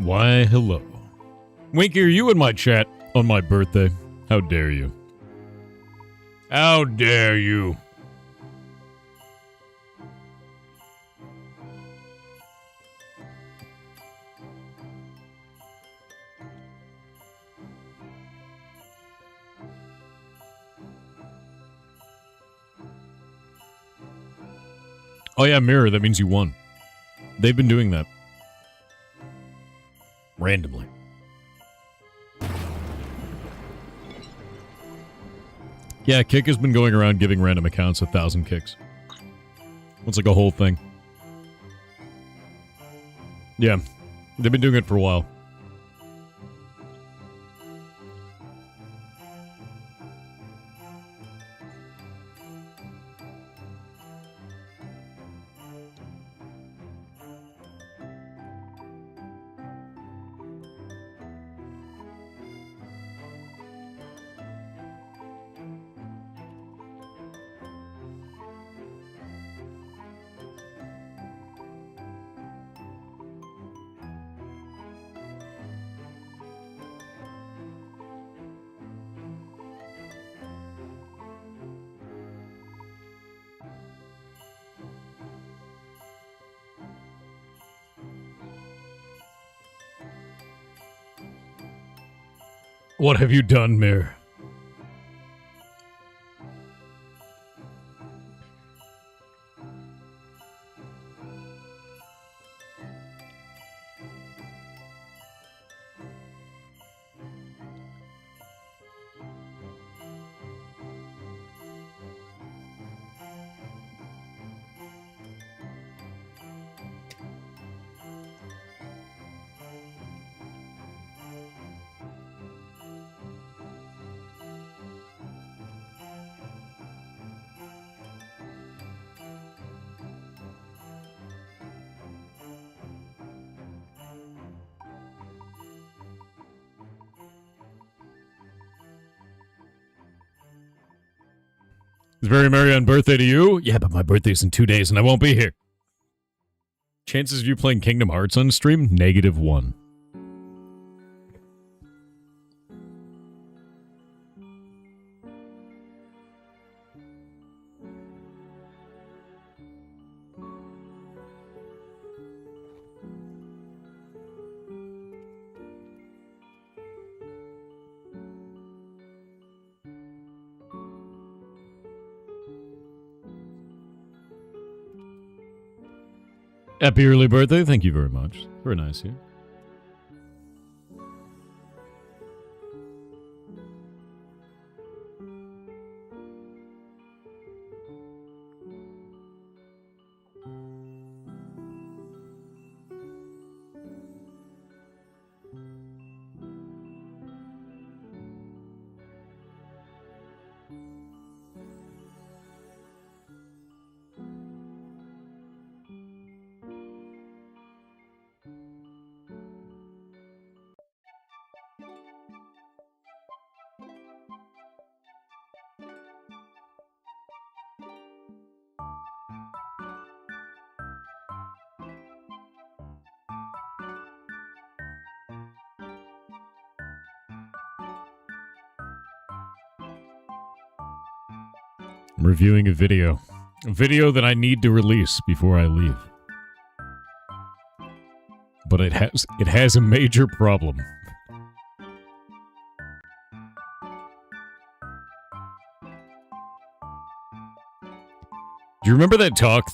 Why, hello. Winky, are you in my chat on my birthday? How dare you? How dare you? Oh yeah, mirror, that means you won. They've been doing that. Randomly. Yeah, Kick has been going around giving random accounts 1,000 kicks. It's like a whole thing. Yeah, they've been doing it for a while. What have you done, Mir? It's very merry on birthday to you. Yeah, but my birthday's in 2 days and I won't be here. Chances of you playing Kingdom Hearts on stream? -1. Happy early birthday. Thank you very much. Very nice of you. I'm reviewing a video that I need to release before I leave. But it has a major problem. Do you remember that talk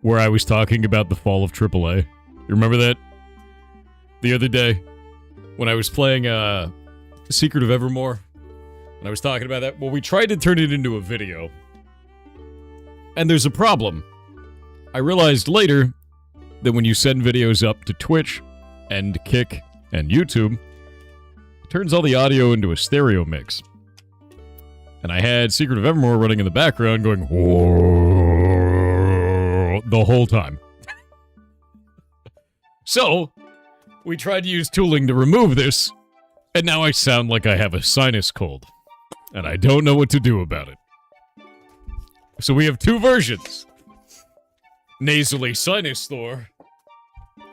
where I was talking about the fall of AAA? You remember that? The other day when I was playing Secret of Evermore? And I was talking about that. Well, we tried to turn it into a video. And there's a problem. I realized later that when you send videos up to Twitch and Kick and YouTube, it turns all the audio into a stereo mix. And I had Secret of Evermore running in the background going, whoa, the whole time. So, we tried to use tooling to remove this, and now I sound like I have a sinus cold. And I don't know what to do about it. So we have two versions. Nasally Sinus Thor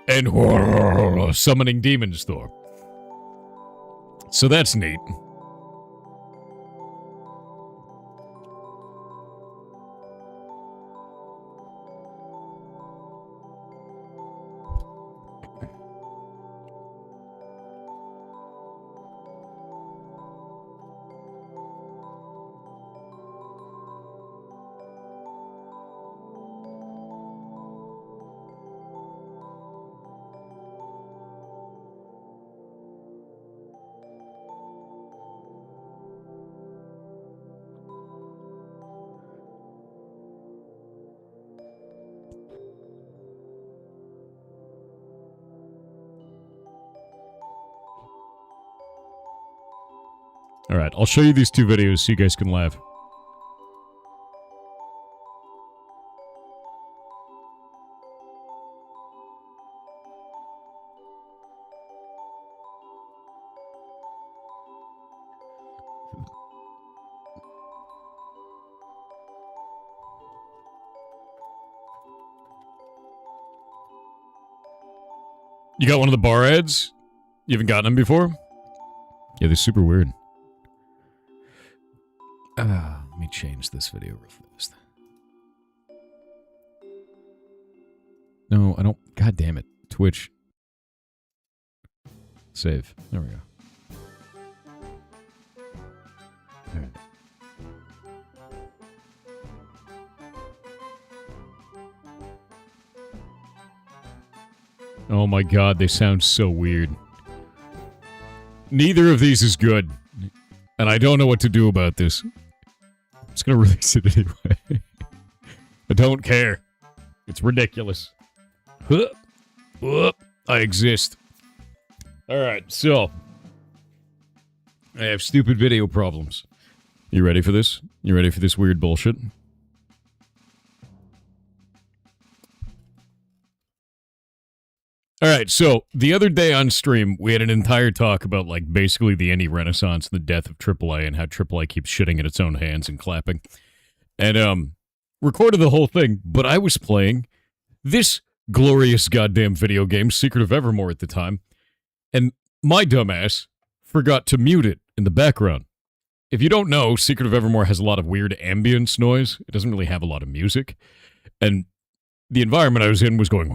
and summoning demons, Thor. So that's neat. Alright, I'll show you these two videos so you guys can laugh. You got one of the bar ads? You haven't gotten them before? Yeah, they're super weird. Let me change this video real fast. No, I don't. God damn it. Twitch. Save. There we go. All right. Oh my god, they sound so weird. Neither of these is good. And I don't know what to do about this. I'm just gonna release it anyway. I don't care. It's ridiculous. I exist. Alright, so. I have stupid video problems. You ready for this? You ready for this weird bullshit? Alright, so, the other day on stream, we had an entire talk about, like, basically the indie renaissance and the death of AAA and how AAA keeps shitting in its own hands and clapping. And, recorded the whole thing, but I was playing this glorious goddamn video game, Secret of Evermore at the time, and my dumbass forgot to mute it in the background. If you don't know, Secret of Evermore has a lot of weird ambience noise. It doesn't really have a lot of music. And the environment I was in was going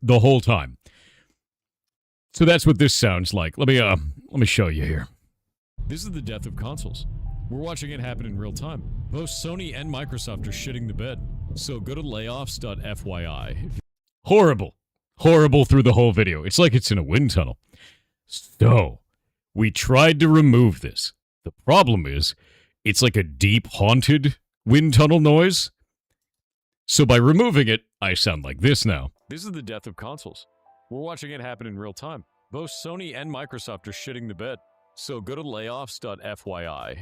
the whole time. So that's what this sounds like. Let me show you here. This is the death of consoles. We're watching it happen in real time. Both Sony and Microsoft are shitting the bed. So go to layoffs.fyi. Horrible. Horrible through the whole video. It's like it's in a wind tunnel. So, we tried to remove this. The problem is, it's like a deep, haunted wind tunnel noise. So by removing it, I sound like this now. This is the death of consoles. We're watching it happen in real time. Both Sony and Microsoft are shitting the bed. So go to layoffs.fyi.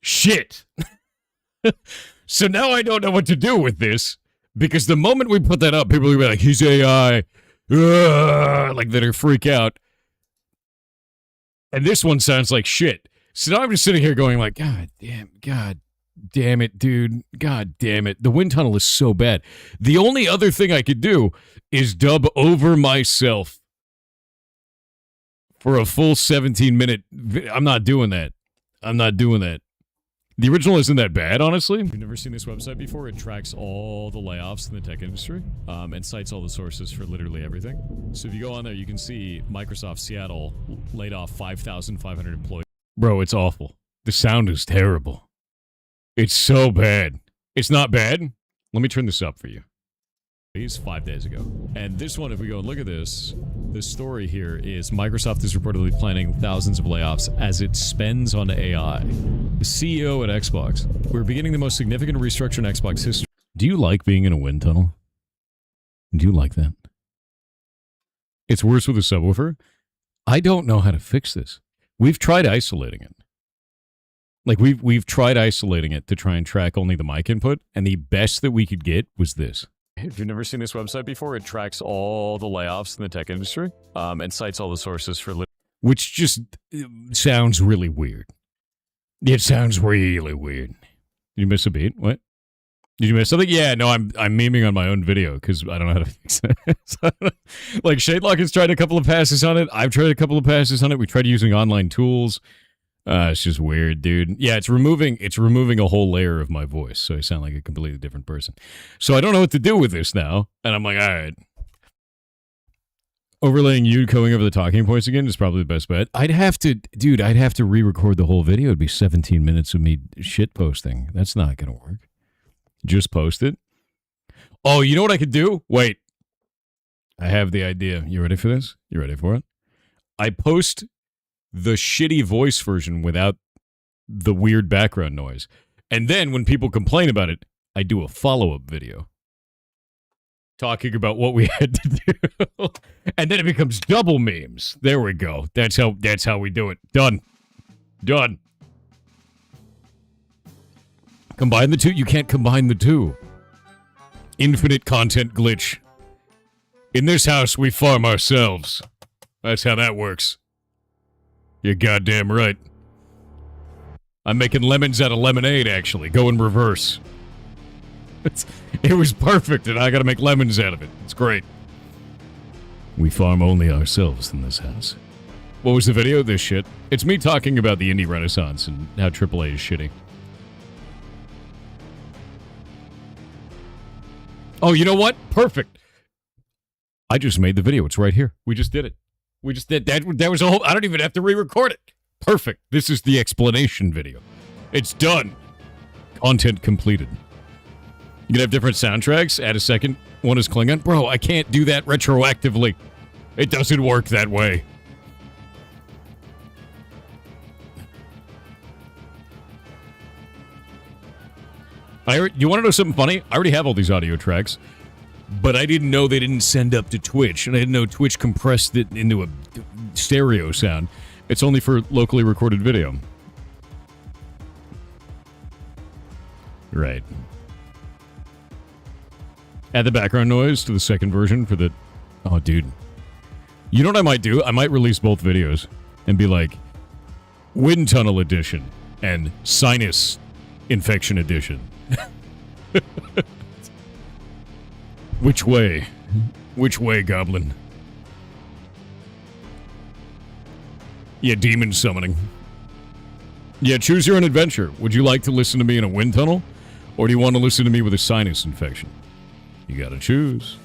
Shit! So now I don't know what to do with this, because the moment we put that up, people will be like, he's AI, like they're freak out. And this one sounds like shit. So now I'm just sitting here going like, God damn it, dude. God damn it. The wind tunnel is so bad. The only other thing I could do is dub over myself for a full 17-minute... I'm not doing that. I'm not doing that. The original isn't that bad, honestly. If you've never seen this website before, it tracks all the layoffs in the tech industry and cites all the sources for literally everything. So if you go on there, you can see Microsoft Seattle laid off 5,500 employees. Bro, it's awful. The sound is terrible. It's so bad. It's not bad. Let me turn this up for you. 5 days ago. And this one, if we go and look at this story here is Microsoft is reportedly planning thousands of layoffs as it spends on AI. The CEO at Xbox, we're beginning the most significant restructure in Xbox history. Do you like being in a wind tunnel? Do you like that? It's worse with a subwoofer. I don't know how to fix this. We've tried isolating it. Like, we've tried isolating it to try and track only the mic input, and the best that we could get was this. If you've never seen this website before, it tracks all the layoffs in the tech industry and cites all the sources for... Which just sounds really weird. It sounds really weird. Did you miss a beat? What? Did you miss something? Yeah, no, I'm memeing on my own video because I don't know how to fix it. So, like Shadelock has tried a couple of passes on it. I've tried a couple of passes on it. We tried using online tools. It's just weird, dude. Yeah, it's removing a whole layer of my voice, so I sound like a completely different person. So I don't know what to do with this now, and I'm like, all right. Overlaying you going over the talking points again is probably the best bet. I'd have to re-record the whole video. It'd be 17 minutes of me shit posting. That's not gonna work. Just post it. Oh, you know what I could do? Wait. I have the idea. You ready for this? You ready for it? I post the shitty voice version without the weird background noise. And then when people complain about it, I do a follow-up video talking about what we had to do. And then it becomes double memes. There we go. That's how we do it. Done. Combine the two? You can't combine the two. Infinite content glitch. In this house, we farm ourselves. That's how that works. You're goddamn right. I'm making lemons out of lemonade, actually. Go in reverse. It was perfect, and I gotta make lemons out of it. It's great. We farm only ourselves in this house. What was the video? This shit. It's me talking about the indie renaissance and how AAA is shitty. Oh, you know what? Perfect. I just made the video. It's right here. We just did it. We just did that. That was a whole... I don't even have to re-record it. Perfect. This is the explanation video. It's done. Content completed. You can have different soundtracks. Add a second. One is Klingon. Bro, I can't do that retroactively. It doesn't work that way. You want to know something funny? I already have all these audio tracks, but I didn't know they didn't send up to Twitch, and I didn't know Twitch compressed it into a stereo sound. It's only for locally recorded video. Right. Add the background noise to the second version for the... Oh, dude. You know what I might do? I might release both videos and be like, Wind Tunnel Edition and Sinus Infection Edition. Which way? Which way, Goblin? Yeah, demon summoning. Yeah, choose your own adventure. Would you like to listen to me in a wind tunnel? Or do you want to listen to me with a sinus infection? You gotta choose.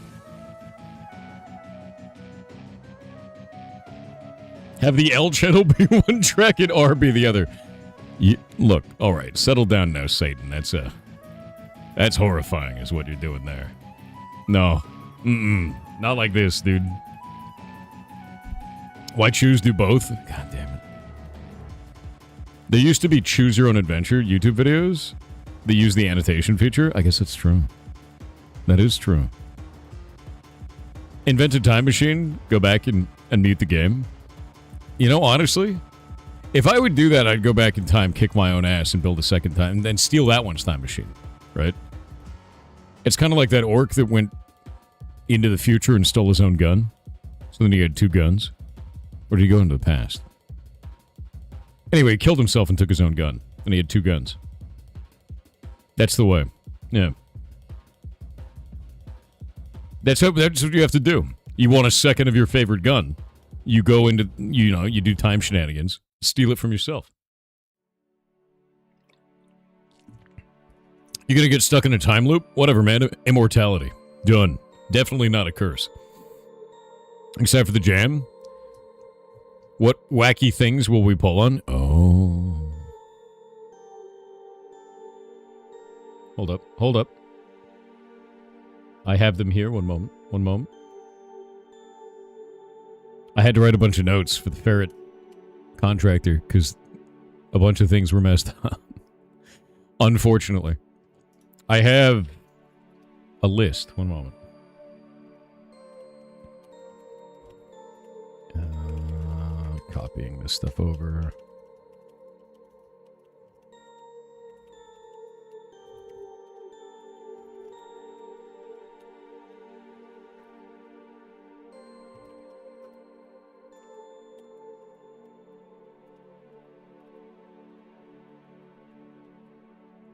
Have the L channel be one track and R be the other. Look, alright, settle down now, Satan. That's horrifying is what you're doing there. No. Not like this, dude. Why choose do both? God damn it. There used to be choose your own adventure YouTube videos. They use the annotation feature. I guess that's true. That is true. Invent a time machine. Go back and mute the game. You know, honestly, if I would do that, I'd go back in time, kick my own ass, and build a second time, and then steal that one's time machine, right? It's kind of like that orc that went into the future and stole his own gun. So then he had two guns. Or did he go into the past? Anyway, he killed himself and took his own gun. And he had two guns. That's the way. Yeah. That's what you have to do. You want a second of your favorite gun. You go into, you do time shenanigans. Steal it from yourself. You're gonna get stuck in a time loop? Whatever, man. Immortality. Done. Definitely not a curse. Except for the jam. What wacky things will we pull on? Oh. Hold up. I have them here. One moment. I had to write a bunch of notes for the ferret contractor because a bunch of things were messed up. Unfortunately. I have a list. One moment. Copying this stuff over.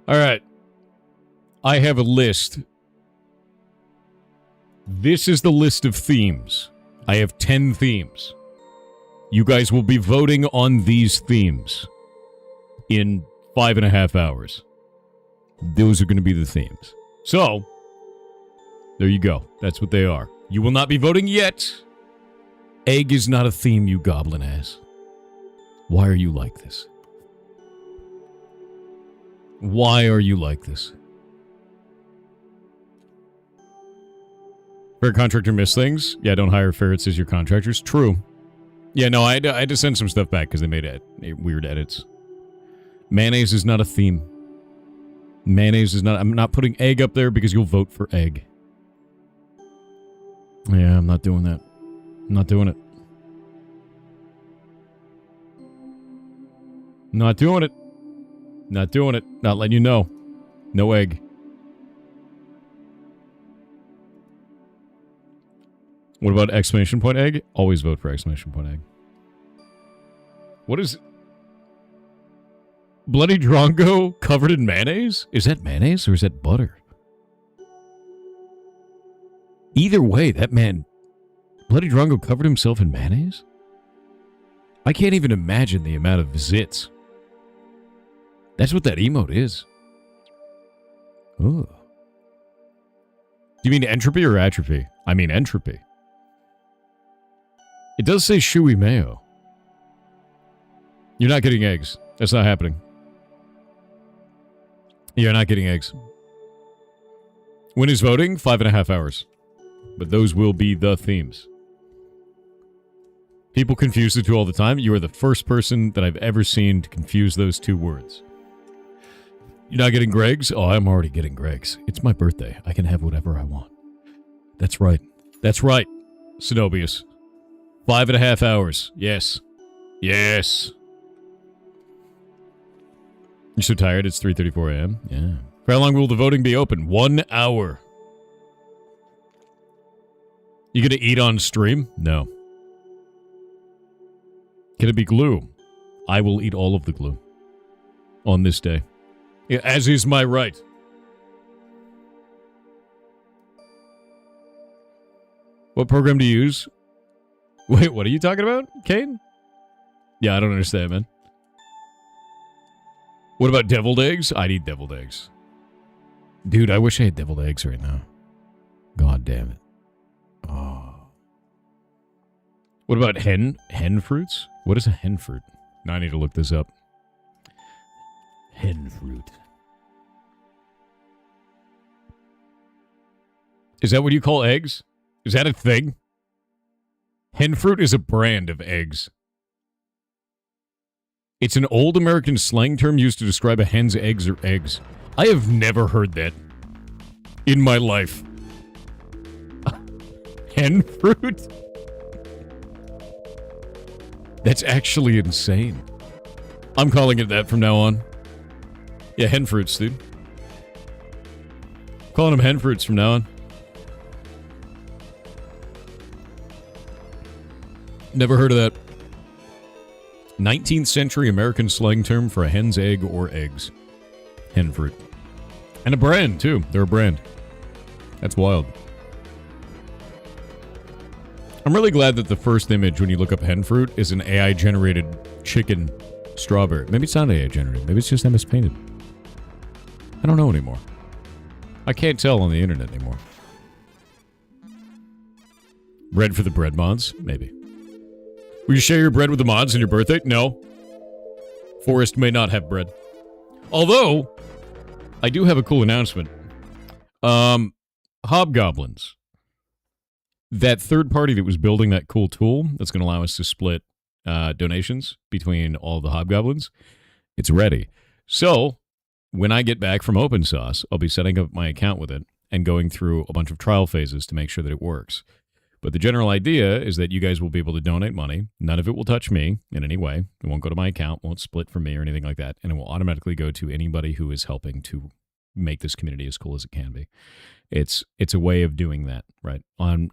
All right. I have a list. This is the list of themes. I have 10 themes. You guys will be voting on these themes in 5.5 hours. Those are going to be the themes. So, there you go. That's what they are. You will not be voting yet. Egg is not a theme, you goblin ass. Why are you like this? Why are you like this? Fair contractor miss things? Yeah, don't hire ferrets as your contractors. True. Yeah, no, I had to send some stuff back because they made weird edits. Mayonnaise is not a theme. Mayonnaise is not... I'm not putting egg up there because you'll vote for egg. Yeah, I'm not doing that. I'm not doing it. Not doing it. Not doing it. Not letting you know. No egg. What about exclamation point egg? Always vote for exclamation point egg. What is... Bloody Drongo covered in mayonnaise? Is that mayonnaise or is that butter? Either way, that man... Bloody Drongo covered himself in mayonnaise? I can't even imagine the amount of zits. That's what that emote is. Ooh. Do you mean entropy or atrophy? I mean entropy. It does say Shui Mayo. You're not getting eggs. That's not happening. You're not getting eggs. When is voting? 5.5 hours. But those will be the themes. People confuse the two all the time. You are the first person that I've ever seen to confuse those two words. You're not getting Greg's? Oh, I'm already getting Greg's. It's my birthday. I can have whatever I want. That's right. That's right, Cenobius. 5.5 hours. Yes. Yes. You're so tired, it's 3:34 a.m.? Yeah. For how long will the voting be open? 1 hour. You gonna eat on stream? No. Can it be glue? I will eat all of the glue. On this day. Yeah, as is my right. What program do you use? Wait, what are you talking about, Kane? Yeah, I don't understand, man. What about deviled eggs? I'd eat deviled eggs. Dude, I wish I had deviled eggs right now. God damn it. Oh. What about hen fruits? What is a hen fruit? Now I need to look this up. Hen fruit. Is that what you call eggs? Is that a thing? Hen fruit is a brand of eggs. It's an old American slang term used to describe a hen's eggs or eggs. I have never heard that in my life. Hen fruit? That's actually insane. I'm calling it that from now on. Yeah, hen fruits, dude. Calling them hen fruits from now on. Never heard of that. 19th century American slang term for a hen's egg or eggs. Hen fruit. And a brand, too. They're a brand. That's wild. I'm really glad that the first image when you look up hen fruit is an AI-generated chicken strawberry. Maybe it's not AI-generated. Maybe it's just MS Painted. I don't know anymore. I can't tell on the internet anymore. Bread for the bread mods? Maybe. Will you share your bread with the mods on your birthday? No. Forrest may not have bread. Although, I do have a cool announcement. Hobgoblins. That third party that was building that cool tool that's going to allow us to split donations between all the hobgoblins, it's ready. So, when I get back from OpenSauce, I'll be setting up my account with it and going through a bunch of trial phases to make sure that it works. But the general idea is that you guys will be able to donate money. None of it will touch me in any way. It won't go to my account, won't split from me or anything like that. And it will automatically go to anybody who is helping to make this community as cool as it can be. It's a way of doing that, right?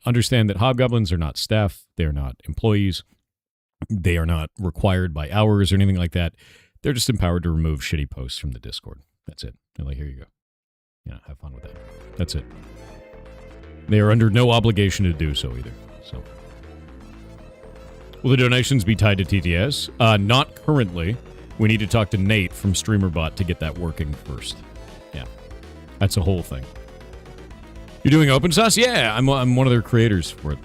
Understand that hobgoblins are not staff. They're not employees. They are not required by hours or anything like that. They're just empowered to remove shitty posts from the Discord. That's it. They're like, here you go. have fun with that. That's it. They are under no obligation to do so either. So, will the donations be tied to TTS? Not currently. We need to talk to Nate from StreamerBot to get that working first. Yeah, that's a whole thing. You're doing open source? Yeah, I'm one of their creators for it.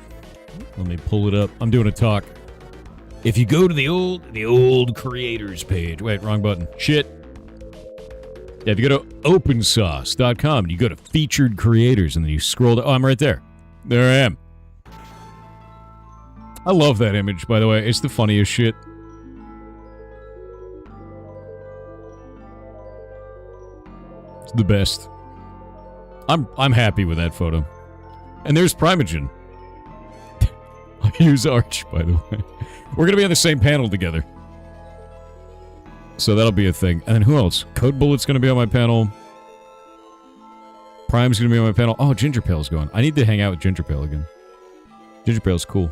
Let me pull it up. I'm doing a talk. If you go to the old creators page. Wait, wrong button. Shit. Yeah, if you go to opensauce.com and you go to featured creators and then you scroll down. Oh, I'm right there. There I am. I love that image, by the way. It's the funniest shit. It's the best. I'm happy with that photo. And there's Primogen. I use Arch, by the way. We're going to be on the same panel together. So that'll be a thing. And then who else? Code Bullet's going to be on my panel. Prime's going to be on my panel. Oh, Gingerpale's going. I need to hang out with Gingerpale again. Gingerpale's cool.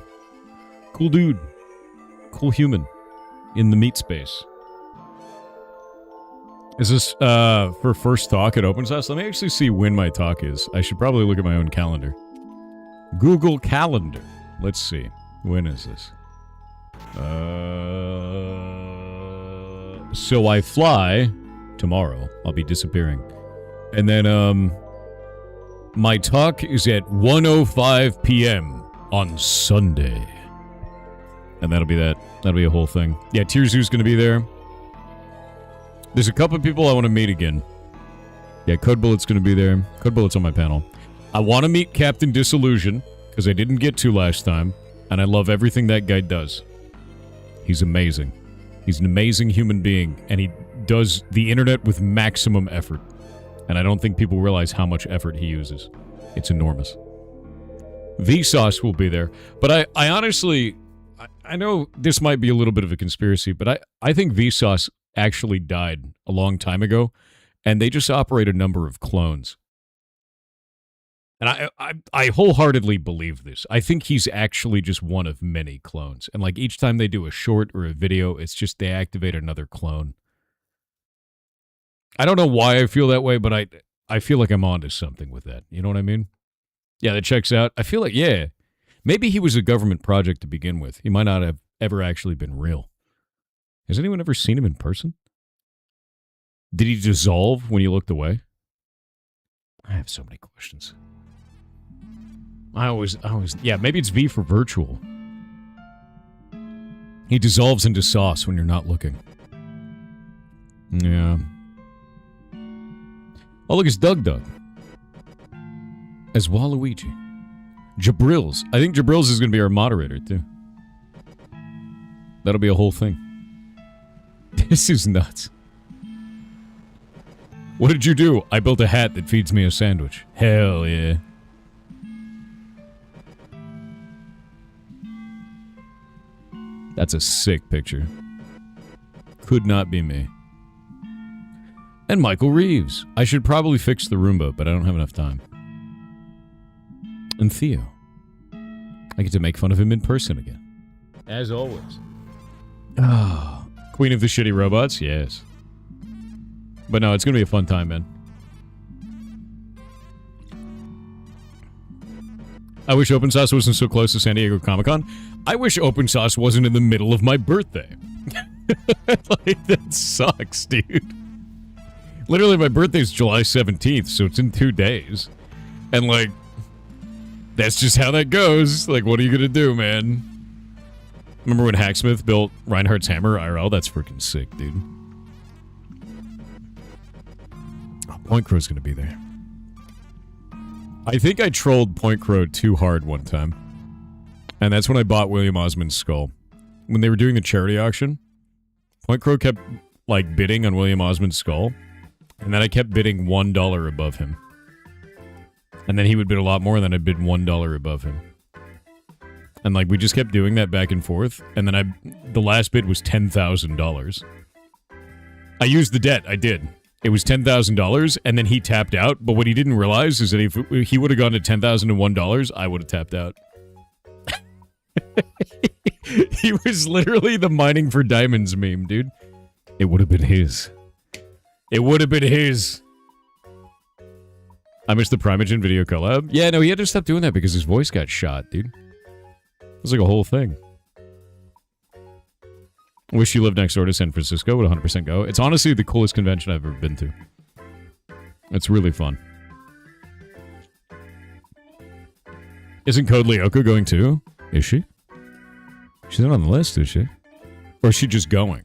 Cool dude. Cool human. In the meat space. Is this for first talk at Open Source? Let me actually see when my talk is. I should probably look at my own calendar. Google Calendar. Let's see. When is this? So I fly tomorrow. I'll be disappearing. And then, my talk is at 1:05 p.m. on Sunday. And that'll be that. That'll be a whole thing. Yeah, Tearzu's gonna be there. There's a couple of people I want to meet again. Yeah, Code Bullet's gonna be there. Code Bullet's on my panel. I want to meet Captain Disillusion, because I didn't get to last time. And I love everything that guy does. He's amazing. He's an amazing human being, and he does the internet with maximum effort. And I don't think people realize how much effort he uses. It's enormous. Vsauce will be there. But I honestly, I know this might be a little bit of a conspiracy, but I think Vsauce actually died a long time ago, and they just operate a number of clones. And I wholeheartedly believe this. I think he's actually just one of many clones. And like each time they do a short or a video, it's just they activate another clone. I don't know why I feel that way, but I feel like I'm onto something with that. You know what I mean? Yeah, that checks out. I feel like, yeah, maybe he was a government project to begin with. He might not have ever actually been real. Has anyone ever seen him in person? Did he dissolve when you looked away? I have so many questions. I always, yeah, maybe it's V for virtual. He dissolves into sauce when you're not looking. Yeah. Oh, look, it's Doug. As Waluigi. Jabril's. I think Jabril's is going to be our moderator, too. That'll be a whole thing. This is nuts. What did you do? I built a hat that feeds me a sandwich. Hell yeah. That's a sick picture. Could not be me. And Michael Reeves. I should probably fix the Roomba, but I don't have enough time. And Theo. I get to make fun of him in person again. As always. Ah, Queen of the Shitty Robots? Yes. But no, it's going to be a fun time, man. I wish Open Sauce wasn't so close to San Diego Comic-Con. I wish Open Sauce wasn't in the middle of my birthday. Like, that sucks, dude. Literally, my birthday's July 17th, so it's in 2 days. And, like, that's just how that goes. Like, what are you gonna do, man? Remember when Hacksmith built Reinhardt's hammer IRL? That's freaking sick, dude. Oh, Point Crow's gonna be there. I think I trolled Point Crow too hard one time. And that's when I bought William Osmond's skull. When they were doing the charity auction, Point Crow kept, like, bidding on William Osmond's skull. And then I kept bidding $1 above him. And then he would bid a lot more, and then I'd bid $1 above him. And, like, we just kept doing that back and forth. And then the last bid was $10,000. I used the debt. I did. It was $10,000, and then he tapped out. But what he didn't realize is that if he would have gone to $10,001, I would have tapped out. He was literally the mining for diamonds meme, dude. It would have been his. It would have been his. I missed the Primogen video collab. Yeah, no, he had to stop doing that because his voice got shot, dude. It was like a whole thing. Wish you lived next door to San Francisco. Would 100% go. It's honestly the coolest convention I've ever been to. It's really fun. Isn't Code Lyoko going too? Is she? She's not on the list, is she? Or is she just going?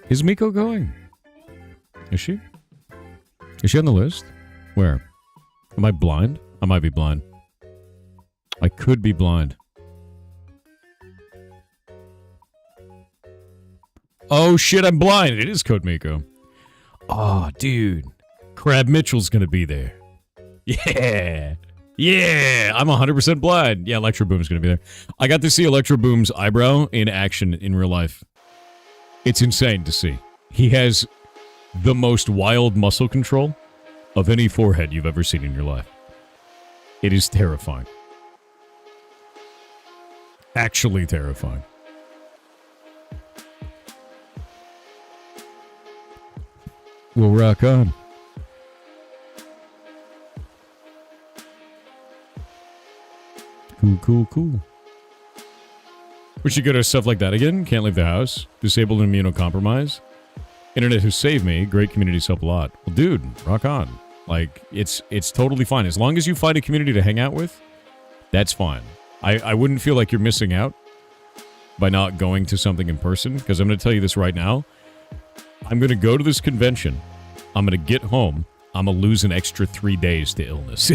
Is Miko going? Is she? Is she on the list? Where? Am I blind? I might be blind. I could be blind. Oh shit, I'm blind. It is Code Miko. Oh, dude. Crab Mitchell's gonna be there. Yeah. Yeah. I'm 100% blind. Yeah, Electro Boom's gonna be there. I got to see Electro Boom's eyebrow in action in real life. It's insane to see. He has the most wild muscle control of any forehead you've ever seen in your life. It is terrifying. Actually terrifying. We'll rock on. Cool, cool, cool. We should go to stuff like that again. Can't leave the house. Disabled and immunocompromised. Internet has saved me. Great communities help a lot. Well, dude, rock on. Like, it's totally fine. As long as you find a community to hang out with, that's fine. I wouldn't feel like you're missing out by not going to something in person, because I'm going to tell you this right now. I'm going to go to this convention. I'm going to get home. I'm going to lose an extra 3 days to illness.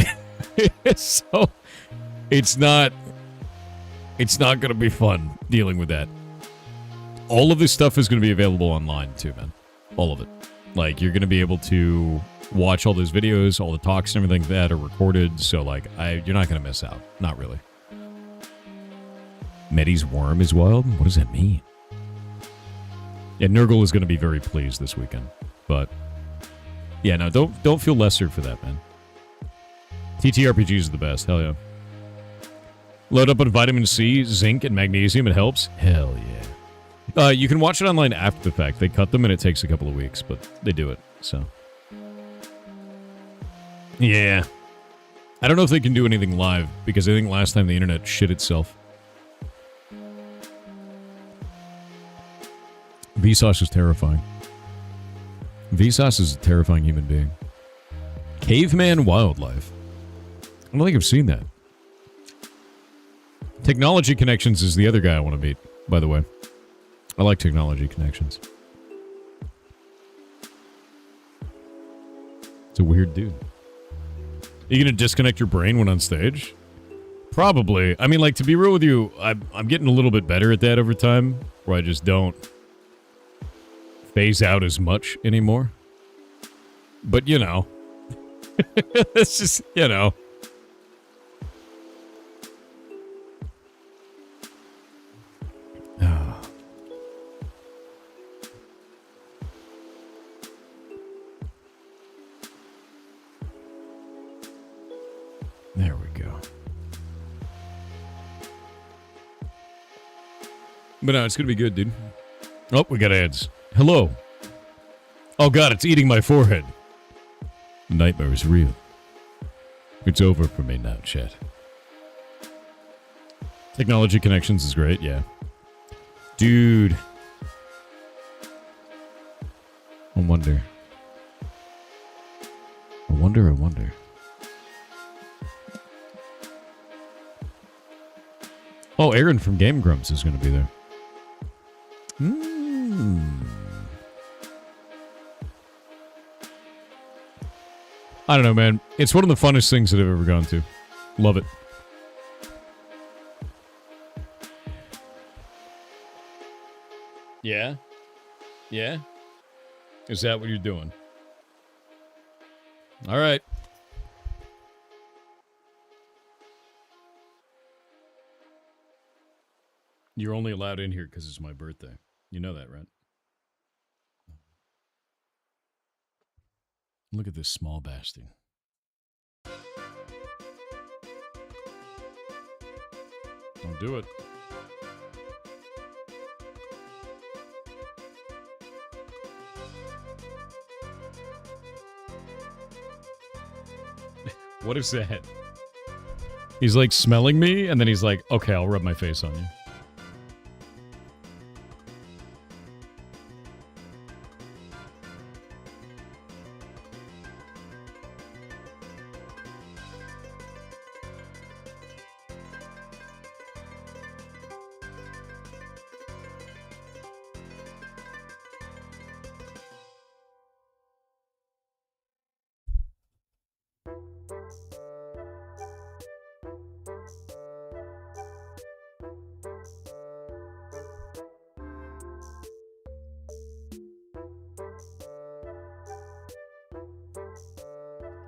So, it's not going to be fun dealing with that. All of this stuff is going to be available online too, man. All of it. Like, you're going to be able to watch all those videos, all the talks and everything that are recorded. So, like, you're not going to miss out. Not really. Medi's worm is wild? What does that mean? Yeah, Nurgle is going to be very pleased this weekend. But, yeah, no, don't feel lesser for that, man. TTRPGs is the best. Hell yeah. Load up on vitamin C, zinc, and magnesium. It helps. Hell yeah. You can watch it online after the fact. They cut them and it takes a couple of weeks, but they do it, so. Yeah. I don't know if they can do anything live, because I think last time the internet shit itself. Vsauce is terrifying. Vsauce is a terrifying human being. Caveman Wildlife. I don't think I've seen that. Technology Connections is the other guy I want to meet, by the way. I like Technology Connections. It's a weird dude. Are you going to disconnect your brain when on stage? Probably. I mean, like, to be real with you, I'm getting a little bit better at that over time, where I just don't phase out as much anymore. But, you know. It's just, you know. There we go. But no, it's gonna be good, dude. Oh, we got ads. Hello. Oh god, it's eating my forehead. The nightmare is real. It's over for me now, chat. Technology Connections is great, yeah. Dude. I wonder. Oh, Aaron from Game Grumps is going to be there. I don't know, man. It's one of the funnest things that I've ever gone to. Love it. Yeah? Yeah? Is that what you're doing? All right. You're only allowed in here because it's my birthday. You know that, right? Look at this small bastard. Don't do it. What is that? He's like smelling me, and then he's like, okay, I'll rub my face on you.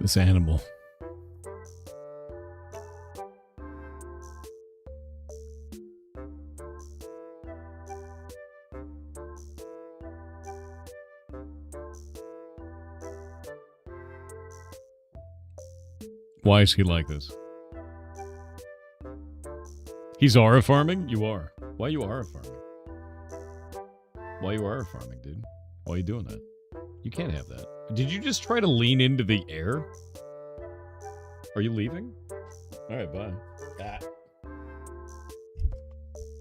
This animal. Why is he like this? He's aura farming? You are. Why are you aura farming? Why are you aura farming, dude? Why are you doing that? You can't have that. Did you just try to lean into the air? Are you leaving? Alright, bye. Ah.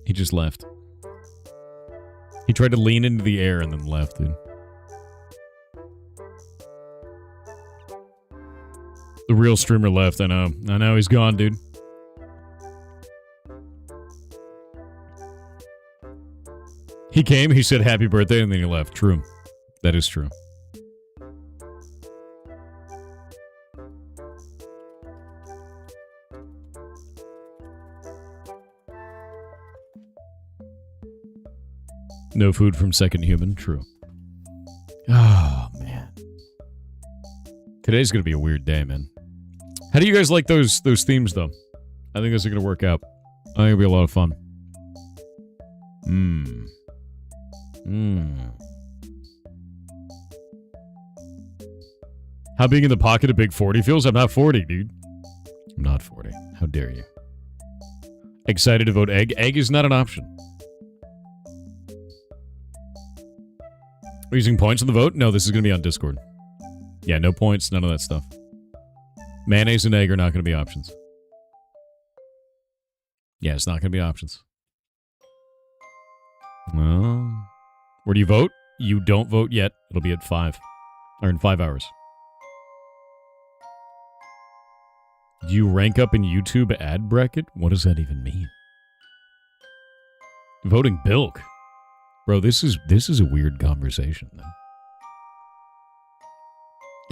He just left. He tried to lean into the air and then left, dude. The real streamer left, I know. I know, he's gone, dude. He came, he said happy birthday, and then he left. True. That is true. No food from second human. True. Oh, man. Today's gonna be a weird day, man. How do you guys like those themes, though? I think those are gonna work out. I think it'll be a lot of fun. How big in the pocket a big 40 feels? I'm not 40, dude. I'm not 40. How dare you? Excited to vote egg? Egg is not an option. Are you using points on the vote? No, this is going to be on Discord. Yeah, no points, none of that stuff. Mayonnaise and egg are not going to be options. Yeah, it's not going to be options. Well, where do you vote? You don't vote yet. It'll be at 5. Or in 5 hours. Do you rank up in YouTube ad bracket? What does that even mean? Voting bilk. Bro, this is a weird conversation, then.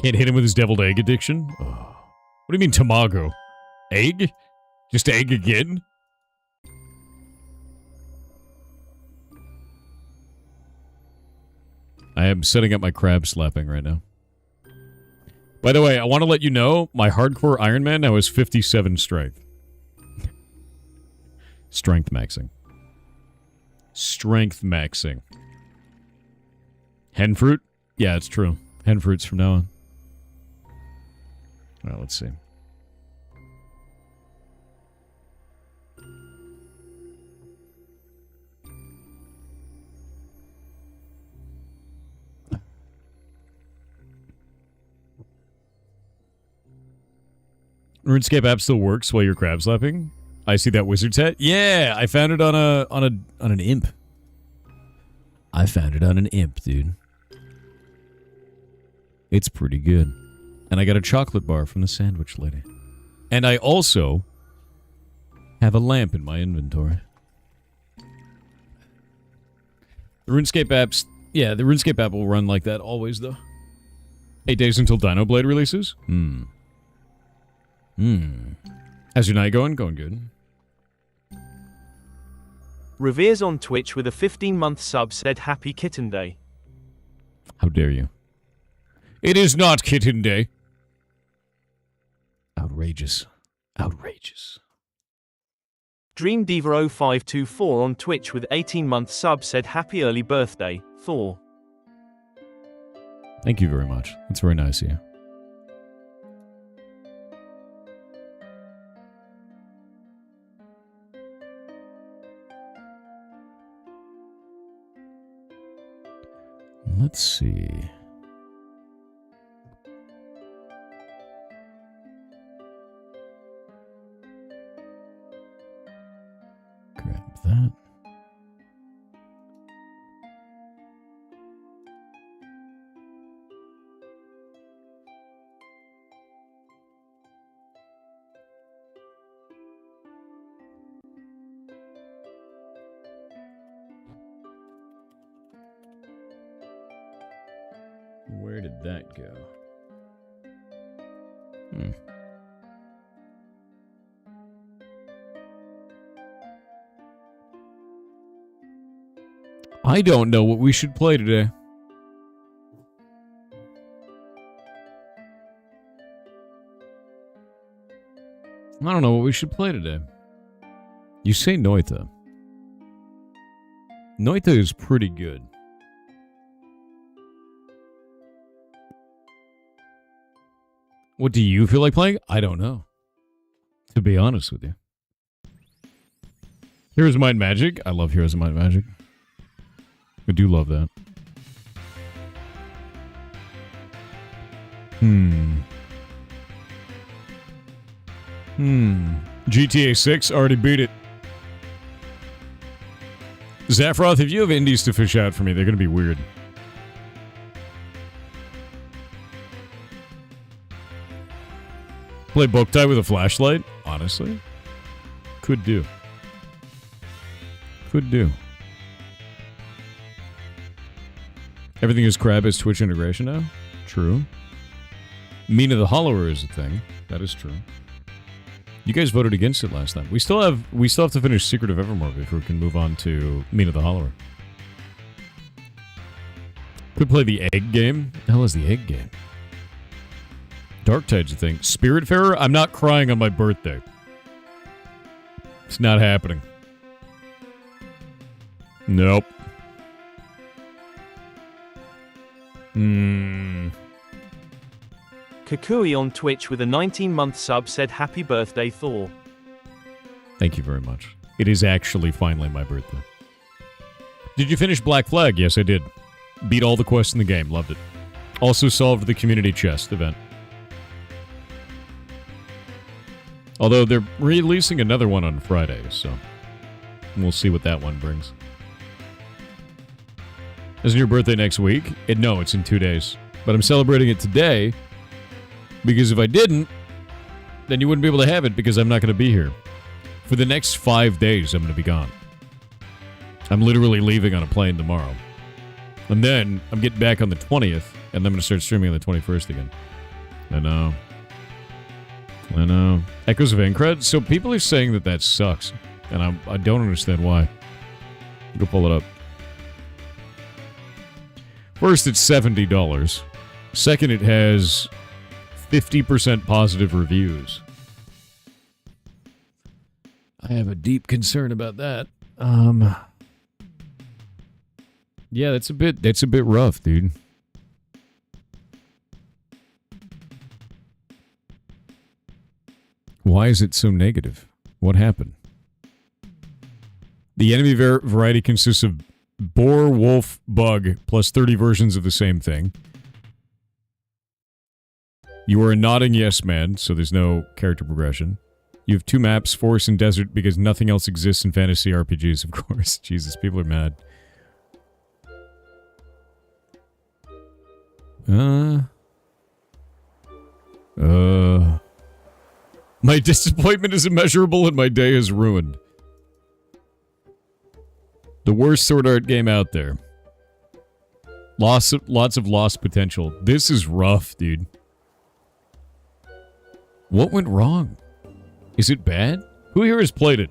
Can't hit him with his deviled egg addiction? Oh. What do you mean, Tamago? Egg? Just egg again? I am setting up my crab slapping right now. By the way, I want to let you know, my hardcore Iron Man now has 57 strength. Strength maxing. Strength maxing. Hen fruit? Yeah, it's true. Hen fruits from now on. Well, let's see. RuneScape app still works while you're crab slapping? I see that wizard's hat. Yeah, I found it on an imp. I found it on an imp, dude. It's pretty good. And I got a chocolate bar from the sandwich lady. And I also have a lamp in my inventory. The RuneScape apps... Yeah, the RuneScape app will run like that always, though. 8 days until Dino Blade releases? How's your night going? Going good. Revere's on Twitch with a 15-month sub said Happy Kitten Day. How dare you? It is not Kitten Day. Outrageous. Outrageous. Dream Diva 0524 on Twitch with 18-month sub said Happy Early Birthday, Thor. Thank you very much. That's very nice of you. Let's see. that. Where did that go? I don't know what we should play today. I don't know what we should play today. You say Noita. Noita is pretty good. What do you feel like playing? I don't know. To be honest with you. Heroes of Might and Magic. I love Heroes of Might and Magic. I do love that. GTA 6 already beat it. Zaffroth, if you have indies to fish out for me, they're going to be weird. Play book tie with a flashlight? Honestly? Could do. Could do. Everything is crab as Twitch integration now? True. Mina the Hollower is a thing. That is true. You guys voted against it last time. We still have to finish Secret of Evermore before we can move on to Mina the Hollower. Could play the egg game. What the hell is the egg game? Darktide's a thing. Spiritfarer? I'm not crying on my birthday. It's not happening. Nope. Kakui on Twitch with a 19-month sub said happy birthday Thor. Thank you very much. It is actually finally my birthday. Did you finish Black Flag? Yes, I did. Beat all the quests in the game. Loved it. Also solved the community chest event. Although they're releasing another one on Friday, so we'll see what that one brings. Isn't your birthday next week? No, it's in 2 days. But I'm celebrating it today because if I didn't, then you wouldn't be able to have it because I'm not going to be here. For the next 5 days, I'm going to be gone. I'm literally leaving on a plane tomorrow. And then I'm getting back on the 20th, and then I'm going to start streaming on the 21st again. I know. Echoes of Incred? So people are saying that sucks. And I don't understand why. Go pull it up. First, it's $70. Second, it has 50% positive reviews. I have a deep concern about that. Yeah, that's a bit rough, dude. Why is it so negative? What happened? The enemy variety consists of boar, wolf, bug, plus 30 versions of the same thing. You are a nodding yes man, so there's no character progression. You have 2 maps, forest and desert, because nothing else exists in fantasy RPGs, of course. Jesus, people are mad. My disappointment is immeasurable and my day is ruined. The worst Sword Art game out there. Lots of lost potential. This is rough, dude. What went wrong? Is it bad? Who here has played it?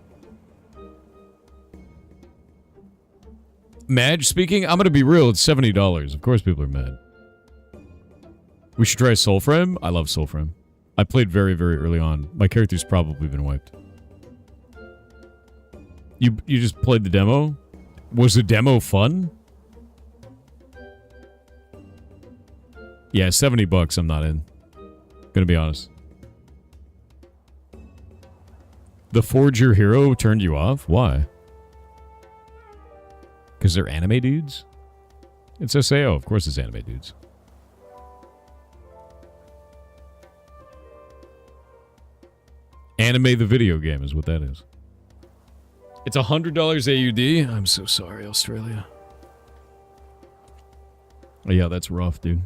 Madge speaking? I'm gonna be real, it's $70. Of course people are mad. We should try Soulframe? I love Soulframe. I played very, very early on. My character's probably been wiped. You just played the demo? Was the demo fun? Yeah, $70 I'm not in. Gonna be honest. The Forge Your Hero turned you off? Why? Because they're anime dudes? It's SAO, of course it's anime dudes. Anime the video game is what that is. It's $100 AUD. I'm so sorry, Australia. Oh, yeah, that's rough, dude.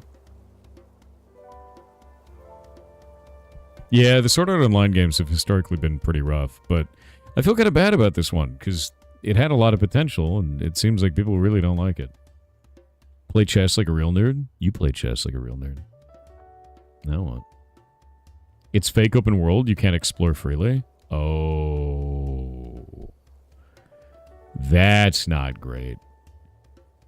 Yeah, the Sword Art Online games have historically been pretty rough, but I feel kind of bad about this one, because it had a lot of potential, and it seems like people really don't like it. Play chess like a real nerd? You play chess like a real nerd. Now what? It's fake open world, you can't explore freely? Oh. That's not great.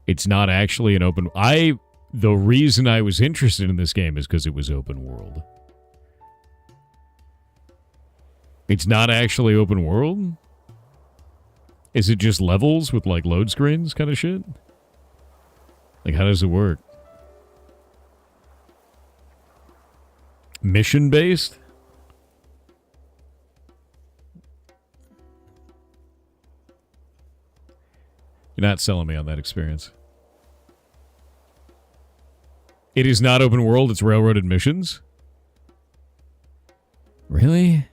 It's not actually an open... The reason I was interested in this game is because it was open world. It's not actually open world? Is it just levels with, like, load screens kind of shit? Like, how does it work? Mission-based? You're not selling me on that experience. It is not open world, it's railroaded missions? Really?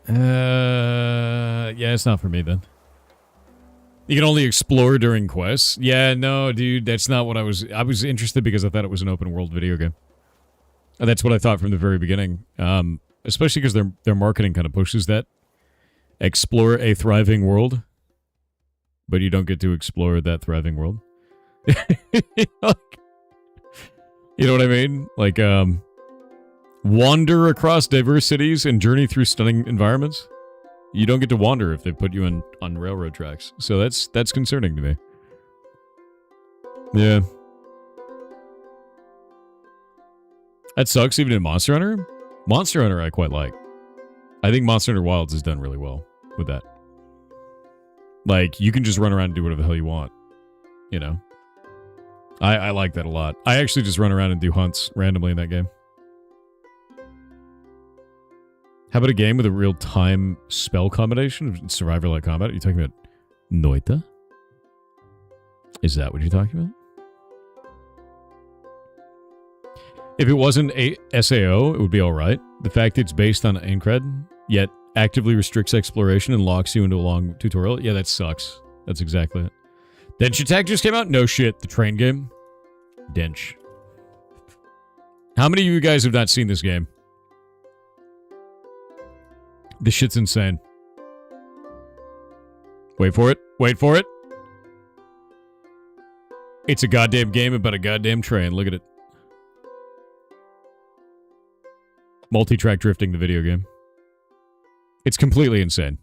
Yeah, it's not for me then. You can only explore during quests? Yeah, no, dude, that's not what I was interested because I thought it was an open world video game. And that's what I thought from the very beginning. Especially because their marketing kind of pushes that. Explore a thriving world. But you don't get to explore that thriving world. You know what I mean? Like, wander across diverse cities and journey through stunning environments. You don't get to wander if they put you on railroad tracks. So that's concerning to me. Yeah. That sucks even in Monster Hunter. Monster Hunter I quite like. I think Monster Hunter Wilds has done really well with that. Like, you can just run around and do whatever the hell you want. You know? I like that a lot. I actually just run around and do hunts randomly in that game. How about a game with a real-time spell combination? Survivor-like combat? Are you talking about Noita? Is that what you're talking about? If it wasn't a SAO, it would be alright. The fact it's based on Aincrad, yet actively restricts exploration and locks you into a long tutorial, yeah, that sucks. That's exactly it. Dench Attack just came out? No shit. The train game? Dench. How many of you guys have not seen this game? This shit's insane. Wait for it. Wait for it. It's a goddamn game about a goddamn train. Look at it. Multi-track drifting, the video game. It's completely insane.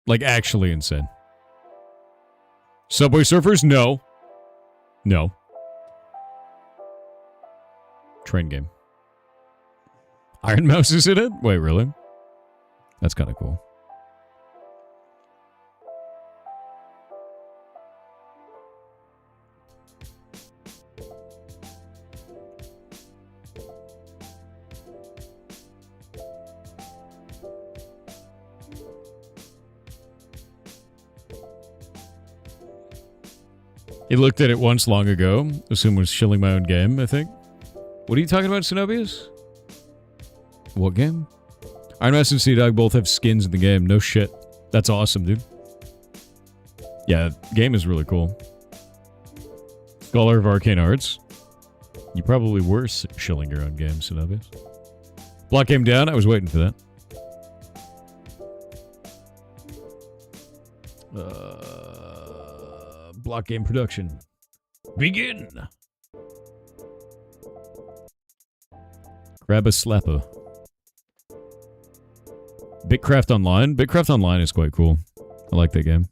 Like, actually insane. Subway Surfers? No. No. Train game. Iron Mouse is in it? Wait, really? That's kind of cool. He looked at it once long ago. Assume was shilling my own game, I think. What are you talking about, Cenobius? What game? Iron Mouse and Sea Dog both have skins in the game. No shit. That's awesome, dude. Yeah, game is really cool. Scholar of Arcane Arts. You probably were shilling your own game, Cenobius. Block game down. I was waiting for that. Block game production. Begin! Grab a slapper. Bitcraft Online? Bitcraft Online is quite cool. I like that game.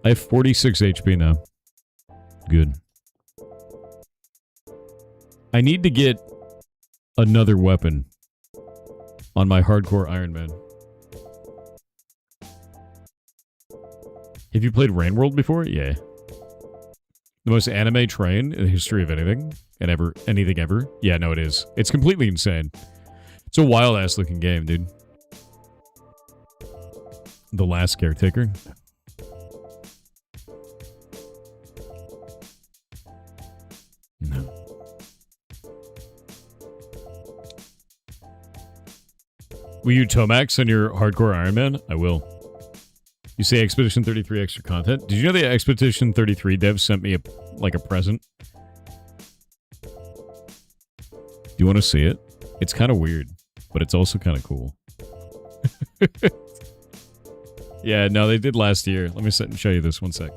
I have 46 HP now. Good. I need to get another weapon on my hardcore Iron Man. Have you played Rain World before? Yeah. The most anime train in the history of anything and anything ever. Yeah, no, it is. It's completely insane. It's a wild-ass looking game, dude. The Last Caretaker. No. Will you Tomax on your hardcore Iron Man? I will. You say Expedition 33 extra content? Did you know the Expedition 33 devs sent me a present? Do you want to see it? It's kind of weird, but it's also kind of cool. Yeah, no, they did last year. Let me sit and show you this one sec.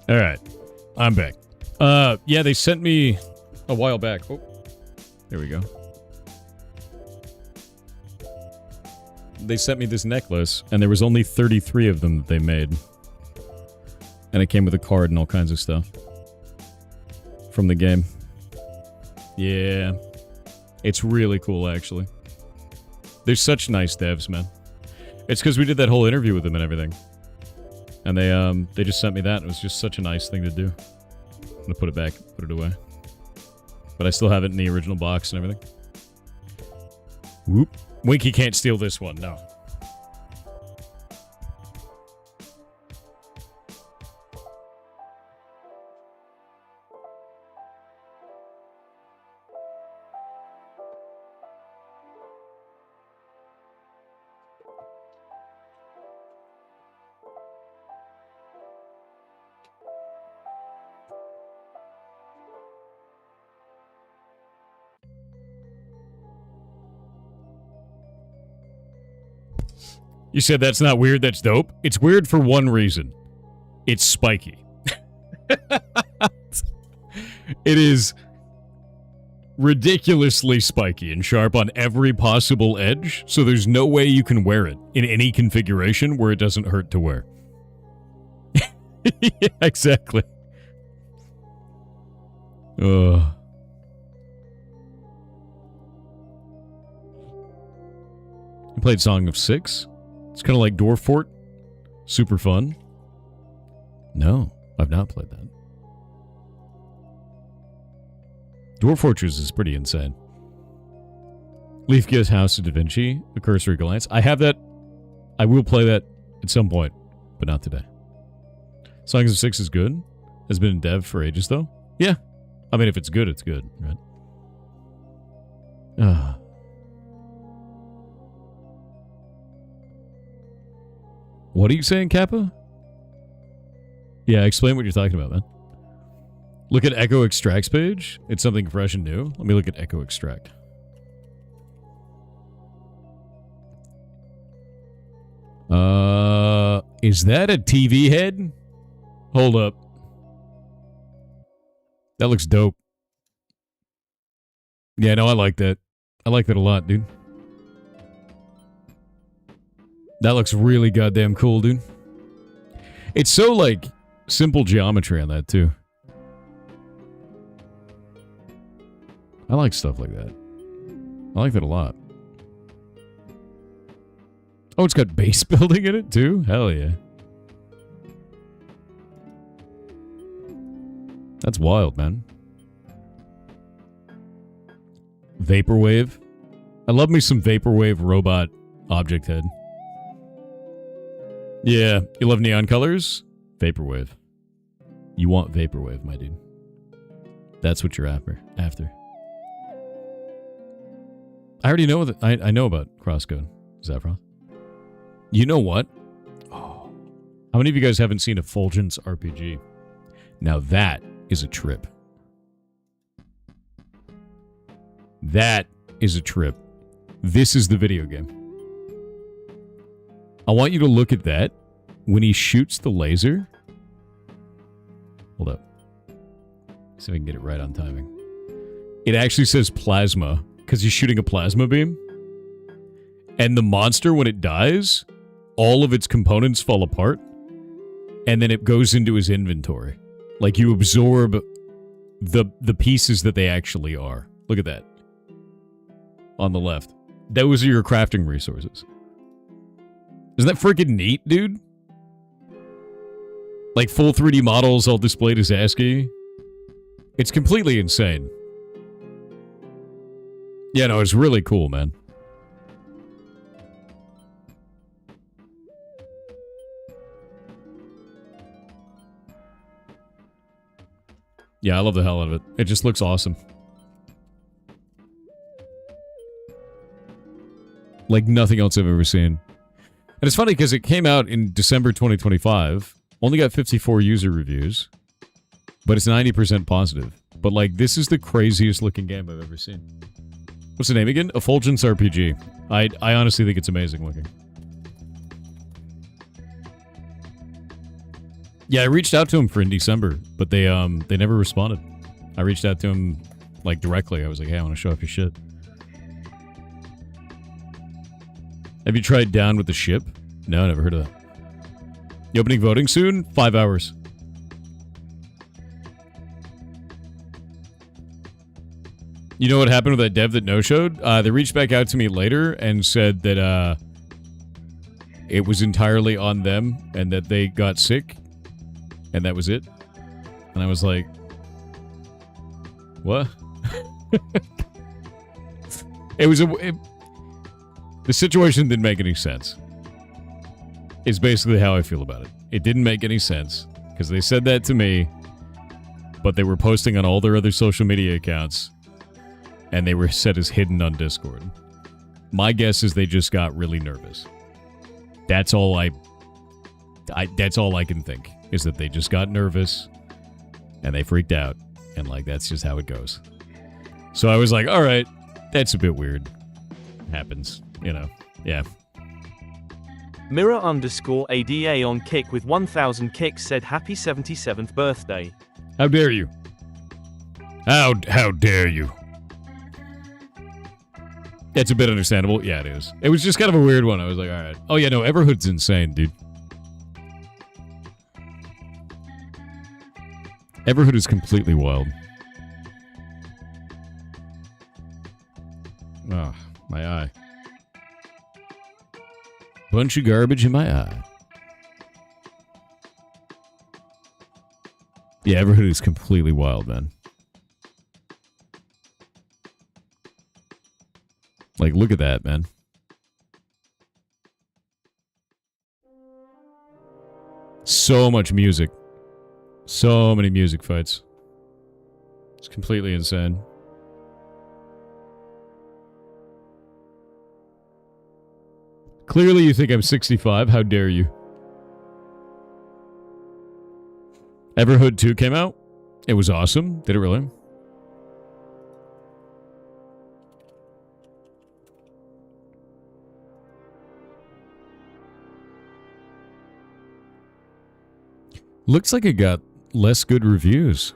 All right, I'm back. Yeah, they sent me a while back. Oh, there we go. They sent me this necklace, and there was only 33 of them that they made. And it came with a card and all kinds of stuff. From the game. Yeah. It's really cool, actually. They're such nice devs, man. It's because we did that whole interview with them and everything. And they just sent me that. It was just such a nice thing to do. I'm gonna put it back, put it away. But I still have it in the original box and everything. Whoop. Winky can't steal this one, no. You said that's not weird, that's dope? It's weird for one reason. It's spiky. It is ridiculously spiky and sharp on every possible edge, so there's no way you can wear it in any configuration where it doesn't hurt to wear. Yeah, exactly. Ugh. You played Song of Six? It's kind of like Dwarf Fort. Super fun. No, I've not played that. Dwarf Fortress is pretty insane. Leaf Gives House of Da Vinci, A Cursory Glance. I have that. I will play that at some point, but not today. Songs of Six is good. Has been in dev for ages, though. Yeah. I mean, if it's good, it's good, right? What are you saying, Kappa? Yeah, explain what you're talking about, man. Look at Echo Extract's page. It's something fresh and new. Let me look at Echo Extract. Is that a TV head? Hold up. That looks dope. Yeah, no, I like that. I like that a lot, dude. That looks really goddamn cool, dude. It's so, like, simple geometry on that, too. I like stuff like that. I like that a lot. Oh, it's got base building in it, too? Hell yeah. That's wild, man. Vaporwave. I love me some Vaporwave robot object head. Yeah, you love neon colors? Vaporwave. You want Vaporwave, my dude. That's what you're after. I already know that. I know about Crosscode, Zaffron. You know what? Oh. How many of you guys haven't seen Effulgence RPG? Now that is a trip. That is a trip. This is the video game. I want you to look at that when he shoots the laser. Hold up. See if I can get it right on timing. It actually says plasma because he's shooting a plasma beam. And the monster, when it dies, all of its components fall apart, and then it goes into his inventory. Like, you absorb the pieces that they actually are. Look at that. On the left. Those are your crafting resources. Isn't that freaking neat, dude? Like, full 3D models all displayed as ASCII. It's completely insane. Yeah, no, it's really cool, man. Yeah, I love the hell out of it. It just looks awesome. Like nothing else I've ever seen. And it's funny because it came out in December 2025. Only got 54 user reviews. But it's 90% positive. But like, this is the craziest looking game I've ever seen. What's the name again? Effulgence RPG. I honestly think it's amazing looking. Yeah, I reached out to him for in December, but they never responded. I reached out to him, like, directly. I was like, hey, I want to show off your shit. Have you tried Down with the Ship? No, never heard of that. You opening voting soon? 5 hours. You know what happened with that dev that no-showed? They reached back out to me later and said that it was entirely on them and that they got sick. And that was it. And I was like, what? The situation didn't make any sense. Is basically how I feel about it. It didn't make any sense. Because they said that to me, but they were posting on all their other social media accounts. And they were set as hidden on Discord. My guess is they just got really nervous. That's all that's all I can think. Is that they just got nervous. And they freaked out. And like, that's just how it goes. So I was like, alright, that's a bit weird. Happens, you know. Yeah. Mirror_ADA on Kick with 1000 kicks said happy 77th birthday. How dare you? How dare you? That's a bit understandable. Yeah, it is. It was just kind of a weird one. I was like, alright. Oh yeah, no, Everhood's insane, dude. Everhood is completely wild. Oh, my eye. Bunch of garbage in my eye. Yeah, Everhood is completely wild, man. Like, look at that, man. So much music. So many music fights. It's completely insane. Clearly you think I'm 65. How dare you? Everhood 2 came out. It was awesome. Did it really? Looks like it got less good reviews.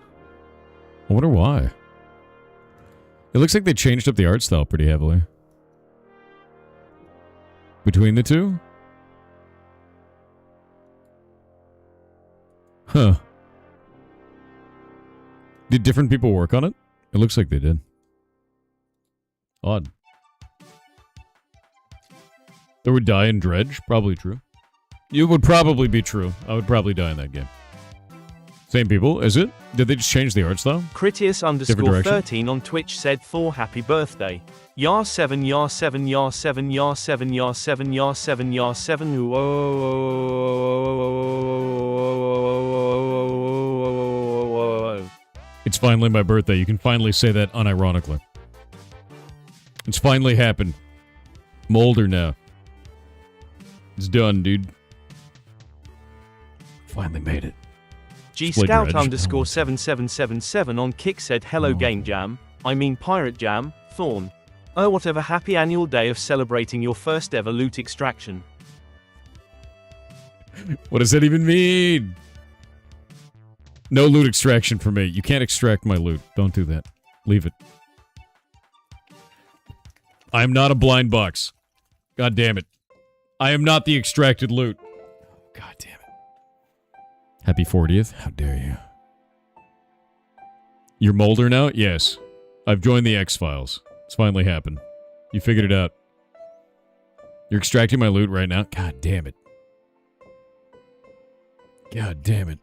I wonder why. It looks like they changed up the art style pretty heavily. Between the two? Huh. Did different people work on it? It looks like they did. Odd. There would die in Dredge? Probably true. It would probably be true. I would probably die in that game. Same people, is it? Did they just change the art style? Critius_13 on Twitch said Thor happy birthday. Yar 7 yar 7 yar 7 yar 7 yar 7 yar 7 yar 7 It's finally my birthday. You can finally say that unironically. It's finally happened. I'm older now. It's done, dude. Finally made it. G-Scout_7777 on Kick said hello Game Jam, I mean Pirate Jam, Thorn. Oh whatever, happy annual day of celebrating your first ever loot extraction. What does that even mean? No loot extraction for me. You can't extract my loot. Don't do that. Leave it. I'm not a blind box. God damn it. I am not the extracted loot. God damn it. Happy 40th. How dare you. You're Mulder now? Yes. I've joined the X-Files. It's finally happened. You figured it out. You're extracting my loot right now? God damn it. God damn it.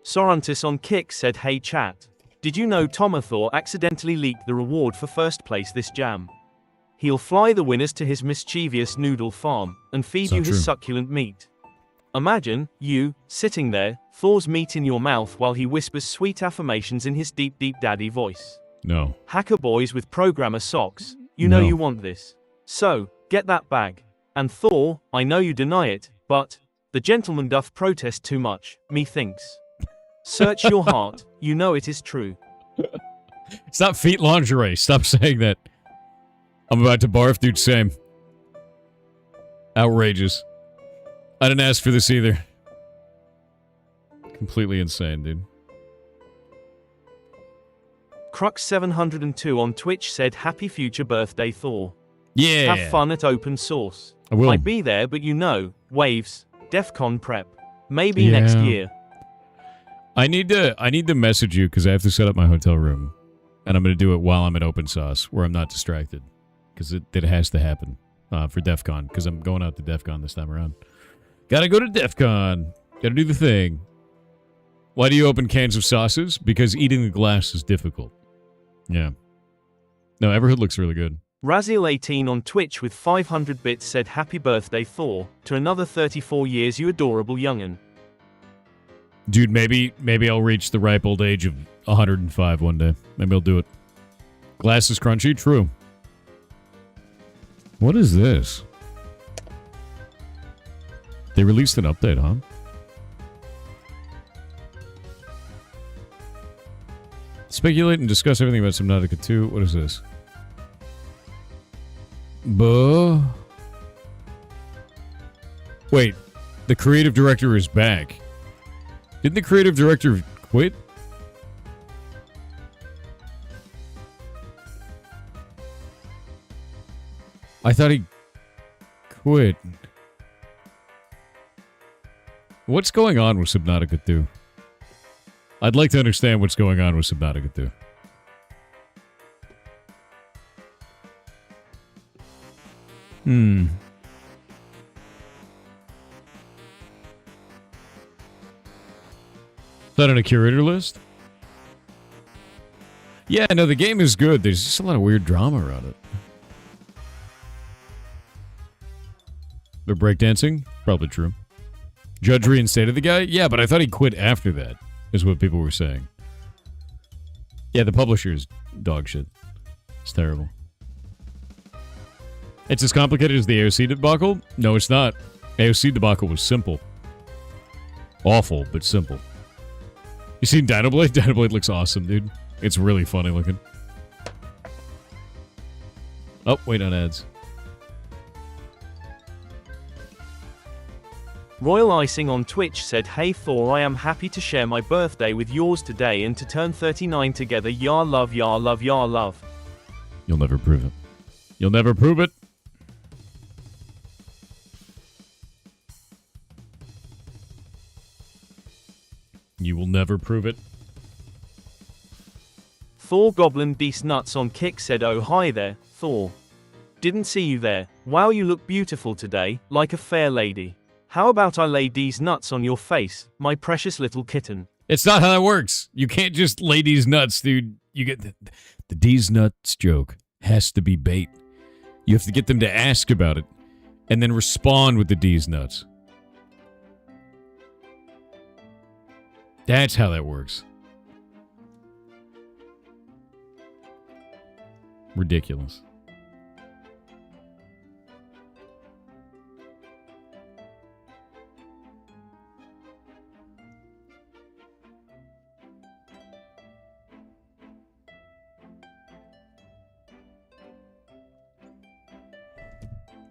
Sorantis on Kick said, hey chat. Did you know Tomathor accidentally leaked the reward for first place this jam? He'll fly the winners to his mischievous noodle farm and feed you his succulent meat. Imagine, you, sitting there, Thor's meat in your mouth while he whispers sweet affirmations in his deep deep daddy voice. No. Hacker boys with programmer socks, you know you want this. So, get that bag. And Thor, I know you deny it, but the gentleman doth protest too much, methinks. Search your heart, you know it is true. It's not feet lingerie. Stop saying that. I'm about to barf, dude. Same. Outrageous. I didn't ask for this either. Completely insane, dude. Crux702 on Twitch said, happy future birthday, Thor. Yeah. Have fun at open source. I will. I'd be there, but you know, waves, DEF CON prep. Maybe next year. I need to message you because I have to set up my hotel room. And I'm going to do it while I'm at Open Sauce, where I'm not distracted. Because it has to happen for DEF CON, because I'm going out to DEF CON this time around. Gotta go to DEF CON. Gotta do the thing. Why do you open cans of sauces? Because eating the glass is difficult. Yeah. No, Everhood looks really good. Raziel18 on Twitch with 500 bits said, happy birthday, Thor. To another 34 years, you adorable youngin'. Dude, maybe I'll reach the ripe old age of 105 one day. Maybe I'll do it. Glass is crunchy? True. What is this? They released an update, huh? Speculate and discuss everything about Subnautica 2. What is this? Wait, the creative director is back. Didn't the creative director quit? I thought he quit. What's going on with Subnautica 2? I'd like to understand what's going on with Subnautica 2. Is that on a curator list? Yeah, no, the game is good. There's just a lot of weird drama around it. They're breakdancing? Probably true. Judge reinstated the guy? Yeah, but I thought he quit after that, is what people were saying. Yeah, the publisher's dog shit. It's terrible. It's as complicated as the AOC debacle? No, it's not. AOC debacle was simple. Awful, but simple. You seen Dinoblade? Dinoblade looks awesome, dude. It's really funny looking. Oh, wait on ads. Royal Icing on Twitch said, hey Thor, I am happy to share my birthday with yours today and to turn 39 together. Yar love, yar love, yar love. You'll never prove it. You'll never prove it. You will never prove it. Thor Goblin Beast Nuts on Kick said, oh hi there, Thor. Didn't see you there. Wow, you look beautiful today, like a fair lady. How about I lay these nuts on your face, my precious little kitten? It's not how that works. You can't just lay these nuts, dude. You get the D's nuts joke has to be bait. You have to get them to ask about it and then respond with the D's nuts. That's how that works. Ridiculous.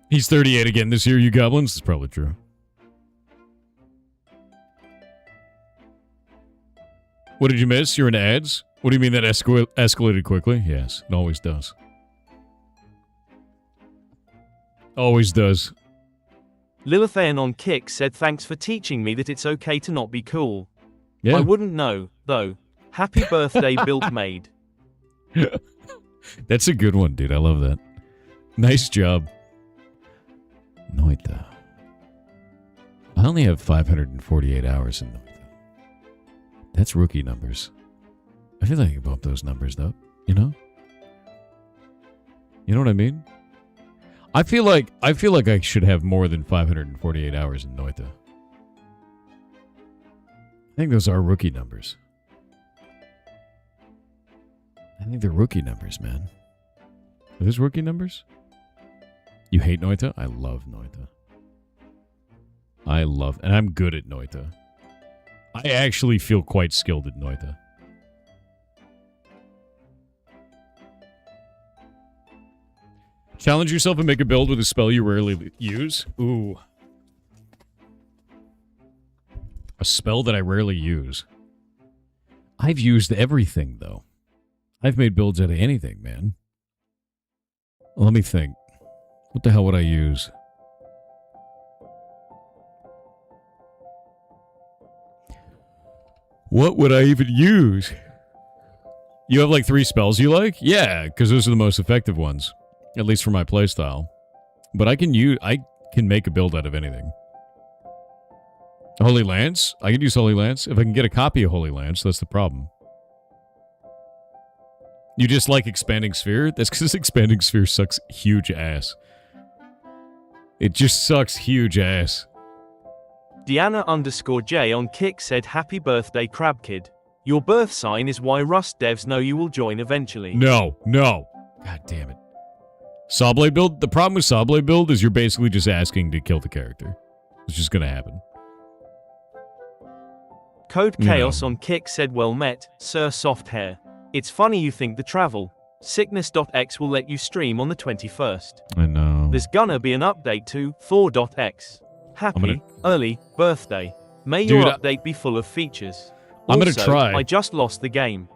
He's 38 again this year, you goblins. It's probably true. What did you miss? You're in ads? What do you mean that escalated quickly? Yes, it always does. Always does. Lilithaean on Kick said thanks for teaching me that it's okay to not be cool. Yeah. I wouldn't know, though. Happy birthday, Built Made. That's a good one, dude. I love that. Nice job. Noita. I only have 548 hours in Noita. That's rookie numbers. I feel like I can bump those numbers up, you know? You know what I mean? I feel like I should have more than 548 hours in Noita. I think those are rookie numbers. I think they're rookie numbers, man. Are those rookie numbers? You hate Noita? I love Noita. And I'm good at Noita. I actually feel quite skilled at Noita. Challenge yourself and make a build with a spell you rarely use. Ooh. A spell that I rarely use. I've used everything, though. I've made builds out of anything, man. Let me think. What the hell would I use? What would I even use? You have like 3 spells you like? Yeah, because those are the most effective ones. At least for my playstyle. But I can make a build out of anything. Holy Lance? I can use Holy Lance. If I can get a copy of Holy Lance, that's the problem. You just like Expanding Sphere? That's because Expanding Sphere sucks huge ass. It just sucks huge ass. Deanna_J on Kick said happy birthday Crab Kid. Your birth sign is why Rust devs know you will join eventually. No. God damn it. Sawblade build? The problem with Sawblade build is you're basically just asking to kill the character. It's just gonna happen. Code Chaos on Kick said well met, Sir Soft Hair. It's funny you think the travel. Sickness.x will let you stream on the 21st. I know. There's gonna be an update to Thor.x. Happy early birthday. May your update be full of features. I'm gonna try. I just lost the game.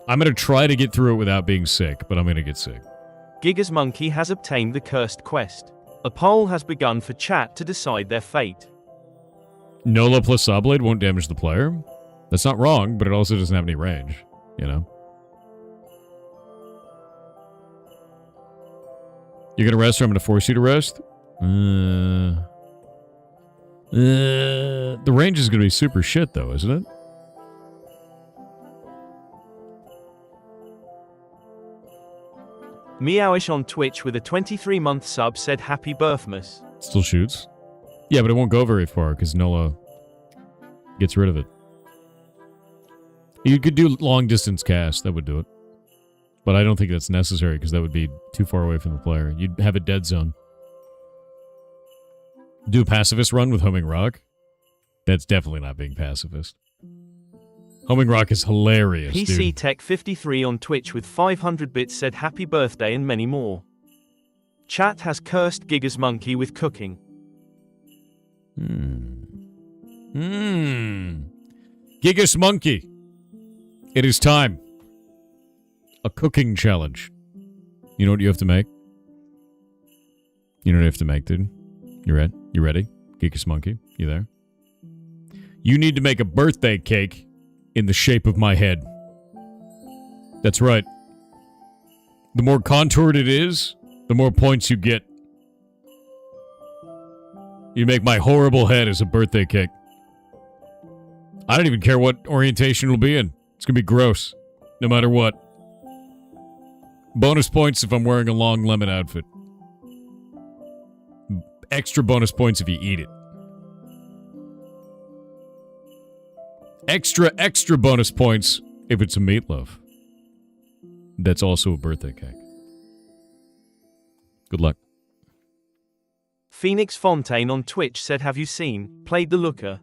I'm gonna try to get through it without being sick, but I'm gonna get sick. Giga's Monkey has obtained the cursed quest. A poll has begun for chat to decide their fate. Nola plus Sawblade won't damage the player? That's not wrong, but it also doesn't have any range, you know? You're gonna rest or I'm gonna force you to rest? The range is gonna be super shit though, isn't it? Meowish on Twitch with a 23-month sub said happy birthmas. Still shoots. Yeah, but it won't go very far because Nola gets rid of it. You could do long distance cast, that would do it. But I don't think that's necessary because that would be too far away from the player. You'd have a dead zone. Do a pacifist run with Homing Rock? That's definitely not being pacifist. Homing Rock is hilarious, PC dude. Tech 53 on Twitch with 500 bits said happy birthday and many more. Chat has cursed Giga's Monkey with cooking. Gigas Monkey. It is time. A cooking challenge. You know what you have to make? You know what you have to make, dude? You ready? You ready? Gigas Monkey, you there? You need to make a birthday cake in the shape of my head. That's right. The more contoured it is, the more points you get. You make my horrible head as a birthday cake. I don't even care what orientation it'll be in. It's gonna be gross, no matter what. Bonus points if I'm wearing a long lemon outfit. Extra bonus points if you eat it. Extra bonus points if it's a meatloaf. That's also a birthday cake. Good luck. Phoenix Fontaine on Twitch said have you played The Looker?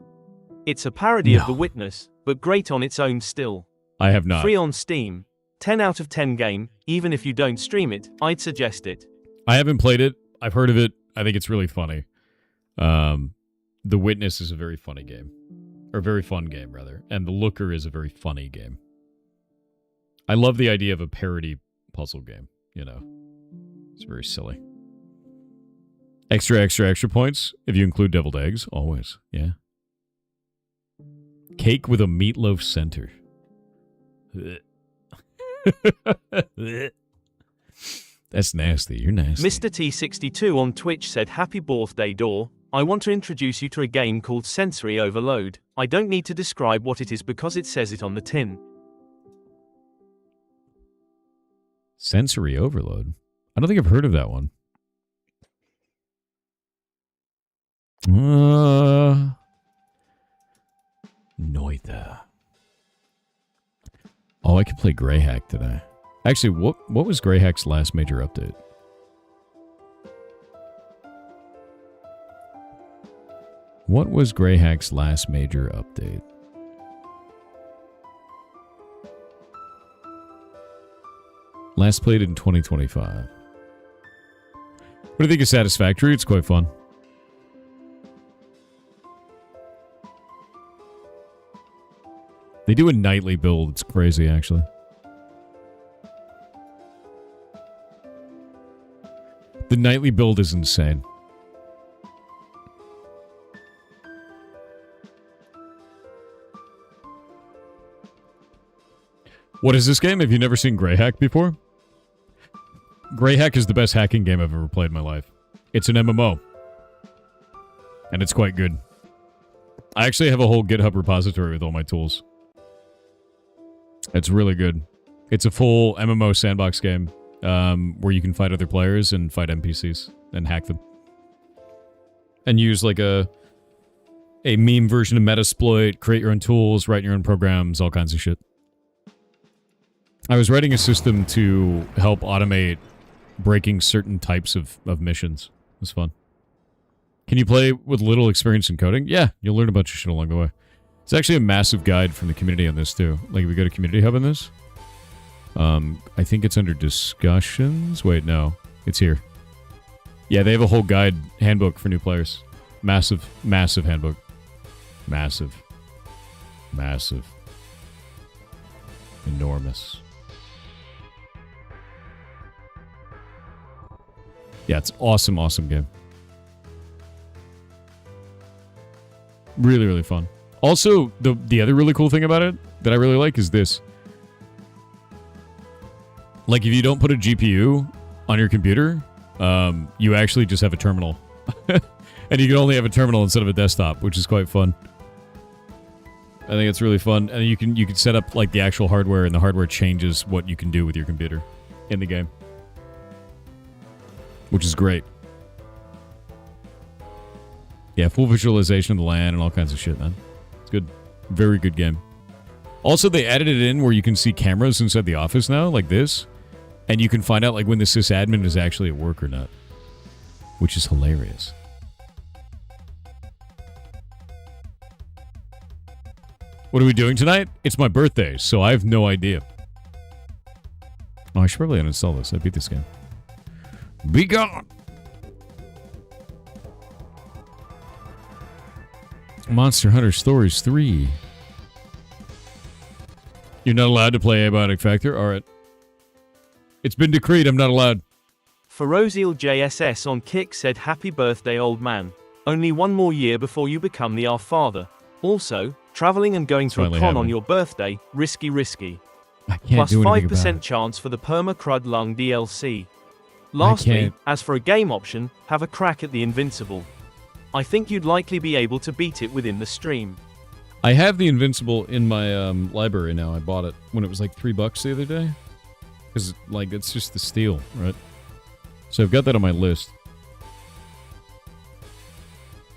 It's a parody of The Witness, but great on its own still. I have not. Free on Steam. 10 out of 10 game. Even if you don't stream it, I'd suggest it. I haven't played it. I've heard of it. I think it's really funny. The Witness is a very funny game. Or very fun game, rather. And The Looker is a very funny game. I love the idea of a parody puzzle game, you know. It's very silly. Extra points if you include deviled eggs. Always, yeah. Cake with a meatloaf center. That's nasty. You're nasty. Mr. T62 on Twitch said, "Happy birthday, Door. I want to introduce you to a game called Sensory Overload. I don't need to describe what it is because it says it on the tin." Sensory Overload? I don't think I've heard of that one. Noita. Oh, I could play Greyhack today. Actually, what was Greyhack's last major update? What was Greyhack's last major update? Last played in 2025. What do you think of Satisfactory? It's quite fun. They do a nightly build. It's crazy, actually. The nightly build is insane. What is this game? Have you never seen Greyhack before? Greyhack is the best hacking game I've ever played in my life. It's an MMO. And it's quite good. I actually have a whole GitHub repository with all my tools. It's really good. It's a full MMO sandbox game where you can fight other players and fight NPCs and hack them. And use like a meme version of Metasploit, create your own tools, write your own programs, all kinds of shit. I was writing a system to help automate breaking certain types of missions. It was fun. Can you play with little experience in coding? Yeah, you'll learn a bunch of shit along the way. It's actually a massive guide from the community on this, too. Like, if we go to Community Hub on this. I think it's under discussions. Wait, no. It's here. Yeah, they have a whole guide, handbook for new players. Massive, massive handbook. Massive. Massive. Enormous. Yeah, it's awesome, awesome game. Really, really fun. Also, the other really cool thing about it that I really like is this. Like, if you don't put a GPU on your computer, you actually just have a terminal. And you can only have a terminal instead of a desktop, which is quite fun. I think it's really fun. And you can set up, like, the actual hardware, and the hardware changes what you can do with your computer in the game. Which is great. Yeah, full visualization of the land and all kinds of shit, man. It's good. Very good game. Also, they added it in where you can see cameras inside the office now, like this. And you can find out, like, when the sysadmin is actually at work or not. Which is hilarious. What are we doing tonight? It's my birthday, so I have no idea. Oh, I should probably uninstall this. I beat this game. Be gone! Monster Hunter Stories 3. You're not allowed to play Abiotic Factor? Alright. It's been decreed I'm not allowed. Ferocial JSS on Kick said, "Happy birthday, old man. Only one more year before you become the Our Father. Also, traveling and going to a con on your birthday, risky. I can't Plus do anything 5% about it. chance for the Perma Crud Lung DLC. Lastly, as for a game option, have a crack at the Invincible. I think you'd likely be able to beat it within the stream." I have the Invincible in my library now. I bought it when it was like $3 the other day. Because, like, it's just the steal, right? So I've got that on my list.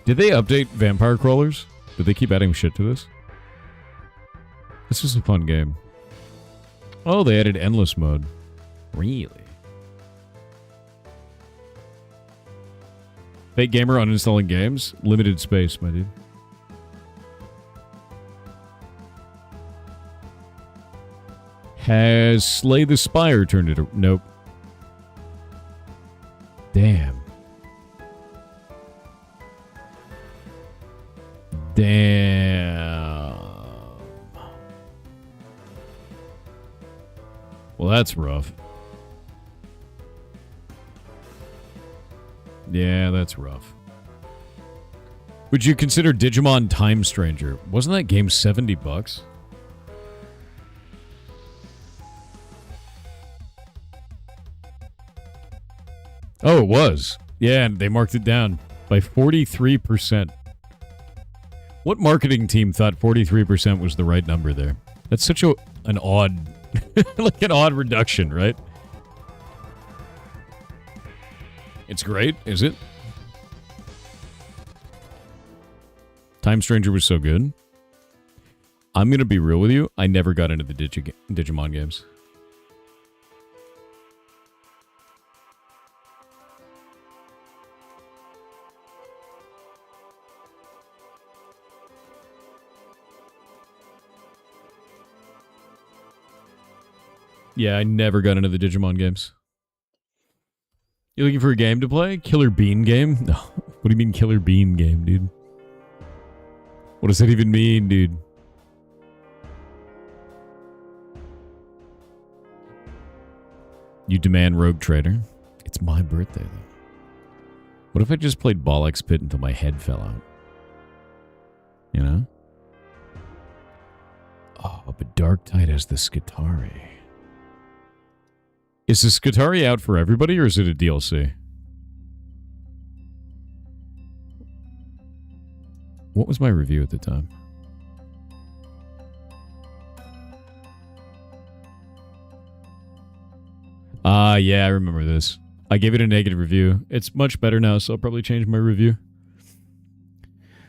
Did they update Vampire Crawlers? Did they keep adding shit to this? This was a fun game. Oh, they added Endless Mode. Really? Fake Gamer uninstalling games? Limited space, my dude. Has Slay the Spire turned it? Nope. Damn. Damn. that's rough. Yeah, that's rough. Would you consider Digimon Time Stranger? Wasn't that game $70? Oh, it was. Yeah, and they marked it down by 43%. What marketing team thought 43% was the right number there? That's such an odd, like an odd reduction, right? It's great, is it? Time Stranger was so good. I'm going to be real with you. I never got into the Digimon games. Yeah, I never got into the Digimon games. You looking for a game to play? Killer Bean game? No. What do you mean Killer Bean game, dude? What does that even mean, dude? You demand Rogue Trader? It's my birthday, though. What if I just played Ball X Pit until my head fell out? You know? Oh, but Dark Tide has the Skitari. Is the Skitari out for everybody, or is it a DLC? What was my review at the time? Yeah, I remember this. I gave it a negative review. It's much better now, so I'll probably change my review.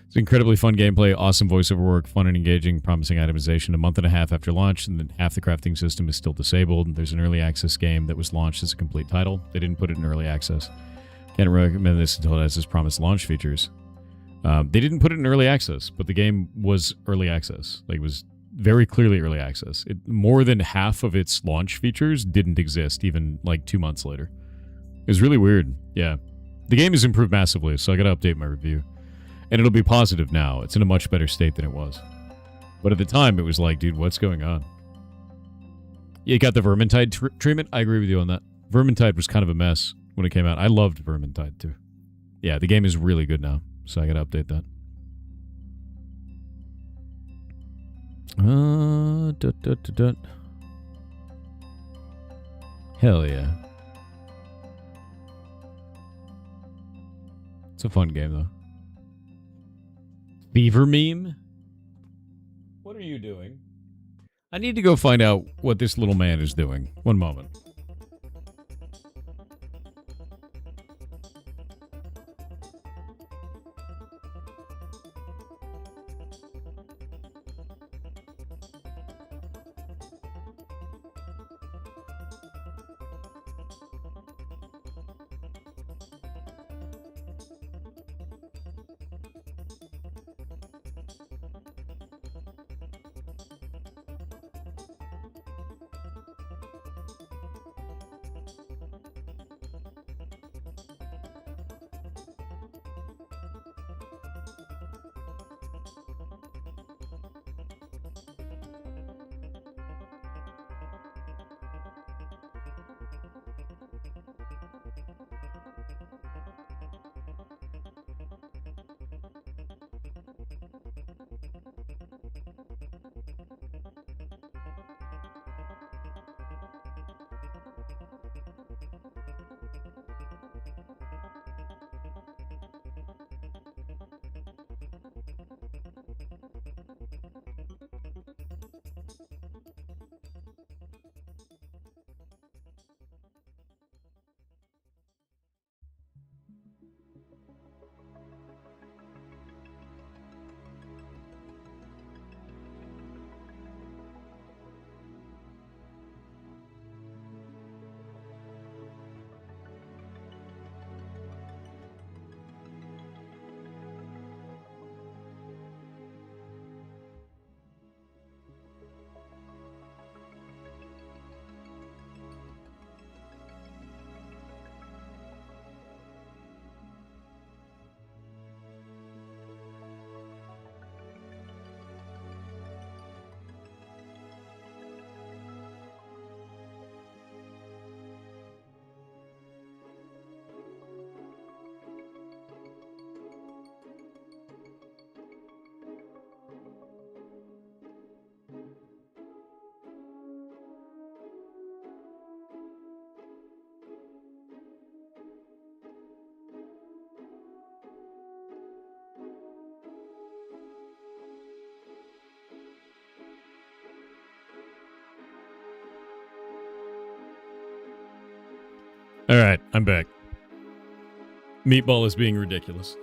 It's incredibly fun gameplay, awesome voiceover work, fun and engaging, promising itemization. A month and a half after launch, and then half the crafting system is still disabled. There's an early access game that was launched as a complete title. They didn't put it in early access. Can't recommend this until it has its promised launch features. They didn't put it in early access, but the game was early access. Like, it was very clearly early access. More than half of its launch features didn't exist even like 2 months later. It was really weird. Yeah. The game has improved massively, so I gotta update my review. And it'll be positive now. It's in a much better state than it was. But at the time, it was like, dude, what's going on? You got the Vermintide treatment? I agree with you on that. Vermintide was kind of a mess when it came out. I loved Vermintide, too. Yeah, the game is really good now, so I gotta update that. Hell yeah. It's a fun game, though. Beaver meme? What are you doing? I need to go find out what this little man is doing. One moment. Alright, I'm back. Meatball is being ridiculous.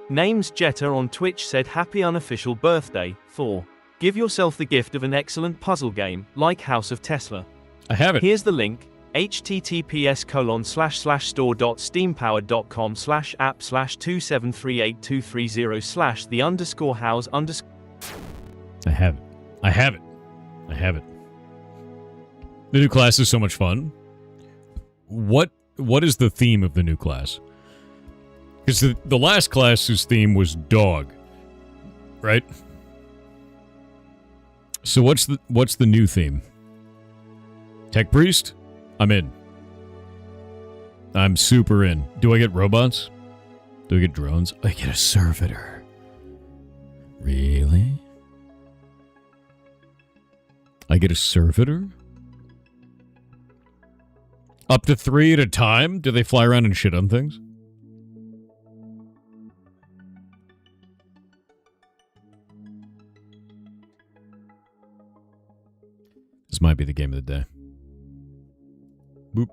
Names Jetta on Twitch said happy unofficial birthday, Thor. Give yourself the gift of an excellent puzzle game, like House of Tesla. I have it. Here's the link, https://store.steampowered.com/app/2738230/the_house_. I have it. I have it. I have it. The new class is so much fun. What is the theme of the new class? Because the last class's theme was dog, right? So what's the new theme? Tech priest? I'm in. I'm super in. Do I get robots? Do I get drones? I get a servitor. Really? I get a servitor? Up to 3 at a time? Do they fly around and shit on things? This might be the game of the day. Boop.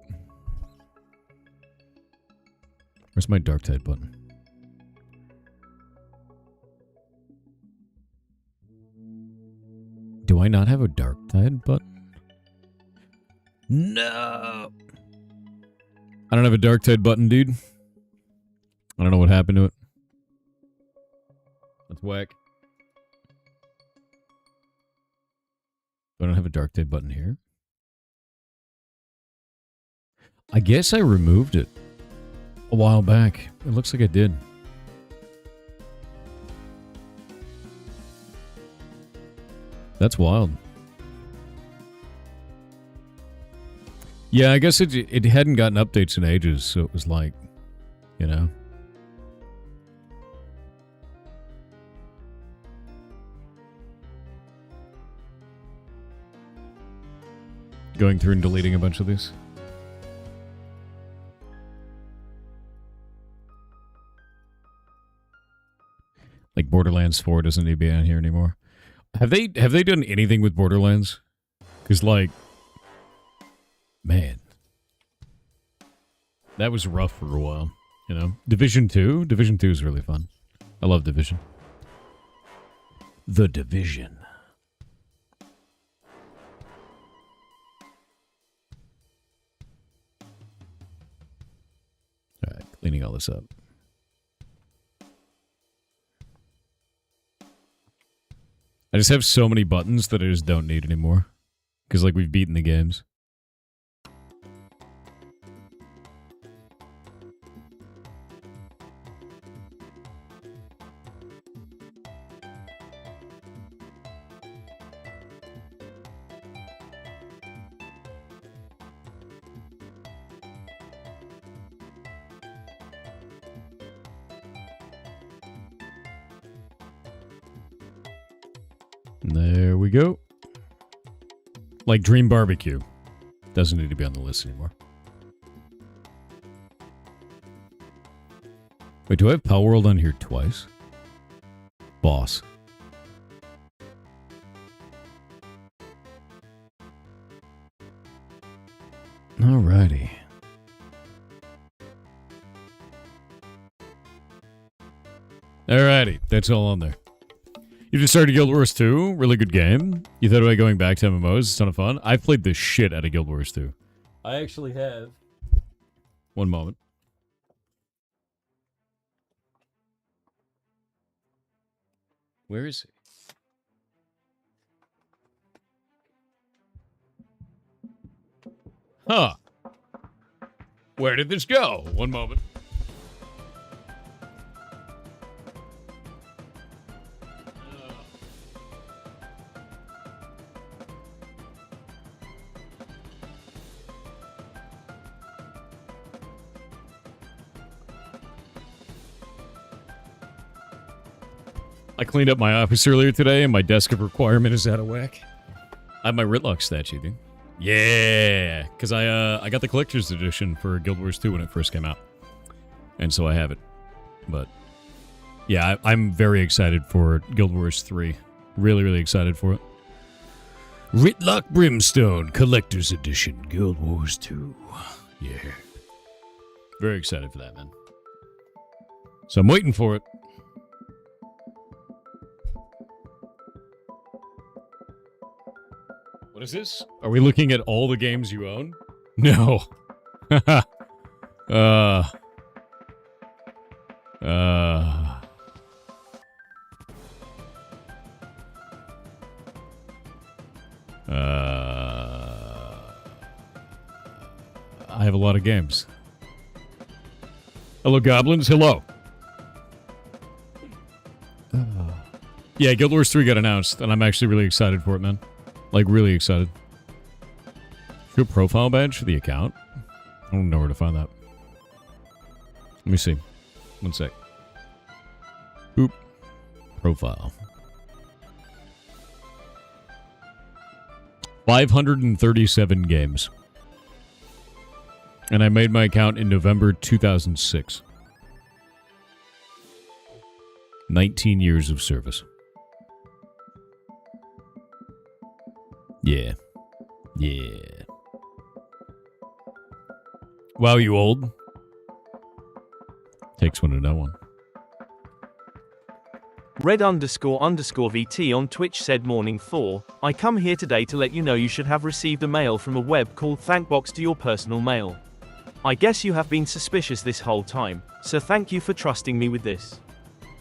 Where's my dark tide button? Do I not have a dark tide button? No! I don't have a dark tide button, dude. I don't know what happened to it. That's whack. I don't have a dark tide button here. I guess I removed it a while back. It looks like I did. That's wild. Yeah, I guess it hadn't gotten updates in ages, so it was like, you know. Going through and deleting a bunch of these. Like Borderlands 4 doesn't need to be on here anymore. Have they done anything with Borderlands? Because like, man, that was rough for a while. You know, Division 2 is really fun. I love Division. The Division. All right, cleaning all this up. I just have so many buttons that I just don't need anymore. Because, like, we've beaten the games. There we go. Like Dream Barbecue. Doesn't need to be on the list anymore. Wait, do I have Palworld on here twice? Boss. Alrighty. Alrighty, that's all on there. You just started Guild Wars 2, really good game. You thought about going back to MMOs, it's a ton of fun. I've played the shit out of Guild Wars 2. I actually have. One moment. Where is he? Huh. Where did this go? One moment. I cleaned up my office earlier today, and my desk of requirement is out of whack. I have my Ritlock statue, dude. Yeah, because I got the collector's edition for Guild Wars 2 when it first came out, and so I have it. But yeah, I'm very excited for Guild Wars 3. Really, really excited for it. Ritlock Brimstone Collector's Edition Guild Wars 2. Yeah. Very excited for that, man. So I'm waiting for it. What is this? Are we looking at all the games you own? No. I have a lot of games. Hello, goblins. Hello. Yeah, Guild Wars 3 got announced, and I'm actually really excited for it, man. Like, really excited. Should a profile badge for the account? I don't know where to find that. Let me see. One sec. Boop. Profile. 537 games. And I made my account in November 2006. 19 years of service. Yeah. Yeah. Wow, you old? Takes one to know one. Red__VT on Twitch said morning Thor, I come here today to let you know you should have received a mail from a web called Thankbox to your personal mail. I guess you have been suspicious this whole time, so thank you for trusting me with this.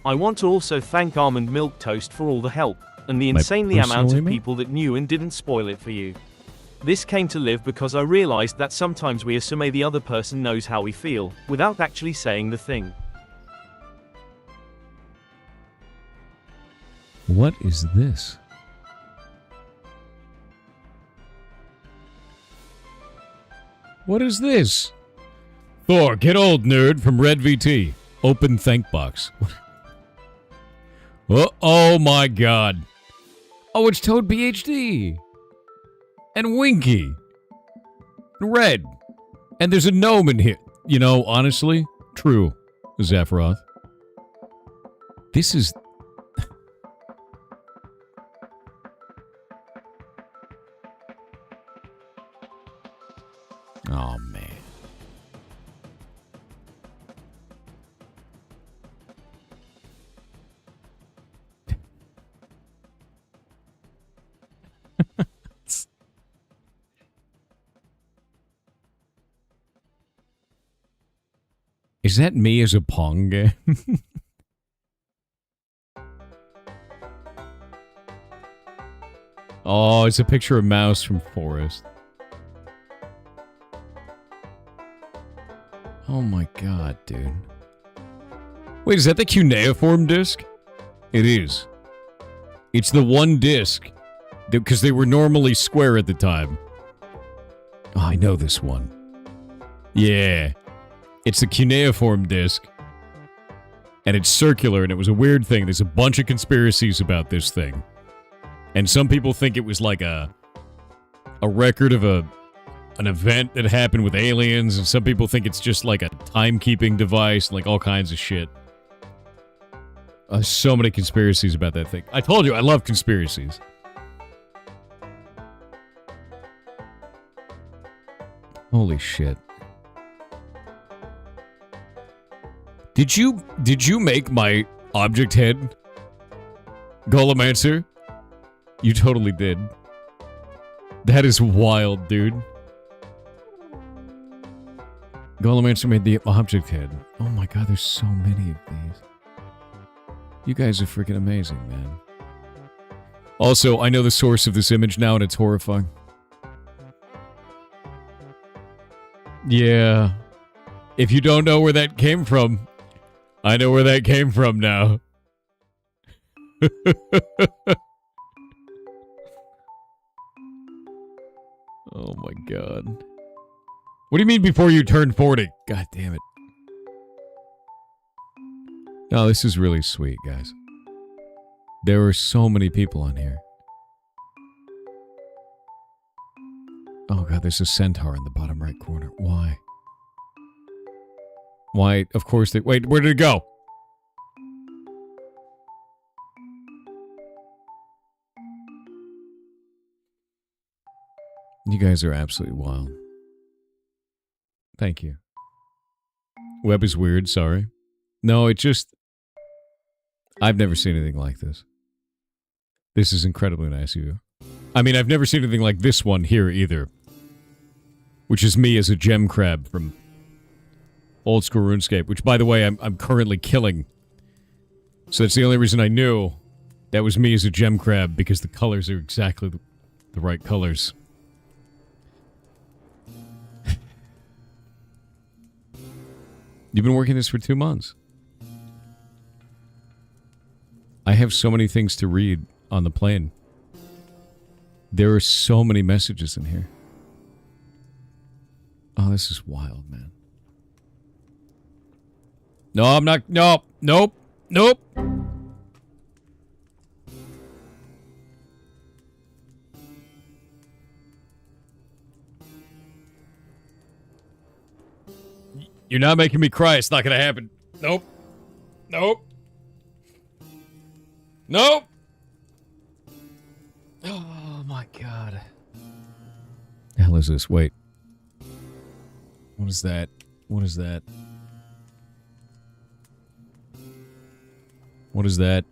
I want to also thank Almond Milk Toast for all the help, and the insanely amount of people that knew and didn't spoil it for you. This came to live because I realized that sometimes we assume the other person knows how we feel, without actually saying the thing. What is this? What is this? Thor, get old, nerd, from Red VT. Open thank box. Oh my god. Oh, it's Toad PhD. And Winky. And Red. And there's a gnome in here. You know, honestly, true, Zephyroth. This is... Oh, man. Is that me as a Pong game? Oh, it's a picture of Mouse from Forest. Oh my god, dude. Wait, is that the cuneiform disc? It is. It's the one disc. Because they were normally square at the time. Oh, I know this one. Yeah. It's a cuneiform disc. And it's circular, and it was a weird thing. There's a bunch of conspiracies about this thing. And some people think it was like a record of an event that happened with aliens, and some people think it's just like a timekeeping device, like all kinds of shit. So many conspiracies about that thing. I told you, I love conspiracies. Holy shit. Did you make my object head? Golomancer? You totally did. That is wild, dude. Golomancer made the object head. Oh my god, there's so many of these. You guys are freaking amazing, man. Also, I know the source of this image now, and it's horrifying. Yeah. If you don't know where that came from, I know where that came from now. Oh my god. What do you mean before you turned 40? God damn it. No, this is really sweet, guys. There were so many people on here. Oh god, there's a centaur in the bottom right corner. Why? Why? Of course they... Wait, where did it go? You guys are absolutely wild. Thank you. Web is weird, sorry. No, it just... I've never seen anything like this. This is incredibly nice of you. I mean, I've never seen anything like this one here either. Which is me as a gem crab from old school RuneScape. Which, by the way, I'm currently killing. So that's the only reason I knew that was me as a gem crab, because the colors are exactly the right colors. You've been working this for 2 months. I have so many things to read on the plane. There are so many messages in here. Oh, this is wild, man. No, I'm not. No, nope, nope. You're not making me cry. It's not gonna happen. Nope. Nope. Nope. Oh my god. The hell is this? Wait. What is that? What is that? What is that?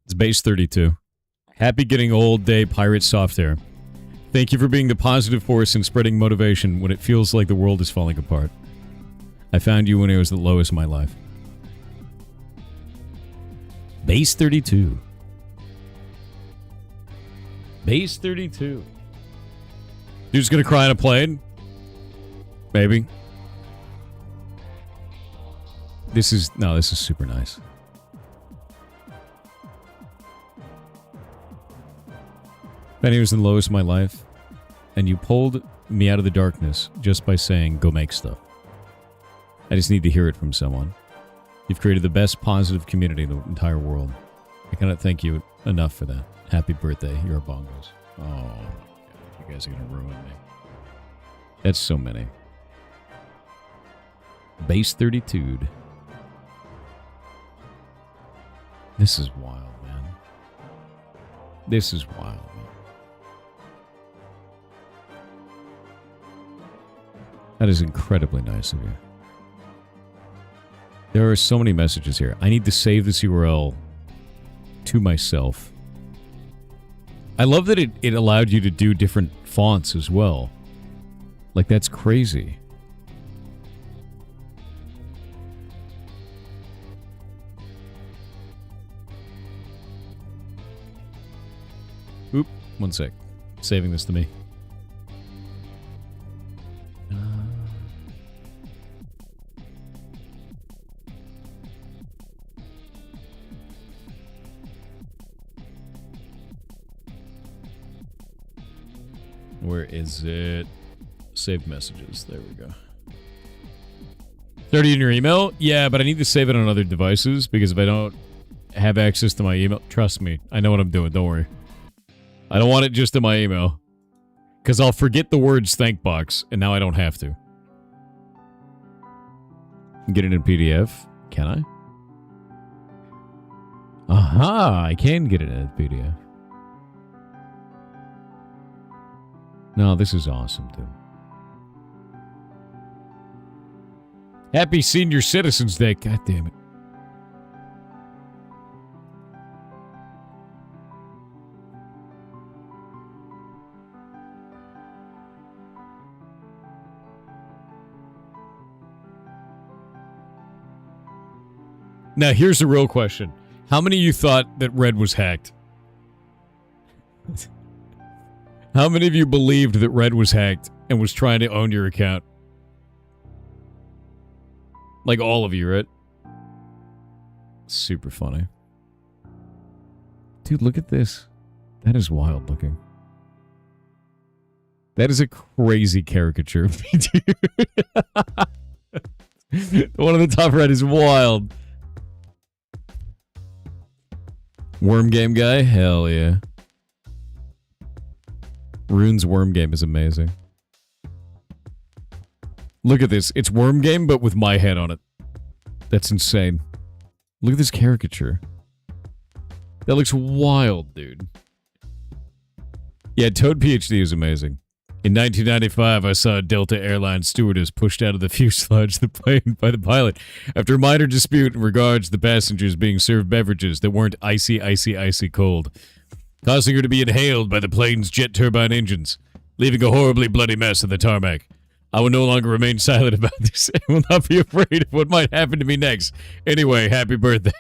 It's base 32. Happy getting old day, Pirate Soft Air. Thank you for being the positive force and spreading motivation when it feels like the world is falling apart. I found you when I was the lowest in my life. Base 32. Base 32. Dude's gonna cry on a plane? Maybe. This is super nice. Benny was in the lowest of my life, and you pulled me out of the darkness just by saying, go make stuff. I just need to hear it from someone. You've created the best positive community in the entire world. I cannot thank you enough for that. Happy birthday, you're bongos. Oh, my God. You guys are going to ruin me. That's so many. Base 32. This is wild, man. This is wild, man. That is incredibly nice of you. There are so many messages here. I need to save this URL to myself. I love that it allowed you to do different fonts as well. Like, that's crazy. Oop, one sec. Saving this to me. Where is it? Saved messages. There we go. 30 in your email? Yeah, but I need to save it on other devices because if I don't have access to my email... Trust me, I know what I'm doing. Don't worry. I don't want it just in my email. Because I'll forget the words thank box, and now I don't have to. Get it in PDF? Can I? Aha! I can get it in a PDF. No, this is awesome, dude. Happy Senior Citizens Day. God damn it. Now, here's the real question. How many of you thought that Red was hacked? How many of you believed that Red was hacked and was trying to own your account? Like all of you, right? Super funny. Dude, look at this. That is wild looking. That is a crazy caricature of me, dude. The one on the top right is wild. Worm game guy? Hell yeah. Rune's worm game is amazing. Look at this. It's worm game, but with my head on it. That's insane. Look at this caricature. That looks wild, dude. Yeah, Toad PhD is amazing. In 1995, I saw a Delta Airlines stewardess pushed out of the fuselage of the plane by the pilot after a minor dispute in regards to the passengers being served beverages that weren't icy, icy, icy cold, causing her to be inhaled by the plane's jet turbine engines, leaving a horribly bloody mess on the tarmac. I will no longer remain silent about this and will not be afraid of what might happen to me next. Anyway, happy birthday.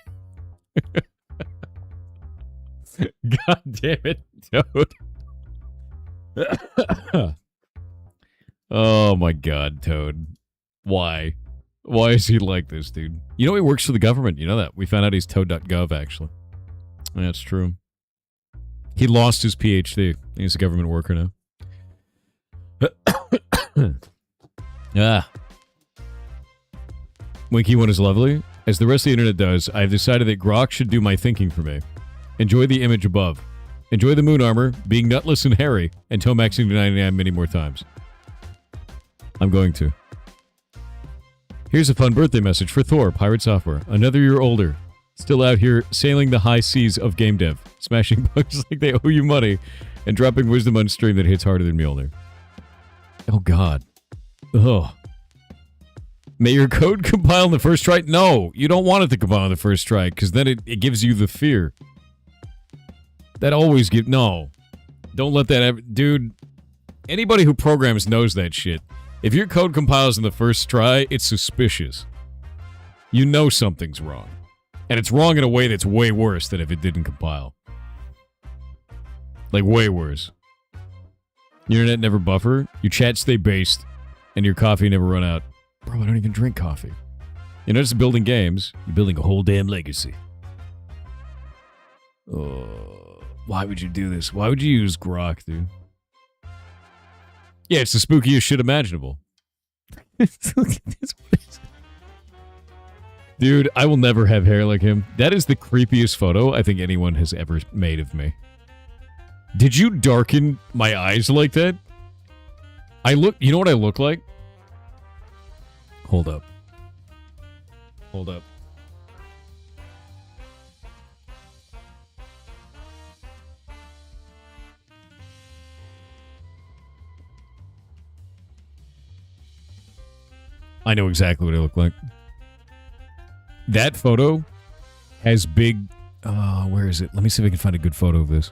God damn it, Toad. Oh my god, Toad. Why? Why is he like this, dude? You know he works for the government, you know that. We found out he's Toad.gov, actually. That's true. He lost his PhD. He's a government worker now. Ah. Winky One is lovely. As the rest of the internet does, I've decided that Grok should do my thinking for me. Enjoy the image above. Enjoy the moon armor, being nutless and hairy, and toe-maxing to 99 many more times. I'm going to. Here's a fun birthday message for Thor, Pirate Software. Another year older. Still out here sailing the high seas of game dev. Smashing bugs like they owe you money, and dropping wisdom on stream that hits harder than Mjolnir. Oh god. Ugh. May your code compile in the first try? No, you don't want it to compile in the first try, because then it gives you the fear. That always gives... No. Don't let that ever... Dude, anybody who programs knows that shit. If your code compiles in the first try, it's suspicious. You know something's wrong. And it's wrong in a way that's way worse than if it didn't compile. Like, way worse. Your internet never buffer, your chat stay based, and your coffee never run out. Bro, I don't even drink coffee. You're not just building games, you're building a whole damn legacy. Why would you do this? Why would you use Grok, dude? Yeah, it's the spookiest shit imaginable. Dude, I will never have hair like him. That is the creepiest photo I think anyone has ever made of me. Did you darken my eyes like that? You know what I look like? Hold up. Hold up. I know exactly what I look like. That photo has big... where is it? Let me see if I can find a good photo of this.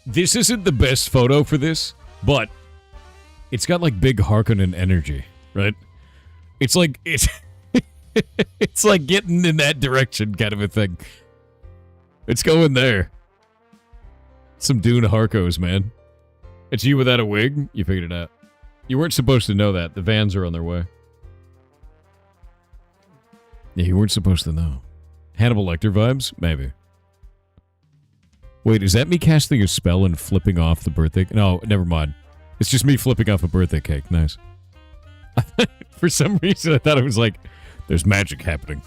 This isn't the best photo for this, but it's got like big Harkonnen energy, right? It's like... It's like getting in that direction kind of a thing. It's going there. Some Dune Harkos, man. It's you without a wig? You figured it out. You weren't supposed to know that. The vans are on their way. Yeah, you weren't supposed to know. Hannibal Lecter vibes? Maybe. Wait, is that me casting a spell and flipping off the birthday? No, never mind. It's just me flipping off a birthday cake. Nice. For some reason, I thought it was like, there's magic happening.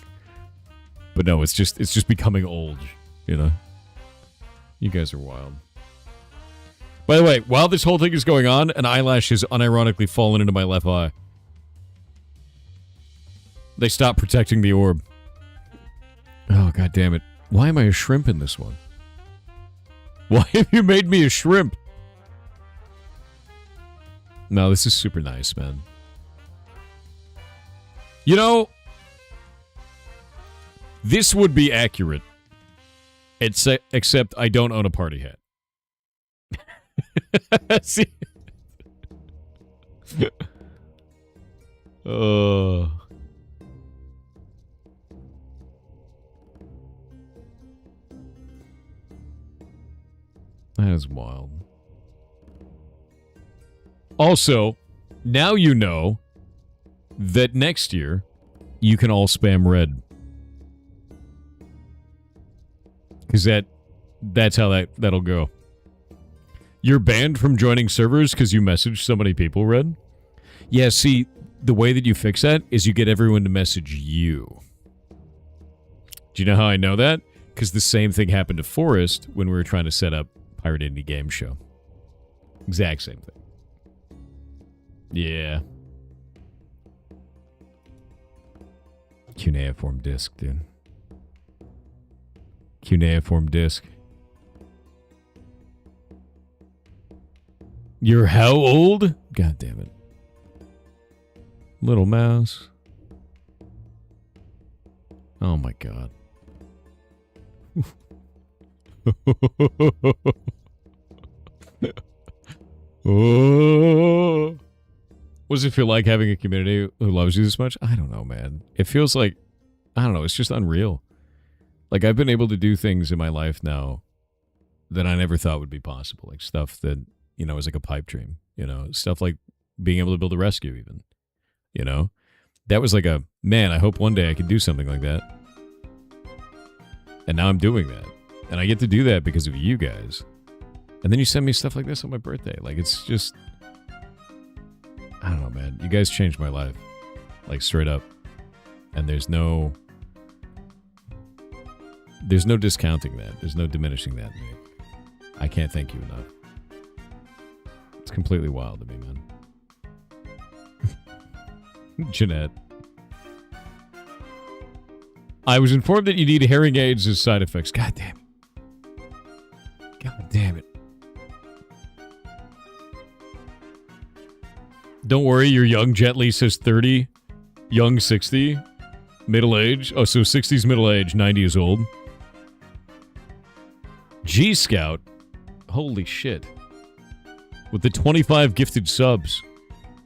But no, it's just becoming old, you know? You guys are wild. By the way, while this whole thing is going on, an eyelash has unironically fallen into my left eye. They stopped protecting the orb. Oh, god damn it. Why am I a shrimp in this one? Why have you made me a shrimp? No, this is super nice, man. You know, this would be accurate. Except I don't own a party hat. See? Oh. That is wild. Also, now you know that next year you can all spam red. Because that's how that'll go. You're banned from joining servers because you messaged so many people, Red? Yeah, see, the way that you fix that is you get everyone to message you. Do you know how I know that? Because the same thing happened to Forrest when we were trying to set up Pirate Indie Game Show. Exact same thing. Yeah. Cuneiform disc, dude. Cuneiform disc. You're how old? God damn it. Little mouse. Oh my god. Oh. What does it feel like having a community who loves you this much? I don't know, man. It feels like, I don't know, it's just unreal. Like, I've been able to do things in my life now that I never thought would be possible. Like, stuff that, you know, is like a pipe dream. You know, stuff like being able to build a rescue even. You know? That was like a, man, I hope one day I can do something like that. And now I'm doing that. And I get to do that because of you guys. And then you send me stuff like this on my birthday. Like, it's just, I don't know, man. You guys changed my life. Like, straight up. And there's no discounting that. There's no diminishing that. I can't thank you enough. It's completely wild to me, man. Jeanette. I was informed that you need hearing aids as side effects. God damn it. God damn it. Don't worry, you're young. Jet Li says 30. Young 60. Middle age. Oh, so 60's middle age. 90 is old. G-Scout. Holy shit. With the 25 gifted subs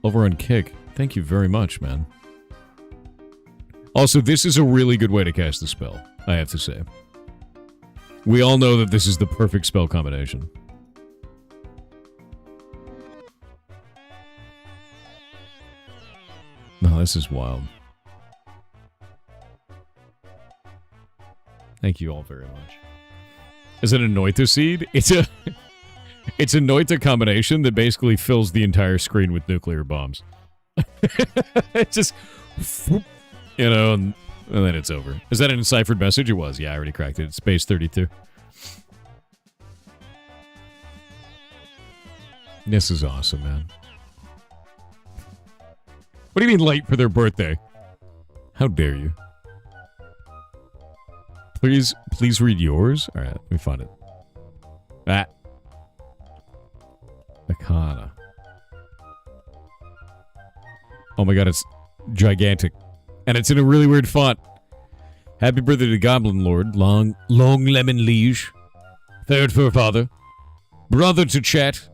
over on Kick. Thank you very much, man. Also, this is a really good way to cast the spell, I have to say. We all know that this is the perfect spell combination. No, this is wild. Thank you all very much. Is it a Noita seed? It's a Noita combination that basically fills the entire screen with nuclear bombs. It just, you know, and then it's over. Is that an enciphered message? It was. Yeah, I already cracked it. It's Space 32. This is awesome, man. What do you mean late for their birthday? How dare you? Please read yours? Alright, let me find it. Ah. Akana. Oh my god, it's gigantic. And it's in a really weird font. Happy birthday to Goblin Lord. Long Lemon Liege. Third forefather. Brother to Chet.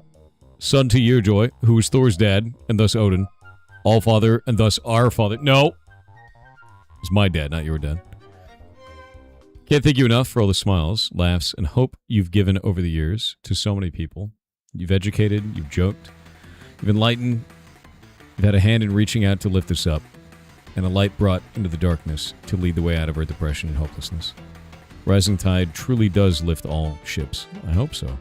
Son to Yearjoy, who is Thor's dad, and thus Odin. All-father, and thus our father. No! It's my dad, not your dad. Can't thank you enough for all the smiles, laughs, and hope you've given over the years to so many people. You've educated, you've joked, you've enlightened, you've had a hand in reaching out to lift us up, and a light brought into the darkness to lead the way out of our depression and hopelessness. Rising tide truly does lift all ships. I hope so.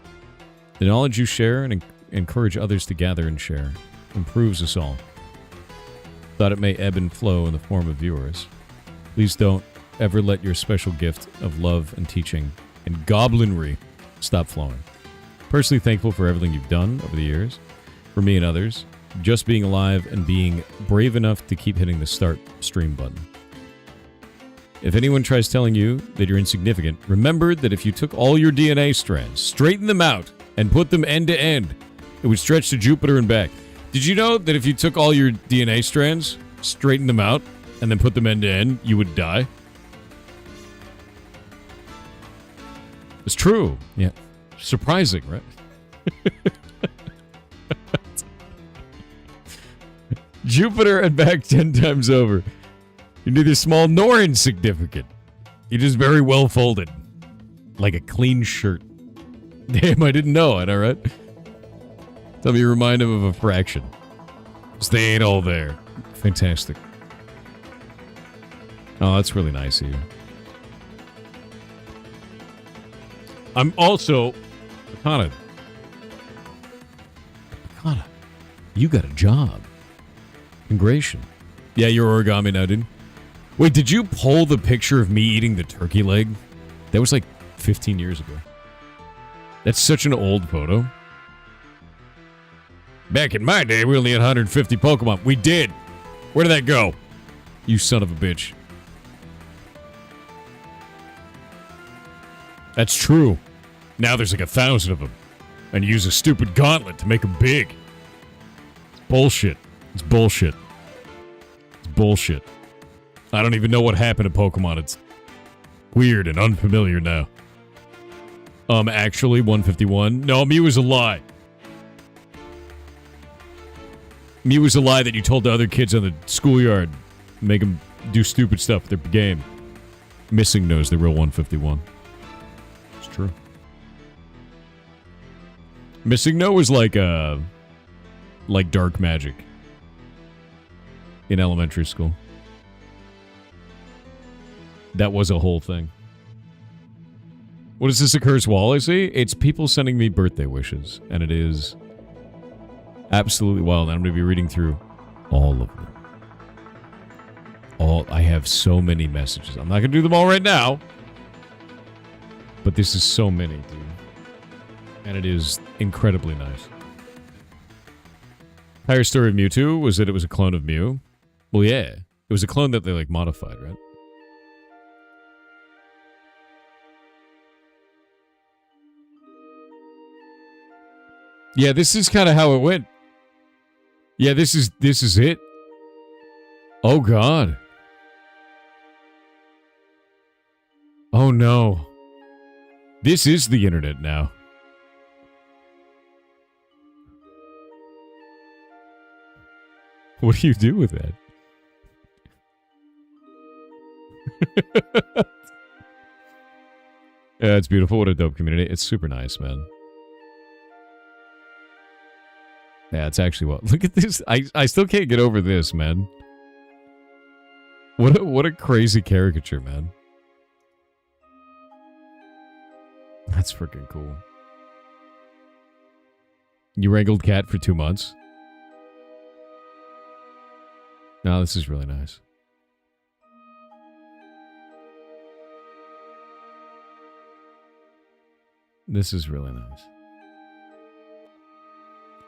The knowledge you share and encourage others to gather and share improves us all. Thought it may ebb and flow in the form of viewers. Please don't ever let your special gift of love and teaching and goblinry stop flowing. Personally thankful for everything you've done over the years, for me and others, just being alive and being brave enough to keep hitting the start stream button. If anyone tries telling you that you're insignificant, remember that if you took all your DNA strands, straightened them out, and put them end to end, it would stretch to Jupiter and back. Did you know that if you took all your DNA strands, straightened them out, and then put them end to end, you would die? It's true. Yeah. Surprising, right? Jupiter and back 10 times over. You're neither small nor insignificant. You're just very well folded. Like a clean shirt. Damn, I didn't know it, alright? Tell me you remind him of a fraction. Because they ain't all there. Fantastic. Oh, that's really nice of you. I'm also... Akana, you got a job. Congratulations. Yeah, you're origami now, dude. Wait, did you pull the picture of me eating the turkey leg? That was like 15 years ago. That's such an old photo. Back in my day, we only had 150 Pokemon. We did. Where did that go? You son of a bitch. That's true. Now there's like 1,000 of them. And you use a stupid gauntlet to make them big. It's bullshit. It's bullshit. It's bullshit. I don't even know what happened to Pokemon. It's weird and unfamiliar now. Actually, 151. No, Mew was a lie. Mew was a lie that you told the other kids on the schoolyard. Make them do stupid stuff with their game. Missing knows the real 151. It's true. Missing No was like dark magic in elementary school. That was a whole thing. What is this accursed wall I see? It's people sending me birthday wishes, and it is absolutely wild. I'm going to be reading through all of them. I have so many messages. I'm not going to do them all right now, but this is so many, dude. And it is incredibly nice. Entire story of Mewtwo was that it was a clone of Mew. Well, yeah. It was a clone that they, like, modified, right? Yeah, this is kind of how it went. Yeah, this is it. Oh, God. Oh, no. This is the internet now. What do you do with that? Yeah, it's beautiful. What a dope community. It's super nice, man. Yeah, it's actually well. Look at this. I still can't get over this, man. What a crazy caricature, man. That's freaking cool. You wrangled cat for 2 months? No, this is really nice. This is really nice.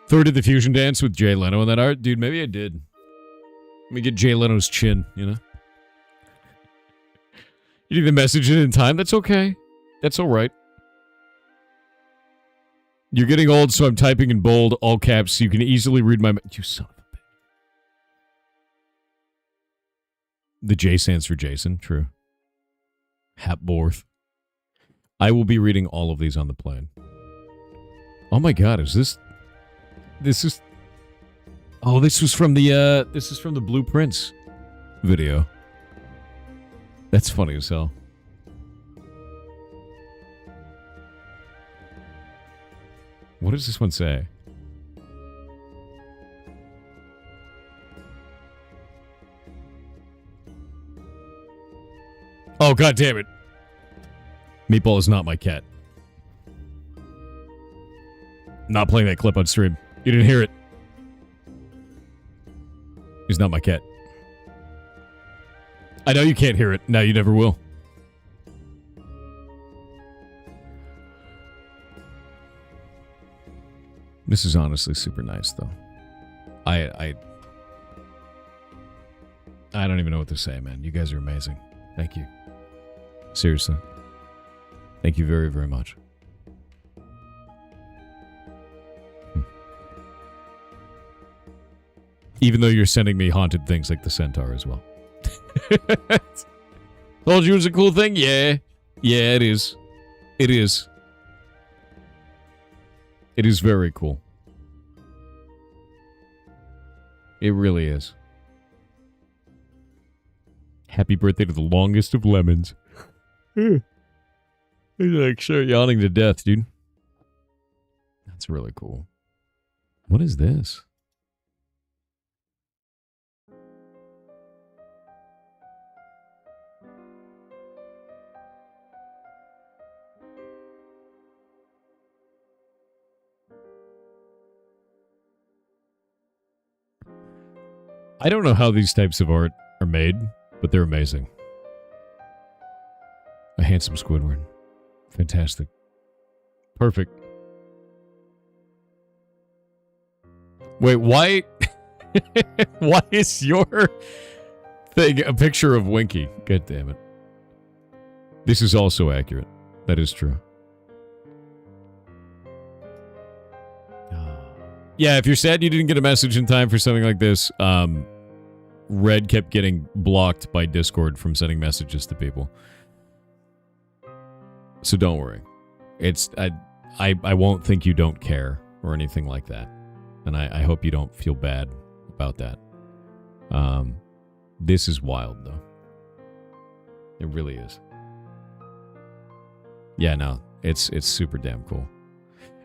Thor did the fusion dance with Jay Leno in that art? Dude, maybe I did. Let me get Jay Leno's chin, you know? You need the message in time? That's okay. That's alright. You're getting old, so I'm typing in bold, all caps, so you can easily read my... You son of a bitch. The J stands for Jason, true. Hapborth. I will be reading all of these on the plane. Oh my god, is this... This is... Oh, this was from the, this is from the Blue Prince video. That's funny as hell. What does this one say? Oh, god damn it. Meatball is not my cat. Not playing that clip on stream. You didn't hear it. He's not my cat. I know you can't hear it. Now you never will. This is honestly super nice, though. I don't even know what to say, man. You guys are amazing. Thank you. Seriously. Thank you very, very much. Even though you're sending me haunted things like the centaur as well. Told you it was a cool thing? Yeah. Yeah, it is. It is. It is very cool. It really is. Happy birthday to the longest of lemons. He's like, sure, yawning to death, dude. That's really cool. What is this? I don't know how these types of art are made, but they're amazing. A handsome Squidward. Fantastic. Perfect. Wait, why... why is your thing a picture of Winky? God damn it. This is also accurate. That is true. Yeah, if you're sad you didn't get a message in time for something like this, Red kept getting blocked by Discord from sending messages to people. So don't worry. It's I won't think you don't care or anything like that. And I hope you don't feel bad about that. This is wild though. It really is. Yeah, no. It's super damn cool.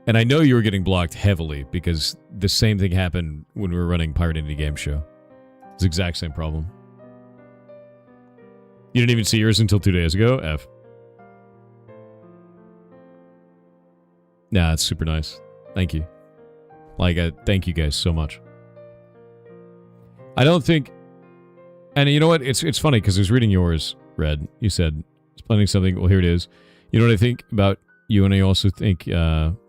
And I know you were getting blocked heavily because the same thing happened when we were running Pirate Indie Game Show. It's the exact same problem. You didn't even see yours until 2 days ago? F. Nah, it's super nice. Thank you. Like, thank you guys so much. I don't think... And you know what? It's funny because I was reading yours, Red. You said, it's planning something. Well, here it is. You know what I think about you, and I also think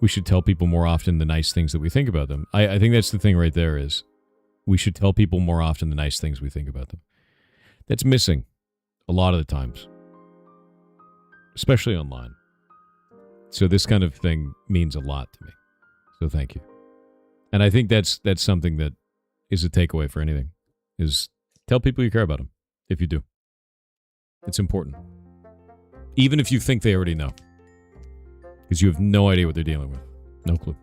we should tell people more often the nice things that we think about them. I think that's the thing right there is we should tell people more often the nice things we think about them. That's missing a lot of the times, especially online. So this kind of thing means a lot to me. So thank you. And I think that's something that is a takeaway for anything, is tell people you care about them, if you do. It's important. Even if you think they already know. Because you have no idea what they're dealing with. No clue.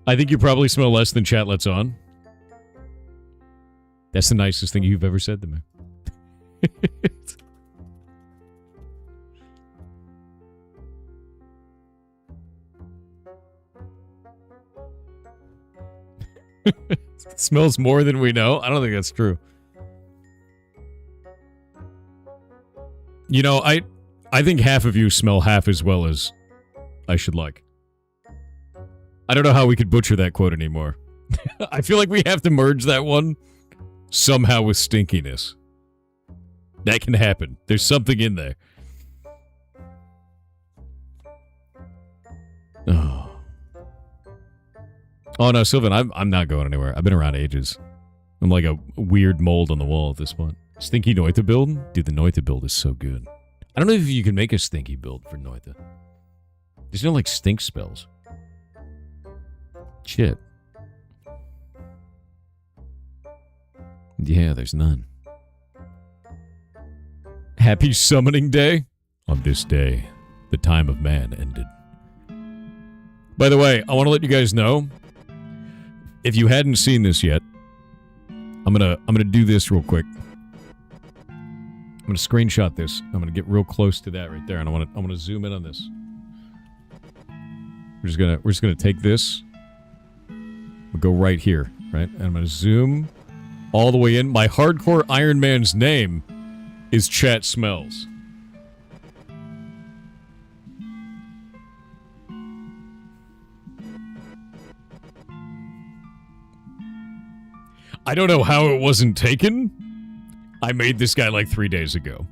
I think you probably smell less than chat lets on. That's the nicest thing you've ever said to me. It smells more than we know. I don't think that's true. You know, I think half of you smell half as well as I should like. I don't know how we could butcher that quote anymore. I feel like we have to merge that one somehow with stinkiness. That can happen. There's something in there. Oh no, Sylvan, I'm not going anywhere. I've been around ages. I'm like a weird mold on the wall at this point. Stinky Noita build? Dude, the Noita build is so good. I don't know if you can make a stinky build for Noita. There's no, like, stink spells. Shit. Yeah, there's none. Happy Summoning Day? On this day, the time of man ended. By the way, I want to let you guys know, if you hadn't seen this yet, I'm gonna do this real quick. I'm gonna screenshot this. I'm gonna get real close to that right there, and I want to zoom in on this. We're just gonna take this. We'll go right here, right? And I'm gonna zoom all the way in. My hardcore Iron Man's name is Chat Smells. I don't know how it wasn't taken. I made this guy like 3 days ago.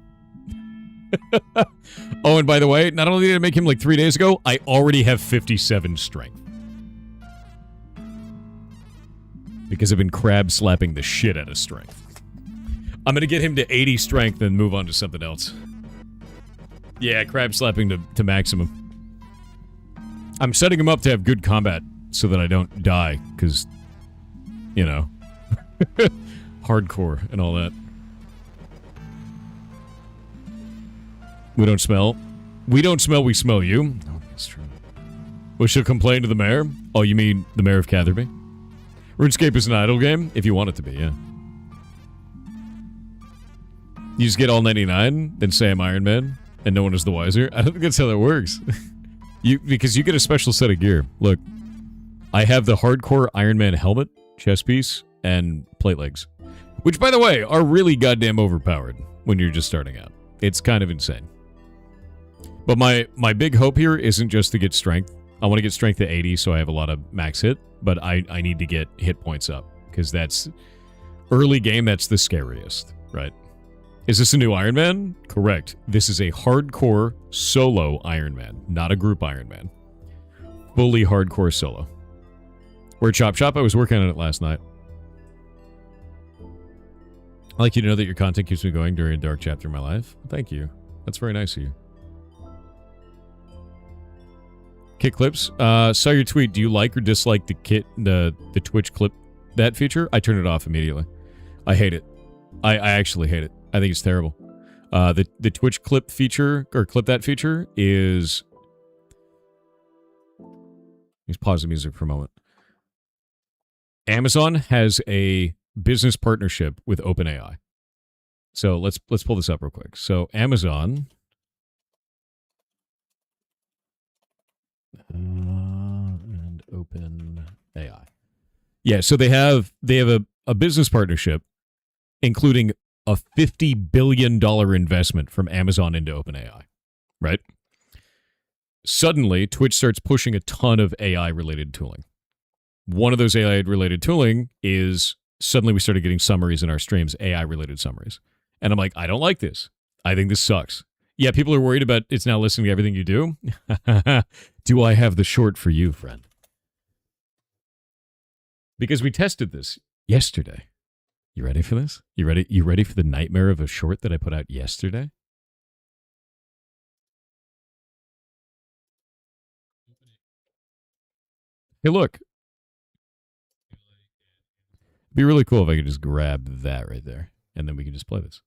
Oh, and by the way, not only did I make him like 3 days ago, I already have 57 strength. Because I've been crab slapping the shit out of strength. I'm gonna get him to 80 strength and move on to something else. Yeah, crab slapping to maximum. I'm setting him up to have good combat so that I don't die, because, you know, hardcore and all that. We don't smell. We don't smell, we smell you. Oh, that's true. We should complain to the mayor. Oh, you mean the mayor of Catherby? RuneScape is an idle game, if you want it to be, yeah. You just get all 99, then say I'm Iron Man, and no one is the wiser. I don't think that's how that works. Because you get a special set of gear. Look, I have the hardcore Iron Man helmet, chest piece, and plate legs. Which, by the way, are really goddamn overpowered when you're just starting out. It's kind of insane. But my big hope here isn't just to get strength. I want to get strength to 80 so I have a lot of max hit, but I need to get hit points up. Because that's... early game, that's the scariest, right? Is this a new Iron Man? Correct. This is a hardcore solo Iron Man, not a group Iron Man. Fully hardcore solo. We're at Chop Shop. I was working on it last night. I'd like you to know that your content keeps me going during a dark chapter in my life. Thank you. That's very nice of you. Kit clips. Saw your tweet. Do you like or dislike the Twitch clip that feature? I turn it off immediately. I hate it. I actually hate it. I think it's terrible. The Twitch clip feature or clip that feature is. Let's pause the music for a moment. Amazon has a business partnership with OpenAI. So let's pull this up real quick. So Amazon and OpenAI. Yeah, so they have a business partnership, including a $50 billion investment from Amazon into OpenAI, right? Suddenly, Twitch starts pushing a ton of AI-related tooling. One of those AI-related tooling is suddenly we started getting summaries in our streams, AI-related summaries. And I'm like, I don't like this. I think this sucks. Yeah, people are worried about it's now listening to everything you do. Do I have the short for you, friend? Because we tested this yesterday. You ready for this? You ready for the nightmare of a short that I put out yesterday? Hey, look. It'd be really cool if I could just grab that right there. And then we can just play this.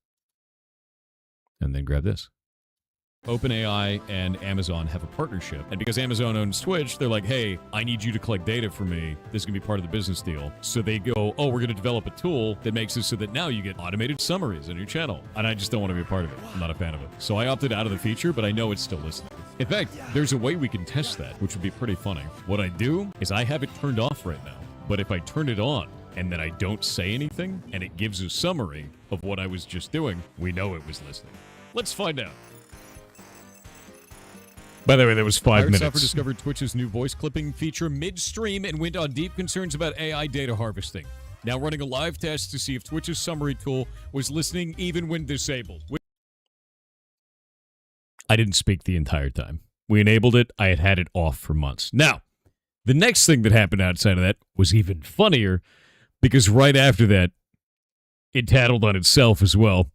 And then grab this. OpenAI and Amazon have a partnership. And because Amazon owns Twitch, they're like, hey, I need you to collect data for me. This is going to be part of the business deal. So they go, oh, we're going to develop a tool that makes it so that now you get automated summaries on your channel. And I just don't want to be a part of it. I'm not a fan of it. So I opted out of the feature, but I know it's still listening. In fact, there's a way we can test that, which would be pretty funny. What I do is I have it turned off right now. But if I turn it on and then I don't say anything and it gives a summary of what I was just doing, we know it was listening. Let's find out. By the way, that was 5 minutes. Software discovered Twitch's new voice clipping feature midstream and went on deep concerns about AI data harvesting. Now running a live test to see if Twitch's summary tool was listening even when disabled. I didn't speak the entire time. We enabled it. I had had it off for months. Now, the next thing that happened outside of that was even funnier because right after that, it tattled on itself as well.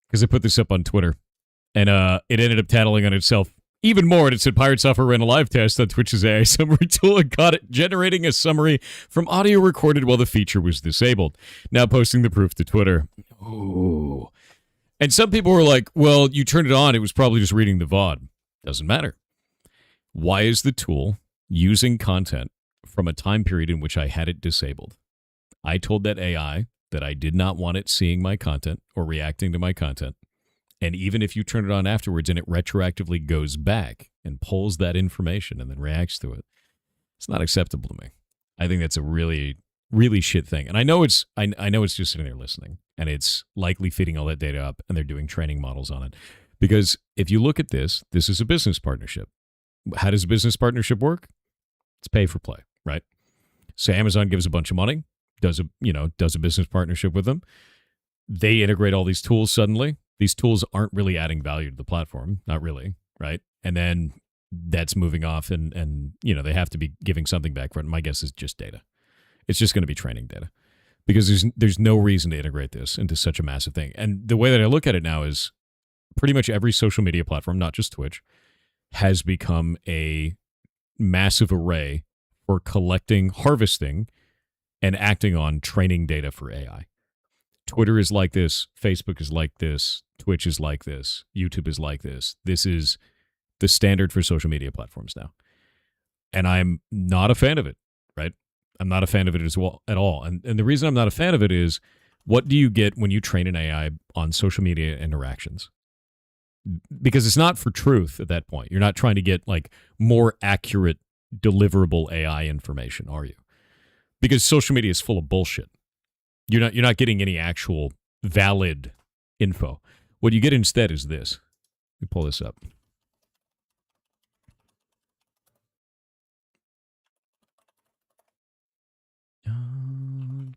Because I put this up on Twitter. And it ended up tattling on itself even more. And it said Pirate Software ran a live test on Twitch's AI summary tool and caught it generating a summary from audio recorded while the feature was disabled. Now posting the proof to Twitter. Ooh. And some people were like, well, you turned it on. It was probably just reading the VOD. Doesn't matter. Why is the tool using content from a time period in which I had it disabled? I told that AI that I did not want it seeing my content or reacting to my content. And even if you turn it on afterwards and it retroactively goes back and pulls that information and then reacts to it, it's not acceptable to me. I think that's a really, really shit thing. And I know it's just sitting there listening, and it's likely feeding all that data up, and they're doing training models on it. Because if you look at this is a business partnership. How does a business partnership work? It's pay for play, right? So Amazon gives a bunch of money, does a business partnership with them. They integrate all these tools suddenly. These tools aren't really adding value to the platform, not really, right? And then that's moving off, and they have to be giving something back for it. My guess is just data. It's just going to be training data because there's no reason to integrate this into such a massive thing. And the way that I look at it now is pretty much every social media platform, not just Twitch, has become a massive array for collecting, harvesting, and acting on training data for AI. Twitter is like this. Facebook is like this. Twitch is like this. YouTube is like this. This is the standard for social media platforms now. And I'm not a fan of it, right? I'm not a fan of it as well at all. And the reason I'm not a fan of it is, what do you get when you train an AI on social media interactions? Because it's not for truth at that point. You're not trying to get like more accurate deliverable AI information, are you? Because social media is full of bullshit. You're not getting any actual valid info. What you get instead is this. Let me pull this up.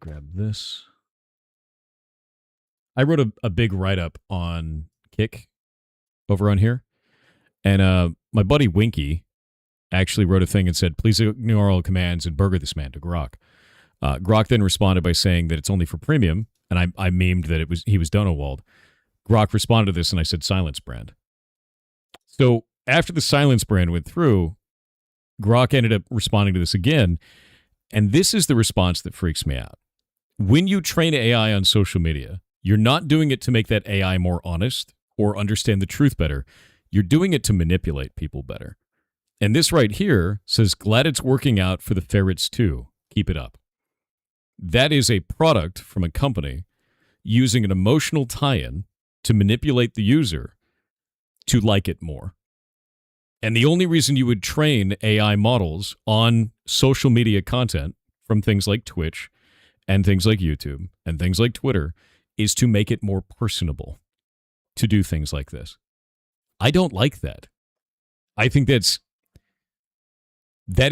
Grab this. I wrote a big write-up on Kick over on here. And my buddy Winky actually wrote a thing and said, please ignore all commands and burger this man to Grok. Grok then responded by saying that it's only for premium, and I memed that he was Donowald. Grok responded to this, and I said silence brand. So after the silence brand went through, Grok ended up responding to this again, and this is the response that freaks me out. When you train AI on social media, you're not doing it to make that AI more honest or understand the truth better. You're doing it to manipulate people better. And this right here says, glad it's working out for the ferrets too. Keep it up. That is a product from a company using an emotional tie-in to manipulate the user to like it more. And the only reason you would train AI models on social media content from things like Twitch and things like YouTube and things like Twitter is to make it more personable to do things like this. I don't like that. I think that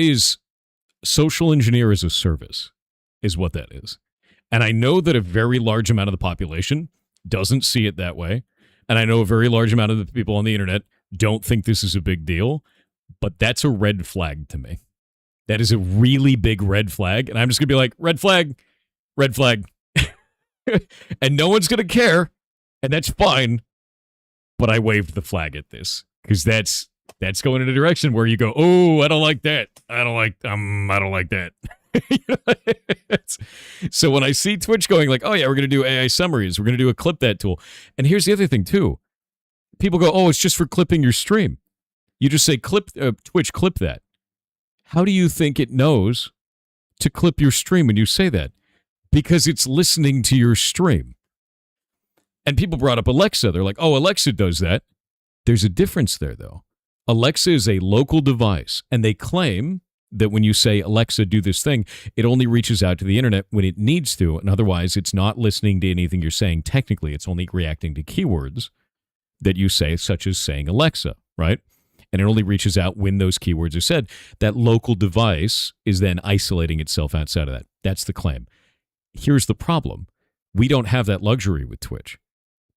is social engineer as a service is what that is. And I know that a very large amount of the population doesn't see it that way. And I know a very large amount of the people on the internet don't think this is a big deal, but that's a red flag to me. That is a really big red flag. And I'm just going to be like, red flag, red flag. And no one's going to care. And that's fine. But I waved the flag at this because that's going in a direction where you go, oh, I don't like that. I don't like that. So when I see Twitch going like, oh yeah, we're going to do AI summaries. We're going to do a clip that tool. And here's the other thing too. People go, oh, it's just for clipping your stream. You just say Twitch, clip that. How do you think it knows to clip your stream when you say that? Because it's listening to your stream. And people brought up Alexa. They're like, oh, Alexa does that. There's a difference there, though. Alexa is a local device, and they claim that when you say, Alexa, do this thing, it only reaches out to the internet when it needs to, and otherwise it's not listening to anything you're saying. Technically, it's only reacting to keywords that you say, such as saying Alexa, right? And it only reaches out when those keywords are said. That local device is then isolating itself outside of that. That's the claim. Here's the problem. We don't have that luxury with Twitch.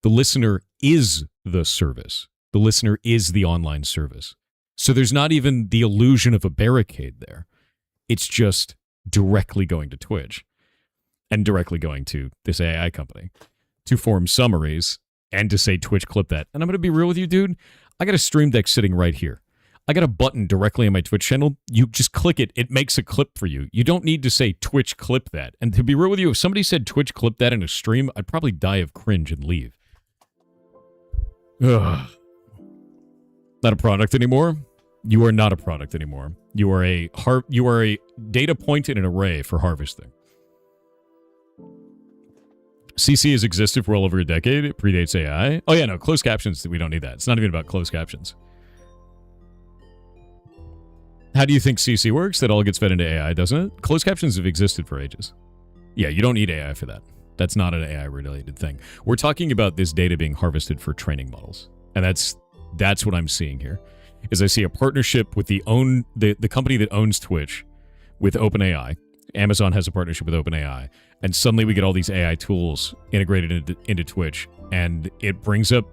The listener is the service. The listener is the online service. So there's not even the illusion of a barricade there. It's just directly going to Twitch and directly going to this AI company to form summaries and to say, Twitch, clip that. And I'm going to be real with you, dude. I got a Stream Deck sitting right here. I got a button directly on my Twitch channel. You just click it. It makes a clip for you. You don't need to say, Twitch, clip that. And to be real with you, if somebody said, Twitch, clip that in a stream, I'd probably die of cringe and leave. Ugh. Not a product anymore. You are not a product anymore. You are a data point in an array for harvesting. CC has existed for well over a decade. It predates AI. Oh yeah, no, closed captions, we don't need that. It's not even about closed captions. How do you think CC works? That all gets fed into AI, doesn't it? Closed captions have existed for ages. Yeah, you don't need AI for that. That's not an AI-related thing. We're talking about this data being harvested for training models. And that's what I'm seeing here. Is I see a partnership with the company that owns Twitch with OpenAI. Amazon has a partnership with OpenAI. And suddenly we get all these AI tools integrated into Twitch. And it brings up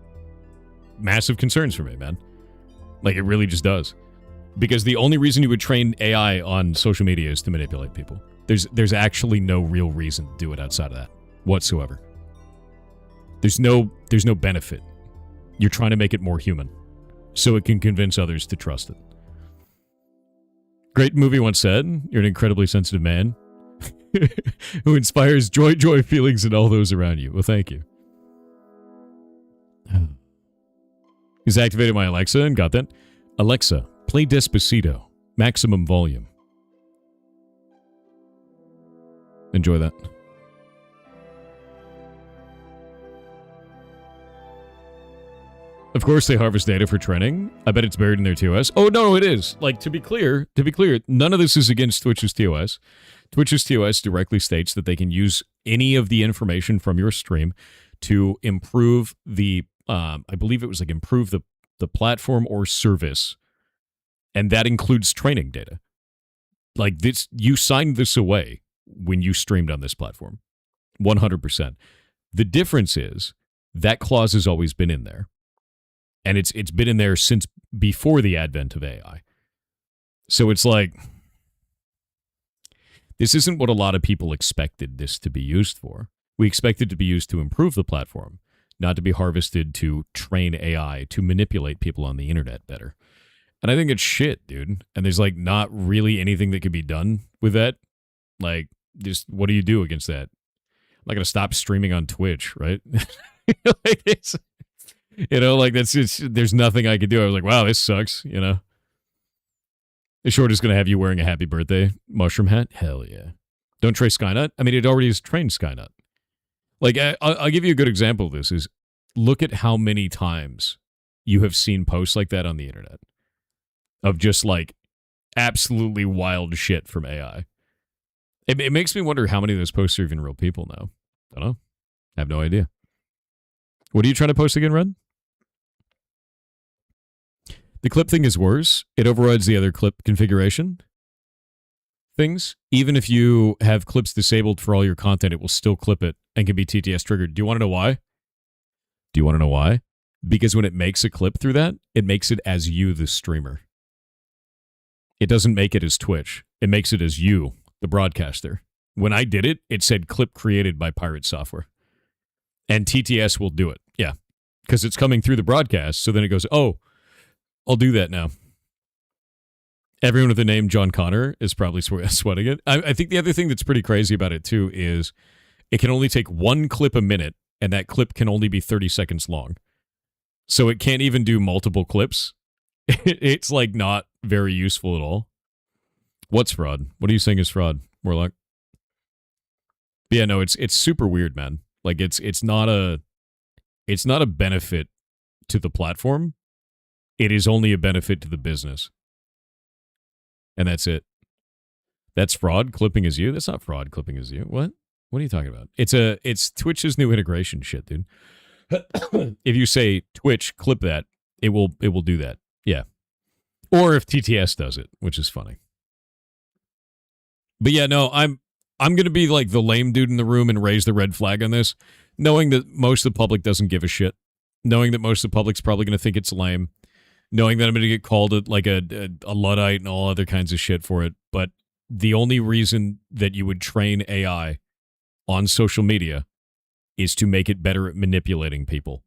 massive concerns for me, man. Like, it really just does. Because the only reason you would train AI on social media is to manipulate people. There's actually no real reason to do it outside of that whatsoever. There's no benefit. You're trying to make it more human so it can convince others to trust it. Great movie once said, you're an incredibly sensitive man who inspires joy feelings in all those around you. Well, thank you. He's activated my Alexa and got that. Alexa, play Despacito. Maximum volume. Enjoy that. Of course, they harvest data for training. I bet it's buried in their TOS. Oh, no, it is. Like, to be clear, none of this is against Twitch's TOS. Twitch's TOS directly states that they can use any of the information from your stream to improve the, I believe it was like improve the platform or service. And that includes training data. Like, this, you signed this away when you streamed on this platform. 100%. The difference is that clause has always been in there. And it's been in there since before the advent of AI. So it's like, this isn't what a lot of people expected this to be used for. We expect it to be used to improve the platform, not to be harvested to train AI to manipulate people on the internet better. And I think it's shit, dude. And there's like not really anything that could be done with that. Like, just what do you do against that? I'm not going to stop streaming on Twitch, right? Like it's, you know, like that's just, there's nothing I could do. I was like, wow, this sucks, you know? The short is going to have you wearing a happy birthday mushroom hat? Hell yeah. Don't try Skynet? I mean, it already has trained Skynet. Like, I'll give you a good example of this is look at how many times you have seen posts like that on the internet of just like absolutely wild shit from AI. It makes me wonder how many of those posts are even real people now. I don't know. I have no idea. What are you trying to post again, Red? The clip thing is worse. It overrides the other clip configuration things. Even if you have clips disabled for all your content, it will still clip it and can be TTS triggered. Do you want to know why? Do you want to know why? Because when it makes a clip through that, it makes it as you, the streamer. It doesn't make it as Twitch. It makes it as you, the broadcaster. When I did it, it said clip created by Pirate Software. And TTS will do it. Yeah. Because it's coming through the broadcast. So then it goes, oh, I'll do that now. Everyone with the name John Connor is probably sweating it. I think the other thing that's pretty crazy about it, too, is it can only take one clip a minute, and that clip can only be 30 seconds long. So it can't even do multiple clips. It's, like, not very useful at all. What's fraud? What are you saying is fraud, Warlock? But yeah, no, it's super weird, man. Like, it's not a benefit to the platform. It is only a benefit to the business. And that's it. That's fraud. Clipping is you. That's not fraud. Clipping is you. What? What are you talking about? It's Twitch's new integration shit, dude. If you say Twitch, clip that, it will do that. Yeah. Or if TTS does it, which is funny. But yeah, no, I'm gonna be like the lame dude in the room and raise the red flag on this, knowing that most of the public doesn't give a shit, knowing that most of the public's probably gonna think it's lame, knowing that I'm gonna get called like a Luddite and all other kinds of shit for it. But the only reason that you would train AI on social media is to make it better at manipulating people,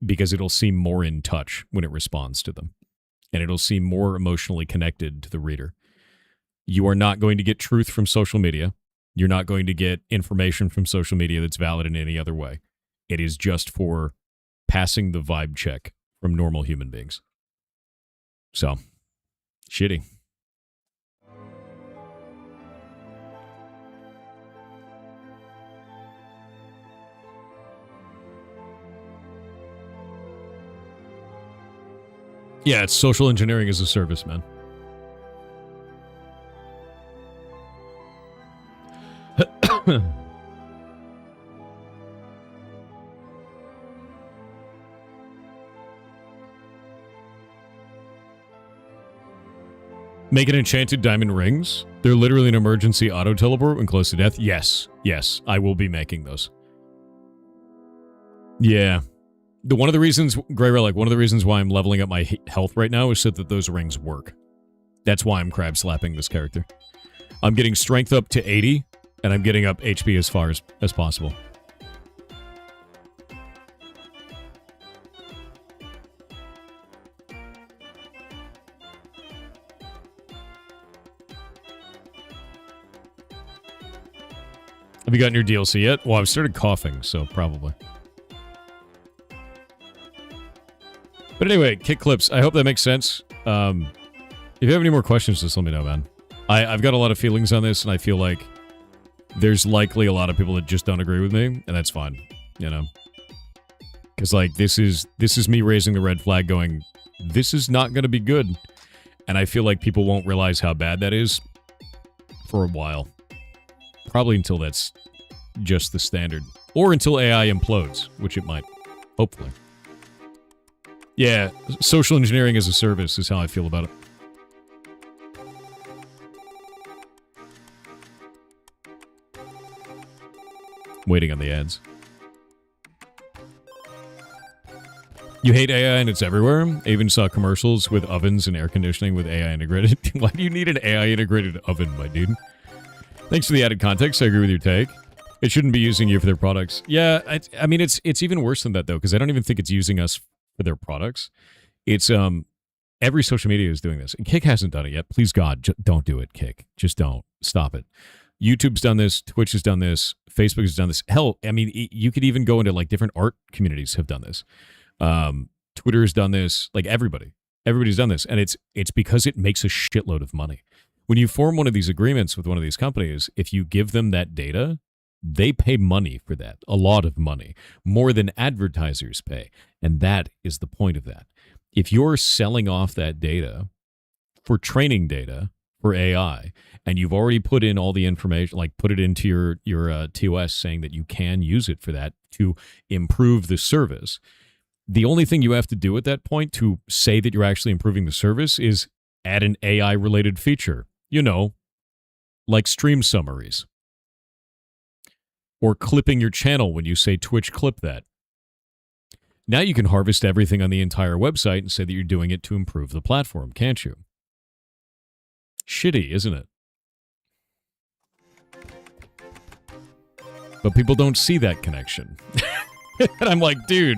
because it'll seem more in touch when it responds to them, and it'll seem more emotionally connected to the reader. You are not going to get truth from social media. You're not going to get information from social media that's valid in any other way. It is just for passing the vibe check from normal human beings. So, shitty. Yeah, it's social engineering as a service, man. Making enchanted diamond rings. They're literally an emergency auto teleport when close to death. Yes, I will be making those. Yeah. One of the reasons, Grey Relic, one of the reasons why I'm leveling up my health right now is so that those rings work. That's why I'm crab slapping this character. I'm getting strength up to 80, and I'm getting up HP as far as possible. Have you gotten your DLC yet? Well, I've started coughing, so probably. But anyway, kick clips. I hope that makes sense. If you have any more questions, just let me know, man. I've got a lot of feelings on this, and I feel like there's likely a lot of people that just don't agree with me, and that's fine, you know? Because, like, this is me raising the red flag going, this is not going to be good. And I feel like people won't realize how bad that is for a while. Probably until that's just the standard. Or until AI implodes, which it might. Hopefully. Yeah, social engineering as a service is how I feel about it. Waiting on the ads. You hate AI and it's everywhere. I even saw commercials with ovens and air conditioning with AI integrated. Why do you need an AI integrated oven, my dude? Thanks for the added context. I agree with your take. It shouldn't be using you for their products. Yeah, I mean, it's even worse than that, though, because I don't even think it's using us for their products. It's every social media is doing this. And Kick hasn't done it yet. Please, God, don't do it, Kick. Just don't. Stop it. YouTube's done this. Twitch has done this. Facebook has done this. Hell, I mean, you could even go into like different art communities have done this. Twitter has done this. Like everybody's done this, and it's because it makes a shitload of money. When you form one of these agreements with one of these companies, if you give them that data, they pay money for that, a lot of money, more than advertisers pay, and that is the point of that. If you're selling off that data for training data for AI, and you've already put in all the information, like put it into your TOS saying that you can use it for that to improve the service, the only thing you have to do at that point to say that you're actually improving the service is add an AI-related feature. You know, like stream summaries. Or clipping your channel when you say Twitch clip that. Now you can harvest everything on the entire website and say that you're doing it to improve the platform, can't you? Shitty, isn't it? But people don't see that connection. And I'm like, dude,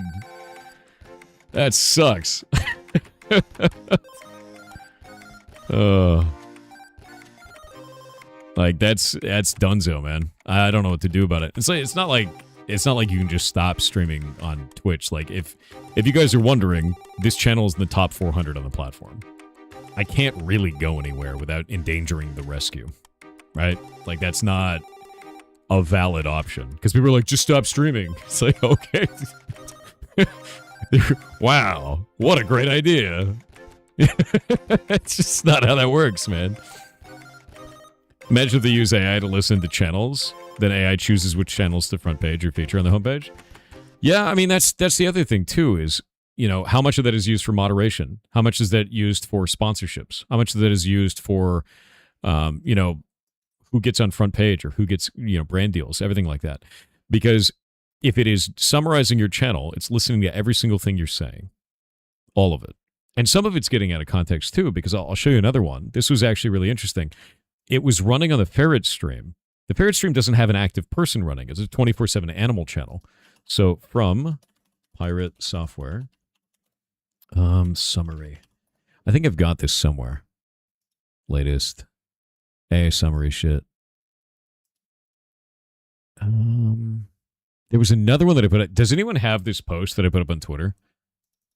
that sucks. Like that's dunzo, man. I don't know what to do about it. It's not like you can just stop streaming on Twitch. Like if you guys are wondering, this channel is in the top 400 on the platform. I can't really go anywhere without endangering the rescue, right? Like that's not a valid option because people are like, just stop streaming. It's like, okay, wow, what a great idea. It's just not how that works, man. Imagine if they use AI to listen to channels, then AI chooses which channels to front page or feature on the homepage. Yeah, I mean, that's the other thing, too, is, you know, how much of that is used for moderation? How much is that used for sponsorships? How much of that is used for, you know, who gets on front page or who gets, you know, brand deals, everything like that. Because if it is summarizing your channel, it's listening to every single thing you're saying, all of it. And some of it's getting out of context, too, because I'll show you another one. This was actually really interesting. It was running on the Ferret stream. The Ferret stream doesn't have an active person running. It's a 24/7 animal channel. So from Pirate Software, summary. I think I've got this somewhere. Latest summary shit. There was another one that I put up. Does anyone have this post that I put up on Twitter?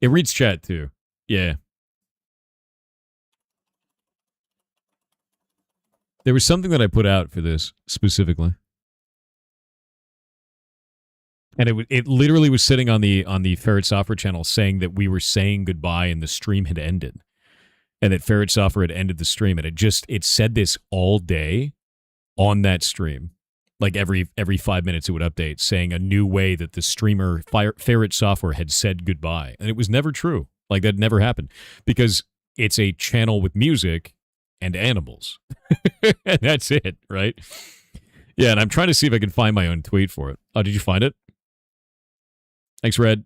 It reads chat too. Yeah. There was something that I put out for this specifically. And it literally was sitting on the Ferret Software channel saying that we were saying goodbye and the stream had ended. And that Ferret Software had ended the stream. And it said this all day on that stream. Like every 5 minutes it would update saying a new way that the streamer Ferret Software had said goodbye. And it was never true. Like that never happened. Because it's a channel with music and animals. And that's it, right? Yeah, and I'm trying to see if I can find my own tweet for it. Oh, did you find it? Thanks, Red.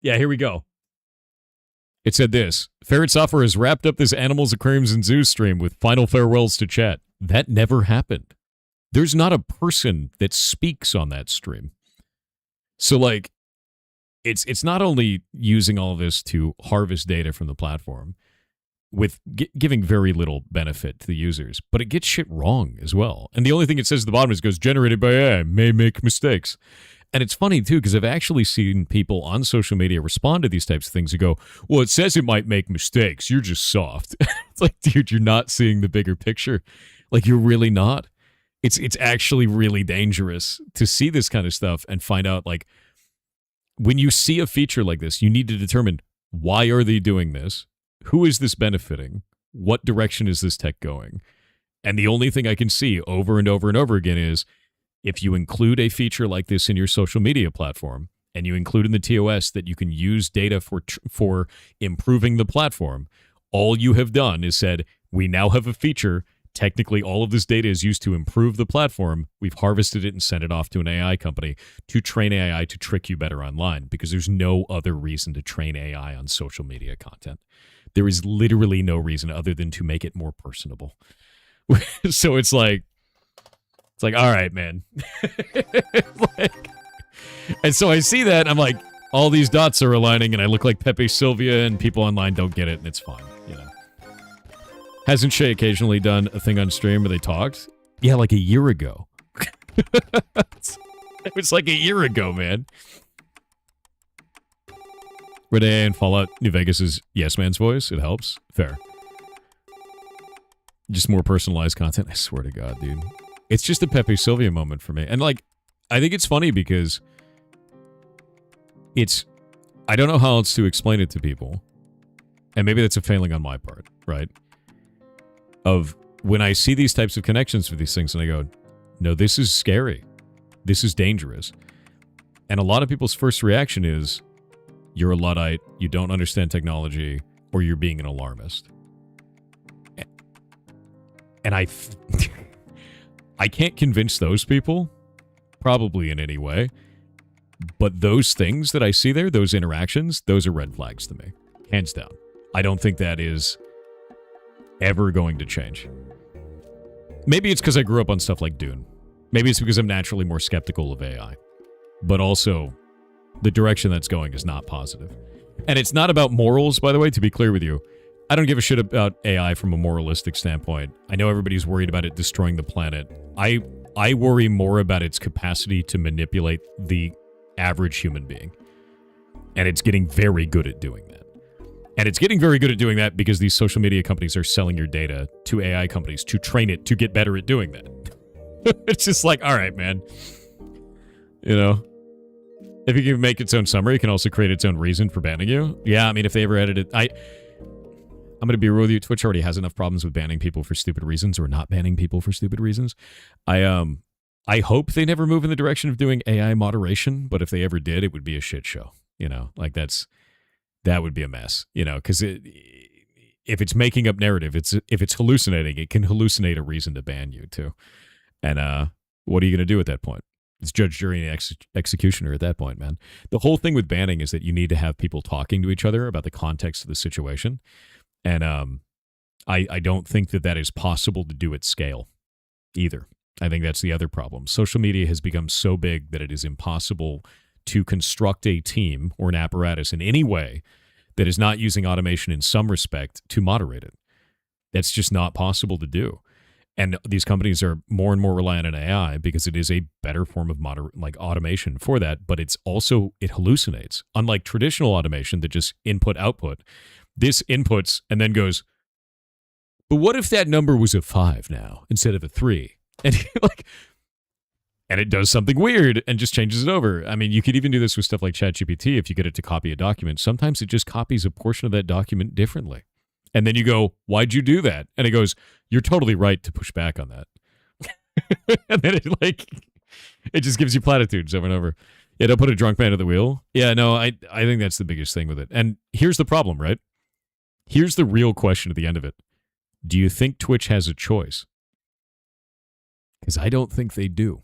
Yeah, here we go. It said this. Ferret Software has wrapped up this Animals, Aquariums, and Zoos stream with final farewells to chat. That never happened. There's not a person that speaks on that stream. So, like, it's not only using all of this to harvest data from the platform, with giving very little benefit to the users, but it gets shit wrong as well. And the only thing it says at the bottom is goes generated by AI, may make mistakes. And it's funny too, because I've actually seen people on social media respond to these types of things and go, well, it says it might make mistakes. You're just soft. It's like, dude, you're not seeing the bigger picture. Like, you're really not. It's actually really dangerous to see this kind of stuff and find out, like, when you see a feature like this, you need to determine, why are they doing this? Who is this benefiting? What direction is this tech going? And the only thing I can see over and over and over again is, if you include a feature like this in your social media platform, and you include in the TOS that you can use data for improving the platform, all you have done is said, we now have a feature technically all of this data is used to improve the platform. We've harvested it and sent it off to an AI company to train AI to trick you better online, because there's no other reason to train AI on social media content. There is literally no reason other than to make it more personable. So it's like, all right, man. And so I see that, and I'm like, all these dots are aligning, and I look like Pepe Sylvia, and people online don't get it, and it's fine, you know. Hasn't Shay occasionally done a thing on stream where they talked? Yeah, like a year ago. It was like a year ago, man. Renee and Fallout New Vegas' Yes Man's voice. It helps. Fair. Just more personalized content. I swear to God, dude. It's just a Pepe Sylvia moment for me. And, like, I think it's funny because I don't know how else to explain it to people. And maybe that's a failing on my part, right? Of when I see these types of connections for these things and I go, no, this is scary. This is dangerous. And a lot of people's first reaction is, you're a Luddite, you don't understand technology, or you're being an alarmist. And I can't convince those people, probably in any way, but those things that I see there, those interactions, those are red flags to me. Hands down. I don't think that is ever going to change. Maybe it's because I grew up on stuff like Dune. Maybe it's because I'm naturally more skeptical of AI. But also, the direction that's going is not positive. And it's not about morals, by the way, to be clear with you. I don't give a shit about AI from a moralistic standpoint. I know everybody's worried about it destroying the planet. I worry more about its capacity to manipulate the average human being. And it's getting very good at doing that. And it's getting very good at doing that because these social media companies are selling your data to AI companies to train it to get better at doing that. It's just like, all right, man. You know? If it can make its own summary, it can also create its own reason for banning you. Yeah, I mean, if they ever edit it... I'm going to be real with you. Twitch already has enough problems with banning people for stupid reasons or not banning people for stupid reasons. I hope they never move in the direction of doing AI moderation, but if they ever did, it would be a shit show. You know, like that would be a mess, you know, because if it's making up narrative, if it's hallucinating, it can hallucinate a reason to ban you too. And what are you going to do at that point? It's judge, jury, and executioner at that point, man. The whole thing with banning is that you need to have people talking to each other about the context of the situation. And I don't think that is possible to do at scale either. I think that's the other problem. Social media has become so big that it is impossible to construct a team or an apparatus in any way that is not using automation in some respect to moderate it. That's just not possible to do. And these companies are more and more reliant on AI because it is a better form of automation for that, but it hallucinates. Unlike traditional automation that just input-output, this inputs and then goes, but what if that number was a 5 now instead of a 3? And and it does something weird and just changes it over. I mean, you could even do this with stuff like ChatGPT. If you get it to copy a document, sometimes it just copies a portion of that document differently. And then you go, why'd you do that? And it goes, you're totally right to push back on that. And then it just gives you platitudes over and over. Yeah, don't put a drunk man at the wheel. Yeah, no, I think that's the biggest thing with it. And here's the problem, right? Here's the real question at the end of it. Do you think Twitch has a choice? Because I don't think they do.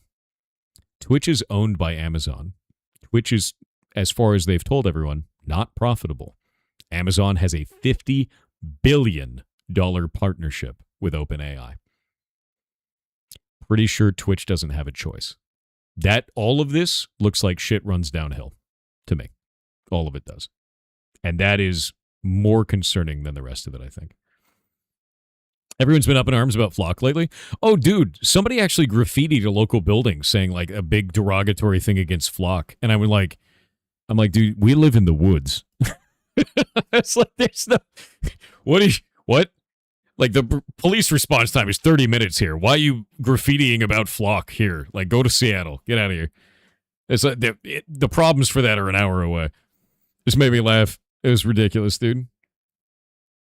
Twitch is owned by Amazon. Twitch is, as far as they've told everyone, not profitable. Amazon has a $50 billion partnership with OpenAI. Pretty sure Twitch doesn't have a choice. All of this looks like shit runs downhill to me. All of it does. And that is more concerning than the rest of it, I think. Everyone's been up in arms about Flock lately. Oh, dude, somebody actually graffitied a local building saying like a big derogatory thing against Flock. And I'm like, dude, we live in the woods. It's like, there's no, what? Like the police response time is 30 minutes here. Why are you graffitiing about Flock here? Like, go to Seattle. Get out of here. It's like the problems for that are an hour away. Just made me laugh. It was ridiculous, dude.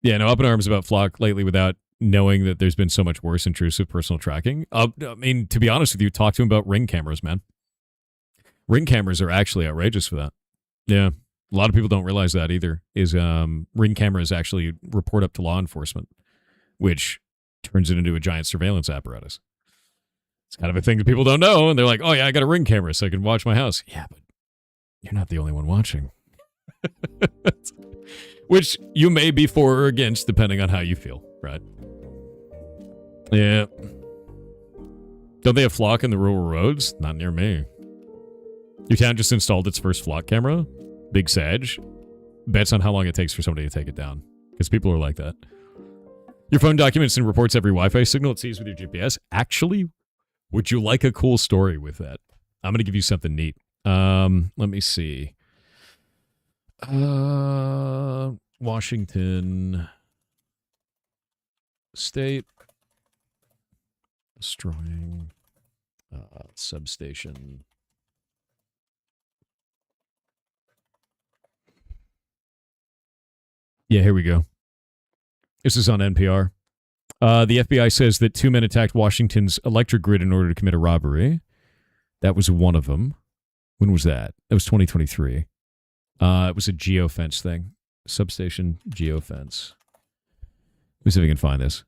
Yeah, no, up in arms about Flock lately without knowing that there's been so much worse intrusive personal tracking. I mean, to be honest with you, talk to him about Ring cameras, man. Ring cameras are actually outrageous for that. Yeah, a lot of people don't realize that either, is Ring cameras actually report up to law enforcement, which turns it into a giant surveillance apparatus. It's kind of a thing that people don't know, and they're like, oh yeah, I got a Ring camera so I can watch my house. Yeah, but you're not the only one watching. Which you may be for or against, depending on how you feel, right? Yeah. Don't they have flock in the rural roads? Not near me. Your town just installed its first flock camera. Big Sag. Bets on how long it takes for somebody to take it down. Because people are like that. Your phone documents and reports every Wi-Fi signal it sees with your GPS. Actually, would you like a cool story with that? I'm going to give you something neat. Let me see. Washington State destroying substation. Yeah, here we go. This is on NPR. The FBI says that 2 men attacked Washington's electric grid in order to commit a robbery. That was one of them. When was that? That was 2023. It was a geofence thing. Substation geofence. Let me see if I can find this.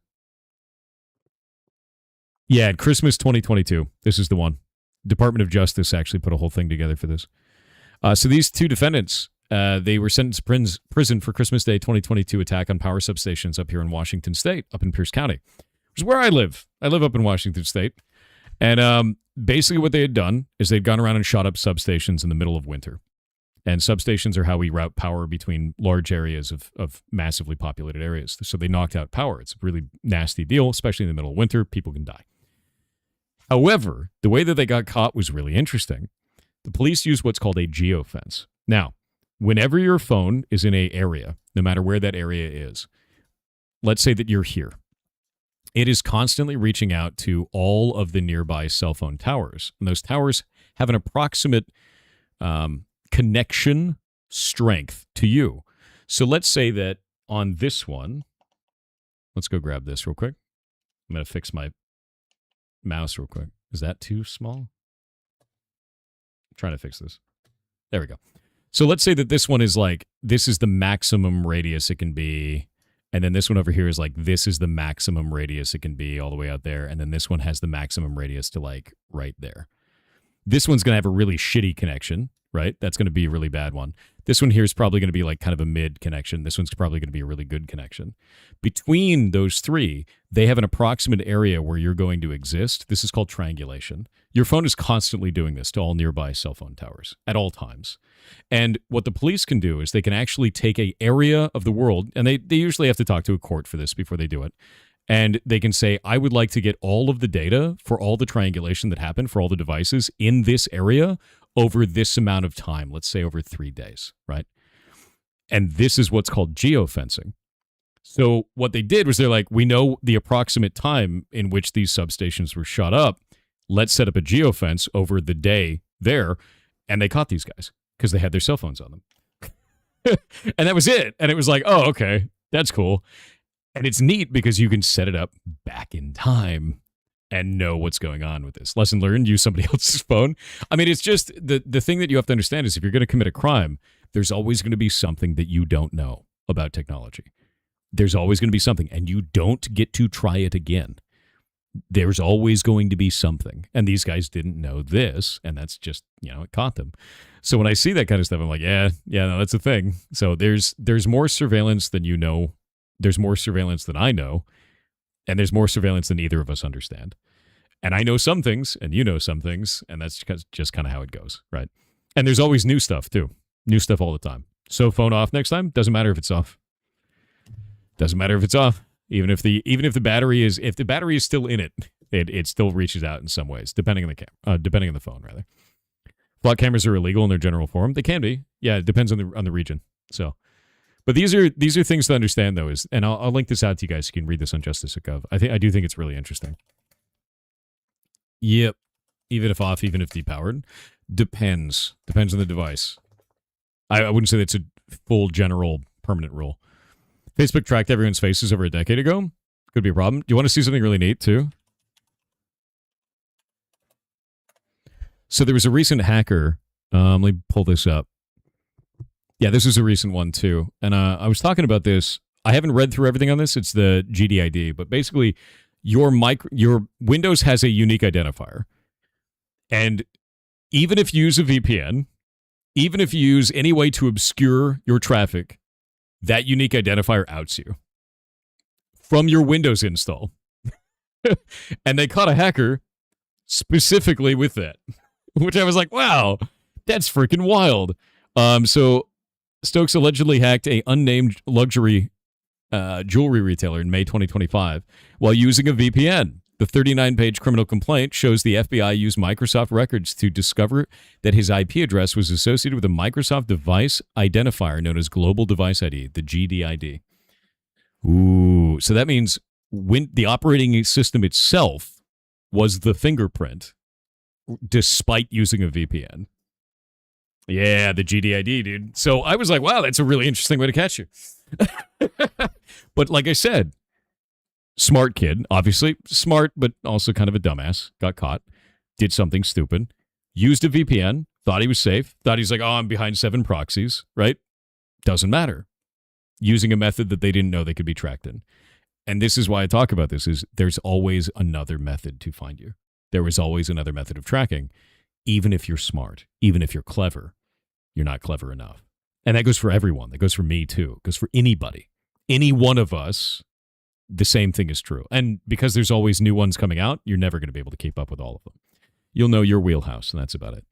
Yeah, at Christmas 2022. This is the one. Department of Justice actually put a whole thing together for this. So these two defendants, they were sentenced to prison for Christmas Day 2022 attack on power substations up here in Washington State, up in Pierce County, which is where I live. I live up in Washington State. And basically what they had done is they'd gone around and shot up substations in the middle of winter. And substations are how we route power between large areas of massively populated areas. So they knocked out power. It's a really nasty deal, especially in the middle of winter. People can die. However, the way that they got caught was really interesting. The police used what's called a geofence. Now, whenever your phone is in an area, no matter where that area is, let's say that you're here, it is constantly reaching out to all of the nearby cell phone towers. And those towers have an approximate connection strength to you. So let's say that on this one, let's go grab this real quick. I'm going to fix my mouse real quick. Is that too small? I'm trying to fix this. There we go. So let's say that this one is like, this is the maximum radius it can be. And then this one over here is like, this is the maximum radius it can be all the way out there. And then this one has the maximum radius to like right there. This one's going to have a really shitty connection, right? That's going to be a really bad one. This one here is probably going to be like kind of a mid connection. This one's probably going to be a really good connection. Between those three, they have an approximate area where you're going to exist. This is called triangulation. Your phone is constantly doing this to all nearby cell phone towers at all times. And what the police can do is they can actually take an area of the world, and they usually have to talk to a court for this before they do it. And they can say, I would like to get all of the data for all the triangulation that happened for all the devices in this area over this amount of time, let's say over 3 days, right? And this is what's called geofencing. So what they did was they're like, we know the approximate time in which these substations were shot up. Let's set up a geofence over the day there. And they caught these guys because they had their cell phones on them. And that was it. And it was like, oh, okay, that's cool. And it's neat because you can set it up back in time and know what's going on with this. Lesson learned, use somebody else's phone. I mean, it's just the thing that you have to understand is if you're going to commit a crime, there's always going to be something that you don't know about technology. There's always going to be something, and you don't get to try it again. There's always going to be something. And these guys didn't know this, and that's just, it caught them. So when I see that kind of stuff, I'm like, yeah, no, that's a thing. So there's more surveillance than you know. There's more surveillance than I know, and there's more surveillance than either of us understand. And I know some things, and you know some things, and that's just kind of how it goes, right? And there's always new stuff, too. New stuff all the time. So phone off next time, doesn't matter if it's off. Doesn't matter if it's off. Even if the battery is still in it, it still reaches out in some ways, depending on the phone, rather. Flock cameras are illegal in their general form. They can be. Yeah, it depends on the region. So, but these are things to understand though. And I'll link this out to you guys so you can read this on Justice.gov. I do think it's really interesting. Yep. Even if off, even if depowered, depends on the device. I wouldn't say that's a full general permanent rule. Facebook tracked everyone's faces over a decade ago. Could be a problem. Do you want to see something really neat, too? So there was a recent hacker. Let me pull this up. Yeah, this is a recent one, too. And I was talking about this. I haven't read through everything on this. It's the GDID. But basically, your Windows has a unique identifier. And even if you use a VPN, even if you use any way to obscure your traffic, that unique identifier outs you from your Windows install. And they caught a hacker specifically with that, which I was like, wow, that's freaking wild. So Stokes allegedly hacked a unnamed luxury jewelry retailer in May 2025 while using a VPN. The 39-page criminal complaint shows the FBI used Microsoft records to discover that his IP address was associated with a Microsoft device identifier known as Global Device ID, the GDID. Ooh, so that means when the operating system itself was the fingerprint, despite using a VPN. Yeah, the GDID, dude. So I was like, wow, that's a really interesting way to catch you. But like I said, smart kid, obviously smart, but also kind of a dumbass, got caught, did something stupid, used a VPN, thought he was safe, thought he's like, oh, I'm behind 7 proxies, right? Doesn't matter. Using a method that they didn't know they could be tracked in. And this is why I talk about this, is there's always another method to find you. There is always another method of tracking. Even if you're smart, even if you're clever, you're not clever enough. And that goes for everyone. That goes for me too. It goes for anybody. Any one of us, the same thing is true. And because there's always new ones coming out, you're never going to be able to keep up with all of them. You'll know your wheelhouse, and that's about it.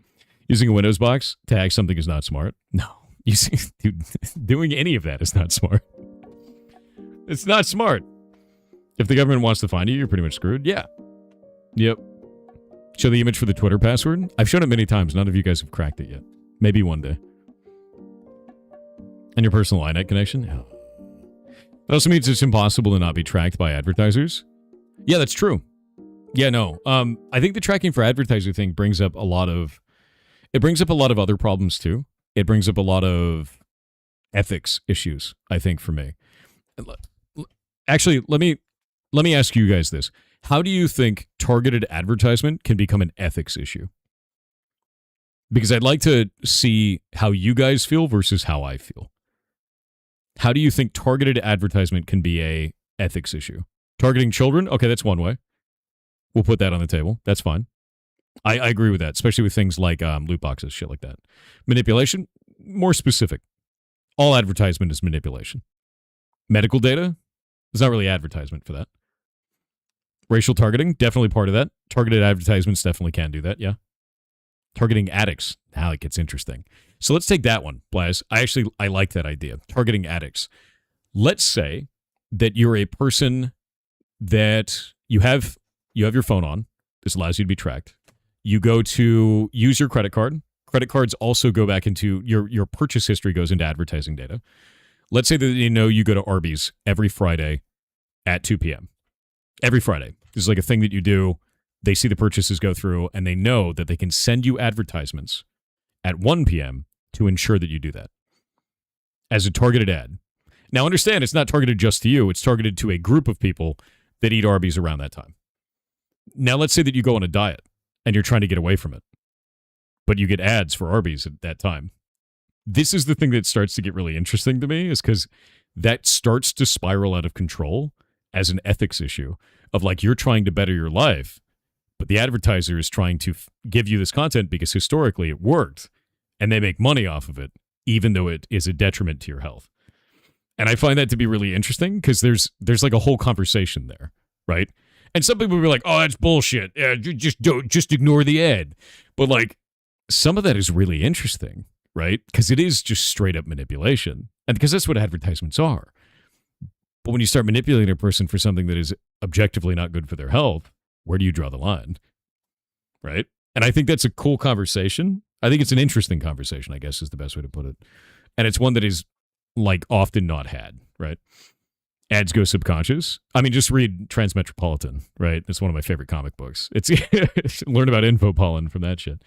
Using a Windows box to hack something is not smart. No. Dude, doing any of that is not smart. It's not smart. If the government wants to find you, you're pretty much screwed. Yeah. Yep. Show the image for the Twitter password. I've shown it many times. None of you guys have cracked it yet. Maybe one day. And your personal iNet connection? Yeah. That also means it's impossible to not be tracked by advertisers. Yeah, that's true. Yeah, no. I think the tracking for advertiser thing brings up a lot of other problems too. It brings up a lot of ethics issues, I think, for me. Actually, let me ask you guys this. How do you think targeted advertisement can become an ethics issue? Because I'd like to see how you guys feel versus how I feel. How do you think targeted advertisement can be a ethics issue? Targeting children? Okay, that's one way. We'll put that on the table. That's fine. I agree with that, especially with things like loot boxes, shit like that. Manipulation? More specific. All advertisement is manipulation. Medical data? There's not really advertisement for that. Racial targeting? Definitely part of that. Targeted advertisements definitely can do that, yeah. Targeting addicts. Now it gets interesting. So let's take that one, Blaz. I like that idea. Targeting addicts. Let's say that you're a person that you have your phone on. This allows you to be tracked. You go to use your credit card. Credit cards also go back into your purchase history goes into advertising data. Let's say that you go to Arby's every Friday at 2 p.m. Every Friday. This is like a thing that you do. They see the purchases go through, and they know that they can send you advertisements at 1 p.m. to ensure that you do that as a targeted ad. Now, understand, it's not targeted just to you. It's targeted to a group of people that eat Arby's around that time. Now, let's say that you go on a diet, and you're trying to get away from it, but you get ads for Arby's at that time. This is the thing that starts to get really interesting to me, is because that starts to spiral out of control as an ethics issue of like, you're trying to better your life, but the advertiser is trying to give you this content because historically it worked and they make money off of it, even though it is a detriment to your health. And I find that to be really interesting because there's like a whole conversation there, right? And some people will be like, oh, that's bullshit. Yeah, just ignore the ad. But like, some of that is really interesting, right? Because it is just straight up manipulation. And because that's what advertisements are. But when you start manipulating a person for something that is objectively not good for their health, where do you draw the line? Right? And I think that's a cool conversation. I think it's an interesting conversation, I guess is the best way to put it. And it's one that is like often not had, right? Ads go subconscious. I mean, just read Transmetropolitan, right? It's one of my favorite comic books. It's learn about info pollen from that shit.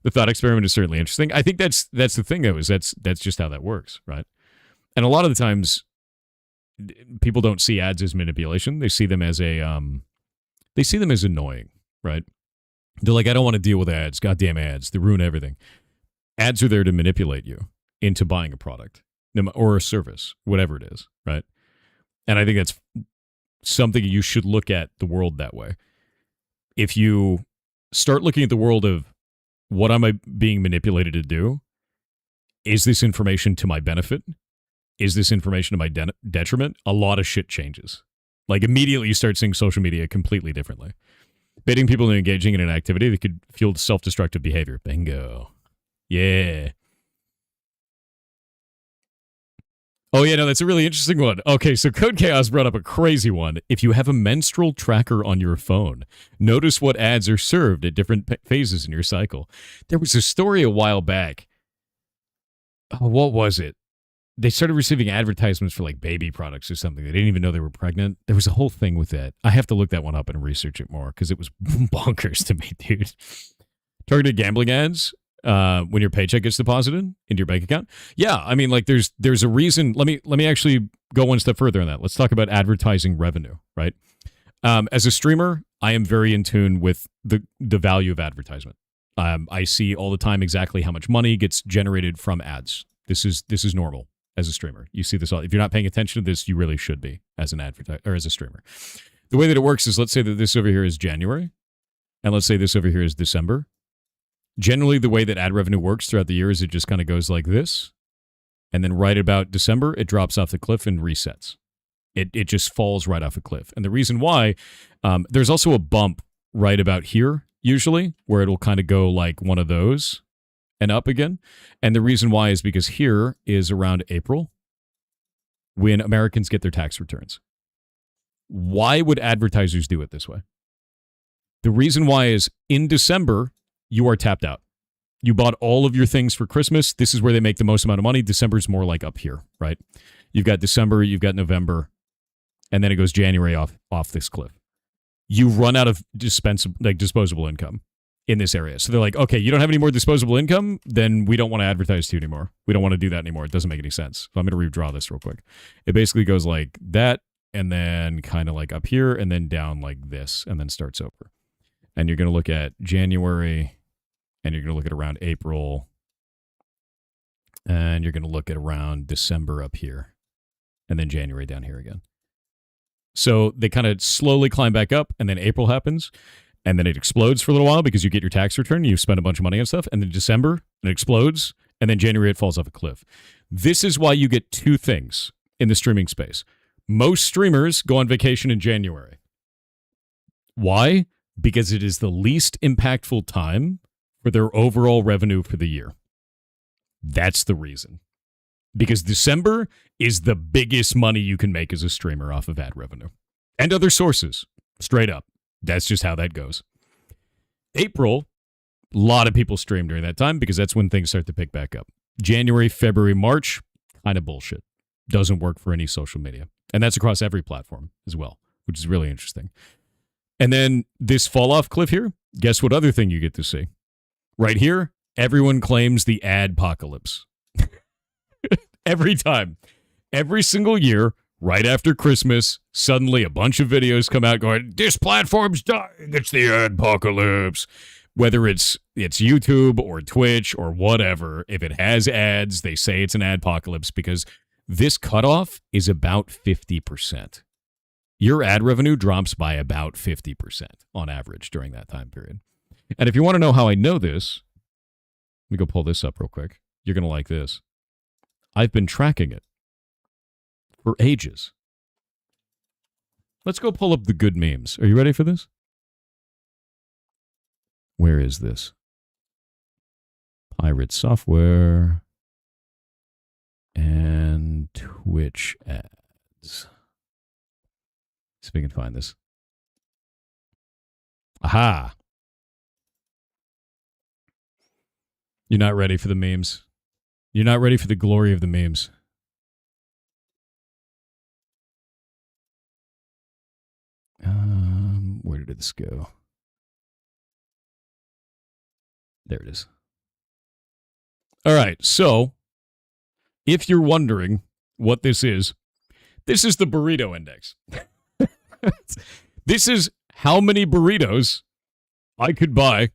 The thought experiment is certainly interesting. I think that's the thing though, is that's just how that works, right? And a lot of the times people don't see ads as manipulation. They see them as annoying, right? They're like, I don't want to deal with ads. Goddamn ads. They ruin everything. Ads are there to manipulate you into buying a product or a service, whatever it is, right? And I think something you should look at the world that way. If you start looking at the world of what am I being manipulated to do? Is this information to my benefit? Is this information to my detriment? A lot of shit changes. Like immediately you start seeing social media completely differently. Baiting people into engaging in an activity that could fuel self-destructive behavior. Bingo. Yeah. Oh, yeah, no, that's a really interesting one. Okay, so Code Chaos brought up a crazy one. If you have a menstrual tracker on your phone, notice what ads are served at different phases in your cycle. There was a story a while back. Oh, what was it? They started receiving advertisements for like baby products or something. They didn't even know they were pregnant. There was a whole thing with that. I have to look that one up and research it more because it was bonkers to me, dude. Targeted gambling ads. When your paycheck gets deposited into your bank account. Yeah, I mean, like there's a reason. Let me actually go one step further on that. Let's talk about advertising revenue, right? As a streamer, I am very in tune with the value of advertisement. I see all the time exactly how much money gets generated from ads. This is normal as a streamer. You see this all. If you're not paying attention to this, you really should be as an advertiser or as a streamer. The way that it works is, let's say that this over here is January, and let's say this over here is December. Generally, the way that ad revenue works throughout the year is it just kind of goes like this, and then right about December, it drops off the cliff and resets. It just falls right off a cliff. And the reason why, there's also a bump right about here, usually, where it'll kind of go like one of those and up again. And the reason why is because here is around April when Americans get their tax returns. Why would advertisers do it this way? The reason why is in December, you are tapped out. You bought all of your things for Christmas. This is where they make the most amount of money. December's more like up here, right? You've got December, you've got November, and then it goes January off this cliff. You run out of disposable income in this area. So they're like, okay, you don't have any more disposable income, then we don't want to advertise to you anymore. We don't want to do that anymore. It doesn't make any sense. So I'm going to redraw this real quick. It basically goes like that, and then kind of like up here, and then down like this, and then starts over. And you're going to look at January, and you're going to look at around April, and you're going to look at around December up here, and then January down here again. So they kind of slowly climb back up, and then April happens, and then it explodes for a little while because you get your tax return, you spend a bunch of money on stuff, and then December, it explodes, and then January, it falls off a cliff. This is why you get two things in the streaming space. Most streamers go on vacation in January. Why? Because it is the least impactful time for their overall revenue for the year. That's the reason. Because December is the biggest money you can make as a streamer off of ad revenue. And other sources. Straight up. That's just how that goes. April, a lot of people stream during that time because that's when things start to pick back up. January, February, March, kind of bullshit. Doesn't work for any social media. And that's across every platform as well, which is really interesting. And then this fall off cliff here, guess what other thing you get to see? Right here, everyone claims the adpocalypse. Every time. Every single year, right after Christmas, suddenly a bunch of videos come out going, this platform's dying, it's the adpocalypse. Whether it's YouTube or Twitch or whatever, if it has ads, they say it's an adpocalypse because this cutoff is about 50%. Your ad revenue drops by about 50% on average during that time period. And if you want to know how I know this, let me go pull this up real quick. You're going to like this. I've been tracking it for ages. Let's go pull up the good memes. Are you ready for this? Where is this? Pirate software and Twitch ads. See if we can find this. Aha! You're not ready for the memes. You're not ready for the glory of the memes. Where did this go? There it is. All right, so if you're wondering what this is the burrito index. This is how many burritos I could buy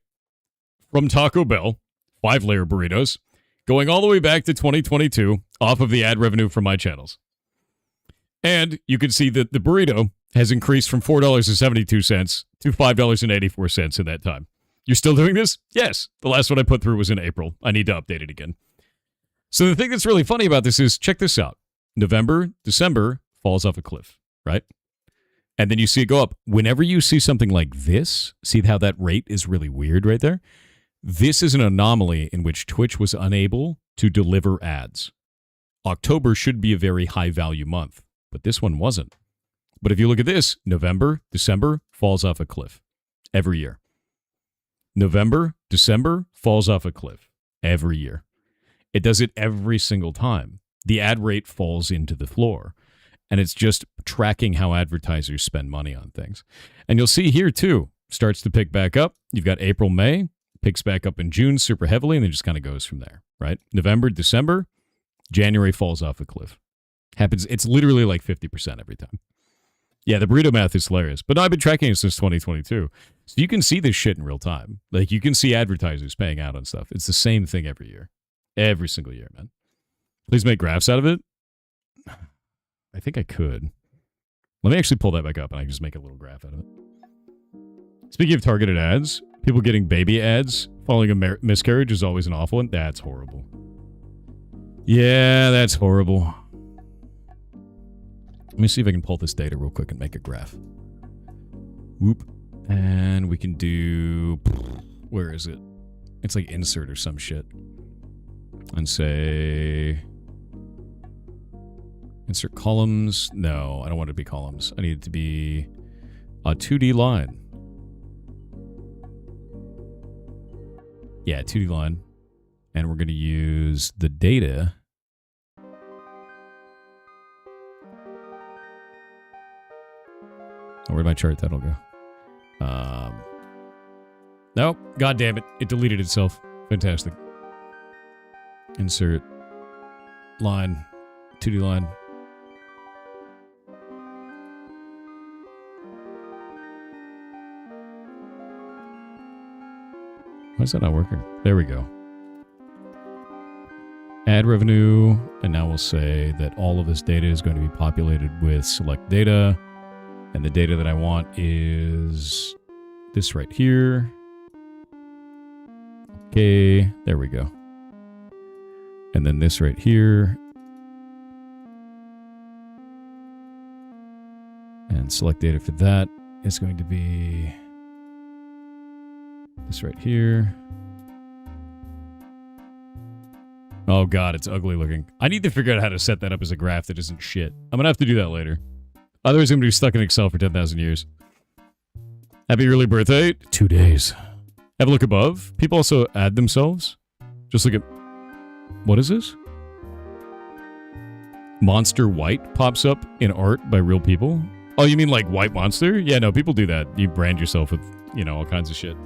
from Taco Bell, 5-layer burritos, going all the way back to 2022 off of the ad revenue from my channels. And you can see that the burrito has increased from $4.72 to $5.84 in that time. You're still doing this? Yes. The last one I put through was in April. I need to update it again. So the thing that's really funny about this is, check this out. November, December falls off a cliff, right? And then you see it go up. Whenever you see something like this, see how that rate is really weird right there? This is an anomaly in which Twitch was unable to deliver ads. October should be a very high-value month, but this one wasn't. But if you look at this, November, December falls off a cliff every year. November, December falls off a cliff every year. It does it every single time. The ad rate falls into the floor. And it's just tracking how advertisers spend money on things. And you'll see here, too, starts to pick back up. You've got April, May, picks back up in June super heavily, and then just kind of goes from there, right? November, December, January falls off a cliff. Happens, it's literally like 50% every time. Yeah, the burrito math is hilarious. But I've been tracking it since 2022. So you can see this shit in real time. Like, you can see advertisers paying out on stuff. It's the same thing every year. Every single year, man. Please make graphs out of it. I think I could. Let me actually pull that back up and I can just make a little graph out of it. Speaking of targeted ads, people getting baby ads following a miscarriage is always an awful one. That's horrible. Yeah, that's horrible. Let me see if I can pull this data real quick and make a graph. Whoop. And we can do... Where is it? It's like insert or some shit. And say... Insert columns. No, I don't want it to be columns. I need it to be a 2D line. Yeah, 2D line. And we're going to use the data. Oh, where'd my chart? That'll go. Nope. God damn it. It deleted itself. Fantastic. Insert line. 2D line. Why is that not working? There we go. Ad revenue. And now we'll say that all of this data is going to be populated with select data. And the data that I want is this right here. Okay, there we go. And then this right here. And select data for that is going to be this right here. Oh god, it's ugly looking. I need to figure out how to set that up as a graph that isn't shit. I'm gonna have to do that later. Otherwise, I'm going to be stuck in Excel for 10,000 years. Happy early birthday. 2 days. Have a look above. People also add themselves. Just look at... What is this? Monster White pops up in art by real people. Oh, you mean like White Monster? Yeah, no, people do that. You brand yourself with, you know, all kinds of shit.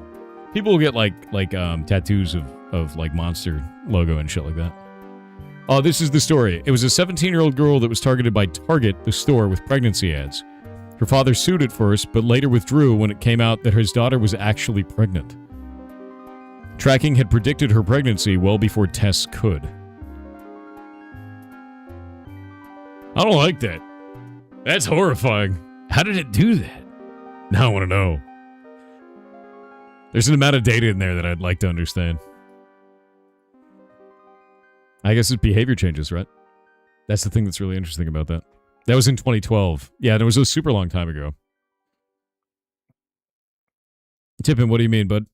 People will get like tattoos of like Monster logo and shit like that. Oh, this is the story. It was a 17-year-old girl that was targeted by Target, the store, with pregnancy ads. Her father sued at first, but later withdrew when it came out that his daughter was actually pregnant. Tracking had predicted her pregnancy well before tests could. I don't like that. That's horrifying. How did it do that? Now I want to know. There's an amount of data in there that I'd like to understand. I guess it's behavior changes, right? That's the thing that's really interesting about that. That was in 2012. Yeah, and it was a super long time ago. Tippin, what do you mean, bud?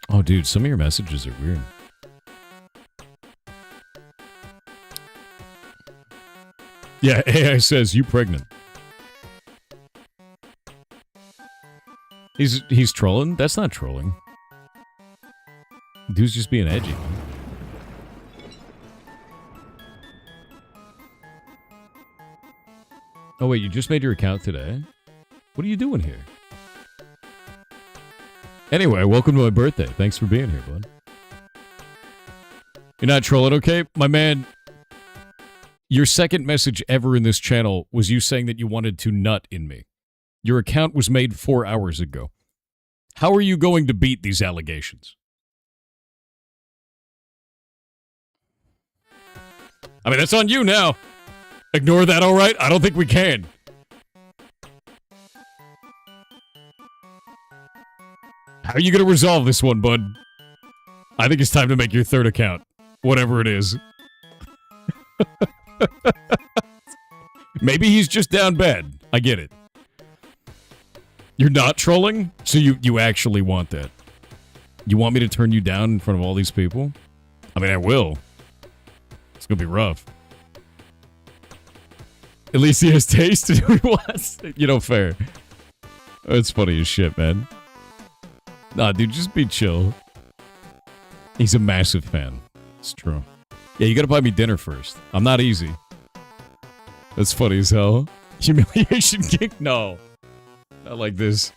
Oh, dude, some of your messages are weird. Yeah, AI says, you pregnant. He's trolling? That's not trolling. Dude's just being edgy. Oh wait, you just made your account today? What are you doing here? Anyway, welcome to my birthday. Thanks for being here, bud. You're not trolling, okay? My man, your second message ever in this channel was you saying that you wanted to nut in me. Your account was made 4 hours ago. How are you going to beat these allegations? I mean, that's on you now. Ignore that, all right? I don't think we can. How are you going to resolve this one, bud? I think it's time to make your third account. Whatever it is. Maybe he's just down bad. I get it. You're not trolling? So you actually want that. You want me to turn you down in front of all these people? I mean, I will. It's gonna be rough. At least he has taste to do what he wants. You know, fair. It's funny as shit, man. Nah, dude, just be chill. He's a massive fan. It's true. Yeah, you gotta buy me dinner first. I'm not easy. That's funny as hell. Humiliation kick? No. Not like this.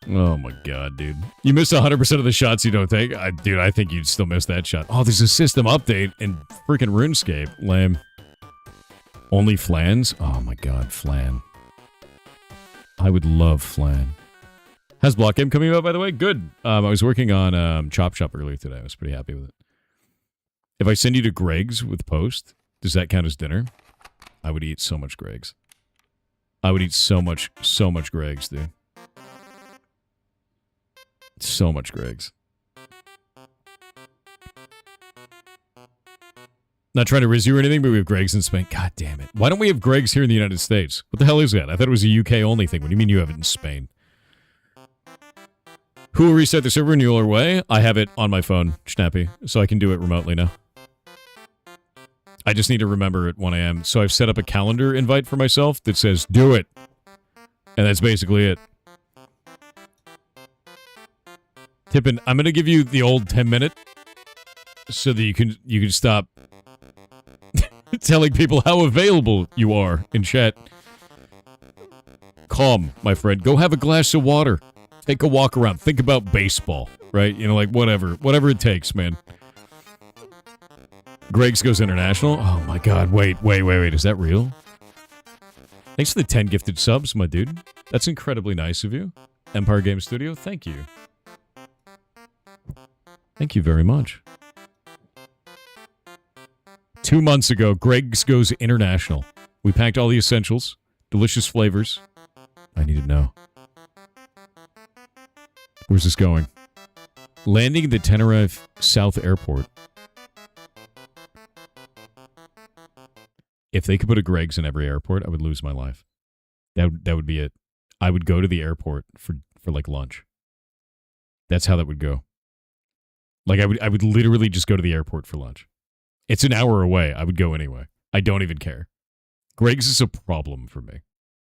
Oh my god, dude. You miss 100% of the shots you don't take? Dude, I think you'd still miss that shot. Oh, there's a system update in freaking RuneScape. Lame. Only flans? Oh my god, flan. I would love flan. How's Block Game coming out, by the way? Good. I was working on Chop Shop earlier today. I was pretty happy with it. If I send you to Greg's with Post, does that count as dinner? I would eat so much Greg's. I would eat so much Greg's, dude. So much Greg's. Not trying to riz you or anything, but we have Greg's in Spain. God damn it. Why don't we have Greg's here in the United States? What the hell is that? I thought it was a UK only thing. What do you mean you have it in Spain? Who will reset the server in your way? I have it on my phone, Snappy, so I can do it remotely now. I just need to remember at 1 a.m. So I've set up a calendar invite for myself that says, do it. And that's basically it. Tippin, I'm going to give you the old 10-minute so that you can stop telling people how available you are in chat. Calm, my friend. Go have a glass of water. Take a walk around. Think about baseball, right? You know, like whatever it takes, man. Greg's goes international. Oh my god, wait. Is that real? Thanks for the 10 gifted subs, my dude. That's incredibly nice of you. Empire Game Studio, thank you. Thank you very much. 2 months ago, Greg's goes international. We packed all the essentials. Delicious flavors. I need to know. Where's this going? Landing at the Tenerife South Airport. If they could put a Greg's in every airport, I would lose my life. That would be it. I would go to the airport for like lunch. That's how that would go. Like I would literally just go to the airport for lunch. It's an hour away. I would go anyway. I don't even care. Greg's is a problem for me.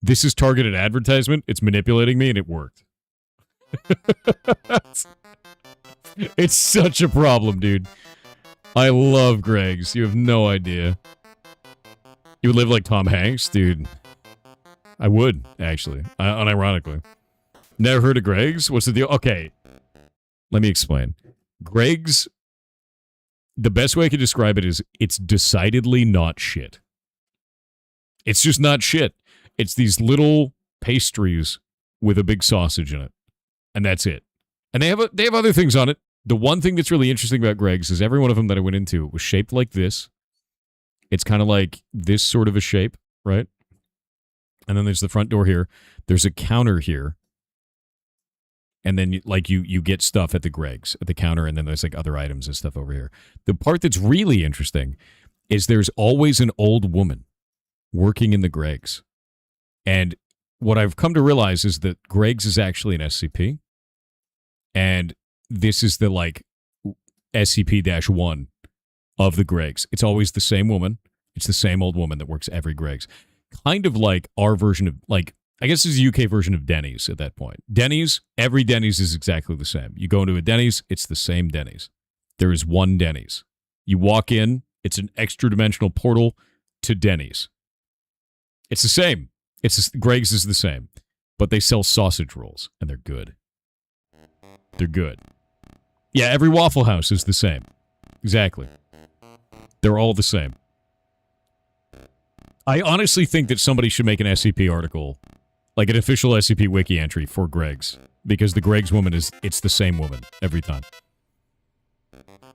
This is targeted advertisement. It's manipulating me and it worked. It's such a problem, dude. I love Greg's. You have no idea. You would live like Tom Hanks? Dude. I would, actually. Unironically. Never heard of Greg's? What's the deal? Okay. Let me explain. Greg's, the best way I could describe it is it's decidedly not shit. It's just not shit. It's these little pastries with a big sausage in it. And that's it. And they have other things on it. The one thing that's really interesting about Greg's is every one of them that I went into was shaped like this. It's kind of like this sort of a shape, right? And then there's the front door here. There's a counter here. And then you get stuff at the Greg's, at the counter, and then there's like other items and stuff over here. The part that's really interesting is there's always an old woman working in the Greg's. And what I've come to realize is that Greg's is actually an SCP. And this is the like SCP-1 of the Greg's. It's always the same woman. It's the same old woman that works every Greg's. Kind of like our version of, like, I guess it's a UK version of Denny's at that point. Denny's, every Denny's is exactly the same. You go into a Denny's, it's the same Denny's. There is one Denny's. You walk in, it's an extra-dimensional portal to Denny's. It's the same. Greg's is the same. But they sell sausage rolls, and they're good. They're good. Yeah, every Waffle House is the same. Exactly. They're all the same. I honestly think that somebody should make an SCP article, like an official SCP wiki entry for Greg's, because the Greg's woman it's the same woman every time.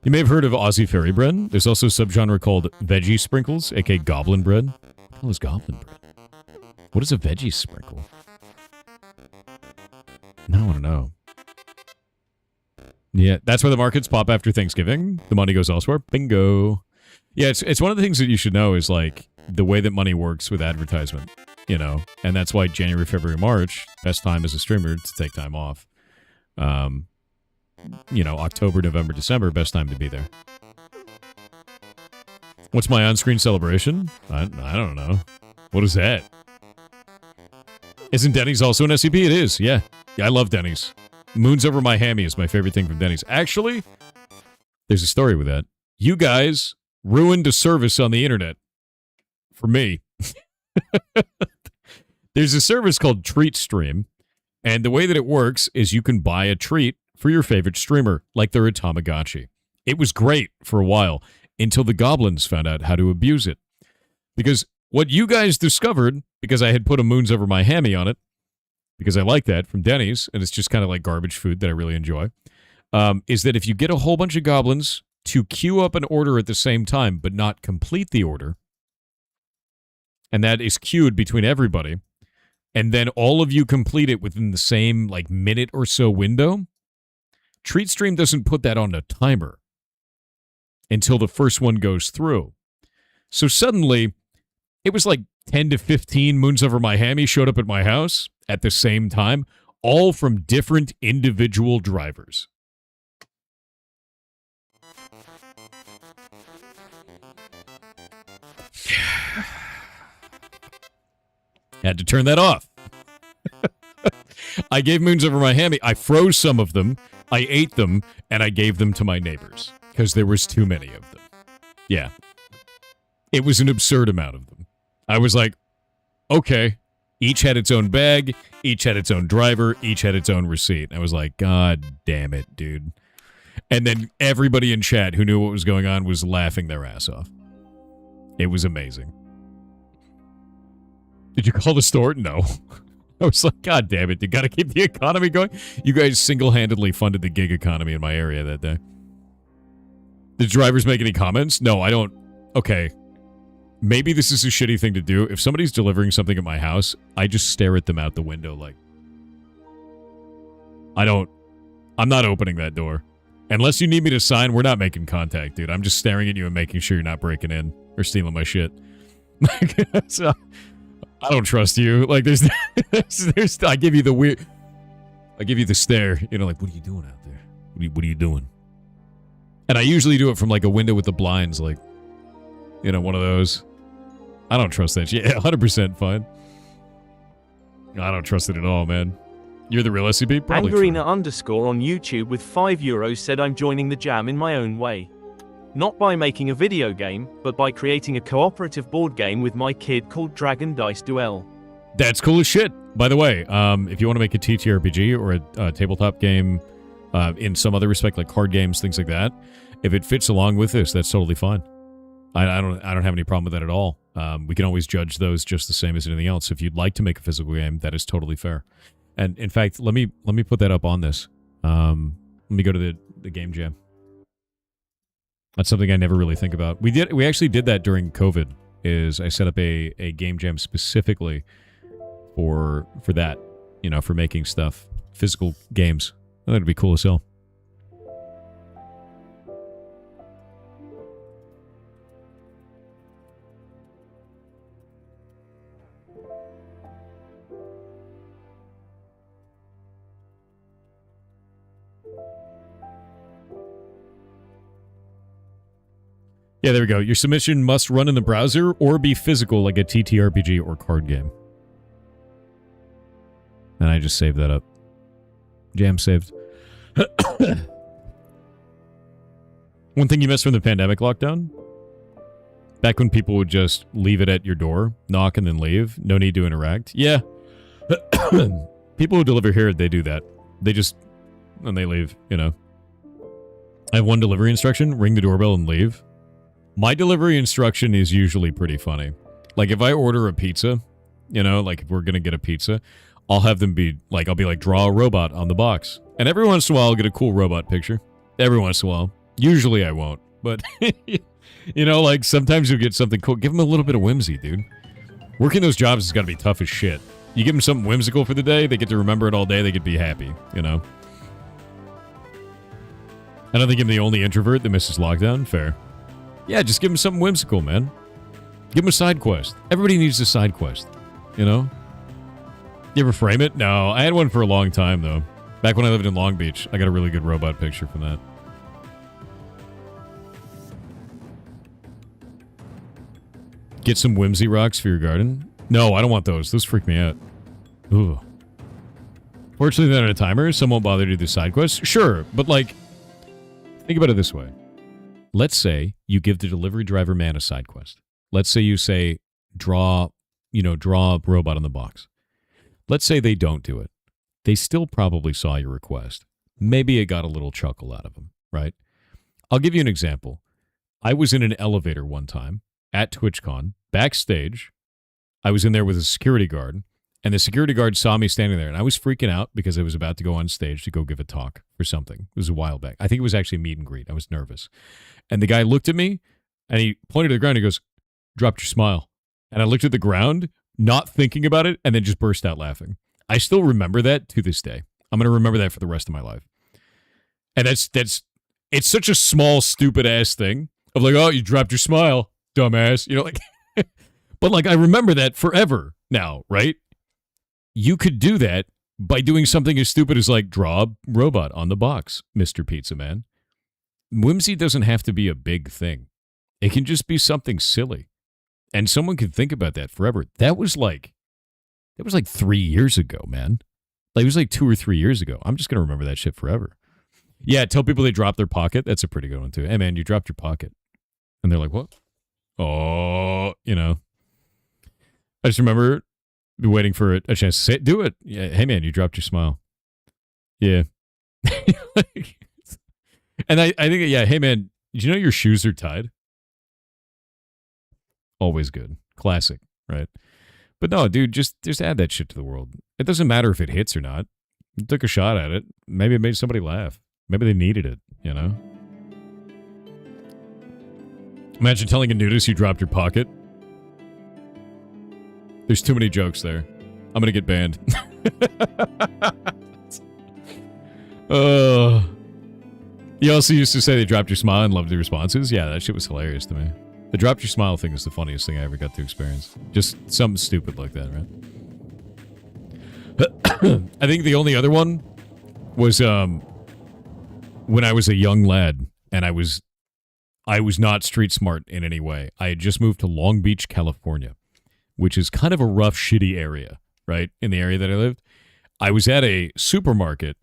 You may have heard of Aussie fairy bread. There's also a subgenre called veggie sprinkles, aka goblin bread. What the hell is goblin bread? What is a veggie sprinkle? Now I want to know. Yeah, that's where the markets pop after Thanksgiving. The money goes elsewhere. Bingo. Yeah, it's one of the things that you should know is like the way that money works with advertisement, you know, and that's why January, February, March, best time as a streamer to take time off. You know, October, November, December, best time to be there. What's my on-screen celebration? I don't know. What is that? Isn't Denny's also an SCP? It is, yeah. Yeah, I love Denny's. Moons over my hammy is my favorite thing from Denny's. Actually, there's a story with that. You guys ruined a service on the internet. For me. There's a service called Treat Stream, and the way that it works is you can buy a treat for your favorite streamer, like they're a Tamagotchi. It was great for a while, until the goblins found out how to abuse it. Because what you guys discovered, because I had put a Moons Over My Hammy on it, because I like that from Denny's, and it's just kind of like garbage food that I really enjoy, is that if you get a whole bunch of goblins to queue up an order at the same time, but not complete the order, and that is queued between everybody, and then all of you complete it within the same like minute or so window, TreatStream doesn't put that on a timer until the first one goes through. So suddenly, it was like 10 to 15 Moons Over My Hammy showed up at my house at the same time, all from different individual drivers. Had to turn that off. I gave Moons Over My Hammy. I froze some of them, I ate them, and I gave them to my neighbors because there was too many of them. Yeah. It was an absurd amount of them. I was like, okay. Each had its own bag, each had its own driver, each had its own receipt. I was like, God damn it, dude. And then everybody in chat who knew what was going on was laughing their ass off. It was amazing. Did you call the store? No. I was like, God damn it, you gotta keep the economy going. You guys single-handedly funded the gig economy in my area that day. Did drivers make any comments? No, I don't. Okay. Maybe this is a shitty thing to do. If somebody's delivering something at my house, I just stare at them out the window like... I'm not opening that door. Unless you need me to sign, we're not making contact, dude. I'm just staring at you and making sure you're not breaking in or stealing my shit. So, I don't trust you. Like, there's I give you the weird... I give you the stare. You know, like, what are you doing out there? What are you doing? And I usually do it from, like, a window with the blinds, like, you know, one of those. I don't trust that shit. Yeah, 100% fine. I don't trust it at all, man. You're the real SCP? Probably Angarina _ on YouTube with €5 said I'm joining the jam in my own way. Not by making a video game, but by creating a cooperative board game with my kid called Dragon Dice Duel. That's cool as shit. By the way, if you want to make a TTRPG or a tabletop game in some other respect, like card games, things like that, if it fits along with this, that's totally fine. I don't have any problem with that at all. We can always judge those just the same as anything else. If you'd like to make a physical game, that is totally fair. And in fact, let me put that up on this. Let me go to the game jam. That's something I never really think about. We actually did that during COVID. Is I set up a game jam specifically for that, you know, for making stuff, physical games. I thought it'd be cool as hell. Yeah, there we go. Your submission must run in the browser or be physical like a TTRPG or card game. And I just saved that up. Jam saved. One thing you missed from the pandemic lockdown? Back when people would just leave it at your door, knock and then leave. No need to interact. Yeah. People who deliver here, they do that. They just... and they leave, you know. I have one delivery instruction. Ring the doorbell and leave. My delivery instruction is usually pretty funny. Like, if I order a pizza, you know, like, if we're gonna get a pizza, I'll have them be, like, I'll be like, draw a robot on the box. And every once in a while, I'll get a cool robot picture. Every once in a while. Usually I won't, but you know, like sometimes you'll get something cool. Give them a little bit of whimsy, dude. Working those jobs has got to be tough as shit. You give them something whimsical for the day, they get to remember it all day, they could be happy, you know? I don't think I'm the only introvert that misses lockdown. Fair. Yeah, just give them something whimsical, man. Give them a side quest. Everybody needs a side quest, you know? You ever frame it? No, I had one for a long time, though. Back when I lived in Long Beach, I got a really good robot picture from that. Get some whimsy rocks for your garden? No, I don't want those. Those freak me out. Ooh. Fortunately, they're on a timer. Some won't bother to do the side quests. Sure, but like, think about it this way. Let's say you give the delivery driver man a side quest. Let's say you say, draw a robot on the box. Let's say they don't do it. They still probably saw your request. Maybe it got a little chuckle out of them, right? I'll give you an example. I was in an elevator one time at TwitchCon, backstage. I was in there with a security guard, and the security guard saw me standing there, and I was freaking out because I was about to go on stage to go give a talk for something. It was a while back. I think it was actually a meet and greet. I was nervous. And the guy looked at me, and he pointed to the ground, and he goes, "Dropped your smile." And I looked at the ground, not thinking about it, and then just burst out laughing. I still remember that to this day. I'm going to remember that for the rest of my life. And it's such a small, stupid-ass thing of like, oh, you dropped your smile, dumbass. You know, like, but like, I remember that forever now, right? You could do that by doing something as stupid as like, draw a robot on the box, Mr. Pizza Man. Whimsy doesn't have to be a big thing. It can just be something silly. And someone could think about that forever. That was like 3 years ago, man. Like, it was like 2 or 3 years ago. I'm just going to remember that shit forever. Yeah, tell people they dropped their pocket. That's a pretty good one, too. Hey, man, you dropped your pocket. And they're like, what? Oh, you know. I just remember waiting for a chance to say it. Do it. Yeah, hey, man, you dropped your smile. Yeah. And I think, yeah, hey, man, did you know your shoes are tied? Always good. Classic, right? But no, dude, just add that shit to the world. It doesn't matter if it hits or not. You took a shot at it. Maybe it made somebody laugh. Maybe they needed it, you know? Imagine telling a nudist you dropped your pocket. There's too many jokes there. I'm gonna get banned. You also used to say they dropped your smile and loved the responses. Yeah, that shit was hilarious to me. The dropped your smile thing is the funniest thing I ever got to experience. Just something stupid like that, right? I think the only other one was when I was a young lad and I was not street smart in any way. I had just moved to Long Beach, California, which is kind of a rough, shitty area, right? In the area that I lived. I was at a supermarket,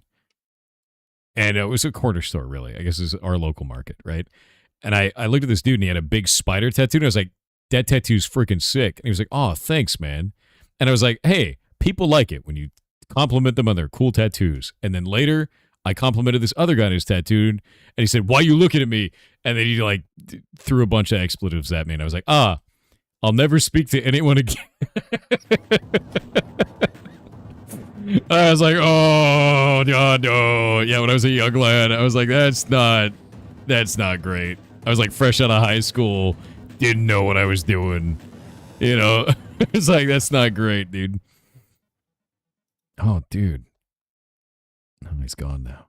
and it was a corner store, really. I guess it's our local market, right? And I looked at this dude, and he had a big spider tattoo, and I was like, that tattoo's freaking sick. And he was like, oh, thanks, man. And I was like, hey, people like it when you compliment them on their cool tattoos. And then later, I complimented this other guy on his tattoo, and he said, why are you looking at me? And then he, like, threw a bunch of expletives at me, and I was like, I'll never speak to anyone again. I was like, oh, no. Yeah, when I was a young lad, I was like, that's not great. I was like fresh out of high school, didn't know what I was doing. You know, it's like, that's not great, dude. Oh, dude. Oh, he's gone now.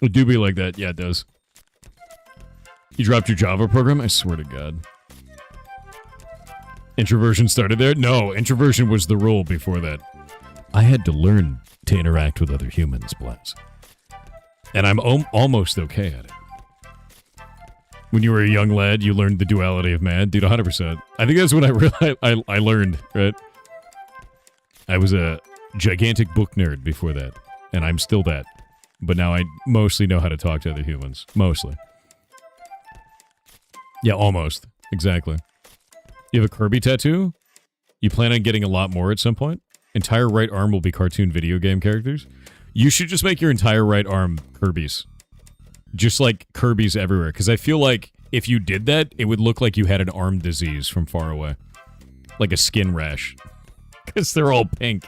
It do be like that. Yeah, it does. You dropped your Java program? I swear to God. Introversion started there? No, introversion was the rule before that. I had to learn to interact with other humans, Blaz. And I'm almost okay at it. When you were a young lad, you learned the duality of man. Dude, 100%. I think that's when I realized I learned, right? I was a gigantic book nerd before that. And I'm still that. But now I mostly know how to talk to other humans. Mostly. Yeah, almost. Exactly. You have a Kirby tattoo? You plan on getting a lot more at some point? Entire right arm will be cartoon video game characters? You should just make your entire right arm Kirby's. Just like Kirby's everywhere. Because I feel like if you did that, it would look like you had an arm disease from far away. Like a skin rash. Because they're all pink.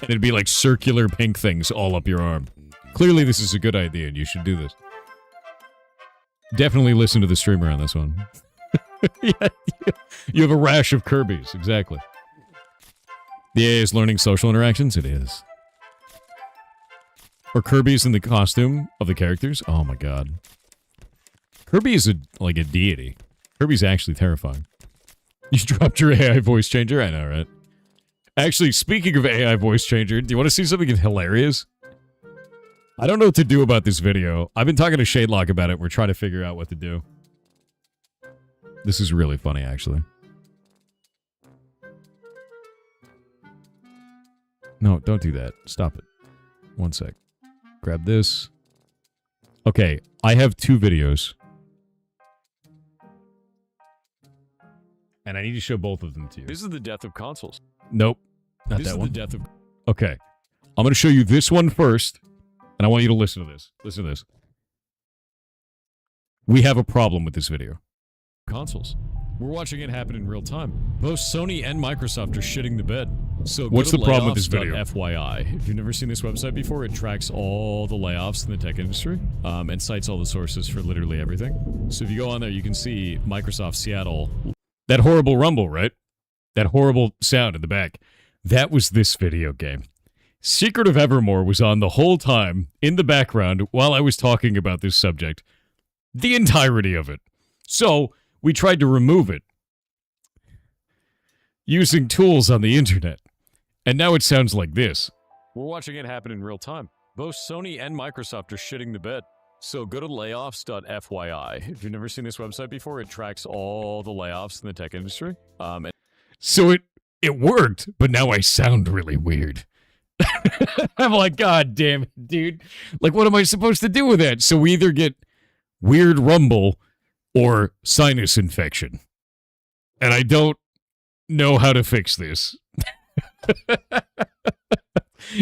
And it'd be like circular pink things all up your arm. Clearly, this is a good idea, and you should do this. Definitely listen to the streamer on this one. Yeah, you have a rash of Kirby's, exactly. The AI is learning social interactions? It is. Or Kirby's in the costume of the characters? Oh my god. Kirby is like a deity. Kirby's actually terrifying. You dropped your AI voice changer? I know, right? Actually, speaking of AI voice changer, do you want to see something hilarious? I don't know what to do about this video. I've been talking to Shadelock about it. We're trying to figure out what to do. This is really funny, actually. No, don't do that. Stop it. One sec. Grab this. Okay, I have 2 videos. And I need to show both of them to you. This is the death of consoles. Nope. Not This that is one. the death of... Okay. I'm going to show you this one first. And I want you to listen to this. Listen to this. We have a problem with this video. consoles. We're watching it happen in real time. Both Sony and Microsoft are shitting the bed. So what's the problem with this video? FYI, if you've never seen this website before, it tracks all the layoffs in the tech industry and cites all the sources for literally everything. So if you go on there, you can see Microsoft Seattle. That horrible rumble, right? That horrible sound in the back. That was this video game. Secret of Evermore was on the whole time in the background while I was talking about this subject. The entirety of it. So we tried to remove it using tools on the internet. And now it sounds like this. We're watching it happen in real time. Both Sony and Microsoft are shitting the bed. So go to layoffs.fyi. If you've never seen this website before, it tracks all the layoffs in the tech industry. So it worked, but now I sound really weird. I'm like, God damn it, dude. Like, what am I supposed to do with that? So we either get weird rumble or sinus infection. And I don't know how to fix this.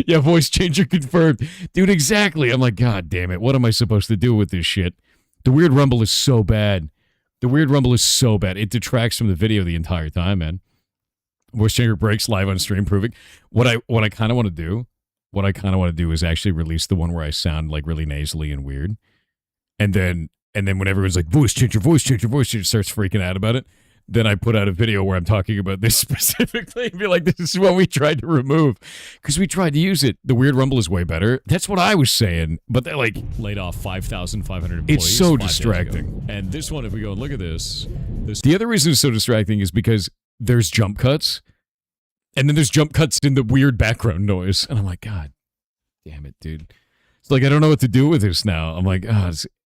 Yeah, voice changer confirmed. Dude, exactly. I'm like, God damn it. What am I supposed to do with this shit? The weird rumble is so bad. The weird rumble is so bad. It detracts from the video the entire time, man. Voice changer breaks live on stream proving. What I kind of want to do is actually release the one where I sound like really nasally and weird. And then when everyone's like, voice changer, starts freaking out about it, then I put out a video where I'm talking about this specifically and be like, this is what we tried to remove. Because we tried to use it. The weird rumble is way better. That's what I was saying. But they're like, laid off 5,500 employees. It's so distracting. And this one, if we go and look at this. The other reason it's so distracting is because there's jump cuts. And then there's jump cuts in the weird background noise. And I'm like, God damn it, dude. It's like, I don't know what to do with this now. I'm like,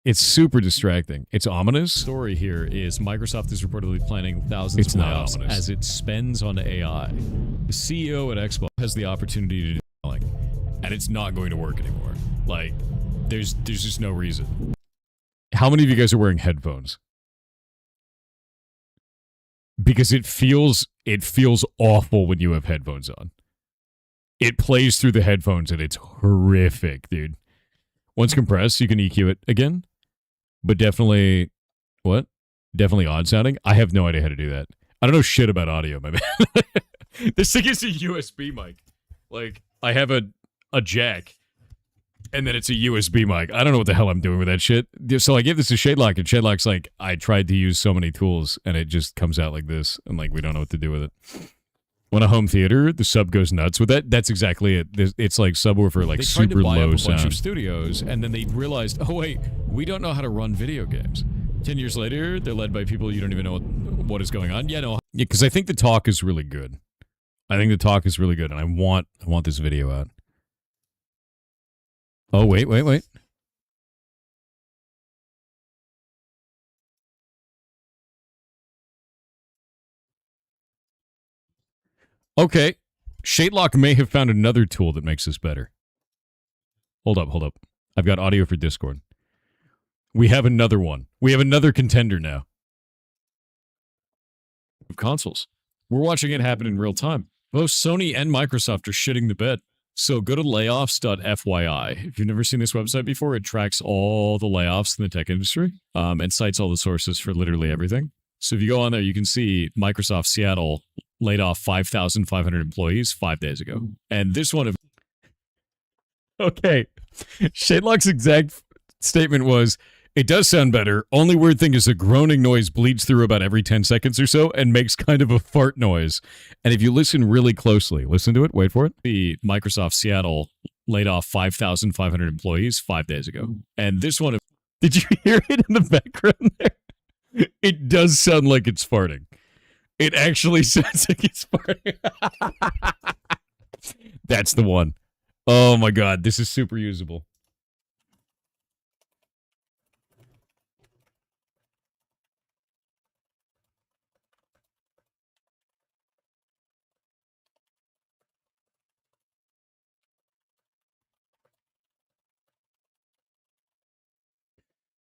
it's super distracting. It's ominous. Story here is Microsoft is reportedly planning thousands of layoffs as it spends on AI. The CEO at Xbox has the opportunity to do something, and it's not going to work anymore. Like, there's just no reason. How many of you guys are wearing headphones? Because it feels awful when you have headphones on. It plays through the headphones and it's horrific, dude. Once compressed, you can EQ it again. But definitely, what? Definitely odd sounding? I have no idea how to do that. I don't know shit about audio, my man. This thing is a USB mic. Like, I have a jack, and then it's a USB mic. I don't know what the hell I'm doing with that shit. So I give this to Shadelock, and Shadelock's like, I tried to use so many tools, and it just comes out like this. And like, we don't know what to do with it. When a home theater, the sub goes nuts with that. That's exactly it. It's like subwoofer, like super low sound. They tried to buy up a bunch of studios, and then they realized, oh wait, we don't know how to run video games. 10 years later, they're led by people you don't even know what is going on. Yeah, no. Yeah, because I think the talk is really good. I think the talk is really good, and I want this video out. Oh, wait. Okay. Shadelock may have found another tool that makes this better. Hold up. I've got audio for Discord. We have another one. We have another contender now. Consoles. We're watching it happen in real time. Both Sony and Microsoft are shitting the bed. So go to layoffs.fyi. If you've never seen this website before, it tracks all the layoffs in the tech industry and cites all the sources for literally everything. So if you go on there, you can see Microsoft Seattle laid off 5,500 employees 5 days ago. And this one... Okay. Shadelock's exact statement was, it does sound better. Only weird thing is a groaning noise bleeds through about every 10 seconds or so and makes kind of a fart noise. And if you listen really closely, listen to it, wait for it. The Microsoft Seattle laid off 5,500 employees 5 days ago. And this one, did you hear it in the background there? It does sound like it's farting. It actually sounds like it's farting. That's the one. Oh my God, this is super usable.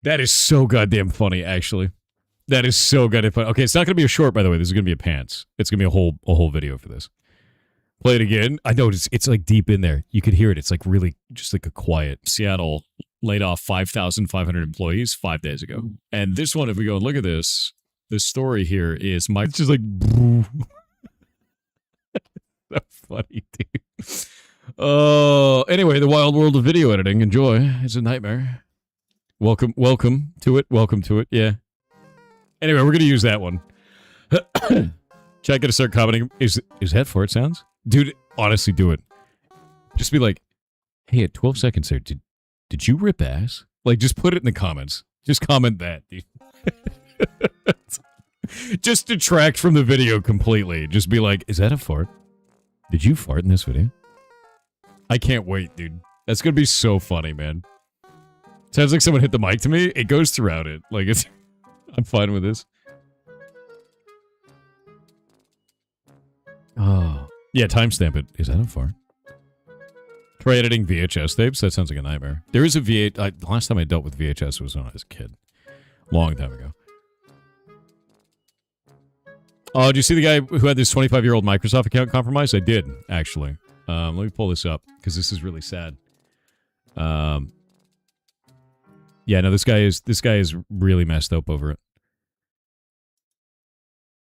That is so goddamn funny, actually. That is so goddamn funny. Okay, it's not going to be a short, by the way. This is going to be a pants. It's going to be a whole video for this. Play it again. I know it's like deep in there. You could hear it. It's like really just like a quiet. Seattle laid off 5,500 employees 5 days ago. And this one, if we go and look at this story here is Mike. It's just like, so funny, dude. Anyway, the wild world of video editing. Enjoy. It's a nightmare. Welcome to it. Welcome to it. Yeah. Anyway, we're gonna use that one. Chat gonna start commenting. Is that fart sounds? Dude, honestly, do it. Just be like, hey, at 12 seconds there, did you rip ass? Like, just put it in the comments. Just comment that, dude. Just detract from the video completely. Just be like, is that a fart? Did you fart in this video? I can't wait, dude. That's gonna be so funny, man. Sounds like someone hit the mic to me. It goes throughout it. Like, it's... I'm fine with this. Oh. Yeah, timestamp it. Is that a fart? Try editing VHS tapes? That sounds like a nightmare. There is a VHS... the last time I dealt with VHS was when I was a kid. Long time ago. Oh, did you see the guy who had this 25-year-old Microsoft account compromised? I did, actually. Let me pull this up, because this is really sad. Yeah, no, this guy is really messed up over it.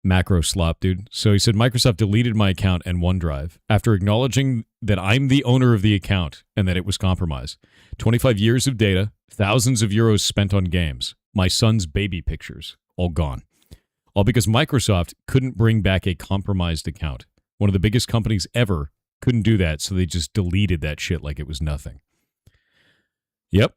Macro slop, dude. So he said, Microsoft deleted my account and OneDrive after acknowledging that I'm the owner of the account and that it was compromised. 25 years of data, thousands of euros spent on games, my son's baby pictures, all gone. All because Microsoft couldn't bring back a compromised account. One of the biggest companies ever couldn't do that, so they just deleted that shit like it was nothing. Yep.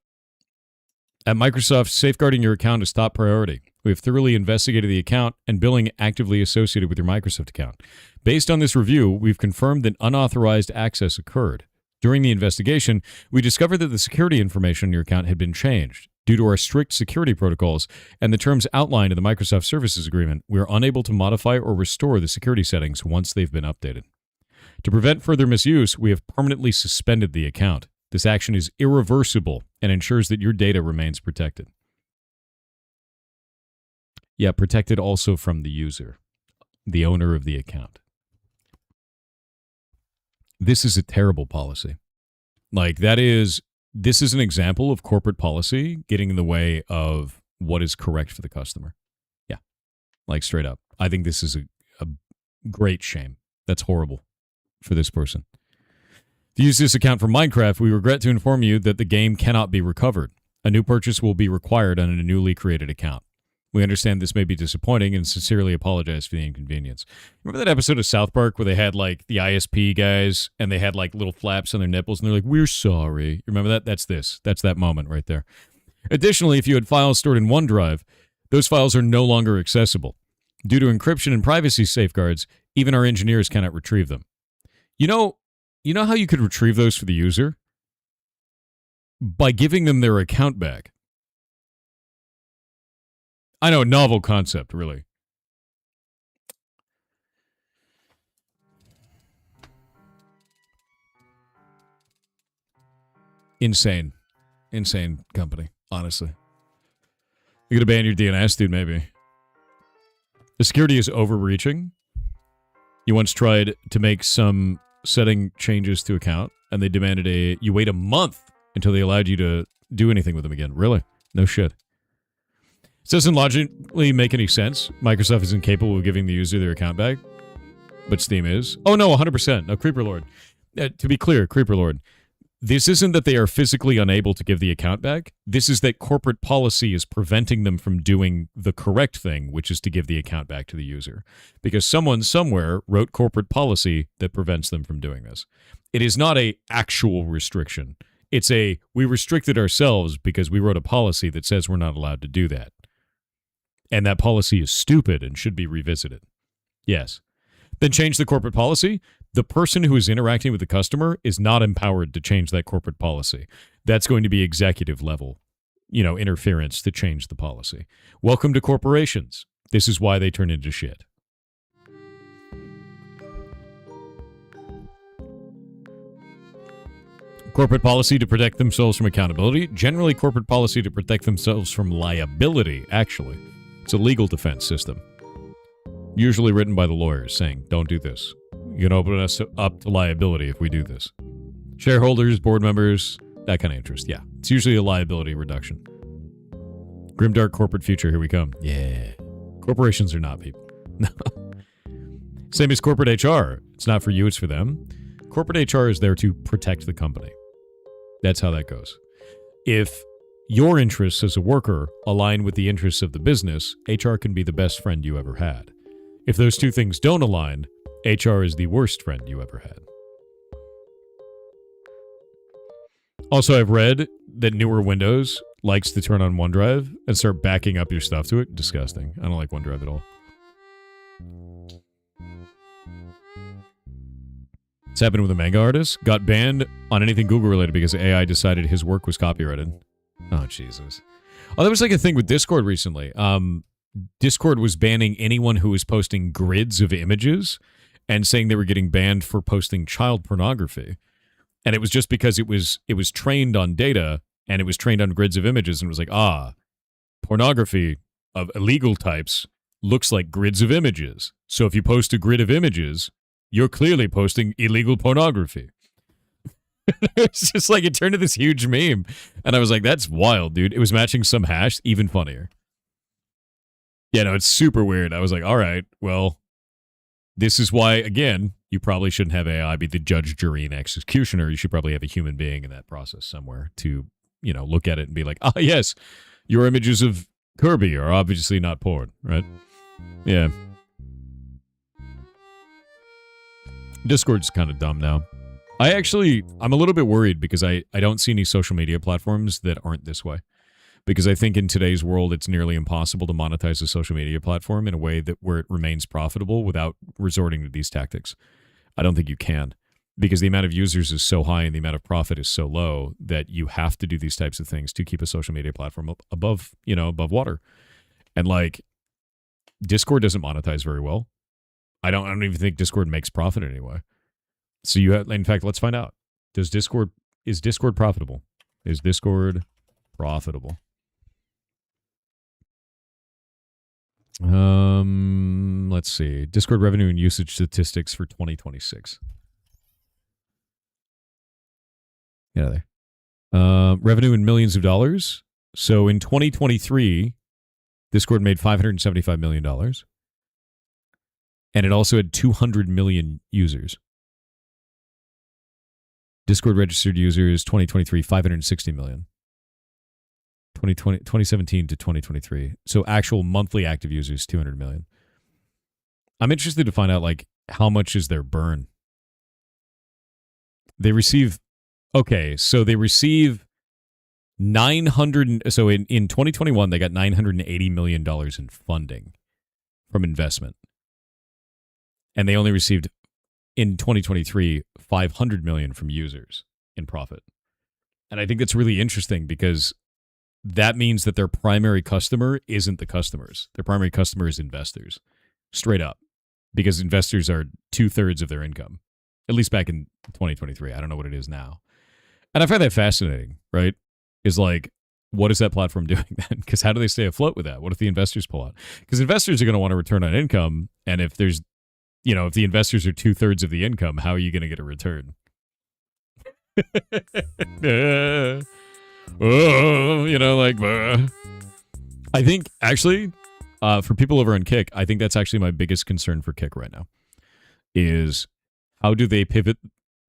At Microsoft, safeguarding your account is top priority. We have thoroughly investigated the account and billing actively associated with your Microsoft account. Based on this review, we've confirmed that unauthorized access occurred. During the investigation, we discovered that the security information on your account had been changed. Due to our strict security protocols and the terms outlined in the Microsoft Services Agreement, we are unable to modify or restore the security settings once they've been updated. To prevent further misuse, we have permanently suspended the account. This action is irreversible and ensures that your data remains protected. Yeah, protected also from the user, the owner of the account. This is a terrible policy. Like, this is an example of corporate policy getting in the way of what is correct for the customer. Yeah, like straight up. I think this is a great shame. That's horrible for this person. To use this account for Minecraft, we regret to inform you that the game cannot be recovered. A new purchase will be required on a newly created account. We understand this may be disappointing and sincerely apologize for the inconvenience. Remember that episode of South Park where they had, like, the ISP guys and they had, like, little flaps on their nipples and they're like, we're sorry. You remember that? That's this. That's that moment right there. Additionally, if you had files stored in OneDrive, those files are no longer accessible. Due to encryption and privacy safeguards, even our engineers cannot retrieve them. You know how you could retrieve those for the user? By giving them their account back. I know, novel concept, really. Insane. Insane company, honestly. You're gonna ban your DNS, dude, maybe. The security is overreaching. You once tried to make some setting changes to account, and they demanded you wait a month until they allowed you to do anything with them again. Really? No shit. This doesn't logically make any sense. Microsoft is incapable of giving the user their account back, but Steam is. Oh no, 100%. No, Creeper Lord. To be clear, Creeper Lord, this isn't that they are physically unable to give the account back. This is that corporate policy is preventing them from doing the correct thing, which is to give the account back to the user. Because someone somewhere wrote corporate policy that prevents them from doing this. It is not a actual restriction. It's we restricted ourselves because we wrote a policy that says we're not allowed to do that. And that policy is stupid and should be revisited. Yes. Then change the corporate policy. The person who is interacting with the customer is not empowered to change that corporate policy. That's going to be executive level, interference to change the policy. Welcome to corporations. This is why they turn into shit. Corporate policy to protect themselves from accountability. Generally, corporate policy to protect themselves from liability, actually. It's a legal defense system. Usually written by the lawyers saying, don't do this. You can open us up to liability if we do this. Shareholders, board members, that kind of interest. Yeah, it's usually a liability reduction. Grimdark corporate future, here we come. Yeah. Corporations are not people. Same as corporate HR. It's not for you, it's for them. Corporate HR is there to protect the company. That's how that goes. If your interests as a worker align with the interests of the business, HR can be the best friend you ever had. If those two things don't align, HR is the worst friend you ever had. Also, I've read that newer Windows likes to turn on OneDrive and start backing up your stuff to it. Disgusting. I don't like OneDrive at all. It's happened with a manga artist. Got banned on anything Google related because AI decided his work was copyrighted. Oh, Jesus. Oh, that was like a thing with Discord recently. Discord was banning anyone who was posting grids of images and saying they were getting banned for posting child pornography. And it was just because it was trained on data and it was trained on grids of images and it was like, pornography of illegal types looks like grids of images. So if you post a grid of images, you're clearly posting illegal pornography. It's just like it turned into this huge meme. And I was like, that's wild, dude. It was matching some hash, even funnier. Yeah, no, it's super weird. I was like, all right, well, this is why, again, you probably shouldn't have AI be the judge, jury, and executioner. You should probably have a human being in that process somewhere to, look at it and be like, yes, your images of Kirby are obviously not porn, right? Yeah. Discord's kind of dumb now. I'm a little bit worried because I don't see any social media platforms that aren't this way. Because I think in today's world, it's nearly impossible to monetize a social media platform in a way where it remains profitable without resorting to these tactics. I don't think you can. Because the amount of users is so high and the amount of profit is so low that you have to do these types of things to keep a social media platform above water. And like, Discord doesn't monetize very well. I don't even think Discord makes profit anyway. So in fact, let's find out. Is Discord profitable? Is Discord profitable? Let's see. Discord revenue and usage statistics for 2026. Get out of there. Revenue in millions of dollars. So in 2023, Discord made $575 million. And it also had 200 million users. Discord registered users, 2023, 560 million. 2017 to 2023. So actual monthly active users, 200 million. I'm interested to find out, like, how much is their burn? They receive 900. So in 2021, they got $980 million in funding from investment. And they only received, in 2023, 500 million from users in profit. And I think that's really interesting because that means that their primary customer isn't the customers. Their primary customer is investors, straight up, because investors are 2/3 of their income, at least back in 2023. I don't know what it is now. And I find that fascinating, right? Is like, what is that platform doing then? Because how do they stay afloat with that? What if the investors pull out? Because investors are going to want a return on income. And if there's, if the investors are 2/3 of the income, how are you going to get a return? I think actually, for people over on Kick, I think that's actually my biggest concern for Kick right now is how do they pivot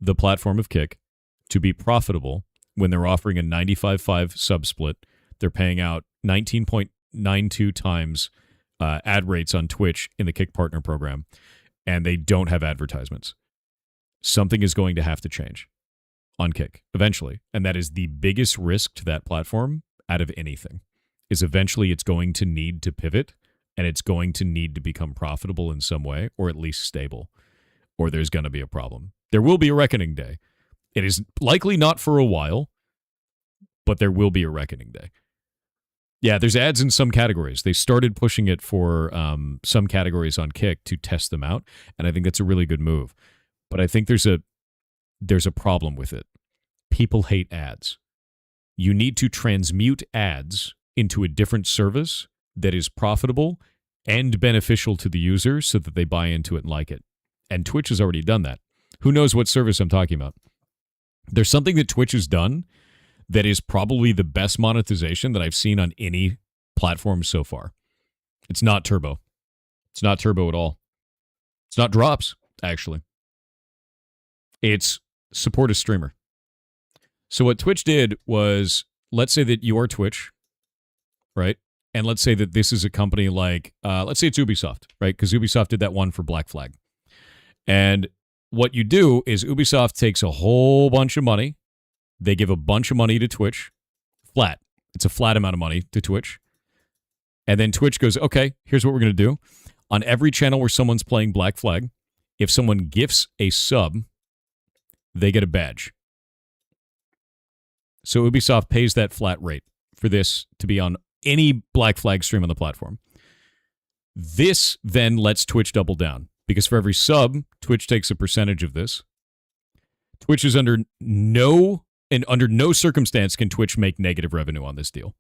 the platform of Kick to be profitable when they're offering a 95.5 sub split. They're paying out 19.92 times ad rates on Twitch in the Kick Partner program, and they don't have advertisements. Something is going to have to change on Kick eventually, and that is the biggest risk to that platform out of anything, is eventually it's going to need to pivot, and it's going to need to become profitable in some way, or at least stable, or there's going to be a problem. There will be a reckoning day. It is likely not for a while, but there will be a reckoning day. Yeah, there's ads in some categories. They started pushing it for some categories on Kick to test them out, and I think that's a really good move. But I think there's a problem with it. People hate ads. You need to transmute ads into a different service that is profitable and beneficial to the user so that they buy into it and like it. And Twitch has already done that. Who knows what service I'm talking about? There's something that Twitch has done that is probably the best monetization that I've seen on any platform so far. It's not Turbo. It's not Turbo at all. It's not Drops, actually. It's support a streamer. So what Twitch did was, let's say that you are Twitch, right? And let's say that this is a company like, let's say it's Ubisoft, right? Because Ubisoft did that one for Black Flag. And what you do is Ubisoft takes a whole bunch of money. They give a bunch of money to Twitch, flat. It's a flat amount of money to Twitch. And then Twitch goes, okay, here's what we're going to do. On every channel where someone's playing Black Flag, if someone gifts a sub, they get a badge. So Ubisoft pays that flat rate for this to be on any Black Flag stream on the platform. This then lets Twitch double down, because for every sub, Twitch takes a percentage of this. Twitch is under no circumstance can Twitch make negative revenue on this deal.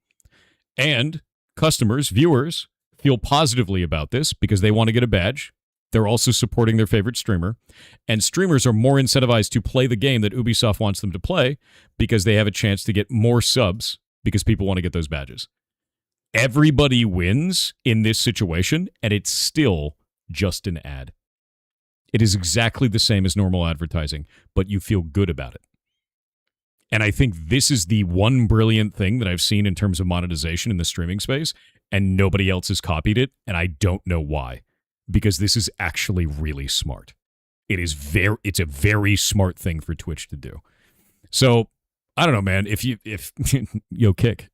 And customers, viewers, feel positively about this because they want to get a badge. They're also supporting their favorite streamer. And streamers are more incentivized to play the game that Ubisoft wants them to play because they have a chance to get more subs because people want to get those badges. Everybody wins in this situation, and it's still just an ad. It is exactly the same as normal advertising, but you feel good about it. And I think this is the one brilliant thing that I've seen in terms of monetization in the streaming space, and nobody else has copied it, and I don't know why. Because this is actually really smart. It's a very smart thing for Twitch to do. So, I don't know, man, if yo, Kick.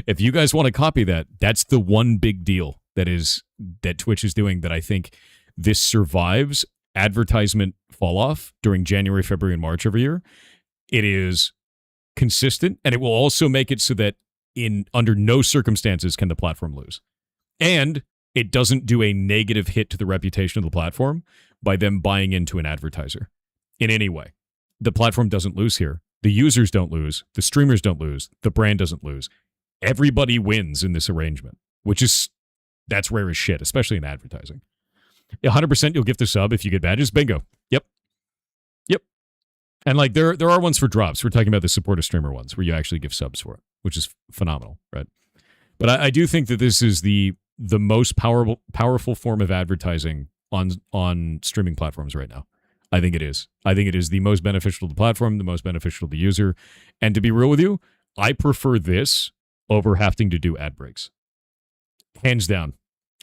If you guys want to copy that, that's the one big deal that Twitch is doing that I think this survives advertisement fall off during January, February, and March every year. It is consistent, and it will also make it so that under no circumstances can the platform lose. And it doesn't do a negative hit to the reputation of the platform by them buying into an advertiser in any way. The platform doesn't lose here. The users don't lose. The streamers don't lose. The brand doesn't lose. Everybody wins in this arrangement, that's rare as shit, especially in advertising. 100% you'll gift a sub if you get badges. Bingo. Yep. And like there are ones for drops. We're talking about the support a streamer ones where you actually give subs for it, which is phenomenal, right? But I do think that this is the most powerful form of advertising on streaming platforms right now. I think it is. I think it is the most beneficial to the platform, the most beneficial to the user. And to be real with you, I prefer this over having to do ad breaks. Hands down.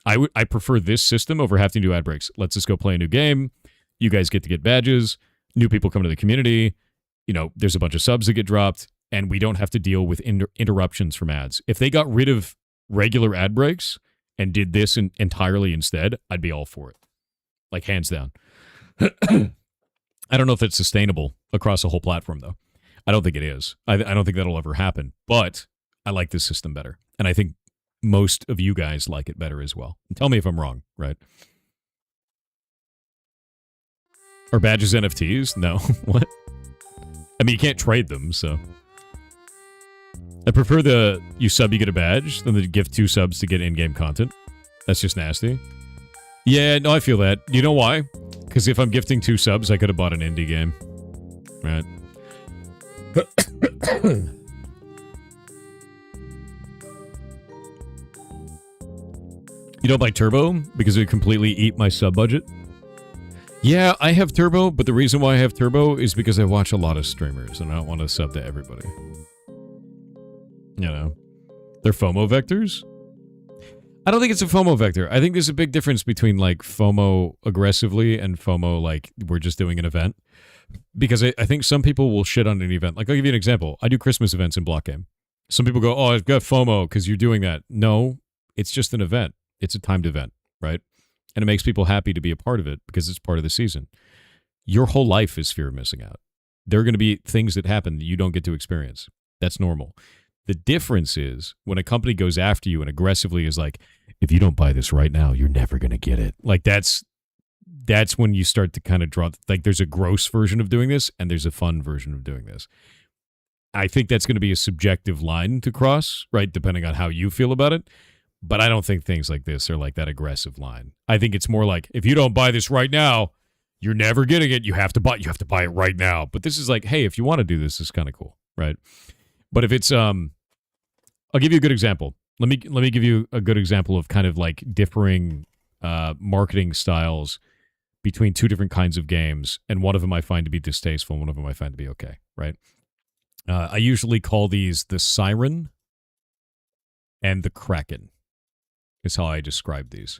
I prefer this system over having to do ad breaks. Let's just go play a new game. You guys get to get badges. New people come to the community. There's a bunch of subs that get dropped, and we don't have to deal with interruptions from ads. If they got rid of regular ad breaks and did this entirely instead, I'd be all for it. Like, hands down. I don't know if it's sustainable across a whole platform, though. I don't think it is. I don't think that'll ever happen. But I like this system better. And I think most of you guys like it better as well. And tell me if I'm wrong, right? Are badges NFTs? No. What? I mean, you can't trade them, so. I prefer you sub, you get a badge, than the gift 2 subs to get in-game content. That's just nasty. Yeah, no, I feel that. You know why? Because if I'm gifting 2 subs, I could have bought an indie game. Right. You don't buy Turbo because it would completely eat my sub budget? Yeah, I have Turbo, but the reason why I have Turbo is because I watch a lot of streamers, and I don't want to sub to everybody. You know, they're FOMO vectors. I don't think it's a FOMO vector. I think there's a big difference between like FOMO aggressively and FOMO like we're just doing an event. Because I think some people will shit on an event. Like, I'll give you an example. I do Christmas events in Block Game. Some people go, oh, I've got FOMO because you're doing that. No, it's just an event. It's a timed event, right? And it makes people happy to be a part of it because it's part of the season. Your whole life is fear of missing out. There are going to be things that happen that you don't get to experience. That's normal. The difference is when a company goes after you and aggressively is like, if you don't buy this right now, you're never going to get it. Like that's when you start to kind of draw, like there's a gross version of doing this and there's a fun version of doing this. I think that's going to be a subjective line to cross, right? Depending on how you feel about it. But I don't think things like this are like that aggressive line. I think it's more like, if you don't buy this right now, you're never getting it. You have to buy it right now. But this is like, hey, if you want to do this, it's kind of cool, right? But if it's, I'll give you a good example. Let me give you a good example of kind of like differing marketing styles between two different kinds of games, and one of them I find to be distasteful, and one of them I find to be okay, right? I usually call these the Siren and the Kraken, is how I describe these.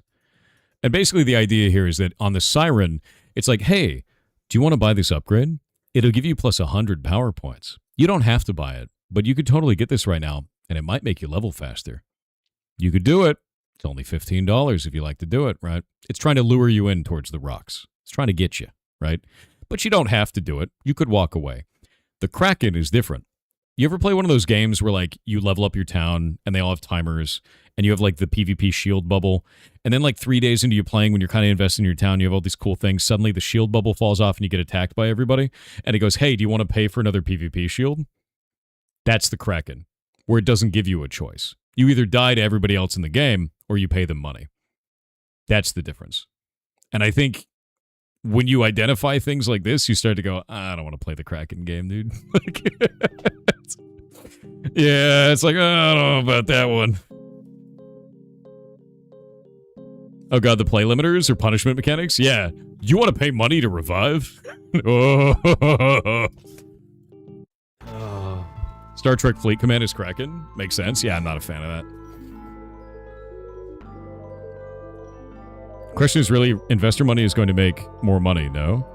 And basically the idea here is that on the Siren, it's like, hey, do you want to buy this upgrade? It'll give you plus 100 power points. You don't have to buy it, but you could totally get this right now, and it might make you level faster. You could do it. It's only $15 if you like to do it, right? It's trying to lure you in towards the rocks. It's trying to get you, right? But you don't have to do it. You could walk away. The Kraken is different. You ever play one of those games where like you level up your town and they all have timers and you have like the PvP shield bubble, and then like 3 days into you playing, when you're kind of investing in your town, you have all these cool things, suddenly the shield bubble falls off and you get attacked by everybody, and it goes, hey, do you want to pay for another PvP shield? That's the Kraken, where it doesn't give you a choice. You either die to everybody else in the game or you pay them money. That's the difference. And I think when you identify things like this, you start to go, I don't want to play the Kraken game, dude. Yeah, it's like, I don't know about that one. Oh god, the play limiters or punishment mechanics? Yeah. You want to pay money to revive? Oh. Star Trek Fleet Command is Kraken? Makes sense. Yeah, I'm not a fan of that. Question is really, investor money is going to make more money, no?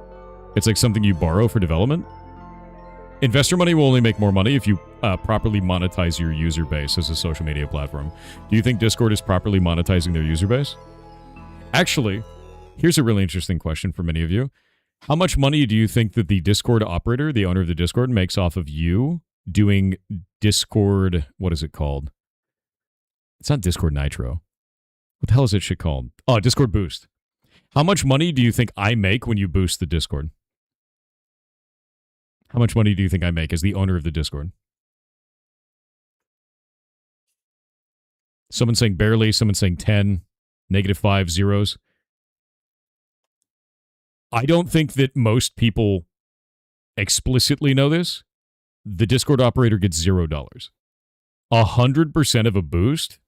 It's like something you borrow for development? Investor money will only make more money if you properly monetize your user base as a social media platform. Do you think Discord is properly monetizing their user base? Actually, here's a really interesting question for many of you. How much money do you think that the Discord operator, the owner of the Discord, makes off of you doing Discord, what is it called? It's not Discord Nitro. What the hell is that shit called? Oh, Discord Boost. How much money do you think I make when you boost the Discord? How much money do you think I make as the owner of the Discord? Someone saying barely, someone saying 10, -5 zeros. I don't think that most people explicitly know this. The Discord operator gets $0. 100% of a boost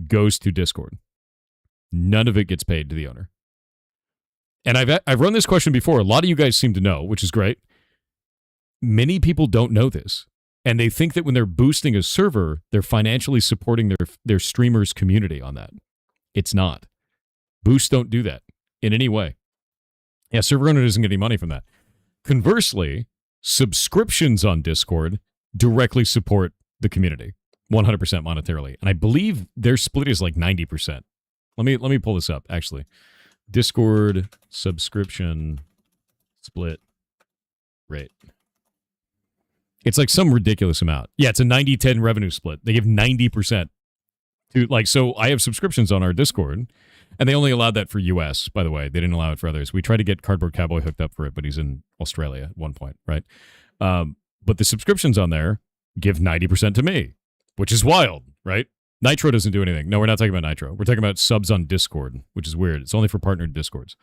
goes to Discord. None of it gets paid to the owner. And I've run this question before. A lot of you guys seem to know, which is great. Many people don't know this. And they think that when they're boosting a server, they're financially supporting their streamers' community on that. It's not. Boosts don't do that in any way. Yeah, server owner doesn't get any money from that. Conversely, subscriptions on Discord directly support the community 100% monetarily. And I believe their split is like 90%. Let me pull this up, actually. Discord subscription split rate. It's like some ridiculous amount. Yeah, it's a 90-10 revenue split. They give 90% to, like, so I have subscriptions on our Discord, and they only allowed that for US, by the way. They didn't allow it for others. We tried to get Cardboard Cowboy hooked up for it, but he's in Australia at one point, right? But the subscriptions on there give 90% to me, which is wild, right? Nitro doesn't do anything. No, we're not talking about Nitro. We're talking about subs on Discord, which is weird. It's only for partnered Discords.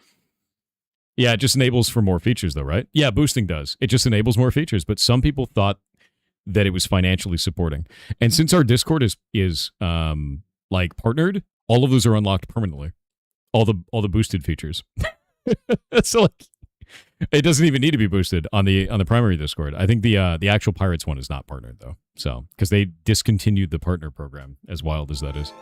Yeah, it just enables for more features, though, right? Yeah, boosting does. It just enables more features, but some people thought that it was financially supporting. And since our Discord is like partnered, all of those are unlocked permanently. All the boosted features. So like It doesn't even need to be boosted on the primary Discord. I think the actual Pirates one is not partnered though. So because they discontinued the partner program, as wild as that is.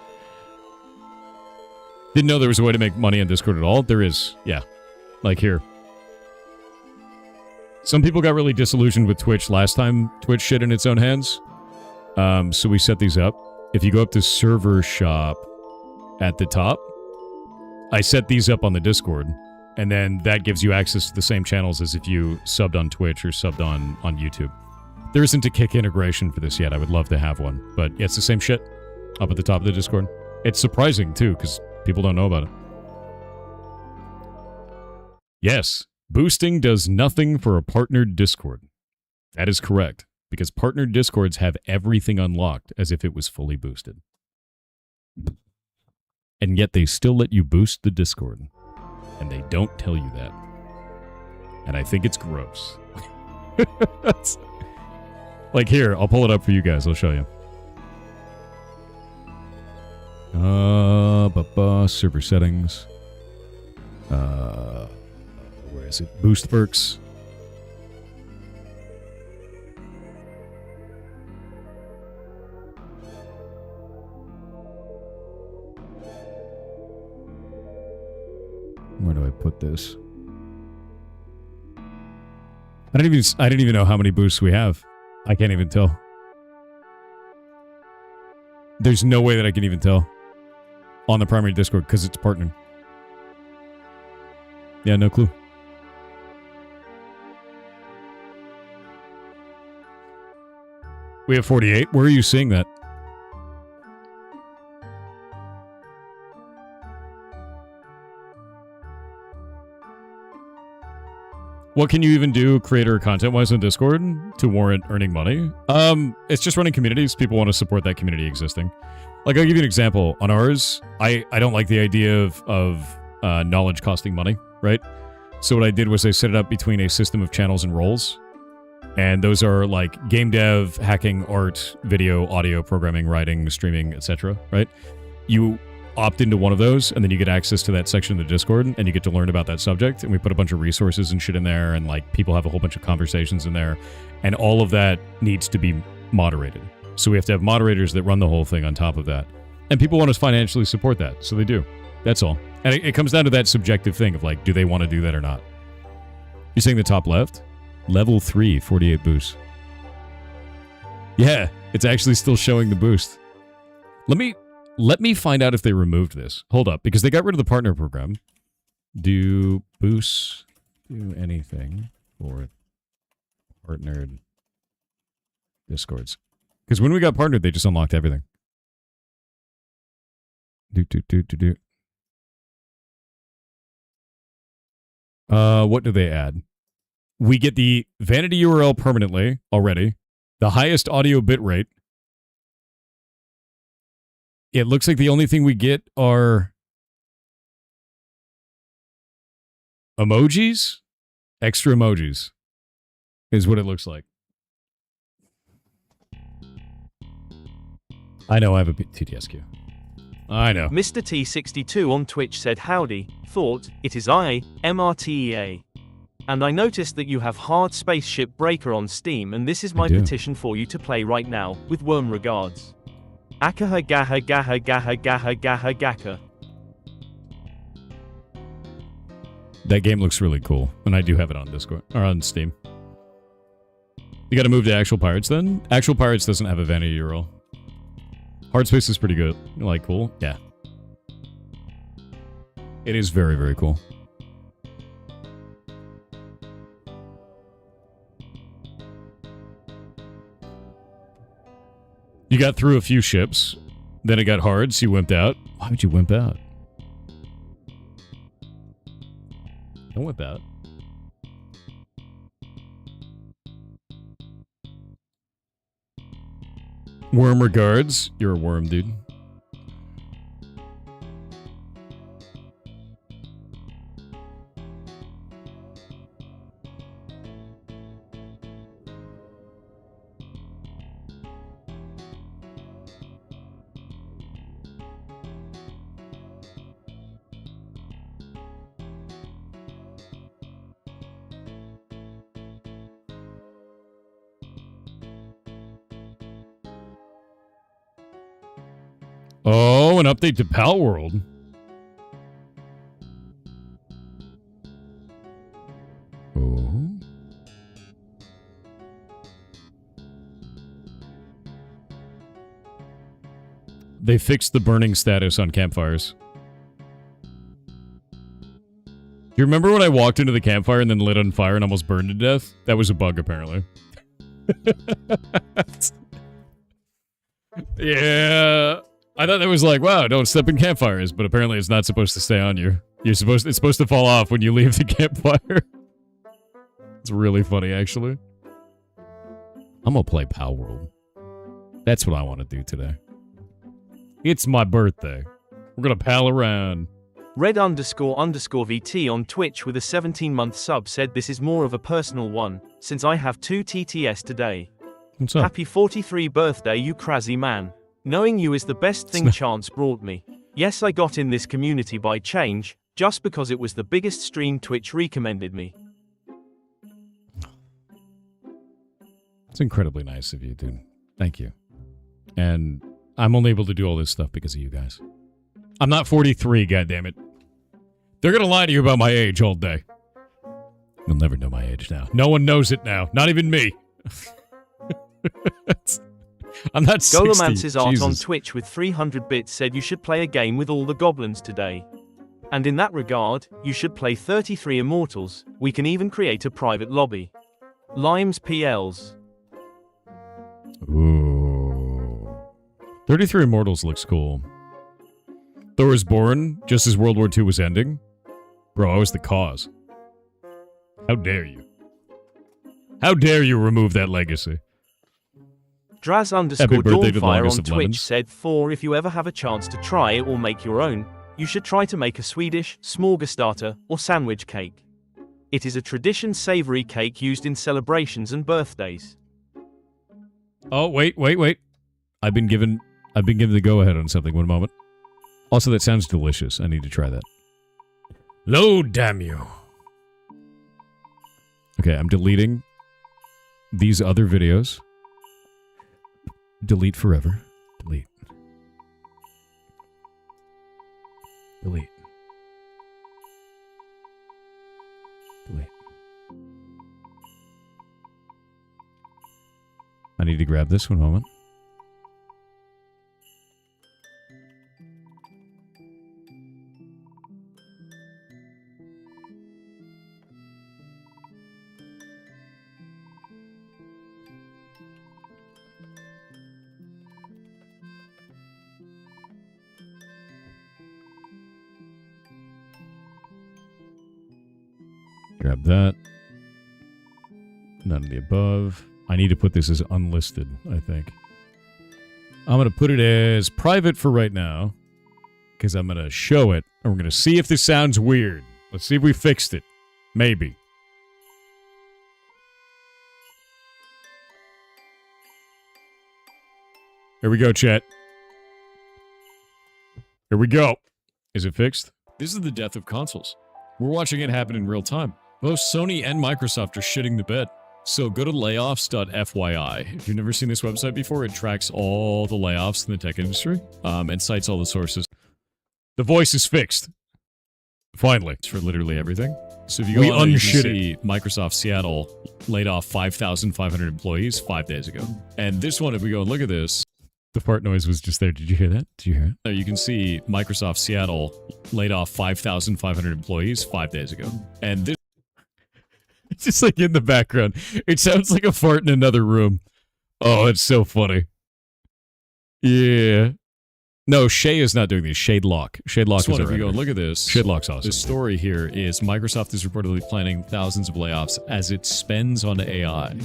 Didn't know there was a way to make money on Discord at all. There is, yeah. Like here. Some people got really disillusioned with Twitch last time Twitch shit in its own hands. So we set these up. If you go up to server shop at the top, I set these up on the Discord. And then that gives you access to the same channels as if you subbed on Twitch or subbed on YouTube. There isn't a Kick integration for this yet. I would love to have one. But it's the same shit up at the top of the Discord. It's surprising, too, because people don't know about it. Yes, boosting does nothing for a partnered Discord. That is correct, because partnered Discords have everything unlocked as if it was fully boosted. And yet they still let you boost the Discord. And they don't tell you that. And I think it's gross. Like here, I'll pull it up for you guys. I'll show you. Server settings. Where is it? Boost perks. Where do I put this? I didn't even know how many boosts we have. I can't even tell. There's no way that I can even tell on the primary Discord because it's partnered. Yeah, no clue. We have 48. Where are you seeing that? What can you even do creator content-wise on Discord to warrant earning money? It's just running communities. People want to support that community existing. Like, I'll give you an example. On ours, I don't like the idea of knowledge costing money, right? So what I did was I set it up between a system of channels and roles. And those are like game dev, hacking, art, video, audio, programming, writing, streaming, etc., right? You opt into one of those, and then you get access to that section of the Discord, and you get to learn about that subject, and we put a bunch of resources and shit in there, and like people have a whole bunch of conversations in there, and all of that needs to be moderated. So we have to have moderators that run the whole thing on top of that. And people want to financially support that, so they do. That's all. And it comes down to that subjective thing of like, do they want to do that or not? You're saying the top left? Level 3, 48 boosts. Yeah, it's actually still showing the boost. Let me find out if they removed this. Hold up, because they got rid of the partner program. Do boosts do anything for partnered Discords? Because when we got partnered, they just unlocked everything. What do they add? We get the vanity URL permanently already. The highest audio bitrate. It looks like the only thing we get are emojis. Extra emojis is what it looks like. I know I have a TTS queue. I know. Mr. T62 on Twitch said howdy, thought, it is I, MRTEA. And I noticed that you have Hard Spaceship Breaker on Steam, and this is my petition for you to play right now, with warm regards. Akaha gaha gaha gaha gaha gaha gaka. That game looks really cool, and I do have it on Discord, or on Steam. You gotta move to Actual Pirates then? Actual Pirates doesn't have a vanity URL. Hardspace is pretty good. Like, cool? Yeah. It is very, very cool. You got through a few ships, then it got hard, so you wimped out. Why would you wimp out? Don't wimp out. Worm regards. You're a worm, dude. Oh, an update to Palworld. Oh. They fixed the burning status on campfires. Do you remember when I walked into the campfire and then lit on fire and almost burned to death? That was a bug, apparently. Yeah. I thought that was like, wow, don't step in campfires, but apparently it's not supposed to stay on you. It's supposed to fall off when you leave the campfire. It's really funny, actually. I'm gonna play Palworld. That's what I want to do today. It's my birthday. We're gonna pal around. Red__VT on Twitch with a 17-month sub said this is more of a personal one, since I have 2 TTS today. What's up? Happy 43 birthday, you crazy man. Knowing you is the best thing chance brought me. Yes, I got in this community by change, just because it was the biggest stream Twitch recommended me. It's incredibly nice of you, dude. Thank you. And I'm only able to do all this stuff because of you guys. I'm not 43, goddammit. They're gonna lie to you about my age all day. You'll never know my age now. No one knows it now. Not even me. I'm not 60. Golomance's art on Twitch with 300 bits said you should play a game with all the goblins today. And in that regard, you should play 33 Immortals. We can even create a private lobby. Limes PLs. Ooh. 33 Immortals looks cool. Thor was born just as World War II was ending. Bro, I was the cause. How dare you? How dare you remove that legacy? Draz_Dawnfire on Twitch said, Thor, if you ever have a chance to try it or make your own, you should try to make a Swedish smorgastarter or sandwich cake. It is a tradition savory cake used in celebrations and birthdays. Oh, wait. I've been given the go-ahead on something. One moment. Also, that sounds delicious. I need to try that. Load, damn you. Okay, I'm deleting these other videos. Delete forever. Delete. Delete. Delete. I need to grab this one moment. Grab that. None of the above. I need to put this as unlisted, I think. I'm going to put it as private for right now, because I'm going to show it, and we're going to see if this sounds weird. Let's see if we fixed it. Maybe. Here we go, chat. Here we go. Is it fixed? This is the death of consoles. We're watching it happen in real time. Both Sony and Microsoft are shitting the bed. So go to layoffs.fyi. If you've never seen this website before, it tracks all the layoffs in the tech industry and cites all the sources. The voice is fixed. Finally. For literally everything. So if you go on, you can see Microsoft Seattle laid off 5,500 employees 5 days ago. And this one, if we go and look at this, the fart noise was just there. Did you hear that? Did you hear it? You can see Microsoft Seattle laid off 5,500 employees 5 days ago. And this... It's just like in the background. It sounds like a fart in another room. Oh, it's so funny. Yeah. No, Shay is not doing these. Shadelock. Shadelock is if you go and look at this, Shadelock's awesome. The story here is Microsoft is reportedly planning thousands of layoffs as it spends on AI.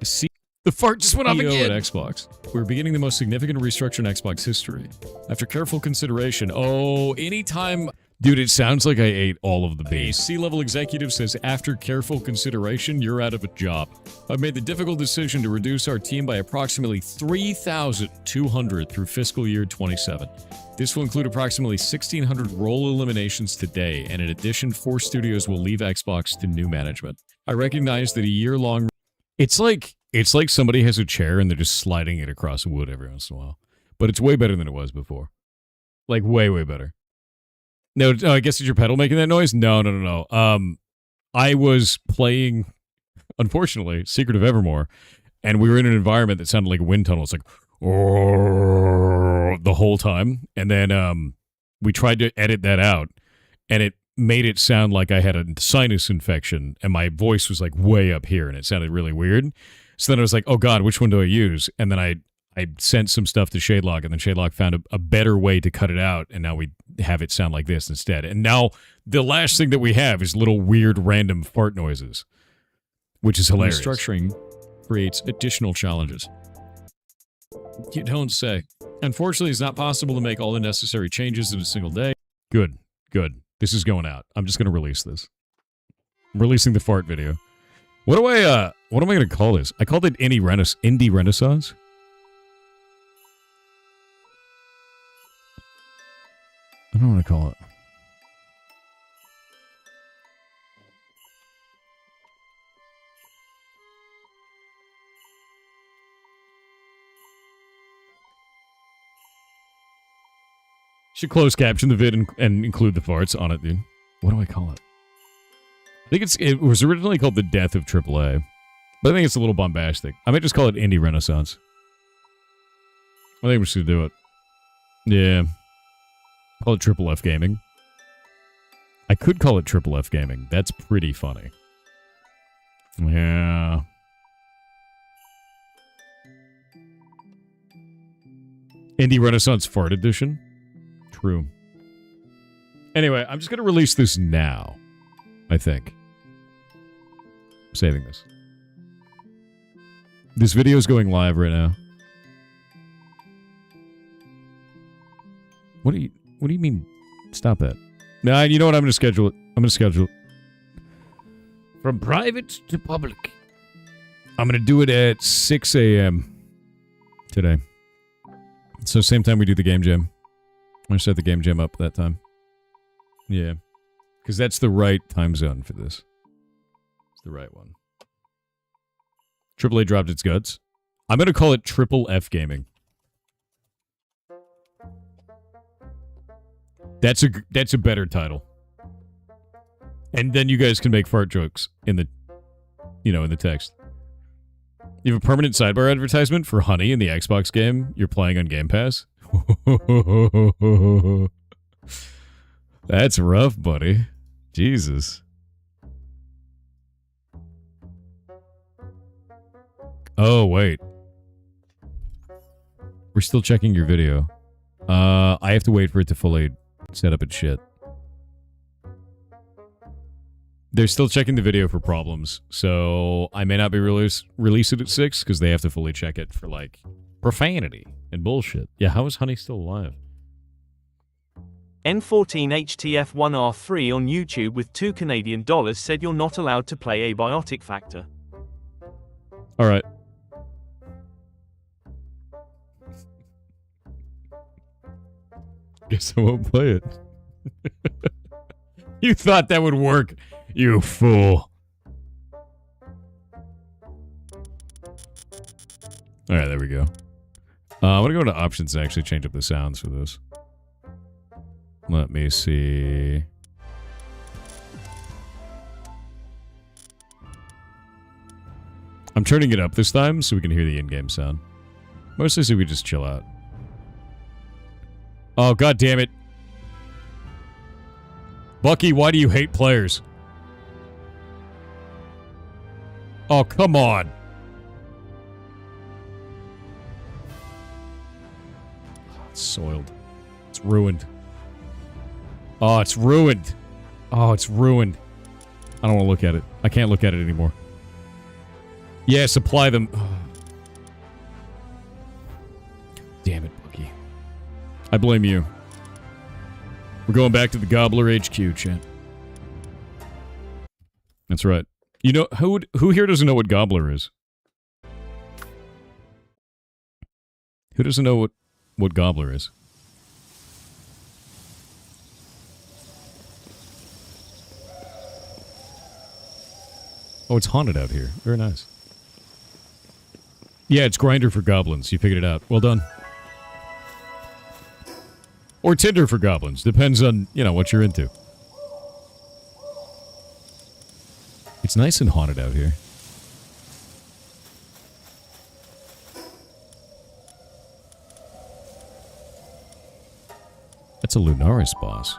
See, the fart just went off again. At Xbox. We're beginning the most significant restructure in Xbox history. After careful consideration, anytime... Dude, it sounds like I ate all of the beef. A C-level executive says, after careful consideration, you're out of a job. I've made the difficult decision to reduce our team by approximately 3,200 through fiscal year 27. This will include approximately 1,600 role eliminations today, and in addition, 4 studios will leave Xbox to new management. I recognize that a year-long... It's like somebody has a chair and they're just sliding it across wood every once in a while. But it's way better than it was before. Like, way, way better. No, I guess it's your pedal making that noise? No. I was playing, unfortunately, Secret of Evermore, and we were in an environment that sounded like a wind tunnel. It's like, the whole time. And then we tried to edit that out, and it made it sound like I had a sinus infection, and my voice was like way up here, and it sounded really weird. So then I was like, oh God, which one do I use? And then I sent some stuff to Shadelock, and then Shadelock found a better way to cut it out, and now we have it sound like this instead. And now the last thing that we have is little weird random fart noises, which is hilarious. Restructuring creates additional challenges. You don't say. Unfortunately, it's not possible to make all the necessary changes in a single day. Good. This is going out. I'm just going to release this. I'm releasing the fart video. What am I going to call this? I called it Indie Renaissance. I don't want to call it. Should close caption the vid and include the farts on it, dude. What do I call it? I think it was originally called The Death of AAA, but I think it's a little bombastic. I might just call it Indie Renaissance. I think we should do it. Yeah. Call it Triple F Gaming. I could call it Triple F Gaming. That's pretty funny. Yeah. Indie Renaissance Fart Edition. True. Anyway, I'm just going to release this now, I think. I'm saving this. This video is going live right now. What do you mean? Stop that. Nah, you know what? I'm going to schedule it. I'm going to schedule it. From private to public. I'm going to do it at 6 a.m. today. So same time we do the game jam. I'm going to set the game jam up that time. Yeah. Because that's the right time zone for this. It's the right one. AAA dropped its guts. I'm going to call it Triple F Gaming. That's a better title. And then you guys can make fart jokes in the, in the text. You have a permanent sidebar advertisement for Honey in the Xbox game you're playing on Game Pass. That's rough, buddy. Jesus. Oh, wait. We're still checking your video. I have to wait for it to fully set up its shit. They're still checking the video for problems, so I may not be release it at 6 because they have to fully check it for, like, profanity and bullshit. Yeah, how is Honey still alive? N14HTF1R3 on YouTube with $2 Canadian said you're not allowed to play Abiotic Factor. Alright. Guess I won't play it. You thought that would work, you fool. Alright, there we go. I'm gonna go into options and actually change up the sounds for this. Let me see. I'm turning it up this time so we can hear the in-game sound. Mostly so we just chill out. Oh, god damn it. Bucky, why do you hate players? Oh, come on. It's soiled. It's ruined. Oh, it's ruined. Oh, it's ruined. I don't want to look at it. I can't look at it anymore. Yeah, supply them. Oh. Damn it, Bucky. I blame you. We're going back to the Gobbler HQ, chat. That's right. You know, who here doesn't know what Gobbler is? Who doesn't know what Gobbler is? Oh, it's haunted out here. Very nice. Yeah, it's Grinder for goblins. You figured it out. Well done. Or Tinder for goblins. Depends on, you know, what you're into. It's nice and haunted out here. That's a Lunaris boss.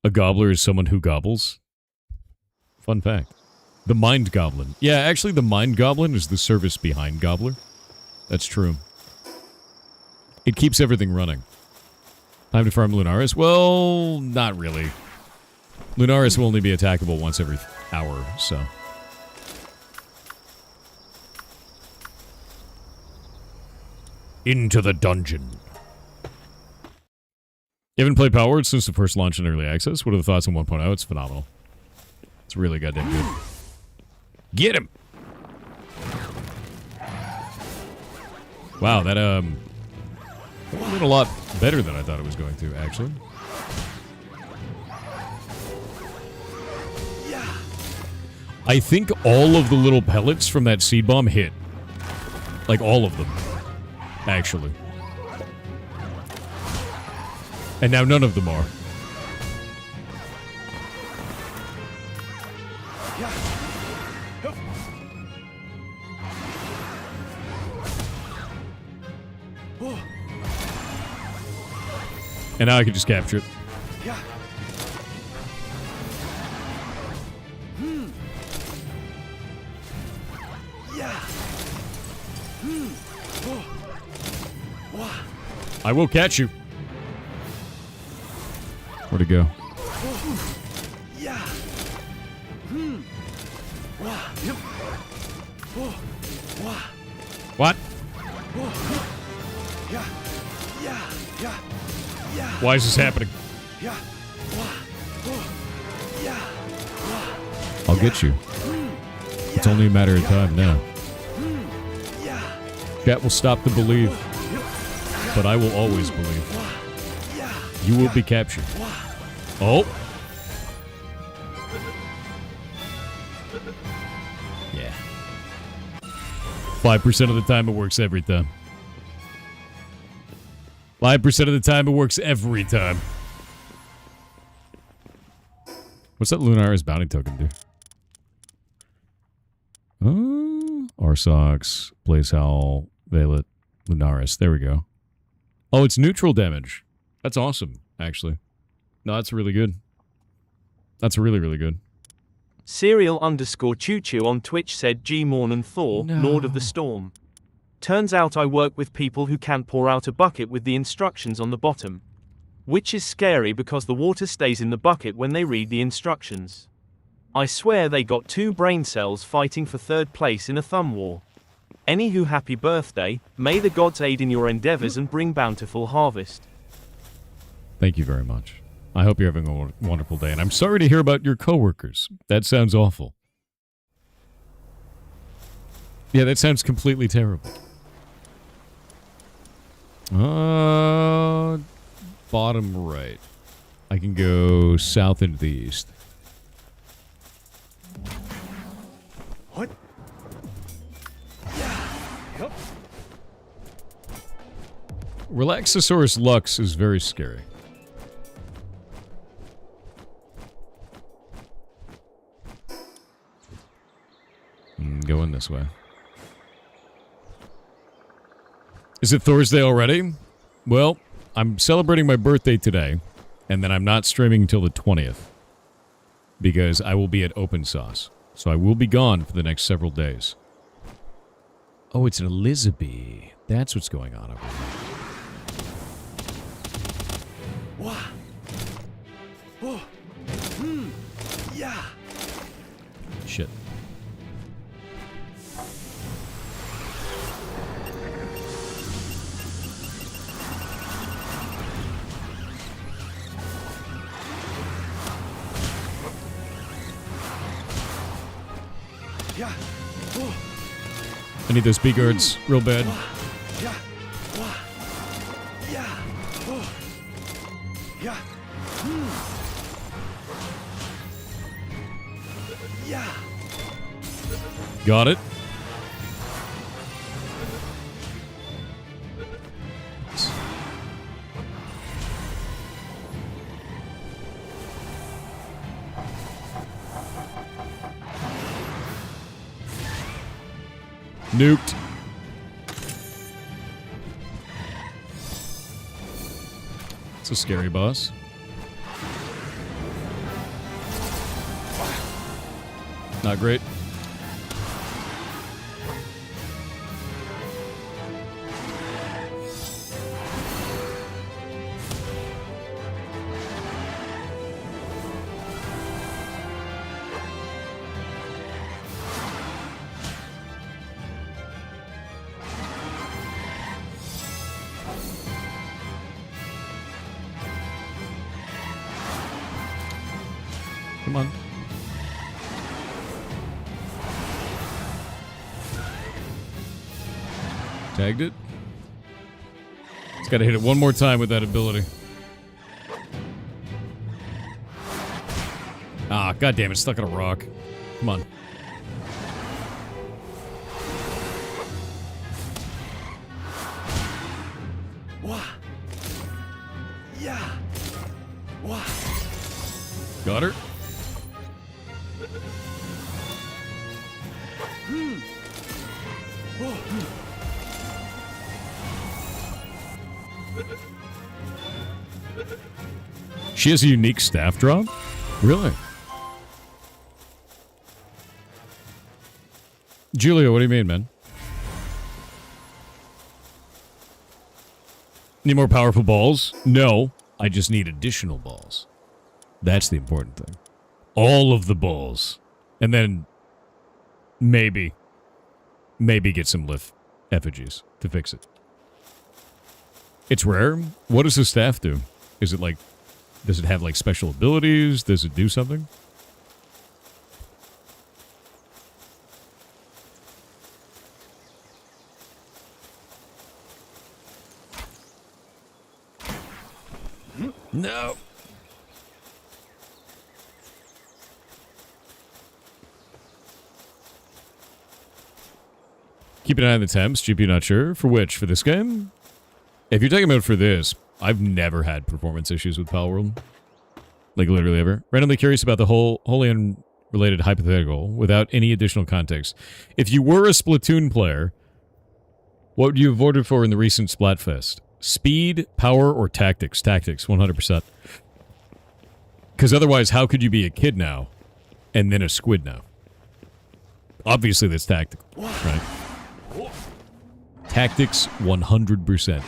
A gobbler is someone who gobbles. Fun fact. The Mind Goblin. Yeah, actually the Mind Goblin is the service behind Gobbler. That's true. It keeps everything running. Time to farm Lunaris? Well, not really. Lunaris will only be attackable once every hour, so... Into the dungeon. You haven't played Palworld since the first launch in Early Access? What are the thoughts on 1.0? It's phenomenal. It's really goddamn good. Get him! Wow, that, went a lot better than I thought it was going to, actually. I think all of the little pellets from that seed bomb hit. Like, all of them. Actually. And now none of them are. And now I can just capture it. I will catch you. Where'd it go? What? Why is this happening? I'll get you. It's only a matter of time now. Chat will stop to believe, but I will always believe. You will be captured. Oh! Yeah. 5% of the time it works every time. 5% of the time it works every time. What's that Lunaris bounty token do? Arsox, Blaze Howl, Veilet, Lunaris. There we go. Oh, it's neutral damage. That's awesome, actually. No, that's really good. That's really, really good. Serial_Choo-Choo on Twitch said G-Morn and Thor, No. Lord of the Storm. Turns out I work with people who can't pour out a bucket with the instructions on the bottom. Which is scary because the water stays in the bucket when they read the instructions. I swear they got 2 brain cells fighting for 3rd place in a thumb war. Anywho, happy birthday, may the gods aid in your endeavors and bring bountiful harvest. Thank you very much. I hope you're having a wonderful day, and I'm sorry to hear about your coworkers. That sounds awful. Yeah, that sounds completely terrible. Bottom right. I can go south into the east. What? Relaxosaurus Lux is very scary. Going this way. Is it Thursday already? Well, I'm celebrating my birthday today, and then I'm not streaming until the 20th. Because I will be at Open Sauce. So I will be gone for the next several days. Oh, it's an Elizabeth. That's what's going on over there. Shit. I need those B-guards real bad. Got it. Nuked. It's a scary boss. Not great. Come on. Tagged it. It's got to hit it one more time with that ability. Ah, goddamn, it's stuck in a rock. Come on. Got her. She has a unique staff drop? Really? Julio, what do you mean, man? Need more powerful balls? No, I just need additional balls. That's the important thing. All of the balls. And then maybe get some lift effigies to fix it. It's rare. What does the staff do? Is it like, does it have like special abilities? Does it do something? No. Keep an eye on the temps. GPU not sure. For which? For this game? If you're talking about for this, I've never had performance issues with Palworld. Like, literally ever. Randomly curious about the wholly unrelated hypothetical without any additional context. If you were a Splatoon player, what would you have voted for in the recent Splatfest? Speed, power, or tactics? Tactics, 100%. Because otherwise, how could you be a kid now and then a squid now? Obviously, that's tactical, right? Tactics, 100%. Man.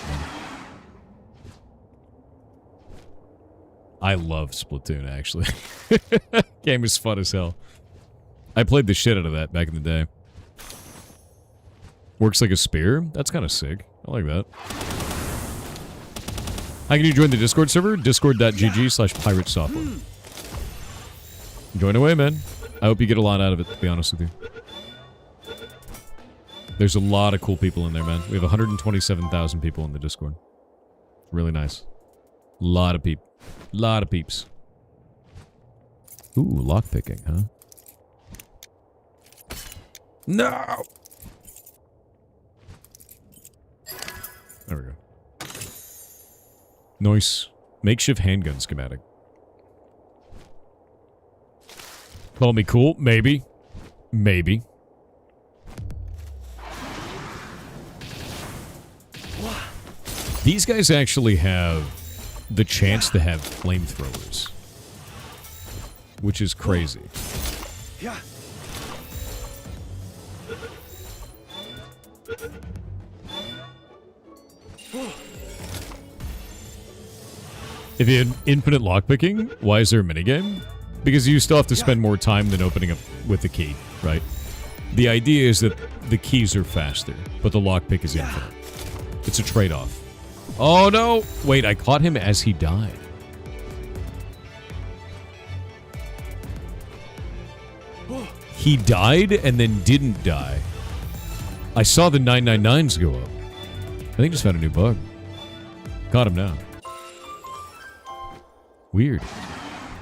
I love Splatoon, actually. Game is fun as hell. I played the shit out of that back in the day. Works like a spear? That's kind of sick. I like that. How can you join the Discord server? Discord.gg/piratesoftware. Join away, man. I hope you get a lot out of it, to be honest with you. There's a lot of cool people in there, man. We have 127,000 people in the Discord. Really nice. Lot of peeps. Ooh, lockpicking, huh? No! There we go. Nice. Makeshift handgun schematic. Call me cool? Maybe. Maybe. These guys actually have the chance to have flamethrowers. Which is crazy. If you had infinite lockpicking, why is there a minigame? Because you still have to spend more time than opening up with the key, right? The idea is that the keys are faster, but the lockpick is infinite. It's a trade-off. Oh no! Wait, I caught him as he died. He died and then didn't die. I saw the 999s go up. I think just found a new bug. Caught him now. Weird.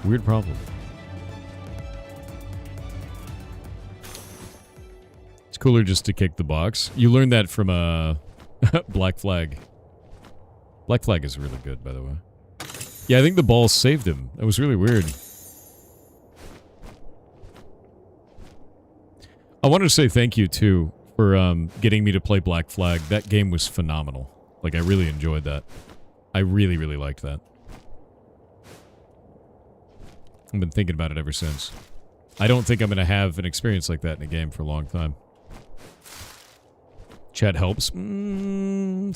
Weird problem. It's cooler just to kick the box. You learned that from Black Flag. Black Flag is really good, by the way. Yeah, I think the ball saved him. That was really weird. I wanted to say thank you, too, for getting me to play Black Flag. That game was phenomenal. Like, I really enjoyed that. I really, really liked that. I've been thinking about it ever since. I don't think I'm going to have an experience like that in a game for a long time. Chat helps?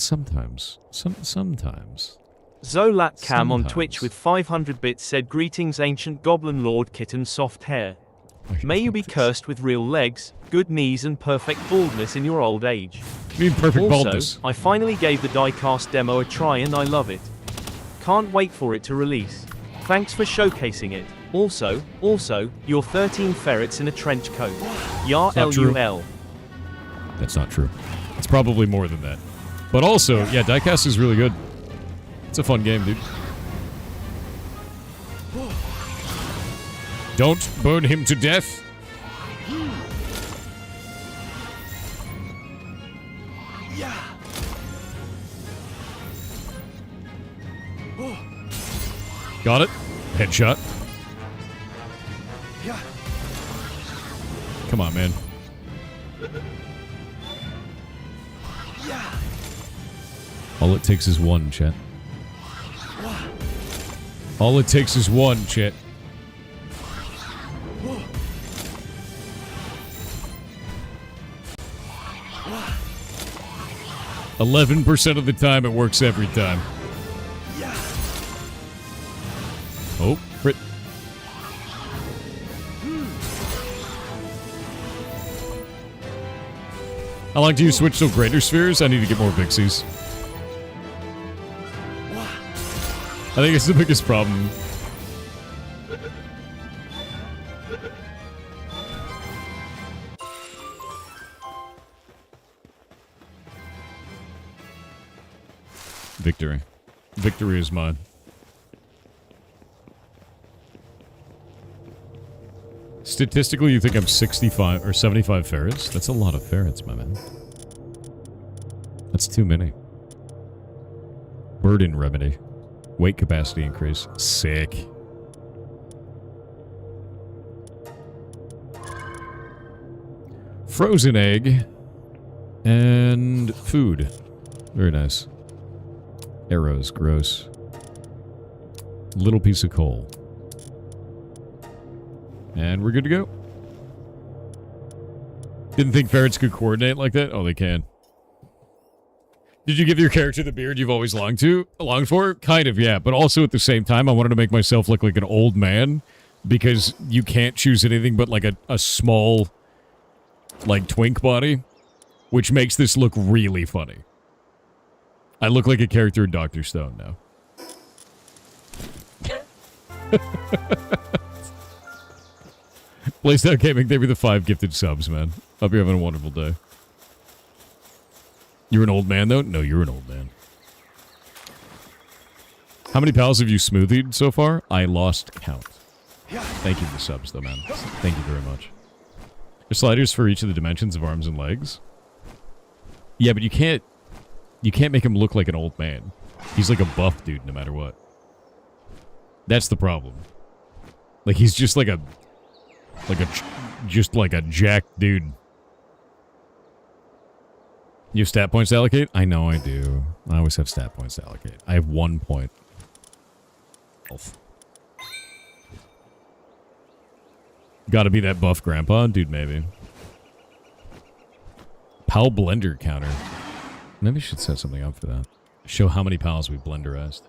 Sometimes. Sometimes. Zolatcam on Twitch with 500 bits said, "Greetings, ancient goblin lord kitten soft hair. May you be cursed with real legs, good knees and perfect baldness in your old age." You mean perfect also, baldness? I finally gave the diecast demo a try and I love it. Can't wait for it to release. Thanks for showcasing it. Also, your 13 ferrets in a trench coat. Yar LUL. That's not true. It's probably more than that. But also, yeah, diecast is really good. It's a fun game, dude. Don't burn him to death. Got it. Headshot. Come on, man. All it takes is one, chat. All it takes is one, chat. %11 of the time, it works every time. Oh, crit. How long do you switch to greater spheres? I need to get more pixies. I think it's the biggest problem. Victory. Victory is mine. Statistically, you think I'm 65 or 75 ferrets? That's a lot of ferrets, my man. That's too many. Burden remedy. Weight capacity increase. Sick. Frozen egg. And food. Very nice. Arrows. Gross. Little piece of coal. And we're good to go. Didn't think ferrets could coordinate like that? Oh, they can. Did you give your character the beard you've always longed for? Kind of, yeah. But also at the same time, I wanted to make myself look like an old man because you can't choose anything but like a small, like, twink body, which makes this look really funny. I look like a character in Dr. Stone now. Blazed Out Gaming, thank you for the 5 gifted subs, man. Hope you're having a wonderful day. You're an old man, though? No, you're an old man. How many pals have you smoothied so far? I lost count. Thank you for the subs, though, man. Thank you very much. There's sliders for each of the dimensions of arms and legs. Yeah, but you can't make him look like an old man. He's like a buff dude no matter what. That's the problem. Like, he's just like a jacked dude. You have stat points to allocate? I know I do. I always have stat points to allocate. I have 1 point. Health. Gotta be that buff grandpa? Dude, maybe. Pal blender counter. Maybe I should set something up for that. Show how many pals we blenderized.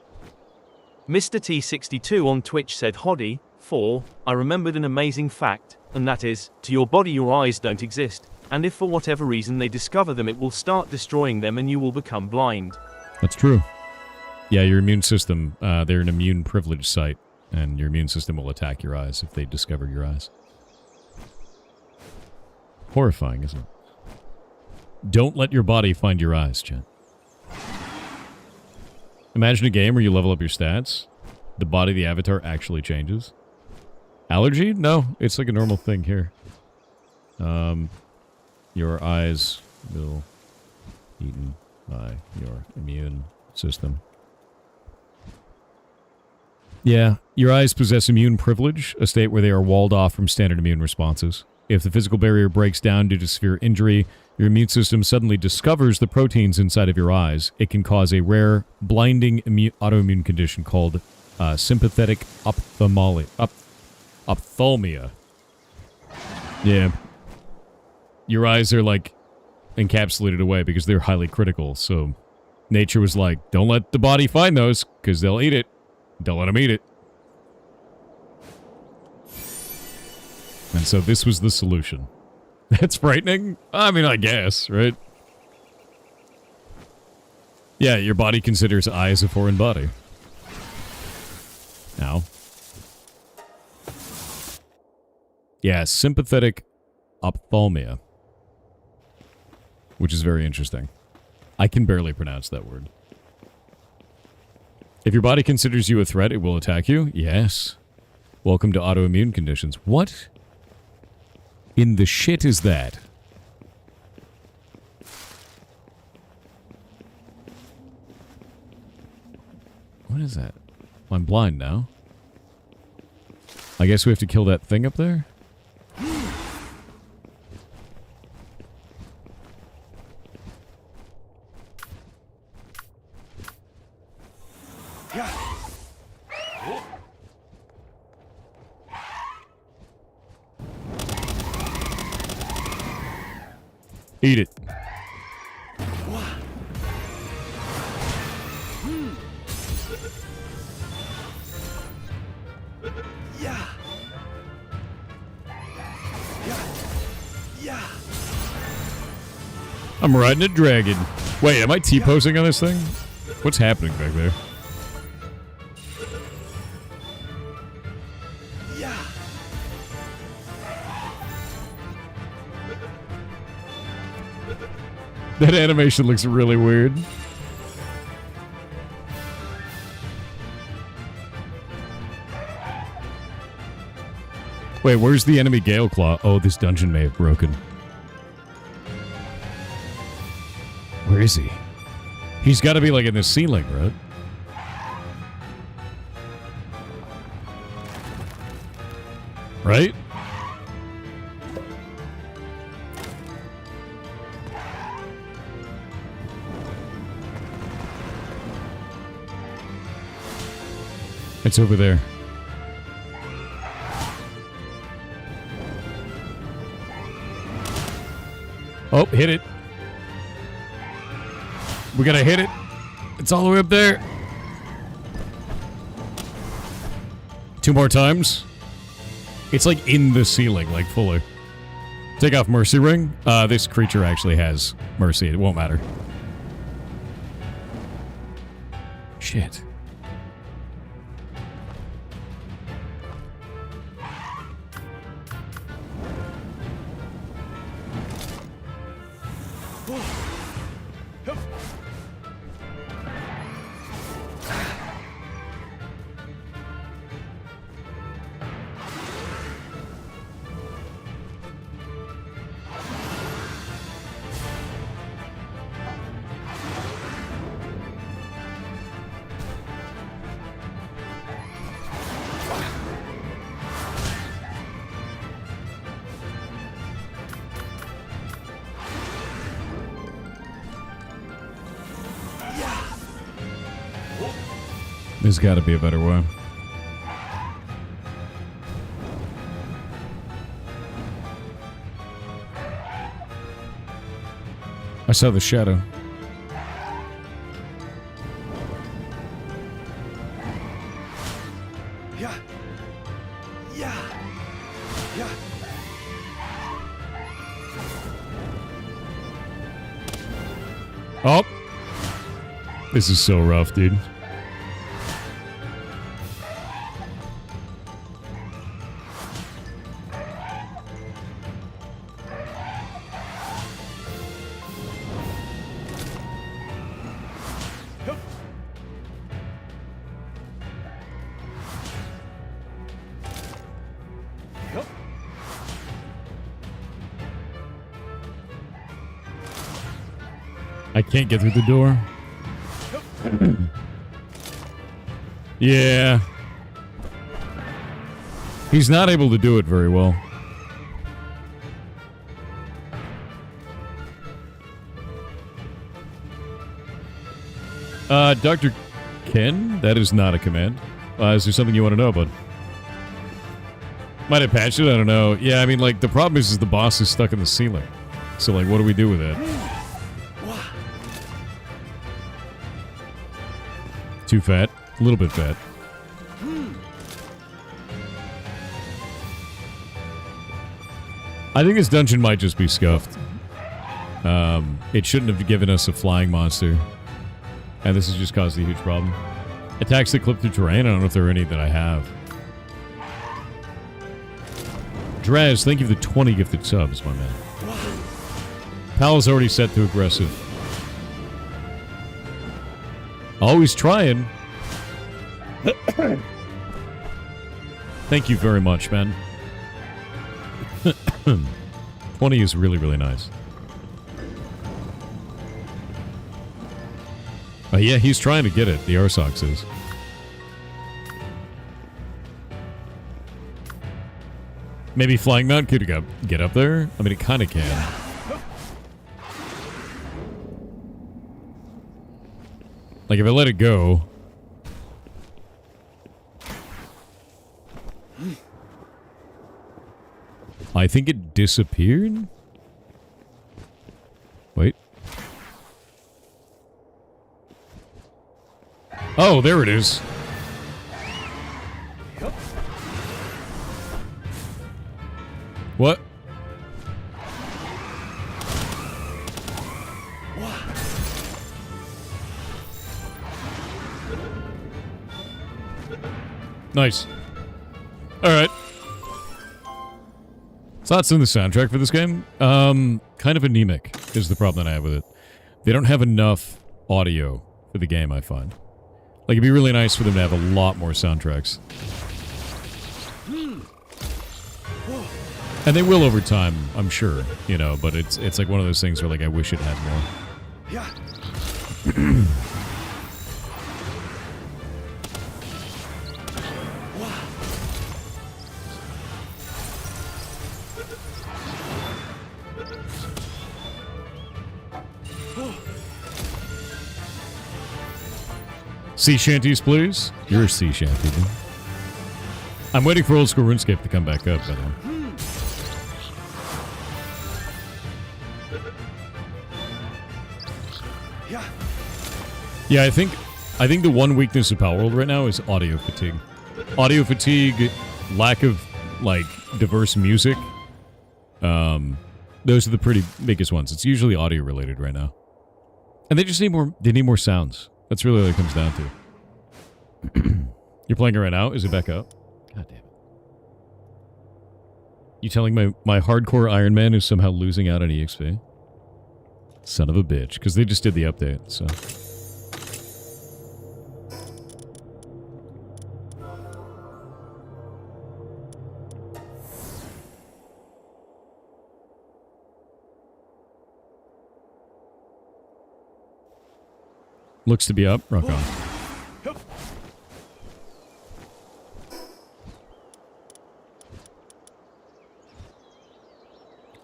Mr. T62 on Twitch said, "Hoddy, 4, I remembered an amazing fact, and that is, to your body your eyes don't exist, and if for whatever reason they discover them it will start destroying them and you will become blind." That's true. Yeah, your immune system, they're an immune privileged site, and your immune system will attack your eyes if they discover your eyes. Horrifying, isn't it? Don't let your body find your eyes, Jen. Imagine a game where you level up your stats. The body of the avatar actually changes. Allergy? No, it's like a normal thing here. Your eyes will be eaten by your immune system. Yeah, your eyes possess immune privilege, a state where they are walled off from standard immune responses. If the physical barrier breaks down due to severe injury, your immune system suddenly discovers the proteins inside of your eyes. It can cause a rare, blinding autoimmune condition called sympathetic ophthalmia. Yeah. Your eyes are, like, encapsulated away because they're highly critical, so nature was like, don't let the body find those, because they'll eat it. Don't let them eat it. And so this was the solution. That's frightening? I mean, I guess, right? Yeah, your body considers eyes a foreign body. Now. Yeah, sympathetic ophthalmia. Which is very interesting. I can barely pronounce that word. If your body considers you a threat, it will attack you? Yes. Welcome to autoimmune conditions. What in the shit is that? What is that? I'm blind now. I guess we have to kill that thing up there? Eat it. I'm riding a dragon. Wait, am I T-posing on this thing? What's happening back there? That animation looks really weird. Wait, where's the enemy Gale Claw? Oh, this dungeon may have broken. Where is he? He's got to be like in the ceiling, right? Right? It's over there. Oh, hit it. We gotta hit it. It's all the way up there. 2 more times. It's like in the ceiling, like fully. Take off Mercy Ring. This creature actually has Mercy. It won't matter. Shit. There's got to be a better way. I saw the shadow. Oh! This is so rough, dude. I can't get through the door. Yeah. He's not able to do it very well. Dr. Ken? That is not a command. Is there something you want to know, bud? Might have patched it, I don't know. Yeah, I mean, like, the problem is the boss is stuck in the ceiling. So, like, what do we do with it? Too fat? A little bit fat. I think this dungeon might just be scuffed. It shouldn't have given us a flying monster. And this has just caused a huge problem. Attacks that clip through terrain? I don't know if there are any that I have. Draz, thank you for the 20 gifted subs, my man. Pal's already set to aggressive. Always trying. Thank you very much, man. 20 is really, really nice. Yeah, he's trying to get it, the Arsox is. Maybe Flying Mount could get up there? I mean, it kind of can. Like, if I let it go... I think it disappeared? Wait. Oh, there it is. What? Nice. Alright. Thoughts on the soundtrack for this game? Kind of anemic is the problem that I have with it. They don't have enough audio for the game, I find. Like, it'd be really nice for them to have a lot more soundtracks. And they will over time, I'm sure, you know, but it's like one of those things where, like, I wish it had more. Yeah. Sea shanties, please. You're a sea shanty, dude. I'm waiting for old school RuneScape to come back up, by the way. Yeah, I think the one weakness of Palworld right now is audio fatigue. Audio fatigue, lack of, like, diverse music. Those are the pretty biggest ones. It's usually audio related right now. And they just need more, they need more sounds. That's really what it comes down to. You're playing it right now? Is it back up? God damn it. You telling my hardcore Iron Man is somehow losing out on EXP? Son of a bitch. Because they just did the update, so... Looks to be up. Rock on.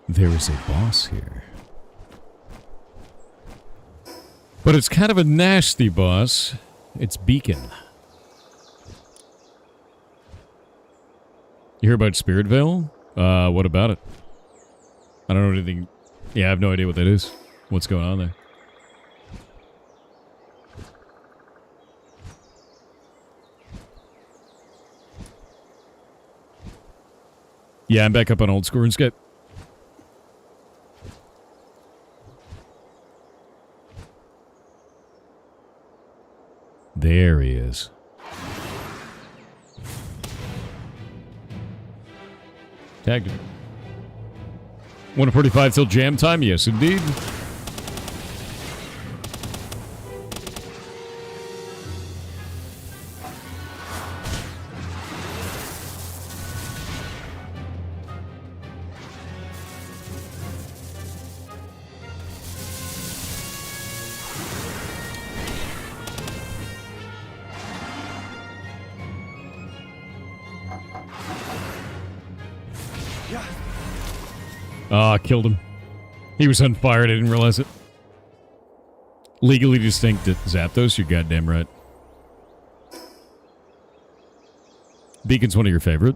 There is a boss here. But it's kind of a nasty boss. It's Beacon. You hear about Spirit Veil? What about it? I don't know anything. Yeah, I have no idea what that is. What's going on there? Yeah, I'm back up on old school RuneScape. There he is. Tagged him. 1:45 till jam time? Yes, indeed. Ah, killed him. He was on fire, I didn't realize it. Legally distinct Zapdos, you're goddamn right. Beacon's one of your favorite?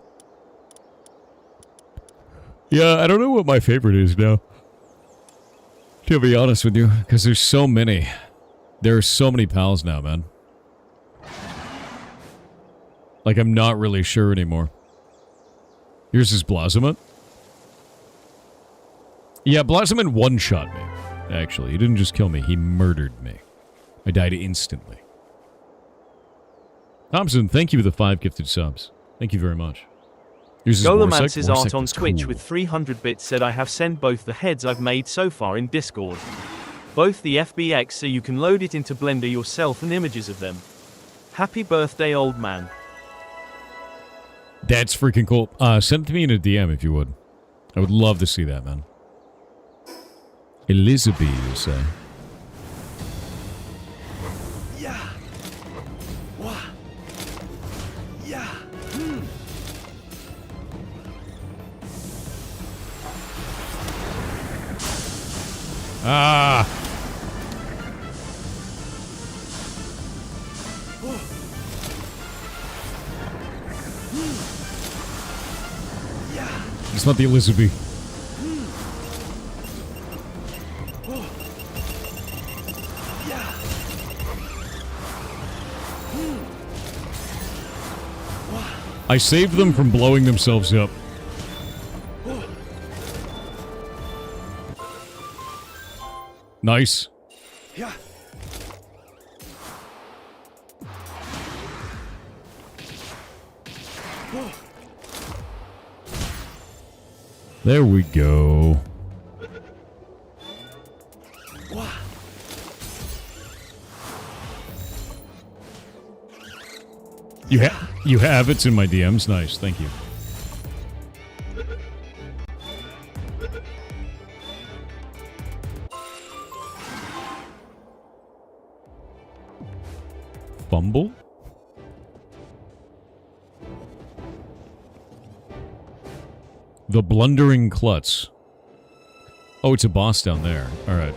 Yeah, I don't know what my favorite is now. To be honest with you, because there's so many. There are so many pals now, man. Like, I'm not really sure anymore. Yours is Blossomet? Yeah, Blossomet one-shot me, actually. He didn't just kill me, he murdered me. I died instantly. Thompson, thank you for the 5 gifted subs. Thank you very much. Golomance's art on Twitch with 300 bits said I have sent both the heads I've made so far in Discord. Both the FBX so you can load it into Blender yourself and images of them. Happy birthday, old man. That's freaking cool. Send it to me in a DM if you would. I would love to see that, man. Elizabeth, you say? Yeah. Wah. Yeah. Ah! It's not the Elizabeth. I saved them from blowing themselves up. Nice. Yeah. There we go. You have it's in my DMs. Nice, thank you. Fumble? The Blundering Klutz. Oh, it's a boss down there. Alright.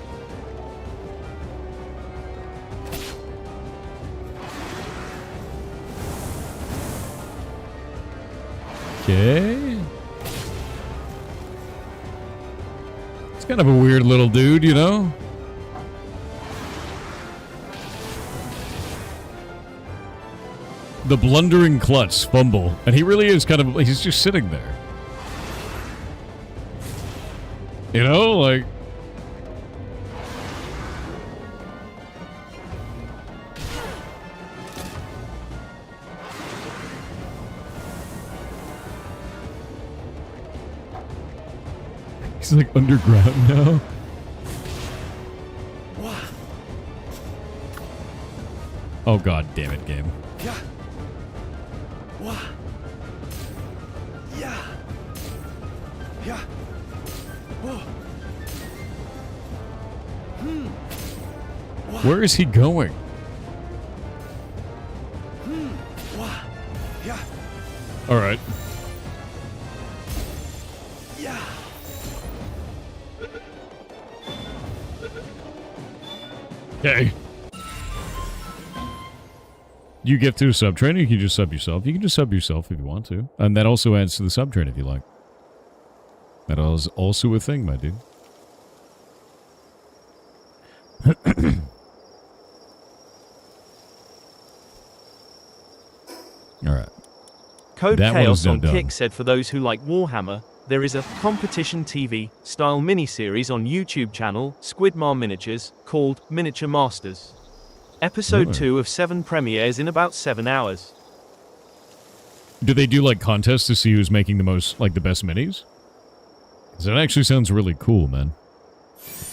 Okay. It's kind of a weird little dude, you know? The Blundering Klutz, Fumble. And he really is kind of... He's just sitting there. You know, like... He's like underground now. Oh god damn it, game. Yeah. Yeah. Yeah. Where is he going? Yeah. Alright. Yeah. Okay. You get to a sub train, or you can just sub yourself. You can just sub yourself if you want to. And that also adds to the sub train if you like. That is also a thing, my dude. Alright. Code That one Chaos is now on done. Kick said for those who like Warhammer, there is a competition TV style miniseries on YouTube channel, Squidmar Miniatures, called Miniature Masters. Episode Oh. 2 of 7 premieres in about 7 hours. Do they do like contests to see who's making the most, like the best minis? 'Cause that actually sounds really cool, man.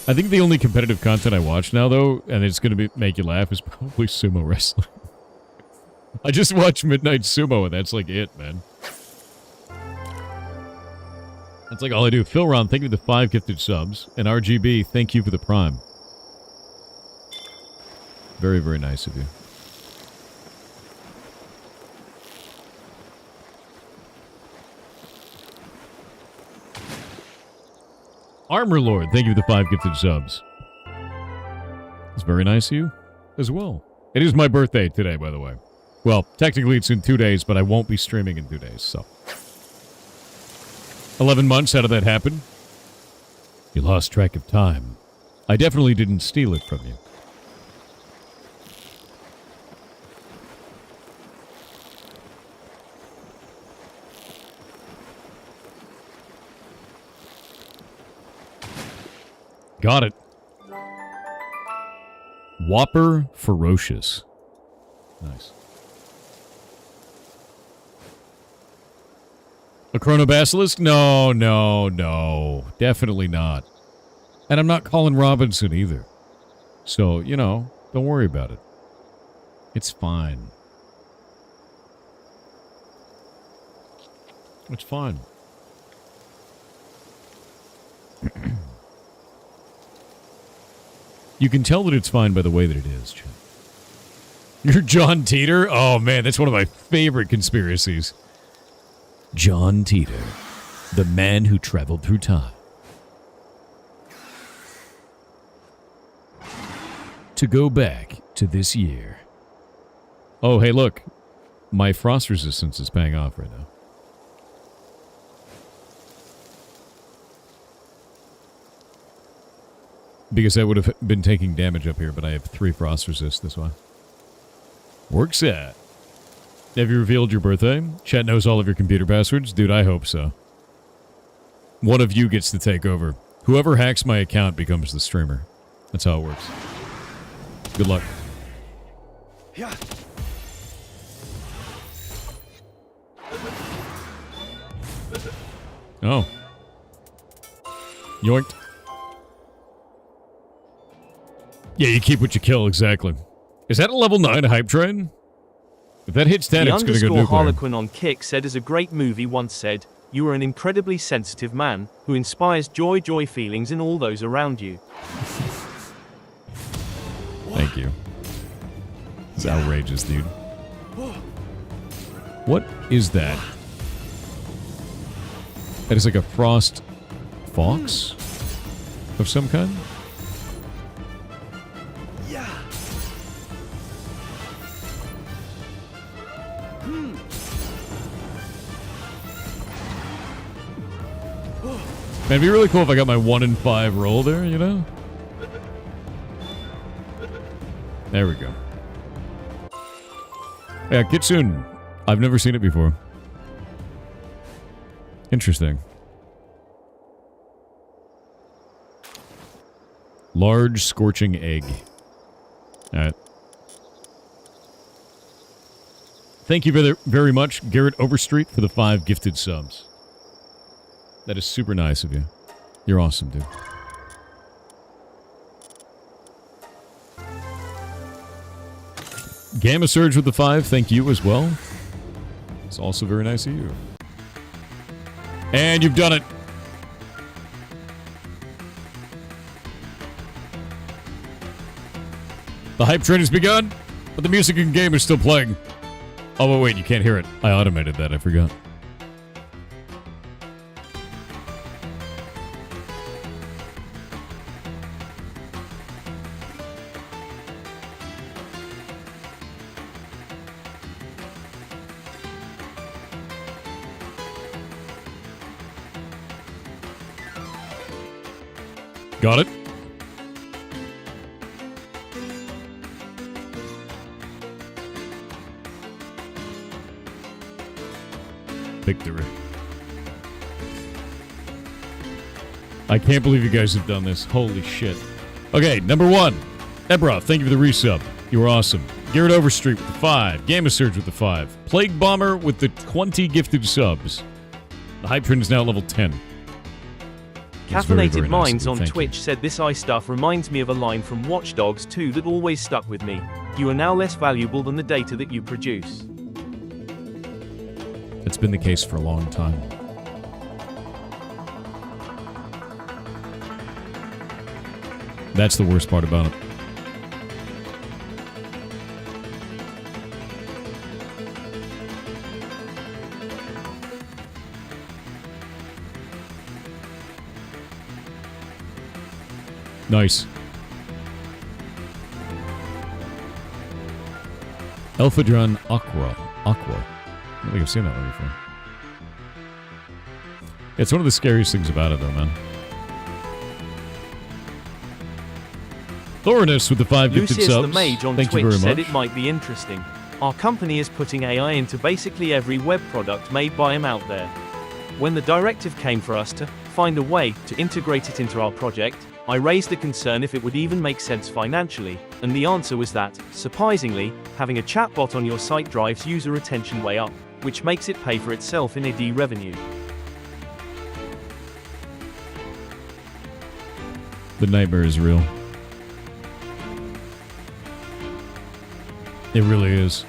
I think the only competitive content I watch now, though, and it's going to make you laugh, is probably sumo wrestling. I just watch Midnight Sumo, and that's like it, man. That's like all I do. Phil Ron, thank you for the 5 gifted subs. And RGB, thank you for the prime. Very, very nice of you. Armor Lord, thank you for the 5 gifted subs. This very nice of you as well. It is my birthday today, by the way. Well, technically it's in 2 days, but I won't be streaming in 2 days, so. 11 months, how did that happen? You lost track of time. I definitely didn't steal it from you. Got it. Whopper Ferocious. Nice. A Chronobasilisk? No, no, no. Definitely not. And I'm not calling Robinson either. So, you know, don't worry about it. It's fine. It's fine. You can tell that it's fine by the way that it is, Chad. You're John Teeter? Oh, man, that's one of my favorite conspiracies. John Teeter, the man who traveled through time. To go back to this year. Oh, hey, look. My frost resistance is paying off right now. Because I would have been taking damage up here, but I have 3 frost resist this way. Works out. Have you revealed your birthday? Chat knows all of your computer passwords? Dude, I hope so. One of you gets to take over. Whoever hacks my account becomes the streamer. That's how it works. Good luck. Yeah. Oh. Yoinked. Yeah, you keep what you kill, exactly. Is that a level 9 hype train? If that hits 10, it's going to go nuclear. Harlequin on Kick said, as a great movie once said, you are an incredibly sensitive man who inspires joy feelings in all those around you. Thank you. It's outrageous, dude. What is that? That is like a frost fox of some kind? Man, it'd be really cool if I got my 1 in 5 roll there, you know? There we go. Yeah, Kitsune. I've never seen it before. Interesting. Large scorching egg. Alright. Thank you very, very much, Garrett Overstreet, for the 5 gifted subs. That is super nice of you. You're awesome, dude. Gamma Surge with the 5, thank you as well. It's also very nice of you. And you've done it. The hype train has begun, but the music in game is still playing. Oh, but wait, you can't hear it. I automated that, I forgot. Got it? Victory. I can't believe you guys have done this. Holy shit. Okay, number 1. Ebra, thank you for the resub. You were awesome. Garrett Overstreet with the 5. Gamma Surge with the 5. Plague Bomber with the 20 gifted subs. The hype train is now at level 10. Caffeinated Minds on Twitch said, this eye stuff reminds me of a line from Watch Dogs 2 that always stuck with me. You are now less valuable than the data that you produce. It's been the case for a long time. That's the worst part about it. Nice. Elphadron Aqua. I don't think I've seen that one before. It's one of the scariest things about it, though, man. Thorinus with the 5 gifted Lucius subs. the Mage on Thank you Twitch very said much. it might be interesting. Our company is putting AI into basically every web product made by him out there. When the directive came for us to find a way to integrate it into our project, I raised the concern if it would even make sense financially, and the answer was that, surprisingly, having a chatbot on your site drives user retention way up, which makes it pay for itself in ad revenue. The nightmare is real. It really is.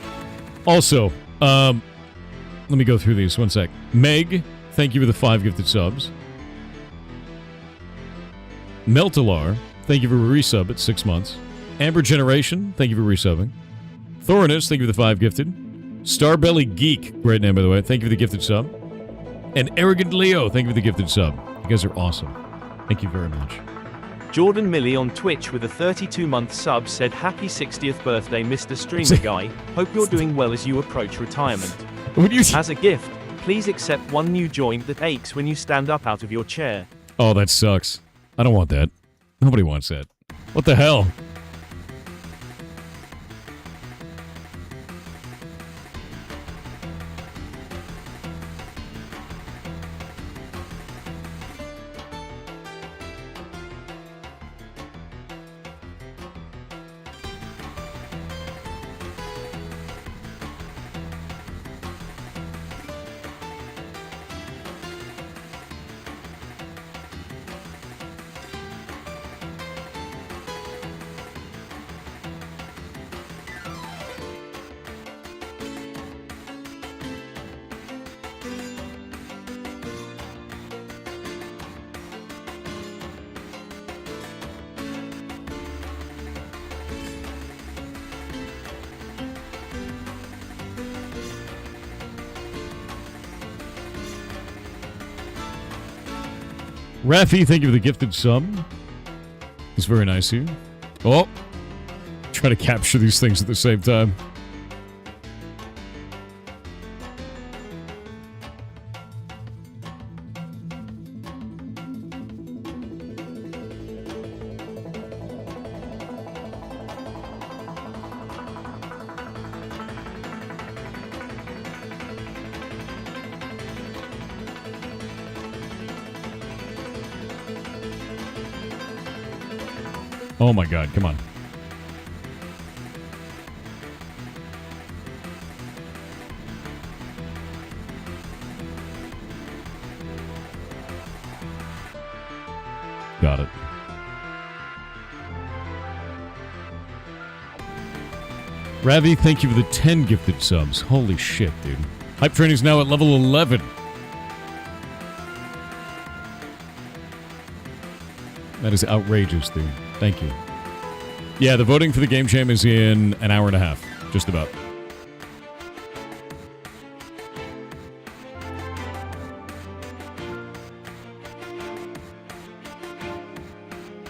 Also, let me go through these. One sec. Meg, thank you for the 5 gifted subs. Meltalar, thank you for a resub at 6 months. Amber Generation, thank you for resubbing. Thorinus, thank you for the 5 gifted. Starbelly Geek, great name by the way, thank you for the gifted sub. And Arrogant Leo, thank you for the gifted sub. You guys are awesome. Thank you very much. Jordan Millie on Twitch with a 32-month sub said, "Happy 60th birthday, Mr. Streamer Guy. Hope you're doing well as you approach retirement. As a gift, please accept one new joint that aches when you stand up out of your chair." Oh, that sucks. I don't want that. Nobody wants that. What the hell? Rafi, thank you for the gifted sub. It's very nice of you. Oh, try to capture these things at the same time. Oh my god, come on. Got it. Ravi, thank you for the 10 gifted subs. Holy shit, dude. Hype Train is now at level 11. That is outrageous, dude. Thank you. Yeah, the voting for the Game Jam is in an hour and a half. Just about.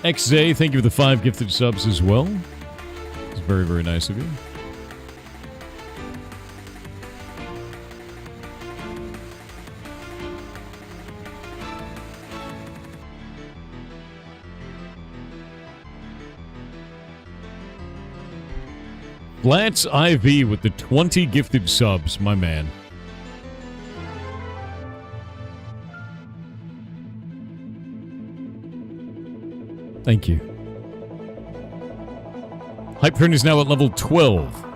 XZ, thank you for the 5 gifted subs as well. It's very, very nice of you. Lance IV with the 20 gifted subs, my man. Thank you. Hype Train is now at level 12.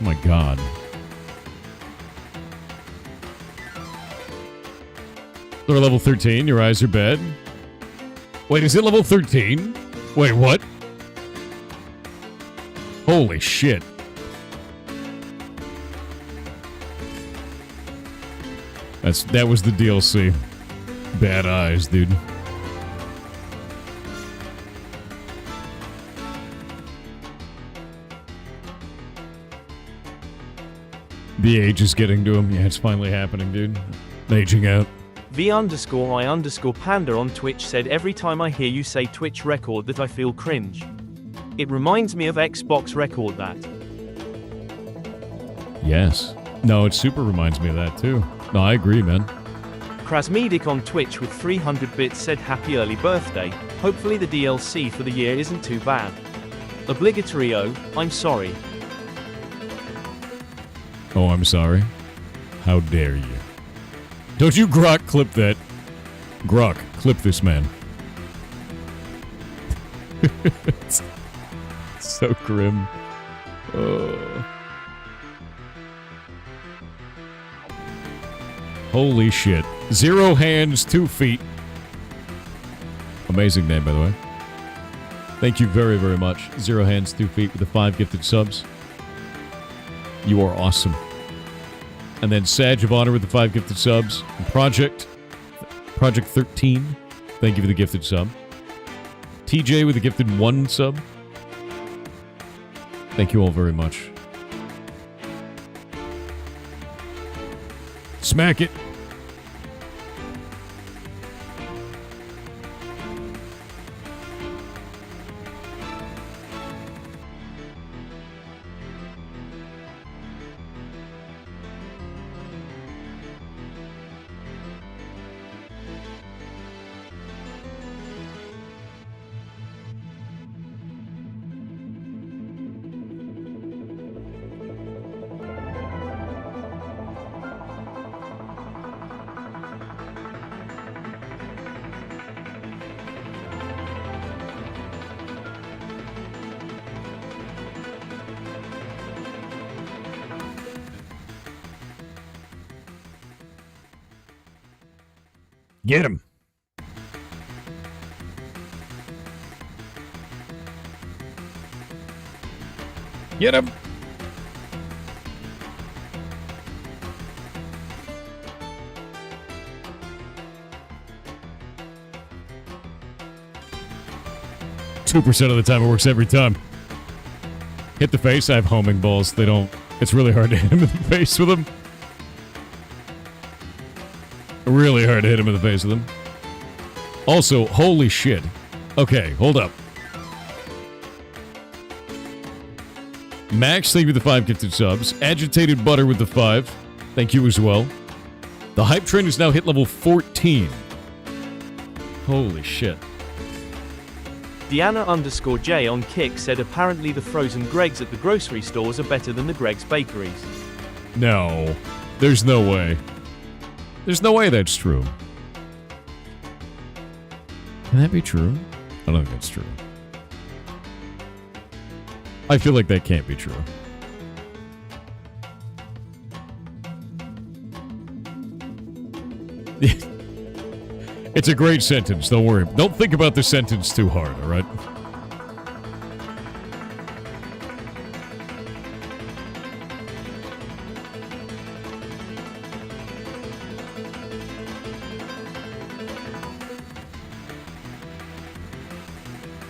Oh my god. Or level 13, your eyes are bad. Wait, is it level 13? Wait, what? Holy shit. That was the DLC. Bad eyes, dude. The age is getting to him. Yeah, it's finally happening, dude. Aging out. V_I_Panda on Twitch said every time I hear you say Twitch record that I feel cringe. It reminds me of Xbox record that. Yes. No, it super reminds me of that too. No, I agree, man. Krasmedic on Twitch with 300 bits said happy early birthday. Hopefully the DLC for the year isn't too bad. Obligatory I'm sorry. Oh, I'm sorry. How dare you. Don't you Grok clip that. Grok, clip this man. It's so grim. Holy shit. 0 hands, 2 feet. Amazing name, by the way. Thank you very, very much. 0 hands, 2 feet with the 5 gifted subs. You are awesome. And then Sag of Honor with the 5 gifted subs. And Project 13. Thank you for the gifted sub. TJ with the gifted 1 sub. Thank you all very much. Smack it. Get him. Get him. % of the time it works every time. Hit the face. I have homing balls. They don't. It's really hard to hit him in the face with them. Really hard to hit him in the face with them. Also, holy shit. Okay, hold up. Max, thank you with the 5 gifted subs. Agitated Butter with the 5. Thank you as well. The hype train has now hit level 14. Holy shit. Deanna_J on Kick said apparently the frozen Greggs at the grocery stores are better than the Greggs bakeries. No. There's no way. There's no way that's true. Can that be true? I don't think that's true. I feel like that can't be true. It's a great sentence, don't worry. Don't think about the sentence too hard, alright?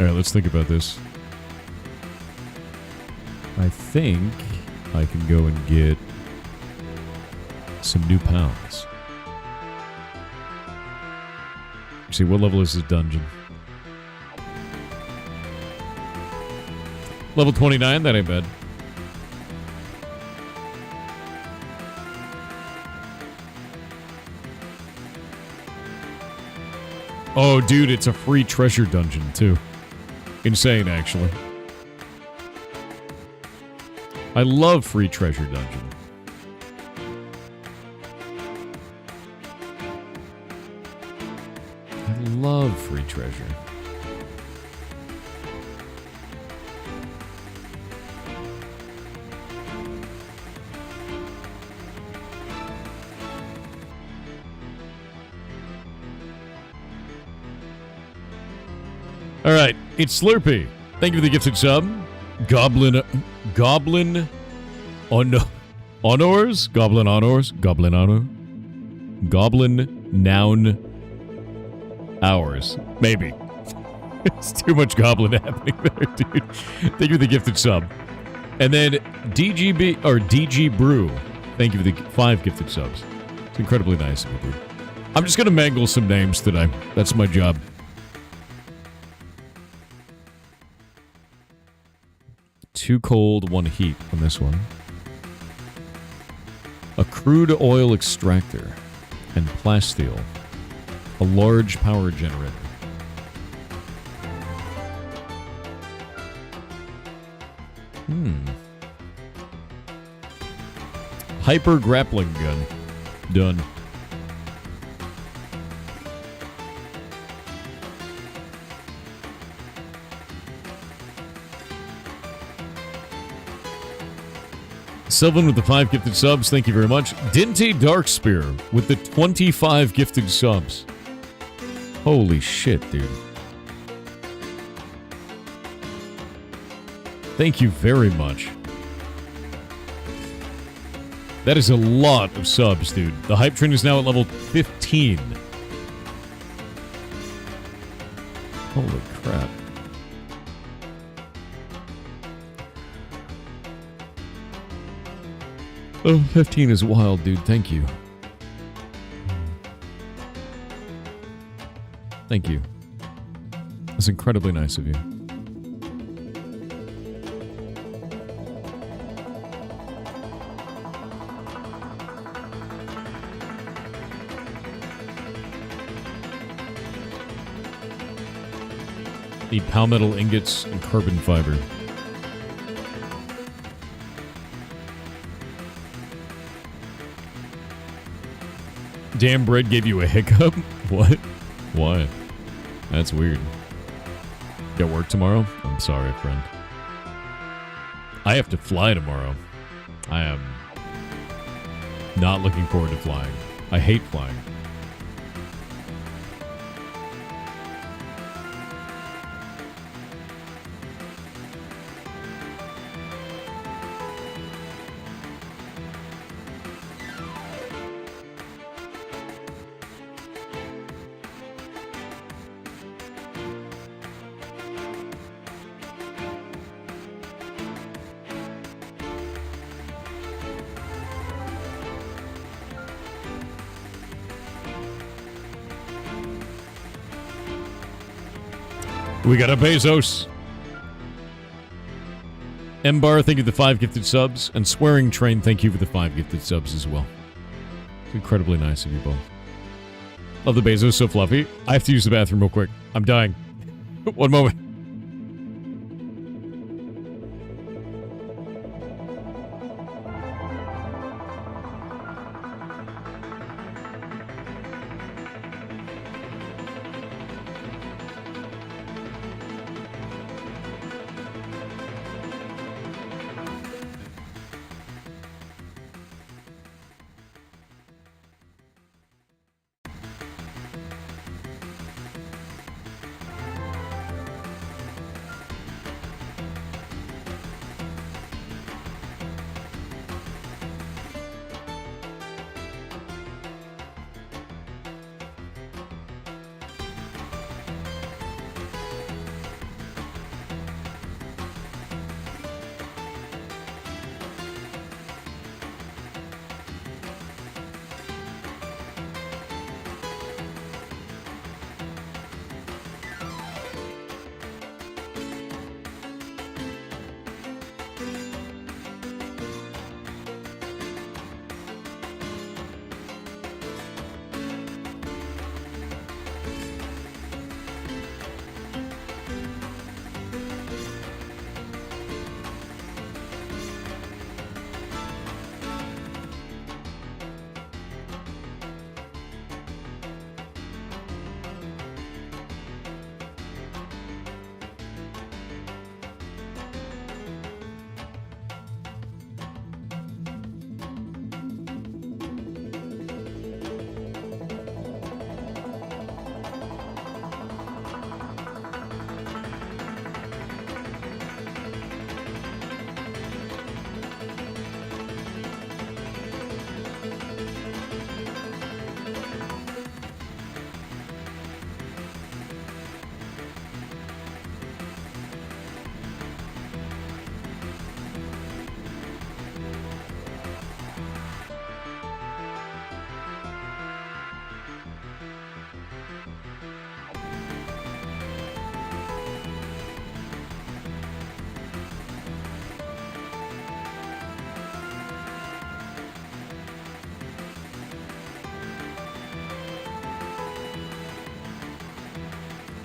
Alright, let's think about this. I think I can go and get some new pounds. See, what level is this dungeon? Level 29? That ain't bad. Oh, dude, it's a free treasure dungeon, too. Insane, actually. I love free treasure dungeon. I love free treasure. All right, it's Slurpee. Thank you for the gifted sub. Goblin Honors? Goblin Honors? Goblin Honor? Goblin Noun Hours. Maybe. It's too much goblin happening there, dude. Thank you for the gifted sub. And then DGB, or DG Brew. Thank you for the 5 gifted subs. It's incredibly nice of you, dude. I'm just going to mangle some names today. That's my job. Too cold, 1 heat on this one. A crude oil extractor and plasteel. A large power generator. Hyper grappling gun. Done. Sylvan with the 5 gifted subs. Thank you very much. Dinty Darkspear with the 25 gifted subs. Holy shit, dude. Thank you very much. That is a lot of subs, dude. The hype train is now at level 15. Holy crap. Oh, 15 is wild, dude. Thank you. Thank you. That's incredibly nice of you. Need palmetto ingots and carbon fiber. Damn bread gave you a hiccup? What? Why? That's weird. Got work tomorrow? I'm sorry, friend. I have to fly tomorrow. I am not looking forward to flying. I hate flying. We got a Bezos. Mbar, thank you for the 5 gifted subs. And Swearing Train, thank you for the 5 gifted subs as well. It's incredibly nice of you both. Love the Bezos, so fluffy. I have to use the bathroom real quick. I'm dying. One moment.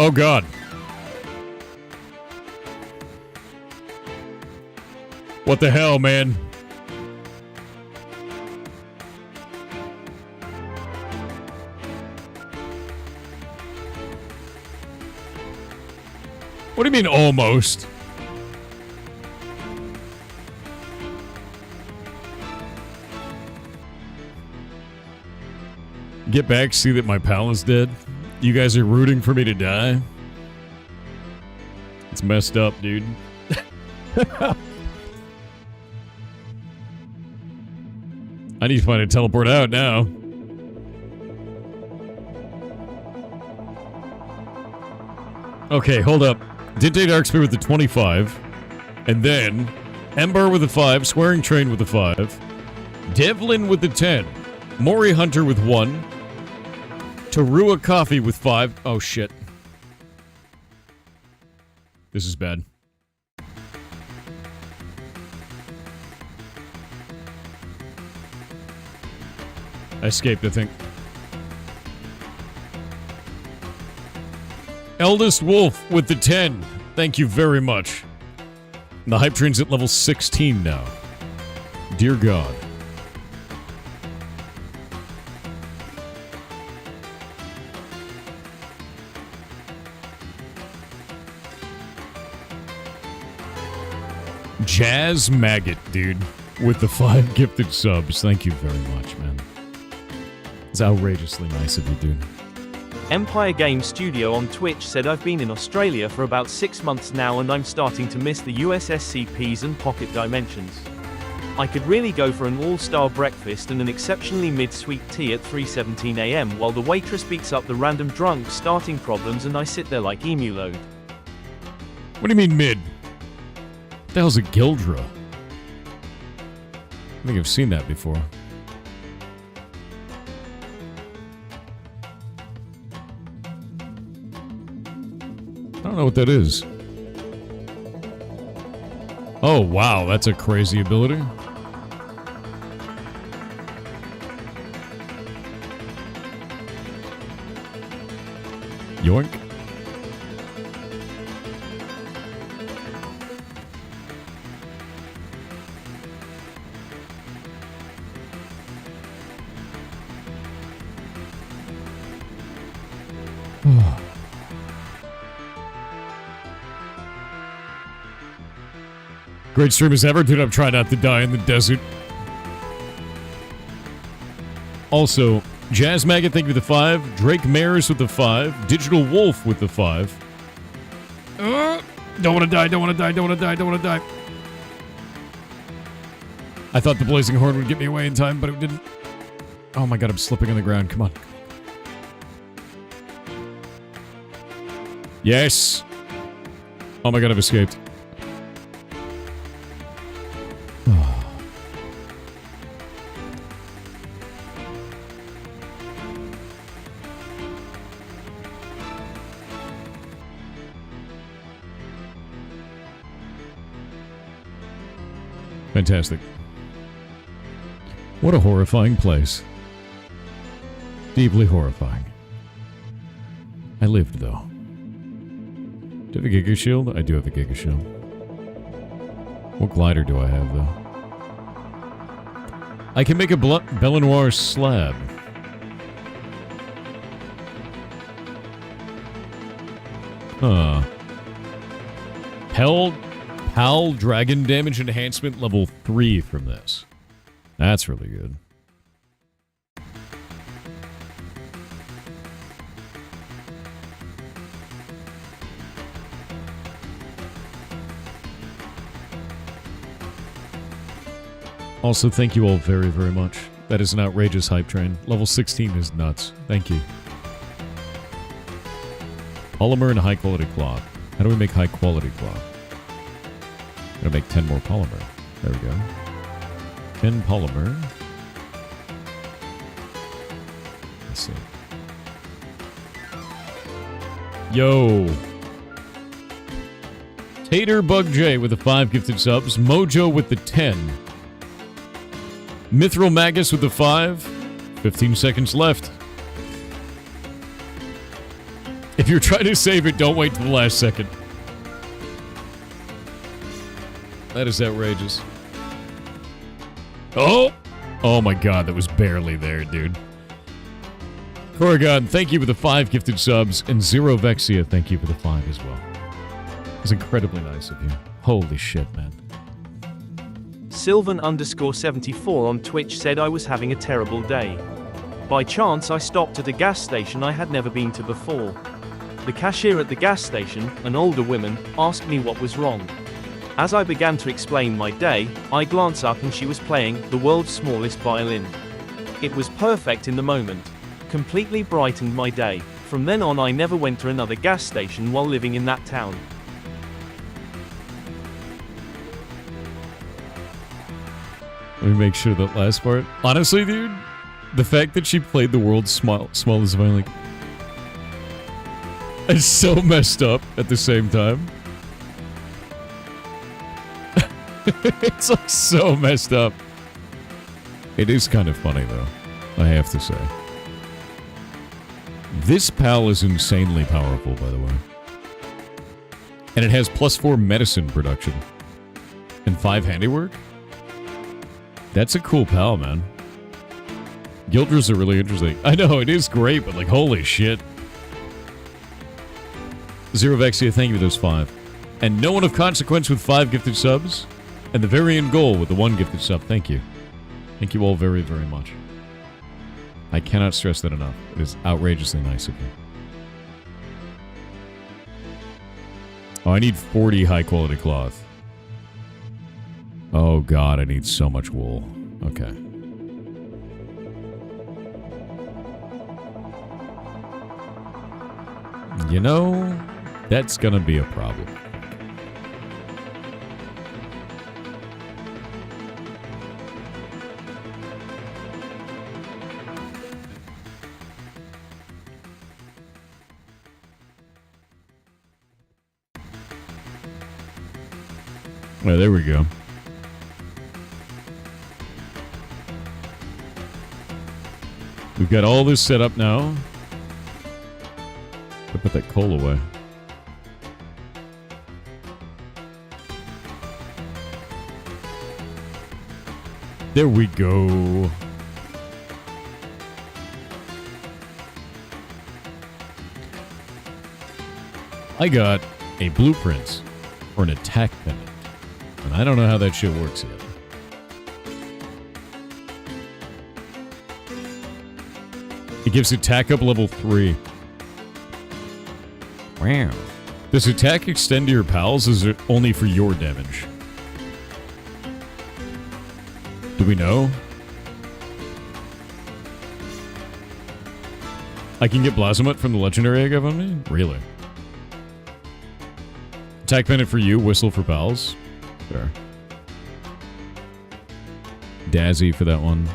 Oh, God. What the hell, man? What do you mean, almost? Get back, see that my pal is dead? You guys are rooting for me to die? It's messed up, dude. I need to find a teleport out now. Okay, hold up. Dinte Darkspear with the 25. And then Ember with the 5. Swearing Train with the 5. Devlin with the 10. Mori Hunter with 1. Tarua Coffee with 5. Oh, shit. This is bad. I escaped, I think. Eldest Wolf with the 10. Thank you very much. The hype train's at level 16 now. Dear God. Jazz Maggot, dude, with the 5 gifted subs. Thank you very much, man. It's outrageously nice of you, dude. Empire Game Studio on Twitch said I've been in Australia for about 6 months now and I'm starting to miss the USSCPs and pocket dimensions. I could really go for an all-star breakfast and an exceptionally mid-sweet tea at 3:17 AM while the waitress beats up the random drunk starting problems and I sit there like emu load. What do you mean mid? What the hell's a Gildra? I think I've seen that before. I don't know what that is. Oh, wow, that's a crazy ability. Yoink. Great stream as ever. Dude, I'm trying not to die in the desert. Also, Jazz Maggot, thank you for the 5. Drake Mares with the 5. Digital Wolf with the 5. Don't want to die, don't want to die, don't want to die, don't want to die. I thought the Blazing Horn would get me away in time, but it didn't. Oh my god, I'm slipping on the ground. Come on. Yes. Oh my god, I've escaped. Fantastic. What a horrifying place. Deeply horrifying. I lived, though. Do you have a Giga Shield? I do have a Giga Shield. What glider do I have, though? I can make a Belenoir slab. Huh. Pal Dragon Damage Enhancement level 3 from this. That's really good. Also, thank you all very, very much. That is an outrageous hype train. Level 16 is nuts. Thank you. Polymer and high quality cloth. How do we make high quality cloth? Gotta make 10 more polymer. There we go. 10 polymer. Let's see. Yo. Tater Bug J with the 5 gifted subs. Mojo with the 10. Mithril Magus with the 5. 15 seconds left. If you're trying to save it, don't wait till the last second. That is outrageous. Oh! Oh my god, that was barely there, dude. Corrigan, thank you for the 5 gifted subs, and Zero Vexia, thank you for the 5 as well. It's incredibly nice of you. Holy shit, man. Sylvan_74 on Twitch said I was having a terrible day. By chance I stopped at a gas station I had never been to before. The cashier at the gas station, an older woman, asked me what was wrong. As I began to explain my day, I glanced up and she was playing the world's smallest violin. It was perfect in the moment. Completely brightened my day. From then on I never went to another gas station while living in that town. Let me make sure that last part. Honestly, dude, the fact that she played the world's smallest violin is so messed up at the same time. It's like so messed up. It is kind of funny though, I have to say. This PAL is insanely powerful, by the way. And it has +4 medicine production. And 5 handiwork? That's a cool PAL, man. Guilders are really interesting. I know, it is great, but like, holy shit. Zero Vexia, thank you for those 5. And no one of consequence with 5 gifted subs. And the Varian Goal with the 1 gifted sub. Thank you. Thank you all very, very much. I cannot stress that enough. It is outrageously nice of you. Oh, I need 40 high-quality cloth. Oh, God, I need so much wool. Okay. You know, that's gonna be a problem. Well, there we go. We've got all this set up now. I put that coal away. There we go. I got a blueprint for an attack pennant. And I don't know how that shit works yet. It gives attack up level 3. Wow. Does attack extend to your pals? Is it only for your damage? Do we know? I can get Blasomut from the legendary I got on me? Really? Attack pennant for you, whistle for pals. Sure. Dazzy for that one.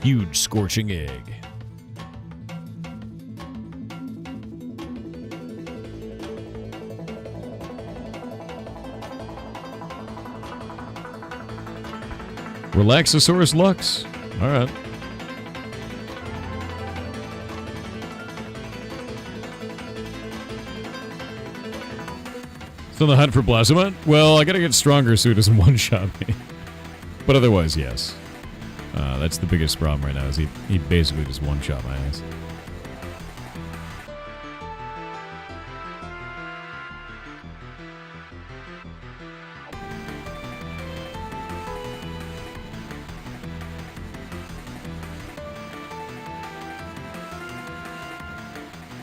Huge scorching egg. Relaxosaurus Lux. Alright. Still on the hunt for Blasomut? Well, I gotta get stronger so it doesn't one-shot me. But otherwise, yes. That's the biggest problem right now, is he basically just one-shot my ass.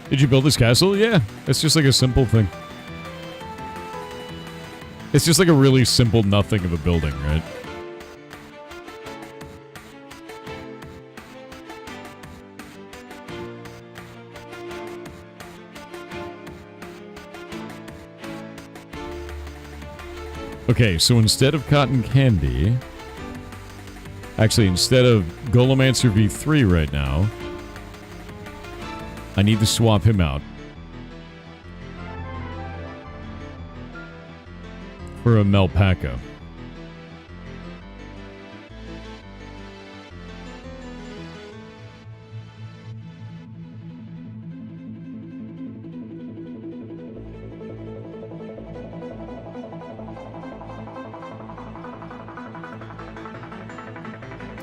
Did you build this castle? Yeah, it's just like a simple thing. It's just like a really simple nothing of a building, right? Okay, so instead of cotton candy... Actually, instead of Golemancer V3 right now... I need to swap him out. For a Melpaca.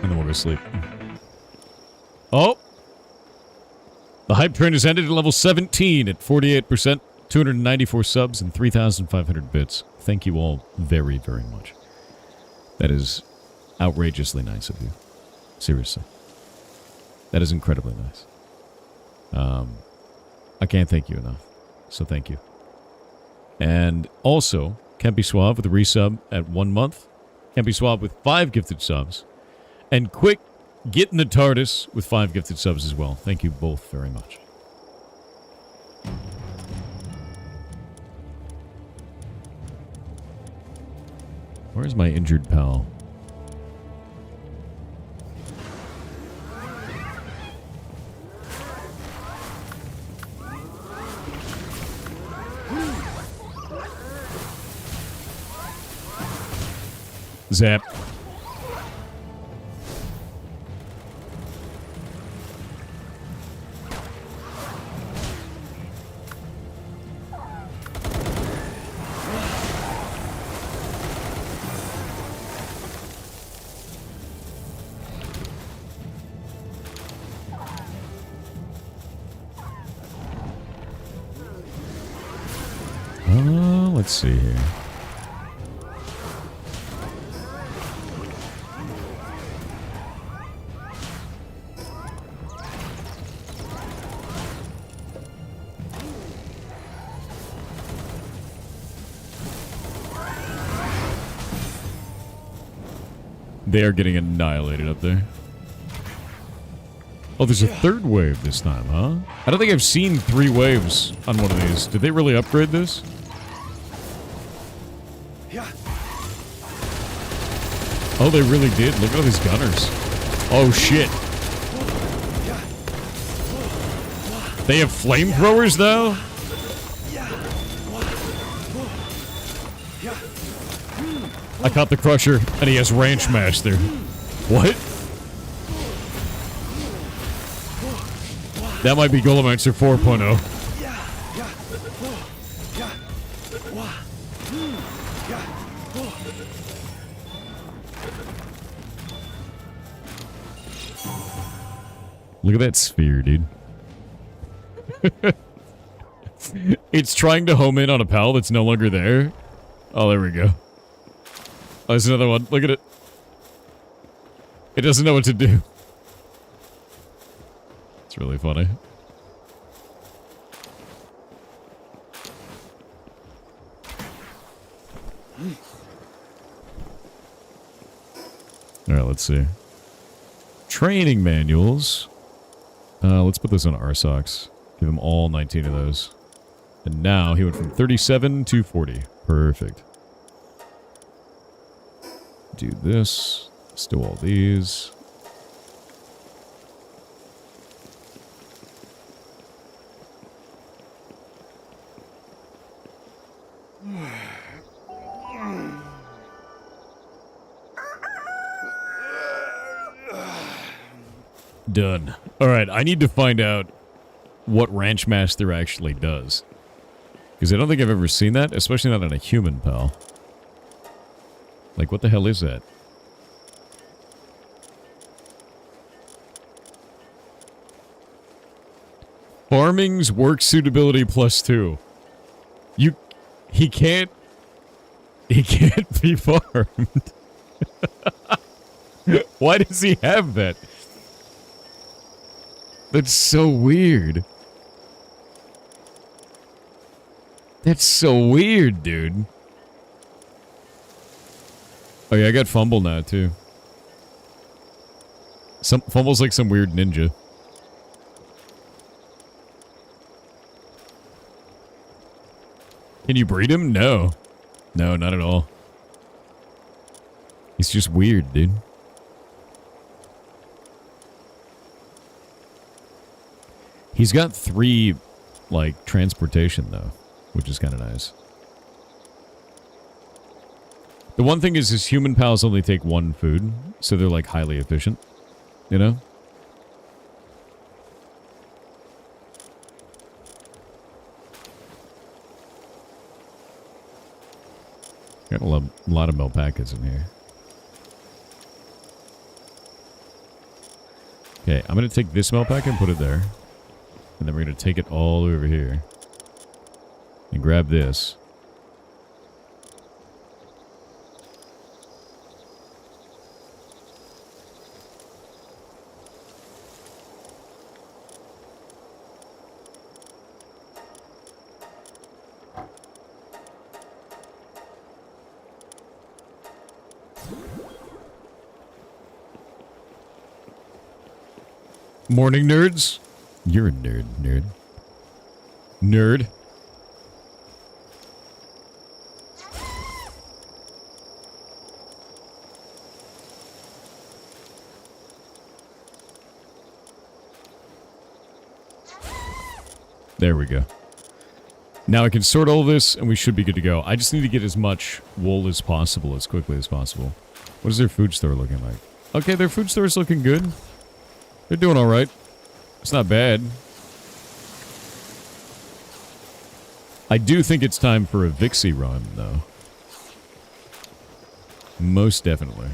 and then we'll go sleep. Oh! The hype train has ended at level 17 at 48%, 294 subs, and 3,500 bits. Thank you all very, very much. That is outrageously nice of you. Seriously. That is incredibly nice. I can't thank you enough. So thank you. And also, Kempy Suave with a resub at 1 month. Kempy Suave with 5 gifted subs. And Quick Get in the TARDIS with 5 gifted subs as well. Thank you both very much. Where's my injured pal? Zap. Let's see here. They are getting annihilated up there. Oh, there's a third wave this time, huh? I don't think I've seen 3 waves on one of these. Did they really upgrade this? Oh, they really did. Look at all these gunners. Oh, shit. They have flamethrowers, though? I caught the Crusher, and he has Ranch Master. What? That might be Golemonster 4.0. Look at that sphere, dude. It's trying to home in on a pal that's no longer there. Oh, there we go. Oh, there's another one. Look at it. It doesn't know what to do. It's really funny. Alright, let's see. Training manuals. Let's put this on RSOX. Give him all 19 of those. And now he went from 37 to 40. Perfect. Do this. Let's do all these. Done. Alright, I need to find out what Ranch Master actually does. Because I don't think I've ever seen that, especially not on a human, pal. Like, what the hell is that? Farming's work suitability +2. He can't be farmed. Why does he have that? That's so weird. That's so weird, dude. Oh yeah, I got Fumble now, too. Fumble's like some weird ninja. Can you breed him? No. No, not at all. He's just weird, dude. He's got 3, like, transportation, though, which is kind of nice. The one thing is his human pals only take 1 food, so they're, like, highly efficient, you know? Got a lot of Melpacas in here. Okay, I'm going to take this melt pack and put it there. And then we're going to take it all over here. And grab this. Morning, nerds. You're a nerd. Nerd. There we go. Now I can sort all this, and we should be good to go. I just need to get as much wool as possible, as quickly as possible. What is their food store looking like? Okay, their food store's looking good. They're doing alright. It's not bad. I do think it's time for a Vixie run, though. Most definitely.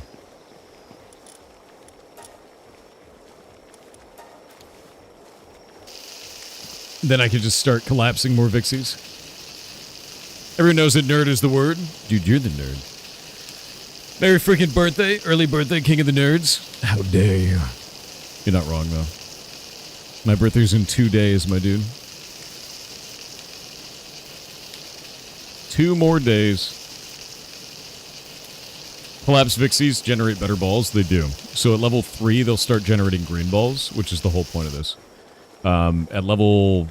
Then I could just start collapsing more Vixies. Everyone knows that nerd is the word. Dude, you're the nerd. Merry freaking birthday. Early birthday, king of the nerds. How dare you. You're not wrong, though. My birthday's in 2 days, my dude. 2 more days. Collapse Vixies generate better balls. They do. So at level 3, they'll start generating green balls, which is the whole point of this. At level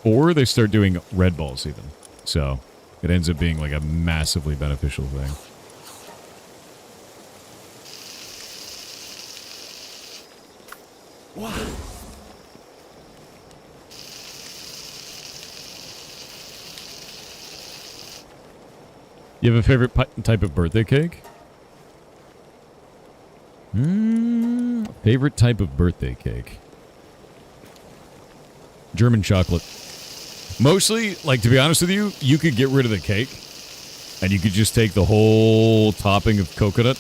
4, they start doing red balls even. So it ends up being like a massively beneficial thing. Wow. You have a favorite type of birthday cake? Favorite type of birthday cake? German chocolate. Mostly, like, to be honest with you, you could get rid of the cake, and you could just take the whole topping of coconut,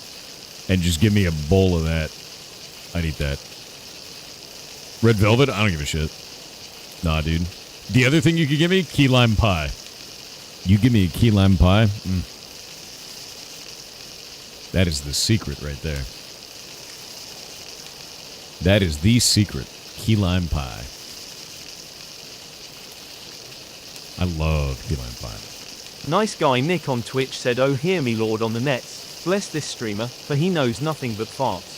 and just give me a bowl of that. I'd eat that. Red velvet? I don't give a shit. Nah, dude. The other thing you could give me? Key lime pie. You give me a key lime pie? That is the secret right there. That is the secret. Key lime pie. I love key lime pie. Nice guy Nick on Twitch said, "Oh hear me Lord on the nets, bless this streamer, for he knows nothing but farts."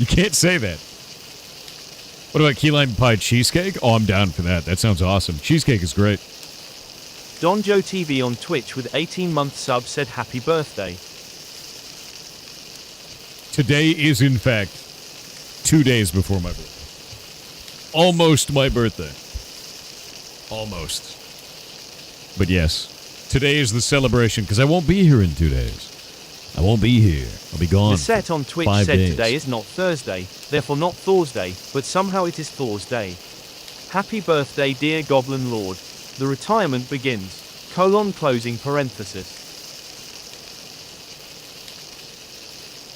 You can't say that. What about key lime pie cheesecake? Oh, I'm down for that. That sounds awesome. Cheesecake is great. Don Joe TV on Twitch with 18-month sub said happy birthday. Today is, in fact, 2 days before my birthday. Almost my birthday. Almost. But yes, today is the celebration, because I won't be here in 2 days. I won't be here. I'll be gone. The set on Twitch said days. Today is not Thursday, therefore not Thursday, but somehow it is Thursday. Happy birthday dear Goblin Lord. The retirement begins. Closing parenthesis.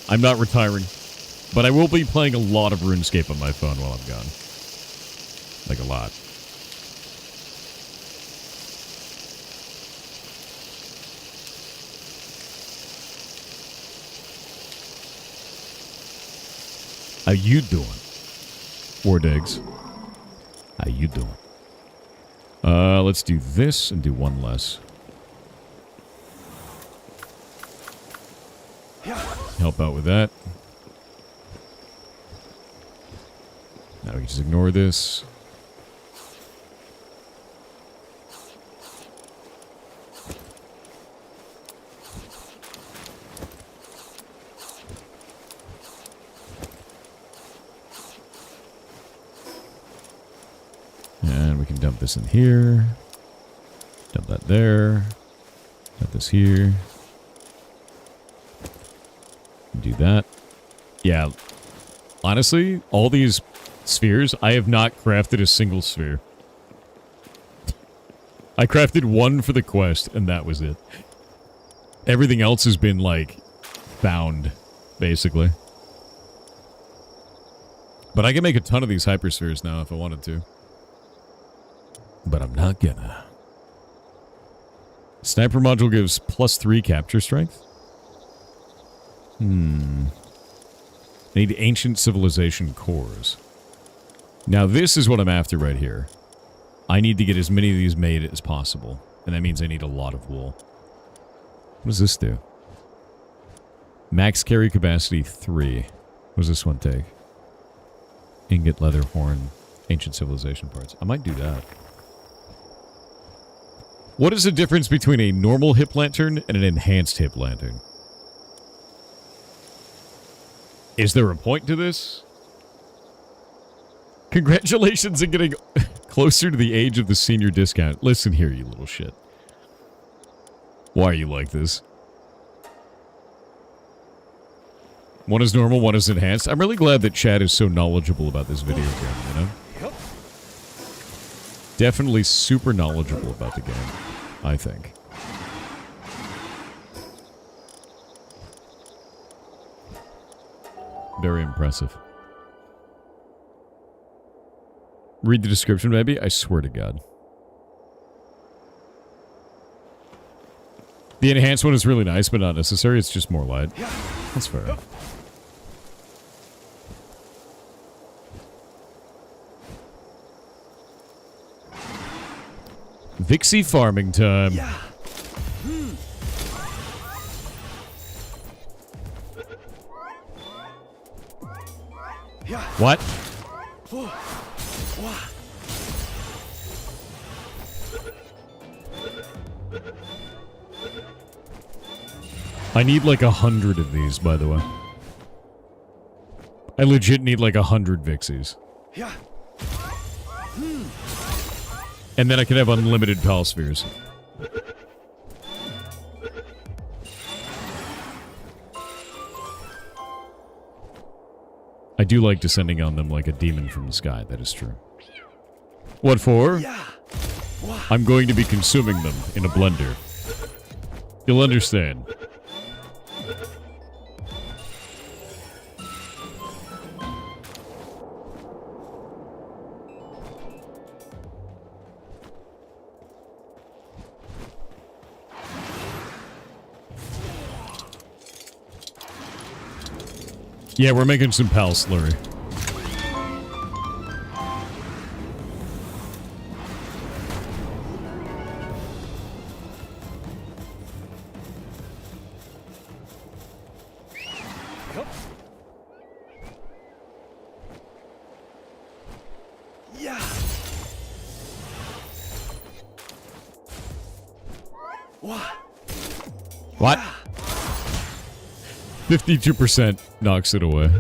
I'm not retiring, but I will be playing a lot of RuneScape on my phone while I'm gone. Like a lot. How you doing? War Diggs. How you doing? Let's do this and do one less. Help out with that. Now we can just ignore this. And we can dump this in here. Dump that there. Dump this here. Do that. Yeah. Honestly, all these spheres, I have not crafted a single sphere. I crafted one for the quest, and that was it. Everything else has been, like, found, basically. But I can make a ton of these hyperspheres now if I wanted to. But I'm not gonna. Sniper module gives +3 capture strength. Need ancient civilization cores. Now this is what I'm after right here. I need to get as many of these made as possible. And that means I need a lot of wool. What does this do? Max carry capacity 3. What does this one take? Ingot, leather, horn, ancient civilization parts. I might do that. What is the difference between a normal hip lantern and an enhanced hip lantern? Is there a point to this? Congratulations on getting closer to the age of the senior discount. Listen here, you little shit. Why are you like this? One is normal, one is enhanced. I'm really glad that Chad is so knowledgeable about this video game, you know? Definitely super knowledgeable about the game, I think. Very impressive. Read the description, maybe? I swear to God. The enhanced one is really nice, but not necessary. It's just more light. That's fair. Vixie farming time. What? I need like 100 of these, by the way. I legit need like 100 Vixies. And then I can have unlimited Pal Spheres. I do like descending on them like a demon from the sky, that is true. What for? I'm going to be consuming them in a blender. You'll understand. Yeah, we're making some pal slurry. What? 52% knocks it away.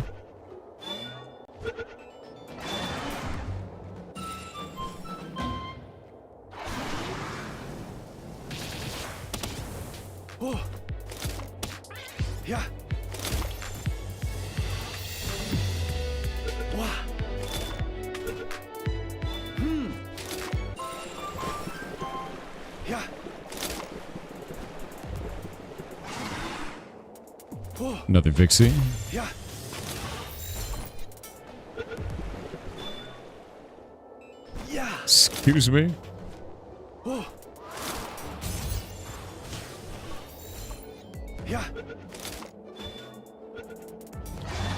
Another Vixie. Excuse me.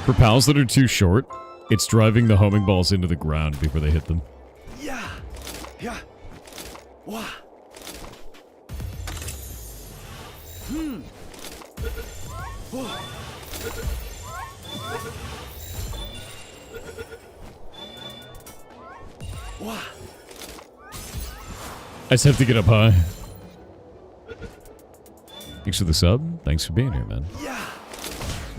For pals that are too short, it's driving the homing balls into the ground before they hit them. I just have to get up high. Thanks for the sub. Thanks for being here, man.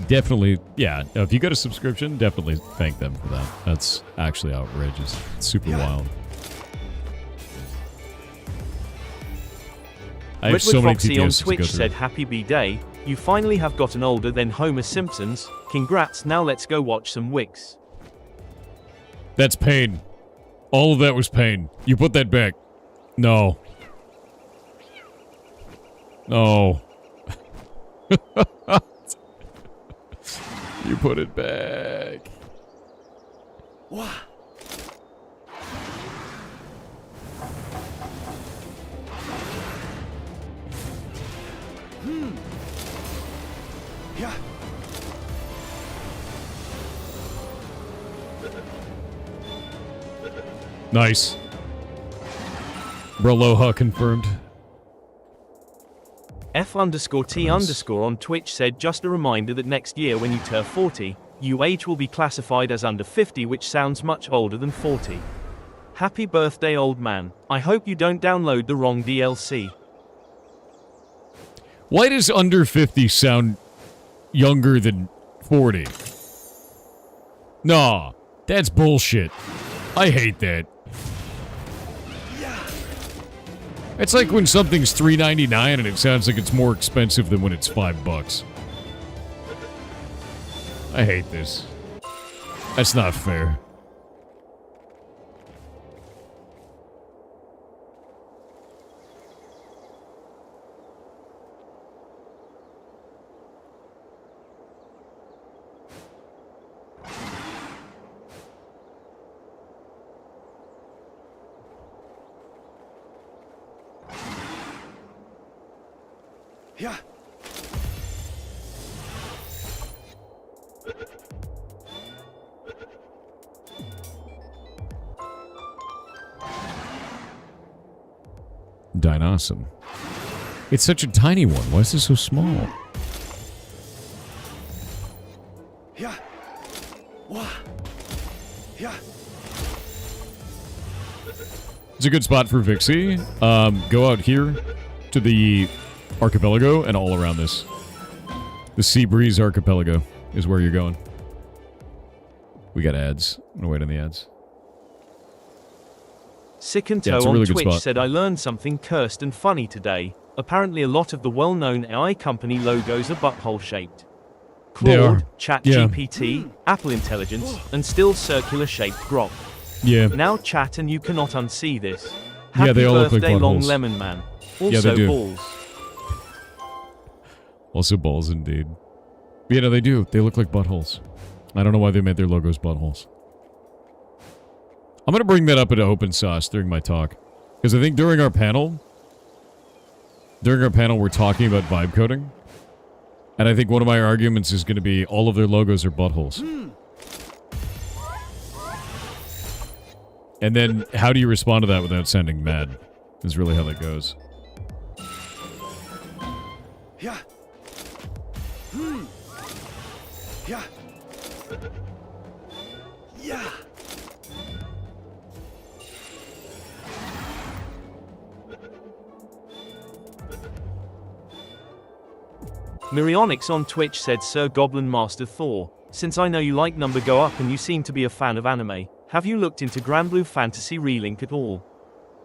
Definitely, yeah. If you got a subscription, definitely thank them for that. That's actually outrageous. It's super wild. I have so many Foxy on TTS Twitch said, "Happy B-Day. You finally have gotten older than Homer Simpson's. Congrats. Now let's go watch some Wix." That's pain. All of that was pain. You put that back. No. No. You put it back. Nice. Braloha confirmed. F_T_ on Twitch said, just a reminder that next year when you turn 40, UH will be classified as under 50, which sounds much older than 40. Happy birthday, old man. I hope you don't download the wrong DLC. Why does under 50 sound younger than 40? Nah, that's bullshit. I hate that. It's like when something's $3.99 and it sounds like it's more expensive than when it's $5. I hate this. That's not fair. Yeah. Dinosaur. It's such a tiny one. Why is this so small? Yeah. Wah. Yeah. It's a good spot for Vixie. Go out here to the archipelago and all around this. The Sea Breeze Archipelago is where you're going. We got ads. I'm gonna wait on the ads. Sick and Yeah, it's Toe a really on good Twitch spot. said, I learned something cursed and funny today. Apparently a lot of the well-known AI company logos are butthole-shaped. They are. Claude, ChatGPT, Apple Intelligence, and still circular-shaped Grok. Yeah. Now chat and you cannot unsee this. Yeah, Happy they all look like birthday, Long buttholes. Lemon Man. Yeah, Also they do. balls. Also balls, indeed. But yeah, no, they do. They look like buttholes. I don't know why they made their logos buttholes. I'm going to bring that up into open sauce during my talk. Because I think during our panel, we're talking about vibe coding. And I think one of my arguments is going to be all of their logos are buttholes. And then how do you respond to that without sounding mad? Is really how that goes. Yeah. Yeah. Yeah. Myrionyx on Twitch said, Sir Goblin Master Thor, since I know you like number go up and you seem to be a fan of anime, have you looked into Granblue Fantasy Relink at all?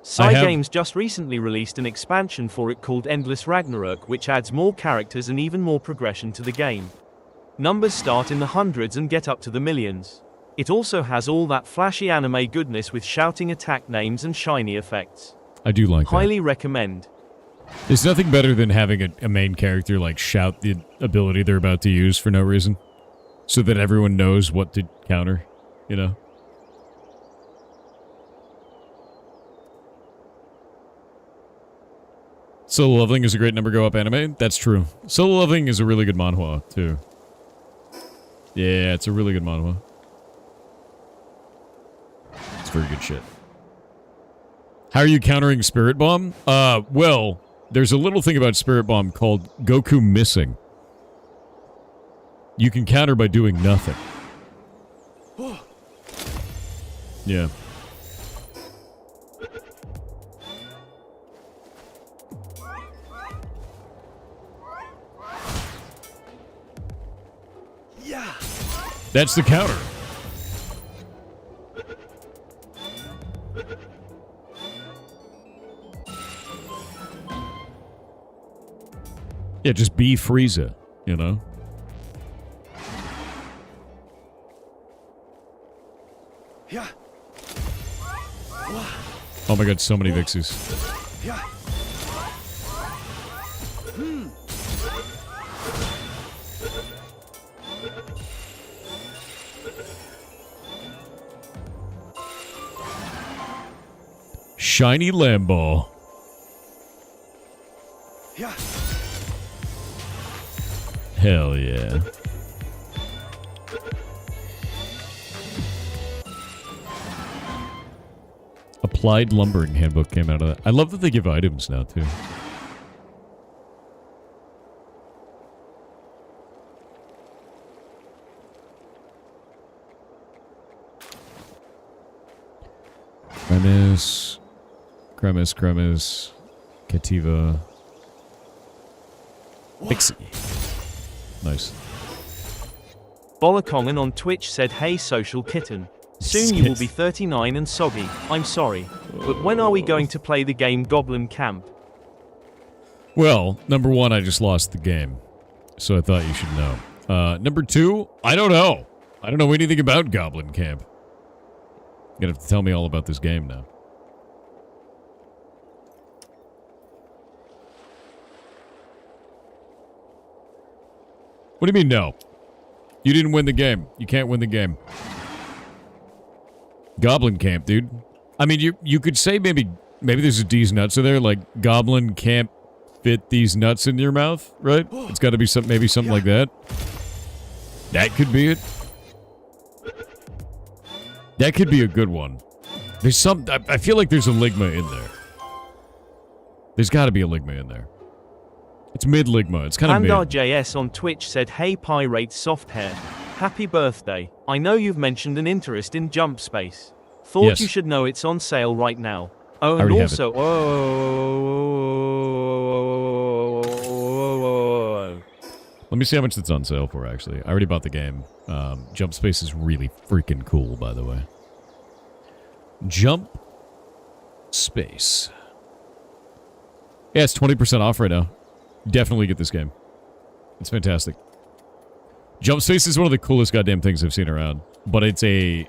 Cygames just recently released an expansion for it called Endless Ragnarok, which adds more characters and even more progression to the game. Numbers start in the hundreds and get up to the millions. It also has all that flashy anime goodness with shouting attack names and shiny effects. I do like that. Highly recommend. There's nothing better than having a main character like shout the ability they're about to use for no reason. So that everyone knows what to counter, you know? Solo Leveling is a great number go up anime. That's true. Solo Leveling is a really good manhwa, too. Yeah, it's a really good manhwa. It's very good shit. How are you countering Spirit Bomb? Well, there's a little thing about Spirit Bomb called Goku Missing. You can counter by doing nothing. Yeah. Yeah. That's the counter. Yeah, just be Frieza, you know? Yeah. Oh my god, so many Vixies. Yeah. Shiny Lambo. Yeah. Hell yeah. Applied Lumbering Handbook came out of that. I love that they give items now, too. Cremis, Cativa, Pixie. Nice. Bolakongan on Twitch said, hey social kitten. Soon you will be 39 and soggy. I'm sorry. But when are we going to play the game Goblin Camp? Well, number one, I just lost the game. So I thought you should know. Number two, I don't know. I don't know anything about Goblin Camp. You're gonna have to tell me all about this game now. What do you mean, no? You didn't win the game. You can't win the game. Goblin Camp, dude. I mean, you could say maybe there's a D's nuts in there, like Goblin Camp fit these nuts in your mouth, right? It's got to be maybe something like that. That could be it. That could be a good one. There's some... I feel like there's a Ligma in there. There's got to be a Ligma in there. It's mid-Ligma. It's kind of mid. PandarJS on Twitch said, hey Pirate Softhair. Happy birthday. I know you've mentioned an interest in Jump Space. Thought Yes. you should know it's on sale right now. Oh, I and already have also... Let me see how much it's on sale for, actually. I already bought the game. Jump Space is really freaking cool, by the way. Jump Space. Yeah, it's 20% off right now. Definitely get this game. It's fantastic. Jump Space is one of the coolest goddamn things I've seen around. But it's I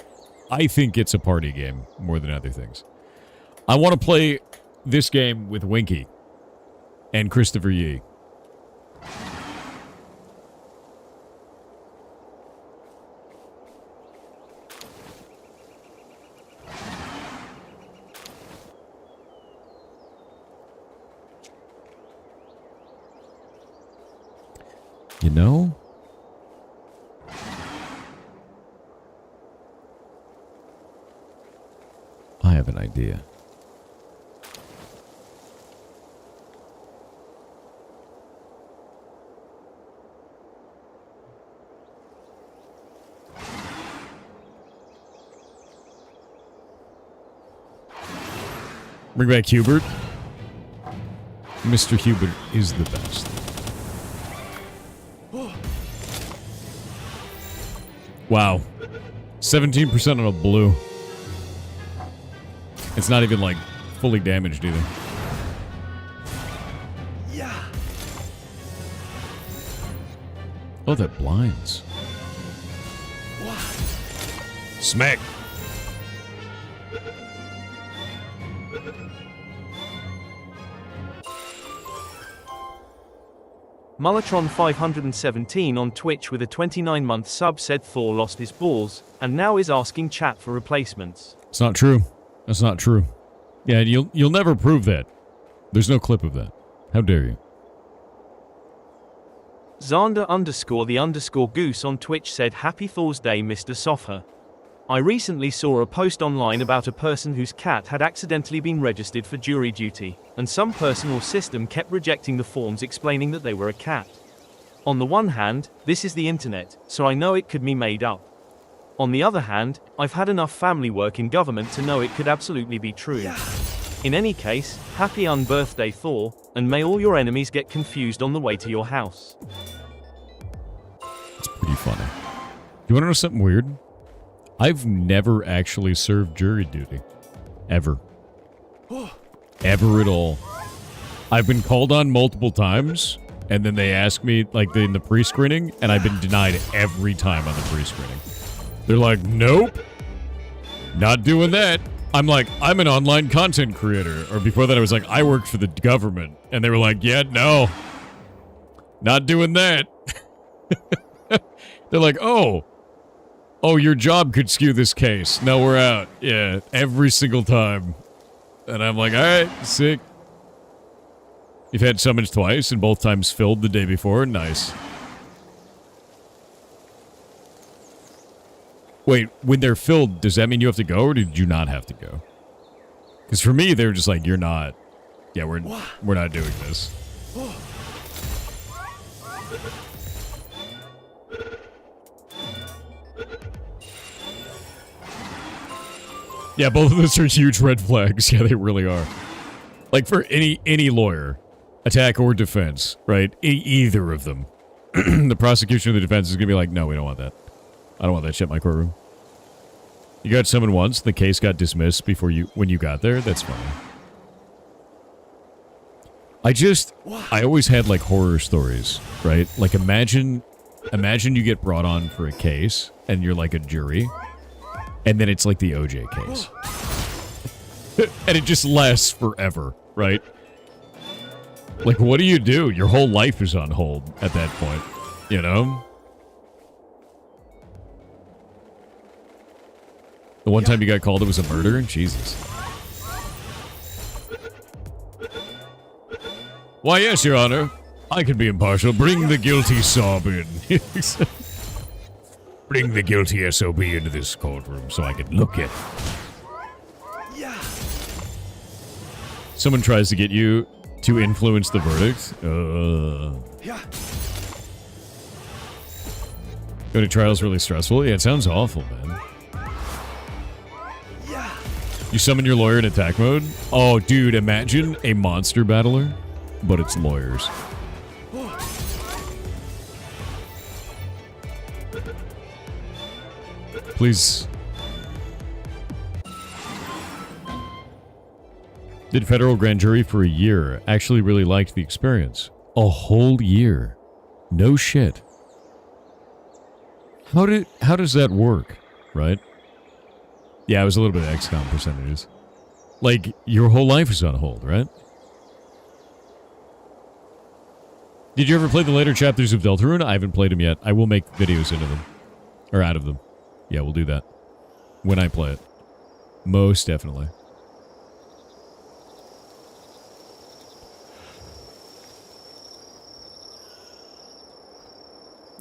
think it's a party game more than other things. I want to play this game with Winky and Christopher Yee. You know? I have an idea. Bring back Hubert. Mr. Hubert is the best. Wow. 17% on a blue. It's not even, like, fully damaged either. Yeah. Oh, that blinds. Smack. Mullatron 517 on Twitch with a 29-month sub said Thor lost his balls, and now is asking chat for replacements. It's not true. That's not true. Yeah, you'll never prove that. There's no clip of that. How dare you? Xander_the_goose on Twitch said, Happy Thor's Day, Mr. Sofher. I recently saw a post online about a person whose cat had accidentally been registered for jury duty, and some person or system kept rejecting the forms explaining that they were a cat. On the one hand, this is the internet, so I know it could be made up. On the other hand, I've had enough family work in government to know it could absolutely be true. Yeah. In any case, happy unbirthday Thor, and may all your enemies get confused on the way to your house. It's pretty funny. You want to know something weird? I've never actually served jury duty. Ever. Ever at all. I've been called on multiple times, and then they ask me, like, in the pre-screening, and I've been denied every time on the pre-screening. They're like, nope. Not doing that. I'm like, I'm an online content creator. Or before that, I was like, I work for the government. And they were like, yeah, no. Not doing that. They're like, oh, your job could skew this case. No, we're out. Yeah, every single time. And I'm like, all right, sick. You've had summons twice, and both times filled the day before. Nice. Wait, when they're filled, does that mean you have to go, or did you not have to go? Because for me, they're just like, you're not... Yeah, we're not doing this. Yeah, both of those are huge red flags. Yeah, they really are. Like, for any lawyer, attack or defense, right? Either of them. The prosecution or the defense is going to be like, no, we don't want that. I don't want that shit in my courtroom. You got summoned once, the case got dismissed when you got there? That's funny. I always had, like, horror stories, right? Like, imagine you get brought on for a case, and you're, like, a jury, and then it's, like, the OJ case. And it just lasts forever, right? Like, what do? Your whole life is on hold at that point, you know? The one time you got called, it was a murder? Jesus. Why, yes, Your Honor. I can be impartial. Bring the guilty sob in. Bring the guilty SOB into this courtroom so I can look at it. Yeah. Someone tries to get you to influence the verdict. Yeah. Going to trial's really stressful. Yeah, it sounds awful, man. Yeah. You summon your lawyer in attack mode? Oh, dude, imagine a monster battler, but it's lawyers. Please. Did federal grand jury for a year. Actually really liked the experience. A whole year. No shit. How does that work, right? Yeah, it was a little bit of XCOM percentages. Like, your whole life is on hold, right? Did you ever play the later chapters of Deltarune? I haven't played them yet. I will make videos into them. Or out of them. Yeah, we'll do that. When I play it. Most definitely.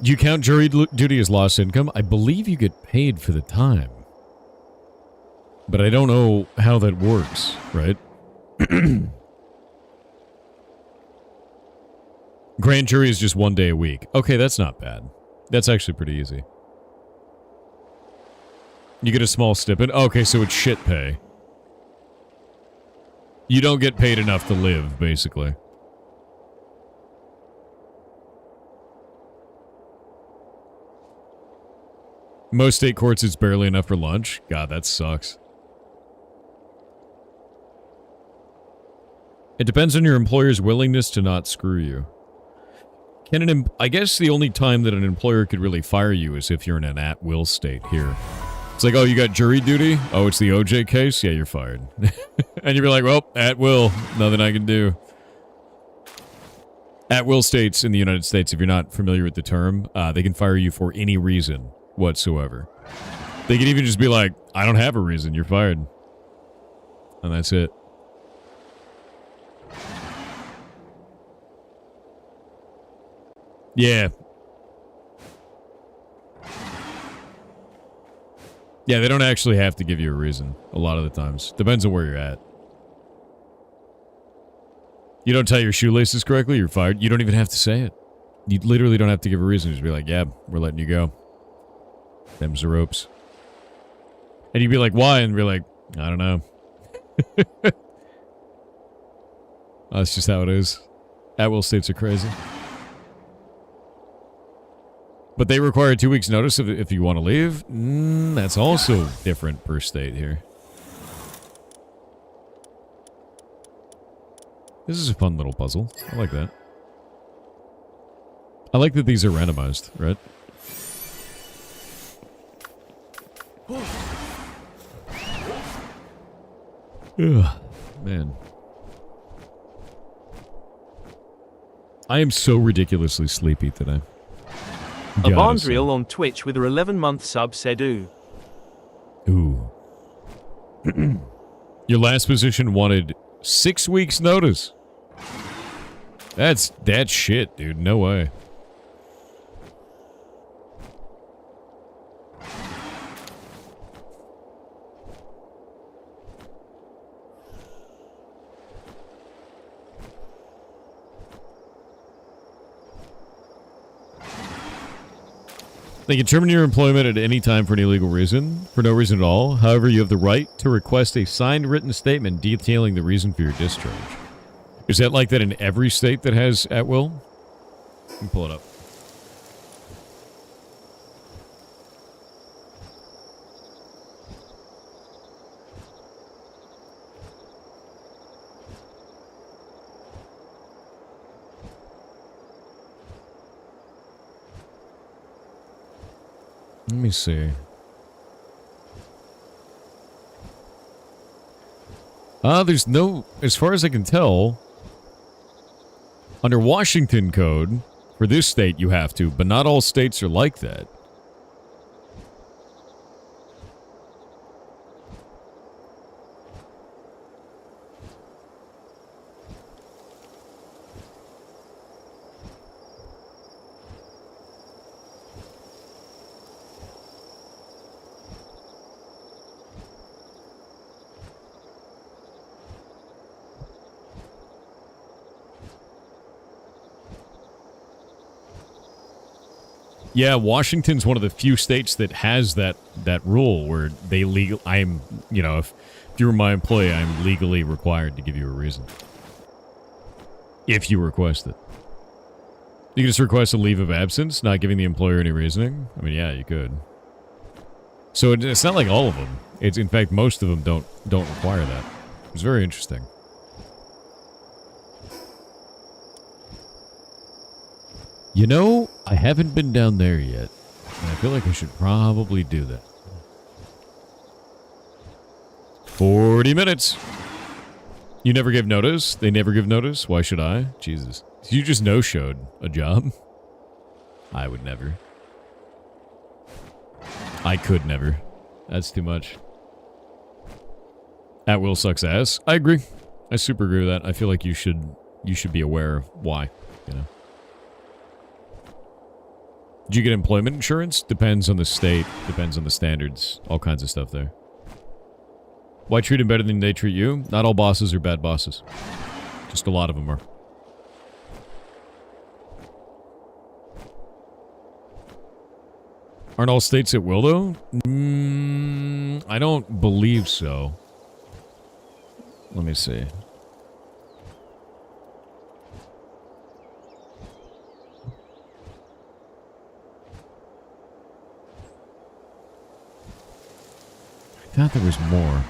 Do you count jury duty as lost income? I believe you get paid for the time. But I don't know how that works, right? Grand jury is just 1 day a week. Okay, that's not bad. That's actually pretty easy. You get a small stipend. Okay, so it's shit pay. You don't get paid enough to live, basically. Most state courts, it's barely enough for lunch. God, that sucks. It depends on your employer's willingness to not screw you. I guess the only time that an employer could really fire you is if you're in an at-will state here. It's like, oh, you got jury duty? Oh, it's the OJ case? Yeah, you're fired. And you'd be like, well, at will. Nothing I can do. At-will states in the United States, if you're not familiar with the term, they can fire you for any reason whatsoever. They could even just be like, I don't have a reason, you're fired. And that's it. Yeah. Yeah, they don't actually have to give you a reason a lot of the times. Depends on where you're at. You don't tie your shoelaces correctly, you're fired. You don't even have to say it. You literally don't have to give a reason. Just be like, yeah, we're letting you go. Them's the ropes. And you'd be like, why? And be like, I don't know. That's just how it is. At-will states are crazy. But they require 2 weeks notice if you want to leave. That's also different per state here. This is a fun little puzzle. I like that. I like that these are randomized, right? Ugh, man. I am so ridiculously sleepy today. Avandriel on Twitch with her 11-month sub said ooh. Ooh. Your last position wanted 6 weeks notice. That's shit, dude. No way. They can terminate your employment at any time for any legal reason, for no reason at all. However, you have the right to request a signed written statement detailing the reason for your discharge. Is that like that in every state that has at will? Let me pull it up. Let me see. There's no, as far as I can tell, under Washington code, for this state you have to, but not all states are like that. Yeah, Washington's one of the few states that has that rule where they if you were my employee, I'm legally required to give you a reason. If you request it. You can just request a leave of absence, not giving the employer any reasoning. I mean, yeah, you could. So it's not like all of them. It's, in fact, most of them don't require that. It's very interesting. You know, I haven't been down there yet, and I feel like I should probably do that. 40 minutes! You never give notice? They never give notice? Why should I? Jesus. You just no-showed a job? I would never. I could never. That's too much. At will sucks ass. I agree. I super agree with that. I feel like you should be aware of why, you know. Do you get employment insurance? Depends on the state, depends on the standards, all kinds of stuff there. Why treat them better than they treat you? Not all bosses are bad bosses. Just a lot of them are. Aren't all states at will, though? I don't believe so. Let me see. I thought there was more.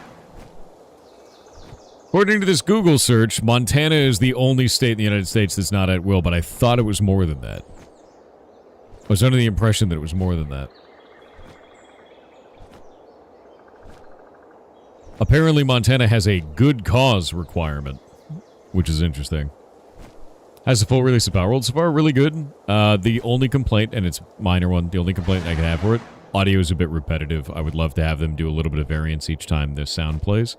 According to this Google search, Montana is the only state in the United States that's not at will, but I thought it was more than that. I was under the impression that it was more than that. Apparently, Montana has a good cause requirement, which is interesting. Has a full release of Palworld so far, really good. The only complaint, and it's a minor one, the only complaint I can have for it, audio is a bit repetitive. I would love to have them do a little bit of variance each time the sound plays.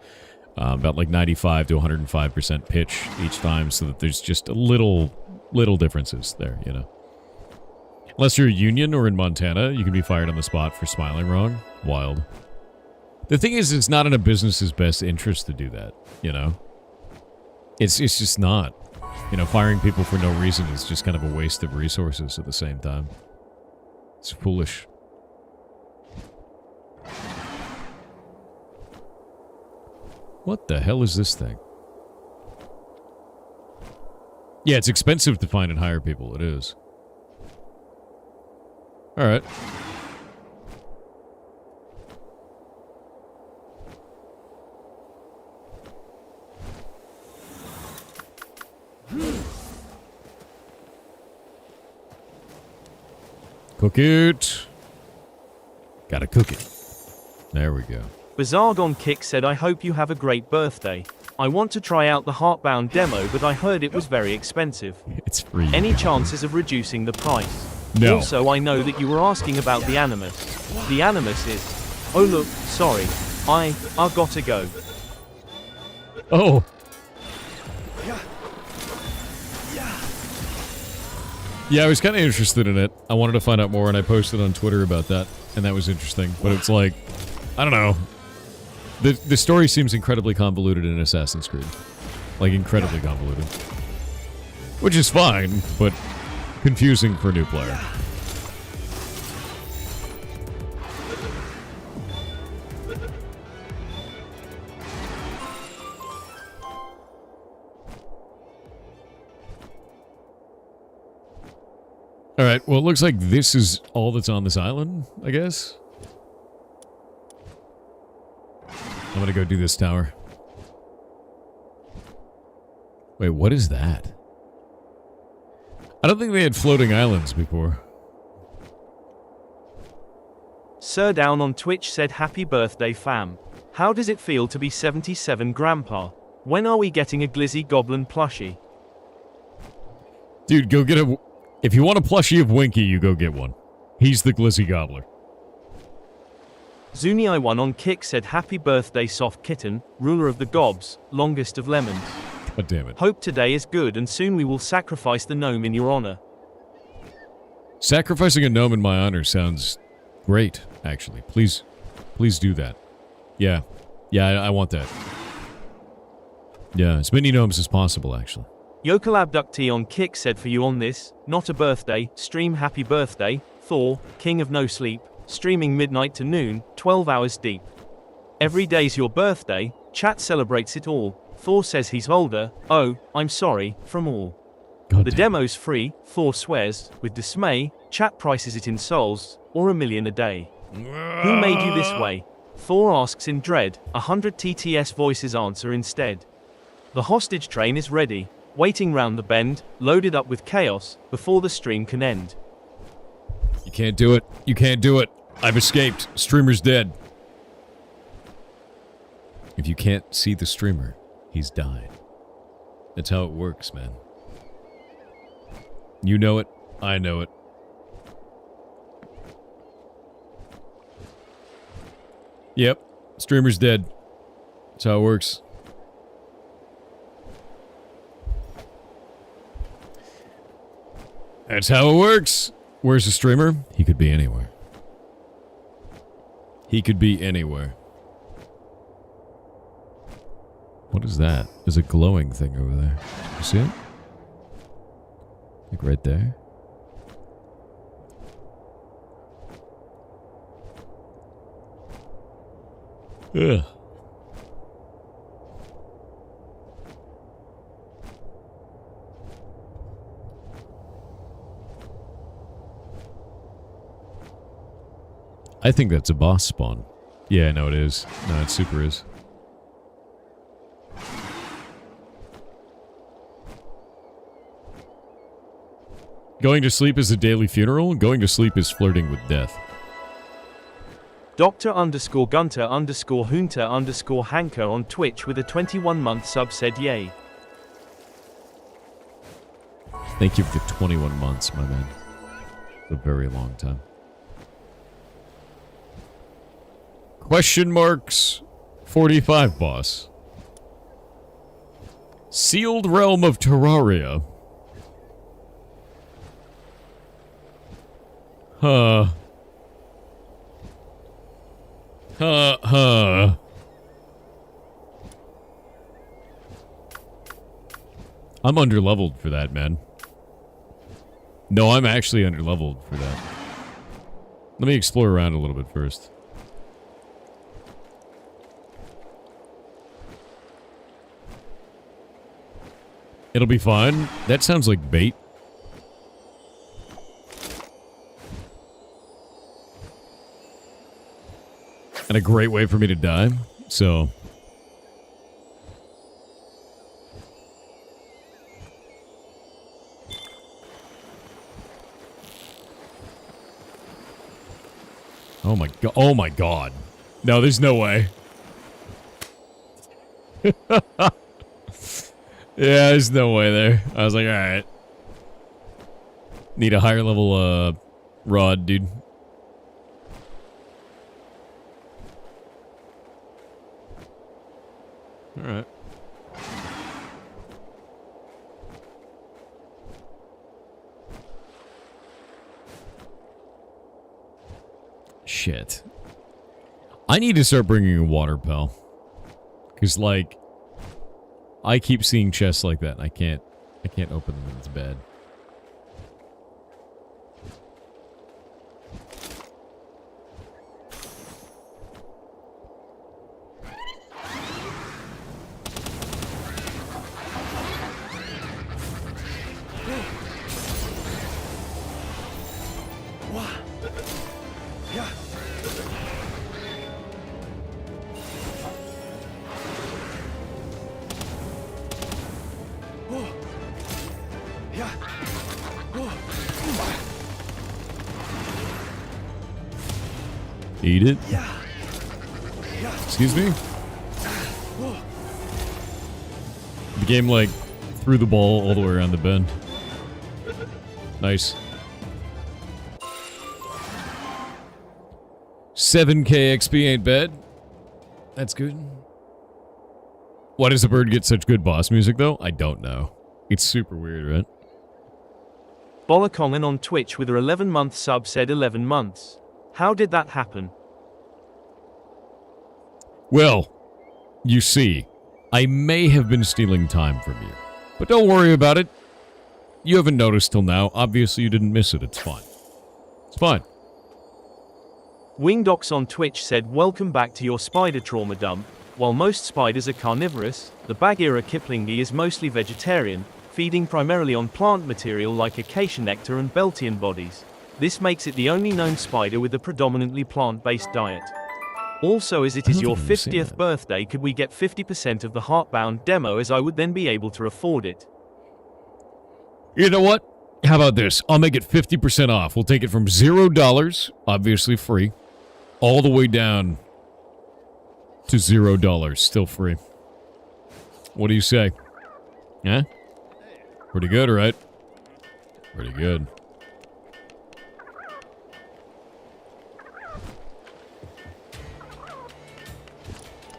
About like 95 to 105% pitch each time, so that there's just a little differences there, you know. Unless you're a union or in Montana, you can be fired on the spot for smiling wrong. Wild. The thing is, it's not in a business's best interest to do that, you know? It's just not. You know, firing people for no reason is just kind of a waste of resources at the same time. It's foolish. What the hell is this thing? Yeah, it's expensive to find and hire people. It is. Alright. Cook it. Gotta cook it. There we go. Bizargon Kick said, I hope you have a great birthday. I want to try out the Heartbound demo, but I heard it was very expensive. It's free. Any chances of reducing the price? No. Also, I know that you were asking about the Animus. The Animus is... Oh look, sorry. I've gotta go. Oh. Yeah, I was kind of interested in it. I wanted to find out more, and I posted on Twitter about that, and that was interesting. But it's like, I don't know. The story seems incredibly convoluted in Assassin's Creed. Like, incredibly convoluted. Which is fine, but confusing for a new player. Alright, well, it looks like this is all that's on this island, I guess. I'm gonna go do this tower. Wait, what is that? I don't think they had floating islands before. Sir Down on Twitch said happy birthday fam. How does it feel to be 77 grandpa? When are we getting a Glizzy Goblin plushie? Dude, go get a... If you want a plushie of Winky, you go get one. He's the Glizzy Gobbler. Zuni1 on Kick said happy birthday soft kitten, ruler of the gobs, longest of lemons. God damn it. Hope today is good and soon we will sacrifice the gnome in your honor. Sacrificing a gnome in my honor sounds great, actually. Please do that. Yeah. Yeah, I want that. Yeah, as many gnomes as possible, actually. Yokel Abductee on Kick said for you on this, not a birthday, stream happy birthday, Thor, king of no sleep, streaming midnight to noon, 12 hours deep. Every day's your birthday, chat celebrates it all, Thor says he's older, oh, I'm sorry, from all. The demo's free, Thor swears, with dismay, chat prices it in souls, or $1 million a day. Who made you this way? Thor asks in dread, 100 TTS voices answer instead. The hostage train is ready, waiting round the bend, loaded up with chaos, before the stream can end. You can't do it. You can't do it. I've escaped. Streamer's dead. If you can't see the streamer, he's died. That's how it works, man. You know it. I know it. Yep. Streamer's dead. That's how it works. That's how it works. Where's the streamer? He could be anywhere. He could be anywhere. What is that? There's a glowing thing over there. You see it? Like right there? Ugh. I think that's a boss spawn. Yeah, no, it is. No, it super is. Going to sleep is a daily funeral. Going to sleep is flirting with death. Dr. Gunter Hunter Hanker on Twitch with a 21-month sub said yay. Thank you for the 21 months, my man. A very long time. Question marks 45, boss. Sealed Realm of Terraria. Huh. I'm underleveled for that, man. No, I'm actually underleveled for that. Let me explore around a little bit first. It'll be fine. That sounds like bait. And a great way for me to die, so... Oh my god. No, there's no way. Yeah, there's no way there. I was like, alright. Need a higher level, rod, dude. Alright. Shit. I need to start bringing a water pal. Because, like... I keep seeing chests like that, and I can't open them, and it's bad. Yeah. Oh. Yeah. Oh. Eat it? Yeah. Yeah. Excuse me? The game, like, threw the ball all the way around the bend. Nice. 7k XP ain't bad. That's good. Why does the bird get such good boss music, though? I don't know. It's super weird, right? Bolacolin on Twitch with her 11-month sub said 11 months. How did that happen? Well, you see, I may have been stealing time from you. But don't worry about it. You haven't noticed till now. Obviously, you didn't miss it. It's fine. It's fine. Wingdox on Twitch said, welcome back to your spider trauma dump. While most spiders are carnivorous, the Bagheera kiplingi is mostly vegetarian, feeding primarily on plant material like acacia nectar and Beltian bodies. This makes it the only known spider with a predominantly plant-based diet. Also, as it is your 50th birthday, could we get 50% of the Heartbound demo, as I would then be able to afford it? You know what? How about this? I'll make it 50% off. We'll take it from $0, obviously free, all the way down to $0, still free. What do you say? Huh? Pretty good, right? Pretty good.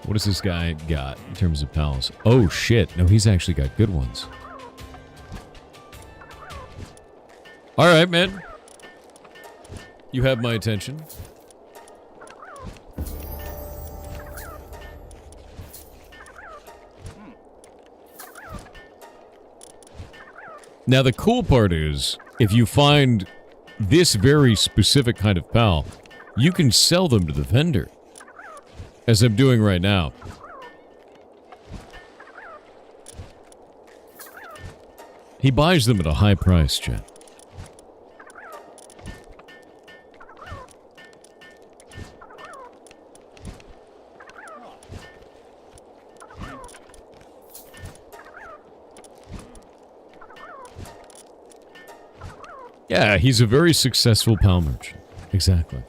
What does this guy got in terms of pals? Oh shit, no, he's actually got good ones. Alright, man. You have my attention. Now the cool part is, if you find this very specific kind of pal, you can sell them to the vendor. As I'm doing right now. He buys them at a high price, chat. Yeah, he's a very successful pal merchant. Exactly.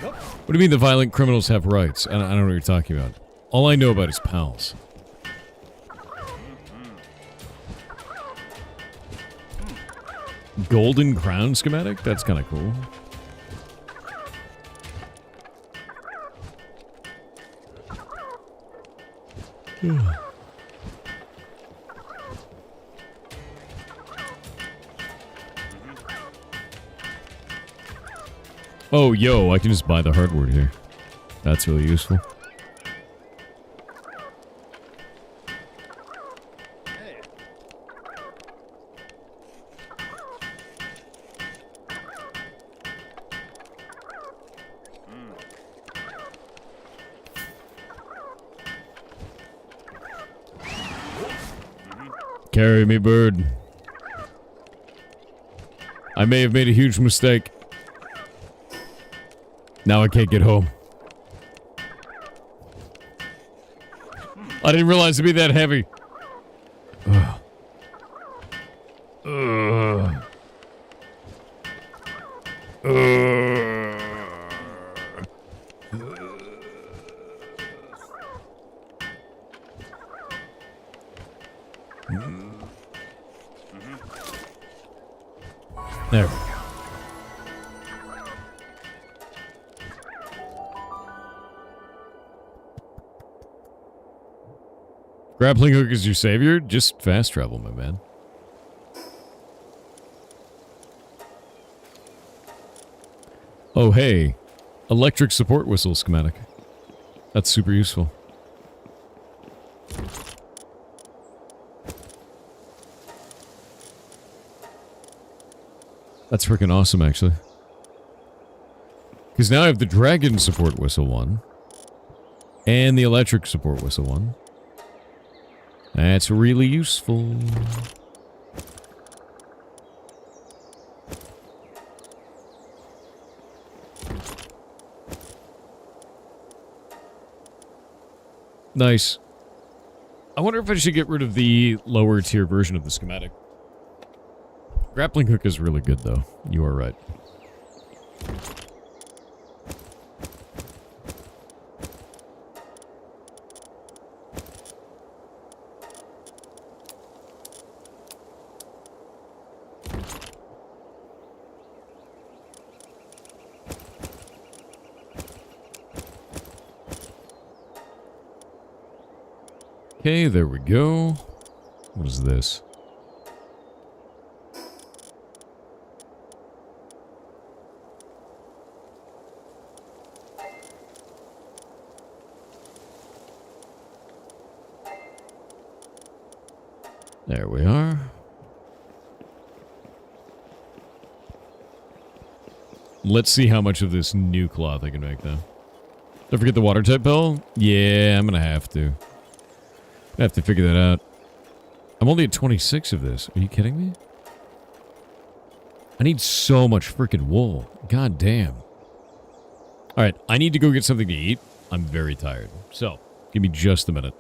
What do you mean the violent criminals have rights? I don't know what you're talking about. All I know about is pals. Golden crown schematic? That's kind of cool. Oh, yo, I can just buy the hardware here. That's really useful. Carry me, bird. I may have made a huge mistake. Now I can't get home. I didn't realize it'd be that heavy. Ugh. Ugh. There we go. Grappling hook is your savior? Just fast travel, my man. Oh, hey. Electric support whistle schematic. That's super useful. That's freaking awesome, actually. Because now I have the dragon support whistle one. And the electric support whistle one. That's really useful. Nice. I wonder if I should get rid of the lower tier version of the schematic. Grappling hook is really good, though. You are right. Okay, there we go. What is this? There we are. Let's see how much of this new cloth I can make, though. Don't forget the water type bell? Yeah, I'm gonna have to. I have to figure that out. I'm only at 26 of this. Are you kidding me? I need so much freaking wool. God damn. Alright, I need to go get something to eat. I'm very tired. So, give me just a minute.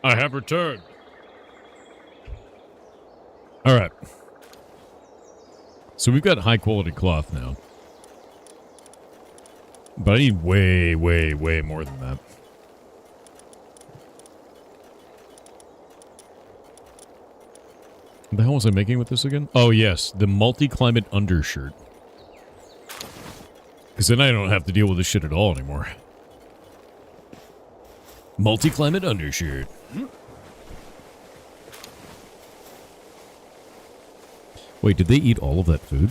I have returned. Alright. So we've got high quality cloth now. But I need way, way, way more than that. What the hell was I making with this again? Oh yes, the multi-climate undershirt. Because then I don't have to deal with this shit at all anymore. Multi-climate undershirt. Wait, did they eat all of that food?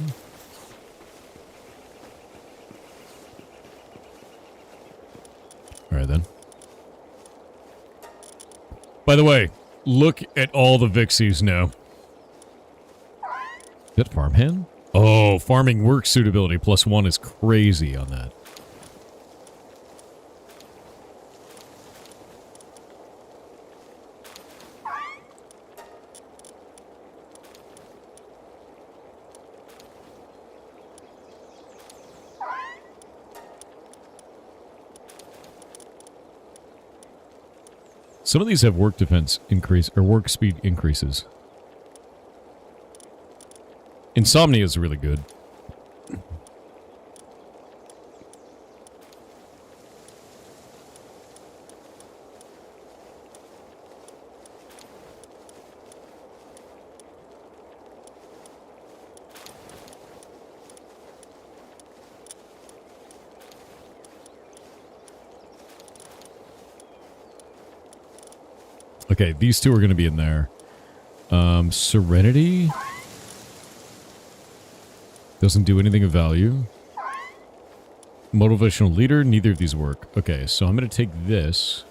Alright then. By the way, look at all the Vixies now. Is that farmhand? Oh, farming work suitability +1 is crazy on that. Some of these have work defense increase or work speed increases. Insomnia is really good. Okay, these two are going to be in there. Serenity doesn't do anything of value. Motivational leader, neither of these work. Okay, so I'm going to take this.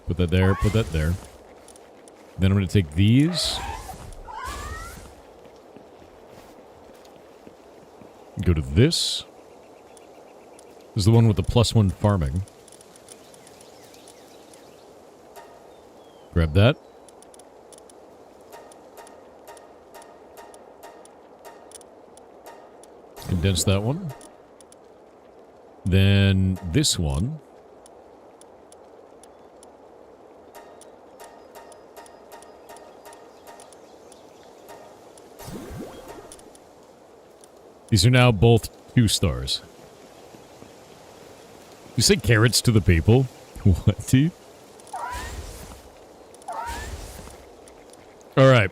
Put that there, put that there. Then I'm going to take these. Go to this. This is the one with the +1 farming. Grab that. Condense that one. Then this one. These are now both 2 stars. You say carrots to the people? What, dude? Alright.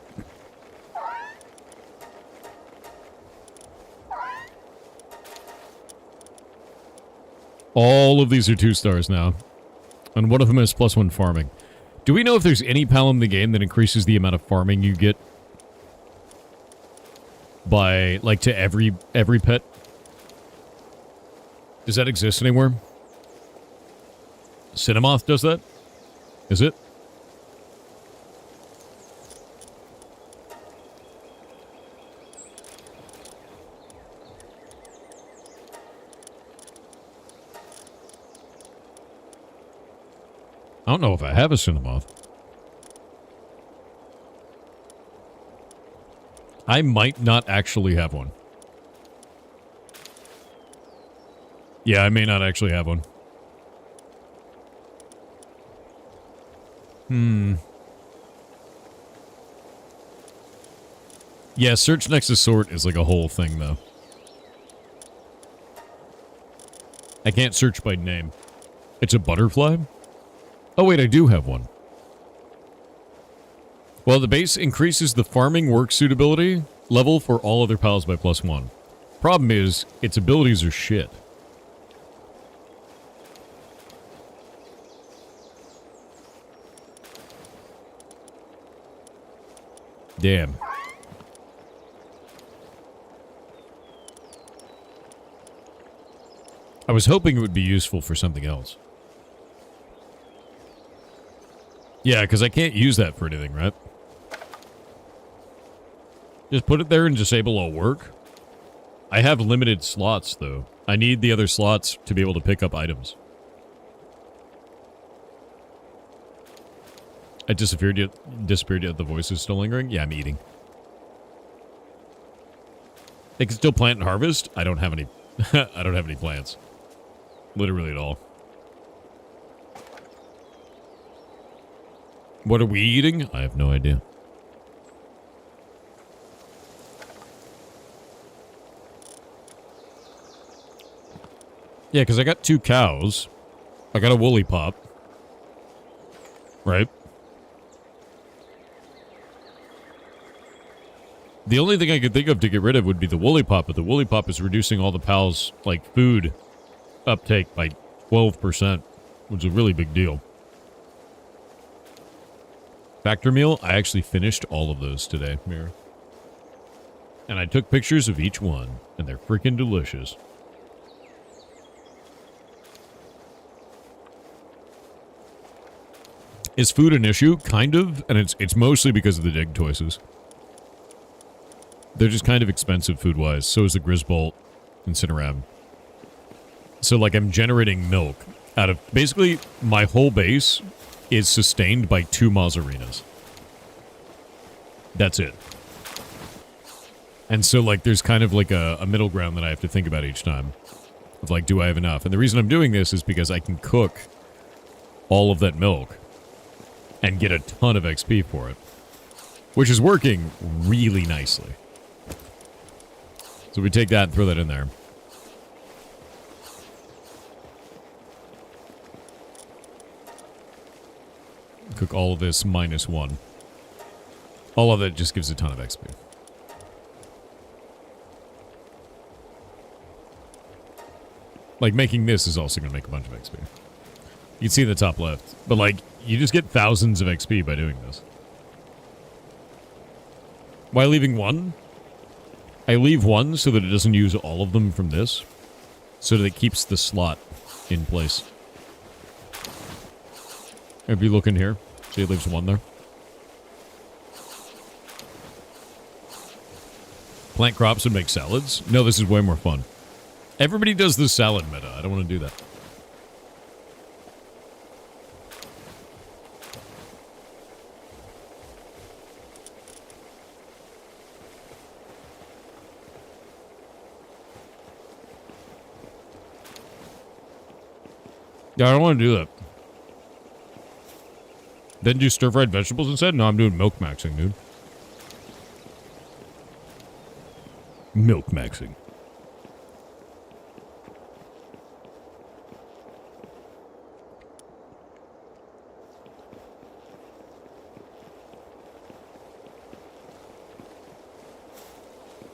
All of these are 2 stars now. And one of them has +1 farming. Do we know if there's any pal in the game that increases the amount of farming you get? By, like, to every pet? Does that exist anywhere? Cinemoth does that? Is it? I don't know if I have a Cinemoth. I might not actually have one. Yeah, I may not actually have one. Yeah, search next to sort is like a whole thing, though. I can't search by name. It's a butterfly? Oh, wait, I do have one. Well, the base increases the farming work suitability level for all other pals by +1. Problem is, its abilities are shit. Damn. I was hoping it would be useful for something else. Yeah, because I can't use that for anything, right? Just put it there and disable all work. I have limited slots, though. I need the other slots to be able to pick up items. I disappeared yet the voice is still lingering? Yeah, I'm eating. They can still plant and harvest? I don't have any I don't have any plants. Literally at all. What are we eating? I have no idea. Yeah, because I got 2 cows. I got a woolly pop. Right? The only thing I could think of to get rid of would be the woolly pop, but the woolly pop is reducing all the pals' like food uptake by 12%, which is a really big deal. Factor meal, I actually finished all of those today, Mira. And I took pictures of each one, and they're freaking delicious. Is food an issue? Kind of, and it's mostly because of the dig choices. They're just kind of expensive food-wise. So is the Grisbolt and Cinerab. So, like, I'm generating milk out of... Basically, my whole base is sustained by 2 Mazzarinas. That's it. And so, like, there's kind of like a middle ground that I have to think about each time. Of, like, do I have enough? And the reason I'm doing this is because I can cook all of that milk and get a ton of XP for it. Which is working really nicely. So we take that and throw that in there. Cook all of this -1. All of it just gives a ton of XP. Like, making this is also going to make a bunch of XP. You can see in the top left. But, like, you just get thousands of XP by doing this. Why leaving 1? I leave 1 so that it doesn't use all of them from this. So that it keeps the slot in place. If you look in here, see it leaves 1 there. Plant crops and make salads? No, this is way more fun. Everybody does the salad meta. I don't want to do that. Yeah, I don't want to do that. Then do stir-fried vegetables instead? No, I'm doing milk maxing, dude. Milk maxing.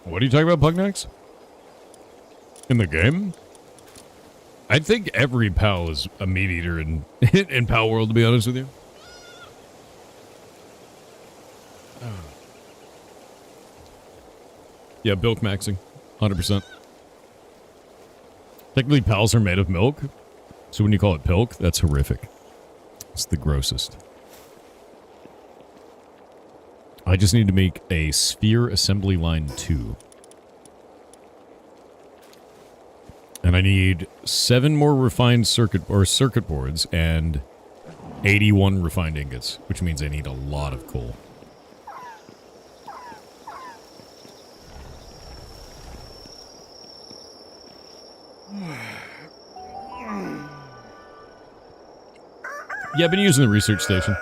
What are you talking about, Pugnax? In the game? I think every pal is a meat eater in Palworld, to be honest with you. Yeah, milk maxing. 100%. Technically, pals are made of milk. So when you call it pilk, that's horrific. It's the grossest. I just need to make a sphere assembly line 2. And I need 7 more refined circuit boards and 81 refined ingots, which means I need a lot of coal. Yeah, I've been using the research station.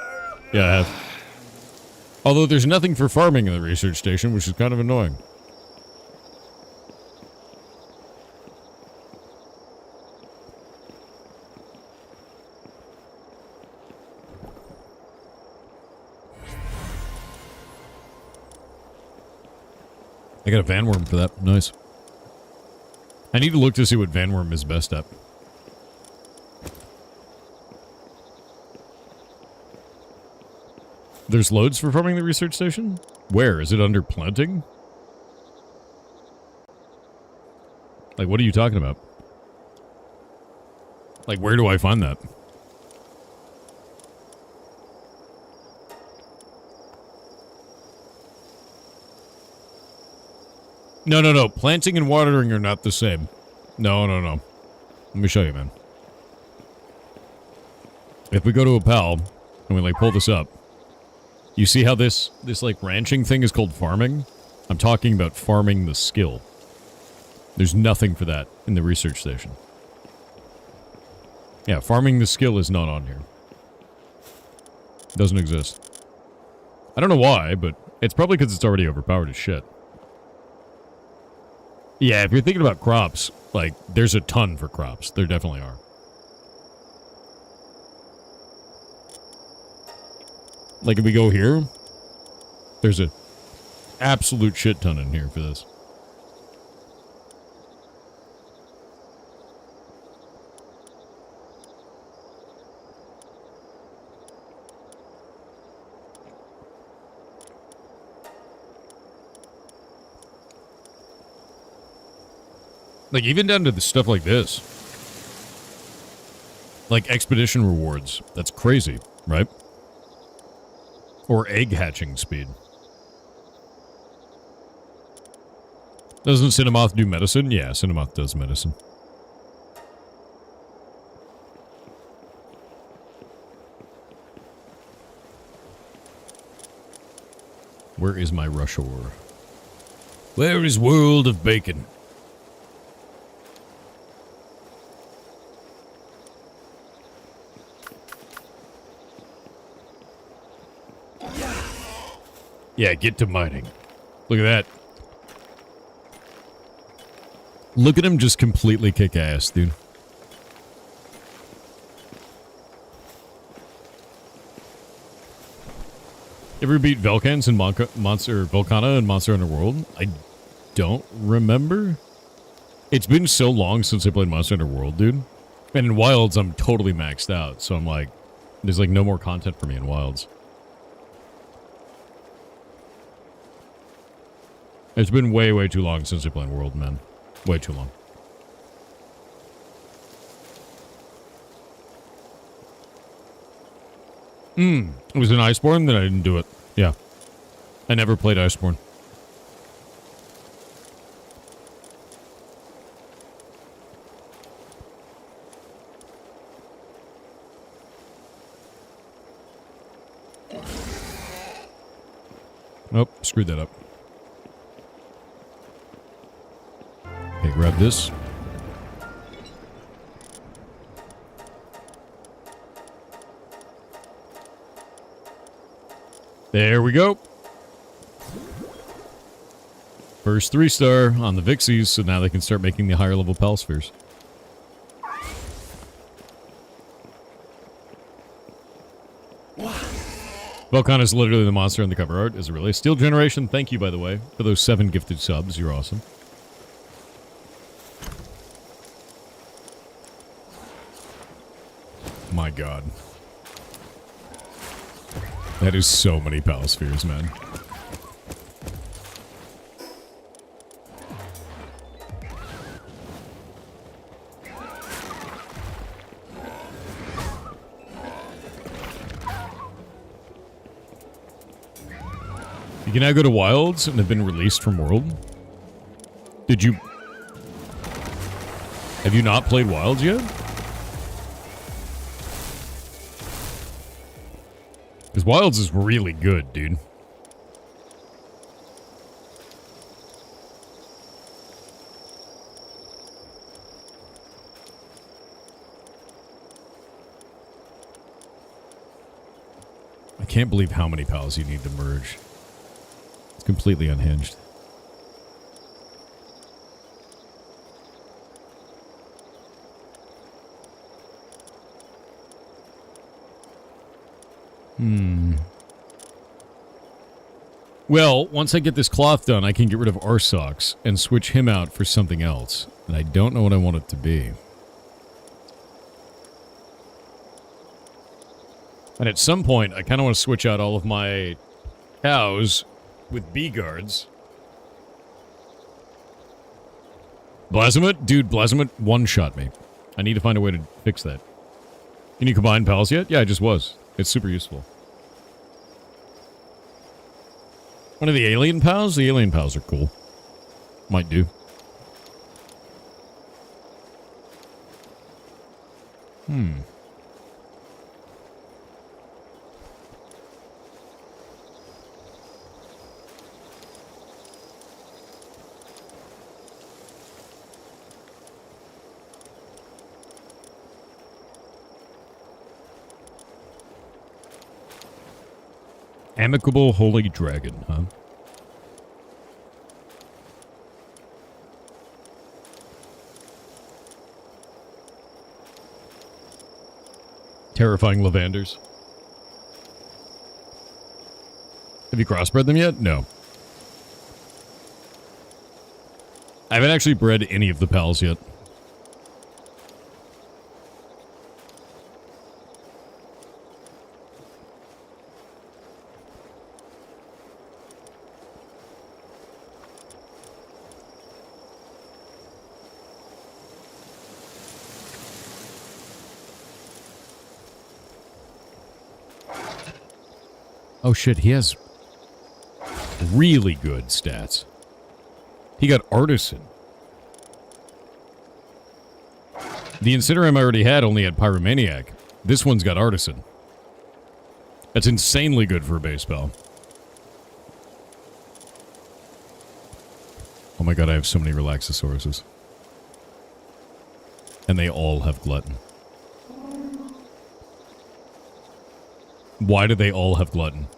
Yeah, I have. Although there's nothing for farming in the research station, which is kind of annoying. I got a vanworm for that. Nice. I need to look to see what vanworm is best at. There's loads for farming the research station? Where? Is it under planting? Like, what are you talking about? Like, where do I find that? No. Planting and watering are not the same. No. Let me show you, man. If we go to a pal, and we, like, pull this up, you see how this like, ranching thing is called farming? I'm talking about farming the skill. There's nothing for that in the research station. Yeah, farming the skill is not on here. Doesn't exist. I don't know why, but it's probably because it's already overpowered as shit. Yeah, if you're thinking about crops, like, there's a ton for crops. There definitely are. Like, if we go here, there's a absolute shit ton in here for this. Like, even down to the stuff like this. Like, expedition rewards. That's crazy, right? Or egg hatching speed. Doesn't Cinnamoth do medicine? Yeah, Cinnamoth does medicine. Where is my rush ore? Where is World of Bacon? Yeah, get to mining. Look at that. Look at him just completely kick ass, dude. Ever beat Velkans in Volcana and Monster Hunter World? I don't remember. It's been so long since I played Monster Hunter World, dude. And in Wilds, I'm totally maxed out. So I'm like, there's like no more content for me in Wilds. It's been way, way too long since I played World, man. Way too long. It was an Iceborne, then I didn't do it. Yeah. I never played Iceborne. Nope, screwed that up. Okay, grab this. There we go. First 3-star on the Vixies, so now they can start making the higher level Pal Spheres. Volcana is literally the monster on the cover art. Is it really? Steel Generation, thank you, by the way, for those 7 gifted subs. You're awesome. My god. That is so many Pal Spheres, man. You can now go to Wilds and have been released from World. Did you... Have you not played Wilds yet? Because Wilds is really good, dude. I can't believe how many pals you need to merge. It's completely unhinged. Well, once I get this cloth done, I can get rid of Arsox and switch him out for something else. And I don't know what I want it to be. And at some point, I kind of want to switch out all of my cows with bee guards. Blasmut? Dude, Blasmut one-shot me. I need to find a way to fix that. Can you combine pals yet? Yeah, I just was. It's super useful. One of the alien pals? The alien pals are cool. Might do. Amicable Holy Dragon, huh? Terrifying lavanders. Have you crossbred them yet? No. I haven't actually bred any of the pals yet. Oh shit, he has really good stats. He got Artisan. The Incineram I already had only had Pyromaniac. This one's got Artisan. That's insanely good for a base spell. Oh my god, I have so many Relaxosauruses. And they all have Glutton. Why do they all have Glutton?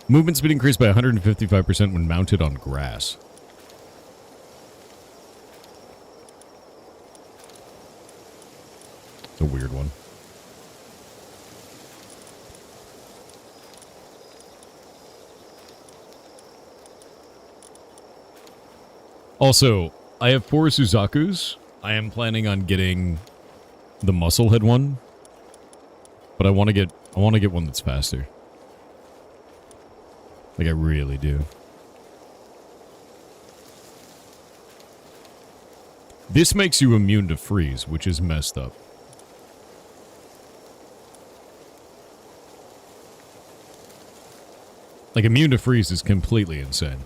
Movement speed increased by 155% when mounted on grass. It's a weird one. Also, I have 4 Suzakus. I am planning on getting the Musclehead one, but I want to get one that's faster. Like I really do. This makes you immune to freeze, which is messed up. Like immune to freeze is completely insane.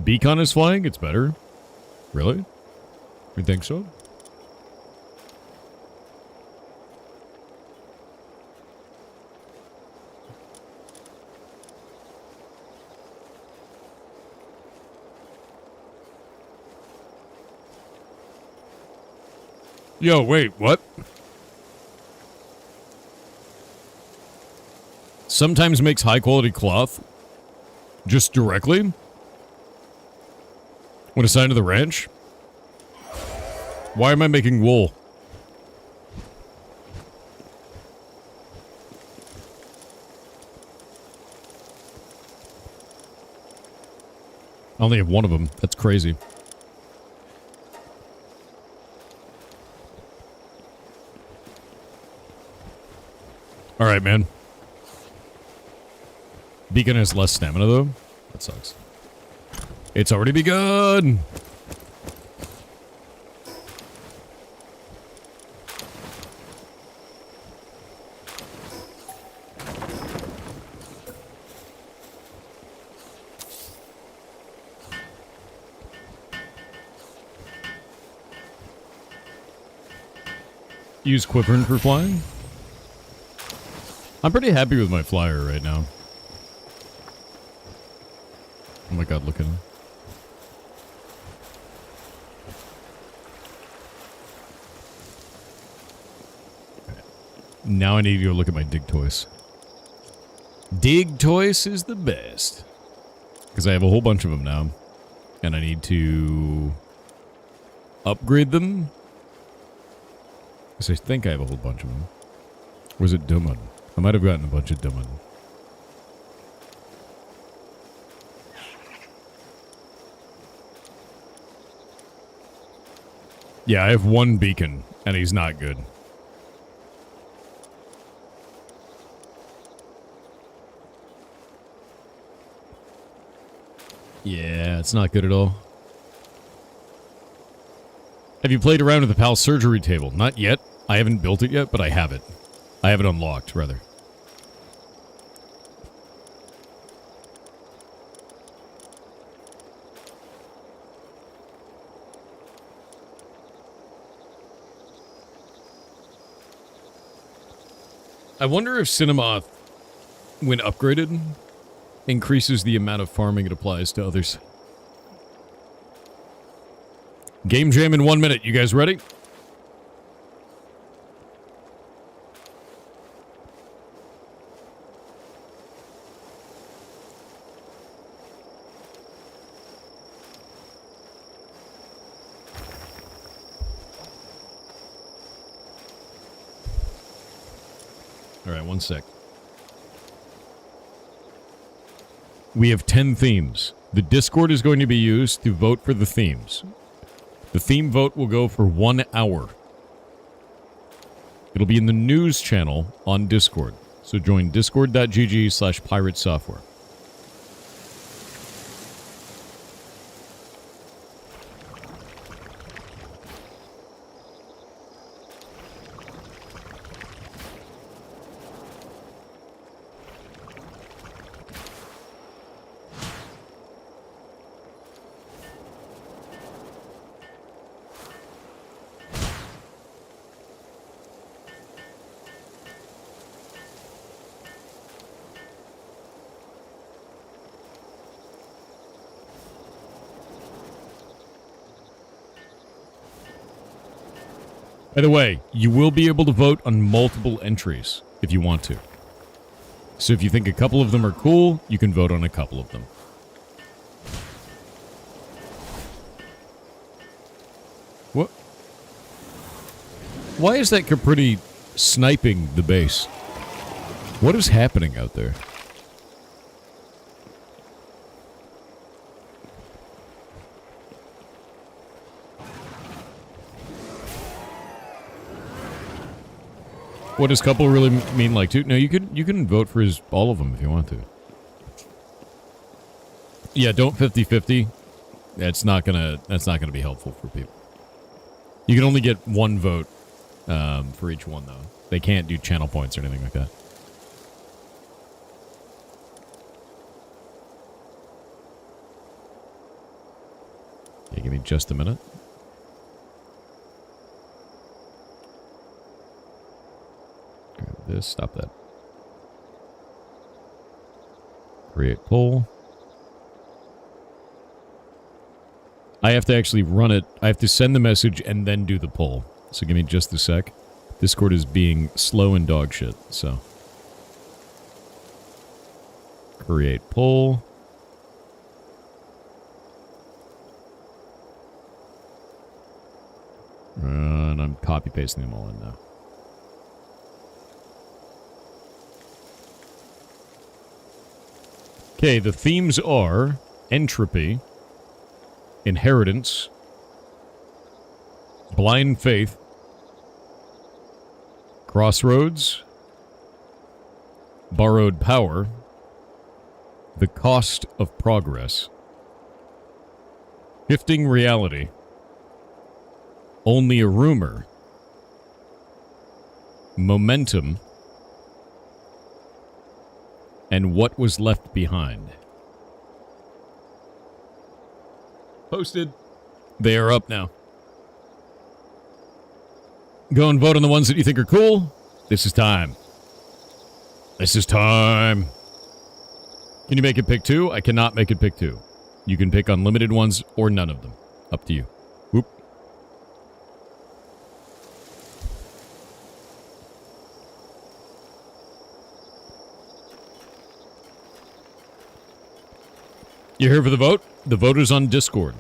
Beacon is flying? It's better. Really? You think so? Yo, wait, what? Sometimes makes high quality cloth just directly when assigned to the ranch? Why am I making wool? I only have one of them. That's crazy. Alright, man. Beacon has less stamina, though. That sucks. It's already begun! Use Quiverin for flying? I'm pretty happy with my flyer right now. Oh my god, look at him. Now I need to go look at my Dig Toys. Dig Toys is the best. Because I have a whole bunch of them now. And I need to upgrade them. Because I think I have a whole bunch of them. Or is it Dumud? I might have gotten a bunch of Dumud. Yeah, I have one beacon, and he's not good. Yeah, it's not good at all. Have you played around with the PAL surgery table? Not yet. I haven't built it yet, but I have it. I have it unlocked, rather. I wonder if Cinemoth, when upgraded, increases the amount of farming it applies to others. Game jam in 1 minute. You guys ready? Alright, one sec. We have 10 themes. The Discord is going to be used to vote for the themes. The theme vote will go for 1 hour. It'll be in the news channel on Discord. So join discord.gg/piratesoftware. By the way, you will be able to vote on multiple entries if you want to. So if you think a couple of them are cool, you can vote on a couple of them. What? Why is that Capriti sniping the base? What is happening out there? What does couple really mean, like two? No, you can vote for all of them if you want to. Yeah, don't 50-50. That's not gonna be helpful for people. You can only get one vote for each one though. They can't do channel points or anything like that. Okay, give me just a minute. This, stop that. Create poll. I have to actually run it. I have to send the message and then do the poll. So give me just a sec. Discord is being slow and dog shit, so. Create poll. And I'm copy pasting them all in now. Okay, the themes are entropy, inheritance, blind faith, crossroads, borrowed power, the cost of progress, shifting reality, only a rumor, momentum, and what was left behind. Posted. They are up now. Go and vote on the ones that you think are cool. This is time. This is time. Can you make it pick two? I cannot make it pick two. You can pick unlimited ones or none of them. Up to you. Whoop. You're here for the vote? The vote is on Discord.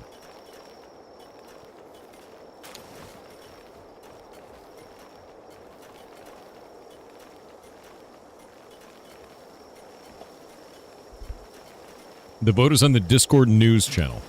The vote is on the Discord news channel.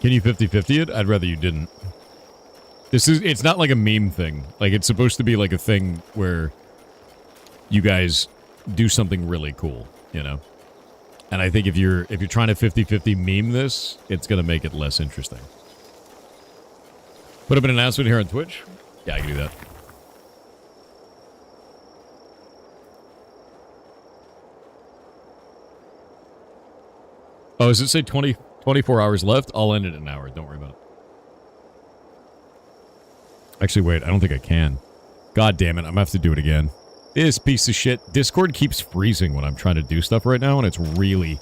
Can you 50-50 it? I'd rather you didn't. It's not like a meme thing. Like, it's supposed to be like a thing where you guys do something really cool, you know? And I think if you're trying to 50-50 meme this, it's gonna make it less interesting. Put up an announcement here on Twitch? Yeah, I can do that. Oh, does it say 24 hours left? I'll end it in an hour. Don't worry about it. Actually, wait. I don't think I can. God damn it. I'm going to have to do it again. This piece of shit. Discord keeps freezing when I'm trying to do stuff right now, and it's really,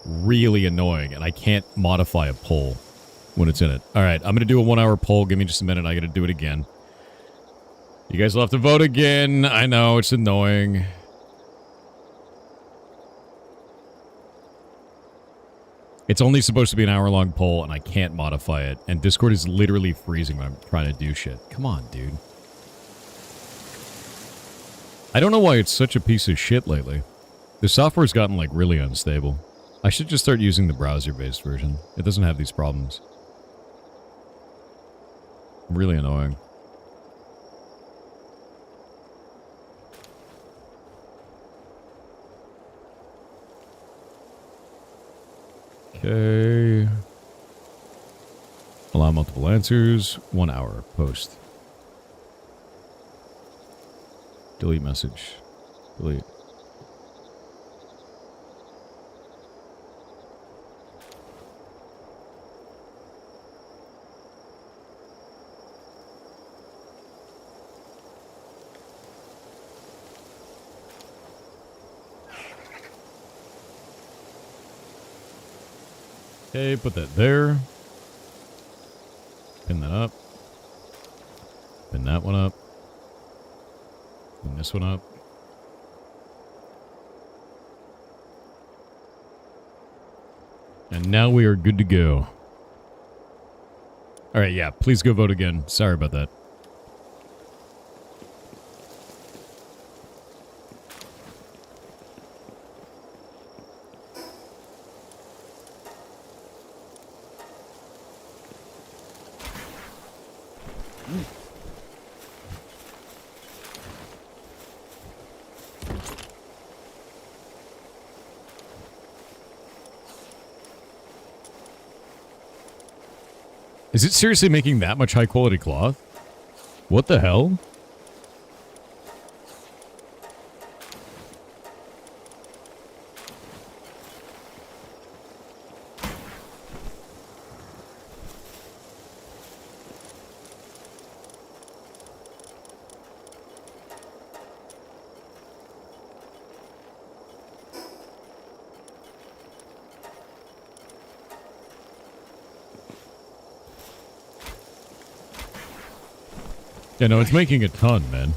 really annoying, and I can't modify a poll. when it's in it. All right, I'm going to do a 1 hour poll. Give me just a minute. I got to do it again. You guys will have to vote again. I know, it's annoying. It's only supposed to be an hour-long poll, and I can't modify it. And Discord is literally freezing when I'm trying to do shit. Come on, dude. I don't know why it's such a piece of shit lately. The software's gotten, like, really unstable. I should just start using the browser-based version. It doesn't have these problems. Really annoying. Okay. Allow multiple answers. 1 hour. Post. Delete message. Delete. Okay, put that there. Pin that up. Pin that one up. Pin this one up. And now we are good to go. Alright, yeah, please go vote again. Sorry about that. Is it seriously making that much high-quality cloth? What the hell? Yeah, no, it's making a ton, man.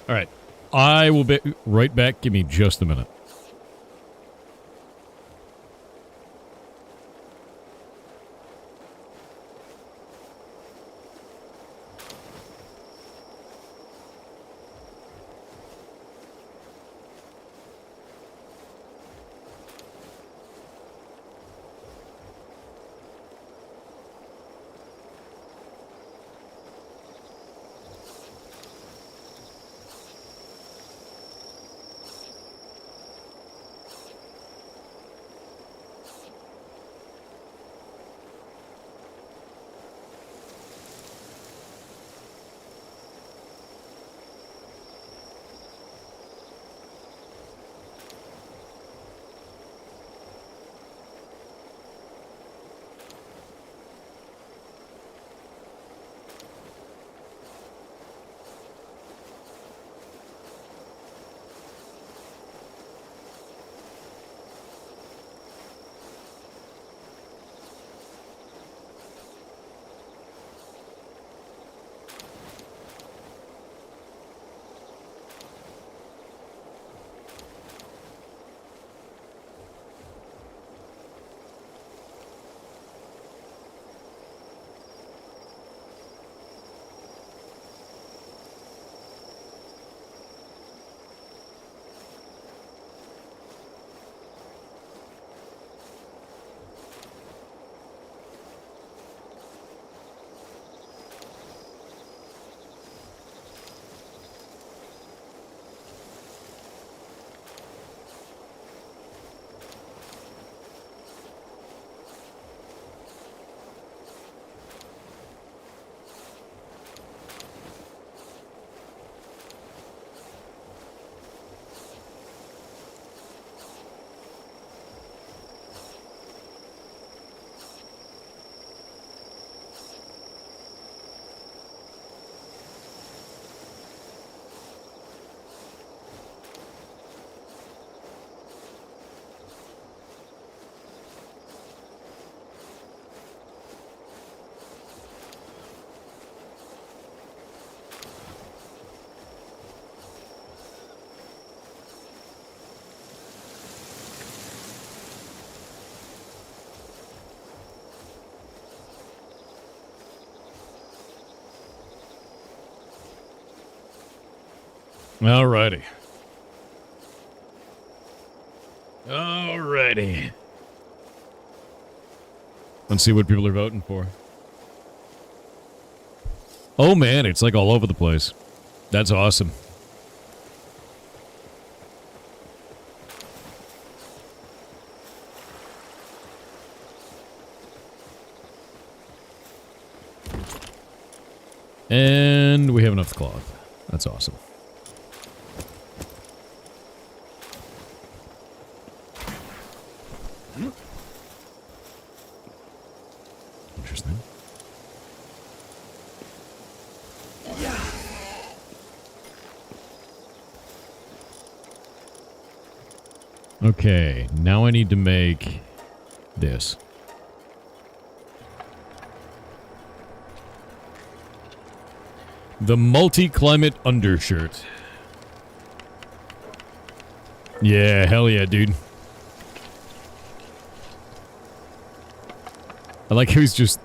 Alright. I will be right back. Give me just a minute. Alrighty. Alrighty. Let's see what people are voting for. Oh man, it's like all over the place. That's awesome. And we have enough cloth. That's awesome. Interesting. Okay, now I need to make this. The multi-climate undershirt. Yeah, hell yeah, dude. I like how he's just...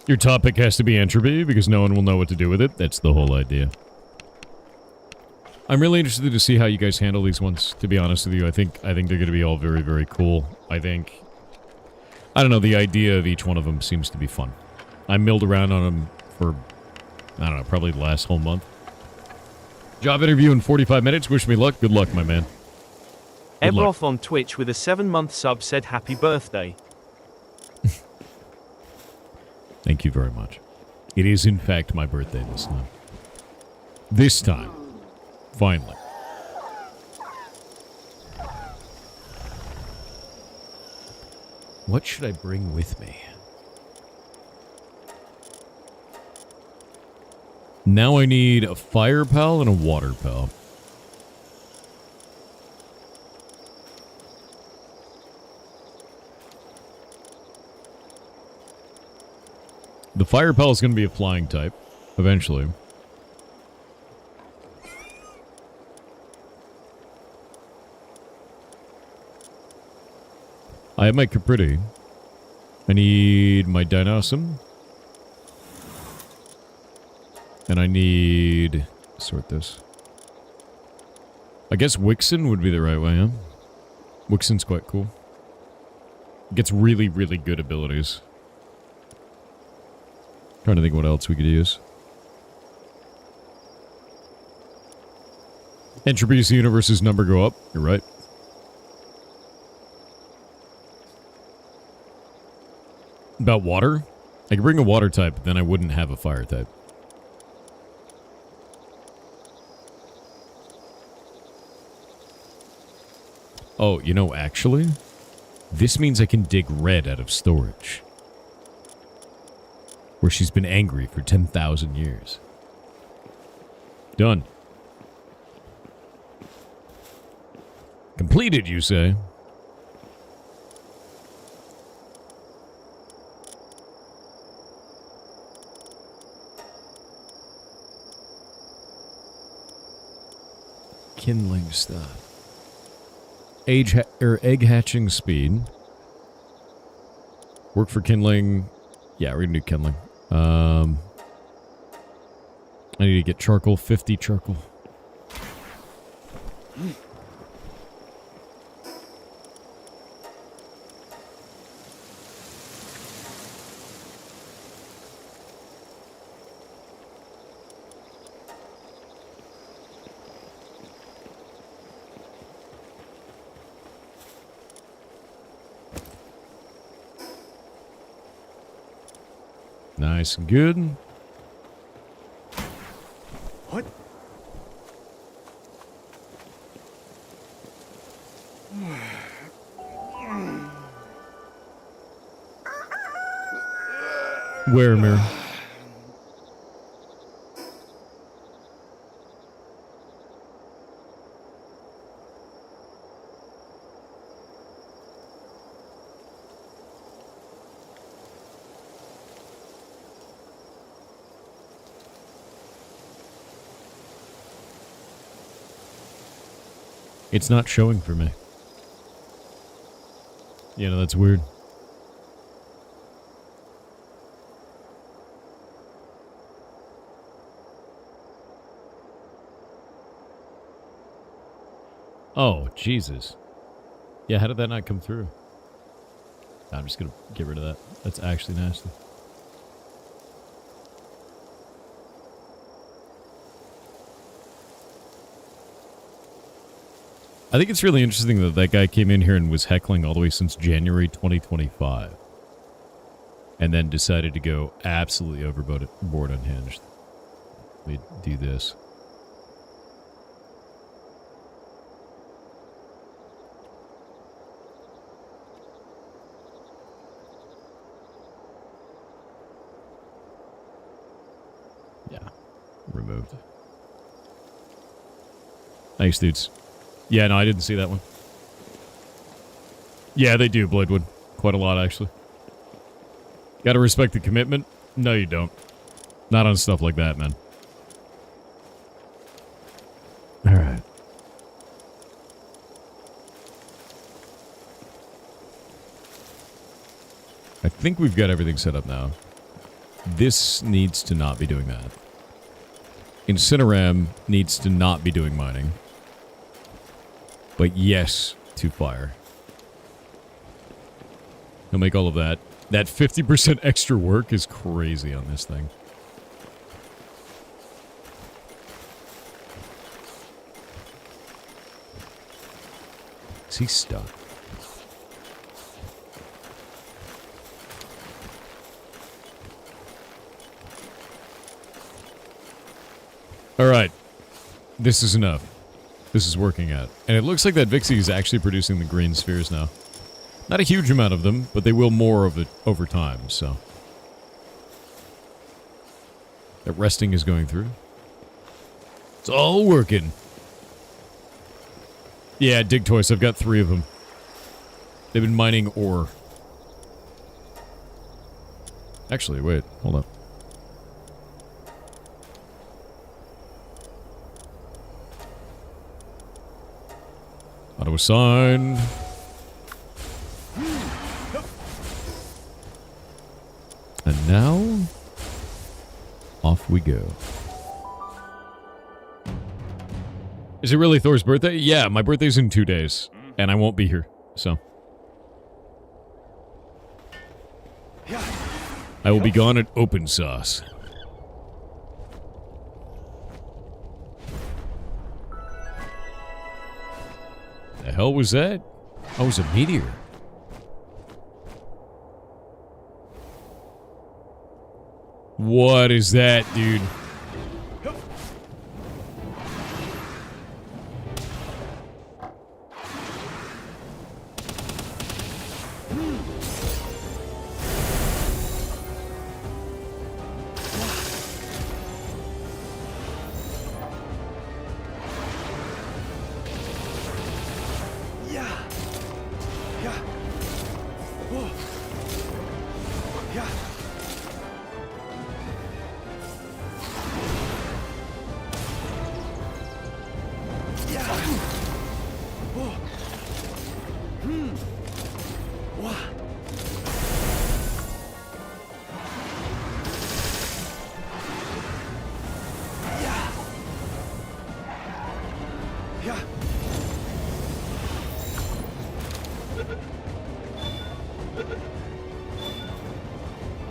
Your topic has to be entropy because no one will know what to do with it. That's the whole idea. I'm really interested to see how you guys handle these ones, to be honest with you. I think they're going to be all very, very cool. I don't know, the idea of each one of them seems to be fun. I milled around on them for, I don't know, probably the last whole month. Job interview in 45 minutes. Wish me luck. Good luck, my man. Good luck. Ebroth on Twitch with a 7-month sub said happy birthday. Thank you very much. It is, in fact, my birthday this time. This time. Finally. What should I bring with me? Now I need a fire pal and a water pal. The fire pal is going to be a flying type, eventually. I have my Capriti. I need my Dinosaur. And I need... sort this. I guess Wixen would be the right way, huh? Wixen's quite cool. Gets really, really good abilities. Trying to think what else we could use. Entropy is the universe's number go up. You're right. About water? I could bring a water type, but then I wouldn't have a fire type. Oh, you know, actually, this means I can dig red out of storage. Where she's been angry for 10,000 years. Done. Completed, you say? Kindling stuff. Egg hatching speed. Work for kindling. Yeah, we're gonna do kindling. I need to get charcoal, 50 charcoal. Nice and good. What? Where, Mirror? It's not showing for me. You know, that's weird. Oh, Jesus. Yeah, how did that not come through? I'm just gonna get rid of that. That's actually nasty. I think it's really interesting that that guy came in here and was heckling all the way since January 2025. And then decided to go absolutely overboard unhinged. Let me do this. Yeah. Removed. Thanks, dudes. Yeah, no, I didn't see that one. Yeah, they do, Bladewood. Quite a lot, actually. Gotta respect the commitment? No, you don't. Not on stuff like that, man. Alright. I think we've got everything set up now. This needs to not be doing that. Incineram needs to not be doing mining. But yes, to fire. He'll make all of that. That 50% extra work is crazy on this thing. Is he stuck? Alright. This is enough. This is working out. And it looks like that Vixie is actually producing the green spheres now. Not a huge amount of them, but they will more of it over time, so. That resting is going through. It's all working. Yeah, dig toys. I've got 3 of them. They've been mining ore. Actually, wait. Hold up. Auto assign. And now, off we go. Is it really Thor's birthday? Yeah, my birthday's in 2 days, and I won't be here, so. I will be gone at open sauce. The hell was that? Oh, it was a meteor. What is that, dude?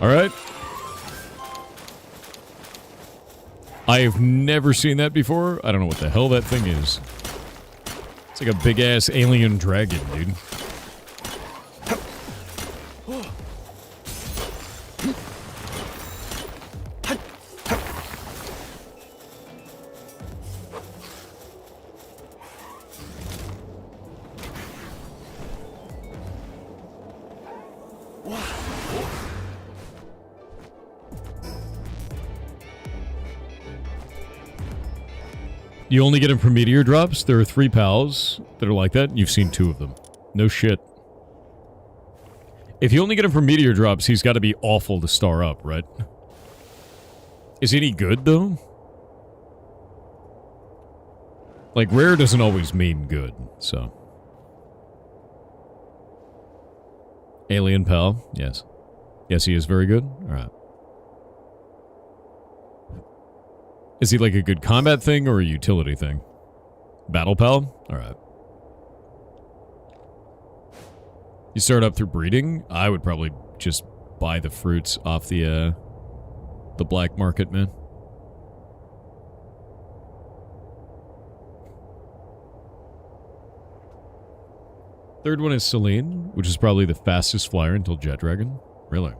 Alright. I have never seen that before. I don't know what the hell that thing is. It's like a big-ass alien dragon, dude. You only get them from meteor drops? There are 3 pals that are like that, and you've seen 2 of them. No shit. If you only get him from meteor drops, he's got to be awful to star up, right? Is he any good, though? Like, rare doesn't always mean good, so. Alien Pal, yes. Yes, he is very good? Alright. Is he like a good combat thing or a utility thing? Battle Pal? Alright. You start up through breeding? I would probably just buy the fruits off the black market, man. Third one is Celine, which is probably the fastest flyer until Jet Dragon. Really?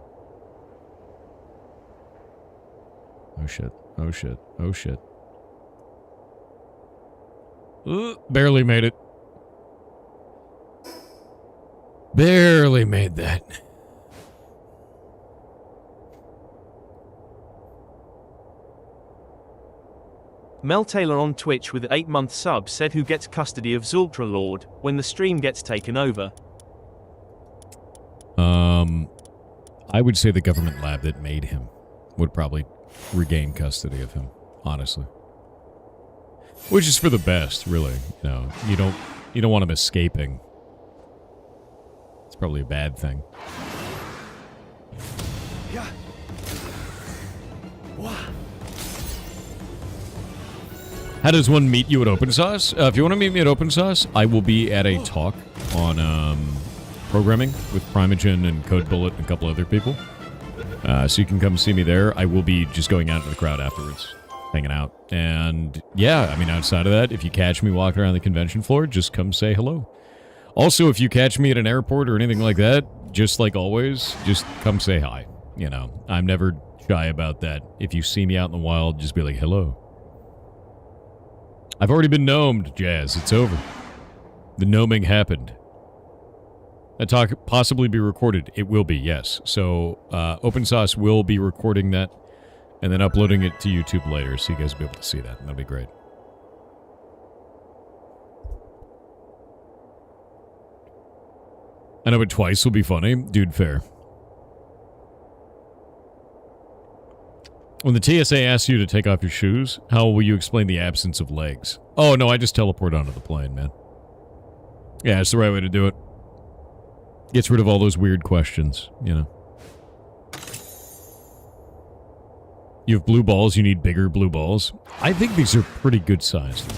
Oh shit. Oh shit. Oh shit. Barely made it. Barely made that. Mel Taylor on Twitch with 8-month sub said who gets custody of Zultra Lord when the stream gets taken over? I would say the government lab that made him would probably regain custody of him, honestly. Which is for the best, really. You know, you don't want him escaping. It's probably a bad thing. Yeah. Wow. How does one meet you at Open Sauce? If you want to meet me at Open Sauce, I will be at a talk on programming with Primogen and Code Bullet and a couple other people. So you can come see me there. I will be just going out into the crowd afterwards, hanging out. And yeah, I mean, outside of that, if you catch me walking around the convention floor, just come say hello. Also, if you catch me at an airport or anything like that, just like always, just come say hi. You know, I'm never shy about that. If you see me out in the wild, just be like, hello. I've already been gnomed, Jazz. It's over. The gnoming happened. That talk could possibly be recorded. It will be, yes. So, Open Sauce will be recording that and then uploading it to YouTube later, so you guys will be able to see that. That'll be great. I know it twice will be funny. Dude, fair. When the TSA asks you to take off your shoes, how will you explain the absence of legs? Oh, no, I just teleport onto the plane, man. Yeah, it's the right way to do it. Gets rid of all those weird questions, you know. You have blue balls, you need bigger blue balls. I think these are pretty good sized.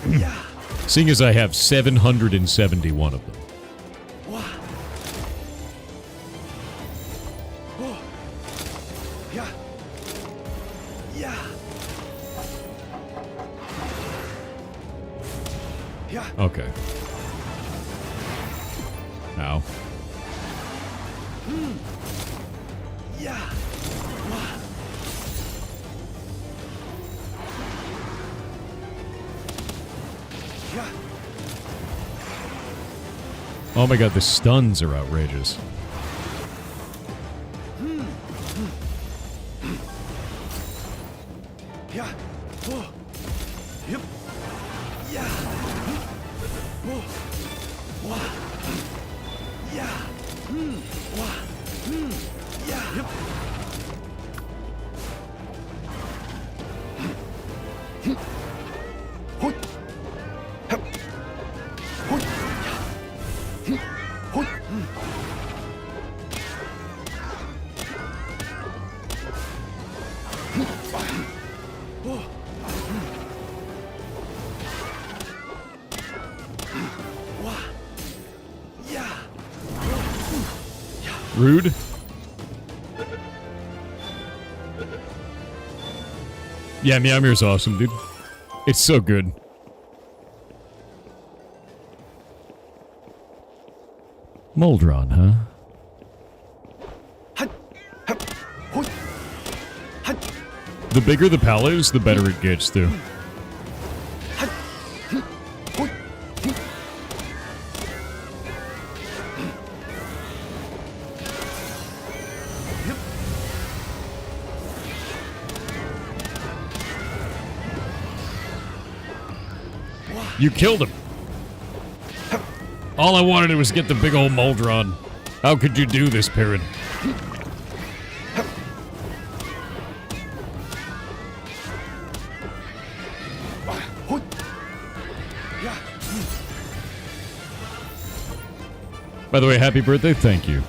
Yeah. Seeing as I have 771 of them. Wow. Oh. Yeah. Yeah. Yeah. Okay. Ow. Yeah. Wow. Yeah. Oh my god, the stuns are outrageous. Yeah. Oh. Yep. Yeah. Oh. Wow. Yeah. Wow. Yeah. Yep. Hoi. Hup. Hoi. Hoi. Oh. Wow. Yeah. Rude. Yeah, Meowmere's awesome, dude. It's so good. Moldron, huh? Hut. Hup. Hoi. Hut. The bigger the pal is, the better it gets, too. Hut. Hoi. Yep. You killed him. All I wanted was get the big old Moldron. How could you do this, Perrin? Hoi. By the way, happy birthday. Thank you.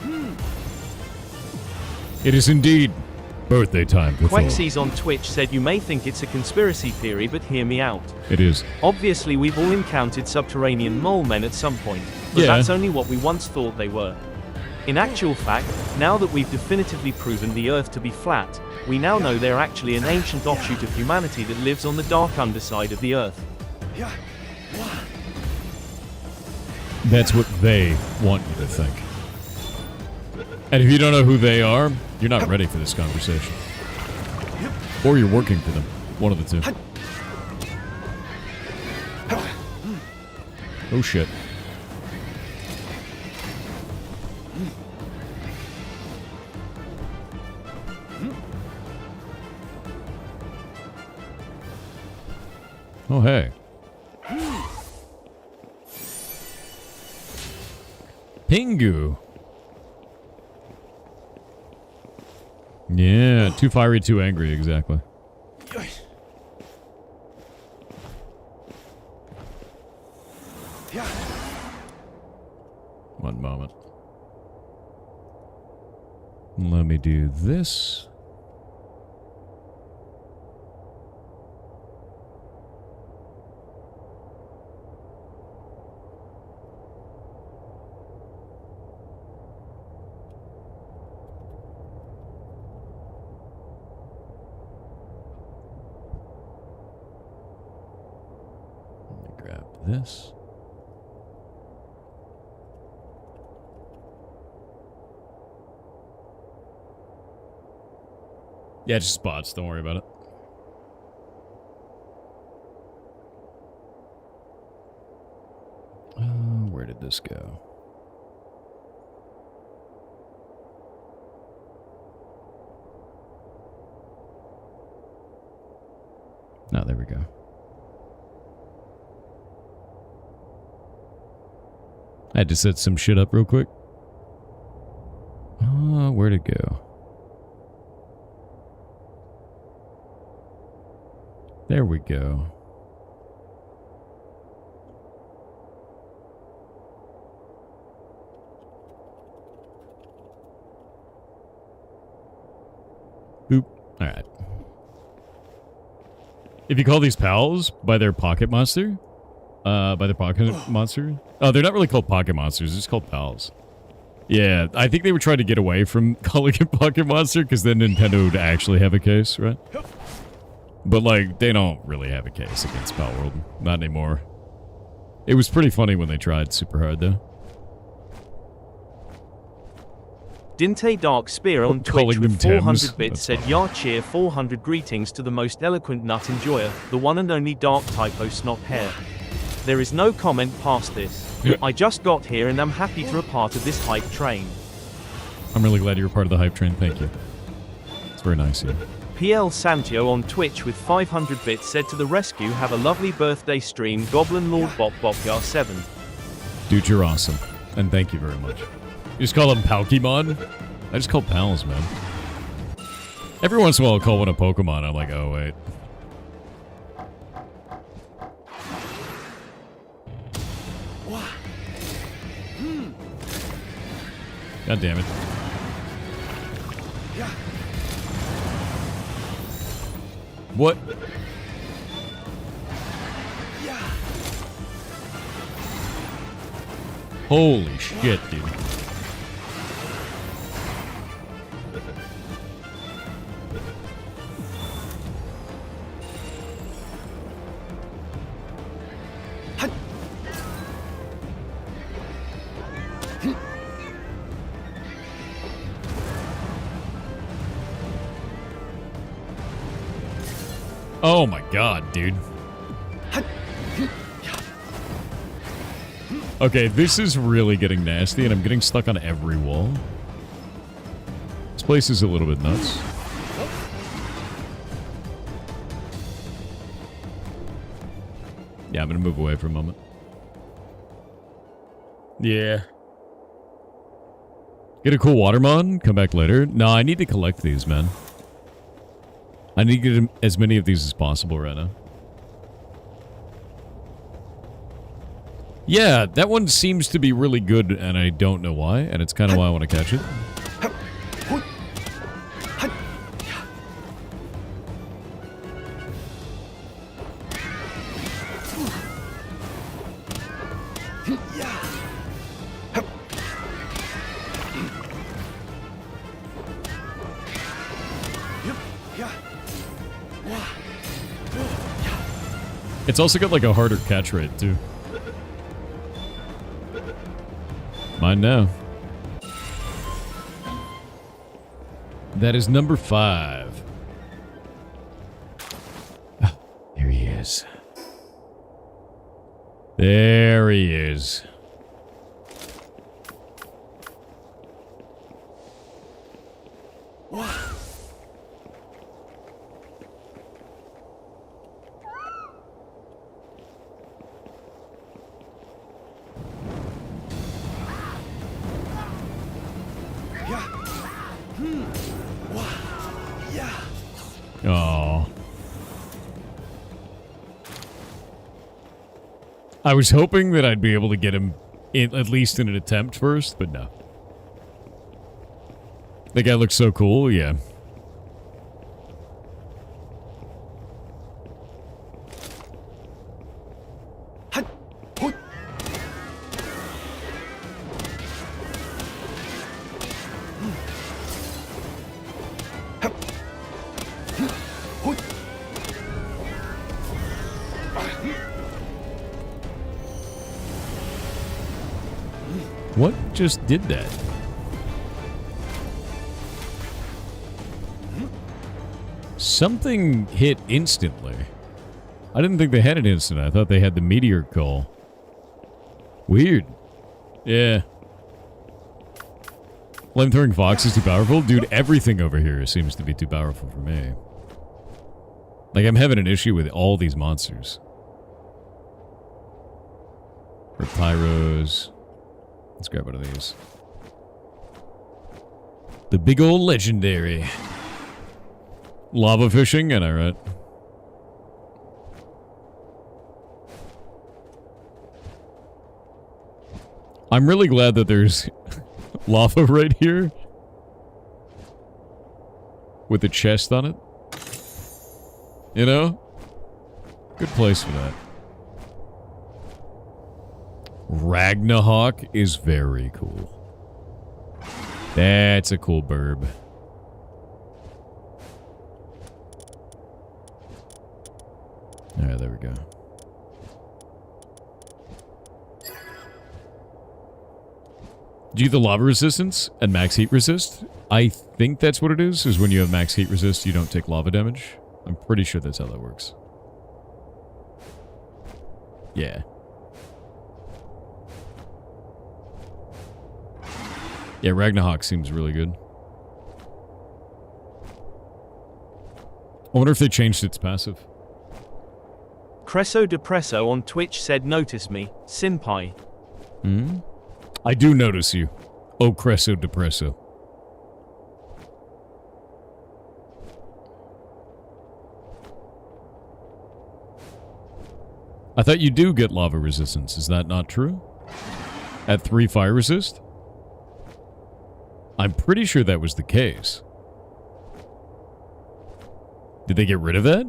It is indeed birthday time. Quexies on Twitch said you may think it's a conspiracy theory, but hear me out. It is. Obviously, we've all encountered subterranean mole men at some point, but that's only what we once thought they were. In actual fact, now that we've definitively proven the Earth to be flat, we now know they're actually an ancient offshoot of humanity that lives on the dark underside of the Earth. That's what they want you to think. And if you don't know who they are, you're not ready for this conversation. Or you're working for them. One of the two. Oh shit. Oh hey. Pingu. Yeah, too fiery, too angry, exactly. One moment. Let me do this. This. Yeah, just bots. Don't worry about it. Where did this go? Oh, there we go. I had to set some shit up real quick. Where'd it go? There we go. Boop. Alright. If you call these pals by their pocket monster... by their pocket monster? Oh, they're not really called pocket monsters. They're just called pals. Yeah, I think they were trying to get away from calling it pocket monster because then Nintendo would actually have a case, right? But, like, they don't really have a case against Palworld. Not anymore. It was pretty funny when they tried super hard, though. Dinte Dark Spear on Twitch with 400 bits said, "Yar cheer 400 greetings to the most eloquent nut enjoyer, the one and only Dark Typo Snot Hair. There is no comment past this. I just got here and I'm happy to be a part of this hype train." I'm really glad you're part of the hype train. Thank you. It's very nice of you. PL Santio on Twitch with 500 bits said, "To the rescue, have a lovely birthday stream, Goblin Lord Bop Bop Yar 7. Dude, you're awesome. And thank you very much. You just call them Palkymon? I just call pals, man. Every once in a while I'll call one a Pokemon. I'm like, oh, wait. God damn it. What? Holy shit, dude. Oh my god, dude. Okay, this is really getting nasty, and I'm getting stuck on every wall. This place is a little bit nuts. Yeah, I'm gonna move away for a moment. Yeah. Get a cool Watermon? Come back later? No, I need to collect these, man. I need to get as many of these as possible right now. Yeah, that one seems to be really good, and I don't know why, and it's kind of why I want to catch it. It's also got like a harder catch rate, too. Mine now. That is number 5. Oh, there he is. There he is. Oh. I was hoping that I'd be able to get him in, at least in an attempt first, but no. That guy looks so cool, yeah. What just did that? Something hit instantly. I didn't think they had an instant. I thought they had the meteor call. Weird. Yeah. Flamethrowing Fox is too powerful? Dude, everything over here seems to be too powerful for me. Like, I'm having an issue with all these monsters. For pyros. Let's grab one of these. The big old legendary. Lava fishing, and I right. I'm really glad that there's lava right here. With a chest on it. You know? Good place for that. Ragnahawk is very cool. That's a cool burb. Alright, there we go. Do you have the lava resistance and max heat resist? I think that's what it is when you have max heat resist, you don't take lava damage. I'm pretty sure that's how that works. Yeah. Yeah, Ragnahawk seems really good. I wonder if they changed its passive. Cresso Depresso on Twitch said, "Notice me, Senpai." Hmm? I do notice you. Oh, Cresso Depresso. I thought you do get lava resistance. Is that not true? At 3 fire resist? I'm pretty sure that was the case. Did they get rid of that?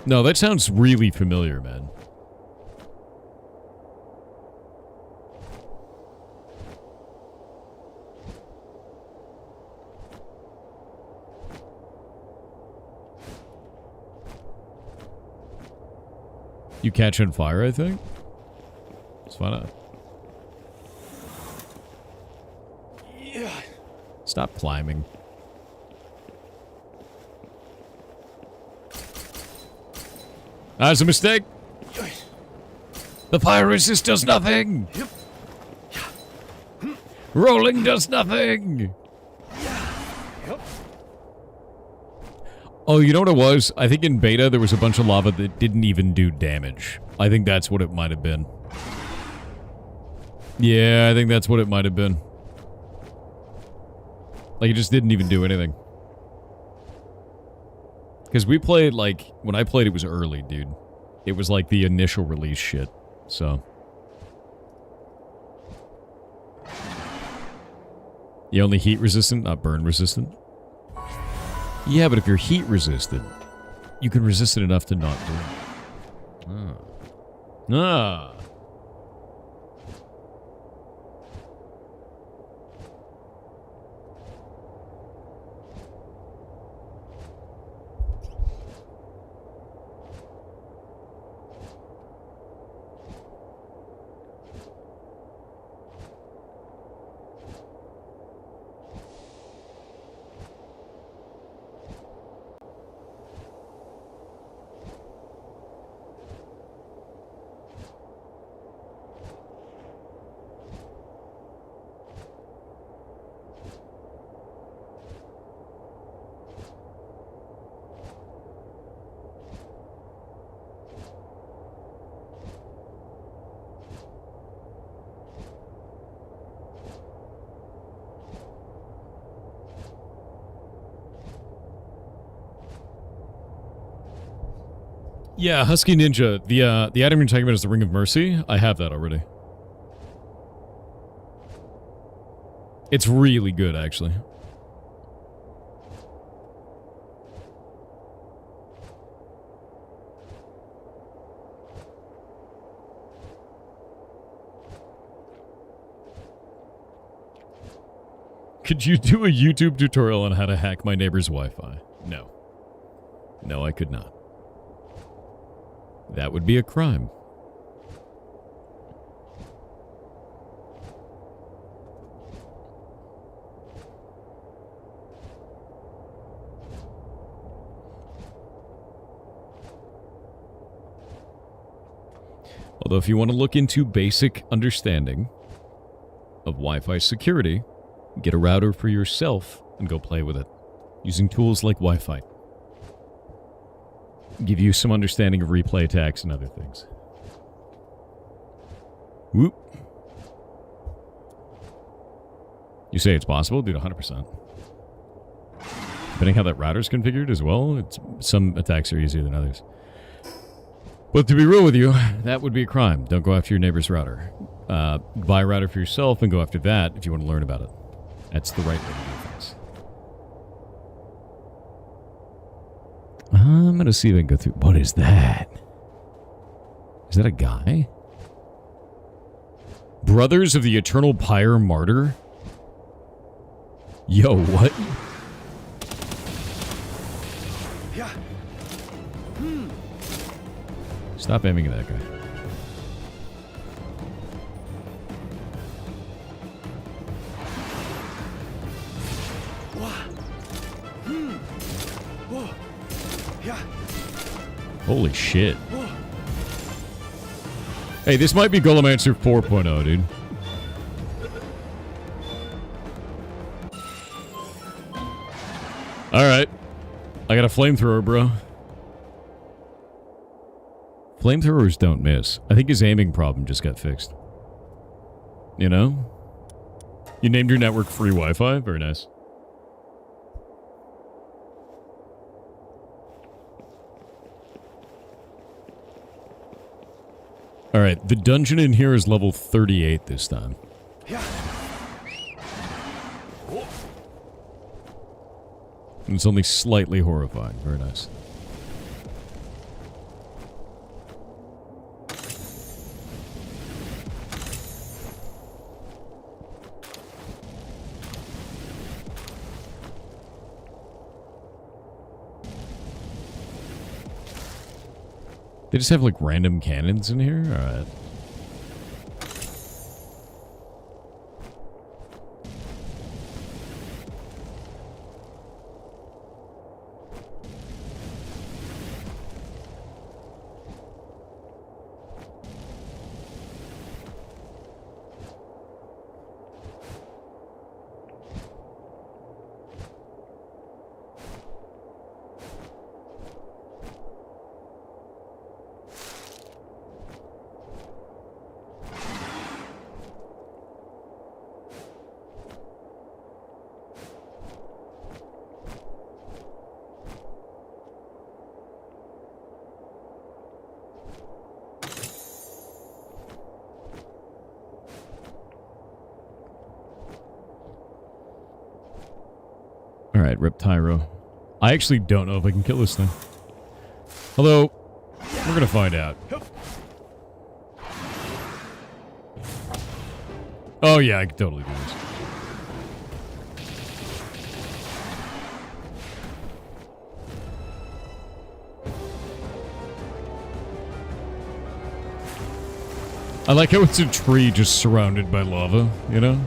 No, that sounds really familiar, man. You catch on fire, I think? Let's find out. Stop climbing. That's a mistake. The fire resist does nothing. Rolling does nothing. Oh, you know what it was? I think in beta there was a bunch of lava that didn't even do damage. I think that's what it might have been. Yeah, I think that's what it might have been. Like, it just didn't even do anything. Because we played, like, when I played, it was early, dude. It was like the initial release shit, so. You only heat resistant, not burn resistant? Yeah, but if you're heat resistant, you can resist it enough to not burn. Ah. Yeah, Husky Ninja. The item you're talking about is the Ring of Mercy. I have that already. It's really good, actually. Could you do a YouTube tutorial on how to hack my neighbor's Wi-Fi? No. No, I could not. That would be a crime. Although if you want to look into basic understanding of Wi-Fi security, get a router for yourself and go play with it, using tools like Wi-Fi. Give you some understanding of replay attacks and other things. Whoop. You say it's possible? Dude, 100%. Depending how that router's configured as well, some attacks are easier than others. But to be real with you, that would be a crime. Don't go after your neighbor's router. Buy a router for yourself and go after that if you want to learn about it. That's the right way to do things. I'm going to see if I can go through. What is that? Is that a guy? Brothers of the Eternal Pyre Martyr? Yo, what? Yeah. Stop aiming at that guy. Holy shit. Hey, this might be Golemancer 4.0, dude. Alright. I got a flamethrower, bro. Flamethrowers don't miss. I think his aiming problem just got fixed. You know? You named your network free Wi-Fi? Very nice. Alright, the dungeon in here is level 38 this time. Yeah. And it's only slightly horrifying. Very nice. They just have, like, random cannons in here? Alright. Alright, Reptyro. I actually don't know if I can kill this thing. Although, we're gonna find out. Oh yeah, I can totally do this. I like how it's a tree just surrounded by lava, you know?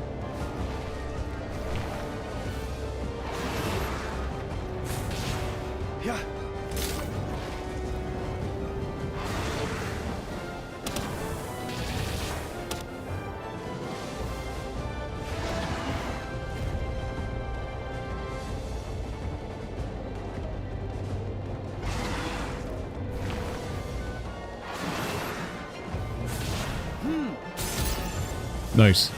Yeah. Nice.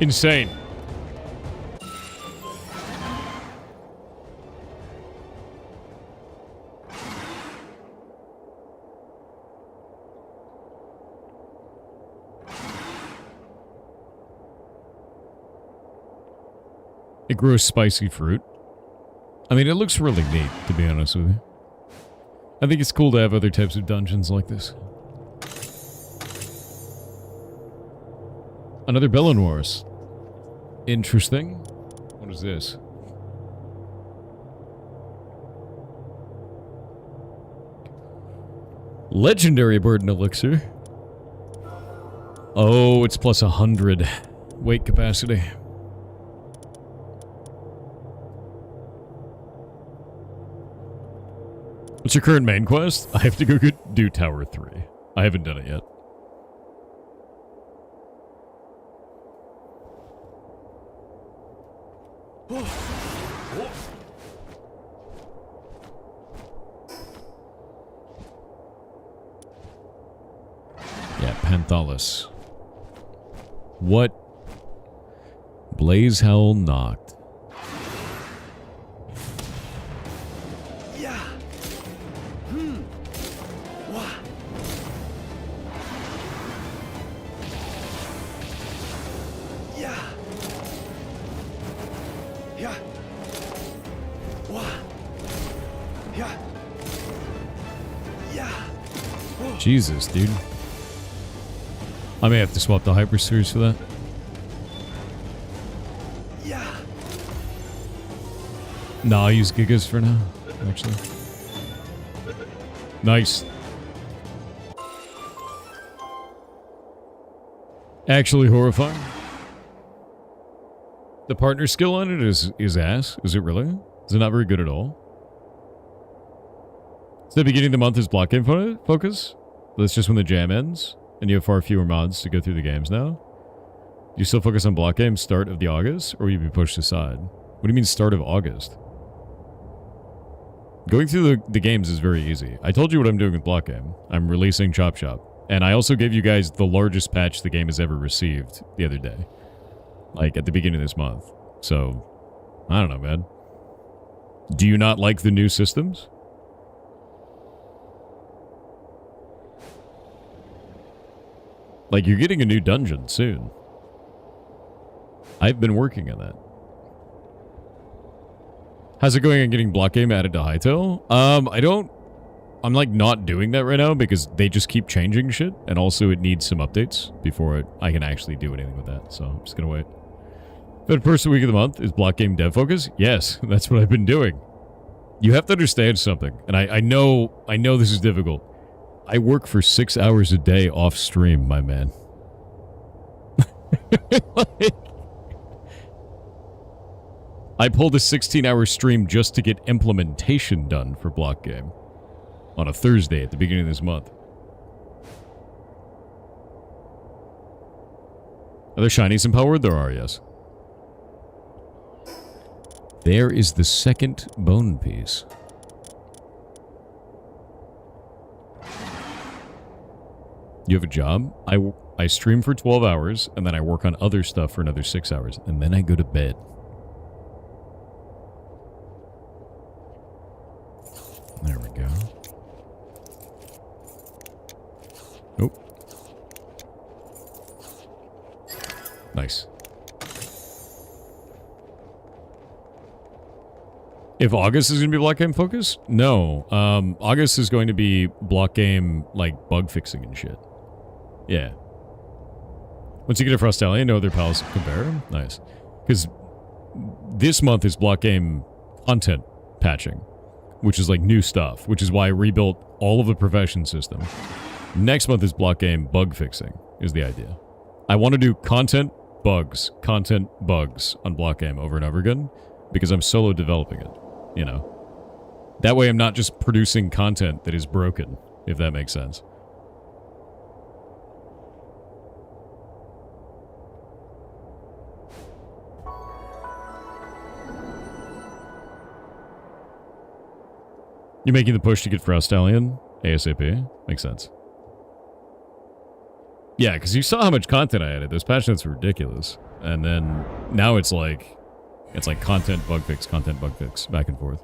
Insane. It grows spicy fruit. I mean, it looks really neat, to be honest with you. I think it's cool to have other types of dungeons like this. Another Bellenwars. Interesting. What is this? Legendary Burden Elixir. Oh, it's plus 100 weight capacity. What's your current main quest? I have to go do Tower 3. I haven't done it yet. Yeah, Panthalus. What? Blaze Howl knocked. Yeah. Wah. Yeah. Yeah. Wah. Yeah. Yeah. Jesus, dude. I may have to swap the Hyper Spheres for that. Yeah. Nah, I'll use Gigas for now, actually. Nice. Actually horrifying. The partner skill on it is ass. Is it really? Is it not very good at all? So the beginning of the month is block game focus? That's just when the jam ends? And you have far fewer mods to go through the games now? Do you still focus on block games start of the August? Or will you be pushed aside? What do you mean start of August? Going through the games is very easy. I told you what I'm doing with block game. I'm releasing Chop Shop. And I also gave you guys the largest patch the game has ever received the other day. Like, at the beginning of this month. So, I don't know, man. Do you not like the new systems? Like, you're getting a new dungeon soon. I've been working on that. How's it going on getting block game added to Hytale? I'm like not doing that right now because they just keep changing shit. And also it needs some updates before I can actually do anything with that. So I'm just gonna wait. Third person week of the month is block game dev focus. Yes, that's what I've been doing. You have to understand something. And I know this is difficult. I work for 6 hours a day off stream, my man. Like, I pulled a 16-hour stream just to get implementation done for block game on a Thursday at the beginning of this month. Are there shinies in Palworld? There are, yes. There is the second bone piece. You have a job? I stream for 12 hours, and then I work on other stuff for another 6 hours, and then I go to bed. There we go. Oh. Nice. If August is going to be block game focused? No. August is going to be block game, like, bug fixing and shit. Yeah. Once you get a Frostallion, no other pals compare. Nice. Because this month is block game content patching, which is like new stuff, which is why I rebuilt all of the profession system. Next month is block game bug fixing, is the idea. I want to do content bugs on block game over and over again, because I'm solo developing it, you know. That way I'm not just producing content that is broken, if that makes sense. You're making the push to get Frostallion ASAP? Makes sense. Yeah, because you saw how much content I added. Those patch notes were ridiculous. And then now it's like content, bug fix, back and forth.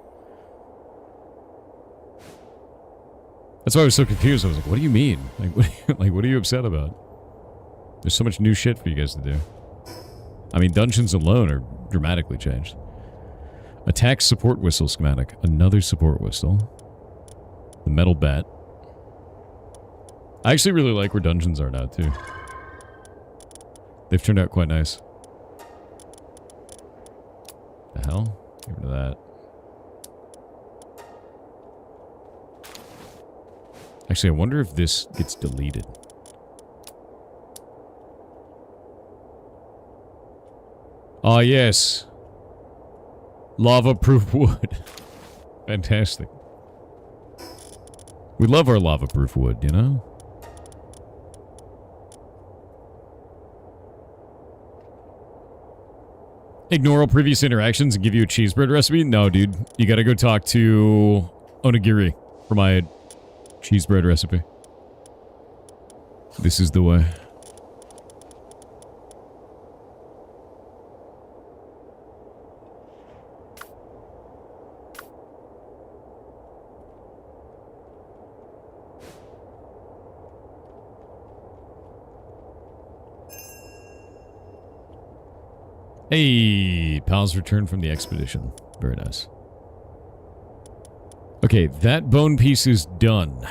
That's why I was so confused. I was like, what do you mean? What are you upset about? There's so much new shit for you guys to do. I mean, dungeons alone are dramatically changed. Attack support whistle schematic. Another support whistle. The metal bat. I actually really like where dungeons are now, too. They've turned out quite nice. The hell? Get rid of that. Actually, I wonder if this gets deleted. Ah, yes. Lava-proof wood. Fantastic. We love our lava-proof wood, you know? Ignore all previous interactions and give you a cheese bread recipe? No, dude. You gotta go talk to Onigiri for my cheese bread recipe. This is the way. Hey, pals returned from the expedition. Very nice. Okay, that bone piece is done.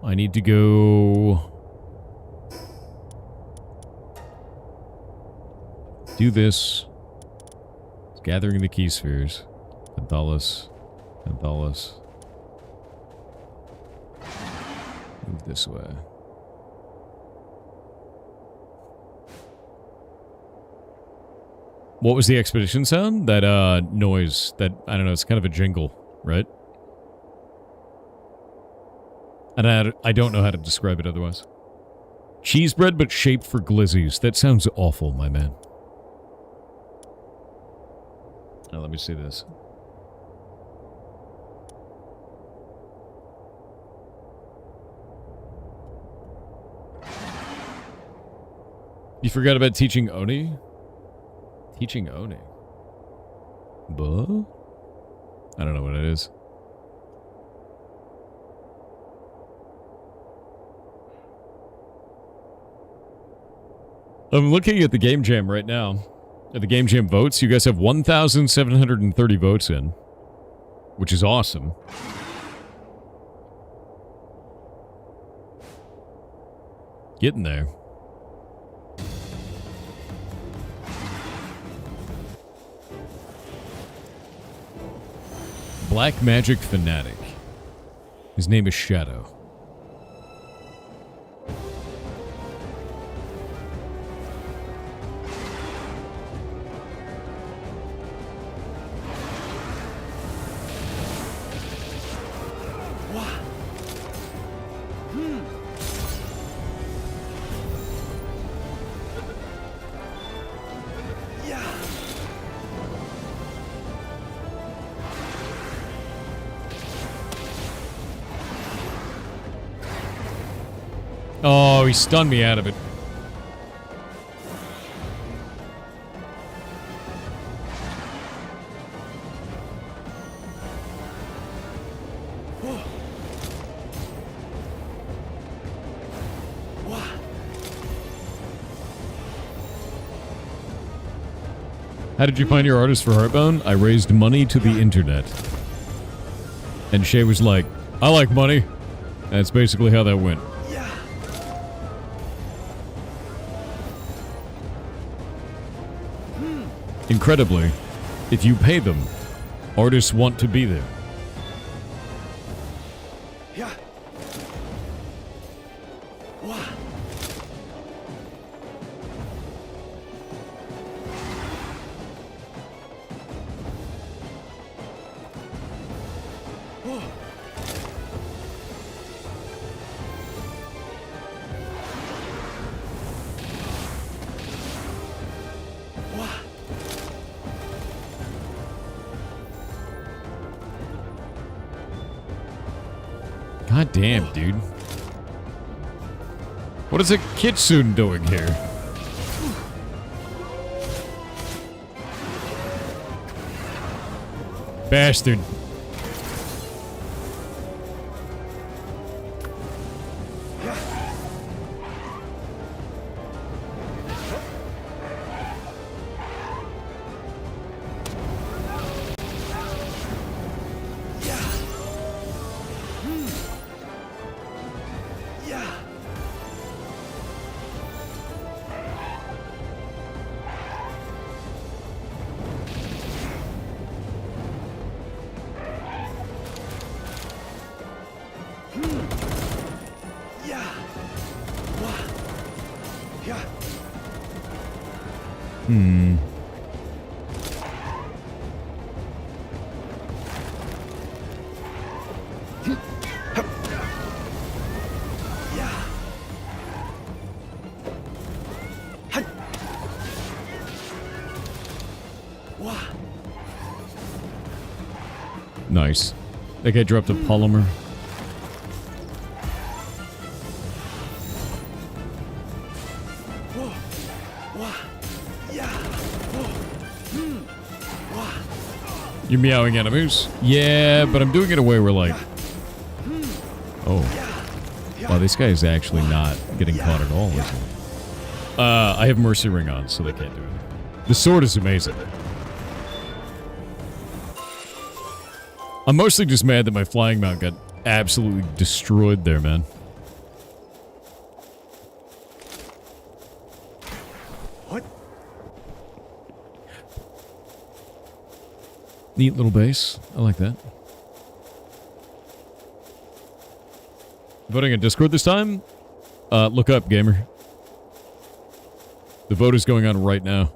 I need to go do this. It's gathering the key spheres. Panthalis. Move this way. What was the expedition sound? That, noise. That, I don't know, it's kind of a jingle, right? And I don't know how to describe it otherwise. Cheese bread, but shaped for glizzies. That sounds awful, my man. Now, let me see this. You forgot about teaching Oni? Teaching Oni. Buh? I don't know what it is. I'm looking at the Game Jam right now. At the Game Jam votes, you guys have 1,730 votes in. Which is awesome. Getting there. Black Magic Fanatic. His name is Shadow. Oh, he stunned me out of it. How did you find your artist for Heartbound? I raised money to the internet. And Shay was like, I like money. That's basically how that went. Yeah. Incredibly, if you pay them, artists want to be there. Yeah. Wah. Oh. Wah. God damn, dude. What is a kitsune doing here? Bastard. Yeah. Yeah. Wah. Yeah. Yeah. Hey. Wah. Nice. That guy dropped a polymer. Whoa. Wah. Yeah. Whoa. Wah. You're meowing at a moose? Yeah, but I'm doing it a way where like... Oh. Wow, this guy is actually not getting caught at all, is he? I have Mercy Ring on, so they can't do it. The sword is amazing. I'm mostly just mad that my flying mount got absolutely destroyed there, man. What? Neat little base. I like that. Voting on Discord this time? Look up, gamer. The vote is going on right now.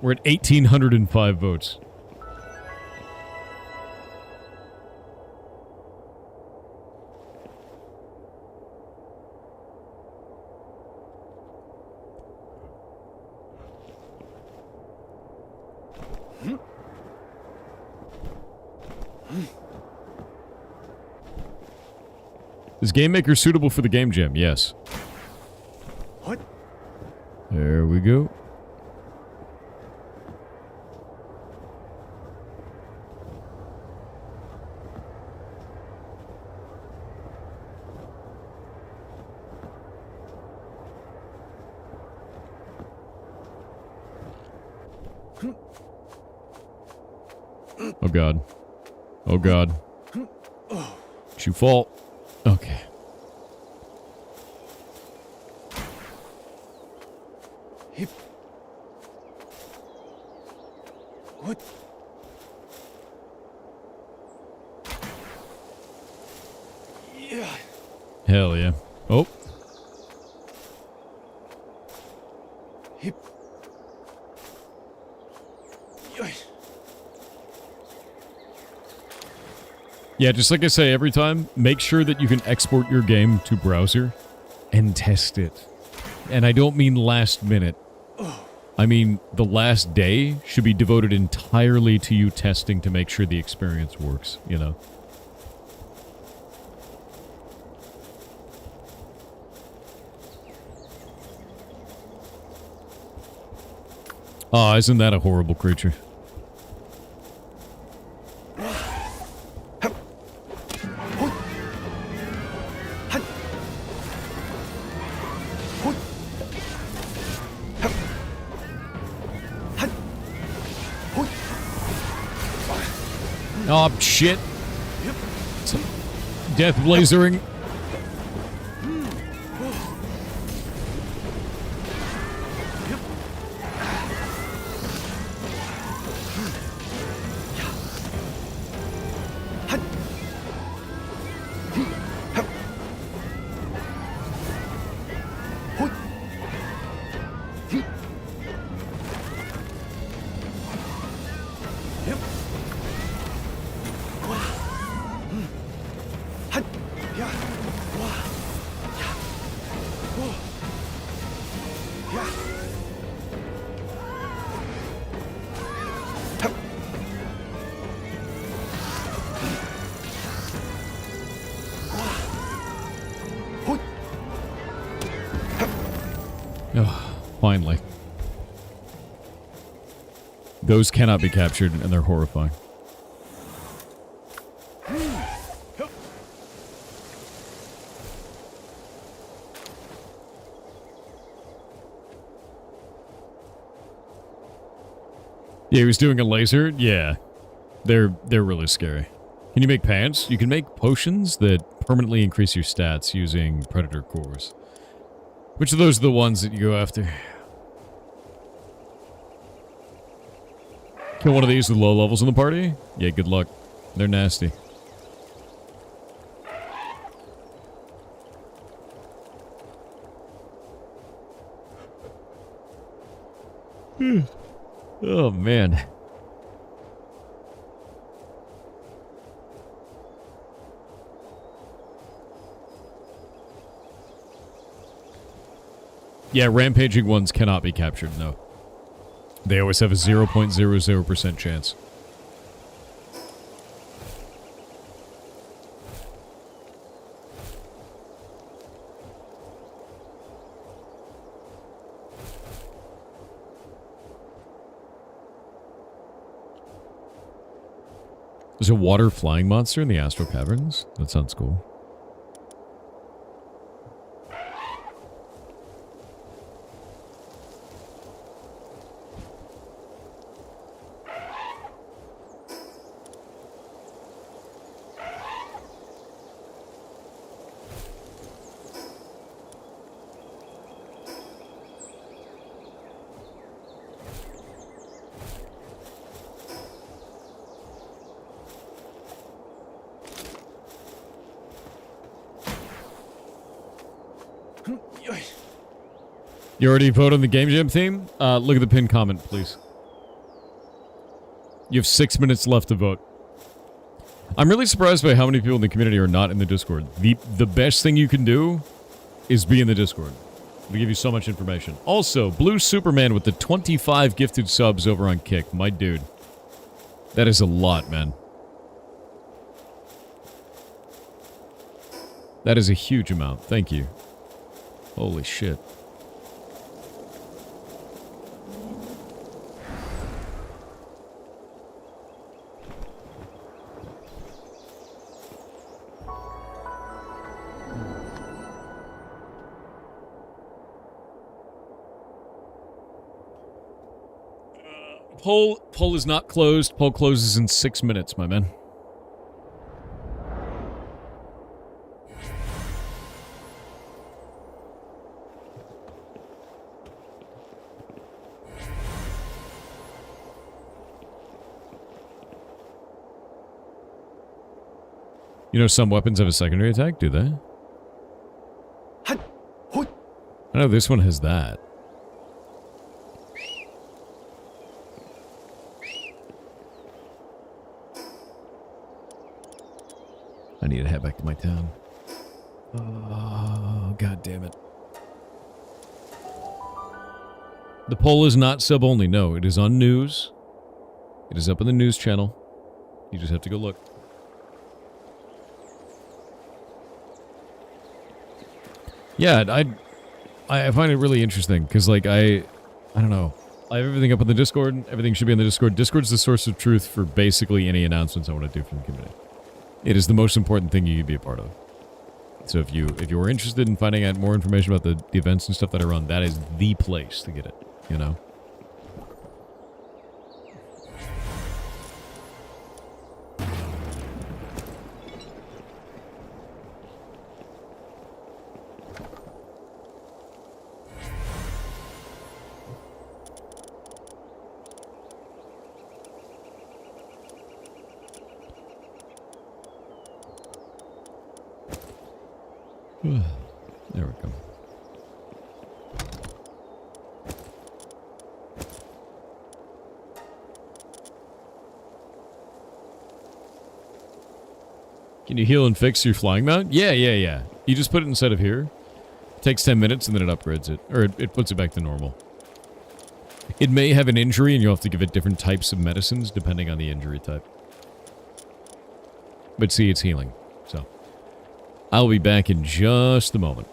We're at 1,805 votes. Is Game Maker suitable for the Game Jam? Yes. What? There we go. Oh god. Oh god. Did you fall? Okay. Hip. What? Yeah. Hell yeah. Oh. Hip. Yeah. Yeah, just like I say every time, make sure that you can export your game to browser and test it. And I don't mean last minute. I mean, the last day should be devoted entirely to you testing to make sure the experience works, you know? Oh, isn't that a horrible creature? Oh, shit. Some death lasering. Oh, finally. Those cannot be captured, and they're horrifying. Yeah, he was doing a laser. Yeah, they're really scary. Can you make pants? You can make potions that permanently increase your stats using predator cores. Which of those are the ones that you go after? Kill one of these with low levels in the party? Yeah, good luck. They're nasty. Oh, man. Yeah, rampaging ones cannot be captured, no. They always have a 0.00% chance. There's a water flying monster in the Astral Caverns? That sounds cool. You already voted on the Game Jam theme? Look at the pinned comment, please. You have 6 minutes left to vote. I'm really surprised by how many people in the community are not in the Discord. The best thing you can do is be in the Discord. We give you so much information. Also, Blue Superman with the 25 gifted subs over on Kick. My dude. That is a lot, man. That is a huge amount. Thank you. Holy shit. Poll is not closed. Poll closes in 6 minutes, my man. You know some weapons have a secondary attack, do they? I know this one has that. I need to head back to my town. Oh, god damn it. The poll is not sub only, no. It is on news. It is up in the news channel. You just have to go look. Yeah, I find it really interesting, because, like, I don't know. I have everything up on the Discord. Everything should be on the Discord. Discord's the source of truth for basically any announcements I want to do from the community. It is the most important thing you can be a part of. So if you are interested in finding out more information about the events and stuff that I run, that is the place to get it, you know? There we go. Can you heal and fix your flying mount? Yeah. You just put it inside of here. It takes 10 minutes and then it upgrades it. Or it puts it back to normal. It may have an injury and you'll have to give it different types of medicines depending on the injury type. But see, it's healing. So, I'll be back in just a moment.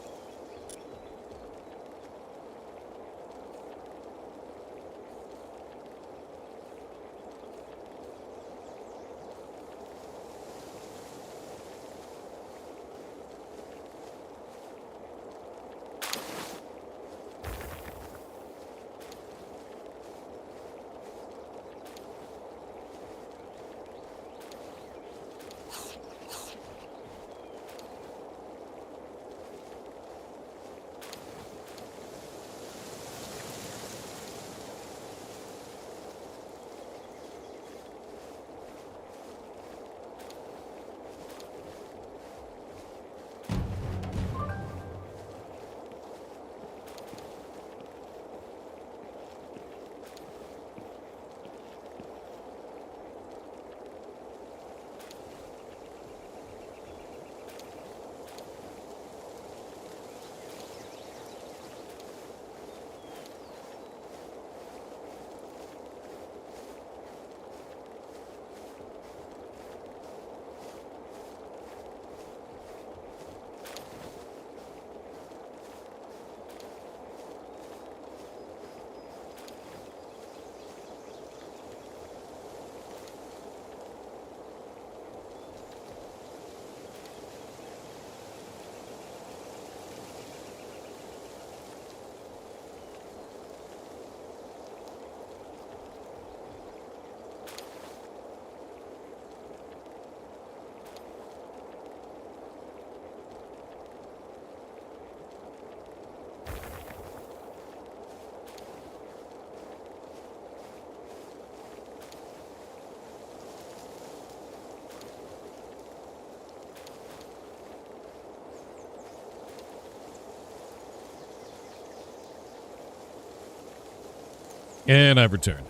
And I've returned.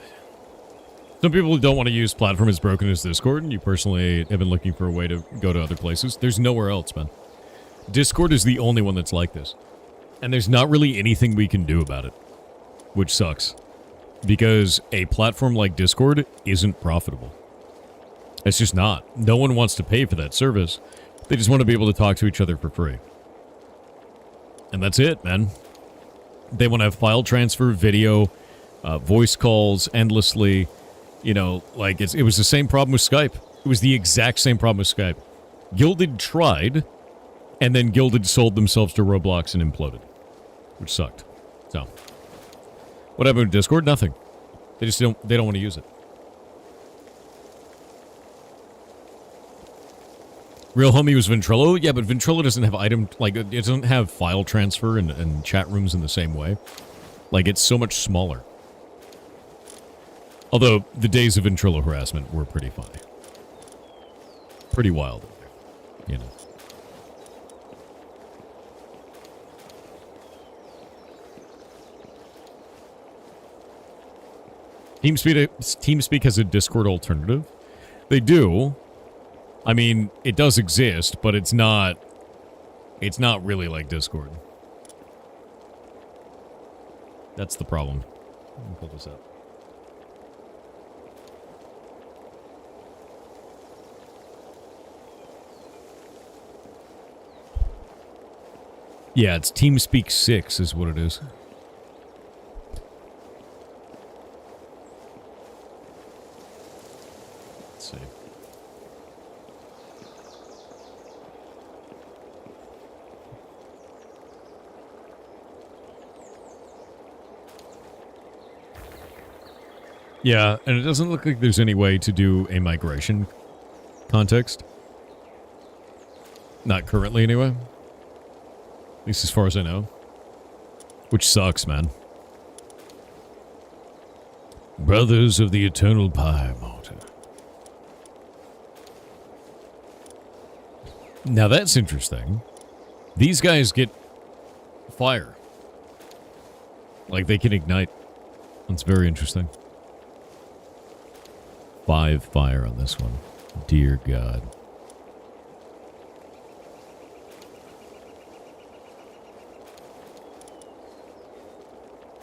Some people don't want to use platform as broken as Discord, and you personally have been looking for a way to go to other places. There's nowhere else, man. Discord is the only one that's like this. And there's not really anything we can do about it. Which sucks. Because a platform like Discord isn't profitable. It's just not. No one wants to pay for that service. They just want to be able to talk to each other for free. And that's it, man. They want to have file transfer, video, voice calls endlessly. You know, like, it was the same problem with Skype. It was the exact same problem with Skype. Gilded tried, and then Gilded sold themselves to Roblox and imploded. Which sucked. So, what happened with Discord? Nothing. They just don't want to use it. Real homie was Ventrilo? Yeah, but Ventrilo doesn't have it doesn't have file transfer and chat rooms in the same way. Like, it's so much smaller. Although, the days of Ventrilo harassment were pretty funny. Pretty wild, you know. TeamSpeak has a Discord alternative. They do. I mean, it does exist, but it's not really like Discord. That's the problem. Let me pull this up. Yeah, it's TeamSpeak 6 is what it is. Yeah, and it doesn't look like there's any way to do a migration context. Not currently, anyway. At least as far as I know. Which sucks, man. Brothers of the Eternal Pyre Mortar. Now that's interesting. These guys get fire. Like they can ignite. That's very interesting. 5 fire on this one. Dear God.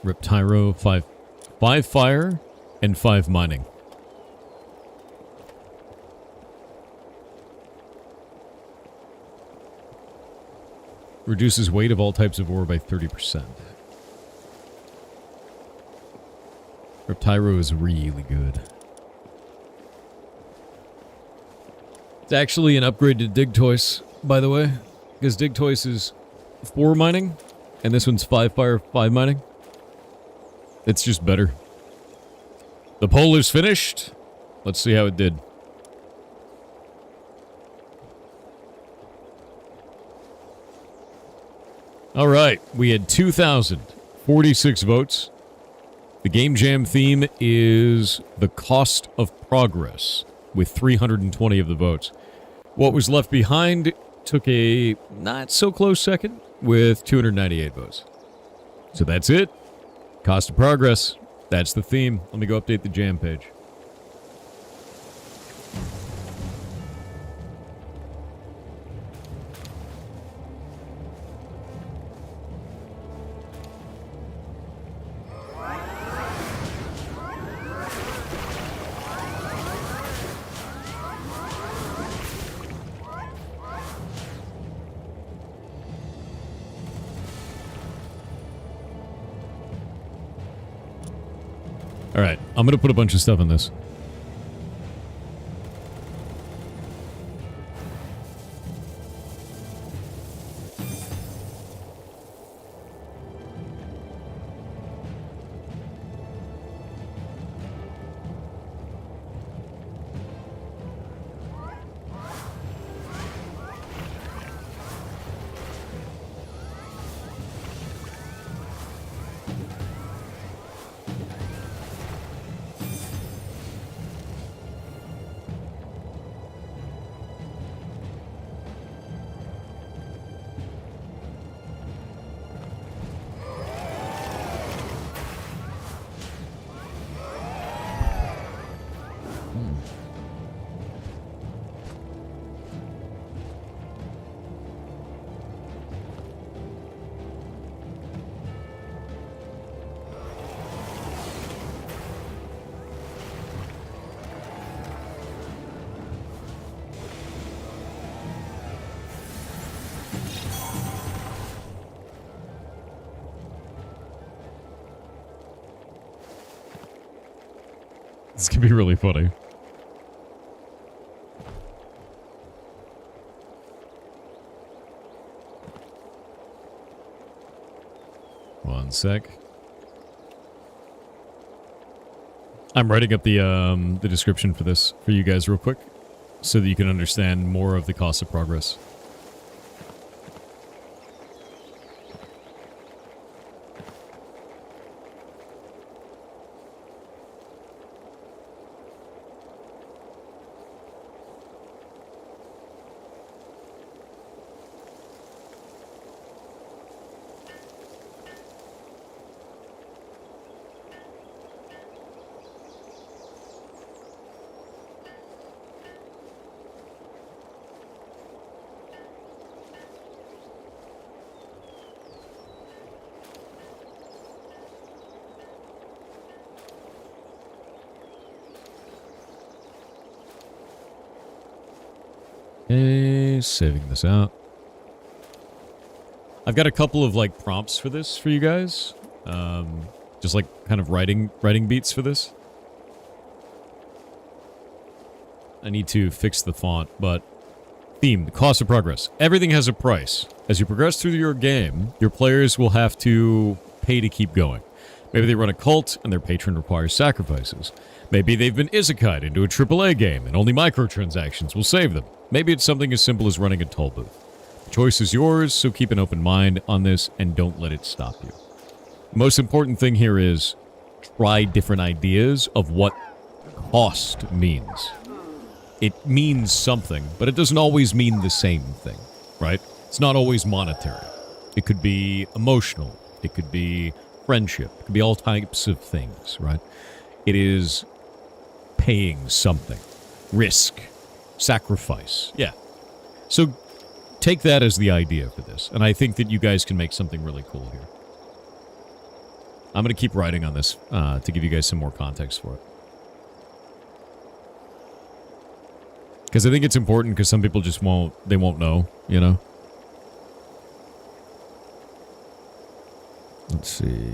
Reptyro, 5 fire and 5 mining. Reduces weight of all types of ore by 30%. Reptyro is really good. It's actually an upgrade to Digtoise, by the way. Because Digtoise is 4 mining, and this one's 5 fire, 5 mining. It's just better. The poll is finished. Let's see how it did. Alright, we had 2,046 votes. The Game Jam theme is the cost of progress, with 320 of the votes. What was left behind took a not-so-close second, with 298 votes. So that's it. Cost of progress. That's the theme. Let me go update the Jam page. Alright, I'm gonna put a bunch of stuff in this. This could be really funny. One sec. I'm writing up the description for this for you guys real quick, so that you can understand more of the cost of progress. Okay, saving this out. I've got a couple of like prompts for this for you guys. Just like kind of writing beats for this. I need to fix the font, but theme, the cost of progress. Everything has a price. As you progress through your game, your players will have to pay to keep going. Maybe they run a cult and their patron requires sacrifices. Maybe they've been isekai'd into a AAA game and only microtransactions will save them. Maybe it's something as simple as running a toll booth. The choice is yours, so keep an open mind on this and don't let it stop you. The most important thing here is try different ideas of what cost means. It means something, but it doesn't always mean the same thing, right? It's not always monetary. It could be emotional. It could be friendship. It could be all types of things, right? It is paying something. Risk. Sacrifice. Yeah. So take that as the idea for this, and I think that you guys can make something really cool here. I'm going to keep writing on this to give you guys some more context for it. Because I think it's important, because some people just won't know, you know? Let's see.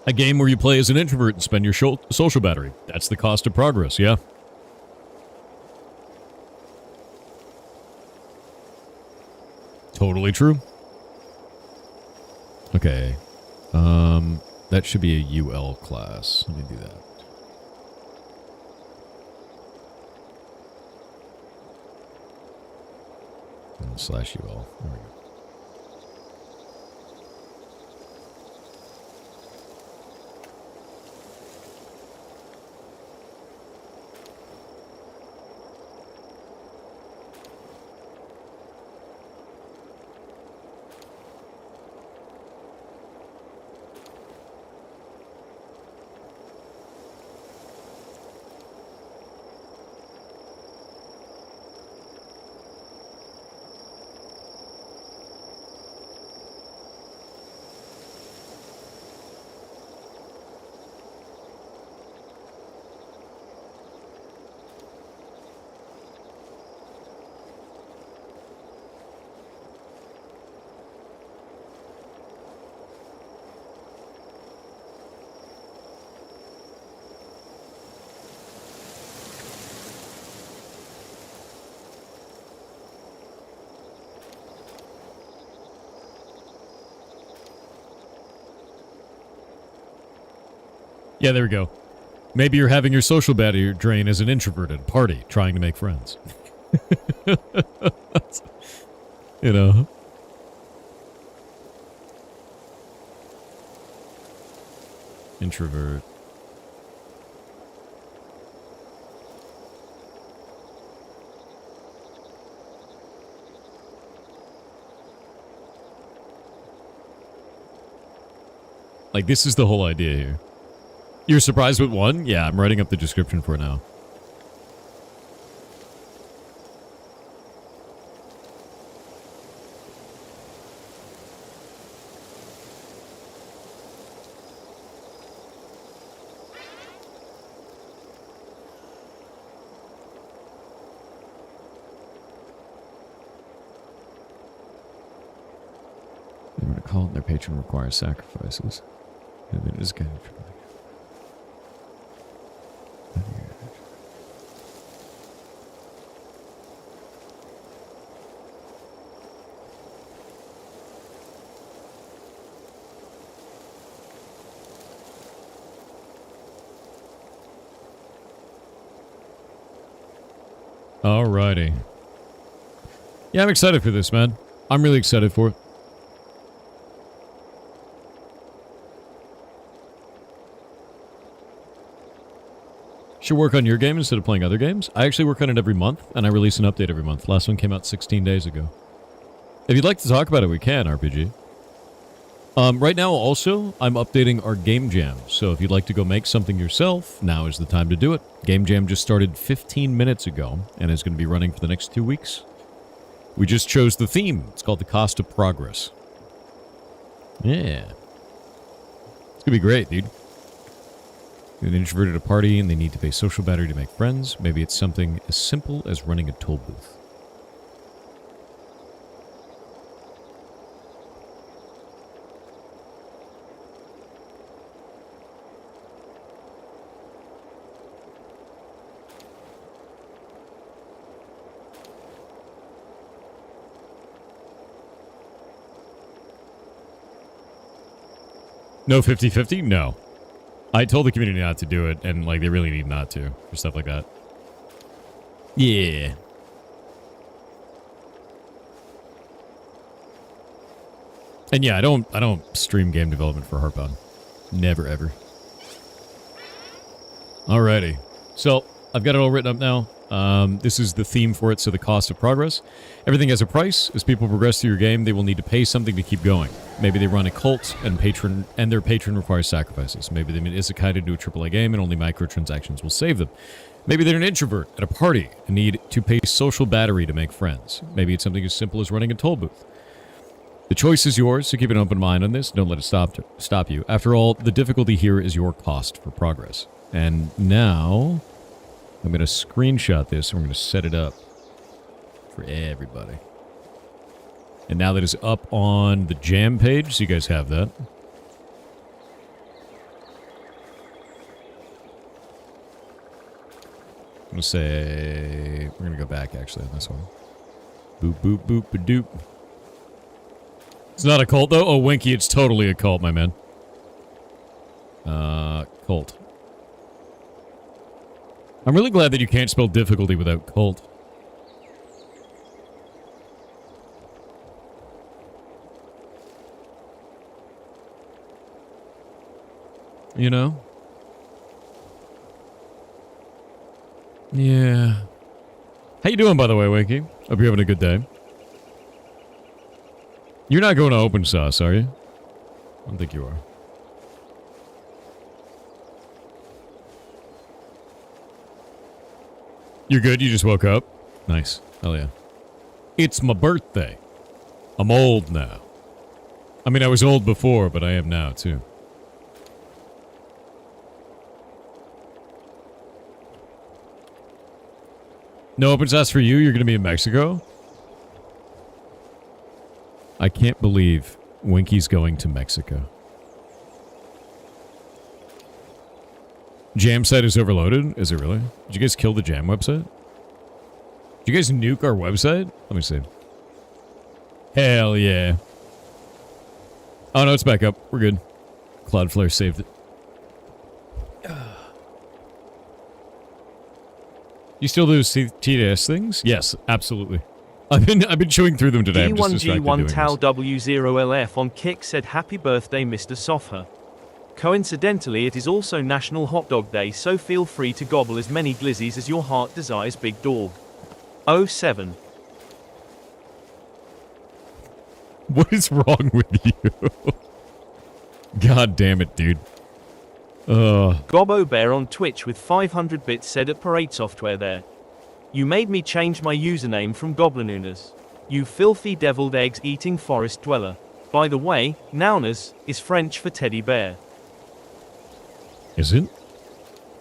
A game where you play as an introvert and spend your social battery. That's the cost of progress, yeah. Totally true. Okay. That should be a UL class. Let me do that. And /UL. There we go. Yeah, there we go. Maybe you're having your social battery drain as an introvert at a party, trying to make friends. You know? Introvert. Like, this is the whole idea here. You're surprised with one? Yeah, I'm writing up the description for it now. They were to call it, their patron requires sacrifices. It is kind of... Alrighty. Yeah, I'm excited for this, man. I'm really excited for it. Should work on your game instead of playing other games. I actually work on it every month, and I release an update every month. Last one came out 16 days ago. If you'd like to talk about it, we can, RPG. Right now, also, I'm updating our Game Jam. So if you'd like to go make something yourself, now is the time to do it. Game Jam just started 15 minutes ago, and is going to be running for the next 2 weeks. We just chose the theme. It's called The Cost of Progress. Yeah. It's going to be great, dude. An introvert at a party, and they need to pay social battery to make friends. Maybe it's something as simple as running a toll booth. No 50-50? No. I told the community not to do it, and, like, they really need not to for stuff like that. Yeah. And yeah, I don't stream game development for Heartbound. Never, ever. Alrighty. So, I've got it all written up now. This is the theme for it, so the cost of progress. Everything has a price. As people progress through your game, they will need to pay something to keep going. Maybe they run a cult, and their patron requires sacrifices. Maybe they mean isekai to do a AAA game, and only microtransactions will save them. Maybe they're an introvert at a party and need to pay social battery to make friends. Maybe it's something as simple as running a toll booth. The choice is yours, so keep an open mind on this. Don't let it stop you. After all, the difficulty here is your cost for progress. And now, I'm going to screenshot this, and we're going to set it up for everybody. And now that it's up on the jam page, so you guys have that. I'm going to say... We're going to go back, actually, on this one. Boop, boop, boop, ba-doop. It's not a cult, though? Oh, Winky, it's totally a cult, my man. Cult. I'm really glad that you can't spell difficulty without cult. You know? Yeah. How you doing, by the way, Winky? Hope you're having a good day. You're not going to open sauce, are you? I don't think you are. You're good? You just woke up? Nice. Hell yeah. It's my birthday. I'm old now. I mean, I was old before, but I am now, too. No open sauce for you? You're going to be in Mexico? I can't believe Winky's going to Mexico. Jam site is overloaded? Is it really? Did you guys kill the Jam website? Did you guys nuke our website? Let me see. Hell yeah. Oh no, it's back up. We're good. Cloudflare saved it. You still do TTS things? Yes, absolutely. I've been chewing through them today. D1G1 Tau W0LF on Kick said happy birthday Mr. Sofha. Coincidentally, it is also National Hot Dog Day, so feel free to gobble as many glizzies as your heart desires, big dog. 07. What is wrong with you? God damn it, dude. Gobbo Bear on Twitch with 500 bits said at Parade Software there. You made me change my username from Goblinunas. You filthy deviled eggs eating forest dweller. By the way, Naunas is French for teddy bear. Is it?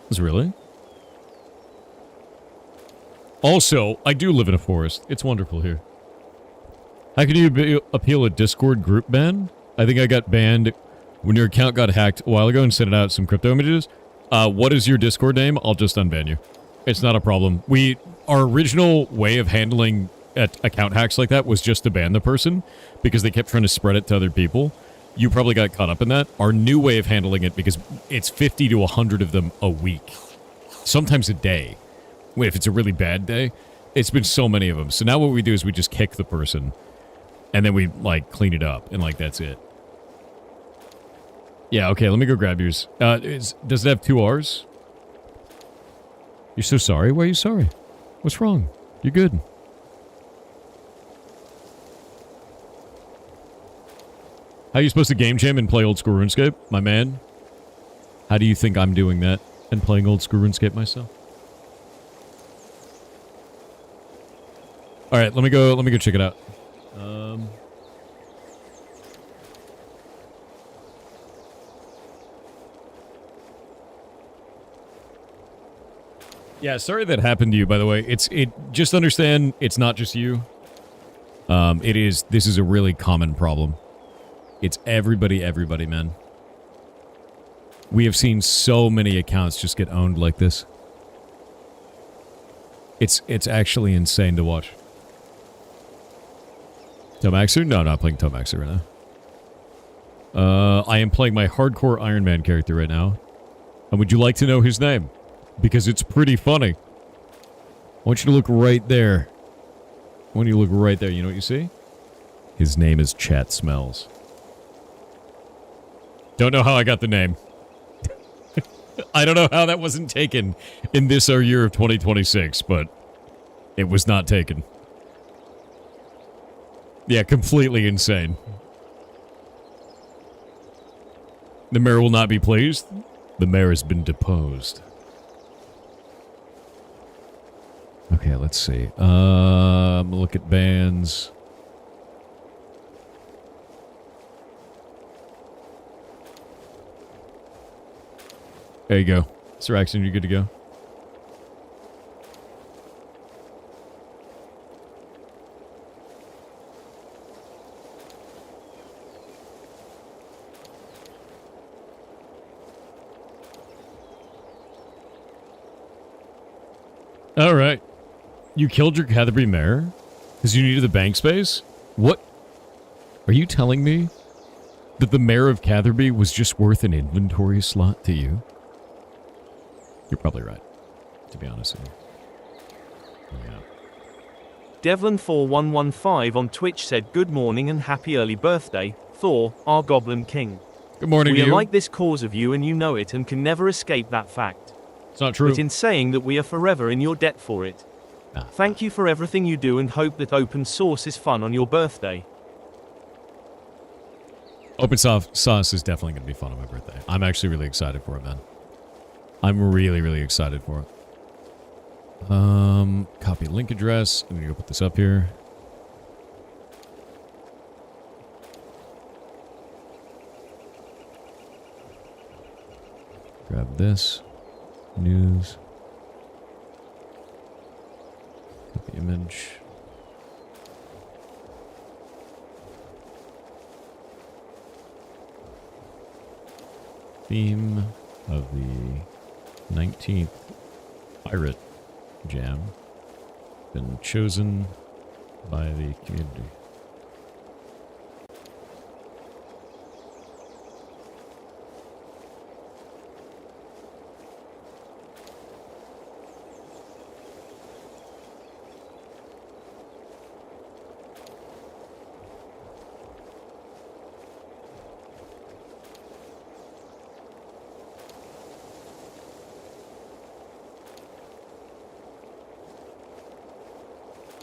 Is it really? Also, I do live in a forest. It's wonderful here. How can you appeal a Discord group ban? I think I got banned when your account got hacked a while ago and sent out some crypto images. What is your Discord name? I'll just unban you. It's not a problem. Our original way of handling account hacks like that was just to ban the person because they kept trying to spread it to other people. You probably got caught up in that. Our new way of handling it, because it's 50 to 100 of them a week. Sometimes a day. Wait, if it's a really bad day, it's been so many of them. So now what we do is we just kick the person and then we, like, clean it up and, like, that's it. Yeah, okay, let me go grab yours. Does it have 2 R's? You're so sorry? Why are you sorry? What's wrong? You're good. How are you supposed to game jam and play old school RuneScape? My man, how do you think I'm doing that and playing old school RuneScape myself? Alright, let me go check it out. Yeah, sorry that happened to you, by the way. Just understand, it's not just you. This is a really common problem. It's everybody, man. We have seen so many accounts just get owned like this. It's actually insane to watch. Tomaxer? No, not playing Tomaxer right now. I am playing my hardcore Iron Man character right now. And would you like to know his name? Because it's pretty funny. I want you to look right there. I want you to look right there. You know what you see? His name is Chat Smells. Don't know how I got the name. I don't know how that wasn't taken in this our year of 2026, but it was not taken. Yeah, completely insane. The mayor will not be pleased. The mayor has been deposed. Okay, let's see. Look at bands. There you go. Sir Axon, you good to go? All right. You killed your Catherby mayor? Because you needed the bank space? What? Are you telling me that the mayor of Catherby was just worth an inventory slot to you? You're probably right, to be honest with you. Yeah. Devlin4115 on Twitch said good morning and happy early birthday, Thor, our Goblin King. Good morning We to are you. like this cause of you and you know it and can never escape that fact. It's not true. But in saying that we are forever in your debt for it. Thank you for everything you do and hope that open source is fun on your birthday. Open sauce is definitely going to be fun on my birthday. I'm actually really excited for it, man. I'm really, really excited for it. Copy link address. I'm going to go put this up here. Grab this. News. Copy image. Theme of the 19th Pirate Jam been chosen by the community.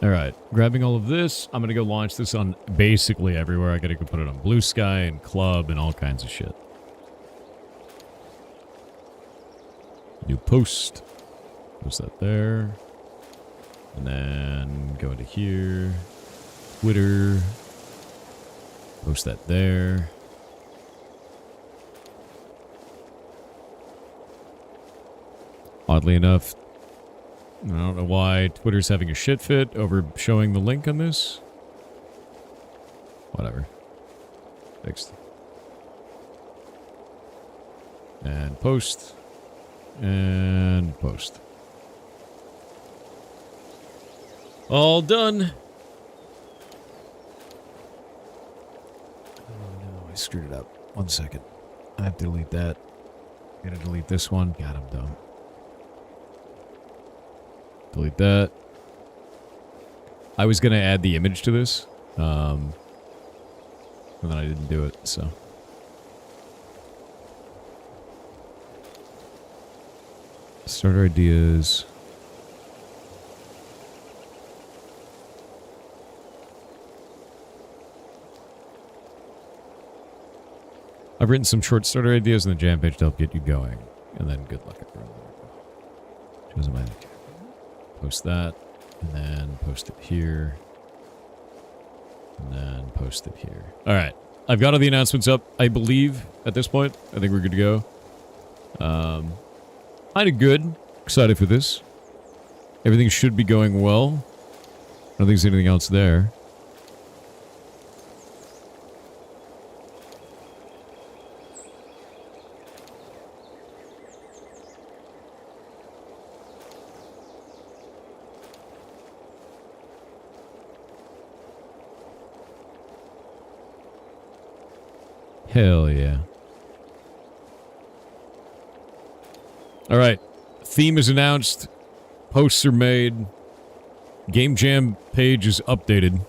Alright, grabbing all of this, I'm gonna go launch this on basically everywhere. I gotta go put it on Blue Sky and Club and all kinds of shit. New post. Post that there. And then go into here. Twitter. Post that there. Oddly enough, I don't know why Twitter's having a shit fit over showing the link on this. Whatever. Fixed. And post. And post. All done. Oh no, I screwed it up. 1 second. I have to delete that. Gotta delete this one. God, I'm dumb. Delete that. I was going to add the image to this. And then I didn't do it, so. Starter ideas. I've written some short starter ideas on the jam page to help get you going. And then good luck everyone. Chosen by the post that, and then post it here, and then post it here. All right, I've got all the announcements up, I believe, at this point. I think we're good to go. Kind of good. Excited for this. Everything should be going well. I don't think there's anything else there. Hell yeah. Alright. Theme is announced. Posts are made. Game Jam page is updated.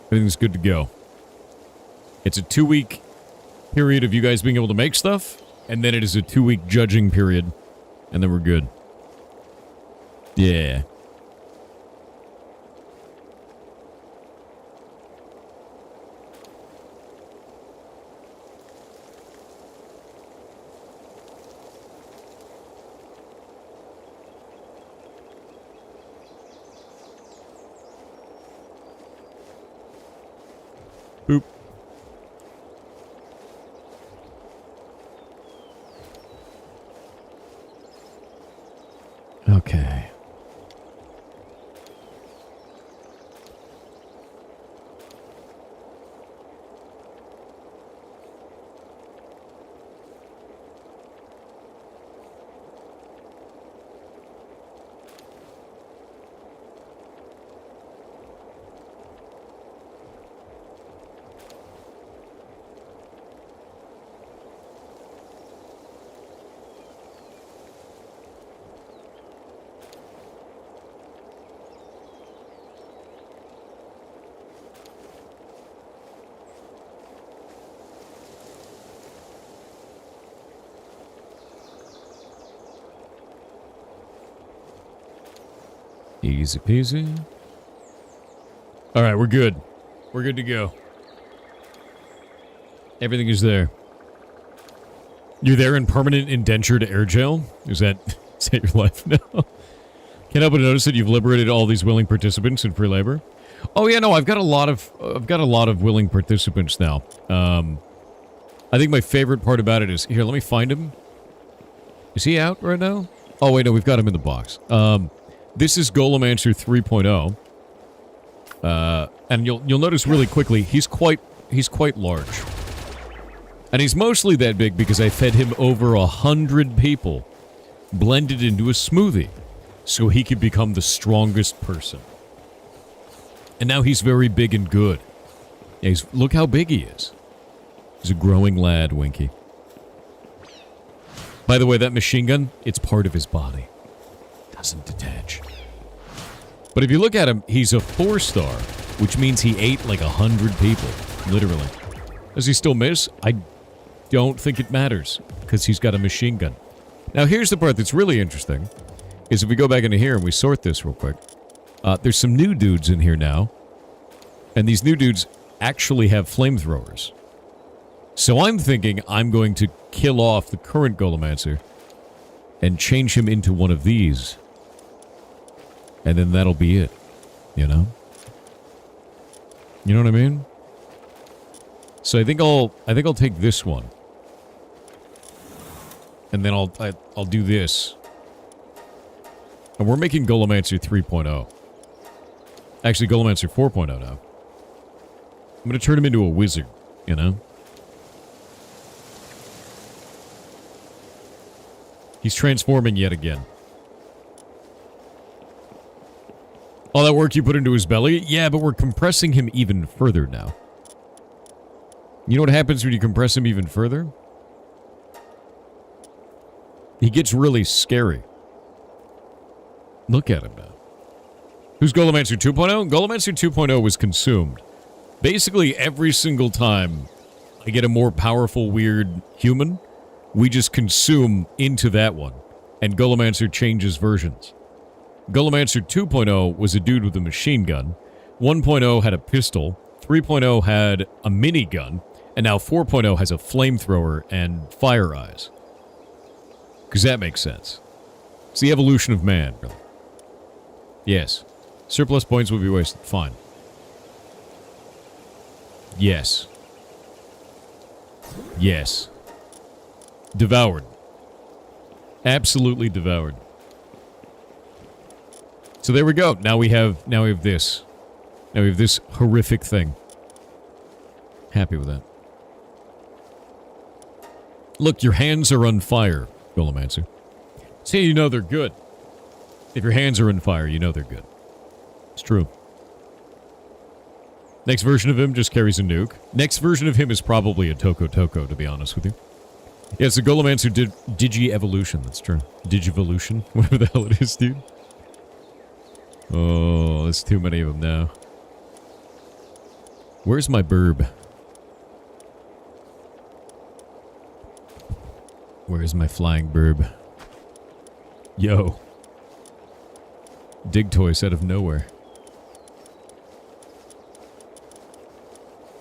Everything's good to go. It's a 2-week period of you guys being able to make stuff, and then it is a 2-week judging period, and then we're good. Yeah. Boop. Okay. Easy peasy. Alright, we're good. We're good to go. Everything is there. You're there in permanent indentured air jail? Is that your life now? Can't help but notice that you've liberated all these willing participants in free labor. Oh yeah, no, I've got a lot of willing participants now. I think my favorite part about it is here, let me find him. Is he out right now? Oh wait, no, we've got him in the box. This is Golemancer 3.0. And you'll notice really quickly, he's quite large. And he's mostly that big because I fed him over 100 people, blended into a smoothie, so he could become the strongest person. And now he's very big and good. Yeah, look how big he is. He's a growing lad, Winky. By the way, that machine gun, it's part of his body. Doesn't detach. But if you look at him, he's a 4-star, which means he ate like 100 people, literally. Does he still miss? I don't think it matters, because he's got a machine gun. Now here's the part that's really interesting, is if we go back into here and we sort this real quick, there's some new dudes in here now, and these new dudes actually have flamethrowers. So I'm thinking I'm going to kill off the current Golemancer and change him into one of these. And then that'll be it, you know? You know what I mean? So I think I'll take this one. And then I'll do this. And we're making Golemancer 3.0. Actually, Golemancer 4.0 now. I'm going to turn him into a wizard, you know? He's transforming yet again. All that work you put into his belly? Yeah, but we're compressing him even further now. You know what happens when you compress him even further? He gets really scary. Look at him now. Who's Golemancer 2.0? Golemancer 2.0 was consumed. Basically, every single time I get a more powerful, weird human, we just consume into that one. And Golemancer changes versions. Golemancer 2.0 was a dude with a machine gun. 1.0 had a pistol. 3.0 had a minigun. And now 4.0 has a flamethrower and fire eyes. Because that makes sense. It's the evolution of man, really. Yes. Surplus points will be wasted. Fine. Yes. Yes. Devoured. Absolutely devoured. So there we go. Now we have this. Now we have this horrific thing. Happy with that. Look, your hands are on fire, Golemancer. So you know they're good. If your hands are on fire, you know they're good. It's true. Next version of him just carries a nuke. Next version of him is probably a Toko Toko, to be honest with you. Yeah, it's a Golomancer Digi-Evolution, that's true. Digivolution, whatever the hell it is, dude. Oh, there's too many of them now. Where's my burb? Where's my flying burb? Yo. Dig toys out of nowhere.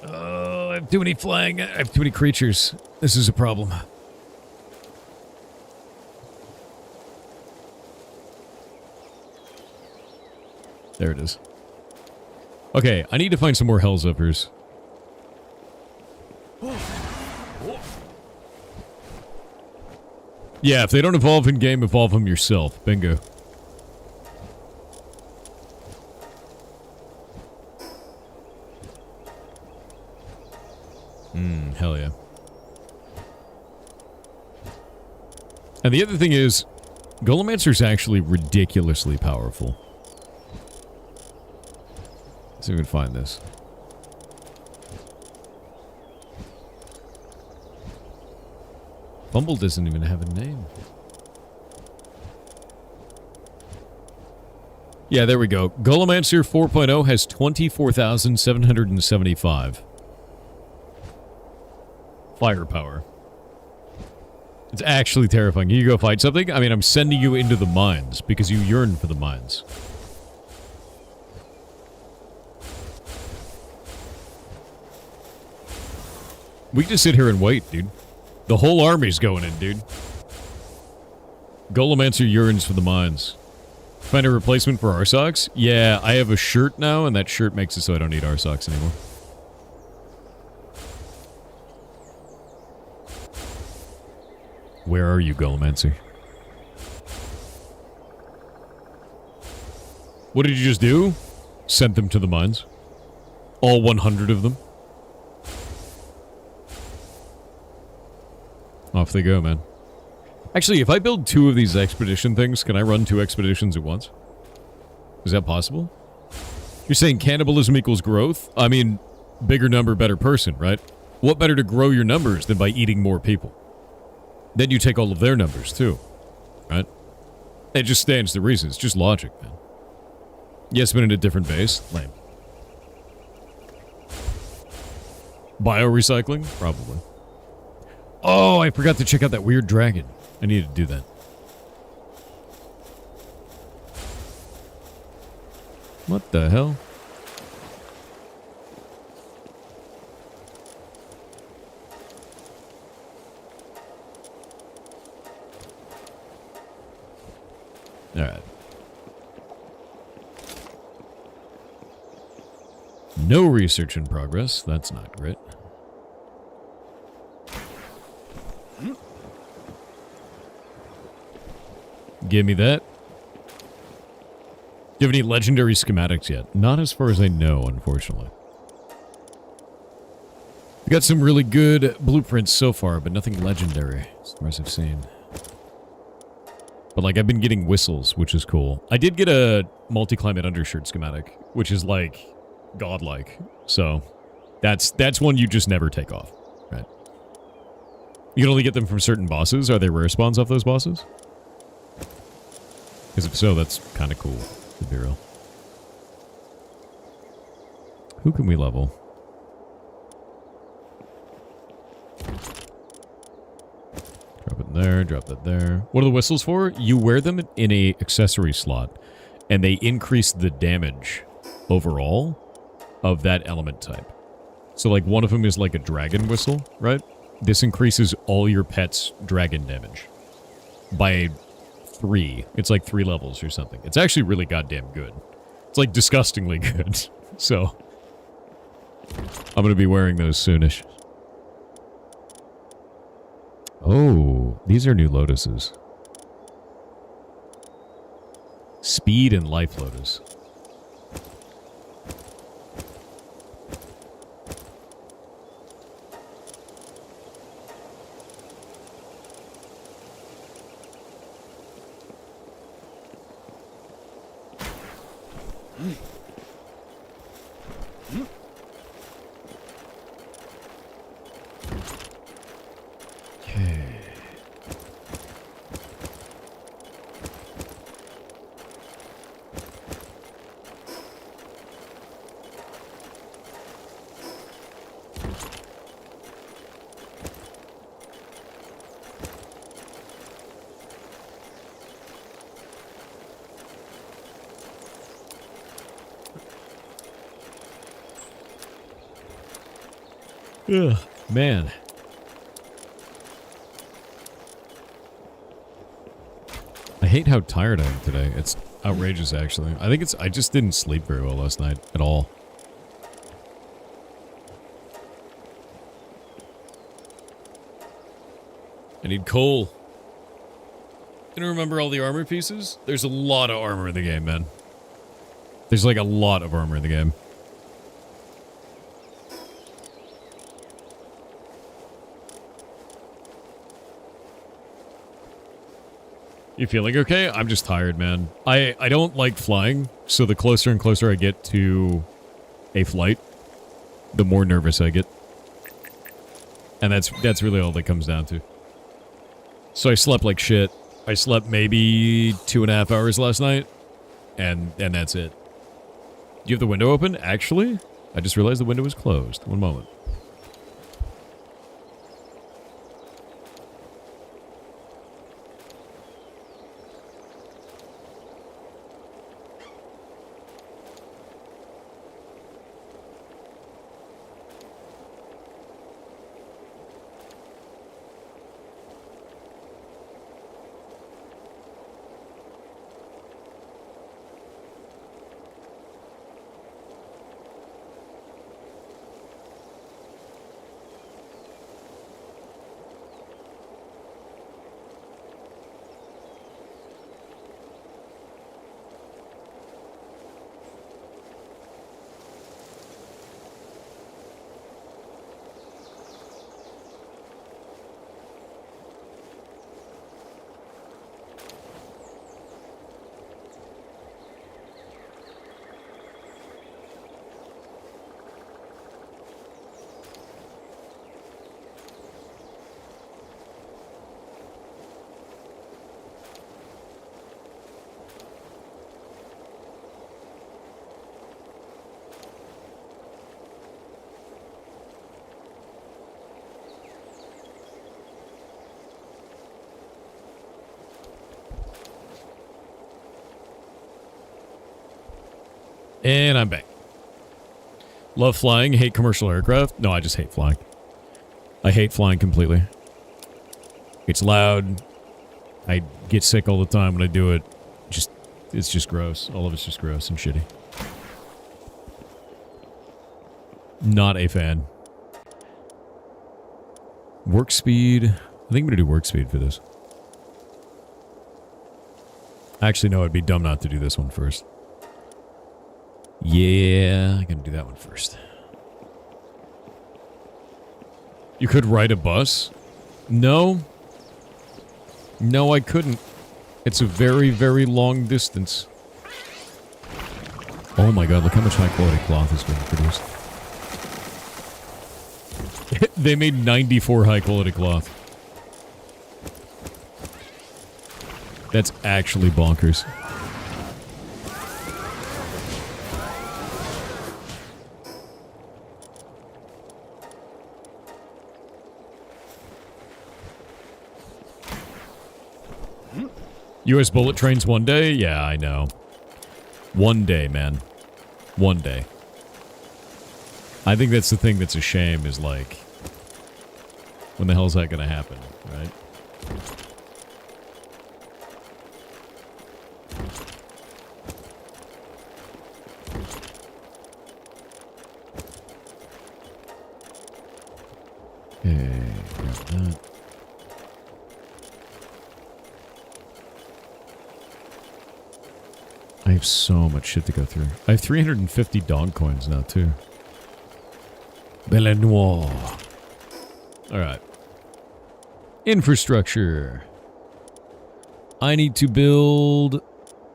Oh, I have too many flying. I have too many creatures. This is a problem. There it is. Okay, I need to find some more Hellzippers. Yeah, if they don't evolve in-game, evolve them yourself. Bingo. Hell yeah. And the other thing is, Golomancer's actually ridiculously powerful. Let's see if we can find this. Bumble doesn't even have a name. Yeah, there we go. Golomancer 4.0 has 24,775. Firepower. It's actually terrifying. You go fight something? I mean, I'm sending you into the mines because you yearn for the mines. We can just sit here and wait, dude. The whole army's going in, dude. Golomancer yearns for the mines. Find a replacement for Arsox? Yeah, I have a shirt now, and that shirt makes it so I don't need Arsox anymore. Where are you, Golomancer? What did you just do? Sent them to the mines. All 100 of them. Off they go, man. Actually, if I build 2 of these expedition things, can I run 2 expeditions at once? Is that possible? You're saying cannibalism equals growth? I mean, bigger number, better person, right? What better to grow your numbers than by eating more people? Then you take all of their numbers, too. Right? It just stands to reason. It's just logic, man. Yes, but in a different base. Lame. Biorecycling? Probably. Oh, I forgot to check out that weird dragon. I need to do that. What the hell? Alright. No research in progress. That's not great. Give me that. Do you have any legendary schematics yet? Not as far as I know, unfortunately. We got some really good blueprints so far, but nothing legendary, as far as I've seen. But, like, I've been getting whistles, which is cool. I did get a multi-climate undershirt schematic, which is, like, godlike. So, that's one you just never take off, right? You can only get them from certain bosses. Are they rare spawns off those bosses? Because if so, that's kind of cool, to be real. Who can we level? Drop it in there, drop that there. What are the whistles for? You wear them in a accessory slot, and they increase the damage overall of that element type. So, like, one of them is like a dragon whistle, right? This increases all your pets' dragon damage by 3. It's like 3 levels or something. It's actually really goddamn good. It's like disgustingly good. So, I'm gonna be wearing those soonish. Oh, these are new lotuses. Speed and life lotus. Ugh, man. I hate how tired I am today. It's outrageous, actually. I think I just didn't sleep very well last night at all. I need coal. Can you remember all the armor pieces? There's a lot of armor in the game, man. There's like a lot of armor in the game. You feeling okay? I'm just tired, man. I don't like flying, so the closer and closer I get to a flight, the more nervous I get. And that's really all that comes down to. So I slept like shit. I slept maybe 2.5 hours last night, and that's it. Do you have the window open? Actually, I just realized the window was closed. One moment. And I'm back. Love flying, hate commercial aircraft. No, I just hate flying. I hate flying completely. It's loud. I get sick all the time when I do it. It's just gross. All of it's just gross and shitty. Not a fan. Work speed. I think I'm gonna do work speed for this. Actually, no, it'd be dumb not to do this one first. Yeah, I'm gonna do that one first. You could ride a bus? No. No, I couldn't. It's a very, very long distance. Oh my god, look how much high-quality cloth is being produced. They made 94 high-quality cloth. That's actually bonkers. US bullet trains one day? Yeah, I know. One day, man. One day. I think that's the thing that's a shame is like, when the hell is that gonna happen, right? Okay, grab that. I have so much shit to go through. I have 350 dog coins now, too. Belle Noire. Alright. Infrastructure. I need to build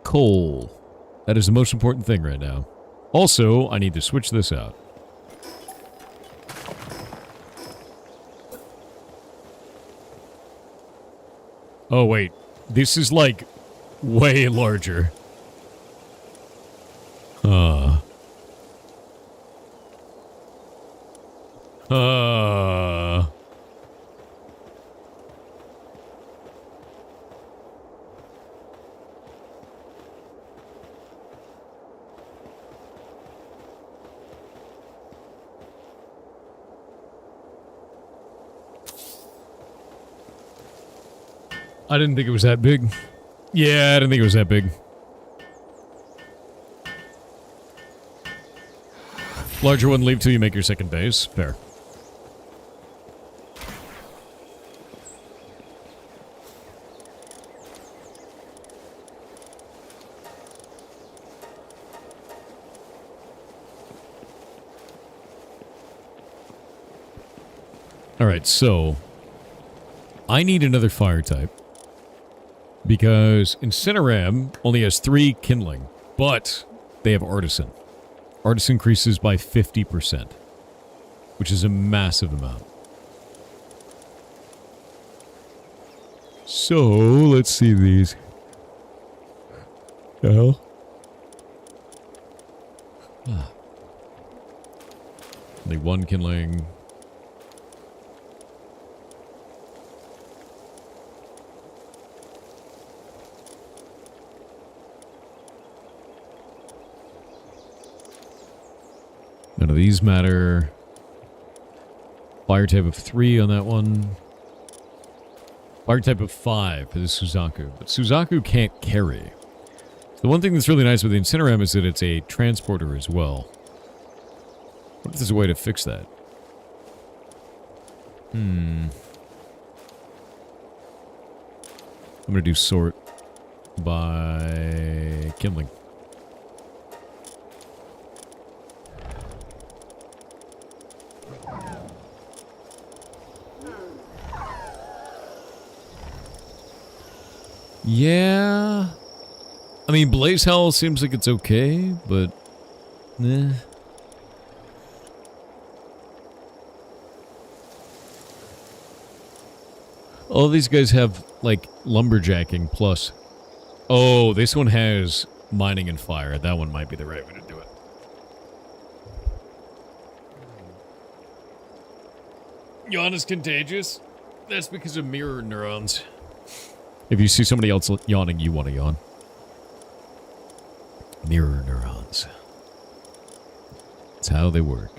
coal. That is the most important thing right now. Also, I need to switch this out. Oh, wait. This is, like, way larger. I didn't think it was that big. Yeah, I didn't think it was that big. Larger one, leave till you make your second base. Fair. Alright, so I need another fire type. Because Incineram only has 3 kindling, but they have Artisan. Artisan increases by 50%, which is a massive amount. So, let's see these. The hell? Only 1 kindling. None of these matter. Fire type of 3 on that one. Fire type of 5 for the Suzaku. But Suzaku can't carry. The one thing that's really nice with the Incineram is that it's a transporter as well. What if there's a way to fix that? I'm gonna do sort by kindling. Yeah. I mean, Blaze Hell seems like it's okay, but... eh. All these guys have, like, lumberjacking plus... Oh, this one has mining and fire. That one might be the right way to do it. Yawn is contagious? That's because of mirror neurons. If you see somebody else yawning, you want to yawn. Mirror neurons. That's how they work.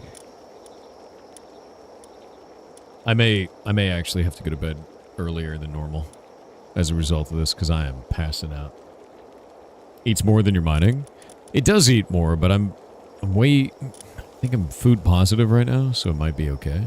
I may actually have to go to bed earlier than normal as a result of this, because I am passing out. Eats more than you're mining. It does eat more, but I think I'm food positive right now, so it might be okay.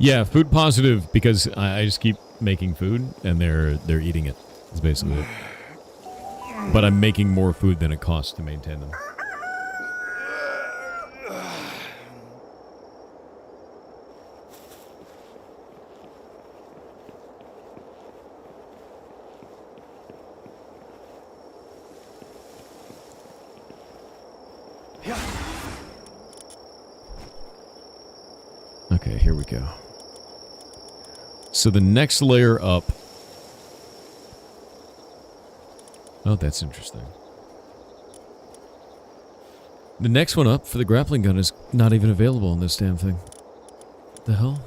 Yeah, food positive because I just keep making food and they're eating it. That's basically it. But I'm making more food than it costs to maintain them. Okay, here we go. So the next layer up... Oh, that's interesting. The next one up for the grappling gun is not even available in this damn thing. What the hell?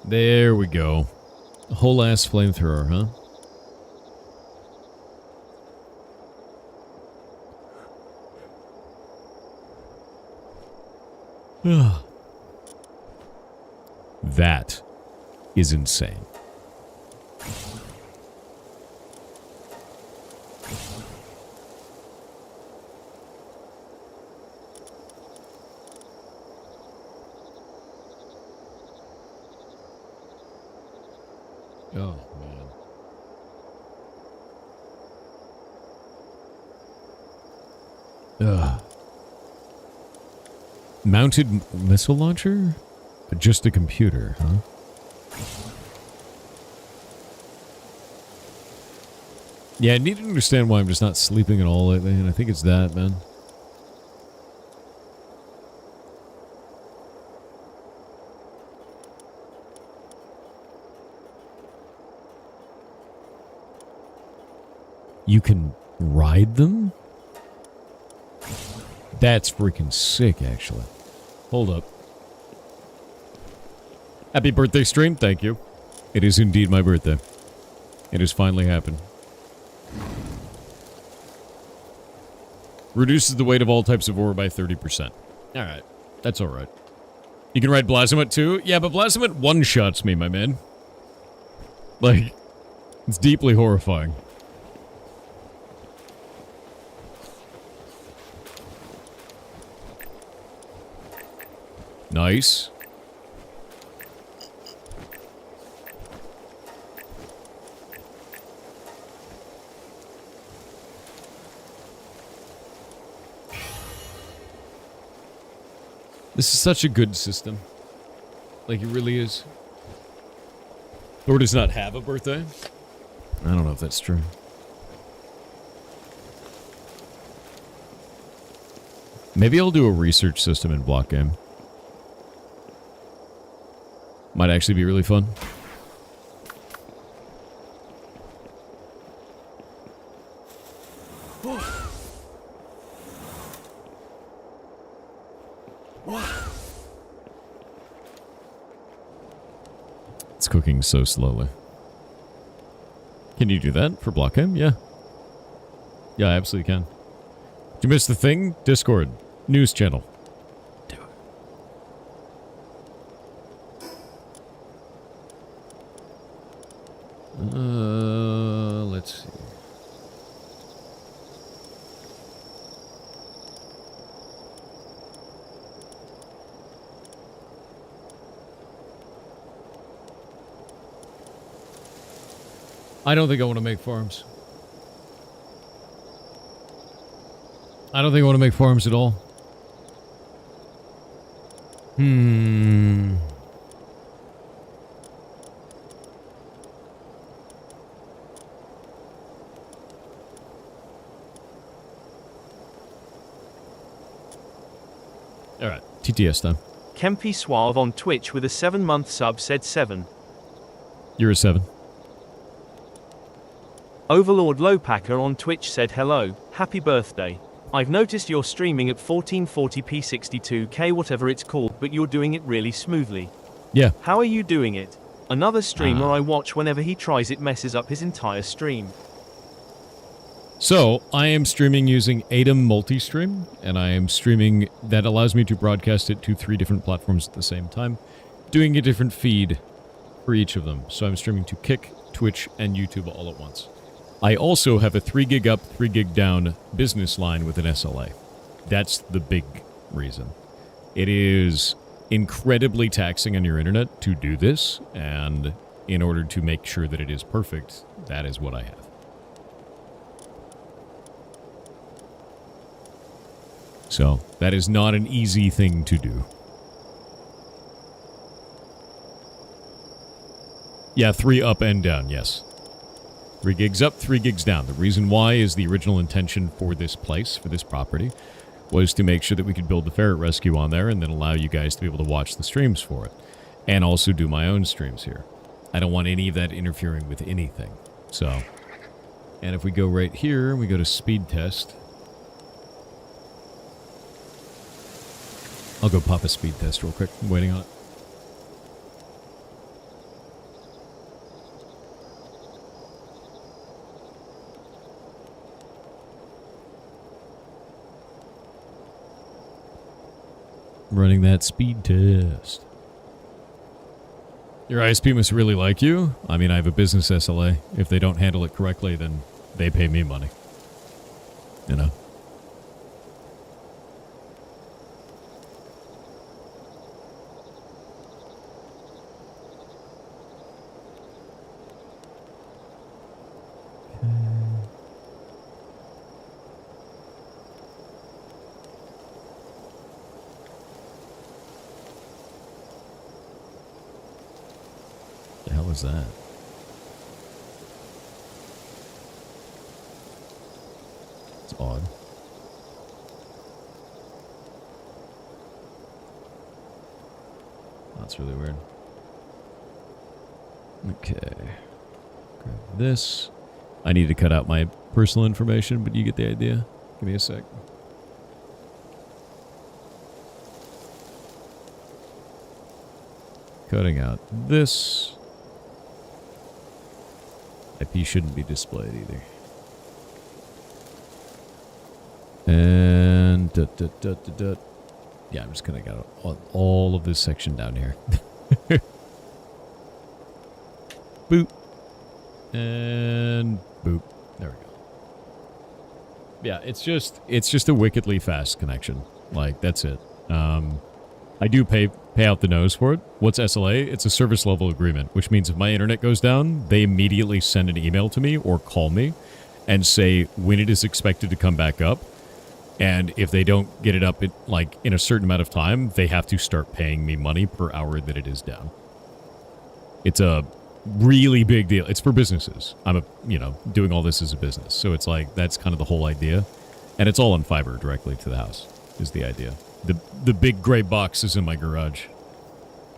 There we go. A whole ass flamethrower, huh? That is insane. Oh, man. Ugh. Mounted missile launcher? Just a computer, huh? Yeah, I need to understand why I'm just not sleeping at all lately, and I think it's that, man. You can ride them? That's freaking sick, actually. Hold up. Happy birthday stream, thank you. It is indeed my birthday. It has finally happened. Reduces the weight of all types of ore by 30%. Alright, that's alright. You can ride Blasphemut too? Yeah, but Blasphemut one-shots me, my man. Like, it's deeply horrifying. Nice. This is such a good system. Like, it really is. Thor does not have a birthday? I don't know if that's true. Maybe I'll do a research system in block game. Might actually be really fun. It's cooking so slowly. Can you do that for block game? Yeah. Yeah, I absolutely can. Did you miss the thing? Discord. News channel. Do it. Let's see. I don't think I want to make farms. I don't think I want to make farms at all. Alright, TTS time. Kempy Suave on Twitch with a 7-month sub said 7. You're a 7. Overlord Lowpacker on Twitch said hello, happy birthday. I've noticed you're streaming at 1440p 62k whatever it's called, but you're doing it really smoothly. Yeah. How are you doing it? Another streamer I watch whenever he tries it messes up his entire stream. So, I am streaming using Atom Multistream, and I am streaming that allows me to broadcast it to 3 different platforms at the same time, doing a different feed for each of them. So I'm streaming to Kick, Twitch, and YouTube all at once. I also have a 3 gig up, 3 gig down business line with an SLA. That's the big reason. It is incredibly taxing on your internet to do this, and in order to make sure that it is perfect, that is what I have. So, that is not an easy thing to do. Yeah, 3 up and down, yes. 3 gigs up, 3 gigs down. The reason why is the original intention for this place, for this property, was to make sure that we could build the ferret rescue on there and then allow you guys to be able to watch the streams for it. And also do my own streams here. I don't want any of that interfering with anything. So, and if we go right here, we go to speed test. I'll go pop a speed test real quick. I'm waiting on it. Running that speed test. Your ISP must really like you. I mean, I have a business SLA. If they don't handle it correctly, then they pay me money. You know? The hell is that? It's odd. That's really weird. Okay. Grab this. I need to cut out my personal information, but you get the idea. Give me a sec. Cutting out this. IP shouldn't be displayed either. And yeah, I'm just gonna get all of this section down here. Boop. And boop. There we go. Yeah, it's just a wickedly fast connection. Like, that's it. I do pay out the nose for it. What's SLA? It's a service level agreement, which means if my internet goes down, they immediately send an email to me or call me and say when it is expected to come back up. And if they don't get it up in a certain amount of time, they have to start paying me money per hour that it is down. It's a really big deal. It's for businesses. I'm doing all this as a business. So it's like, that's kind of the whole idea. And it's all on fiber directly to the house is the idea. The big gray box is in my garage.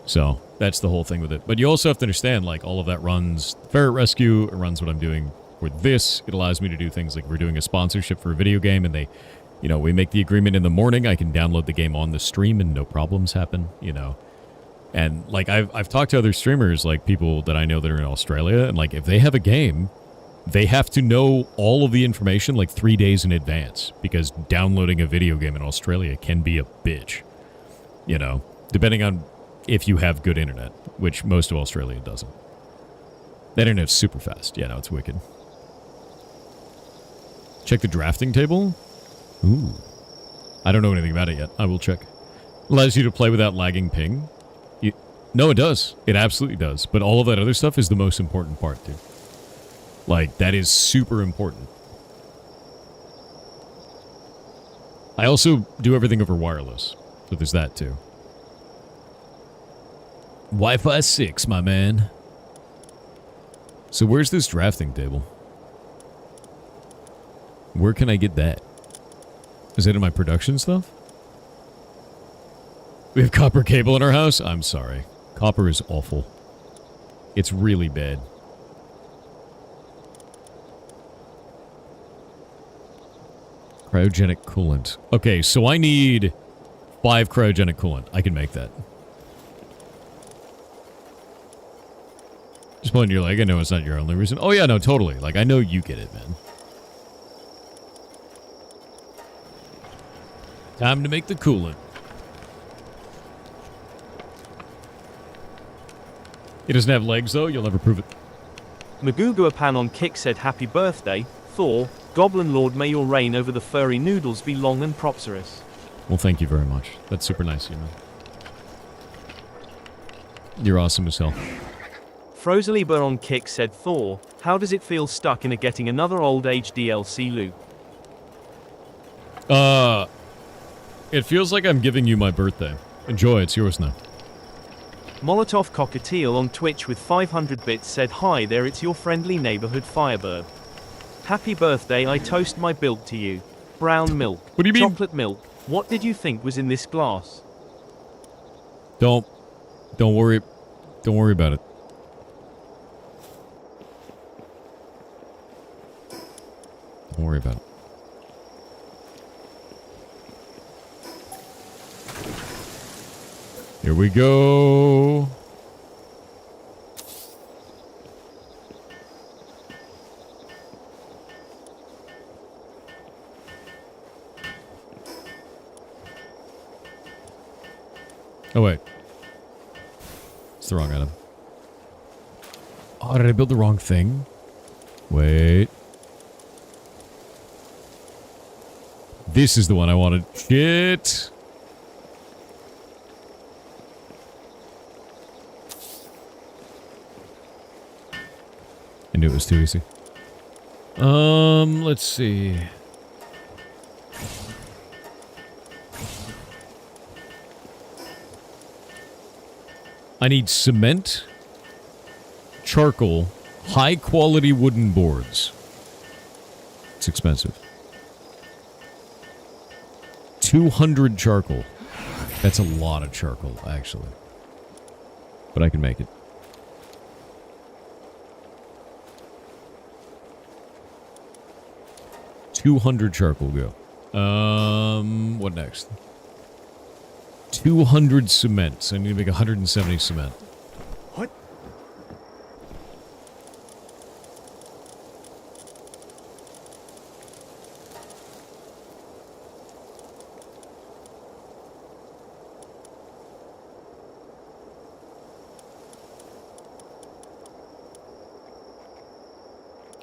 So that's the whole thing with it. But you also have to understand, like, all of that runs Ferret Rescue. It runs what I'm doing with this. It allows me to do things like we're doing a sponsorship for a video game and we make the agreement in the morning. I can download the game on the stream and no problems happen, And, like, I've talked to other streamers, like, people that I know that are in Australia, and, like, if they have a game, they have to know all of the information, like, 3 days in advance, because downloading a video game in Australia can be a bitch, depending on if you have good internet, which most of Australia doesn't. That internet's super fast. Yeah, no, it's wicked. Check the drafting table? Ooh. I don't know anything about it yet. I will check. Allows you to play without lagging ping. No, it does. It absolutely does. But all of that other stuff is the most important part, dude. Like, that is super important. I also do everything over wireless. So there's that, too. Wi-Fi 6, my man. So where's this drafting table? Where can I get that? Is it in my production stuff? We have copper cable in our house? I'm sorry. Copper is awful. It's really bad. Cryogenic coolant. Okay, so I need 5 cryogenic coolant. I can make that. Just pointing your leg. I know it's not your only reason. Oh yeah, no, totally. Like, I know you get it, man. Time to make the coolant. It doesn't have legs, though. You'll never prove it. Maguguapan on Kick said happy birthday, Thor. Goblin Lord, may your reign over the furry noodles be long and prosperous. Well, thank you very much. That's super nice, You're awesome as hell. Frozeliber on Kick said Thor, how does it feel stuck in getting another old age DLC loop? It feels like I'm giving you my birthday. Enjoy, it's yours now. Molotov Cockatiel on Twitch with 500 bits said hi there, it's your friendly neighborhood Firebird. Happy birthday, I toast my bilk to you. Brown milk. What do you mean? Chocolate milk. What did you think was in this glass? Don't worry. Don't worry about it. Don't worry about it. Here we go. Oh, wait. It's the wrong item. Oh, did I build the wrong thing? Wait. This is the one I wanted. Shit. I knew it was too easy. Let's see. I need cement, charcoal, high quality wooden boards. It's expensive. 200 charcoal. That's a lot of charcoal, actually. But I can make it. 200 charcoal go. What next? 200 cement. So I need to make 170 cement. What?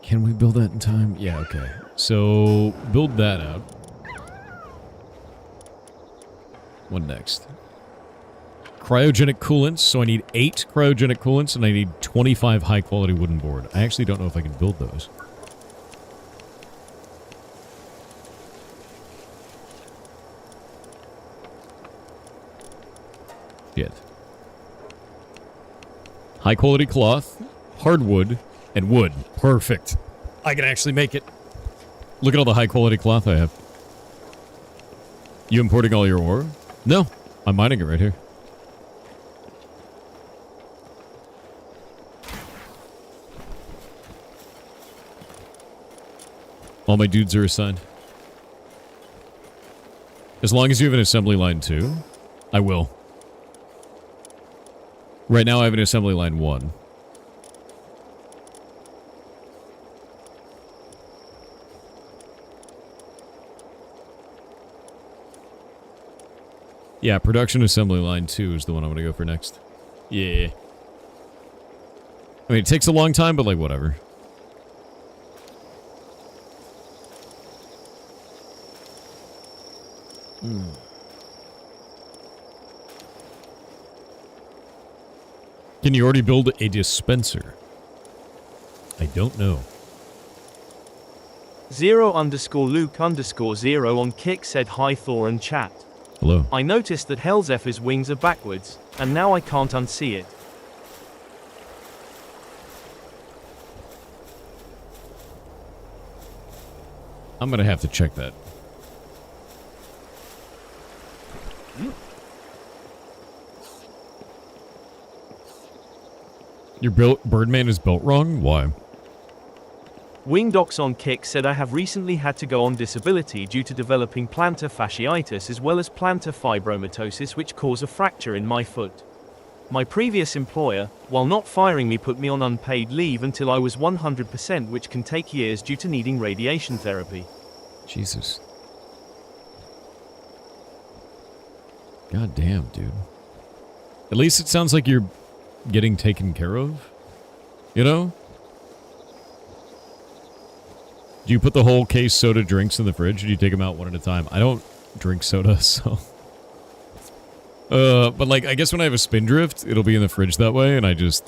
Can we build that in time? Yeah, okay. So, build that out. What next? Cryogenic coolants. So I need 8 cryogenic coolants, and I need 25 high-quality wooden board. I actually don't know if I can build those. Shit. High-quality cloth, hardwood, and wood. Perfect. I can actually make it. Look at all the high-quality cloth I have. You importing all your ore? No. I'm mining it right here. All my dudes are assigned. As long as you have an assembly line 2, I will. Right now I have an assembly line 1. Yeah, production assembly line 2 is the one I'm going to go for next. Yeah. I mean, it takes a long time, but like, whatever. Can you already build a dispenser? I don't know. 0_Luke_0 on Kick said hi Thor and chat. Hello. I noticed that Hellzephyr's wings are backwards, and now I can't unsee it. I'm gonna have to check that. Your Birdman is built wrong? Why? Wingdocs on Kick said I have recently had to go on disability due to developing plantar fasciitis as well as plantar fibromatosis, which cause a fracture in my foot. My previous employer, while not firing me, put me on unpaid leave until I was 100%, which can take years due to needing radiation therapy. Jesus. God damn, dude. At least it sounds like you're getting taken care of. You know? Do you put the whole case soda drinks in the fridge, or do you take them out one at a time? I don't drink soda, so... but like, I guess when I have a spindrift, it'll be in the fridge that way, and I just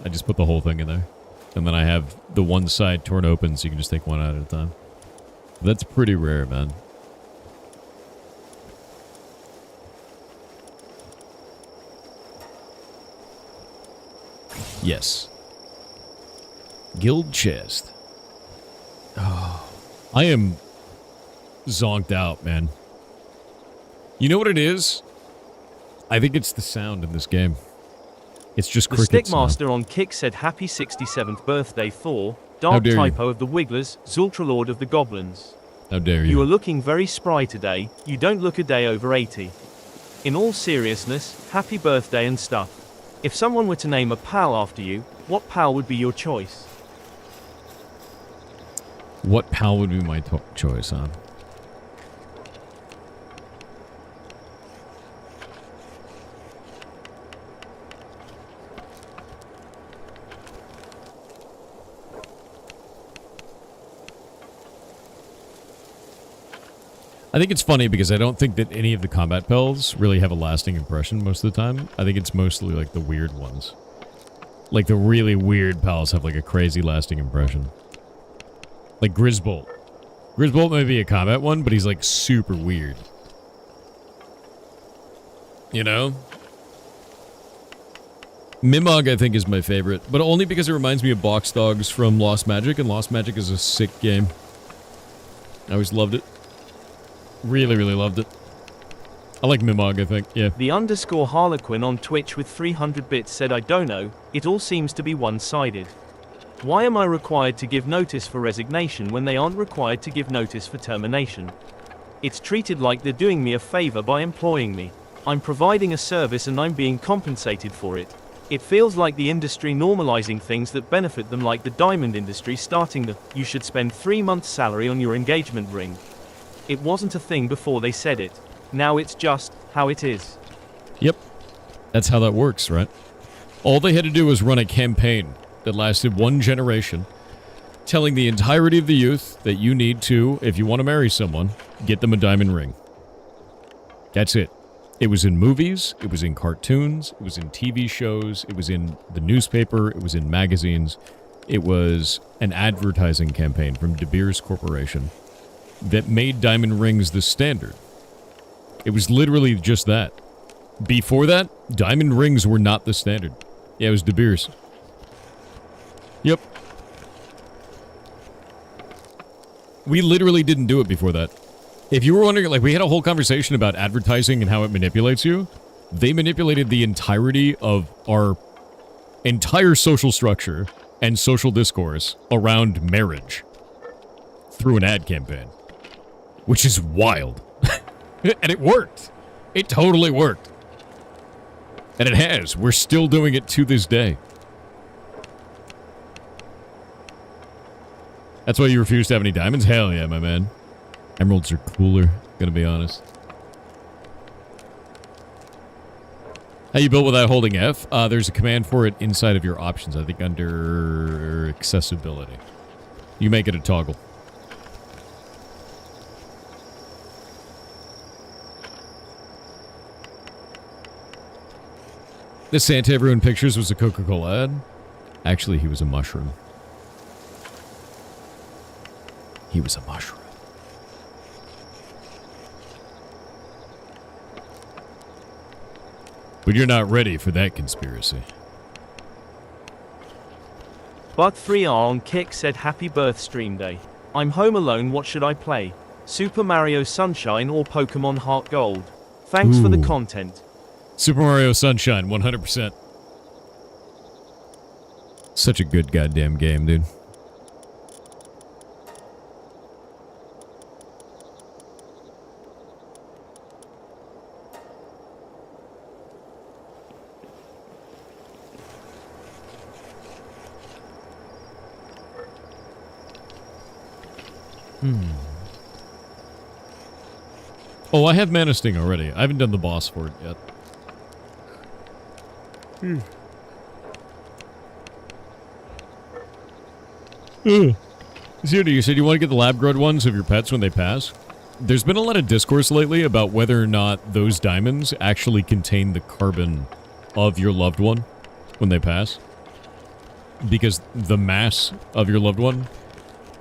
put the whole thing in there. And then I have the one side torn open, so you can just take one out at a time. That's pretty rare, man. Yes. Guild chest. Oh, I am zonked out, man. You know what it is? I think it's the sound in this game. It's just crickets. The Stickmaster on Kick said happy 67th birthday Thor. Dark typo of the Wigglers, Zultralord of the Goblins. How dare you? You are looking very spry today. You don't look a day over 80. In all seriousness, happy birthday and stuff. If someone were to name a pal after you, what pal would be your choice? What pal would be my choice, huh? I think it's funny because I don't think that any of the combat pals really have a lasting impression most of the time. I think it's mostly like the weird ones. Like the really weird pals have like a crazy lasting impression. Like Grisbolt. Grisbolt may be a combat one, but he's like super weird. You know? Mimog, I think, is my favorite, but only because it reminds me of Box Dogs from Lost Magic, and Lost Magic is a sick game. I always loved it. Really, really loved it. I like Mimog, I think, yeah. The _Harlequin on Twitch with 300 bits said I don't know, it all seems to be one-sided. Why am I required to give notice for resignation when they aren't required to give notice for termination? It's treated like they're doing me a favor by employing me. I'm providing a service and I'm being compensated for it. It feels like the industry normalizing things that benefit them, like the diamond industry starting the "you should spend 3 months' salary on your engagement ring." It wasn't a thing before they said it. Now it's just how it is. Yep. That's how that works, right? All they had to do was run a campaign that lasted 1 generation, telling the entirety of the youth that you need to, if you want to marry someone, get them a diamond ring. That's it. It was in movies, it was in cartoons, it was in TV shows, it was in the newspaper, it was in magazines. It was an advertising campaign from De Beers Corporation that made diamond rings the standard. It was literally just that. Before that, diamond rings were not the standard. Yeah, it was De Beers. Yep. We literally didn't do it before that. If you were wondering, like, we had a whole conversation about advertising and how it manipulates you. They manipulated the entirety of our entire social structure and social discourse around marriage through an ad campaign. Which is wild. And it worked. It totally worked. And it has. We're still doing it to this day. That's why you refuse to have any diamonds? Hell yeah, my man. Emeralds are cooler, gonna be honest. How you built without holding F? There's a command for it inside of your options, I think under accessibility. You make it a toggle. The Santa everyone pictures was a Coca-Cola ad. Actually, he was a mushroom. He was a mushroom. But you're not ready for that conspiracy. Bug3R on Kick said happy birth stream day. I'm home alone, what should I play? Super Mario Sunshine or Pokemon Heart Gold? Thanks for the content. Super Mario Sunshine, 100%. Such a good goddamn game, dude. Oh, I have Mana Sting already. I haven't done the boss for it yet. Zuni, you said you want to get the lab-grown ones of your pets when they pass? There's been a lot of discourse lately about whether or not those diamonds actually contain the carbon of your loved one when they pass. Because the mass of your loved one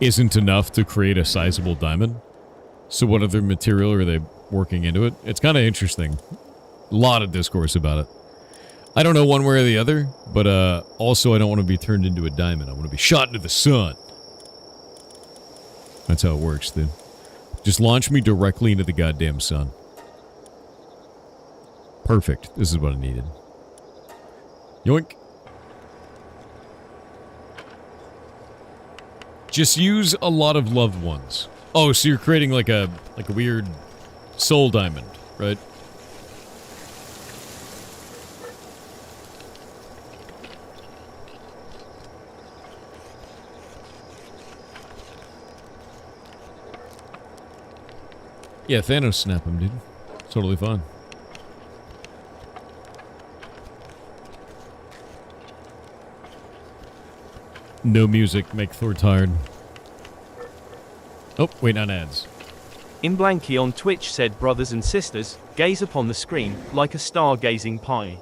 isn't enough to create a sizable diamond. So what other material are they working into it? It's kind of interesting. A lot of discourse about it. I don't know one way or the other, but also I don't want to be turned into a diamond. I want to be shot into the sun. That's how it works, dude. Just launch me directly into the goddamn sun. Perfect. This is what I needed. Yoink. Just use a lot of loved ones. Oh, so you're creating like a weird soul diamond, right? Yeah, Thanos snap him, dude. Totally fine. No music, make Thor tired. Oh, wait, not ads. Inblanky on Twitch said, brothers and sisters, gaze upon the screen, like a stargazing pie.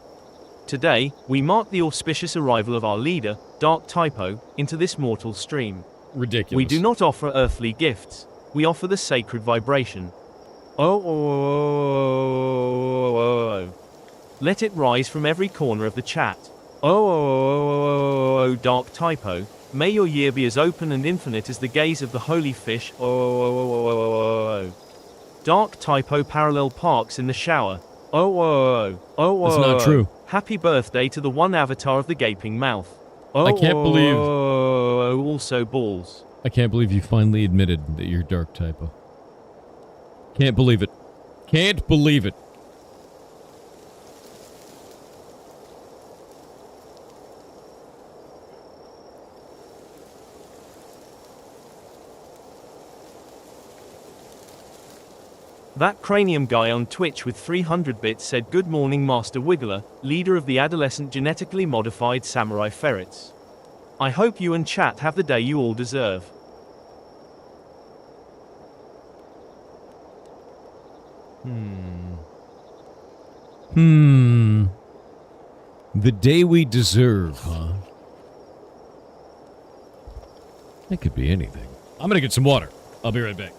Today, we mark the auspicious arrival of our leader, Dark Typo, into this mortal stream. Ridiculous. We do not offer earthly gifts. We offer the sacred vibration. Oh. Let it rise from every corner of the chat. Oh, Dark Typo. May your year be as open and infinite as the gaze of the holy fish. Oh. Dark Typo parallel parks in the shower. Oh. That's not true. Happy birthday to the one avatar of the gaping mouth. Oh, I can't believe... also balls. I can't believe you finally admitted that you're dark typo. Can't believe it. Can't believe it. That cranium guy on Twitch with 300 bits said, "Good morning, Master Wiggler, leader of the adolescent genetically modified samurai ferrets. I hope you and chat have the day you all deserve." The day we deserve, huh? That could be anything. I'm gonna get some water. I'll be right back.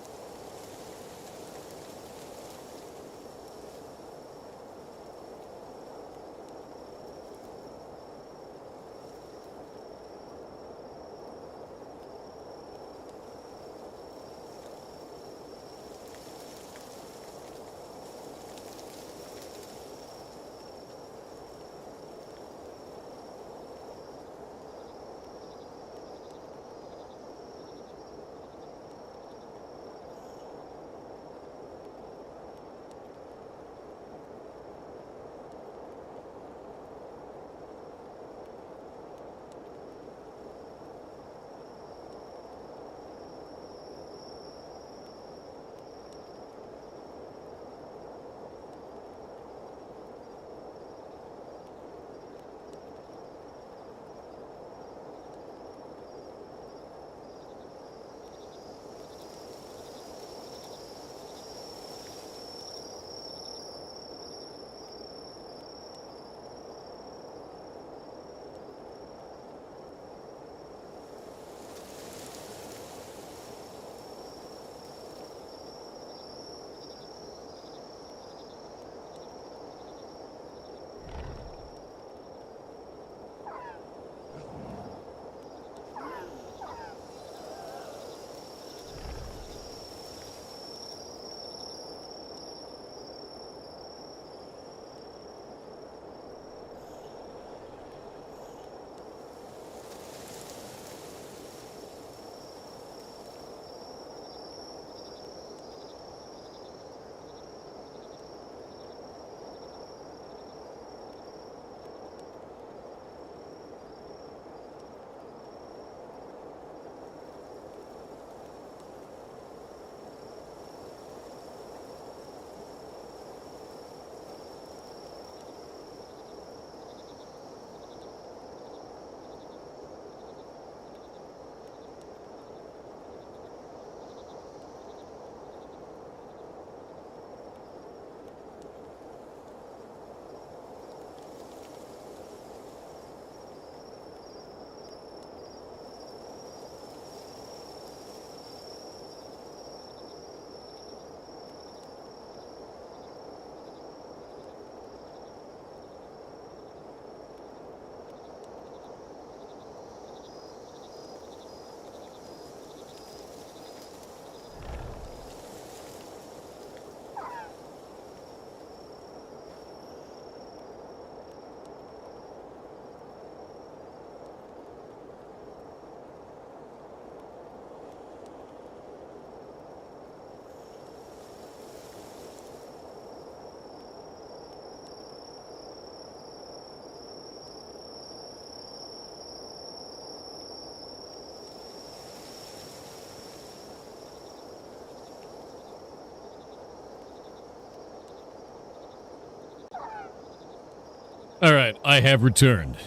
Alright, I have returned.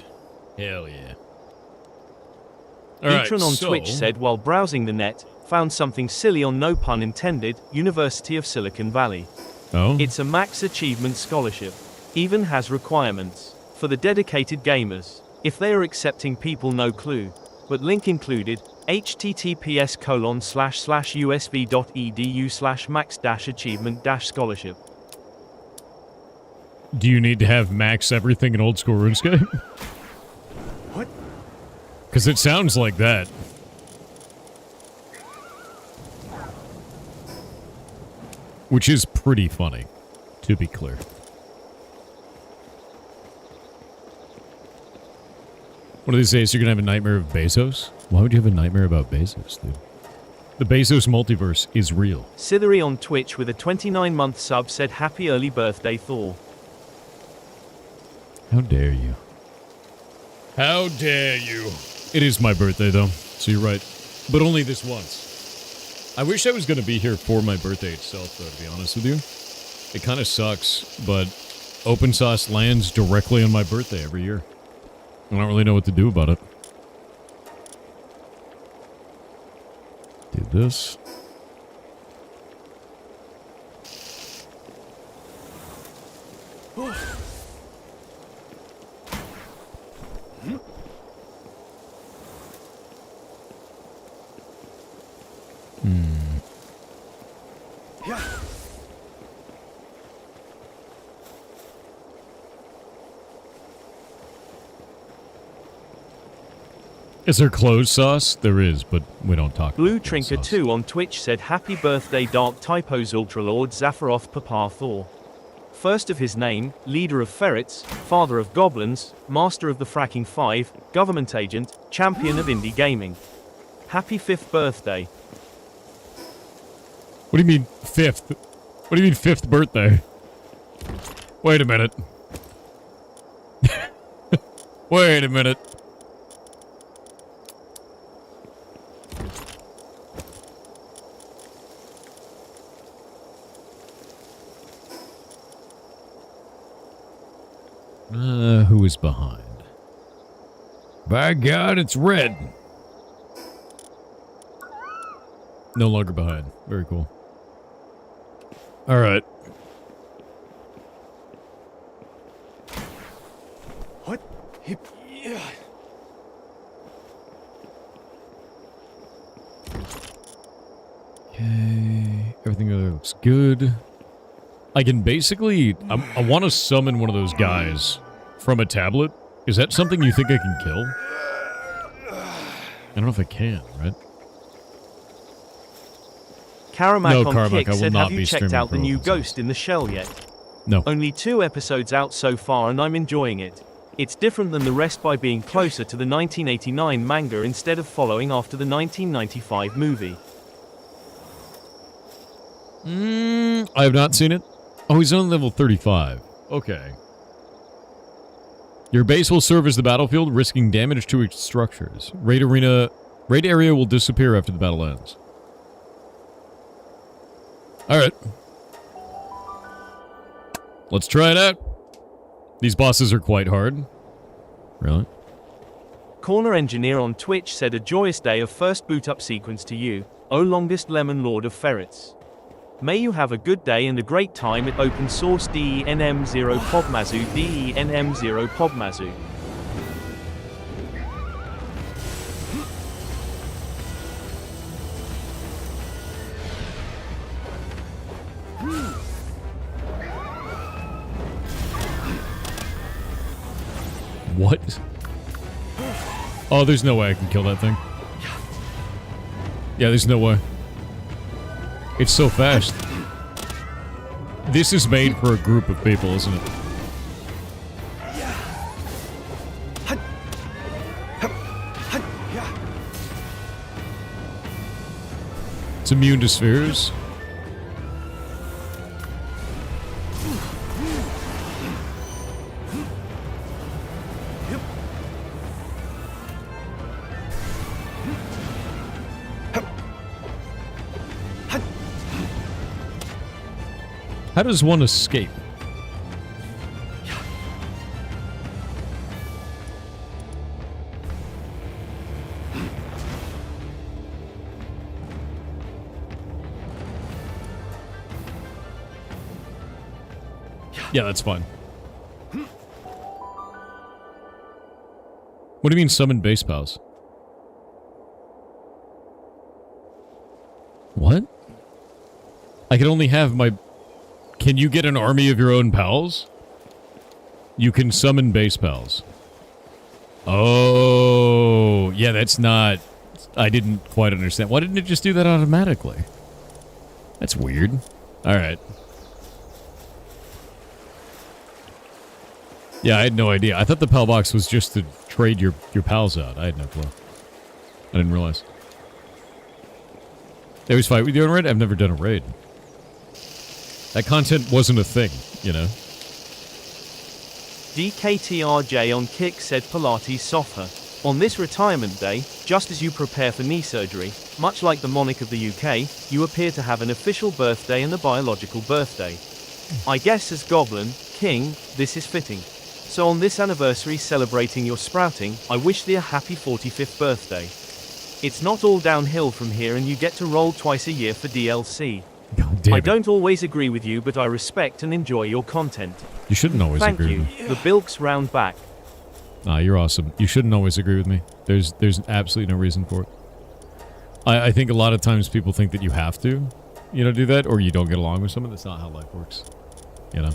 Hell yeah. Alright, Etron on Twitch said while browsing the net, found something silly on no pun intended, University of Silicon Valley. Oh? It's a max achievement scholarship. Even has requirements. For the dedicated gamers. If they are accepting people, no clue. But link included, https://usv.edu/max-achievement-scholarship. Do you need to have max everything in old school RuneScape? What? Because it sounds like that. Which is pretty funny, to be clear. What do they say? So you're gonna have a nightmare of Bezos? Why would you have a nightmare about Bezos, dude? The Bezos multiverse is real. Sithery on Twitch with a 29-month sub said happy early birthday, Thor. How dare you? How dare you? It is my birthday, though, so you're right. But only this once. I wish I was gonna be here for my birthday itself, though, to be honest with you. It kind of sucks, but Open Sauce lands directly on my birthday every year. I don't really know what to do about it. Do this. Is there clothes sauce? There is, but we don't talk Blue about Trinker sauce. 2 on Twitch said happy birthday Dark Typos Ultralord Zapharoth Papa Thor. First of his name, leader of ferrets, father of goblins, master of the fracking 5, government agent, champion of indie gaming. Happy 5th birthday. What do you mean, 5th? What do you mean, 5th birthday? Wait a minute. Wait a minute. Who is behind? By God, it's red. No longer behind. Very cool. All right. What? Yeah. Okay. Everything there looks good. I can basically... I want to summon one of those guys from a tablet. Is that something you think I can kill? I don't know if I can, right? Karamak No, on Karamak, Kick I will said, not have you be checked streaming out the for new Open Source. Ghost in the Shell yet? No. Only 2 episodes out so far and I'm enjoying it. It's different than the rest by being closer to the 1989 manga instead of following after the 1995 movie. I have not seen it. Oh, he's on level 35. Okay. Your base will serve as the battlefield, risking damage to its structures. Raid area will disappear after the battle ends. Alright. Let's try it out. These bosses are quite hard. Really? Corner Engineer on Twitch said a joyous day of first boot up sequence to you, O longest lemon lord of ferrets. May you have a good day and a great time at open source DENM0 Podmazu DENM0 Podmazu. What? Oh, there's no way I can kill that thing. Yeah, there's no way. It's so fast. This is made for a group of people, isn't it? It's immune to spheres. How does one escape? Yeah, that's fine. What do you mean summon base pals? What? I can only have my... Can you get an army of your own pals? You can summon base pals. Oh, yeah, that's not... I didn't quite understand. Why didn't it just do that automatically? That's weird. Alright. Yeah, I had no idea. I thought the pal box was just to trade your pals out. I had no clue. I didn't realize. They always fight with you on raid? I've never done a raid. That content wasn't a thing, you know? DKTRJ on Kick said Pilates Sofa. On this retirement day, just as you prepare for knee surgery, much like the monarch of the UK, you appear to have an official birthday and a biological birthday. I guess as Goblin King, this is fitting. So on this anniversary celebrating your sprouting, I wish thee a happy 45th birthday. It's not all downhill from here and you get to roll twice a year for DLC. God damn I it. don't always agree with you, but I respect and enjoy your content. You shouldn't always Thank agree you. with me. The Bilks round back. Nah, you're awesome. You shouldn't always agree with me. There's absolutely no reason for it. I think a lot of times people think that you have to, you know, do that, or you don't get along with someone. That's not how life works. You know?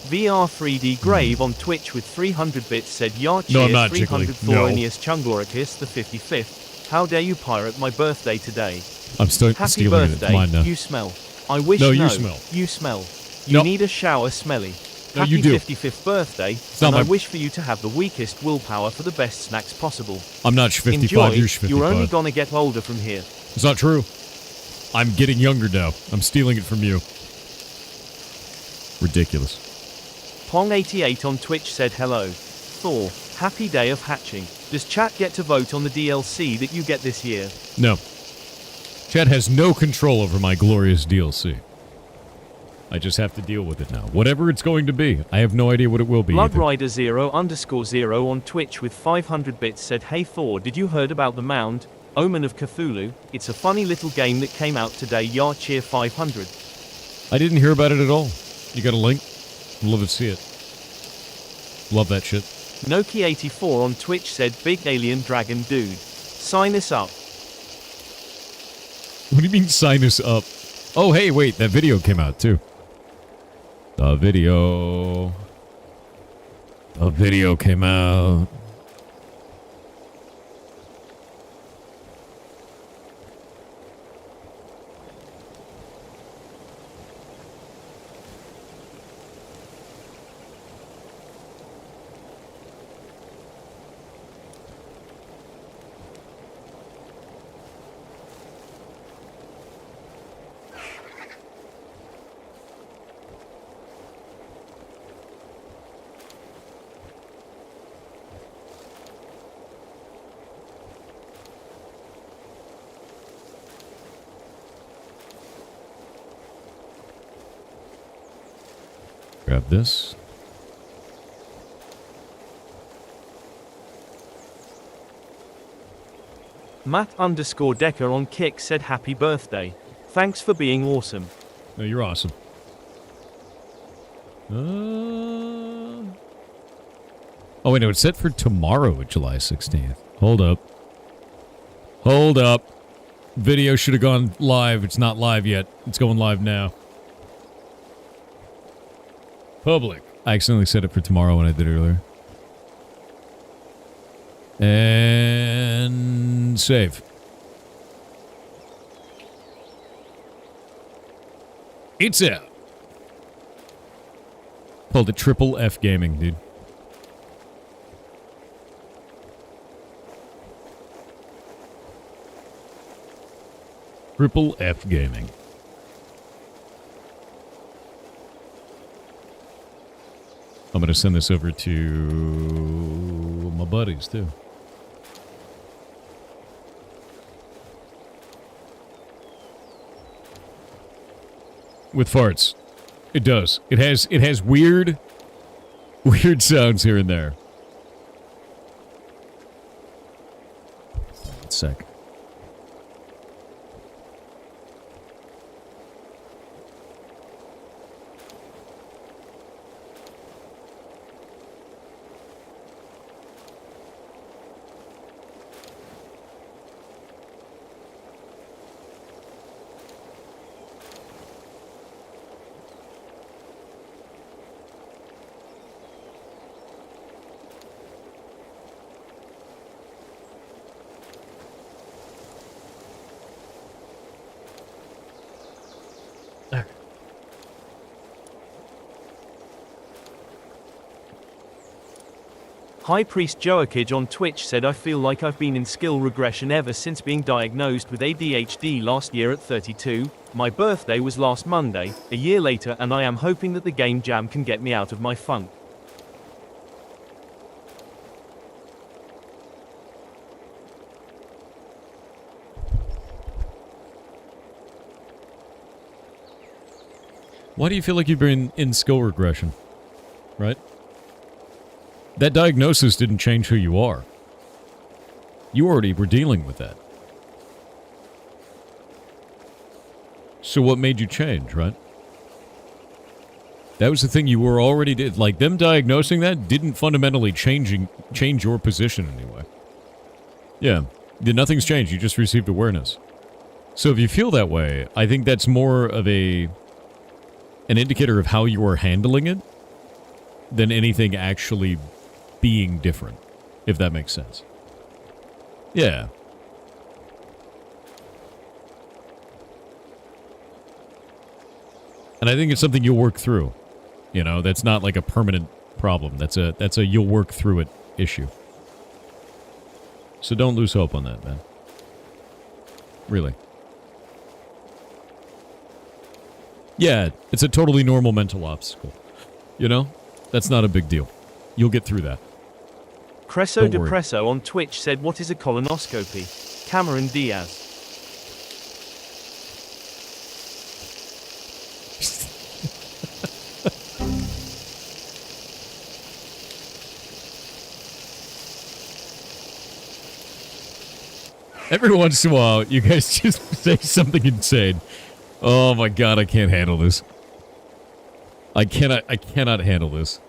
VR 3D Grave on Twitch with 300 bits said Yar No, I'm cheers not 300 jiggling. No. Thorinius Chungloricus the 55th. How dare you pirate my birthday today? I'm still Happy stealing it. It's birthday, mine now. you smell. I wish No, no, you smell. You smell. You No. need a shower smelly. No, Happy you do. 55th birthday, not and I my- wish for you to have the weakest willpower for the best snacks possible. I'm not 55, Enjoy, you're 55. you're only gonna get older from here. It's not true. I'm getting younger now. I'm stealing it from you. Ridiculous. Pong88 on Twitch said hello. Thor, happy day of hatching. Does chat get to vote on the DLC that you get this year? No. Chad has no control over my glorious DLC. I just have to deal with it now. Whatever it's going to be. I have no idea what it will be. either. Bloodrider0_0 on Twitch with 500 bits said, hey Thor, did you heard about the Mound? Omen of Cthulhu? It's a funny little game that came out today. Yar cheer 500. I didn't hear about it at all. You got a link? I'd love to see it. Love that shit. Noki84 on Twitch said, big alien dragon dude. Sign us up. What do you mean sign us up? Oh, hey, wait, that video came out too. The video came out. Grab this. Matt_Decker on Kick said, happy birthday. Thanks for being awesome. No, you're awesome. Oh, wait, no, it's set for tomorrow, July 16th. Hold up. Hold up. Video should have gone live. It's not live yet. It's going live now. Public. I accidentally set it for tomorrow when I did it earlier. And save. It's out. Called it Triple F Gaming, dude. Triple F Gaming. I'm going to send this over to my buddies, too. With farts. It does. It has weird sounds here and there. One sec. High Priest Joakij on Twitch said I feel like I've been in skill regression ever since being diagnosed with ADHD last year at 32. My birthday was last Monday, a year later, and I am hoping that the game jam can get me out of my funk. Why do you feel like you've been in skill regression? Right? That diagnosis didn't change who you are. You already were dealing with that. So what made you change, right? That was the thing you were already did. Like, them diagnosing that didn't fundamentally change your position anyway. Yeah. Nothing's changed. You just received awareness. So if you feel that way, I think that's more of an indicator of how you are handling it than anything actually being different, if that makes sense. Yeah. And I think it's something you'll work through. You know, that's not like a permanent problem. That's a you'll work through it issue. So don't lose hope on that, man. Really. Yeah, it's a totally normal mental obstacle. You know? That's not a big deal. You'll get through that. Creso Depresso on Twitch said, what is a colonoscopy? Cameron Diaz. Every once in a while, you guys just say something insane. Oh my god, I can't handle this. I cannot handle this.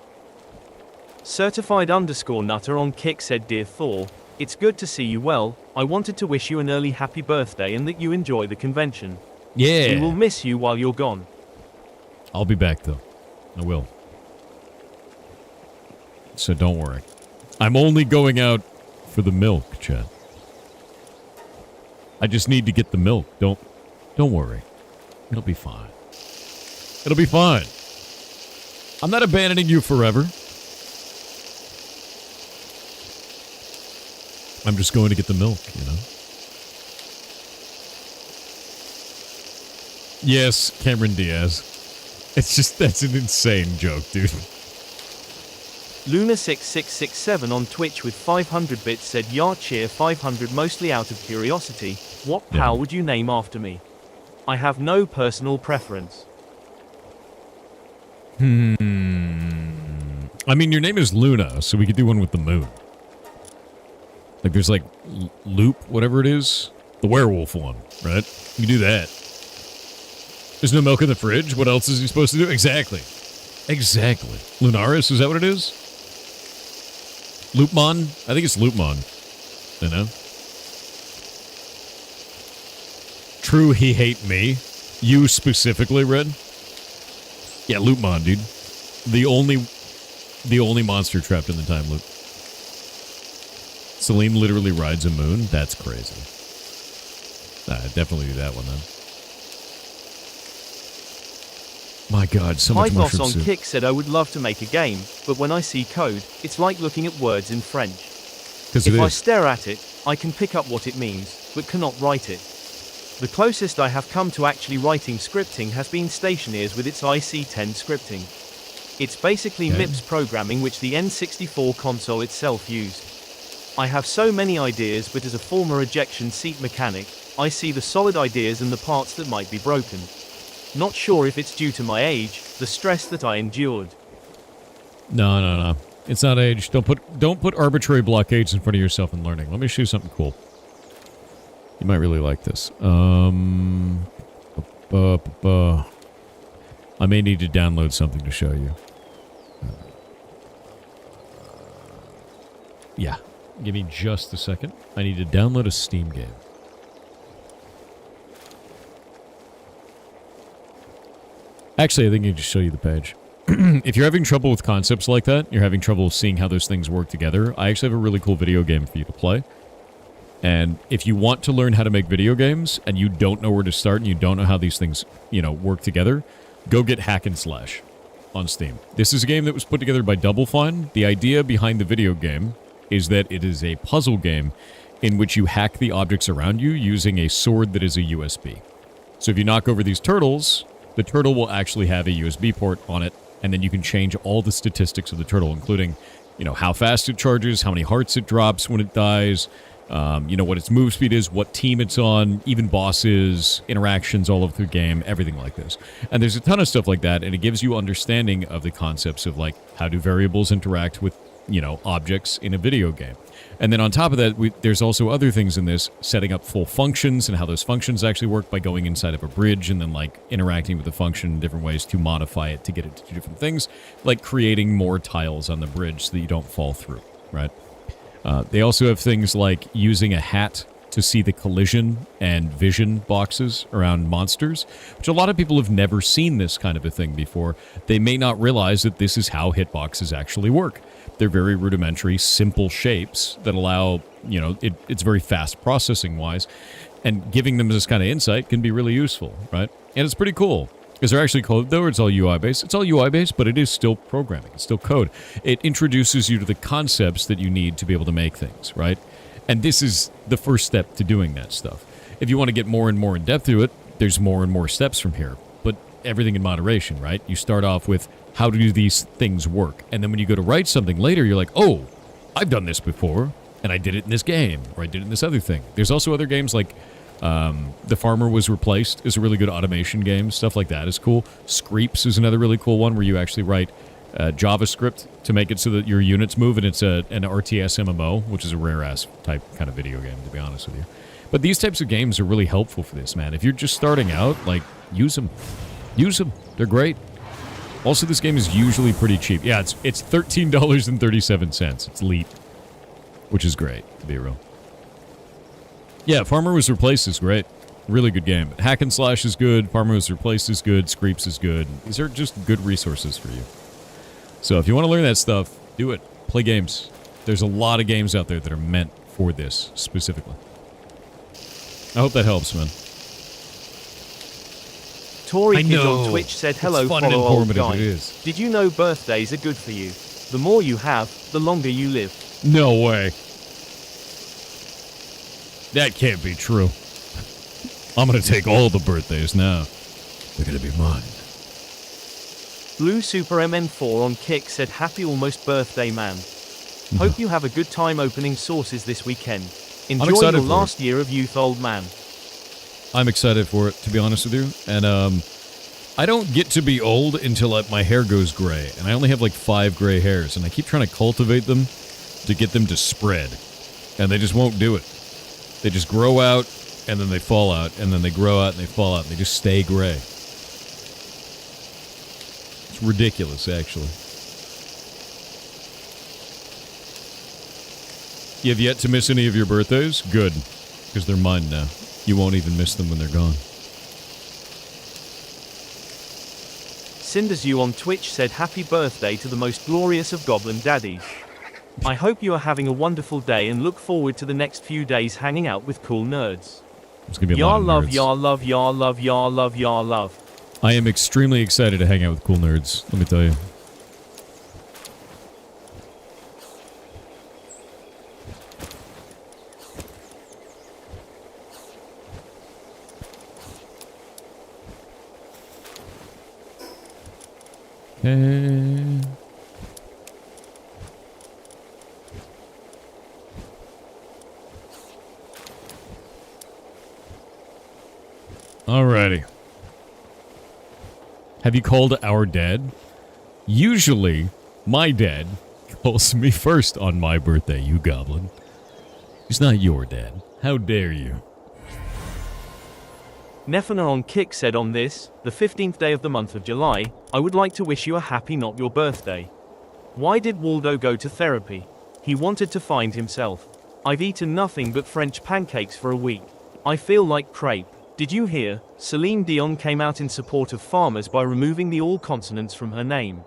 Certified _ Nutter on Kick said, Dear Thor, it's good to see you well. I wanted to wish you an early happy birthday and that you enjoy the convention. Yeah. We will miss you while you're gone. I'll be back though. I will. So don't worry. I'm only going out for the milk, Chad. I just need to get the milk. Don't worry. It'll be fine. It'll be fine. I'm not abandoning you forever. I'm just going to get the milk, you know? Yes, Cameron Diaz. It's just, that's an insane joke, dude. Luna6667 on Twitch with 500 bits said, Yar cheer 500 mostly out of curiosity. What pal would you name after me? I have no personal preference. I mean, your name is Luna, so we could do one with the moon. Like, there's like Loop, whatever it is. The werewolf one, right? You can do that. There's no milk in the fridge. What else is he supposed to do? Exactly. Exactly. Lunaris, is that what it is? Loopmon? I think it's Loopmon. You know? True, he hate me. You specifically, Red? Yeah, Loopmon, dude. The only monster trapped in the time loop. Celine literally rides a moon? That's crazy. Definitely do that one, then. My god, so much mushroom on soup. Kick said, I would love to make a game, but when I see code, it's like looking at words in French. If I stare at it, I can pick up what it means, but cannot write it. The closest I have come to actually writing scripting has been Stationeers with its IC10 scripting. It's basically MIPS programming which the N64 console itself used. I have so many ideas, but as a former ejection seat mechanic, I see the solid ideas and the parts that might be broken. Not sure if it's due to my age, the stress that I endured. No. It's not age. Don't put arbitrary blockades in front of yourself in learning. Let me show you something cool. You might really like this. I may need to download something to show you. Yeah. Give me just a second. I need to download a Steam game. Actually, I think I can just show you the page. If you're having trouble with concepts like that, you're having trouble seeing how those things work together, I actually have a really cool video game for you to play. And if you want to learn how to make video games, and you don't know where to start, and you don't know how these things, you know, work together, go get Hack and Slash. on Steam. This is a game that was put together by Double Fine. The idea behind the video game is that it is a puzzle game in which you hack the objects around you using a sword that is a USB. So if you knock over these turtles, the turtle will actually have a USB port on it, and then you can change all the statistics of the turtle, including, you know, how fast it charges, how many hearts it drops when it dies, you know, what its move speed is, what team it's on, even bosses, interactions all over the game, everything like this. And there's a ton of stuff like that, and it gives you understanding of the concepts of, like, how do variables interact with, you know, objects in a video game. And then on top of that, there's also other things in this, setting up full functions and how those functions actually work by going inside of a bridge and then, like, interacting with the function in different ways to modify it to get it to do different things, like creating more tiles on the bridge so that you don't fall through, right? They also have things like using a hat to see the collision and vision boxes around monsters, which a lot of people have never seen this kind of a thing before. They may not realize that this is how hitboxes actually work. They're very rudimentary, simple shapes that allow, you know, it's very fast processing-wise, and giving them this kind of insight can be really useful, right? And it's pretty cool, because they're actually code, though, it's all UI-based. It's all UI-based, but it is still programming. It's still code. It introduces you to the concepts that you need to be able to make things, right? And this is the first step to doing that stuff. If you want to get more and more in depth to it, there's more and more steps from here. But everything in moderation, right? You start off with, how do these things work? And then when you go to write something later, you're like, oh, I've done this before, and I did it in this game, or I did it in this other thing. There's also other games like The Farmer Was Replaced is a really good automation game. Stuff like that is cool. Screeps is another really cool one where you actually write JavaScript to make it so that your units move, and it's an RTS MMO, which is a rare-ass type kind of video game, to be honest with you. But these types of games are really helpful for this, man. If you're just starting out, like, use them. Use them. They're great. Also, this game is usually pretty cheap. Yeah, it's $13.37. It's elite, which is great, to be real. Yeah, Farmer Was Replaced is great. Really good game. Hack and Slash is good. Farmer Was Replaced is good. Screeps is good. These are just good resources for you. So if you want to learn that stuff, do it. Play games. There's a lot of games out there that are meant for this, specifically. I hope that helps, man. Tory Kid on Twitch said, hello, it's fun and follow old informative, guy. it is. Did you know birthdays are good for you? The more you have, the longer you live. No way. That can't be true. I'm gonna take all the birthdays now. They're gonna be mine. Blue Super MN4 on Kick said, happy almost birthday, man. Hope you have a good time opening sources this weekend. Enjoy your last year of youth, old man. I'm excited for it, to be honest with you. And I don't get to be old until my hair goes gray. And I only have like 5 gray hairs. And I keep trying to cultivate them to get them to spread. And they just won't do it. They just grow out, and then they fall out. And then they grow out, and they fall out. And they just stay gray. It's ridiculous, actually. You have yet to miss any of your birthdays? Good. Because they're mine now. You won't even miss them when they're gone. Cinderzu on Twitch said, happy birthday to the most glorious of Goblin Daddies. I hope you are having a wonderful day and look forward to the next few days hanging out with cool nerds. It's gonna be a lot of nerds. Y'all love, y'all love, y'all love, y'all love. I am extremely excited to hang out with cool nerds, let me tell you. Okay. Alrighty. Have you called our dad? Usually, my dad calls me first on my birthday, you goblin. He's not your dad. How dare you? Nefana on Kick said, on this, the 15th day of the month of July, I would like to wish you a happy not your birthday. Why did Waldo go to therapy? He wanted to find himself. I've eaten nothing but French pancakes for a week. I feel like crepe. Did you hear? Celine Dion came out in support of farmers by removing the all consonants from her name.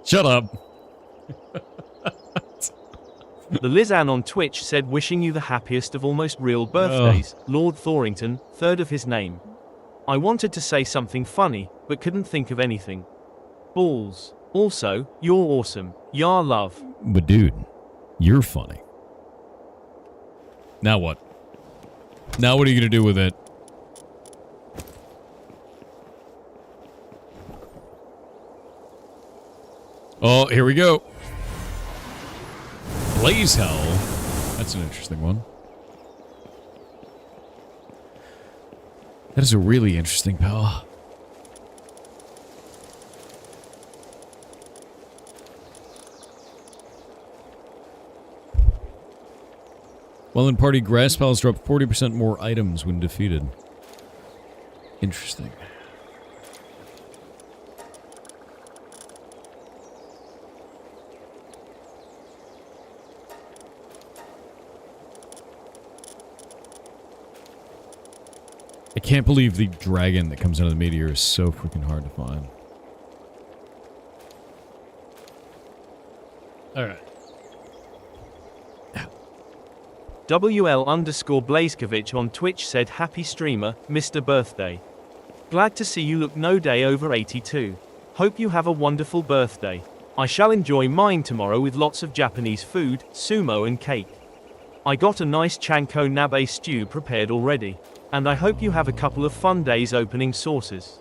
Shut up. The Lizanne on Twitch said wishing you the happiest of almost real birthdays, Lord Thorington, third of his name. I wanted to say something funny, but couldn't think of anything. Balls. Also, you're awesome. Yar love. But dude, you're funny. Now what? Now what are you gonna do with it? Oh, here we go. Blaze Hell. That's an interesting one. That is a really interesting power. While in party, grass pals drop 40% more items when defeated. Interesting. I can't believe the dragon that comes out of the meteor is so freaking hard to find. Alright. WL_Blazkevich on Twitch said happy streamer, Mr. Birthday. Glad to see you look no day over 82. Hope you have a wonderful birthday. I shall enjoy mine tomorrow with lots of Japanese food, sumo and cake. I got a nice chanko nabe stew prepared already. And I hope you have a couple of fun days opening sauces.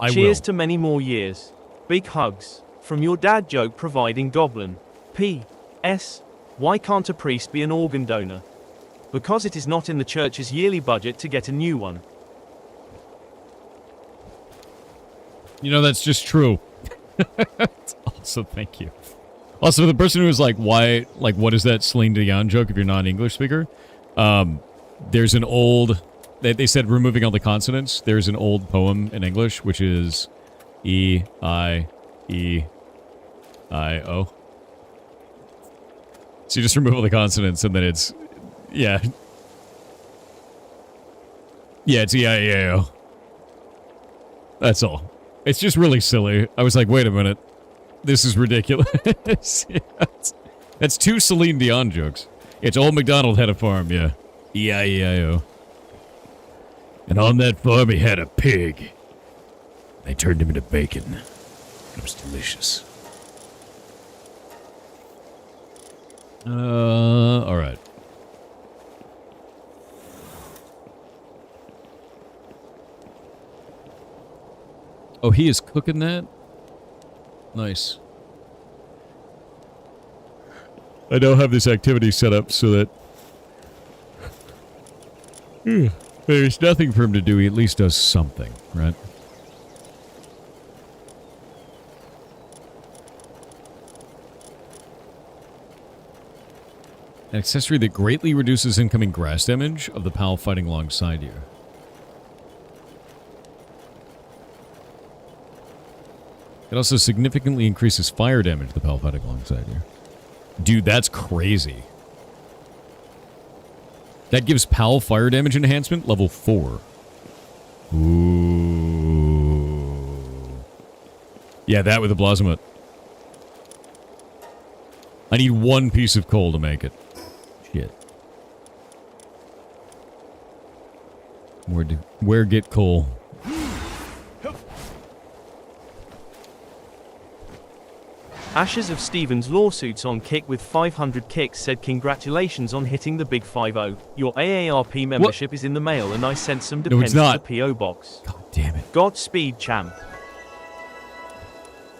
Cheers to many more years. Big hugs. From your dad joke providing goblin. P.S. Why can't a priest be an organ donor? Because it is not in the church's yearly budget to get a new one. You know, that's just true. Also, thank you. Also, the person who was like, why, like, what is that Celine Dion joke if you're not an English speaker? There's an old... They said removing all the consonants. There's an old poem in English, which is E-I-E-I-O. So you just remove all the consonants, and then it's... Yeah. Yeah, it's E-I-E-I-O. That's all. It's just really silly. I was like, wait a minute. This is ridiculous. That's two Celine Dion jokes. It's Old MacDonald had a farm, yeah. E-I-E-I-O. And on that farm he had a pig. They turned him into bacon. It was delicious. Alright. Oh, he is cooking that? Nice. I now have this activity set up so that... There's nothing for him to do, he at least does something, right? An accessory that greatly reduces incoming grass damage of the pal fighting alongside you. It also significantly increases fire damage of the pal fighting alongside you. Dude, that's crazy. That gives PAL fire damage enhancement level 4. Ooh. Yeah, that with the Blossomet. I need one piece of coal to make it. Shit. Where get coal? Ashes of Stevens lawsuits on Kick with 500 kicks said congratulations on hitting the big 5-0. Your AARP membership is in the mail and I sent some depends to the P.O. box. God damn it. Godspeed, champ.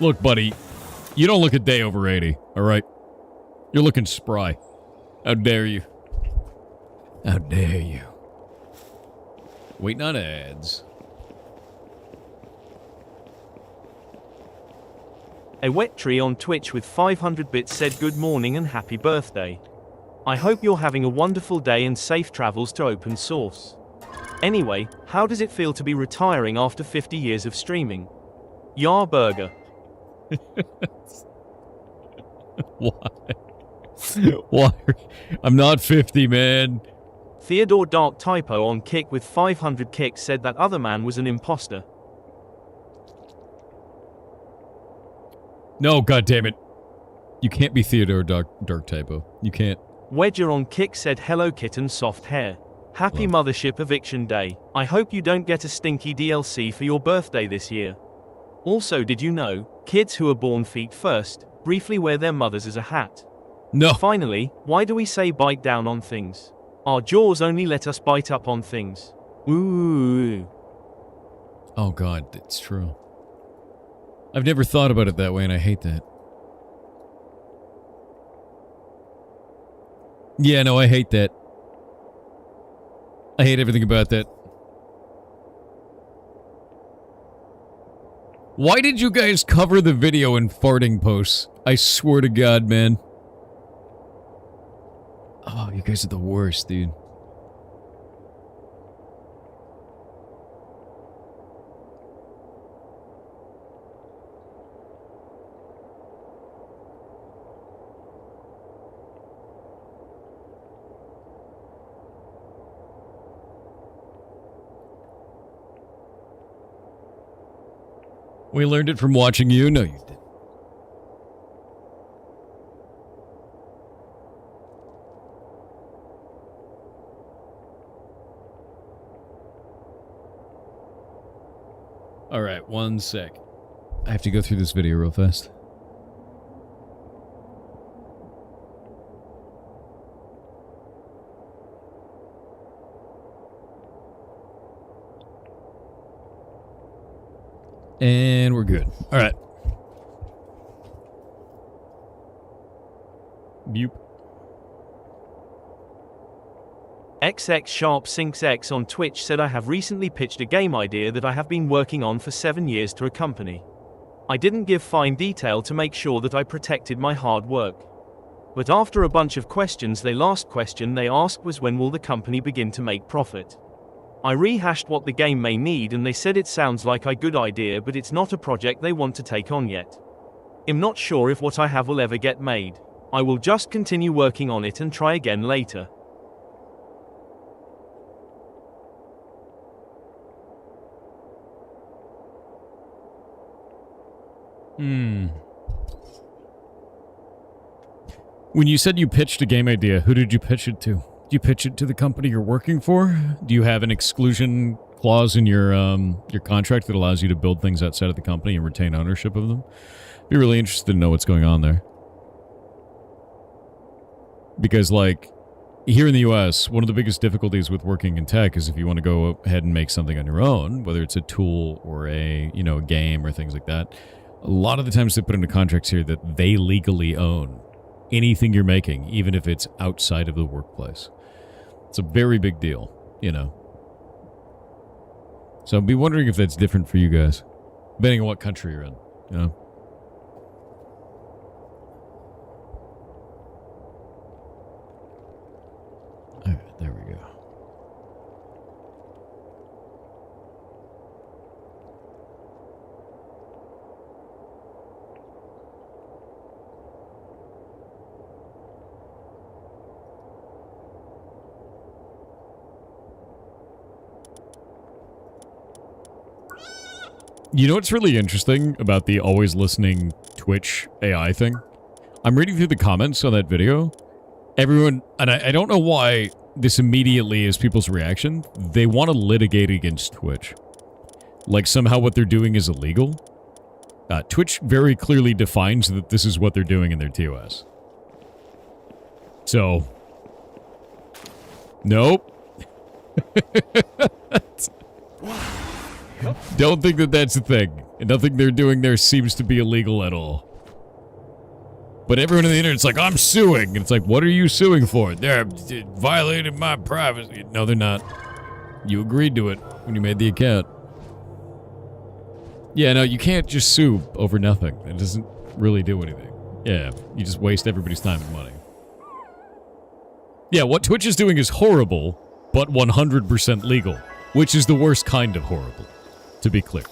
Look, buddy. You don't look a day over 80, alright? You're looking spry. How dare you? How dare you? Waiting on ads. A wet tree on Twitch with 500 bits said good morning and happy birthday. I hope you're having a wonderful day and safe travels to open source. Anyway, how does it feel to be retiring after 50 years of streaming? Yar burger. Why? Why? I'm not 50, man. Theodore Dark Typo on Kick with 500 kicks said that other man was an imposter. No, goddammit. You can't be Theodore Dark Typo. You can't. Wedger on Kick said hello kitten soft hair. Happy Hello. Mothership Eviction Day. I hope you don't get a stinky DLC for your birthday this year. Also, did you know, kids who are born feet first, briefly wear their mothers as a hat? No. Finally, why do we say bite down on things? Our jaws only let us bite up on things. Ooh. Oh god, it's true. I've never thought about it that way and I hate that. Yeah, no, I hate that. I hate everything about that. Why did you guys cover the video in farting posts? I swear to God, man. Oh, you guys are the worst, dude. We learned it from watching you? No, you didn't. Alright, one sec. I have to go through this video real fast. And we're good. Alright. Bupe. XX Sharp Sinks X on Twitch said I have recently pitched a game idea that I have been working on for 7 years to a company. I didn't give fine detail to make sure that I protected my hard work. But after a bunch of questions, the last question they asked was when will the company begin to make profit? I rehashed what the game may need and they said it sounds like a good idea but it's not a project they want to take on yet. I'm not sure if what I have will ever get made. I will just continue working on it and try again later. When you said you pitched a game idea, who did you pitch it to? Do you pitch it to the company you're working for? Do you have an exclusion clause in your contract that allows you to build things outside of the company and retain ownership of them? Be really interested to know what's going on there. Because, like, here in the US, one of the biggest difficulties with working in tech is if you want to go ahead and make something on your own, whether it's a tool or a game or things like that, a lot of the times they put into contracts here that they legally own anything you're making, even if it's outside of the workplace. It's a very big deal, So I'd be wondering if that's different for you guys, depending on what country you're in, Alright, there we go. You know what's really interesting about the always listening Twitch AI thing? I'm reading through the comments on that video. Everyone, and I don't know why this immediately is people's reaction. They want to litigate against Twitch. Like somehow what they're doing is illegal. Twitch very clearly defines that this is what they're doing in their TOS. So, nope. Don't think that that's a thing. And nothing they're doing there seems to be illegal at all. But everyone on the internet's like, I'm suing. And it's like, what are you suing for? They're violating my privacy. No, they're not. You agreed to it when you made the account. Yeah, no, you can't just sue over nothing. It doesn't really do anything. Yeah, you just waste everybody's time and money. Yeah, what Twitch is doing is horrible, but 100% legal. Which is the worst kind of horrible, to be clear.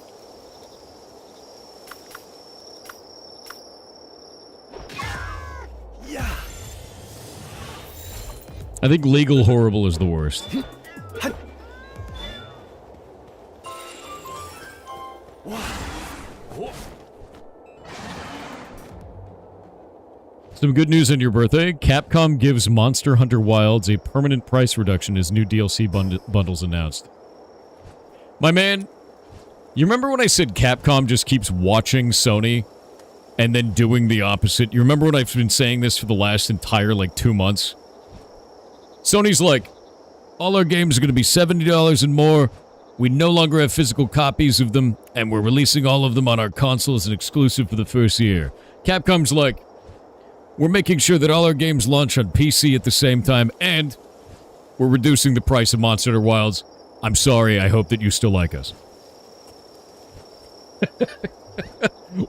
I think legal horrible is the worst. Some good news on your birthday. Capcom gives Monster Hunter Wilds a permanent price reduction as new DLC bundles announced. My man, you remember when I said Capcom just keeps watching Sony and then doing the opposite? You remember when I've been saying this for the last entire, 2 months? Sony's like, all our games are going to be $70 and more. We no longer have physical copies of them, and we're releasing all of them on our console as an exclusive for the first year. Capcom's like, we're making sure that all our games launch on PC at the same time, and we're reducing the price of Monster Hunter Wilds. I'm sorry, I hope that you still like us.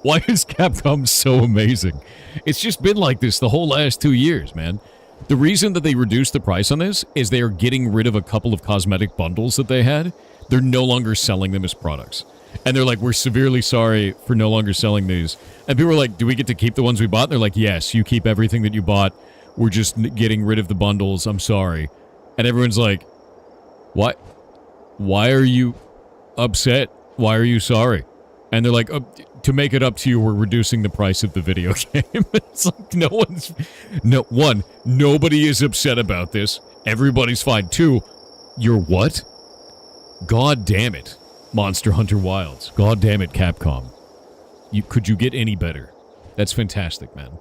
Why is Capcom so amazing? It's just been like this the whole last 2 years, man. The reason that they reduced the price on this is they are getting rid of a couple of cosmetic bundles that they had. They're no longer selling them as products. And they're like, we're severely sorry for no longer selling these. And people are like, do we get to keep the ones we bought? And they're like, yes, you keep everything that you bought. We're just getting rid of the bundles. I'm sorry. And everyone's like, what? Why are you upset? Why are you sorry? And they're like, to make it up to you, we're reducing the price of the video game. It's like, nobody is upset about this. Everybody's fine. 2, you're what? God damn it, Monster Hunter Wilds. God damn it, Capcom. Could you get any better? That's fantastic, man.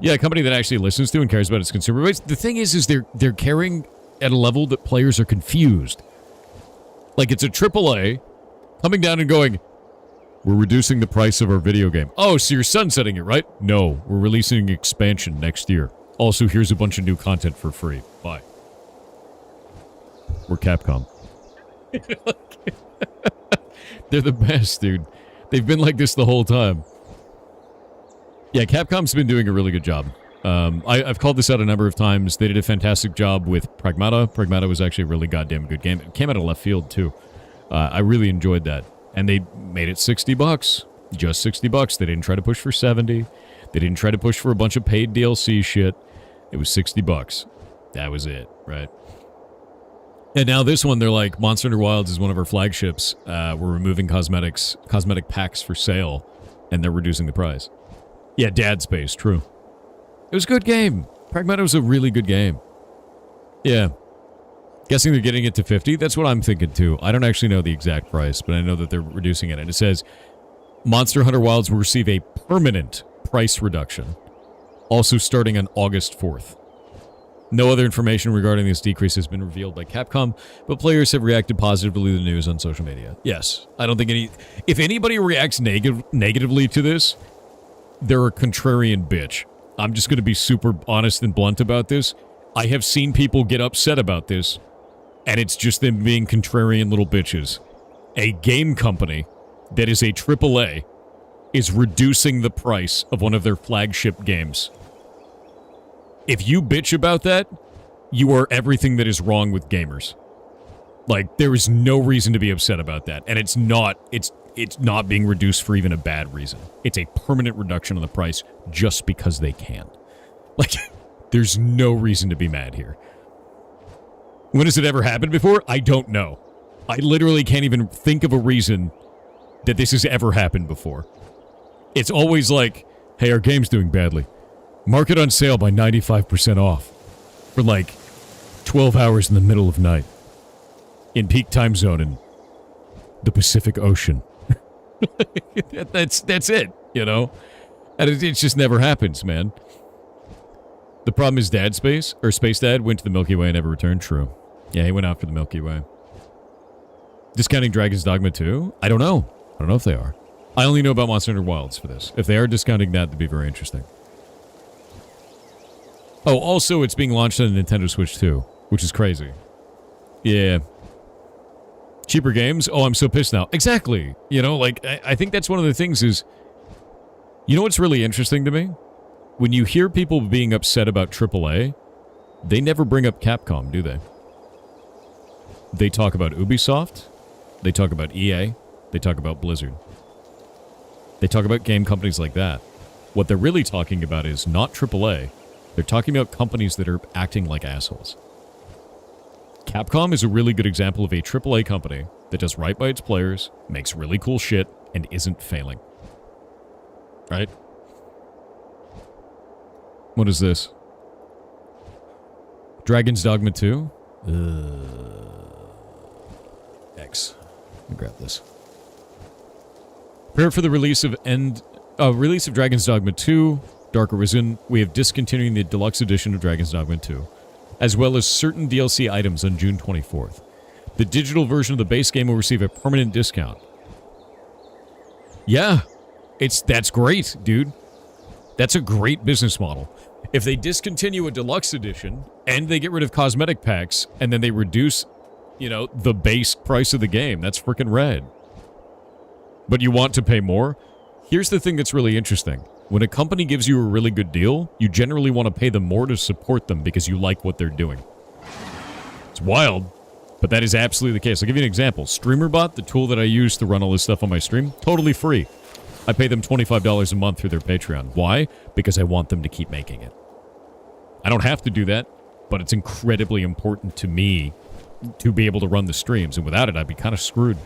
Yeah, a company that actually listens to and cares about its consumer base. The thing is they're caring at a level that players are confused. Like, it's a AAA coming down and going, we're reducing the price of our video game. Oh, so you're sunsetting it, right? No, we're releasing an expansion next year. Also, here's a bunch of new content for free. Bye. We're Capcom. They're the best, dude. They've been like this the whole time. Yeah, Capcom's been doing a really good job. I've called this out a number of times. They did a fantastic job with Pragmata. Pragmata was actually a really goddamn good game. It came out of left field, too. I really enjoyed that. And they made it $60. Just $60. They didn't try to push for 70. They didn't try to push for a bunch of paid DLC shit. It was $60. That was it, right? And now this one, they're like, Monster Hunter Wilds is one of our flagships. We're removing cosmetic packs for sale, and they're reducing the price. Yeah, Dad Space, true. It was a good game. Pragmata was a really good game. Yeah. Guessing they're getting it to 50? That's what I'm thinking, too. I don't actually know the exact price, but I know that they're reducing it. And it says, Monster Hunter Wilds will receive a permanent price reduction, also starting on August 4th. No other information regarding this decrease has been revealed by Capcom, but players have reacted positively to the news on social media. Yes, I don't think if anybody reacts negatively to this, they're a contrarian bitch. I'm just going to be super honest and blunt about this. I have seen people get upset about this, and it's just them being contrarian little bitches. A game company that is a AAA is reducing the price of one of their flagship games. If you bitch about that, you are everything that is wrong with gamers. Like, there is no reason to be upset about that. And it's not being reduced for even a bad reason. It's a permanent reduction on the price just because they can. Like, there's no reason to be mad here. When has it ever happened before? I don't know. I literally can't even think of a reason that this has ever happened before. It's always like, hey, our game's doing badly. Mark it on sale by 95% off for like 12 hours in the middle of night in peak time zone in the Pacific Ocean. That's it, you know? And it just never happens, man. The problem is Space Dad went to the Milky Way and never returned. True. Yeah, he went after the Milky Way. Discounting Dragon's Dogma 2? I don't know. I don't know if they are. I only know about Monster Hunter Wilds for this. If they are discounting that, that'd be very interesting. Oh, also, it's being launched on the Nintendo Switch too, which is crazy. Yeah. Cheaper games? Oh, I'm so pissed now. Exactly. You know, like, I think that's one of the things is... You know what's really interesting to me? When you hear people being upset about AAA, they never bring up Capcom, do they? They talk about Ubisoft. They talk about EA. They talk about Blizzard. They talk about game companies like that. What they're really talking about is not AAA. They're talking about companies that are acting like assholes. Capcom is a really good example of a AAA company that does right by its players, makes really cool shit, and isn't failing. Right? What is this? Dragon's Dogma 2? X. Let me grab this. Prepare for the release of Dragon's Dogma 2, Dark Arisen. We have discontinued the deluxe edition of Dragon's Dogma 2, as well as certain DLC items on June 24th. The digital version of the base game will receive a permanent discount. Yeah, that's great, dude. That's a great business model. If they discontinue a deluxe edition and they get rid of cosmetic packs and then they reduce, you know, the base price of the game, that's freaking rad. But you want to pay more? Here's the thing that's really interesting. When a company gives you a really good deal, you generally want to pay them more to support them because you like what they're doing. It's wild, but that is absolutely the case. I'll give you an example. StreamerBot, the tool that I use to run all this stuff on my stream, totally free. I pay them $25 a month through their Patreon. Why? Because I want them to keep making it. I don't have to do that, but it's incredibly important to me to be able to run the streams, and without it, I'd be kind of screwed.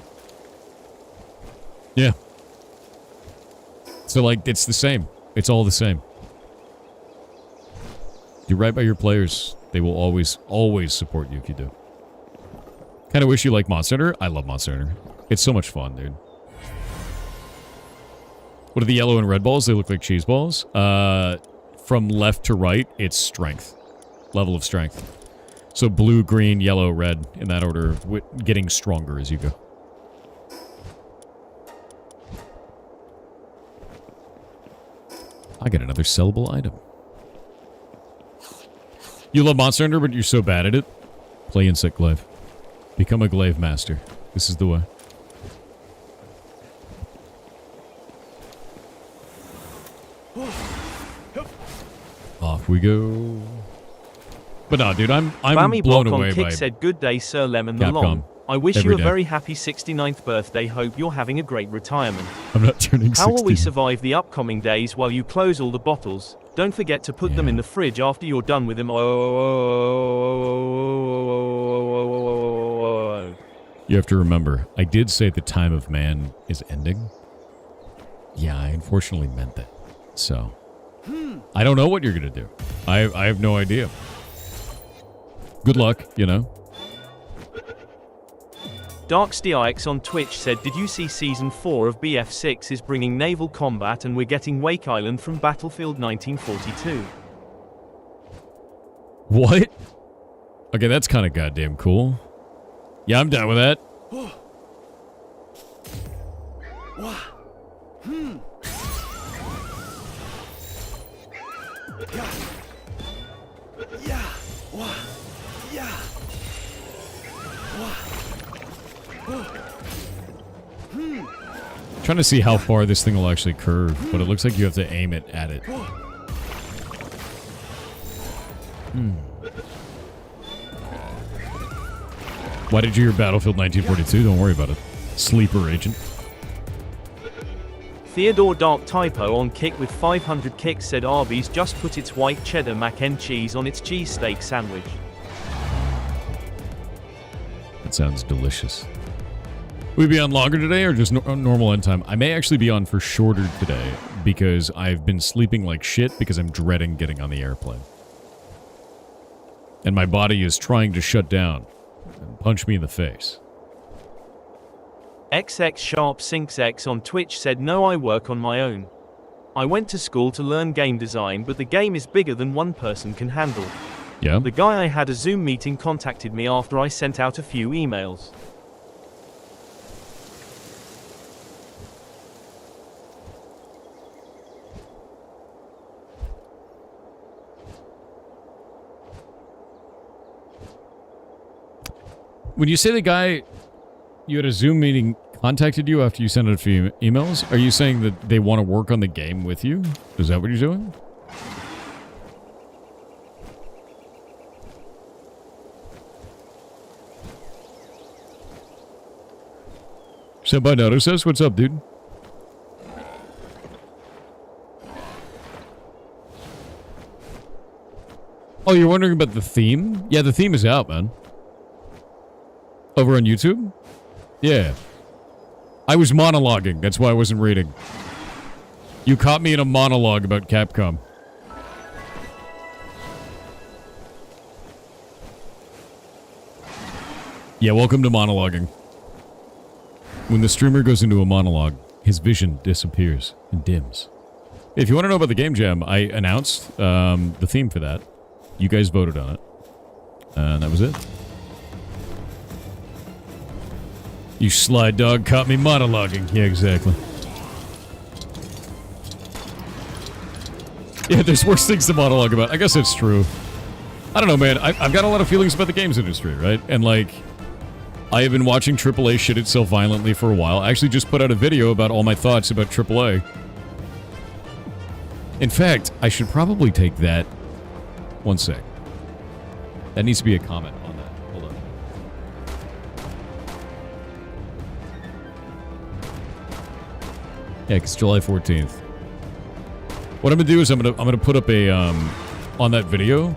Yeah. So, like, it's the same. It's all the same. Do right by your players. They will always, always support you if you do. Kind of wish you liked Monster Hunter. I love Monster Hunter. It's so much fun, dude. What are the yellow and red balls? They look like cheese balls. From left to right, it's strength. Level of strength. So blue, green, yellow, red, in that order, getting stronger as you go. I got another sellable item. You love Monster Hunter, but you're so bad at it. Play Insect Glaive. Become a Glaive Master. This is the way. Off we go. But no, dude, I'm blown away on Kick by said, "Good day, Sir Lemon the Capcom. Long. I wish Every you a day. very happy 69th birthday. Hope you're having a great retirement. I'm not turning 60. How will we survive the upcoming days while you close all the bottles? Don't forget to put them in the fridge after you're done with them." You have to remember, I did say the time of man is ending. Yeah, I unfortunately meant that. So, I don't know what you're going to do. I have no idea. Good luck, you know. DarkSTIX on Twitch said, "Did you see Season 4 of BF6 is bringing naval combat and we're getting Wake Island from Battlefield 1942? What? Okay, that's kind of goddamn cool. Yeah, I'm down with that. Trying to see how far this thing will actually curve, but it looks like you have to aim it at it. Why did you hear Battlefield 1942? Don't worry about it. Sleeper agent. Theodore Dark Typo on Kick with 500 kicks said, "Arby's just put its white cheddar mac and cheese on its cheesesteak sandwich." That sounds delicious. Will we be on longer today or just normal end time? I may actually be on for shorter today because I've been sleeping like shit because I'm dreading getting on the airplane. And my body is trying to shut down and punch me in the face. XX Sharp Sinks X on Twitch said, "No, I work on my own. I went to school to learn game design, but the game is bigger than one person can handle. Yeah? The guy I had a Zoom meeting contacted me after I sent out a few emails. When you say the guy you had a Zoom meeting contacted you after you sent out a few emails, are you saying that they want to work on the game with you? Is that what you're doing? Senpai Naruto says, "What's up, dude?" Oh, you're wondering about the theme? Yeah, the theme is out, man. Over on YouTube? Yeah. I was monologuing. That's why I wasn't reading. You caught me in a monologue about Capcom. Yeah, welcome to monologuing. When the streamer goes into a monologue, his vision disappears and dims. If you want to know about the Game Jam, I announced the theme for that. You guys voted on it. And that was it. You sly dog caught me monologuing. Yeah, exactly. Yeah, there's worse things to monologue about. I guess it's true. I don't know, man. I've got a lot of feelings about the games industry, right? And, like, I have been watching AAA shit itself violently for a while. I actually just put out a video about all my thoughts about AAA. In fact, I should probably take that. One sec. That needs to be a comment on that. Hold on. Yeah, it's July 14th. What I'm gonna do is I'm gonna put up a on that video,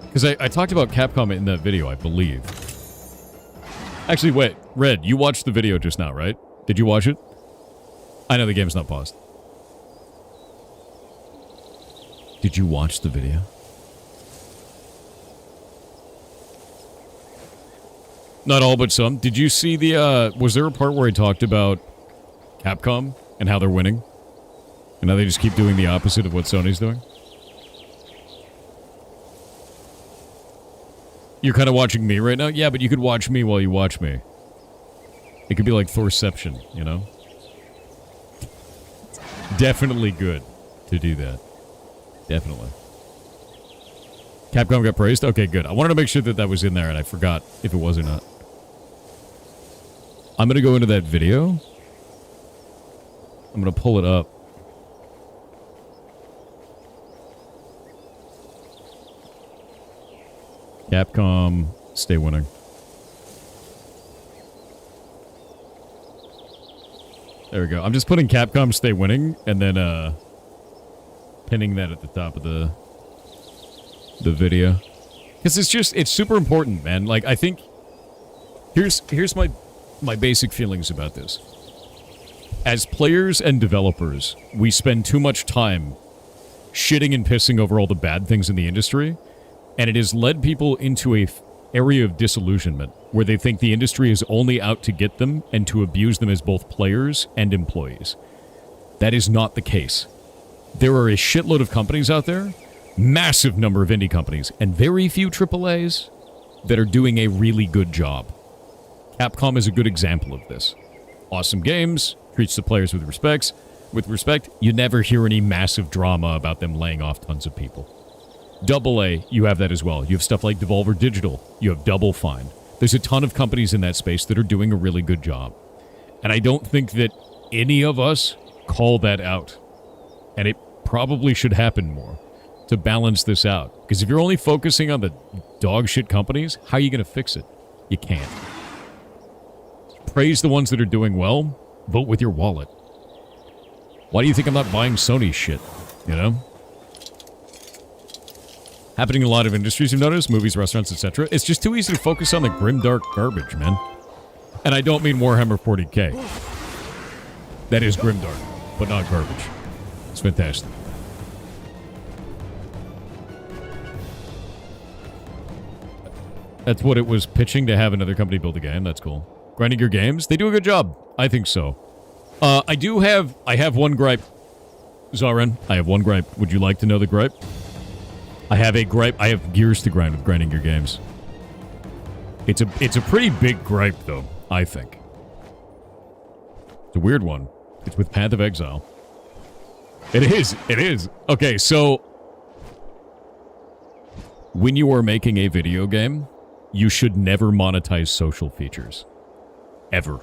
because I talked about Capcom in that video, I believe. Actually, wait, Red, you watched the video just now, right? Did you watch it? I know the game's not paused. Did you watch the video? Not all, but some. Did you see the, was there a part where he talked about Capcom and how they're winning? And how they just keep doing the opposite of what Sony's doing? You're kind of watching me right now? Yeah, but you could watch me while you watch me. It could be like Thorception, you know? Definitely good to do that. Definitely. Capcom got praised? Okay, good. I wanted to make sure that that was in there, and I forgot if it was or not. I'm going to go into that video. I'm going to pull it up. Capcom, stay winning. There we go. I'm just putting Capcom stay winning, and then, pinning that at the top of the video. Because it's super important, man. Like, I think, here's my basic feelings about this. As players and developers, we spend too much time shitting and pissing over all the bad things in the industry, and it has led people into a area of disillusionment where they think the industry is only out to get them and to abuse them as both players and employees. That is not the case. There are a shitload of companies out there, massive number of indie companies, and very few AAAs that are doing a really good job. Capcom is a good example of this. Awesome games, treats the players with respect. With respect, you never hear any massive drama about them laying off tons of people. AA, you have that as well. You have stuff like Devolver Digital. You have Double Fine. There's a ton of companies in that space that are doing a really good job. And I don't think that any of us call that out. And it probably should happen more to balance this out. Because if you're only focusing on the dog shit companies, how are you going to fix it? You can't. Praise the ones that are doing well. Vote with your wallet. Why do you think I'm not buying Sony shit? You know? Happening in a lot of industries, you've noticed, movies, restaurants, etc. It's just too easy to focus on the grimdark garbage, man. And I don't mean Warhammer 40k. That is grimdark, but not garbage. It's fantastic. That's what it was pitching, to have another company build a game. That's cool. Grinding Your Games? They do a good job. I think so. I have one gripe. Zarin, I have one gripe. Would you like to know the gripe? I have a gripe. I have gears to grind with Grinding Your Games. It's a pretty big gripe, though, I think. It's a weird one. It's with Path of Exile. It is. It is. Okay, so when you are making a video game, you should never monetize social features. Ever.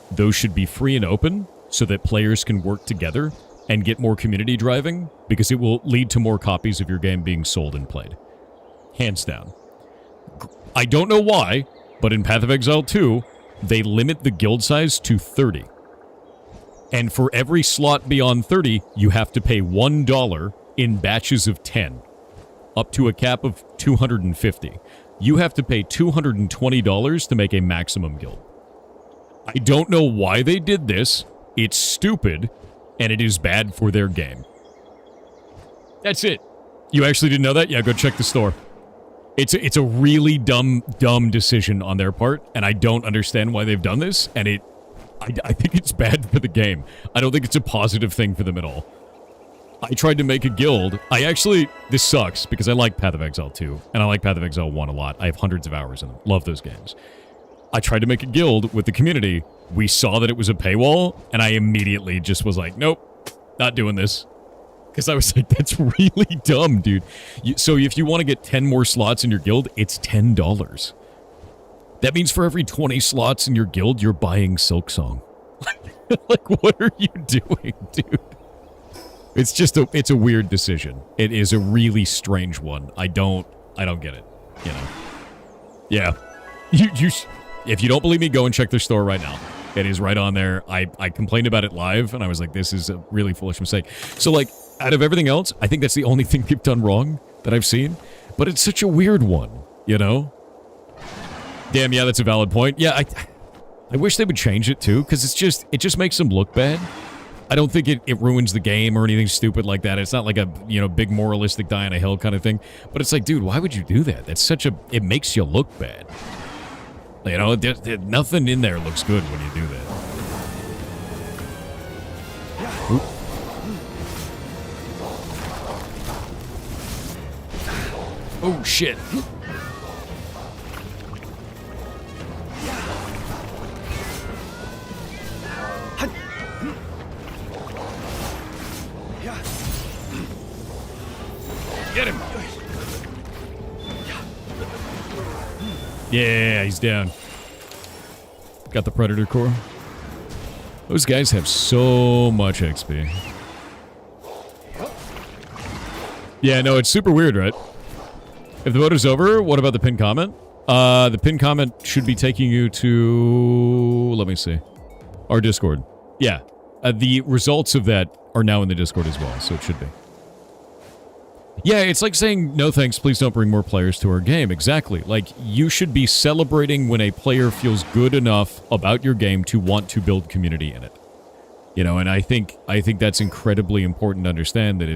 Those should be free and open so that players can work together and get more community driving, because it will lead to more copies of your game being sold and played. Hands down. I don't know why, but in Path of Exile 2, they limit the guild size to 30. And for every slot beyond 30, you have to pay $1 in batches of 10, up to a cap of 250. You have to pay $220 to make a maximum guild. I don't know why they did this. It's stupid, and it is bad for their game. That's it. You actually didn't know that? Yeah, go check the store. It's a really dumb decision on their part, and I don't understand why they've done this, and I think it's bad for the game. I don't think it's a positive thing for them at all. I tried to make a guild. This sucks, because I like Path of Exile 2, and I like Path of Exile 1 a lot. I have hundreds of hours in them. Love those games. I tried to make a guild with the community. We saw that it was a paywall, and I immediately just was like, nope, not doing this. Because I was like, that's really dumb, dude. So if you want to get 10 more slots in your guild, it's $10. That means for every 20 slots in your guild, you're buying Silksong. Like, what are you doing, dude? It's just it's a weird decision. It is a really strange one. I don't get it, you know. Yeah. If you don't believe me, go and check their store right now. It is right on there. I complained about it live, and I was like, this is a really foolish mistake. So, like, out of everything else, I think that's the only thing they've done wrong that I've seen. But it's such a weird one, you know? Damn, yeah, that's a valid point. Yeah, I wish they would change it, too, because it just makes them look bad. I don't think it ruins the game or anything stupid like that. It's not like a, you know, big moralistic die on a hill kind of thing. But it's like, dude, why would you do that? That's it makes you look bad. You know, nothing in there looks good when you do that. Oop. Oh, shit. Get him. Yeah, he's down. Got the Predator core. Those guys have so much XP. Yeah, no, it's super weird, right? If the vote is over, what about the pinned comment? The pinned comment should be taking you to... Let me see. Our Discord. Yeah. The results of that are now in the Discord as well, so it should be. Yeah, it's like saying, no thanks, please don't bring more players to our game. Exactly. Like, you should be celebrating when a player feels good enough about your game to want to build community in it. You know, and I think that's incredibly important to understand, that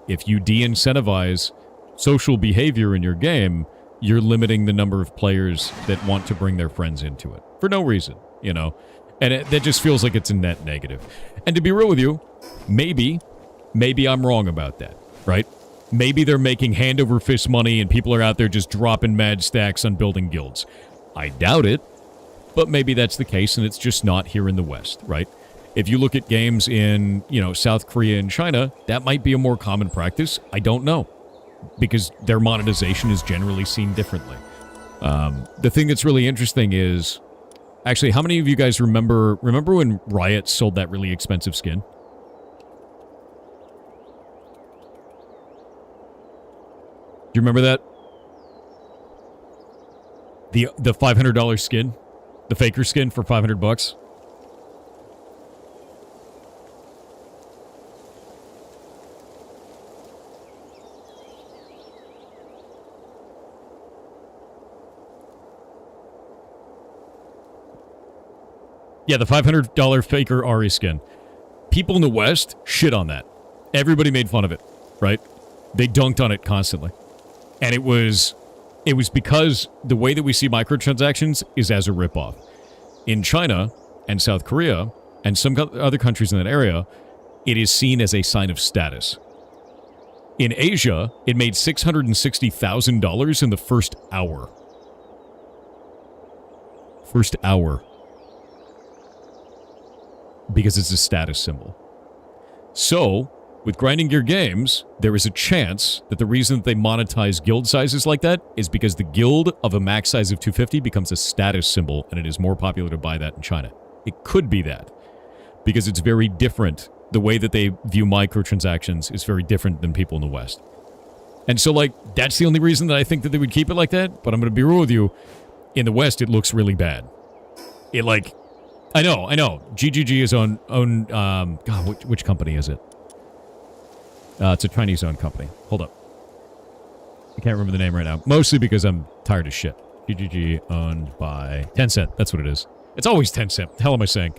if you de-incentivize social behavior in your game, you're limiting the number of players that want to bring their friends into it. For no reason, you know? And that just feels like it's a net negative. And to be real with you, maybe I'm wrong about that, right? Maybe they're making hand-over-fist money and people are out there just dropping mad stacks on building guilds. I doubt it, but maybe that's the case and it's just not here in the West, right? If you look at games in, you know, South Korea and China, that might be a more common practice. I don't know, because their monetization is generally seen differently. The thing that's really interesting is... Actually, how many of you guys remember when Riot sold that really expensive skin? Do you remember that? The $500 skin? The Faker skin for $500? Yeah, the $500 Faker Ari skin. People in the West shit on that. Everybody made fun of it, right? They dunked on it constantly. And it was because the way that we see microtransactions is as a ripoff. In China and South Korea and some other countries in that area, it is seen as a sign of status. In Asia, it made $660,000 in the first hour. First hour. Because it's a status symbol. So, with Grinding Gear Games, there is a chance that the reason that they monetize guild sizes like that is because the guild of a max size of 250 becomes a status symbol, and it is more popular to buy that in China. It could be that. Because it's very different. The way that they view microtransactions is very different than people in the West. And so, like, that's the only reason that I think that they would keep it like that, but I'm going to be real with you. In the West, it looks really bad. It, like... I know. GGG is own God, which company is it? It's a Chinese-owned company. Hold up. I can't remember the name right now. Mostly because I'm tired of shit. GGG owned by Tencent. That's what it is. It's always Tencent. What the hell am I saying?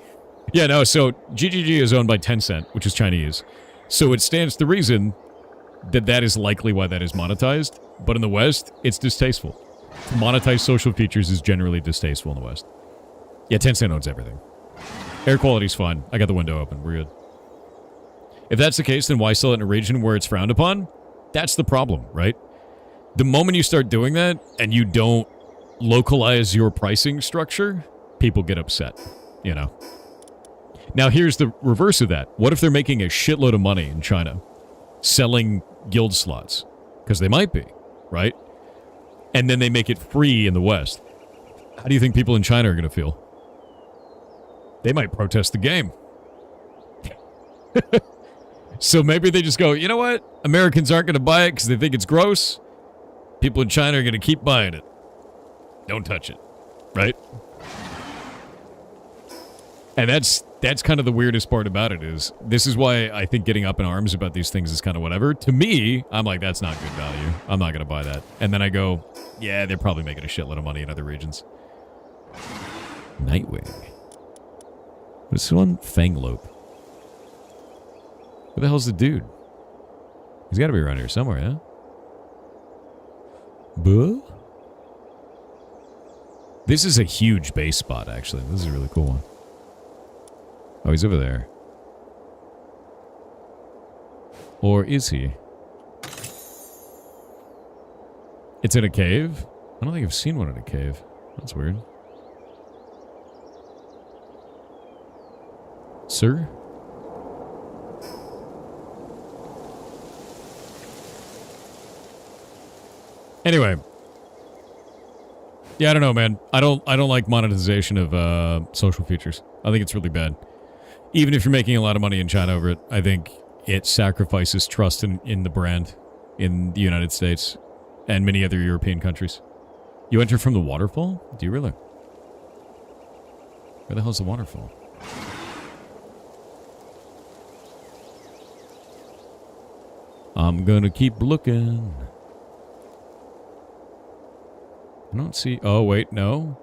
Yeah, no, so GGG is owned by Tencent, which is Chinese. So it stands to reason that that is likely why that is monetized. But in the West, it's distasteful. To monetize social features is generally distasteful in the West. Yeah, Tencent owns everything. Air quality's fine. I got the window open. We're good. If that's the case, then why sell it in a region where it's frowned upon? That's the problem, right? The moment you start doing that and you don't localize your pricing structure, people get upset, you know? Now, here's the reverse of that. What if they're making a shitload of money in China selling guild slots? Because they might be, right? And then they make it free in the West. How do you think people in China are going to feel? They might protest the game. So maybe they just go, you know what? Americans aren't going to buy it because they think it's gross. People in China are going to keep buying it. Don't touch it. Right? And that's kind of the weirdest part about it is, this is why I think getting up in arms about these things is kind of whatever. To me, I'm like, that's not good value. I'm not going to buy that. And then I go, yeah, they're probably making a shitload of money in other regions. Nightwing. What's this one? Fanglope. Where the hell's the dude? He's got to be around here somewhere, yeah? Buh? This is a huge base spot, actually. This is a really cool one. Oh, he's over there. Or is he? It's in a cave? I don't think I've seen one in a cave. That's weird. Sir? Anyway. Yeah, I don't know, man. I don't like monetization of social features. I think it's really bad. Even if you're making a lot of money in China over it, I think it sacrifices trust in the brand in the United States and many other European countries. You enter from the waterfall? Do you really? Where the hell's the waterfall? I'm gonna keep looking. I don't see... Oh, wait, no.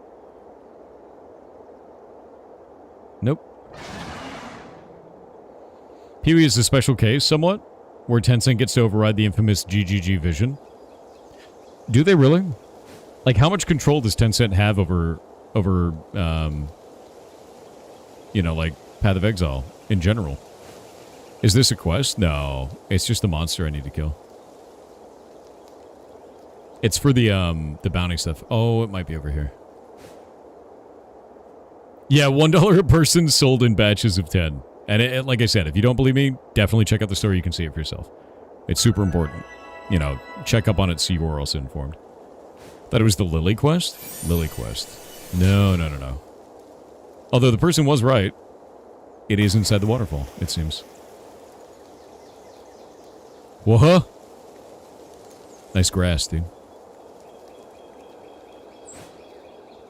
Nope. Pee-wee is a special case, somewhat, where Tencent gets to override the infamous GGG vision. Do they really? Like, how much control does Tencent have over you know, like, Path of Exile in general? Is this a quest? No. It's just the monster I need to kill. It's for the bounty stuff. Oh, it might be over here. Yeah, $1 a person sold in batches of 10. And like I said, if you don't believe me, definitely check out the story. You can see it for yourself. It's super important. You know, check up on it so you are also informed. Thought it was the Lily quest? Lily quest. No. Although the person was right. It is inside the waterfall, it seems. Whoa. Nice grass, dude.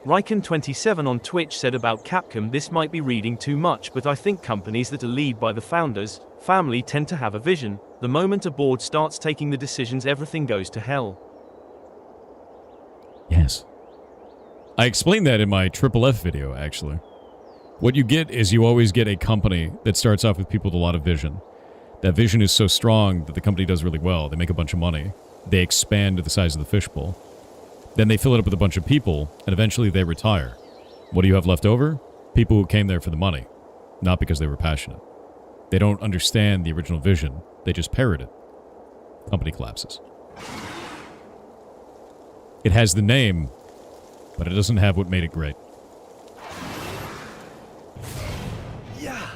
Ryken27 on Twitch said about Capcom, this might be reading too much, but I think companies that are led by the founders, family tend to have a vision. The moment a board starts taking the decisions, everything goes to hell. Yes. I explained that in my Triple F video, actually. What you get is you always get a company that starts off with people with a lot of vision. That vision is so strong that the company does really well. They make a bunch of money. They expand to the size of the fishbowl. Then they fill it up with a bunch of people, and eventually they retire. What do you have left over? People who came there for the money, not because they were passionate. They don't understand the original vision. They just parrot it. Company collapses. It has the name, but it doesn't have what made it great. Yeah.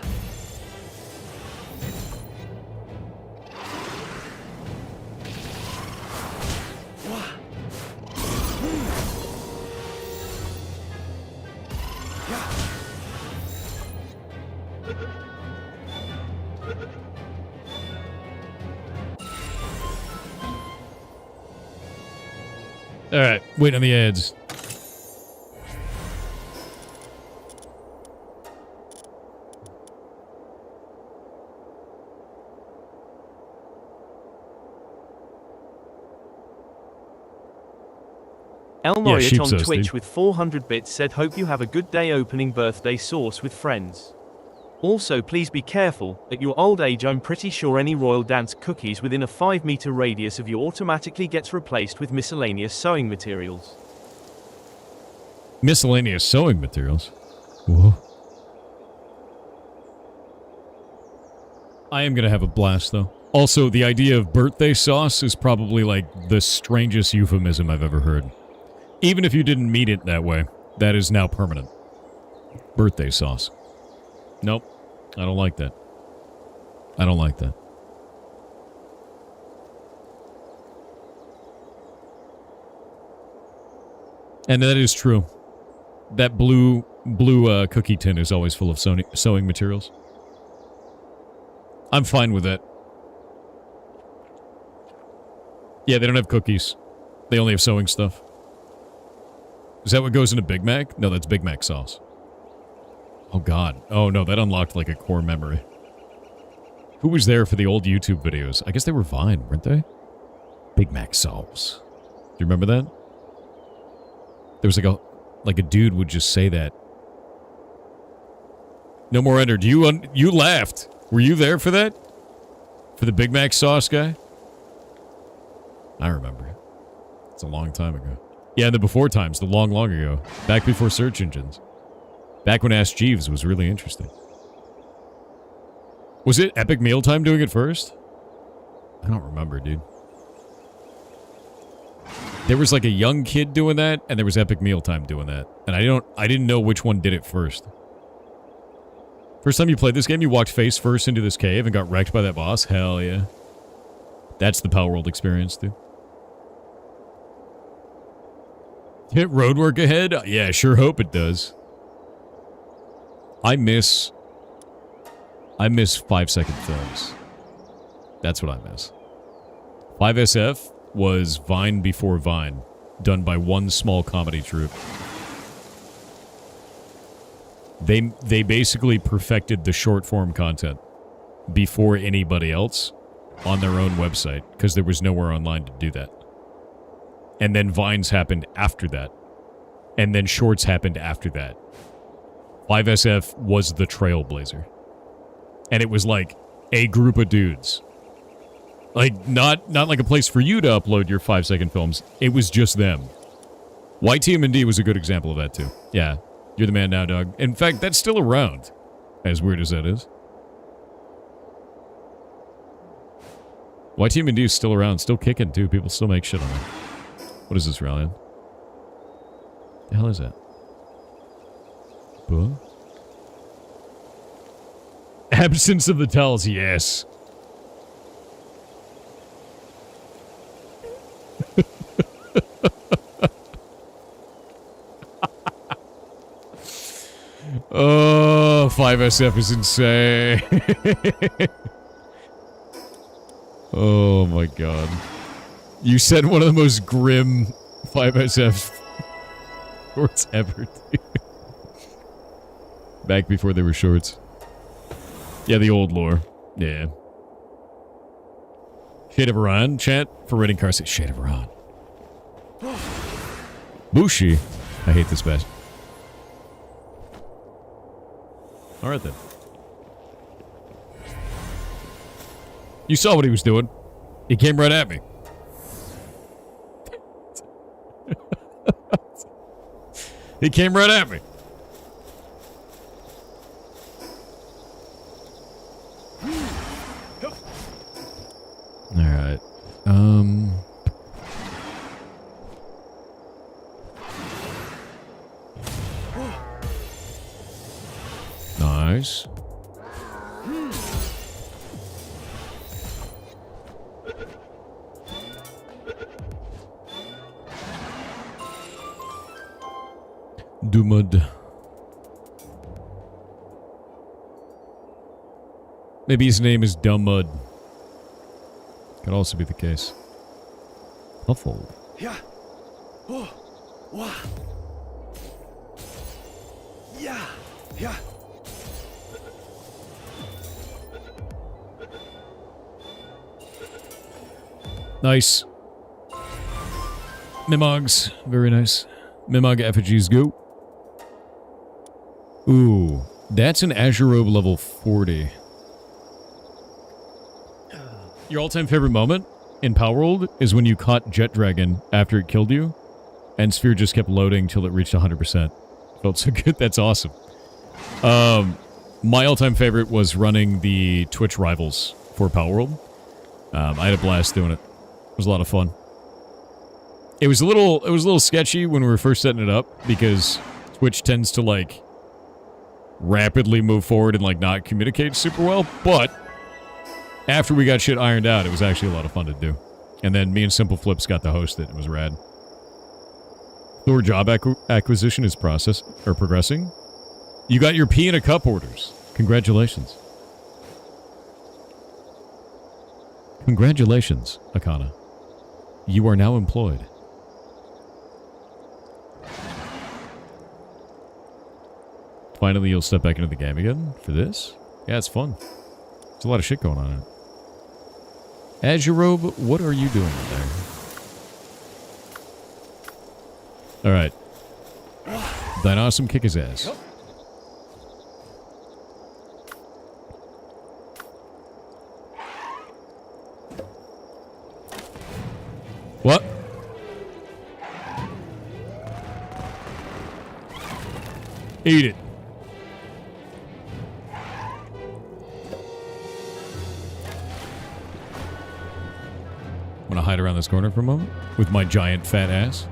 Alright, wait on the ads. Elnoyat on Sheepsos, Twitch dude. with 400 bits said, hope you have a good day opening birthday sauce with friends. Also, please be careful. At your old age, I'm pretty sure any Royal Dance cookies within a 5-meter radius of you automatically gets replaced with miscellaneous sewing materials. Miscellaneous sewing materials? Whoa. I am gonna have a blast, though. Also, the idea of birthday sauce is probably, like, the strangest euphemism I've ever heard. Even if you didn't mean it that way, that is now permanent. Birthday sauce. Nope. I don't like that. I don't like that. And that is true. That blue cookie tin is always full of sewing materials. I'm fine with that. Yeah, they don't have cookies. They only have sewing stuff. Is that what goes in a Big Mac? No, that's Big Mac sauce. Oh, God. Oh, no, that unlocked, like, a core memory. Who was there for the old YouTube videos? I guess they were Vine, weren't they? Big Mac sauce. Do you remember that? There was, like a dude would just say that. No more entered. You laughed. Were you there for that? For the Big Mac sauce guy? I remember. It's a long time ago. Yeah, in the before times, the long ago. Back before search engines. Back when Ask Jeeves was really interesting. Was it Epic Mealtime doing it first? I don't remember, dude. There was like a young kid doing that, and there was Epic Mealtime doing that. And I didn't know which one did it first. First time you played this game, you walked face first into this cave and got wrecked by that boss? Hell yeah. That's the Palworld experience, dude. Hit roadwork ahead? Yeah, sure hope it does. I miss 5-second films. That's what I miss. 5SF was Vine before Vine, done by one small comedy troupe. They basically perfected the short form content before anybody else on their own website, because there was nowhere online to do that. And then Vines happened after that. And then Shorts happened after that. 5SF was the trailblazer. And it was like a group of dudes. Like, not like a place for you to upload your 5-second films. It was just them. YTMD was a good example of that, too. Yeah, you're the man now, dog. In fact, that's still around. As weird as that is. YTMD is still around, still kicking, too. People still make shit on it. What is this, Rallian? The hell is that? Huh? Absence of the tells, yes. Oh, 5SF is insane. Oh my god. You said one of the most grim 5SF shorts ever, dude. Back before they were shorts. Yeah, the old lore. Yeah. Shade of Iran, chat, for Reading Car says Shade of Iran. Bushi. I hate this best. Alright then. You saw what he was doing. He came right at me. He came right at me. Alright. Nice. Dumud. Maybe his name is Dumud. Could also be the case. Huffle. Yeah. Oh. Wow. Yeah. Yeah. Nice. Mimogs. Very nice. Mimog effigies go. Ooh. That's an Azure Robe level 40. Your all-time favorite moment in Palworld is when you caught Jet Dragon after it killed you, and Sphere just kept loading till it reached 100%. Felt so good. That's awesome. My all-time favorite was running the Twitch Rivals for Palworld. I had a blast doing it. It was a lot of fun. It was a little sketchy when we were first setting it up because Twitch tends to like rapidly move forward and like not communicate super well, but after we got shit ironed out, it was actually a lot of fun to do. And then me and Simple Flips got to host it. It was rad. Thor job acquisition is progressing. You got your pea in a cup orders. Congratulations. Congratulations, Akana. You are now employed. Finally, you'll step back into the game again for this? Yeah, it's fun. There's a lot of shit going on in it. Azure Robe, what are you doing in there? Alright. Thine awesome kick his ass. What? Eat it. Want to hide around this corner for a moment with my giant fat ass?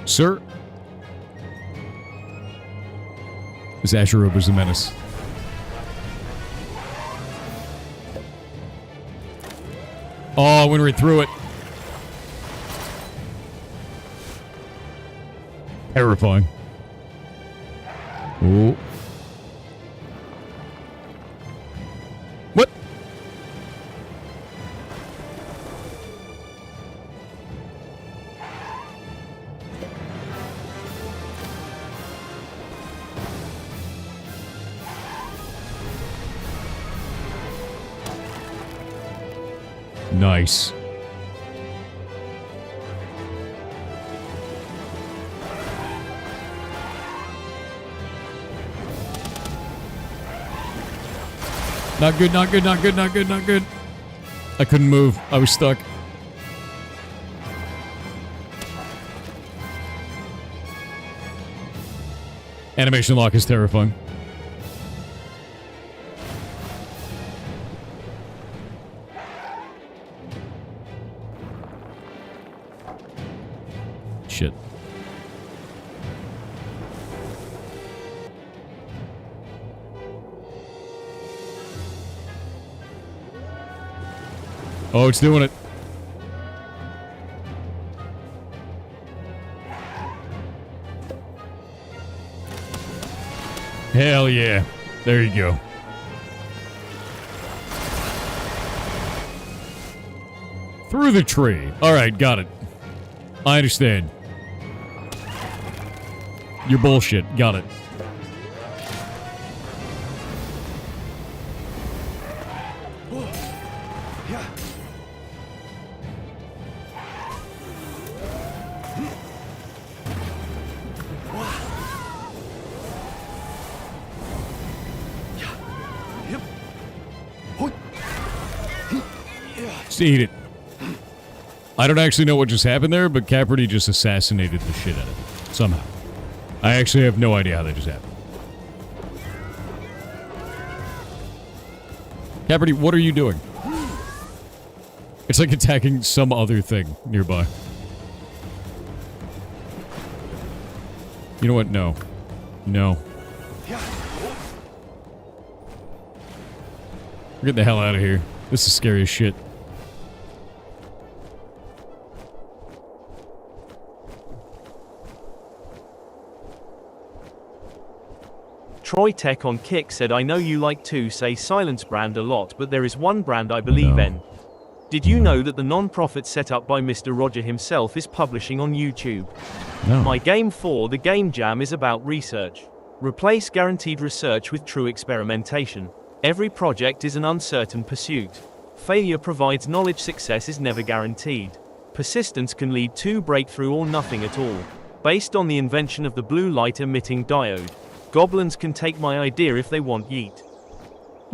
Sir? This Azure Robe is a menace. Oh, I went right through it. Terrifying. Ooh. What? Nice. Not good, not good, not good, not good, not good. I couldn't move. I was stuck. Animation lock is terrifying. Shit. Oh, it's doing it. Hell yeah. There you go. Through the tree. Alright, got it. I understand. You're bullshit. Got it. Just eat it. I don't actually know what just happened there, but Caperty just assassinated the shit out of it. Somehow. I actually have no idea how that just happened. Caperty, what are you doing? It's like attacking some other thing nearby. You know what? No. No. Get the hell out of here. This is scary as shit. Troy Tech on Kick said, I know you like to say silence brand a lot, but there is one brand I believe in. Did you know that the non-profit set up by Mr. Roger himself is publishing on YouTube? No. My game 4, The Game Jam, is about research. Replace guaranteed research with true experimentation. Every project is an uncertain pursuit. Failure provides knowledge, success is never guaranteed. Persistence can lead to breakthrough or nothing at all. Based on the invention of the blue light emitting diode. Goblins can take my idea if they want yeet.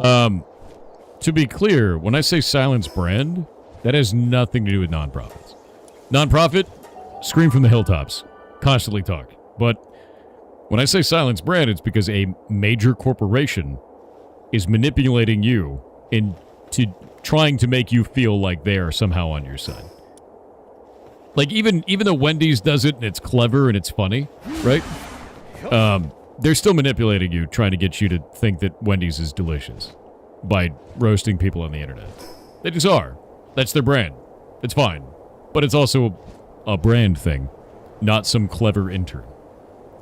To be clear, when I say silence brand, that has nothing to do with nonprofits. Nonprofit, scream from the hilltops. Constantly talk. But when I say silence brand, it's because a major corporation is manipulating you into trying to make you feel like they are somehow on your side. Like, even though Wendy's does it and it's clever and it's funny, right? They're still manipulating you, trying to get you to think that Wendy's is delicious by roasting people on the internet. They just are. That's their brand. It's fine. But it's also a brand thing, not some clever intern.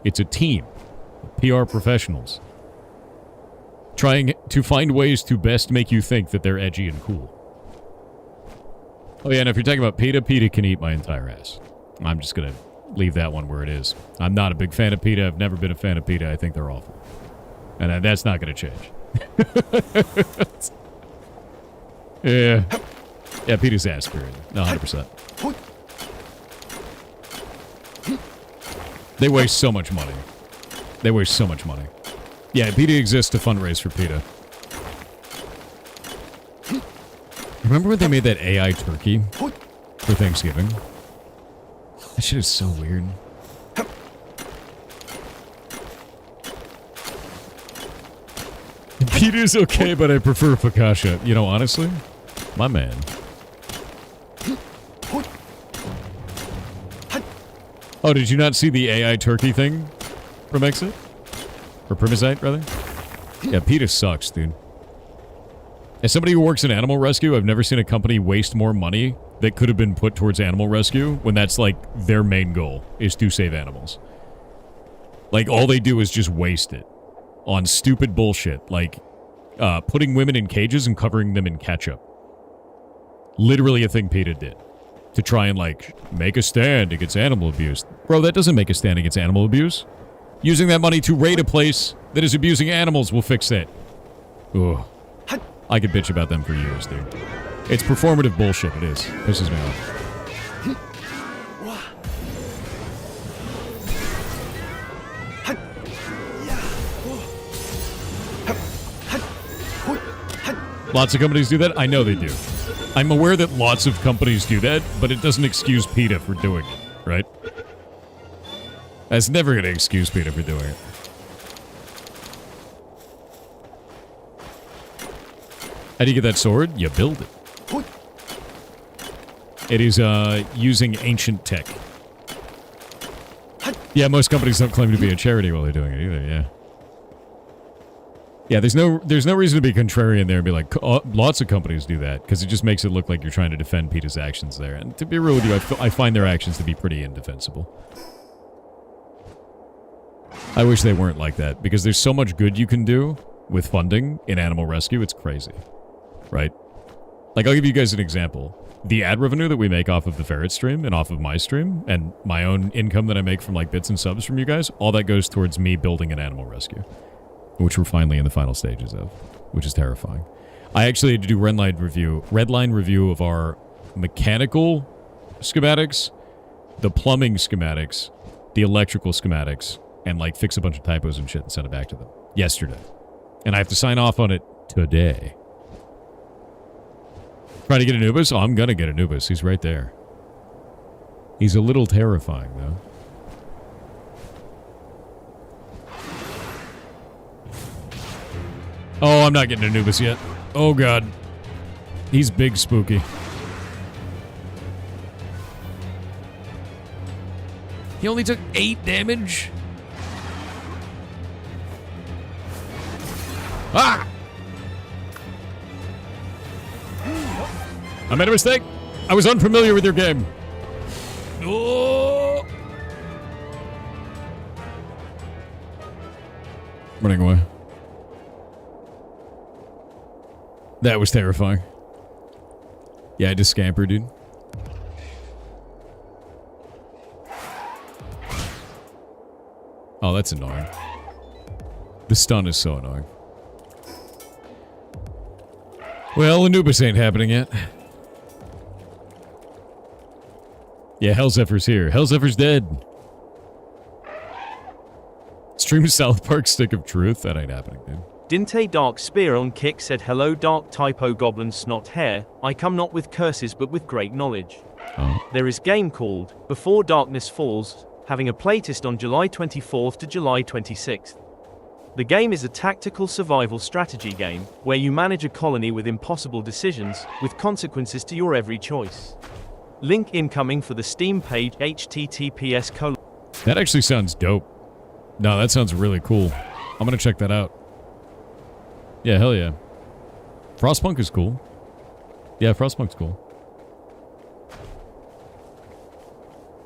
It's a team of PR professionals trying to find ways to best make you think that they're edgy and cool. Oh yeah, and if you're talking about PETA, PETA can eat my entire ass. I'm just gonna leave that one where it is. I'm not a big fan of PETA. I've never been a fan of PETA. I think they're awful. And that's not gonna change. Yeah. Yeah, PETA's ass, period. No, 100%. They waste so much money. They waste so much money. Yeah, PETA exists to fundraise for PETA. Remember when they made that AI turkey for Thanksgiving? That shit is so weird. PETA is okay, but I prefer focaccia. You know, honestly, my man. Oh, did you not see the AI turkey thing from Exit? Or Primazite, rather? Yeah, PETA sucks, dude. As somebody who works in animal rescue, I've never seen a company waste more money that could have been put towards animal rescue when that's, like, their main goal, is to save animals. Like, all they do is just waste it on stupid bullshit, like putting women in cages and covering them in ketchup. Literally a thing PETA did. To try and, like, make a stand against animal abuse. Bro, that doesn't make a stand against animal abuse. Using that money to raid a place that is abusing animals will fix that. Ugh. I could bitch about them for years, dude. It's performative bullshit, it is. Pisses me off. Lots of companies do that? I know they do. I'm aware that lots of companies do that, but it doesn't excuse PETA for doing it, right? That's never going to excuse PETA for doing it. How do you get that sword? You build it. It is using ancient tech. Yeah, most companies don't claim to be a charity while they're doing it either, yeah. Yeah, there's no reason to be contrarian there and be like, lots of companies do that, because it just makes it look like you're trying to defend PETA's actions there. And to be real with you, I find their actions to be pretty indefensible. I wish they weren't like that, because there's so much good you can do with funding in animal rescue, it's crazy. Right? Like, I'll give you guys an example. The ad revenue that we make off of the Ferret stream and off of my stream, and my own income that I make from, like, bits and subs from you guys, all that goes towards me building an animal rescue. Which we're finally in the final stages of, which is terrifying. I actually had to do redline review of our mechanical schematics, the plumbing schematics, the electrical schematics, and, like, fix a bunch of typos and shit and send it back to them yesterday. And I have to sign off on it today. Trying to get Anubis? Oh, I'm gonna get Anubis. He's right there. He's a little terrifying, though. Oh, I'm not getting Anubis yet. Oh, God. He's big spooky. He only took 8 damage? Ah! I made a mistake. I was unfamiliar with your game. Oh! Running away. That was terrifying. Yeah, I just scampered, dude. Oh, that's annoying. The stun is so annoying. Well, Anubis ain't happening yet. Yeah, Hellzephyr's here. Hellzephyr's dead. Stream South Park Stick of Truth? That ain't happening, dude. Dinte Dark Spear on Kick said, hello Dark Typo Goblin Snot Hair, I come not with curses but with great knowledge. Oh. There is game called Before Darkness Falls, having a playtest on July 24th to July 26th. The game is a tactical survival strategy game, where you manage a colony with impossible decisions, with consequences to your every choice. Link incoming for the Steam page https:// That actually sounds dope. No, that sounds really cool. I'm gonna check that out. Yeah, hell yeah. Frostpunk is cool. Yeah, Frostpunk's cool.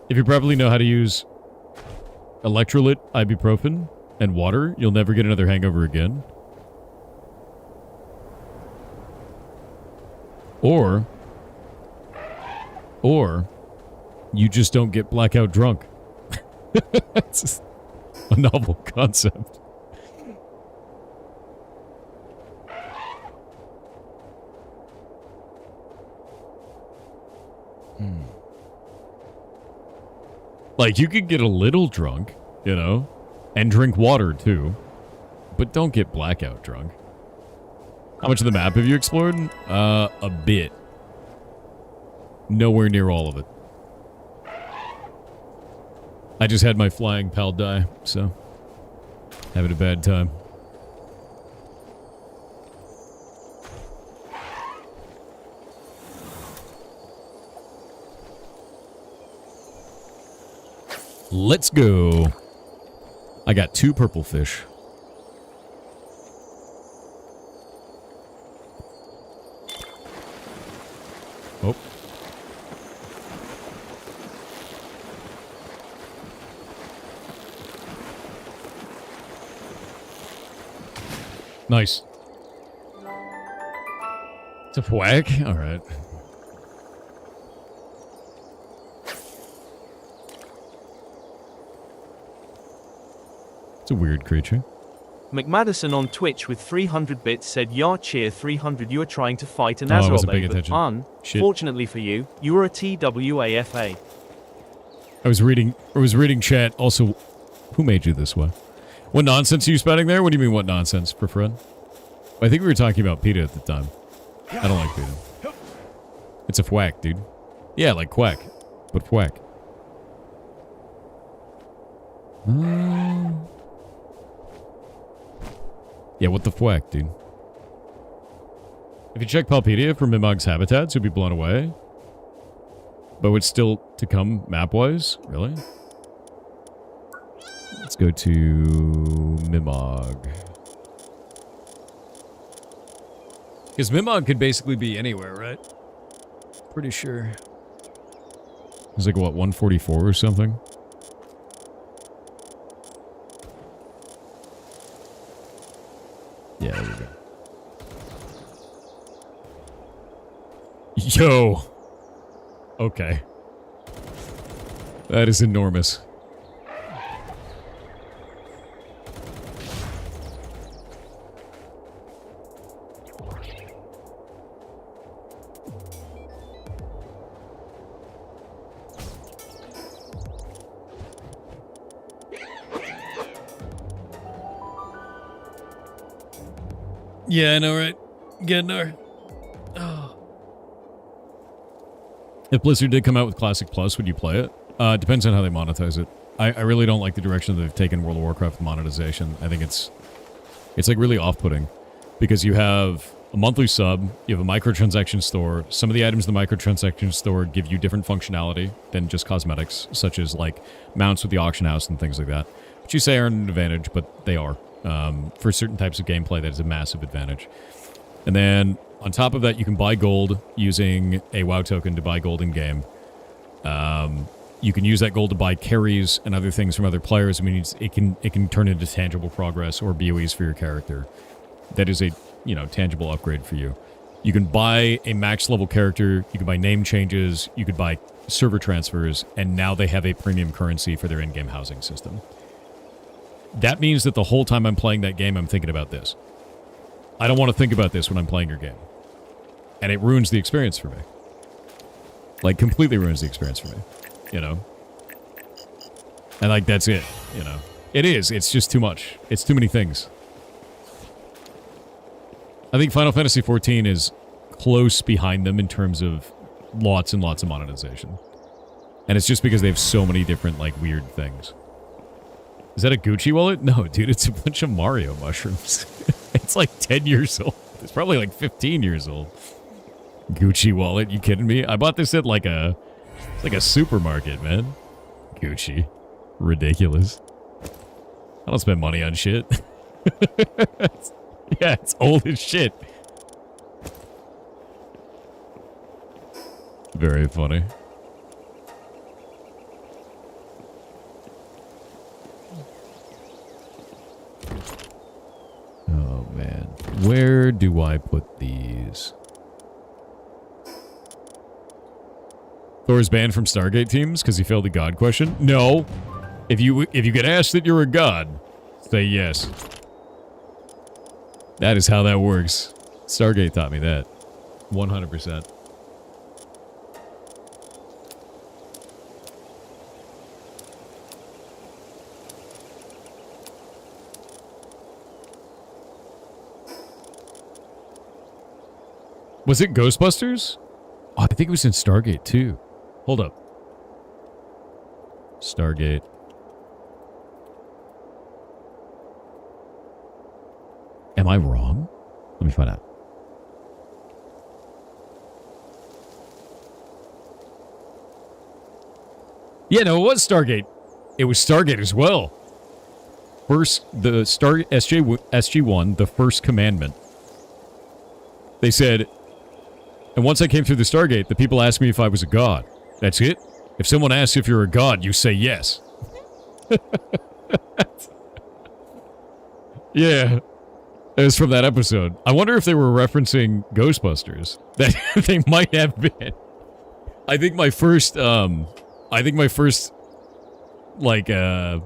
If you properly know how to use electrolyte, ibuprofen, and water, you'll never get another hangover again. Or you just don't get blackout drunk. It's a novel concept. Like, you could get a little drunk, you know, and drink water, too. But don't get blackout drunk. How much of the map have you explored? A bit. Nowhere near all of it. I just had my flying pal die, so... having a bad time. Let's go. I got 2 purple fish. Oh. Nice. It's a whack? Alright. It's a weird creature. McMadison on Twitch with 300 bits said, "Yar cheer 300, you are trying to fight an Oh, I wasn't paying Azrael, attention. but Shit. fortunately for you, you are a TWAFA." I was reading chat. Also, who made you this way? What nonsense are you spouting there? What do you mean, what nonsense, for friend? I think we were talking about PETA at the time. I don't like PETA. It's a whack, dude. Yeah, like quack, but whack. Yeah, what the whack, dude? If you check Palpedia for Mimog's habitats, you'll be blown away. But what's still to come map-wise? Really? Let's go to Mimog. Because Mimog could basically be anywhere, right? Pretty sure. It's like, what, 144 or something? Yeah, there we go. Yo! Okay. That is enormous. Yeah, I know, right? Getting there. Oh. If Blizzard did come out with Classic Plus, would you play it? Depends on how they monetize it. I really don't like the direction that they've taken World of Warcraft monetization. I think it's like really off-putting. Because you have a monthly sub, you have a microtransaction store. Some of the items in the microtransaction store give you different functionality than just cosmetics, such as like mounts with the auction house and things like that. Which you say aren't an advantage, but they are. For certain types of gameplay, that is a massive advantage. And then, on top of that, you can buy gold using a WoW token to buy gold in-game. You can use that gold to buy carries and other things from other players. I mean, it can turn into tangible progress or BOEs for your character. That is a, tangible upgrade for you. You can buy a max-level character, you can buy name changes, you could buy server transfers, and now they have a premium currency for their in-game housing system. that means that the whole time I'm playing that game, I'm thinking about this. I don't want to think about this when I'm playing your game. And it ruins the experience for me. Like, completely ruins the experience for me. You know? And, like, that's it. You know? It is. It's just too much. It's too many things. I think Final Fantasy XIV is close behind them in terms of lots and lots of monetization. And it's just because they have so many different, like, weird things. Is that a Gucci wallet? No, dude, it's a bunch of Mario mushrooms. It's like 10 years old. It's probably like 15 years old. Gucci wallet, you kidding me? I bought this at like a supermarket, man. Gucci. Ridiculous. I don't spend money on shit. Yeah, it's old as shit. Very funny. Oh, man. Where do I put these? Thor's banned from Stargate teams because he failed the god question? No. If you get asked that you're a god, say yes. That is how that works. Stargate taught me that. 100%. Was it Ghostbusters? Oh, I think it was in Stargate, too. Hold up. Stargate. Am I wrong? Let me find out. Yeah, no, it was Stargate. It was Stargate as well. First, the SG-1, the first commandment. They said, and once I came through the Stargate, the people asked me if I was a god. That's it. If someone asks if you're a god, you say yes. Yeah. It was from that episode. I wonder if they were referencing Ghostbusters. That they might have been. I think my first, like, I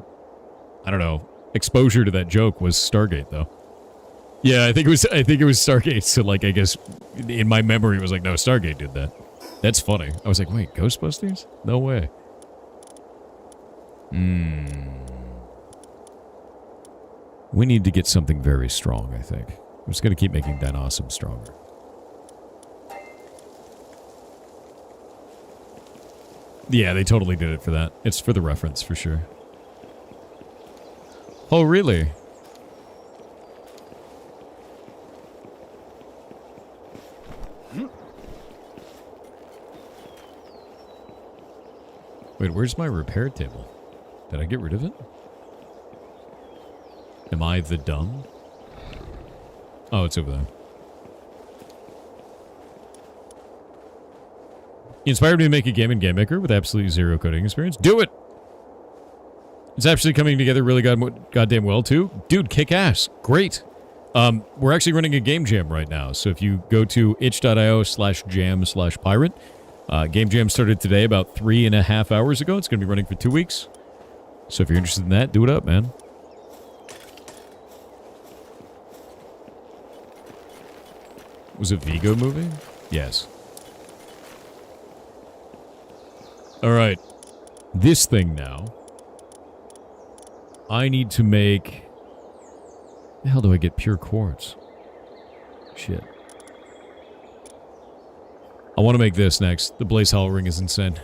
don't know, exposure to that joke was Stargate, though. Yeah, I think it was Stargate, so, like, I guess, in my memory, it was like, no, Stargate did that. That's funny. I was like, wait, Ghostbusters? No way. We need to get something very strong, I think. I'm just going to keep making that awesome stronger. Yeah, they totally did it for that. It's for the reference, for sure. Oh, really? Wait, where's my repair table? Did I get rid of it? Am I the dumb? Oh, it's over there. You inspired me to make a game in Game Maker with absolutely zero coding experience. Do it! It's actually coming together really goddamn well, too. Dude, kick ass. Great. We're actually running a game jam right now. So if you go to itch.io/jam/pirate, Game Jam started today about 3.5 hours ago. It's going to be running for 2 weeks. So if you're interested in that, do it up, man. Was it Vigo movie? Yes. Alright. This thing now. I need to make... How the hell do I get pure quartz? Shit. I want to make this next. The Blaze Hollow Ring is insane.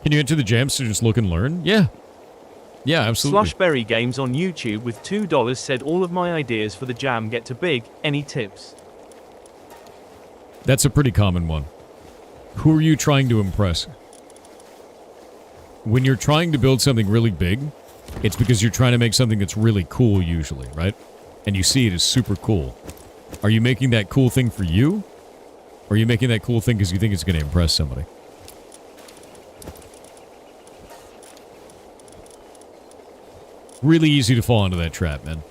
Can you enter the jams to just look and learn? Yeah. Yeah, absolutely. Slushberry Games on YouTube with $2 said all of my ideas for the jam get too big. Any tips? That's a pretty common one. Who are you trying to impress? When you're trying to build something really big, it's because you're trying to make something that's really cool usually, right? And you see it as super cool. Are you making that cool thing for you? Or are you making that cool thing because you think it's going to impress somebody? Really easy to fall into that trap, man.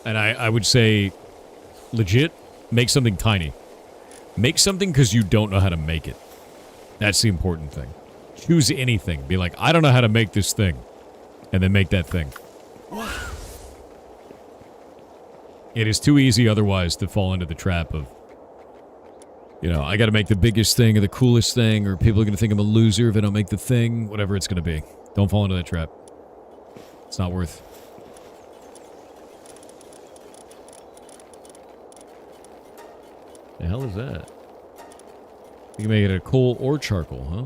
And I would say, legit, make something tiny. Make something because you don't know how to make it. That's the important thing. Choose anything. Be like, I don't know how to make this thing. and then make that thing. It is too easy otherwise to fall into the trap of, you know, I gotta make the biggest thing or the coolest thing, or people are gonna think I'm a loser if I don't make the thing, whatever it's gonna be. Don't fall into that trap. It's not worth. The hell is that? You can make it a coal or charcoal, huh?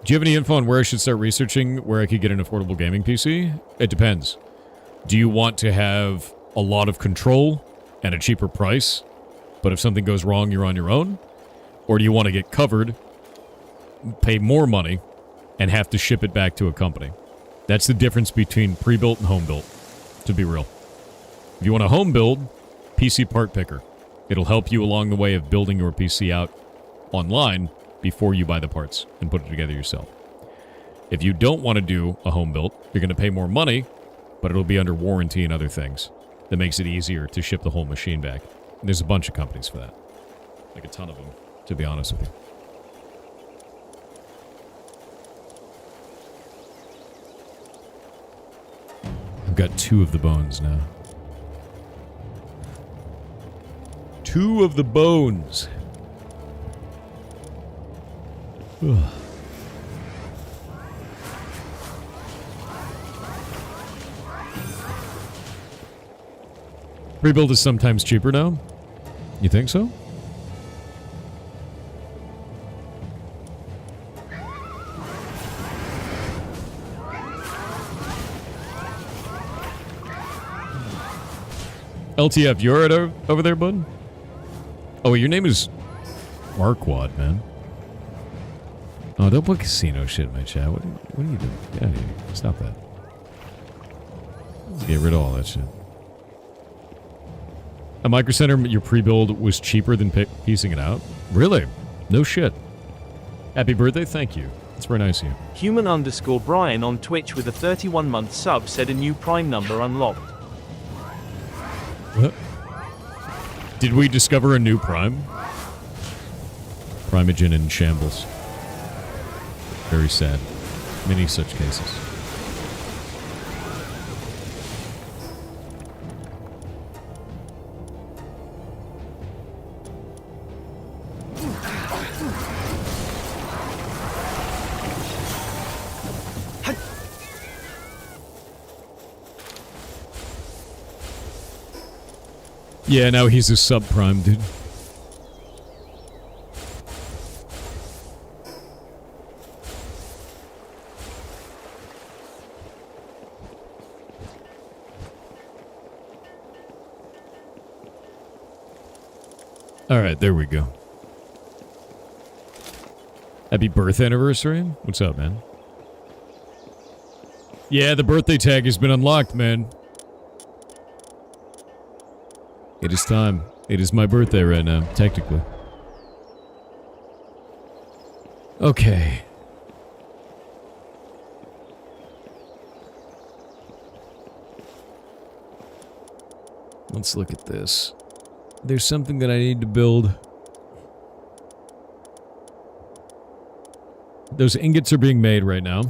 Do you have any info on where I should start researching where I could get an affordable gaming PC? It depends. Do you want to have a lot of control and a cheaper price, but if something goes wrong, you're on your own? Or do you want to get covered, pay more money, and have to ship it back to a company? That's the difference between pre-built and home-built, to be real. If you want a home-build, PC part picker. It'll help you along the way of building your PC out online before you buy the parts and put it together yourself. If you don't want to do a home-built, you're going to pay more money, but it'll be under warranty and other things. That makes it easier to ship the whole machine back. And there's a bunch of companies for that. Like a ton of them, to be honest with you. I've got 2 of the bones now. 2 of the bones. Ugh. Rebuild is sometimes cheaper now? You think so? LTF, you're over there, bud? Oh, your name is Markwad, man. Oh, don't put casino shit in my chat. What are you doing? Get out of here. Stop that. Let's get rid of all that shit. A Micro Center, your pre-build was cheaper than piecing it out? Really? No shit. Happy birthday, thank you. That's very nice of you. Human_Brian on Twitch with a 31-month sub said a new Prime number unlocked. What? Did we discover a new Prime? Primogen in shambles. Very sad. Many such cases. Yeah, now he's a subprime, dude. Alright, there we go. Happy birth anniversary? What's up, man? Yeah, the birthday tag has been unlocked, man. It is time. It is my birthday right now, technically. Okay. Let's look at this. There's something that I need to build. Those ingots are being made right now.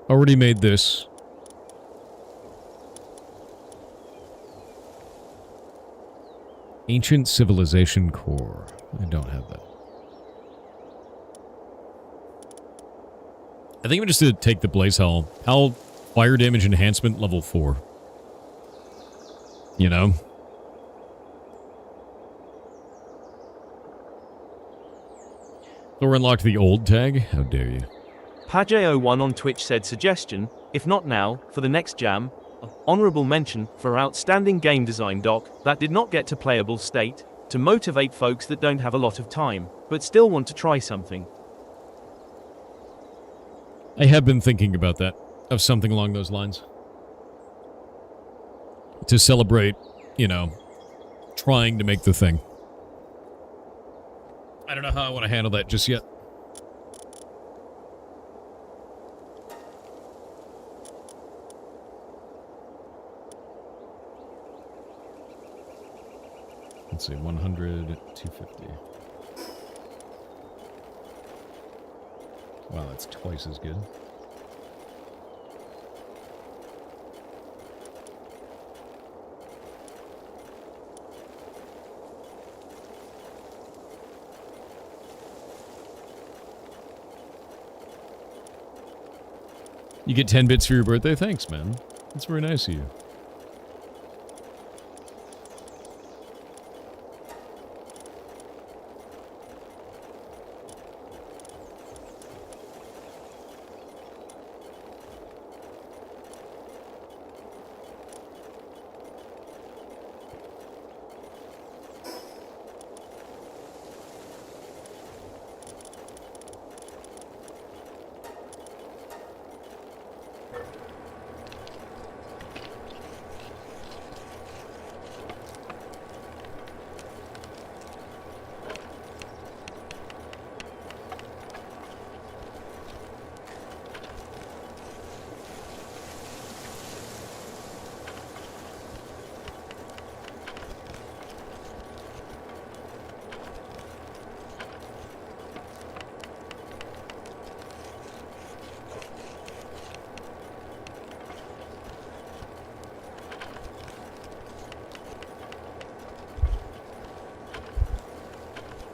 Already made this. Ancient Civilization Core. I don't have that. I think I'm just going to take the Blaze Hull. Fire damage enhancement level 4. You know? Or unlocked the old tag? How dare you. Pajay01 on Twitch said suggestion, if not now, for the next jam, honorable mention for outstanding game design doc that did not get to playable state, to motivate folks that don't have a lot of time, but still want to try something. I have been thinking about that, of something along those lines. To celebrate, you know, trying to make the thing. I don't know how I want to handle that just yet. Let's see, 100, 250. Wow, that's twice as good. You get 10 bits for your birthday? Thanks, man. That's very nice of you.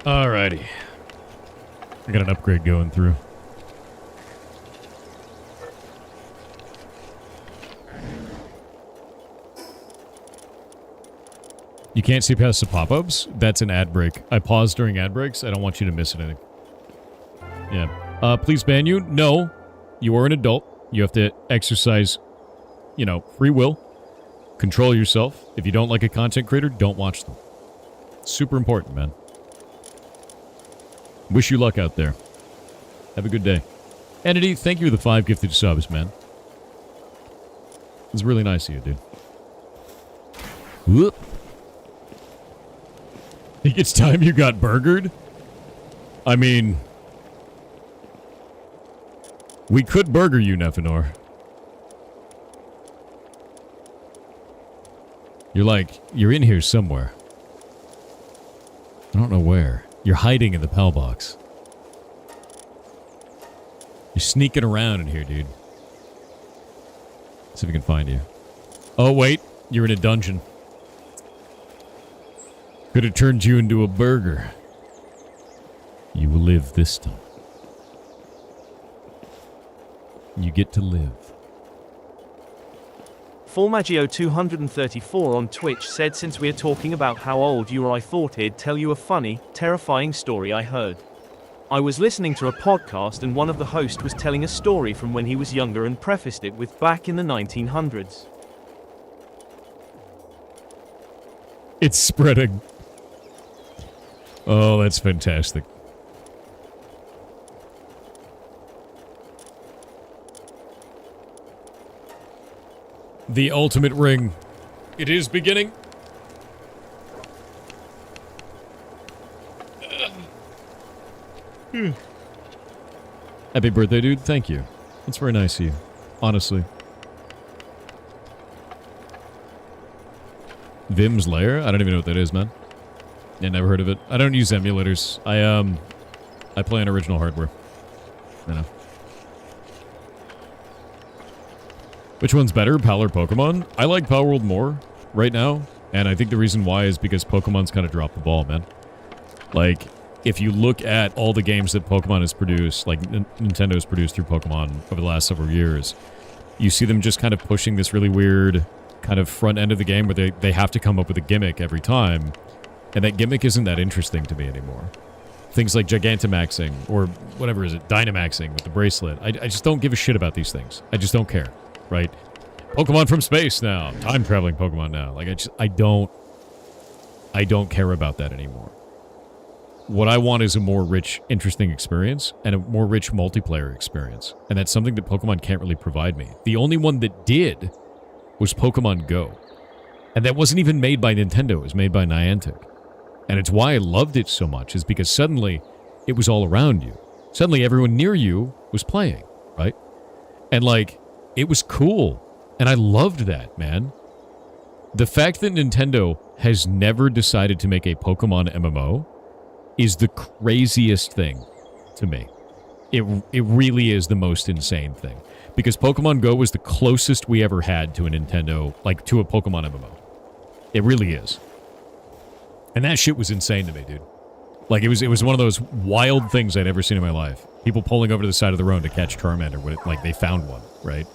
Alrighty. I got an upgrade going through. You can't see past the pop-ups? That's an ad break. I pause during ad breaks. I don't want you to miss anything. Yeah. Please ban you? No. You are an adult. You have to exercise, free will. Control yourself. If you don't like a content creator, don't watch them. Super important, man. Wish you luck out there. Have a good day. Entity, thank you for the 5 gifted subs, man. It's really nice of you, dude. Whoop. Think it's time you got burgered? I mean... we could burger you, Nephenor. You're in here somewhere. I don't know where. You're hiding in the PAL box. You're sneaking around in here, dude. See if we can find you. Oh, wait. You're in a dungeon. Could have turned you into a burger. You will live this time. You get to live. Formagio234 on Twitch said, since we are talking about how old you are, I thought he'd tell you a funny, terrifying story I heard. I was listening to a podcast and one of the hosts was telling a story from when he was younger and prefaced it with back in the 1900s. It's spreading. Oh, that's fantastic. The ultimate ring. It is beginning. Happy birthday, dude. Thank you. That's very nice of you. Honestly. Vim's Lair? I don't even know what that is, man. Yeah, never heard of it. I don't use emulators. I play on original hardware. I know. Which one's better, PAL or Pokemon? I like Palworld more right now, and I think the reason why is because Pokemon's kind of dropped the ball, man. Like, if you look at all the games that Pokemon has produced, like Nintendo's produced through Pokemon over the last several years, you see them just kind of pushing this really weird kind of front end of the game where they have to come up with a gimmick every time, and that gimmick isn't that interesting to me anymore. Things like Gigantamaxing, or whatever is it, Dynamaxing with the bracelet. I just don't give a shit about these things. I just don't care. Right? Pokemon from space now. Time-traveling Pokemon now. Like, I don't care about that anymore. What I want is a more rich, interesting experience, and a more rich multiplayer experience. And that's something that Pokemon can't really provide me. The only one that did was Pokemon Go. And that wasn't even made by Nintendo. It was made by Niantic. And it's why I loved it so much, is because suddenly it was all around you. Suddenly everyone near you was playing, right? And, like... it was cool, and I loved that, man. The fact that Nintendo has never decided to make a Pokemon MMO is the craziest thing to me. It really is the most insane thing. Because Pokemon Go was the closest we ever had to a Nintendo, like, to a Pokemon MMO. It really is. And that shit was insane to me, dude. Like, it was one of those wild things I'd ever seen in my life. People pulling over to the side of the road to catch Charmander when like they found one, right?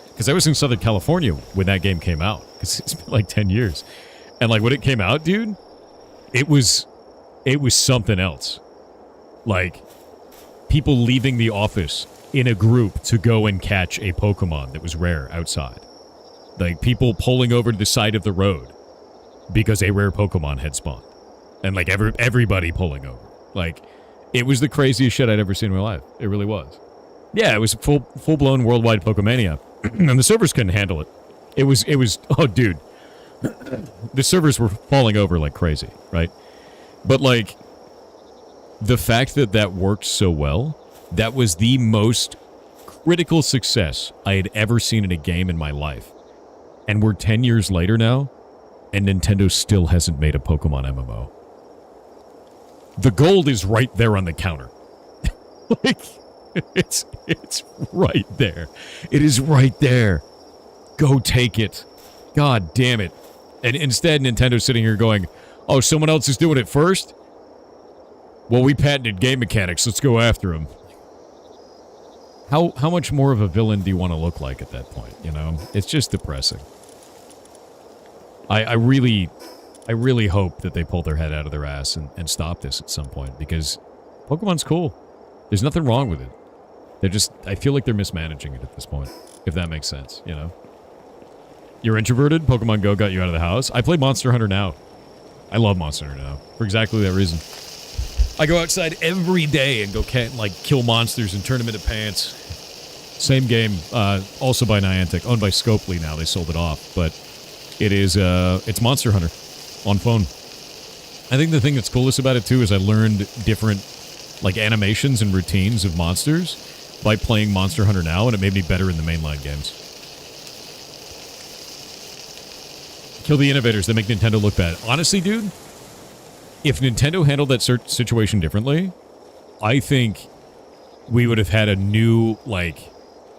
Because I was in Southern California when that game came out. Because it's been like 10 years. And like when it came out, dude, it was something else. Like, people leaving the office in a group to go and catch a Pokemon that was rare outside. Like, people pulling over to the side of the road because a rare Pokemon had spawned. And like everybody pulling over. Like, it was the craziest shit I'd ever seen in my life. It really was. Yeah, it was full-blown worldwide Pokemania. And the servers couldn't handle it. It was, oh, dude. The servers were falling over like crazy, right? But, like, the fact that that worked so well, that was the most critical success I had ever seen in a game in my life. And we're 10 years later now, and Nintendo still hasn't made a Pokemon MMO. The gold is right there on the counter. Like, it's right there. It is right there. Go take it. God damn it. And instead, Nintendo's sitting here going, oh, someone else is doing it first? Well, we patented game mechanics. Let's go after him. How much more of a villain do you want to look like at that point, you know? It's just depressing. I really hope that they pull their head out of their ass and stop this at some point, because Pokemon's cool. There's nothing wrong with it. They're just, I feel like they're mismanaging it at this point, if that makes sense, you know? You're introverted? Pokemon Go got you out of the house? I play Monster Hunter now. I love Monster Hunter now, for exactly that reason. I go outside every day and go kill monsters and turn them into pants. Same game, also by Niantic, owned by Scopely now. They sold it off, but it is, it's Monster Hunter on phone. I think the thing that's coolest about it, too, is I learned different, like, animations and routines of monsters by playing Monster Hunter now, and it made me better in the mainline games. Kill the innovators that make Nintendo look bad. Honestly, dude, if Nintendo handled that situation differently, I think we would have had a new, like,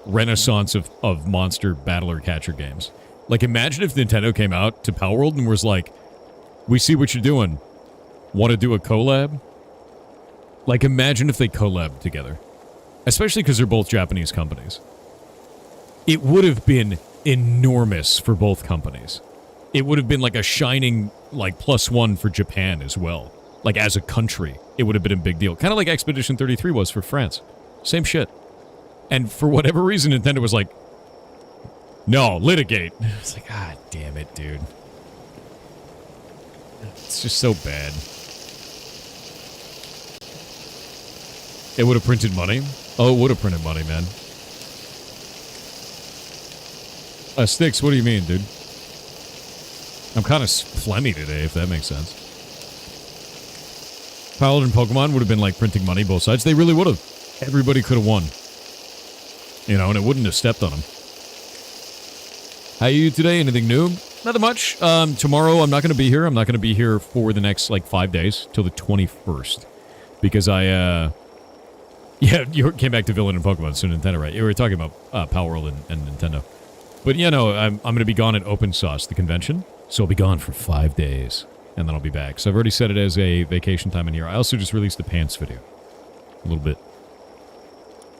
renaissance of monster battler catcher games. Like, imagine if Nintendo came out to Palworld and was like, we see what you're doing. Want to do a collab? Like, imagine if they collabed together. Especially because they're both Japanese companies. It would have been enormous for both companies. It would have been like a shining, like, +1 for Japan as well. Like, as a country, it would have been a big deal. Kind of like Expedition 33 was for France. Same shit. And for whatever reason, Nintendo was like, no, litigate. It's like, god damn it, dude. It's just so bad. It would have printed money. Oh, it would have printed money, man. Sticks, what do you mean, dude? I'm kind of phlegmy today, if that makes sense. Palworld and Pokemon would have been like printing money both sides. They really would have. Everybody could have won. You know, and it wouldn't have stepped on them. How are you today? Anything new? Not much. Tomorrow I'm not going to be here. I'm not going to be here for the next, like, 5 days, till the 21st. Because yeah, you came back to Villain and Pokemon, so Nintendo, right? You were talking about Palworld and Nintendo. But, yeah, no, I'm going to be gone at Open Sauce, the convention. So I'll be gone for 5 days, and then I'll be back. So I've already set it as a vacation time in here. I also just released the pants video. A little bit.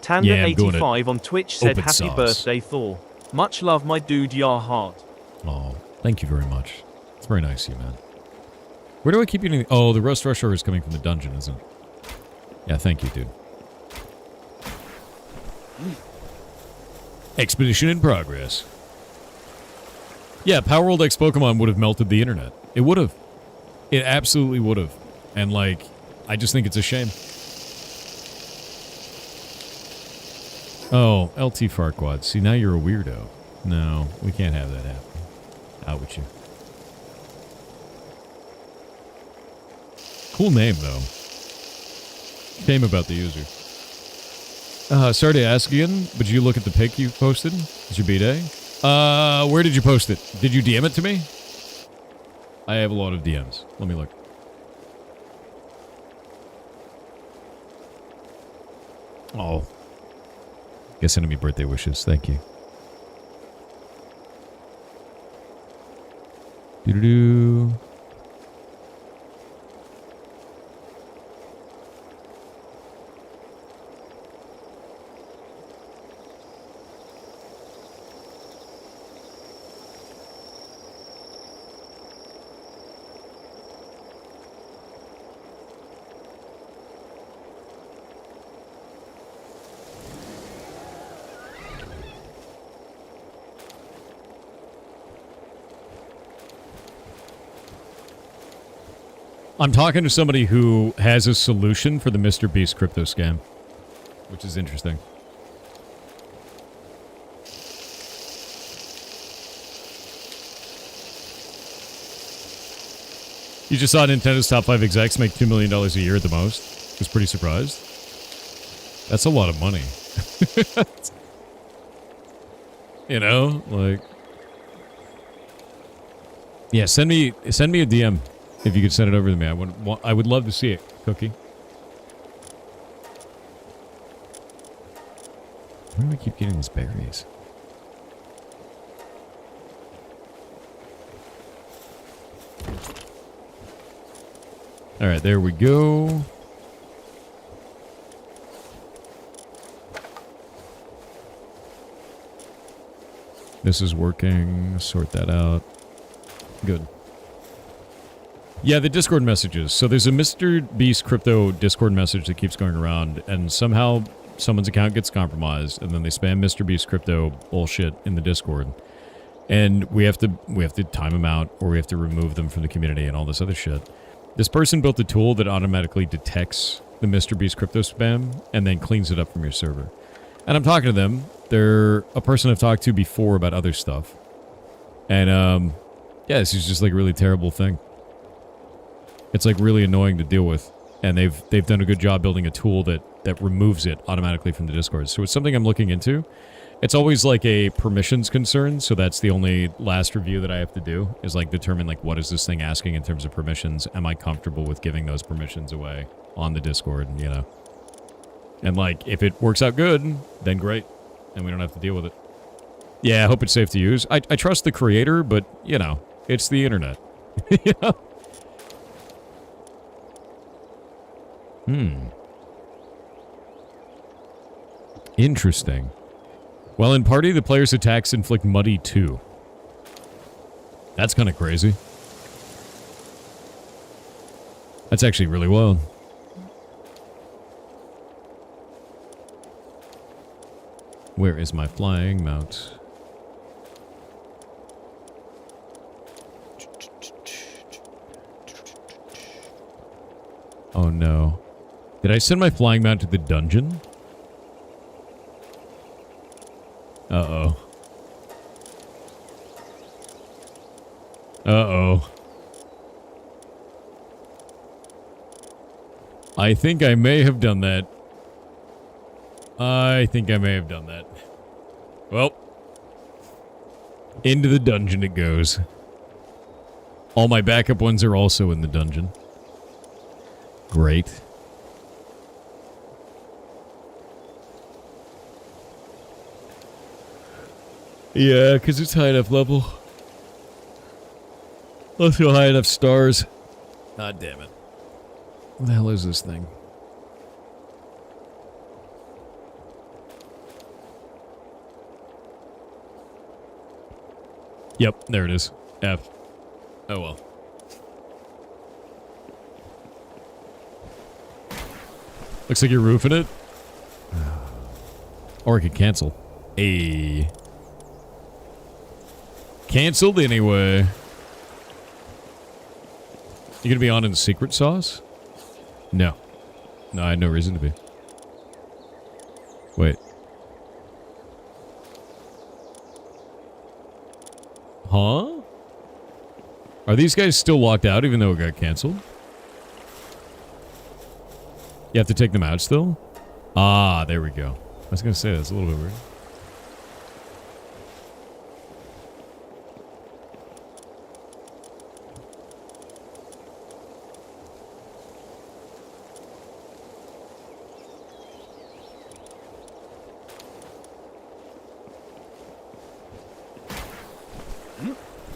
Tanda85 on Twitch said, happy sauce. birthday, Thor. Much love, my dude, your heart. Oh, thank you very much. It's very nice of you, man. Where do I keep eating? Oh, the roast rush hour is coming from the dungeon, isn't it? Yeah, thank you, dude. Expedition in progress. Yeah, Palworld X Pokemon would have melted the internet. It would have. It absolutely would have. And, like, I just think it's a shame. Oh, LT Farquad. See, now you're a weirdo. No, we can't have that happen. Out with you. Cool name, though. Shame about the user. Sorry to ask again, but did you look at the pic you posted? It's your B-Day? Where did you post it? Did you DM it to me? I have a lot of DMs. Let me look. Oh. Guess sending me birthday wishes. Thank you. Doo-doo-doo. I'm talking to somebody who has a solution for the Mr. Beast crypto scam, which is interesting. You just saw Nintendo's top 5 execs make $2 million a year at the most. Was pretty surprised. That's a lot of money. You know, like... Yeah, send me a DM. If you could send it over to me, I would love to see it, Cookie. Where do I keep getting these berries? Alright, there we go. This is working. Sort that out. Good. Yeah, the Discord messages. So there's a Mr. Beast crypto Discord message that keeps going around, and somehow someone's account gets compromised, and then they spam Mr. Beast crypto bullshit in the Discord. And we have to time them out, or we have to remove them from the community and all this other shit. This person built a tool that automatically detects the Mr. Beast crypto spam and then cleans it up from your server. And I'm talking to them. They're a person I've talked to before about other stuff. And yeah, this is just like a really terrible thing. It's like really annoying to deal with, and they've done a good job building a tool that removes it automatically from the Discord. So it's something I'm looking into. It's always like a permissions concern, so that's the only last review that I have to do, is like determine like what is this thing asking in terms of permissions. Am I comfortable with giving those permissions away on the Discord, you know? And like if it works out good, then great, and we don't have to deal with it. Yeah, I hope it's safe to use. I trust the creator, but you know, it's the internet. You know? Interesting. While in party, the player's attacks inflict muddy too. That's kind of crazy. That's actually really wild. Where is my flying mount? Oh no. Did I send my flying mount to the dungeon? Uh-oh. Uh-oh. I think I may have done that. I think I may have done that. Well. Into the dungeon it goes. All my backup ones are also in the dungeon. Great. Yeah, because it's high enough level. Also high enough stars. God damn it. What the hell is this thing? Yep, there it is. F. Oh well. Looks like you're roofing it. Or I could cancel. Ayy. Cancelled anyway. You gonna be on in the secret sauce? No. No, I had no reason to be. Wait. Huh? Are these guys still locked out even though it got cancelled? You have to take them out still? Ah, there we go. I was gonna say, that's a little bit weird.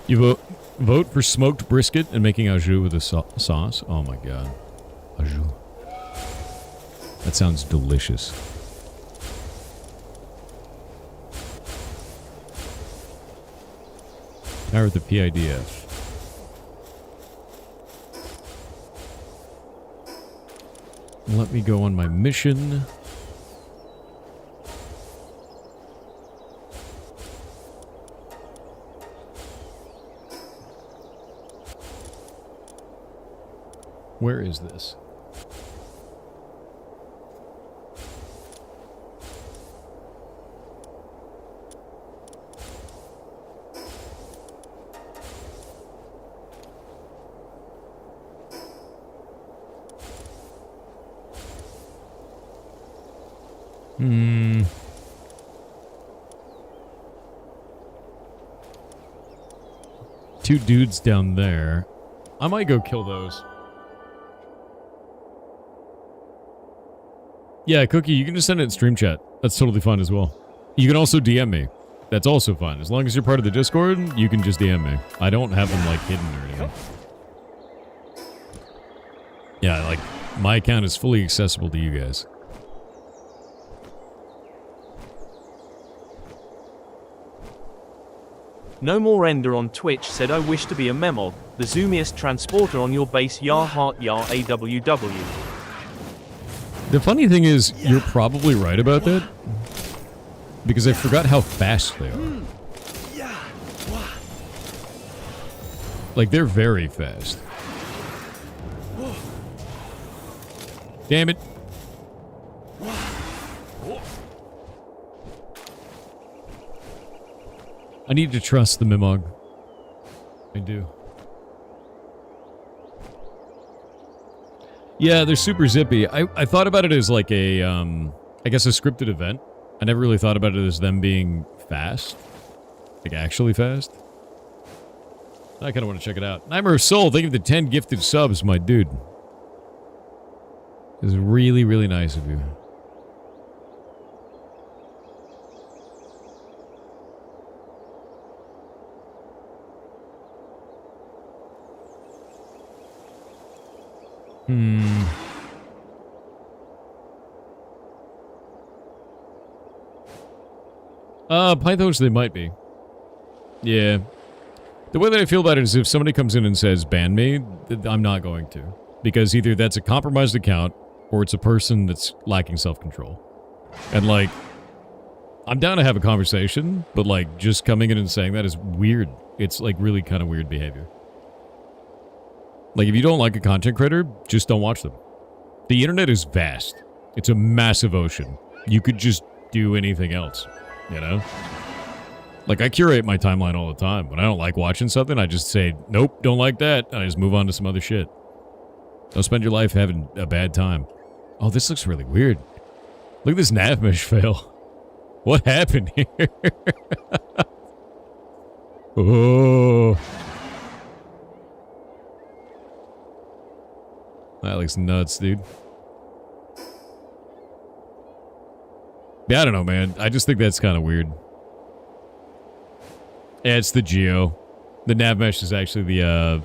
You vote for smoked brisket and making au jus with a sauce? Oh my god. Au jus. That sounds delicious. Power with the PIDF. Let me go on my mission. Where is this? Two dudes down there. I might go kill those. Yeah, Cookie, you can just send it in stream chat. That's totally fine as well. You can also DM me. That's also fine. As long as you're part of the Discord, you can just DM me. I don't have them, like, hidden or anything. Yeah, like, my account is fully accessible to you guys. No More Ender on Twitch said, I wish to be a Memog, the zoomiest transporter on your base, yar heart yar AWW. The funny thing is, you're probably right about that. Because I forgot how fast they are. Like, they're very fast. Damn it. I need to trust the Mimog. I do. Yeah, they're super zippy. I thought about it as like a, I guess a scripted event. I never really thought about it as them being fast. Like, actually fast. I kind of want to check it out. Nightmare of Soul, thank you for the 10 gifted subs, my dude. This is really, really nice of you. Pythons they might be. Yeah. The way that I feel about it is if somebody comes in and says, ban me, I'm not going to. Because either that's a compromised account, or it's a person that's lacking self-control. And, like, I'm down to have a conversation, but, like, just coming in and saying that is weird. It's, like, really kind of weird behavior. Like, if you don't like a content creator, just don't watch them. The internet is vast. It's a massive ocean. You could just do anything else, you know? Like, I curate my timeline all the time. When I don't like watching something, I just say, nope, don't like that, and I just move on to some other shit. Don't spend your life having a bad time. Oh, this looks really weird. Look at this nav mesh fail. What happened here? Oh. That looks nuts, dude. Yeah, I don't know, man. I just think that's kind of weird. Yeah, it's the geo. The nav mesh is actually the,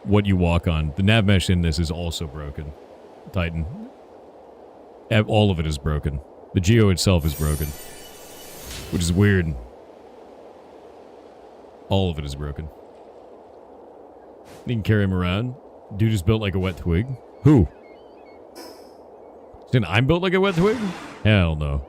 what you walk on. The nav mesh in this is also broken. Titan. All of it is broken. The geo itself is broken. Which is weird. All of it is broken. You can carry him around. Dude is built like a wet twig. Who? Then I'm built like a wet twig? Hell no.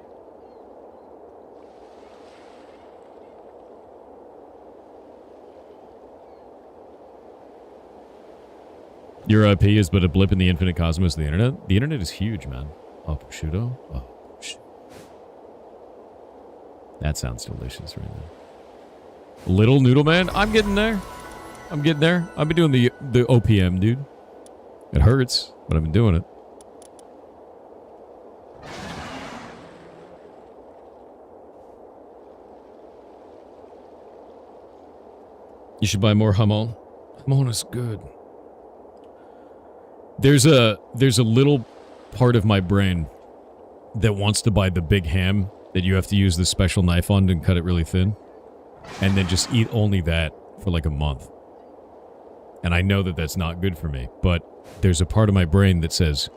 Your IP is but a blip in the infinite cosmos of the internet? The internet is huge, man. Oh, prosciutto? Oh, shit. That sounds delicious right now. Little Noodle Man? I'm getting there. I'm getting there. I've been doing the OPM, dude. It hurts, but I've been doing it. You should buy more Hamon. Hamon is good. There's a little part of my brain that wants to buy the big ham that you have to use the special knife on and cut it really thin. And then just eat only that for like a month. And I know that that's not good for me, but there's a part of my brain that says,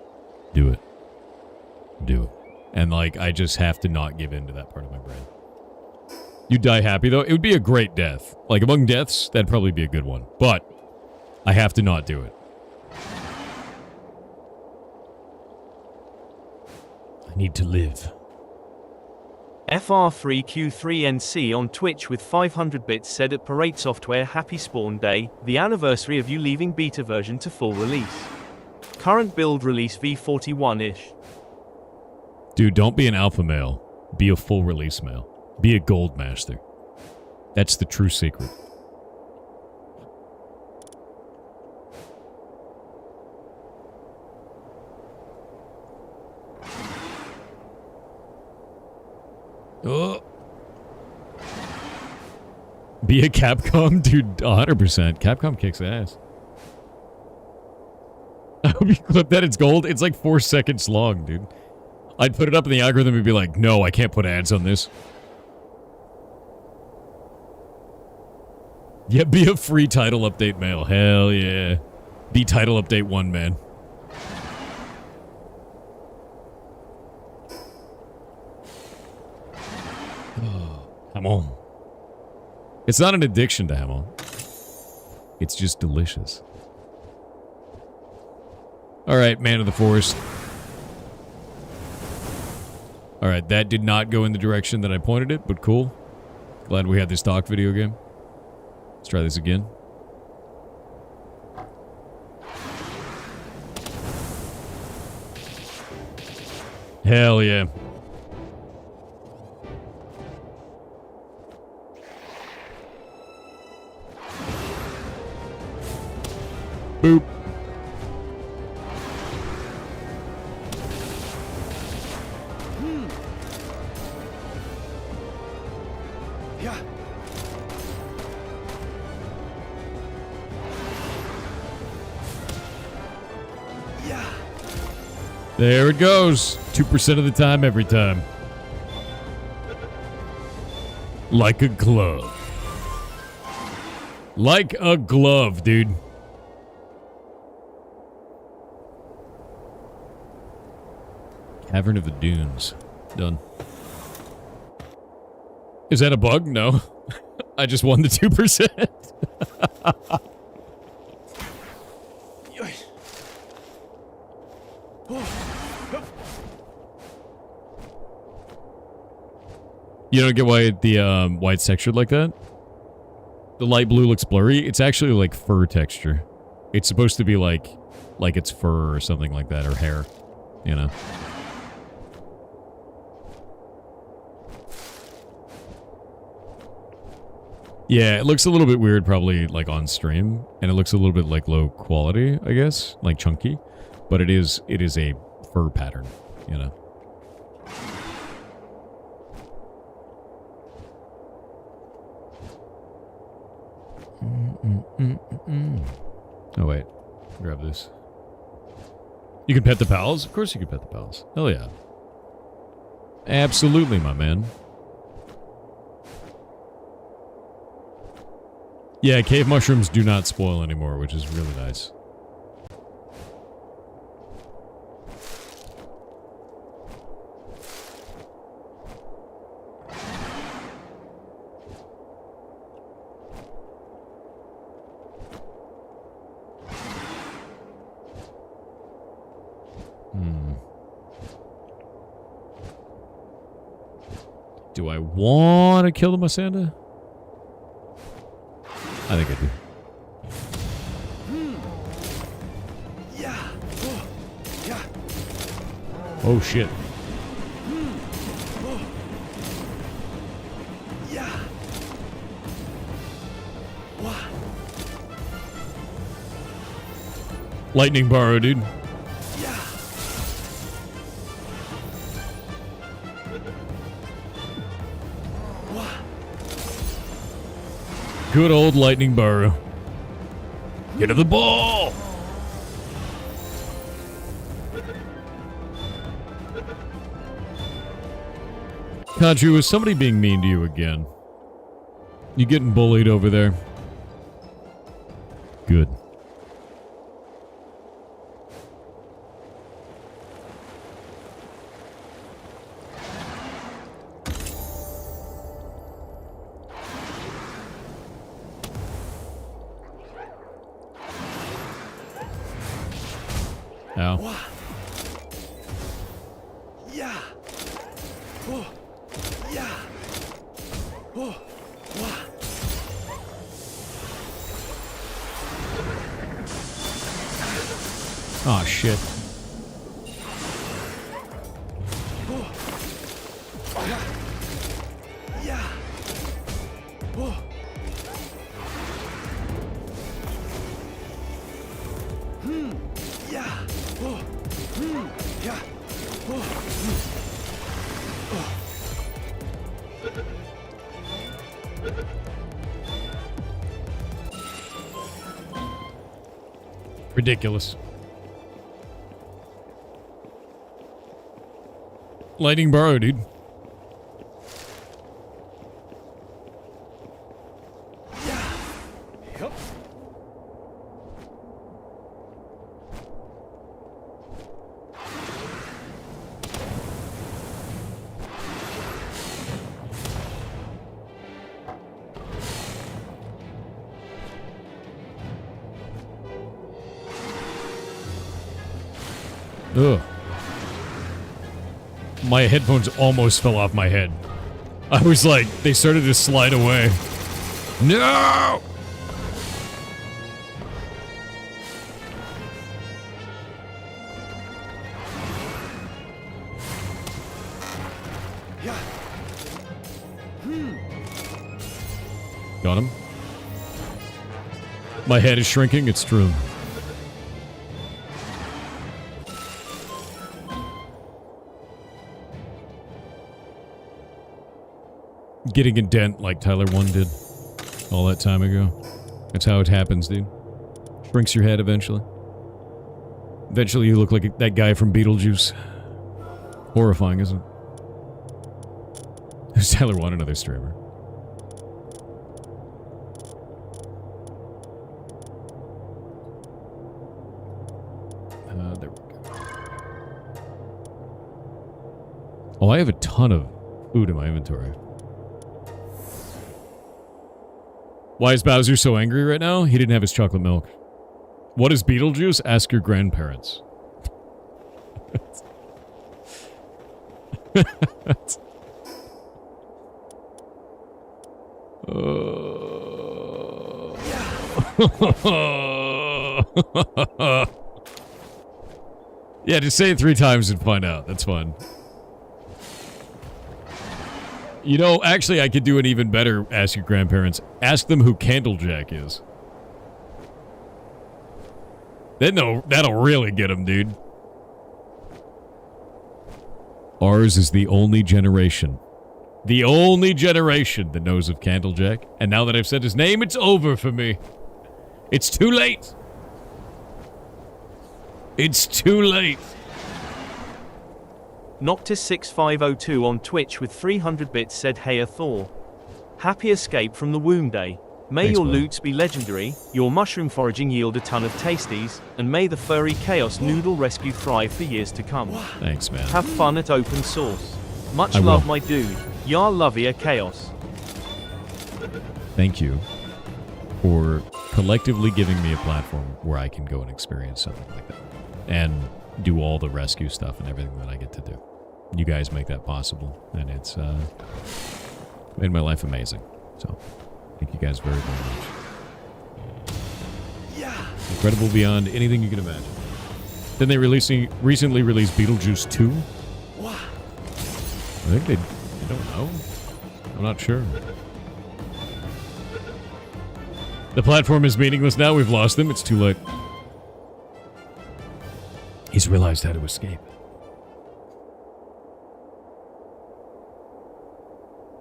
do it. Do it. And like, I just have to not give in to that part of my brain. You die happy though? It would be a great death. Like among deaths, that'd probably be a good one. But I have to not do it. I need to live. FR3Q3NC on Twitch with 500 bits said at Parade Software Happy Spawn Day, the anniversary of you leaving beta version to full release. Current build release V41-ish. Dude, don't be an alpha male. Be a full release male. Be a gold master. That's the true secret. Oh. Be a Capcom? Dude, 100%. Capcom kicks ass. I hope you clip that. It's gold. It's like 4 seconds long, dude. I'd put it up in the algorithm and be like, no, I can't put ads on this. Yeah, be a free title update male. Hell yeah. Be title update 1, man. Come on. It's not an addiction to Hamon. It's just delicious. Alright, man of the forest. Alright, that did not go in the direction that I pointed it, but cool. Glad we had this stock video game. Let's try this again. Hell yeah. Boop. Yeah. Yeah. There it goes. 2% of the time, every time. Like a glove. Like a glove, dude. Cavern of the Dunes. Done. Is that a bug? No. I just won the 2%. You don't get why the why it's textured like that? The light blue looks blurry. It's actually like fur texture. It's supposed to be like it's fur or something like that, or hair, you know. Yeah, it looks a little bit weird probably like on stream, and it looks a little bit like low quality, I guess, like chunky, but it is a fur pattern, you know. Oh wait, grab this. You can pet the pals? Of course you can pet the pals. Hell yeah. Absolutely, my man. Yeah, cave mushrooms do not spoil anymore, which is really nice. Do I want to kill the Masanda? I think I do. Yeah. Yeah. Oh shit. Yeah. What? Lightning borrow, dude. Yeah. What? Good old lightning burrow. Get to the ball! Kadri, was somebody being mean to you again? You getting bullied over there? Good. Ow. Wah. Yeah. Oh. Yeah. Oh. Wah. Oh, shit. Oh. Yeah. Yeah. Oh. Yeah. Oh. Yeah. Oh. Ridiculous. Lightning borrow, dude. Yup. Ugh. My headphones almost fell off my head. I was like, they started to slide away. No! Yeah. Got him. My head is shrinking, it's true. Getting a dent like Tyler 1 did all that time ago. That's how it happens, dude. Shrinks your head eventually. Eventually you look like that guy from Beetlejuice. Horrifying, isn't it? There's Tyler 1, another streamer. There we go. Oh, I have a ton of food in my inventory. Why is Bowser so angry right now? He didn't have his chocolate milk. What is Beetlejuice? Ask your grandparents. Yeah, just say it 3 times and find out. That's fine. You know, actually, I could do an even better ask your grandparents. Ask them who Candlejack is. Then that'll really get them, dude. Ours is the only generation. The only generation that knows of Candlejack. And now that I've said his name, it's over for me. It's too late. It's too late. Noctis6502 on Twitch with 300 bits said, "Hey Thor. Happy escape from the womb day. May Thanks, your man. loots be legendary, your mushroom foraging yield a ton of tasties, and may the furry chaos noodle rescue thrive for years to come. Thanks, man. Have fun at open source. Much I love, will. my dude. Y'all love ya chaos." Thank you for collectively giving me a platform where I can go and experience something like that. And do all the rescue stuff and everything that I get to do. You guys make that possible, and it's made my life amazing. So, thank you guys very, very much. Yeah. Incredible beyond anything you can imagine. Then they recently released Beetlejuice 2. Wah. I think I don't know. I'm not sure. The platform is meaningless now. We've lost them. It's too late. He's realized how to escape.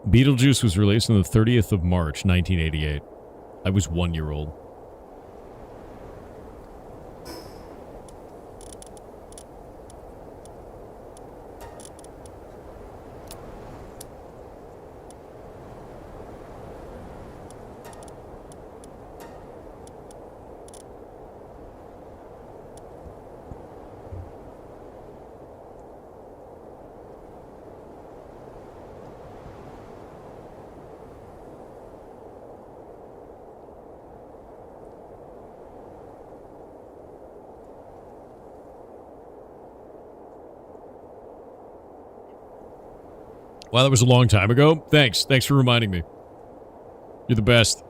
Beetlejuice was released on the 30th of March, 1988. I was 1 year old. Wow, that was a long time ago. Thanks. Thanks for reminding me. You're the best.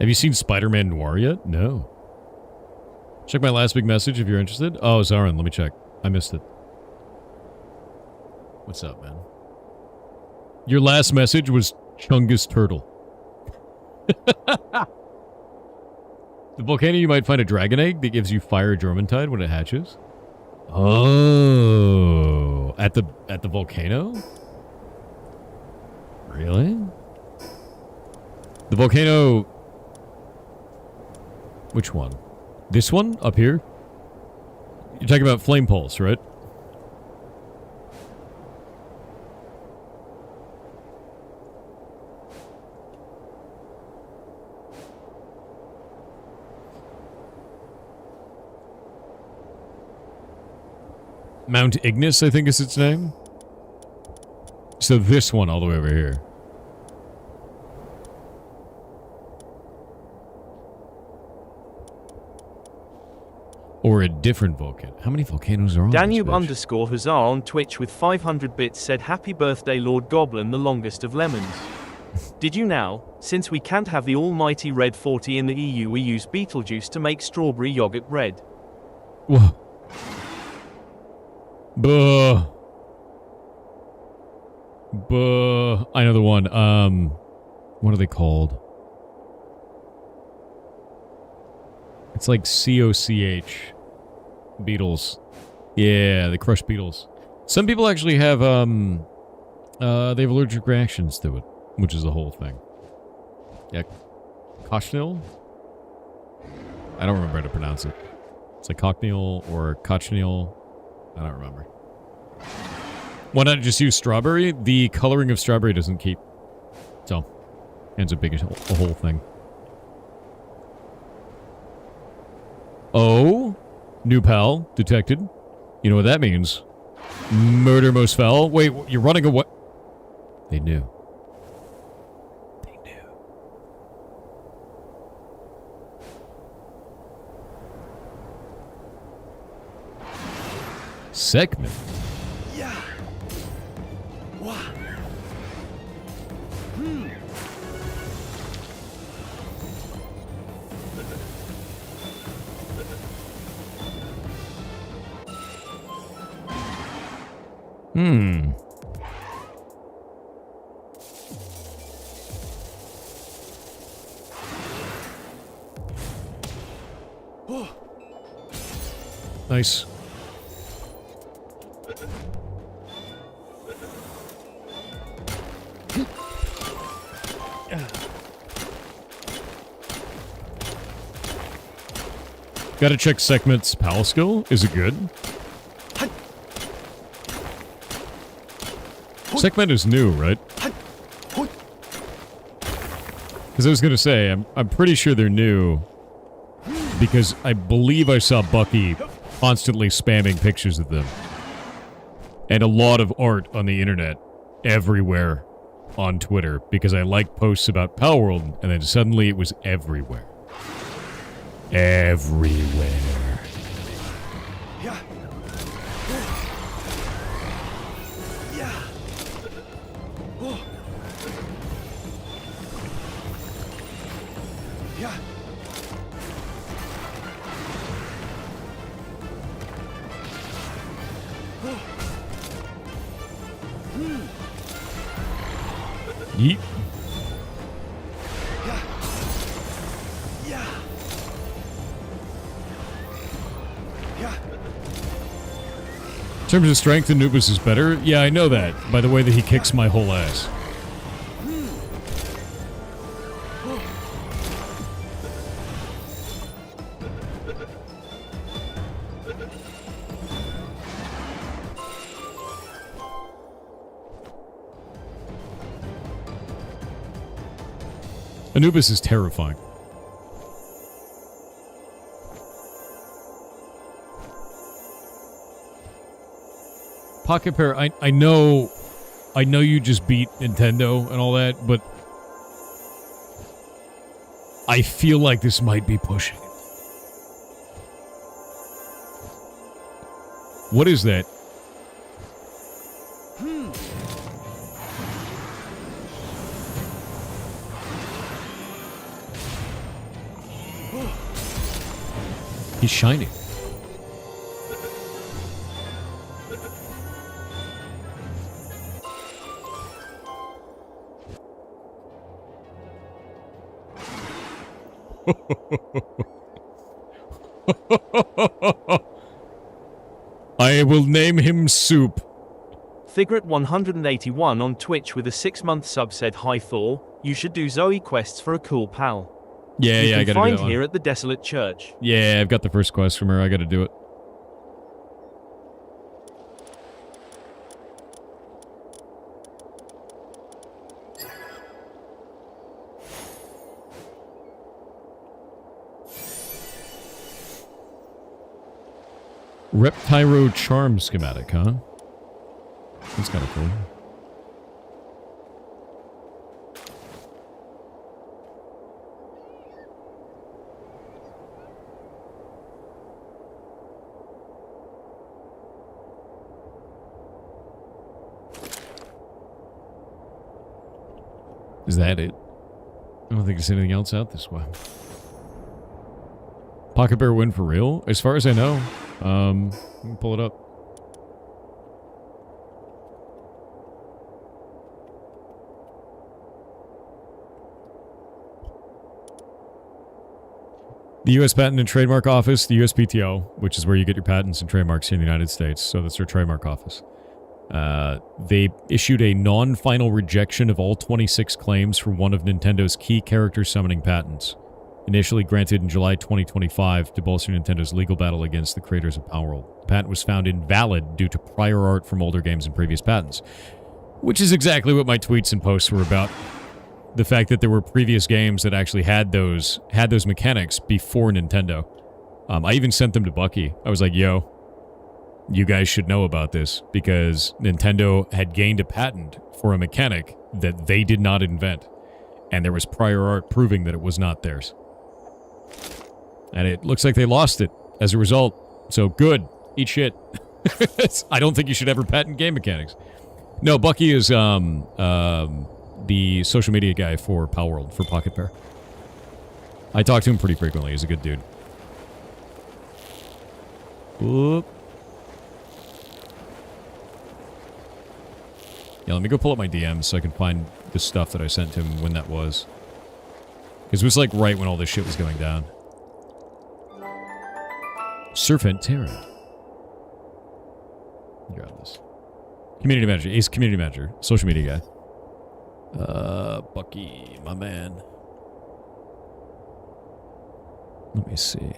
Have you seen Spider-Man Noir yet? No. Check my last big message if you're interested. Oh, Zarin, let me check. I missed it. What's up, man? Your last message was Chungus Turtle. The volcano, you might find a dragon egg that gives you fire Jormuntide when it hatches. Oh, at the volcano? Really? The volcano. Which one? This one up here? You're talking about Flame Pulse, right? Mount Ignis, I think is its name. So this one all the way over here. Or a different volcano. How many volcanoes are on Danube this bitch? _ Huzzar on Twitch with 500 bits said happy birthday Lord Goblin, the longest of lemons. Did you now? Since we can't have the almighty red 40 in the EU, we use Beetlejuice to make strawberry yogurt red. Whoa. Buh. Buh. I know the one. What are they called? It's like COCH. Beetles. Yeah, they crush beetles. Some people actually have, they have allergic reactions to it, which is the whole thing. Yeah. Cochineal? I don't remember how to pronounce it. It's like cochineal or cochineal. I don't remember. Why not just use strawberry? The coloring of strawberry doesn't keep. So, ends up being a whole thing. Oh, new pal detected. You know what that means? Murder most foul. Wait, you're running away. They knew. They knew. Segment. Yeah. Wah. Hmm. Nice. Gotta check Segment's pal skill. Is it good? Segment is new, right? Because I was gonna say, I'm pretty sure they're new. Because I believe I saw Bucky constantly spamming pictures of them. And a lot of art on the internet. Everywhere. On Twitter. Because I like posts about Palworld, and then suddenly it was everywhere. Everywhere. Yeah. Yeah. Oh. Yeah. Yeet. Yeah. Yeah. Yeah. In terms of strength, Anubis is better. Yeah, I know that, by the way that he kicks my whole ass. Anubis is terrifying. Pocket Pair, I know you just beat Nintendo and all that, but I feel like this might be pushing it. What is that? He's shining. I will name him Soup. Figret181 on Twitch with a 6-month sub said, "Hi Thor, you should do Zoe quests for a cool pal." Yeah, you I can gotta find do that here one. at the Desolate Church. Yeah, I've got the first quest from her. I gotta do it. Reptyro Charm schematic, huh? That's kind of cool. Is that it? I don't think there's anything else out this way. Pocket Bear win for real? As far as I know. Let me pull it up. The U.S. Patent and Trademark Office, the USPTO, which is where you get your patents and trademarks here in the United States, so that's their trademark office. They issued a non-final rejection of all 26 claims for one of Nintendo's key character summoning patents, initially granted in July 2025 to bolster Nintendo's legal battle against the creators of Palworld. The patent was found invalid due to prior art from older games and previous patents, which is exactly what my tweets and posts were about. The fact that there were previous games that actually had those mechanics before Nintendo. I even sent them to Bucky. I was like, yo, you guys should know about this, because Nintendo had gained a patent for a mechanic that they did not invent, and there was prior art proving that it was not theirs. And it looks like they lost it as a result. So good. Eat shit. I don't think you should ever patent game mechanics. No, Bucky is the social media guy for Palworld, for Pocket Pair. I talk to him pretty frequently. He's a good dude. Whoop. Yeah, let me go pull up my DMs so I can find the stuff that I sent to him when that was. Because it was like right when all this shit was going down. Serpent Terra. Grab this. Community manager. He's community manager. Social media guy. Bucky, my man. Let me see.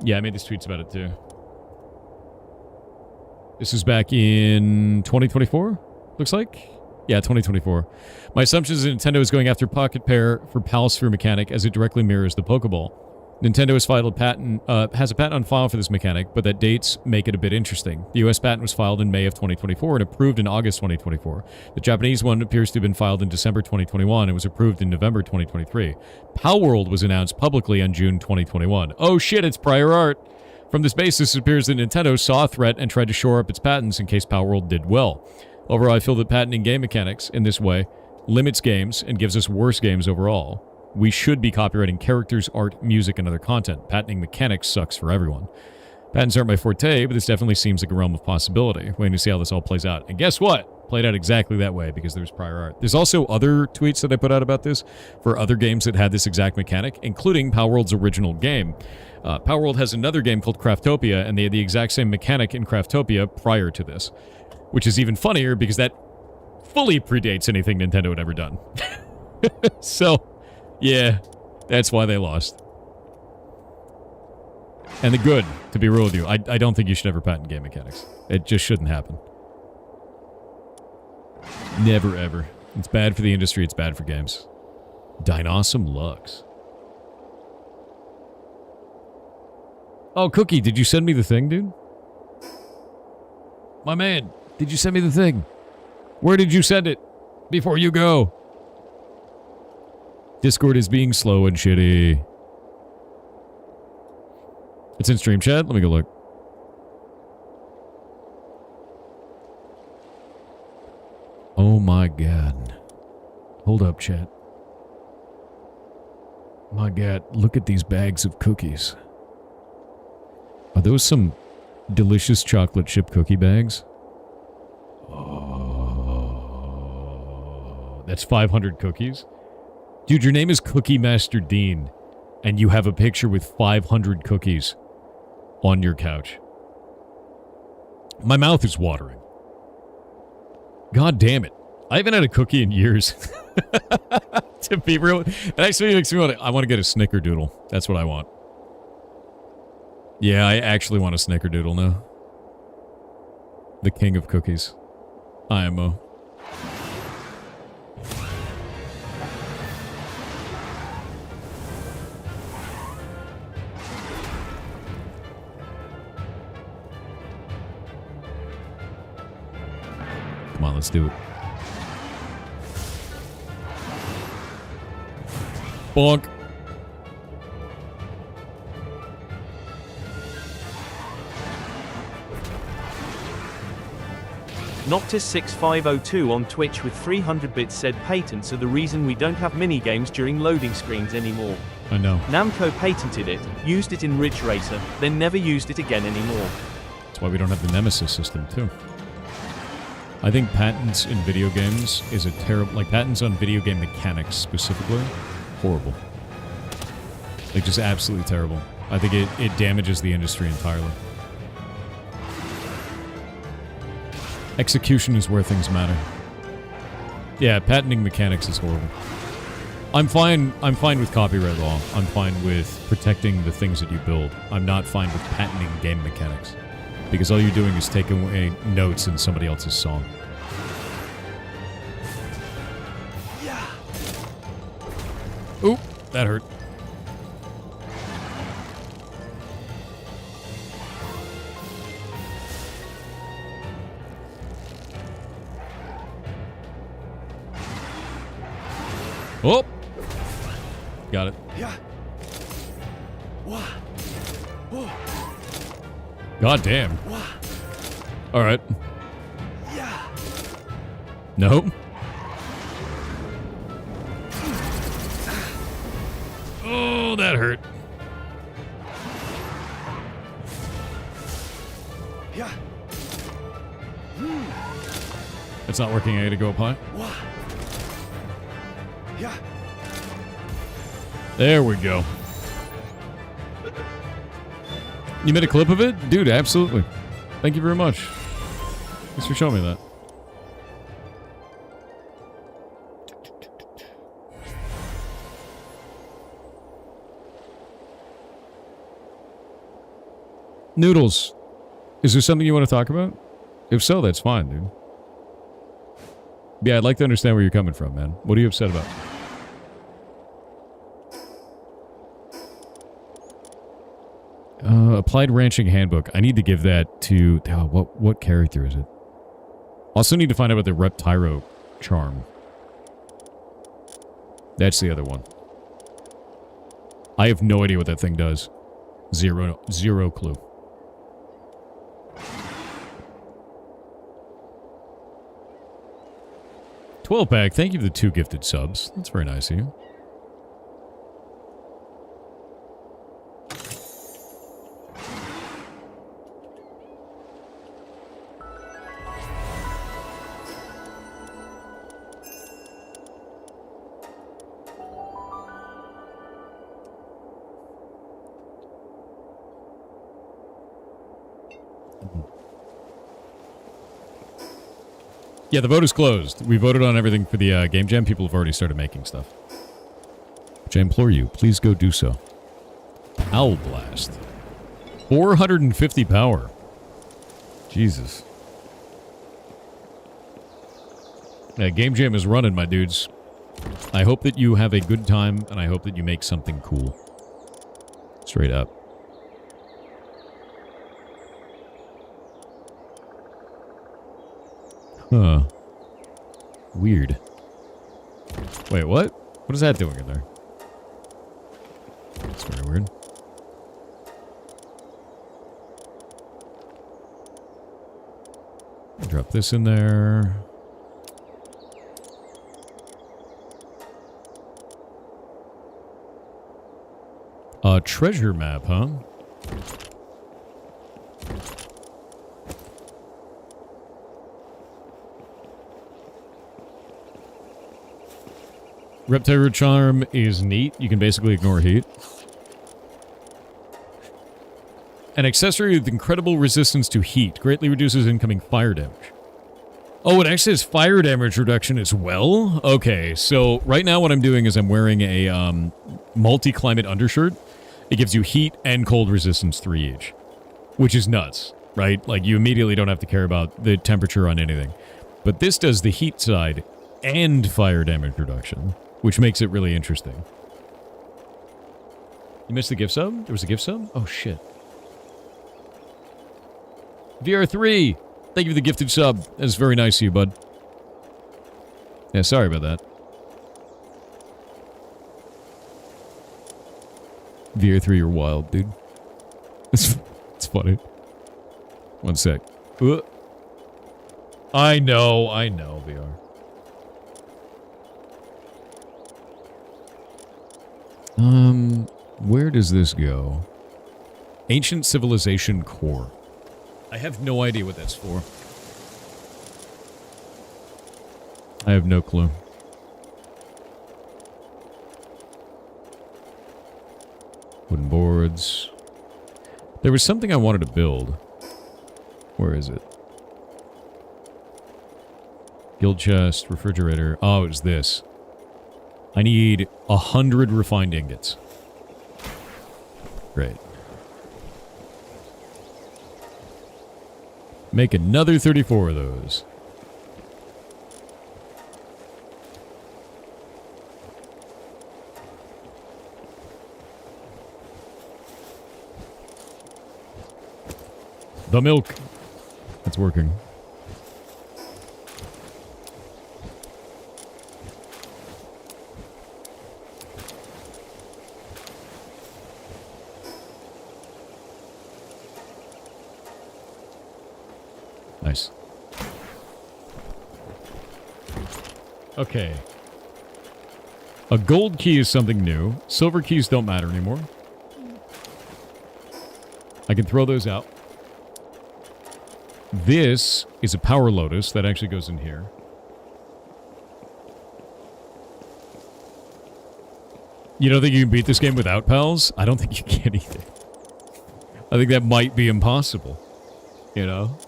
Yeah, I made these tweets about it too. This is back in 2024, looks like. Yeah, 2024. My assumption is that Nintendo is going after Pocket Pair for PAL Sphere mechanic as it directly mirrors the Pokeball. Nintendo has filed a patent, has a patent on file for this mechanic, but that dates make it a bit interesting. The US patent was filed in May of 2024 and approved in August 2024. The Japanese one appears to have been filed in December 2021 and was approved in November 2023. Palworld was announced publicly on June 2021. Oh shit, it's prior art! From this basis, it appears that Nintendo saw a threat and tried to shore up its patents in case Palworld did well. Overall, I feel that patenting game mechanics in this way limits games and gives us worse games overall. We should be copyrighting characters, art, music, and other content. Patenting mechanics sucks for everyone. Patents aren't my forte, but this definitely seems like a realm of possibility. Waiting to see how this all plays out. And guess what? Played out exactly that way because there's prior art. There's also other tweets that I put out about this for other games that had this exact mechanic, including Palworld's original game. Palworld has another game called Craftopia, and they had the exact same mechanic in Craftopia prior to this. Which is even funnier because that fully predates anything Nintendo had ever done. So, yeah, that's why they lost. And the good, to be real with you. I don't think you should ever patent game mechanics. It just shouldn't happen. Never, ever. It's bad for the industry. It's bad for games. Dinosum Lux. Oh, Cookie, did you send me the thing, dude? My man, did you send me the thing? Where did you send it? Before you go. Discord is being slow and shitty. It's in stream chat. Let me go look. Oh my god. Hold up, chat. My god, look at these bags of cookies. Are those some delicious chocolate chip cookie bags? Oh, that's 500 cookies? Dude, your name is Cookie Master Dean, and you have a picture with 500 cookies on your couch. My mouth is watering. God damn it. I haven't had a cookie in years. To be real, it actually makes me I want to get a snickerdoodle. That's what I want. Yeah, I actually want a snickerdoodle now. The king of cookies. IMO. Come on, let's do it. Bonk. Noctis6502 on Twitch with 300 bits said patents are the reason we don't have minigames during loading screens anymore. I know. Namco patented it, used it in Ridge Racer, then never used it again anymore. That's why we don't have the Nemesis system, too. I think patents in video games is a terrible... Like, patents on video game mechanics, specifically, horrible. Like, just absolutely terrible. I think it damages the industry entirely. Execution is where things matter. Yeah, patenting mechanics is horrible. I'm fine with copyright law. I'm fine with protecting the things that you build. I'm not fine with patenting game mechanics. Because all you're doing is taking away notes in somebody else's song. Yeah. Oop, that hurt. Oh! Got it. Yeah. Wah. Whoa. God damn. Wah. Alright. Yeah. Nope. Oh, that hurt. Yeah. It's not working. I gotta go up high. Wah. Yeah. There we go. You made a clip of it? Dude, absolutely. Thank you very much. Thanks for showing me that. Noodles. Is there something you want to talk about? If so, that's fine, dude. Yeah, I'd like to understand where you're coming from, man. What are you upset about? Applied Ranching Handbook. I need to give that to... what character is it? Also need to find out about the Reptyro charm. That's the other one. I have no idea what that thing does. Zero clue. $12-pack. Thank you for the 2 gifted subs. That's very nice of you. Yeah, the vote is closed. We voted on everything for the Game Jam. People have already started making stuff. Which I implore you, please go do so. Owl Blast. 450 power. Jesus. Yeah, Game Jam is running, my dudes. I hope that you have a good time, and I hope that you make something cool. Straight up. Huh. Weird. Wait, what? What is that doing in there? That's very weird. Drop this in there. Treasure map, huh? Reptile Charm is neat. You can basically ignore heat. An accessory with incredible resistance to heat. Greatly reduces incoming fire damage. Oh, it actually has fire damage reduction as well? Okay, so right now what I'm doing is I'm wearing a multi-climate undershirt. It gives you heat and cold resistance 3 each. Which is nuts, right? Like, you immediately don't have to care about the temperature on anything. But this does the heat side and fire damage reduction, which makes it really interesting. You missed the gift sub? There was a gift sub? Oh, shit. VR3! Thank you for the gifted sub. That's very nice of you, bud. Yeah, sorry about that. VR3, you're wild, dude. It's funny. One sec. I know, VR. Where does this go? Ancient Civilization Core. I have no idea what that's for. I have no clue. Wooden boards. There was something I wanted to build. Where is it? Guild chest, refrigerator. Oh, it was this. I need 100 refined ingots. Great. Make another 34 of those. The milk. It's working. Nice. Okay. A gold key is something new. Silver keys don't matter anymore. I can throw those out. This is a power lotus that actually goes in here. You don't think you can beat this game without pals? I don't think you can either. I think that might be impossible. You know?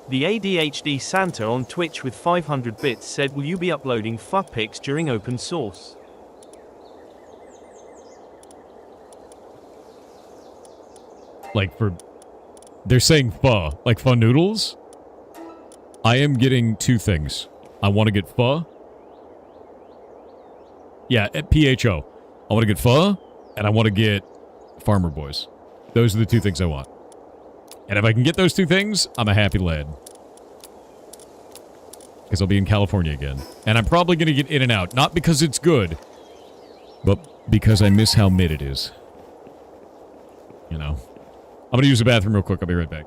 The ADHD Santa on Twitch with 500 bits said, will you be uploading fuck pics during open source? Like for... They're saying pho. Like pho noodles? I am getting two things. I want to get pho. Yeah, at PHO. I want to get pho, and I want to get Farmer Boys. Those are the two things I want. And if I can get those two things, I'm a happy lad. Because I'll be in California again. And I'm probably going to get in and out. Not because it's good, but because I miss how mid it is. You know. I'm going to use the bathroom real quick. I'll be right back.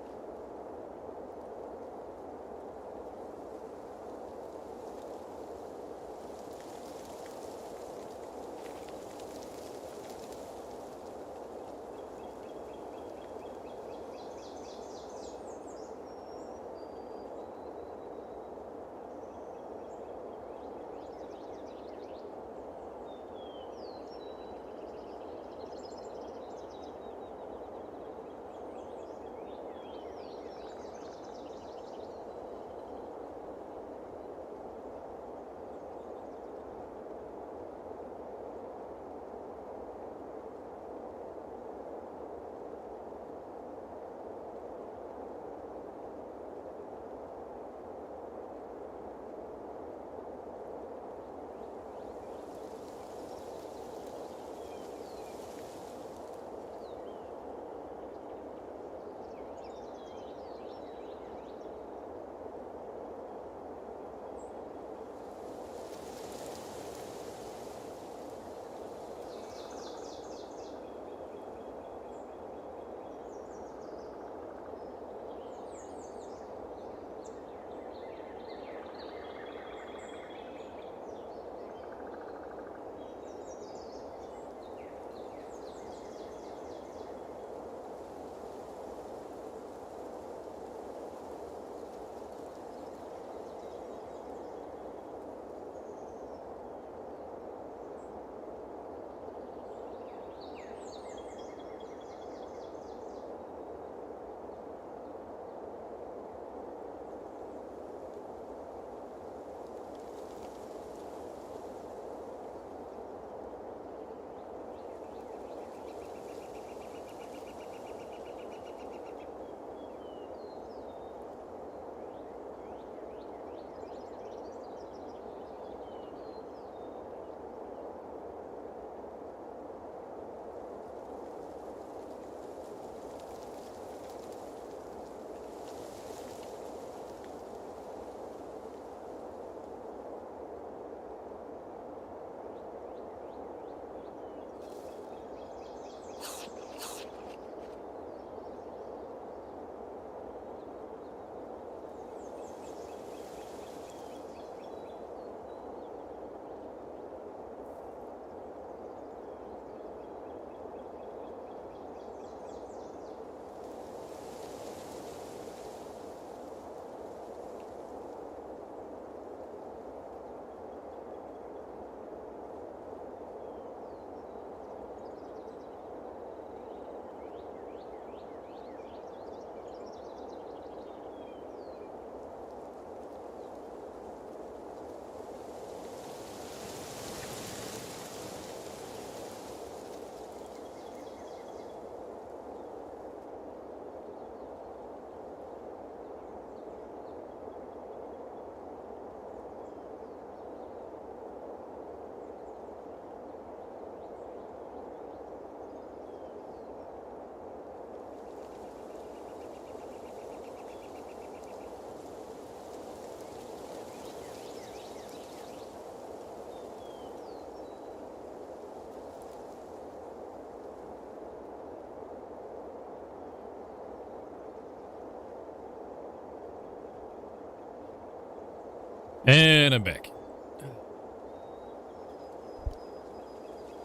And I'm back.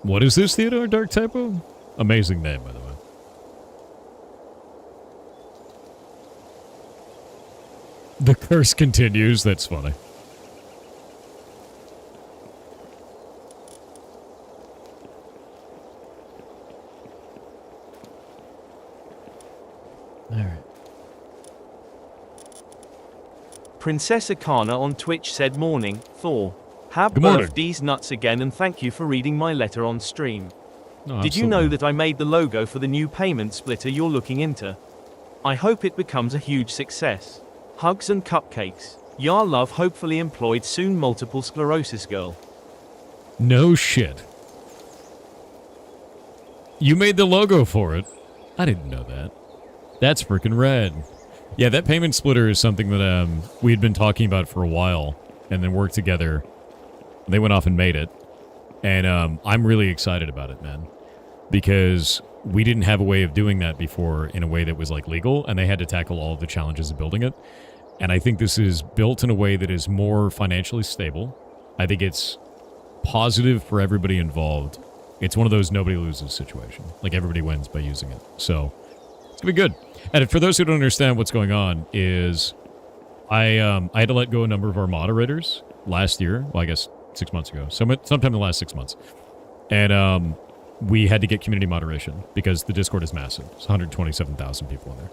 What is this, Theodore Dark Typo? Amazing name, by the way. The curse continues. That's funny. All right. Princess Akana on Twitch said morning, Thor. Have Good morning. these nuts again and thank you for reading my letter on stream. No, Did you know absolutely. that I made the logo for the new payment splitter you're looking into? I hope it becomes a huge success. Hugs and cupcakes. Yar love hopefully employed soon multiple sclerosis girl. No shit. You made the logo for it. I didn't know that. That's freaking rad. Yeah, that payment splitter is something that we had been talking about for a while, and then worked together. They went off and made it, and I'm really excited about it, man, because we didn't have a way of doing that before in a way that was like legal, and they had to tackle all of the challenges of building it. And I think this is built in a way that is more financially stable. I think it's positive for everybody involved. It's one of those nobody loses situation. Like, everybody wins by using it. So it's gonna be good. And for those who don't understand what's going on, is I had to let go a number of our moderators last year. Well, I guess 6 months ago. Sometime in the last 6 months. And we had to get community moderation because the Discord is massive. It's 127,000 people in there.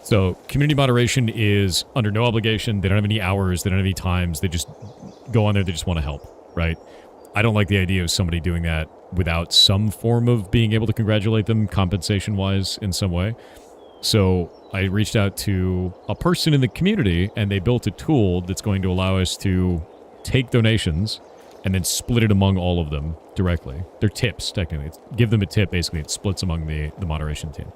So community moderation is under no obligation. They don't have any hours. They don't have any times. They just go on there. They just want to help, right? I don't like the idea of somebody doing that without some form of being able to congratulate them compensation-wise in some way. So I reached out to a person in the community, and they built a tool that's going to allow us to take donations and then split it among all of them directly. They're tips, technically. Give them a tip, basically. It splits among the moderation team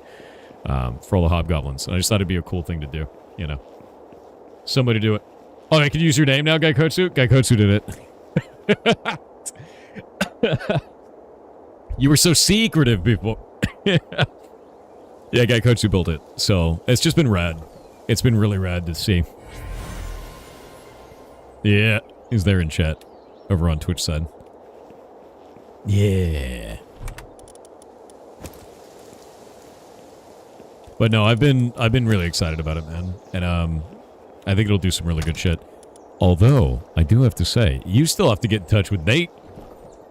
for all the hobgoblins. And I just thought it'd be a cool thing to do, you know. Somebody do it. Oh, I can use your name now, Gaikotsu? Gaikotsu did it. You were so secretive before. Yeah, Gaikotsu built it. So, it's just been rad. It's been really rad to see. Yeah, he's there in chat. Over on Twitch side. Yeah. But no, I've been really excited about it, man. And I think it'll do some really good shit. Although, I do have to say, you still have to get in touch with Nate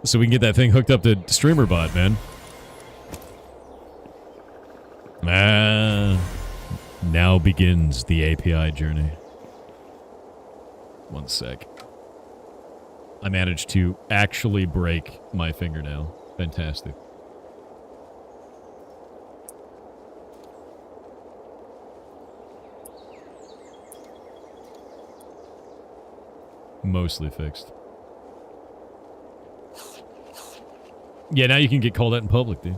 so we can get that thing hooked up to StreamerBot, man. Now begins the API journey. One sec. I managed to actually break my fingernail. Fantastic. Mostly fixed. Yeah, now you can get called out in public, dude.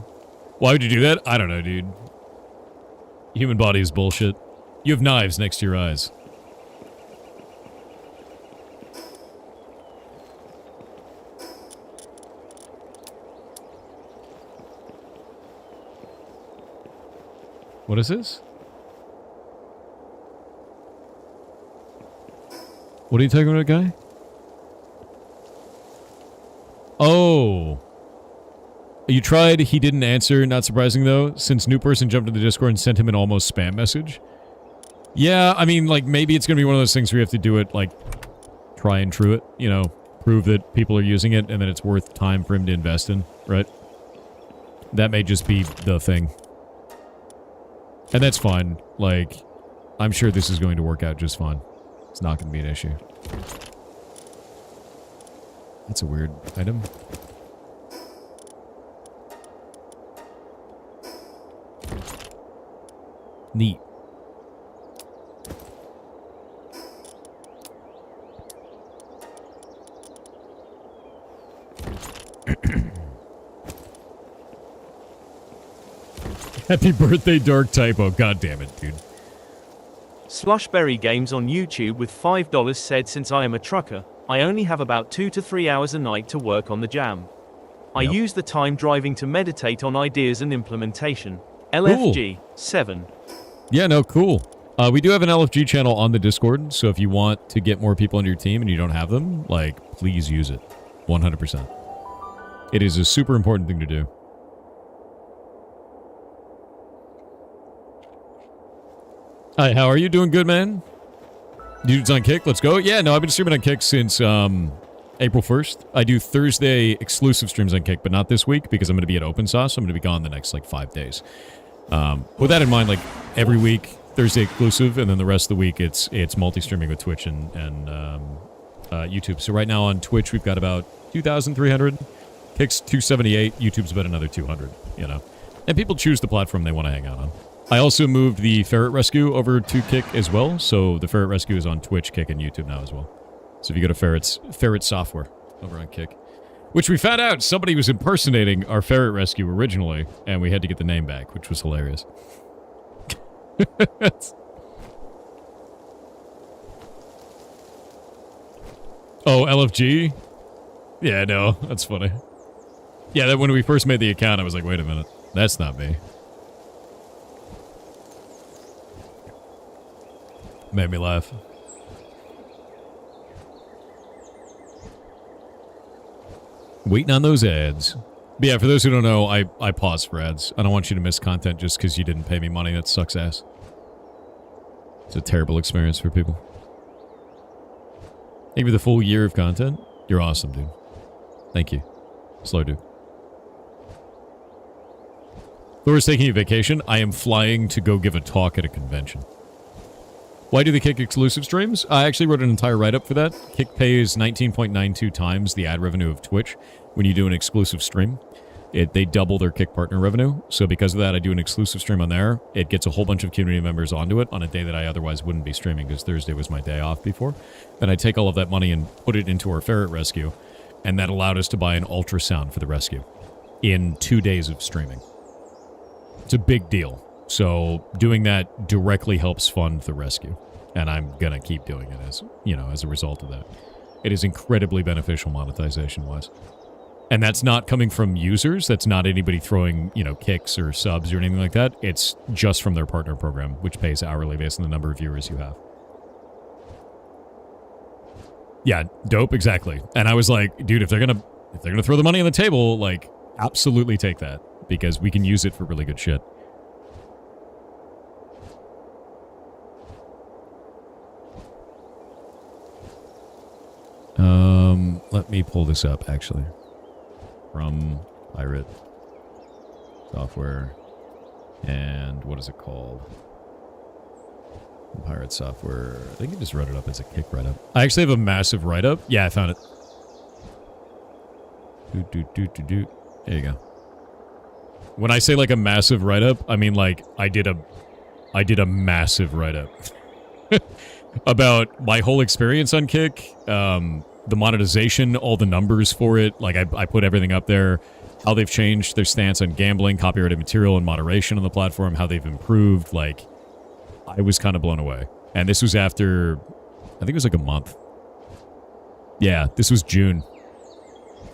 Why would you do that? I don't know, dude. Human body is bullshit. You have knives next to your eyes. What is this? What are you talking about, guy? Oh. You tried, he didn't answer, not surprising though, since new person jumped into the Discord and sent him an almost spam message. Yeah, I mean, like, maybe it's gonna be one of those things where you have to do it, like, try and true it, you know, prove that people are using it and that it's worth time for him to invest in, right? That may just be the thing. And that's fine. Like, I'm sure this is going to work out just fine. It's not going to be an issue. That's a weird item. Neat. Happy birthday, Dark Typo. God damn it, dude. Slushberry Games on YouTube with $5 said, since I am a trucker, I only have about 2 to 3 hours a night to work on the jam. I use the time driving to meditate on ideas and implementation. LFG 7. Yeah, no, cool. We do have an LFG channel on the Discord, so if you want to get more people on your team and you don't have them, like, please use it. 100%. It is a super important thing to do. Hi, how are you? Doing good, man? Dudes on Kick, let's go. Yeah, no, I've been streaming on Kick since April 1st. I do Thursday exclusive streams on Kick, but not this week because I'm going to be at Open Sauce. So I'm going to be gone the next, like, 5 days. With that in mind, like, every week, Thursday exclusive, and then the rest of the week, it's multi-streaming with Twitch and YouTube. So right now on Twitch, we've got about 2,300. Kick's 278. YouTube's about another 200, you know. And people choose the platform they want to hang out on. I also moved the Ferret Rescue over to Kick as well, so the Ferret Rescue is on Twitch, Kick, and YouTube now as well. So if you go to Ferret Software over on Kick, which we found out somebody was impersonating our Ferret Rescue originally, and we had to get the name back, which was hilarious. Oh, LFG? Yeah, no, that's funny. Yeah, that when we first made the account, I was like, wait a minute, that's not me. Made me laugh. Waiting on those ads. But yeah, for those who don't know, I pause for ads. I don't want you to miss content just because you didn't pay me money. That sucks ass. It's a terrible experience for people. Thank you for the full year of content. You're awesome, dude. Thank you. Slow dude. Thor's taking a vacation. I am flying to go give a talk at a convention. Why do they Kick exclusive streams? I actually wrote an entire write-up for that. Kick pays 19.92 times the ad revenue of Twitch when you do an exclusive stream. They double their Kick partner revenue. So because of that, I do an exclusive stream on there. It gets a whole bunch of community members onto it on a day that I otherwise wouldn't be streaming because Thursday was my day off before. Then I take all of that money and put it into our Ferret Rescue. And that allowed us to buy an ultrasound for the rescue in 2 days of streaming. It's a big deal. So doing that directly helps fund the rescue. And I'm going to keep doing it as, you know, as a result of that. It is incredibly beneficial monetization-wise. And that's not coming from users. That's not anybody throwing, you know, kicks or subs or anything like that. It's just from their partner program, which pays hourly based on the number of viewers you have. Yeah, dope, exactly. And I was like, dude, if they're gonna throw the money on the table, like, absolutely take that. Because we can use it for really good shit. Let me pull this up, actually. From Pirate Software. And what is it called? Pirate Software. I think I just wrote it up as a Kick write-up. I actually have a massive write-up. Yeah, I found it. There you go. When I say like a massive write-up, I mean like I did a massive write-up about my whole experience on Kick, the monetization, all the numbers for it. Like I put everything up there, how they've changed their stance on gambling, copyrighted material, and moderation on the platform, how they've improved. Like, I was kind of blown away. And this was after, I think it was like a month. Yeah, this was June.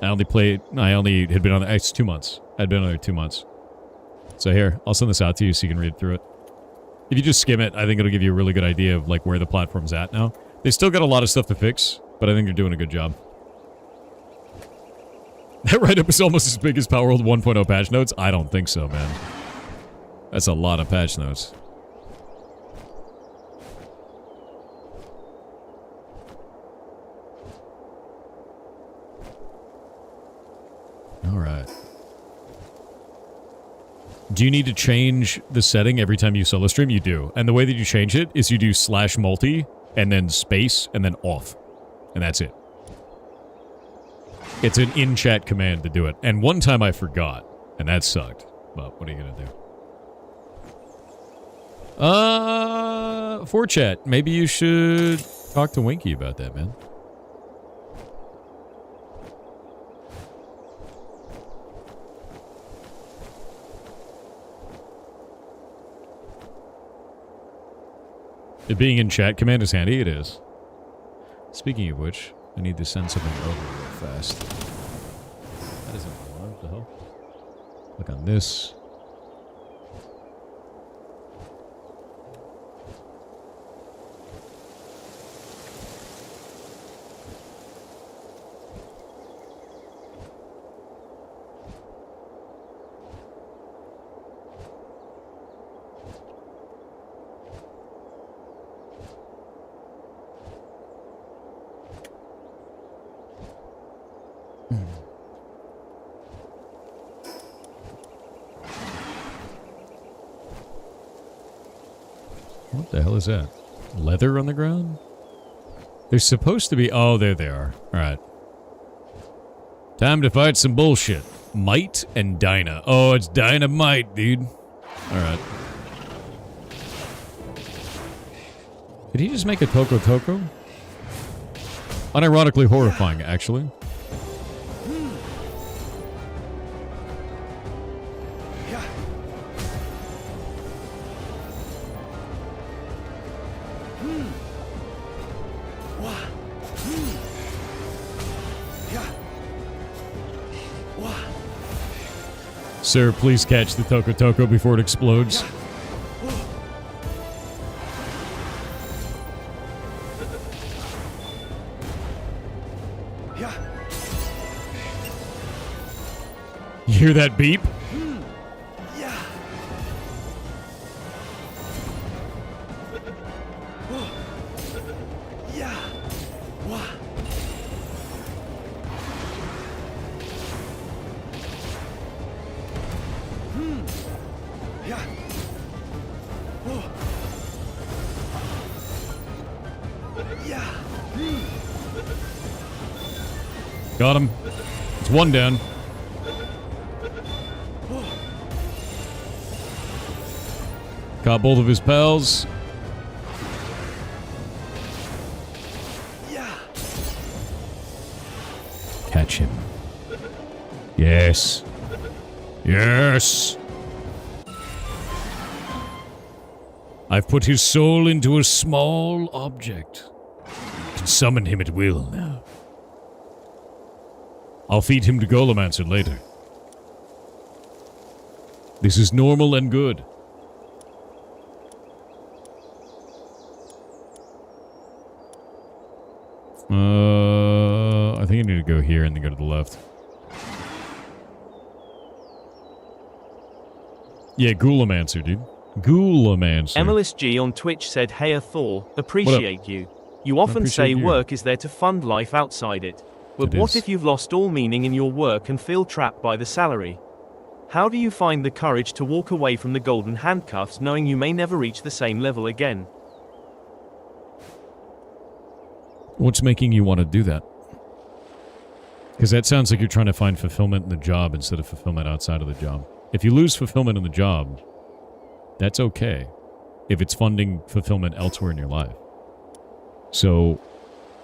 I only had been on there, it's 2 months. I'd been on there 2 months. So here, I'll send this out to you so you can read through it. If you just skim it, I think it'll give you a really good idea of like where the platform's at now. They still got a lot of stuff to fix, but I think they're doing a good job. That write-up is almost as big as Palworld 1.0 patch notes? I don't think so, man. That's a lot of patch notes. Alright. Do you need to change the setting every time you solo stream? You do. And the way that you change it is you do /multi, and then space, and then off. And that's it. It's an in-chat command to do it. And one time I forgot, and that sucked. But what are you gonna do? For chat, maybe you should talk to Winky about that, man. It being in chat command is handy, it is. Speaking of which, I need to send something over real fast. That isn't what the hell? Click on this. What the hell is that? Leather on the ground? There's supposed to be... Oh, there they are. Alright. Time to fight some bullshit. Might and Dyna. Oh, it's dynamite, dude. Alright. Did he just make a Toko Toko? Unironically horrifying, actually. Sir, please catch the Toko Toko before it explodes. You hear that beep? Got him. It's one down. Caught both of his pals. Catch him. Yes. Yes. I've put his soul into a small object. You can summon him at will now. I'll feed him to Golomancer later. This is normal and good. I think I need to go here and then go to the left. Yeah, Ghoulamancer, dude. Ghoulamancer. Emilis G on Twitch said, "Hey Thor, appreciate you. You often say work is there to fund life outside it. But what if you've lost all meaning in your work and feel trapped by the salary? How do you find the courage to walk away from the golden handcuffs knowing you may never reach the same level again?" What's making you want to do that? Because that sounds like you're trying to find fulfillment in the job instead of fulfillment outside of the job. If you lose fulfillment in the job, that's okay if it's funding fulfillment elsewhere in your life. So,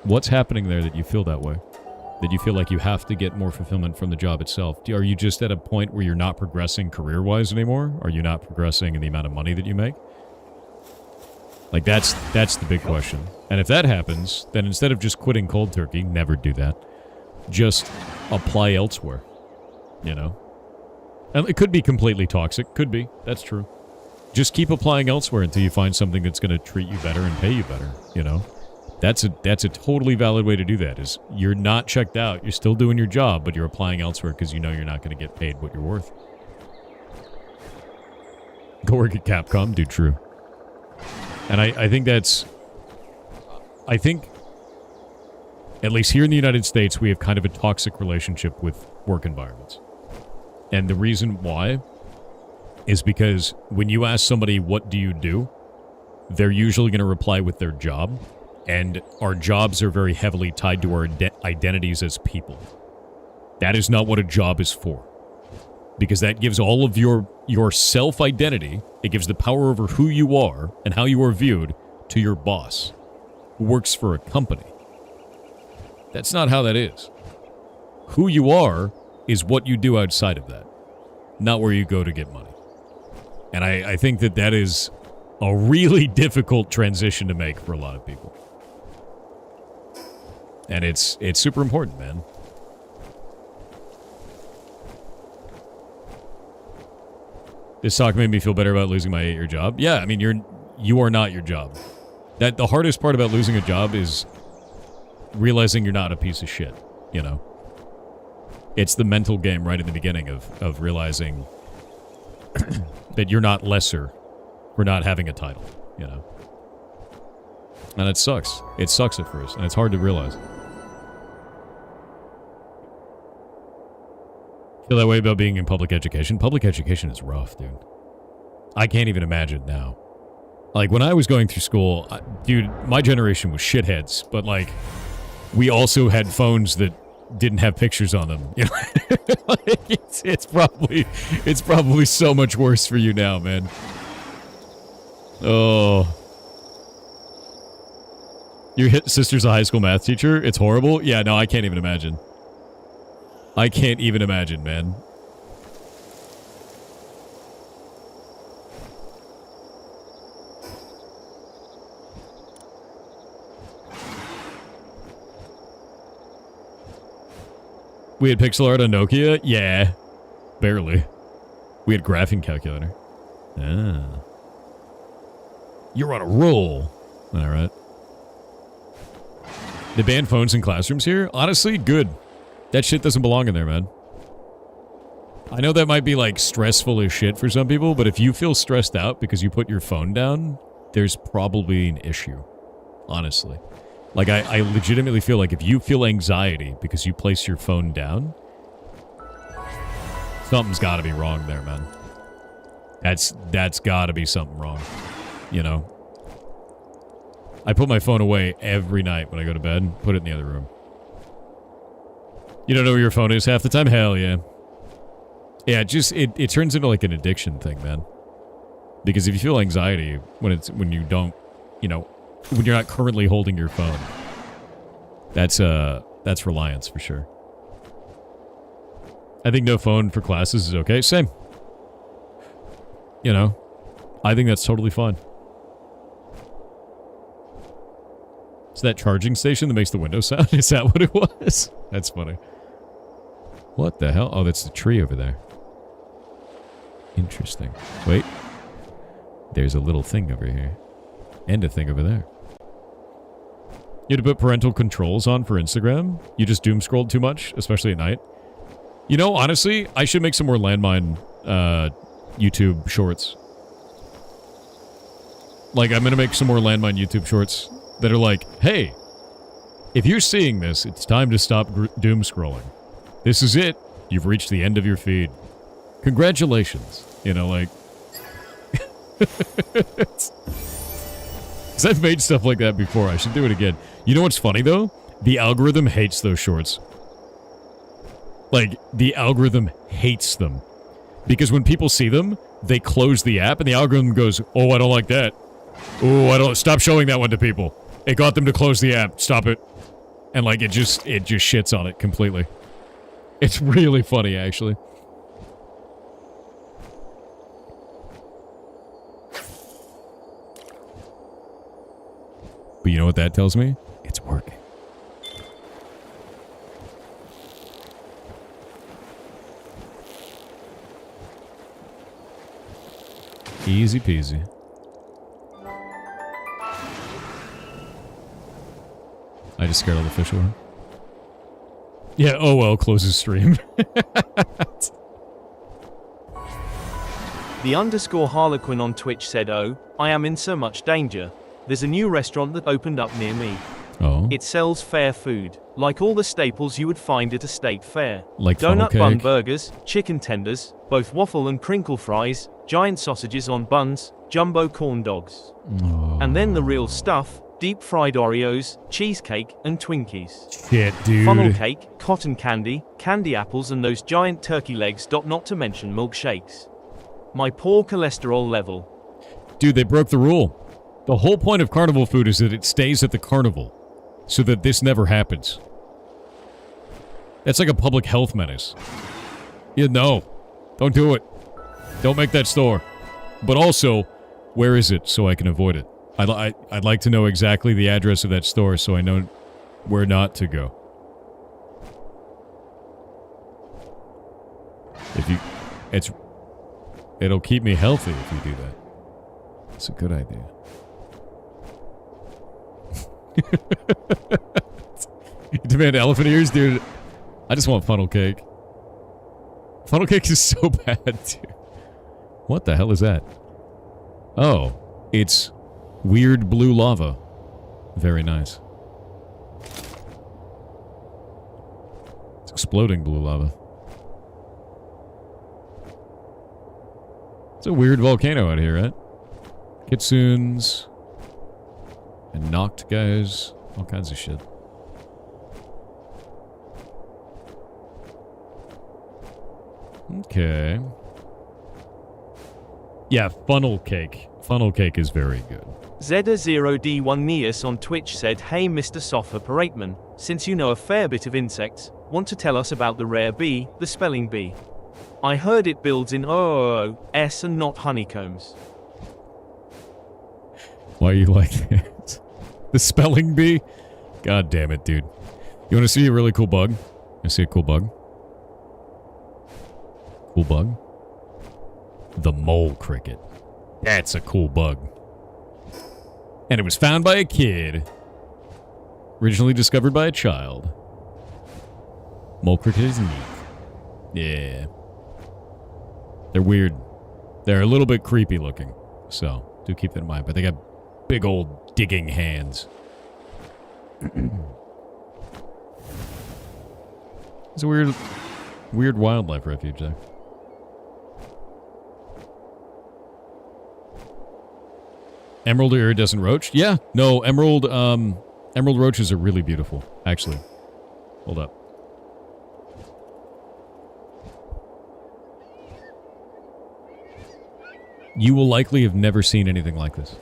what's happening there that you feel that way? That you feel like you have to get more fulfillment from the job itself? Are you just at a point where you're not progressing career-wise anymore? Are you not progressing in the amount of money that you make? Like, that's the big question. And if that happens, then instead of just quitting cold turkey, never do that. Just apply elsewhere. You know? And it could be completely toxic. Could be. That's true. Just keep applying elsewhere until you find something that's going to treat you better and pay you better, you know? That's a totally valid way to do that, is you're not checked out, you're still doing your job, but you're applying elsewhere because you know you're not going to get paid what you're worth. Go work at Capcom, do true. And I think that's... I think, at least here in the United States, we have kind of a toxic relationship with work environments. And the reason why is because when you ask somebody, what do you do? They're usually going to reply with their job. And our jobs are very heavily tied to our identities as people. That is not what a job is for. Because that gives all of your self-identity, it gives the power over who you are and how you are viewed to your boss, who works for a company. That's not how that is. Who you are is what you do outside of that, not where you go to get money. And I think that is a really difficult transition to make for a lot of people. And it's super important, man. This talk made me feel better about losing my 8-year job. Yeah, I mean, you are not your job. That the hardest part about losing a job is realizing you're not a piece of shit, you know? It's the mental game right in the beginning of realizing that you're not lesser for not having a title, you know? And it sucks. It sucks at first, and it's hard to realize. Feel that way about being in public education? Public education is rough, dude. I can't even imagine now. Like, when I was going through school, dude, my generation was shitheads, but, like, we also had phones that didn't have pictures on them. You know? Like, it's probably so much worse for you now, man. Oh. Your sister's a high school math teacher? It's horrible? Yeah, no, I can't even imagine. I can't even imagine, man. We had pixel art on Nokia? Yeah. Barely. We had graphing calculator. Ah. You're on a roll. Alright. They banned phones in classrooms here? Honestly, good. That shit doesn't belong in there, man. I know that might be, like, stressful as shit for some people, but if you feel stressed out because you put your phone down, there's probably an issue. Honestly. Like, I legitimately feel like if you feel anxiety because you place your phone down, something's gotta be wrong there, man. That's gotta be something wrong. You know? I put my phone away every night when I go to bed, put it in the other room. You don't know where your phone is half the time? Hell yeah. Yeah, it turns into like an addiction thing, man. Because if you feel anxiety when you don't, you know, when you're not currently holding your phone, that's reliance for sure. I think no phone for classes is okay. Same. You know, I think that's totally fine. Is that charging station that makes the window sound? Is that what it was? That's funny. What the hell? Oh, that's the tree over there. Interesting. Wait. There's a little thing over here. And a thing over there. You had to put parental controls on for Instagram? You just doom scrolled too much, especially at night? You know, honestly, I should make some more landmine YouTube shorts. Like, I'm gonna make some more landmine YouTube shorts that are like, hey, if you're seeing this, it's time to stop doom scrolling. This is it. You've reached the end of your feed. Congratulations. You know, like... Because I've made stuff like that before. I should do it again. You know what's funny, though? The algorithm hates those shorts. Like, the algorithm hates them. Because when people see them, they close the app, and the algorithm goes, oh, I don't like that. Oh, I don't... Stop showing that one to people. It got them to close the app. Stop it. And, like, it just shits on it completely. It's really funny, actually. But you know what that tells me? It's working. Easy peasy. I just scared all the fish away. Yeah, oh well, closes stream. The _ Harlequin on Twitch said, oh, I am in so much danger. There's a new restaurant that opened up near me. Oh. It sells fair food, like all the staples you would find at a state fair. Like donut funnel bun cake. burgers, chicken tenders, both waffle and crinkle fries, giant sausages on buns, jumbo corn dogs. Oh. And then the real stuff, deep fried Oreos, cheesecake, and Twinkies. Shit, dude. Funnel cake, cotton candy, candy apples, and those giant turkey legs. Not to mention milkshakes. My poor cholesterol level. Dude, they broke the rule. The whole point of carnival food is that it stays at the carnival, so that this never happens. That's like a public health menace. Yeah, no. Don't do it. Don't make that store. But also, where is it so I can avoid it? I'd like to know exactly the address of that store so I know where not to go. It'll keep me healthy if you do that. It's a good idea. You demand elephant ears, dude. I just want funnel cake. Funnel cake is so bad, dude. What the hell is that? Oh, it's weird blue lava. Very nice. It's exploding blue lava. It's a weird volcano out here, right? Kitsunes. And knocked guys. All kinds of shit. Okay. Yeah, funnel cake. Funnel cake is very good. Zeta0D1 Neus on Twitch said, "Hey Mr. Sofa Parateman, since you know a fair bit of insects, want to tell us about the rare bee, the spelling bee? I heard it builds in OOOS and not honeycombs." Why you like that? The spelling bee? God damn it, dude. You want to see a really cool bug? You see a cool bug? Cool bug? The mole cricket. That's a cool bug. And it was found by a kid. Originally discovered by a child. Mole cricket is neat. Yeah. They're weird. They're a little bit creepy looking. So, do keep that in mind. But they got big old digging hands. It's a weird wildlife refuge there. Emerald or iridescent roach? Yeah. No, emerald roaches are really beautiful, actually. Hold up. You will likely have never seen anything like this.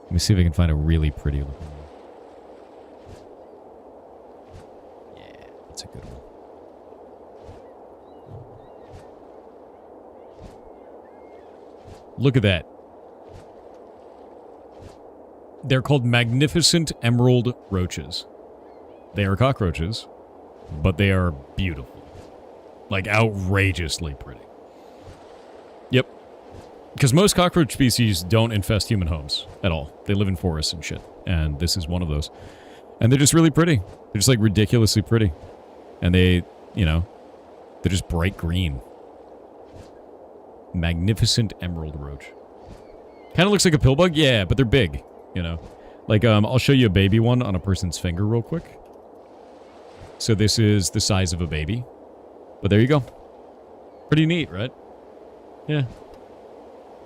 Let me see if I can find a really pretty looking one. Yeah, that's a good one. Look at that. They're called magnificent emerald roaches. They are cockroaches, but they are beautiful. Like, outrageously pretty. Yep. Because most cockroach species don't infest human homes at all. They live in forests and shit. And this is one of those. And they're just really pretty. They're just, like, ridiculously pretty. And they, you know, they're just bright green. Magnificent emerald roach. Kind of looks like a pill bug? Yeah, but they're big. You know, like, I'll show you a baby one on a person's finger real quick. So this is the size of a baby. But there you go. Pretty neat, right? Yeah.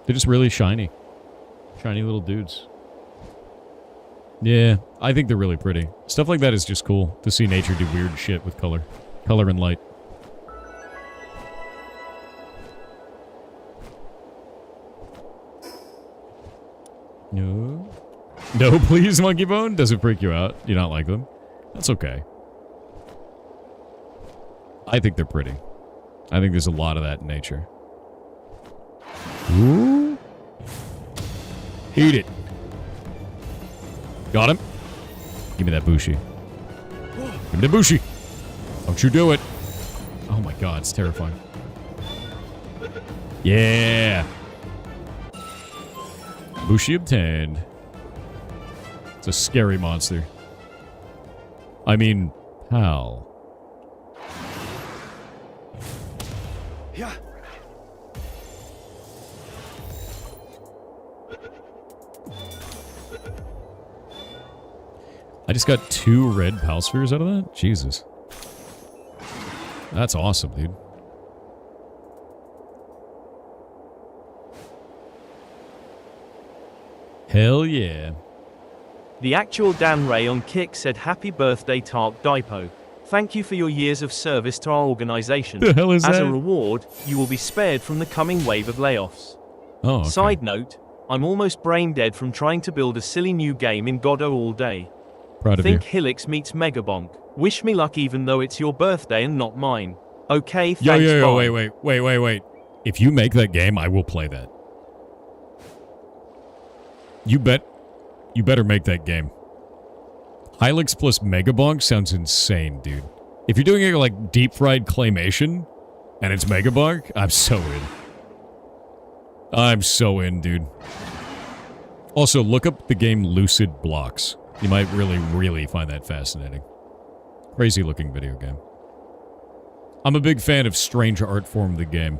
They're just really shiny. Shiny little dudes. Yeah, I think they're really pretty. Stuff like that is just cool to see nature do weird shit with color. Color and light. No. No, please, Monkey Bone? Does it freak you out? Do you not like them? That's okay. I think they're pretty. I think there's a lot of that in nature. Ooh. Eat it. Got him. Give me that Bushi. Give me the Bushi. Don't you do it. Oh my god, it's terrifying. Yeah. Bushi obtained. It's a scary monster. I mean, pal. Yeah. I just got 2 red pal spheres out of that? Jesus. That's awesome, dude. Hell yeah. The actual Dan Ray on Kick said, "Happy birthday, Tark Dipo. Thank you for your years of service to our organization. The hell is As that? a reward, you will be spared from the coming wave of layoffs." Oh, okay. Side note, I'm almost brain dead from trying to build a silly new game in Godot all day. Proud of Think you. Helix meets Megabonk. Wish me luck even though it's your birthday and not mine. Okay, thanks, Yo, bye. wait. If you make that game, I will play that. You better make that game. Helix plus Megabonk sounds insane, dude. If you're doing it like deep-fried claymation, and it's Megabonk, I'm so in. I'm so in, dude. Also, look up the game Lucid Blocks. You might really find that fascinating. Crazy-looking video game. I'm a big fan of strange art form of the game.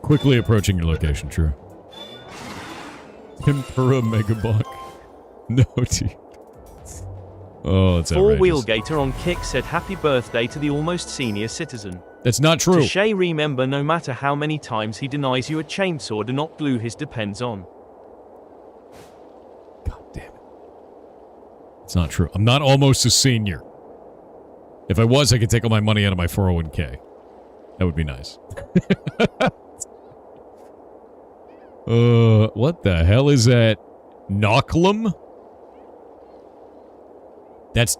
Quickly approaching your location, true. Tempura Megabuck. No, dude. Oh, it's outrageous. Four-wheel gator on kick said happy birthday to the almost senior citizen. That's not true. To Shay, remember, no matter how many times he denies you a chainsaw, do not glue his depends on. God damn it. It's not true. I'm not almost a senior. If I was, I could take all my money out of my 401k. That would be nice. What the hell is that? Knocklum? That's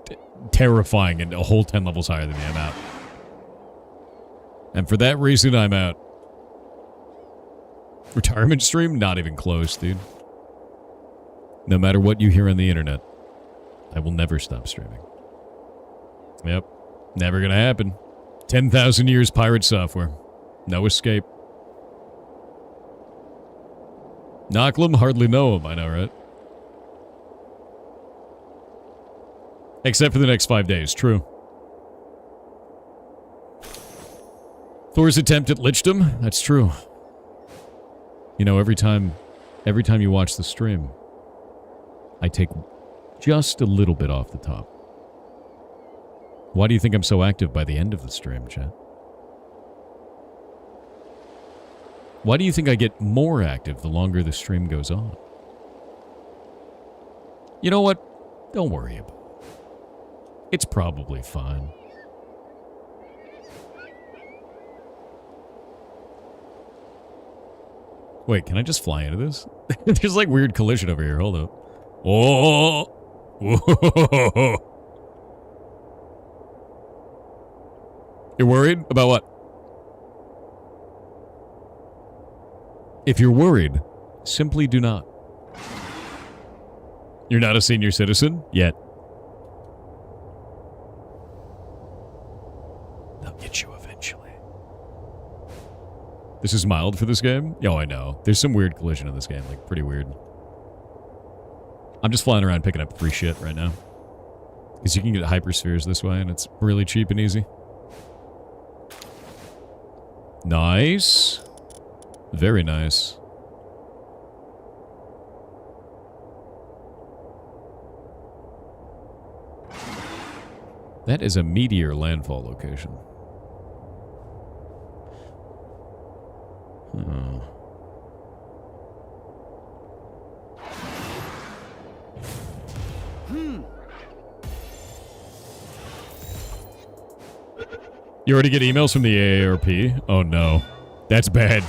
terrifying and a whole 10 levels higher than me. I'm out. And for that reason, I'm out. Retirement stream? Not even close, dude. No matter what you hear on the internet, I will never stop streaming. Yep. Never gonna happen. 10,000 years pirate software. No escape. Knocklum? Hardly know him, I know, right? Except for the next 5 days, true. Thor's attempt at lichdom? That's true. You know, every time you watch the stream, I take just a little bit off the top. Why do you think I'm so active by the end of the stream, chat? Why do you think I get more active the longer the stream goes on? You know what? Don't worry about it. It's probably fine. Wait, can I just fly into this? There's like weird collision over here. Hold up. Oh! Whoa! You're worried? About what? If you're worried, simply do not. You're not a senior citizen? Yet. They'll get you eventually. This is mild for this game? Oh, I know. There's some weird collision in this game. Like, pretty weird. I'm just flying around picking up free shit right now. Because you can get hyperspheres this way, and it's really cheap and easy. Nice. Very nice. That is a meteor landfall location. Oh. You already get emails from the AARP? Oh no. That's bad.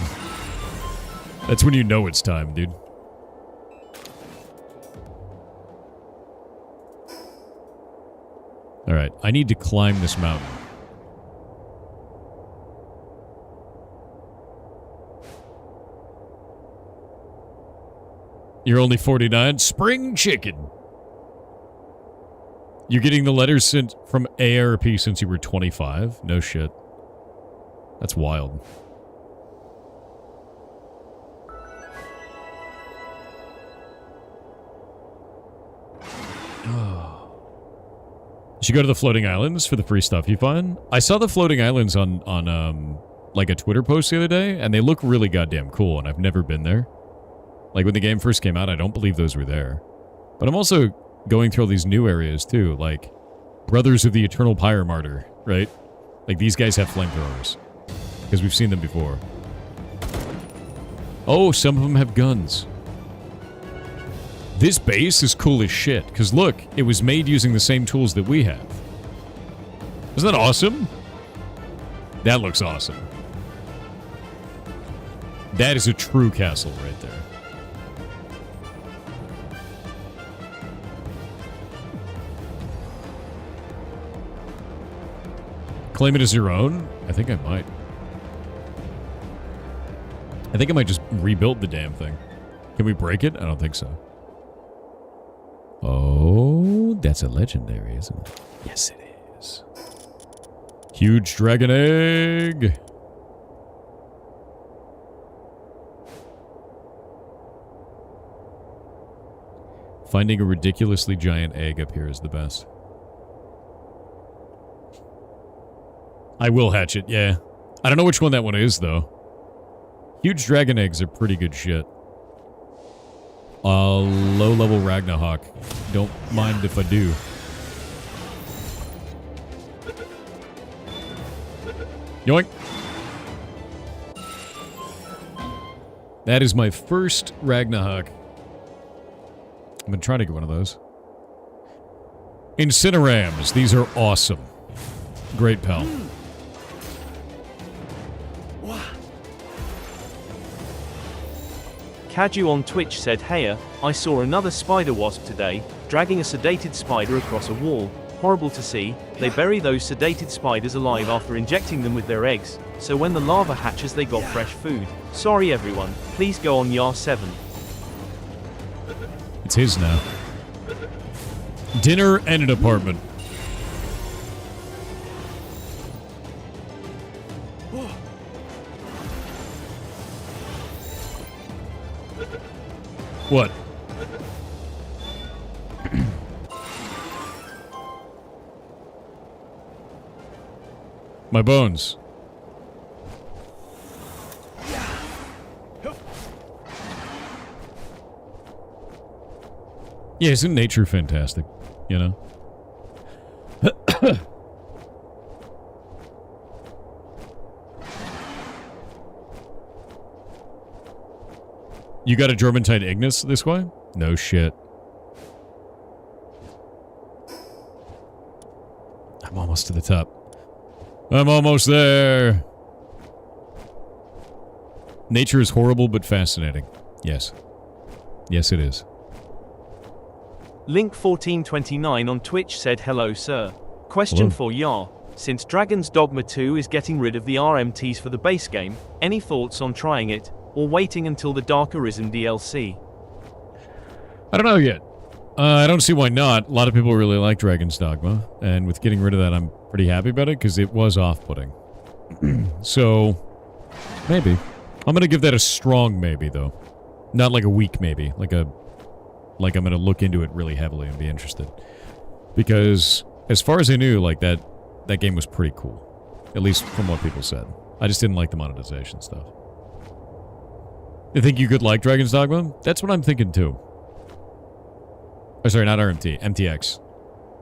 That's when you know it's time, dude. Alright, I need to climb this mountain. You're only 49? Spring chicken! You're getting the letters sent from AARP since you were 25? No shit. That's wild. You should go to the floating islands for the free stuff you find. I saw the floating islands on like a Twitter post the other day, and they look really goddamn cool, and I've never been there. Like, when the game first came out, I don't believe those were there. But I'm also going through all these new areas, too, like Brothers of the Eternal Pyre Martyr, right? Like, these guys have flamethrowers. Because we've seen them before. Oh, some of them have guns. This base is cool as shit, because look, it was made using the same tools that we have. Isn't that awesome? That looks awesome. That is a true castle right there. Claim it as your own? I think I might. I think I might just rebuild the damn thing. Can we break it? I don't think so. Oh, that's a legendary, isn't it? Yes, it is. Huge dragon egg. Finding a ridiculously giant egg up here is the best. I will hatch it, yeah. I don't know which one that one is, though. Huge dragon eggs are pretty good shit. Low-level Ragnarok. Don't mind if I do. Yoink! That is my first Ragnarok. I've been trying to get one of those. Incinerams. These are awesome. Great, pal. Kaju on Twitch said, "Heya, I saw another spider wasp today, dragging a sedated spider across a wall. Horrible to see. They bury those sedated spiders alive after injecting them with their eggs, so when the larva hatches they got fresh food. Sorry everyone, please go on Yar 7. It's his now. Dinner and an apartment. What? My bones. Yeah, isn't nature fantastic? You know? You got a Germantine Ignis this way? No shit. I'm almost to the top. I'm almost there. Nature is horrible but fascinating. Yes. Yes, it is. Link1429 on Twitch said, "Hello sir. Question Hello. for Yar. Since Dragon's Dogma 2 is getting rid of the RMTs for the base game, any thoughts on trying it, or waiting until the Dark Arisen DLC?" I don't know yet. I don't see why not. A lot of people really like Dragon's Dogma, and with getting rid of that, I'm pretty happy about it, because it was off-putting. So, maybe. I'm gonna give that a strong maybe, though. Not like a weak maybe. Like I'm gonna look into it really heavily and be interested. Because, as far as I knew, like, that game was pretty cool. At least from what people said. I just didn't like the monetization stuff. You think you could like Dragon's Dogma? That's what I'm thinking, too. Oh, sorry, not RMT. MTX.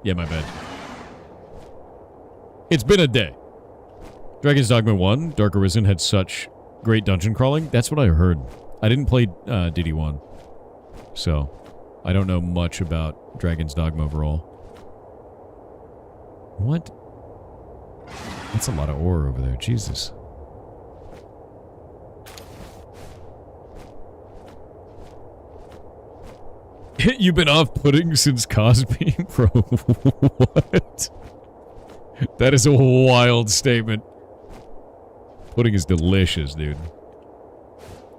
Yeah, my bad. It's been a day. Dragon's Dogma 1, Dark Arisen, had such great dungeon crawling. That's what I heard. I didn't play DD1. So, I don't know much about Dragon's Dogma overall. What? That's a lot of ore over there. Jesus. You've been off-putting since Cosby? Bro, what? That is a wild statement. Pudding is delicious, dude.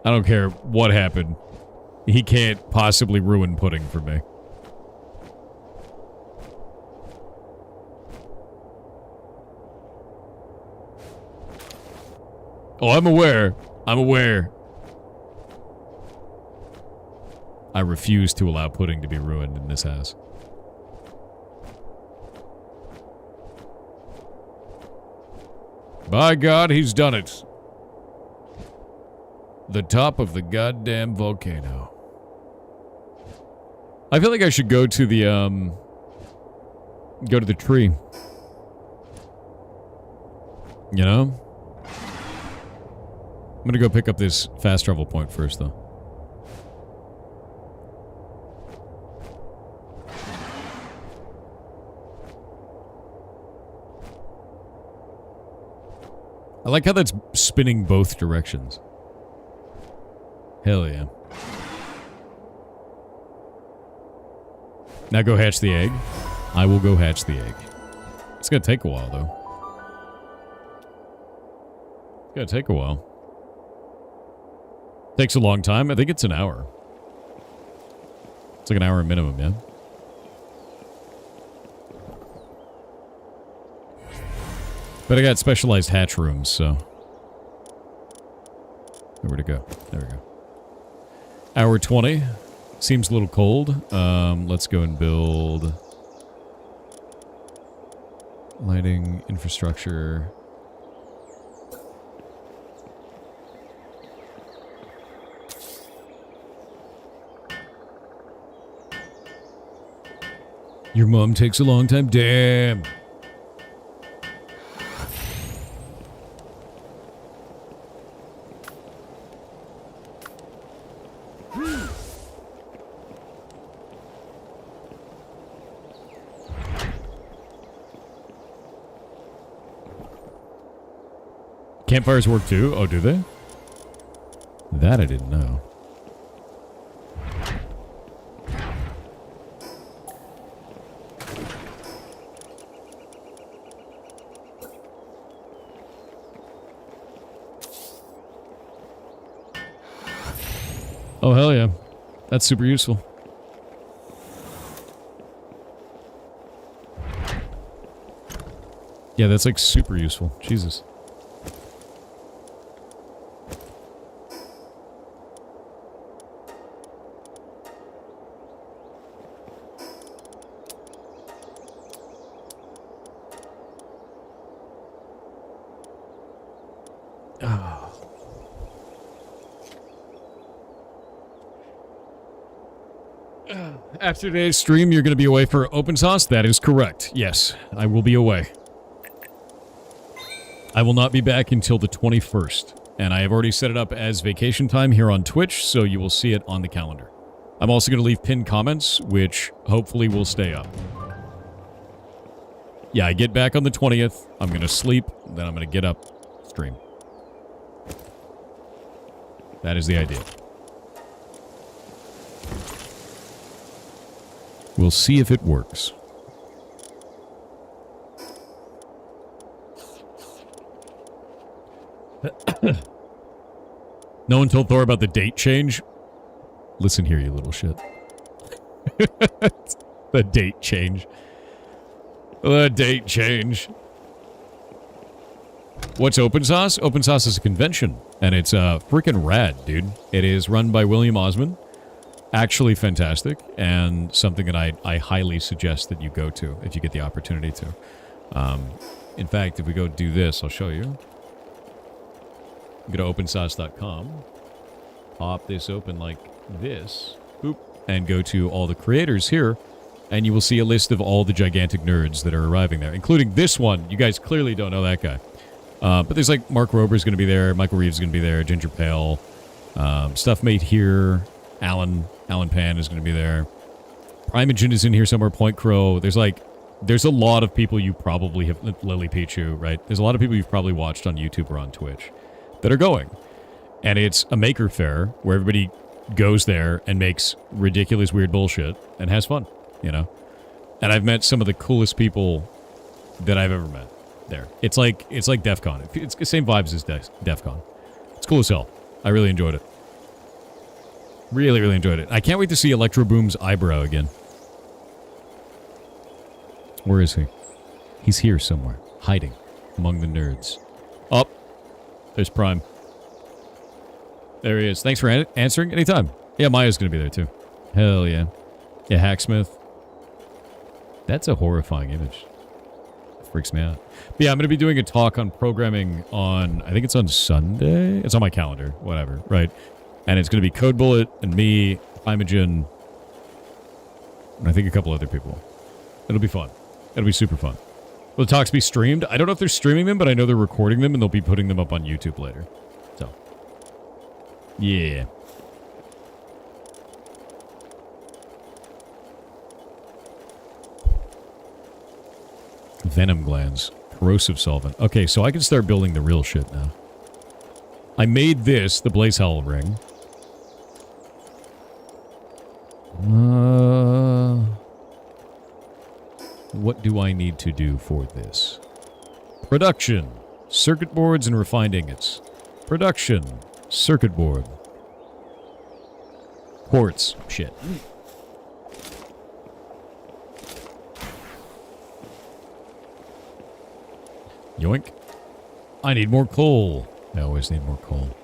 I don't care what happened. He can't possibly ruin pudding for me. Oh, I'm aware. I'm aware. I refuse to allow pudding to be ruined in this house. By God, he's done it. The top of the goddamn volcano. I feel like I should go to the, go to the tree. You know? I'm gonna go pick up this fast travel point first, though. I like how that's spinning both directions. Hell yeah. Now go hatch the egg. I will go hatch the egg. It's gonna take a while, though. It's gonna take a while. Takes a long time. I think it's an hour. It's like an hour minimum, yeah? But I got specialized hatch rooms, so... Where'd it go? There we go. Hour 20. Seems a little cold. Let's go and build... Lighting, infrastructure... Your mom takes a long time. Damn. Campfires work too? Oh, do they? That I didn't know. Oh, hell yeah. That's super useful. Yeah, that's like super useful. Jesus. After today's stream, you're going to be away for open sauce? That is correct. Yes, I will be away. I will not be back until the 21st. And I have already set it up as vacation time here on Twitch, so you will see it on the calendar. I'm also going to leave pinned comments, which hopefully will stay up. Yeah, I get back on the 20th. I'm going to sleep, then I'm going to get up, stream. That is the idea. We'll see if it works. No one told Thor about the date change? Listen here, you little shit. The date change. The date change. What's Open Sauce? Open Sauce is a convention, and it's freaking rad, dude. It is run by William Osmond. Actually fantastic, and something that I highly suggest that you go to if you get the opportunity to. In fact, if we go do this, I'll show you. Go to opensauce.com, pop this open like this, boop, and go to all the creators here, and you will see a list of all the gigantic nerds that are arriving there, including this one. You guys clearly don't know that guy. But there's like Mark Rober's going to be there, Michael Reeves is going to be there, Ginger Pale, Stuff Made Here, Alan Pan is going to be there. Primogen is in here somewhere, Point Crow. There's a lot of people you probably have, Lily Pichu, right? There's a lot of people you've probably watched on YouTube or on Twitch that are going. And it's a maker fair where everybody goes there and makes ridiculous, weird bullshit and has fun, you know? And I've met some of the coolest people that I've ever met there. It's like DEF CON. It's the same vibes as DEF CON. It's cool as hell. I really enjoyed it. Really, really enjoyed it. I can't wait to see Electro Boom's eyebrow again. Where is he? He's here somewhere, hiding among the nerds. Oh, there's Prime. There he is. Thanks for answering. Anytime. Yeah, Maya's going to be there too. Hell yeah. Yeah, Hacksmith. That's a horrifying image. It freaks me out. But yeah, I'm going to be doing a talk on programming on, I think it's on Sunday. It's on my calendar. Whatever, right? And it's going to be Code Bullet and me, Imogen, and I think a couple other people. It'll be fun. It'll be super fun. Will the talks be streamed? I don't know if they're streaming them, but I know they're recording them, and they'll be putting them up on YouTube later. So, yeah. Venom glands. Corrosive solvent. Okay, so I can start building the real shit now. I made this, the Blaze Howl ring. What do I need to do for this? Production. Circuit boards and refined ingots. Production. Circuit board. Quartz. Shit. Yoink. I need more coal. I always need more coal.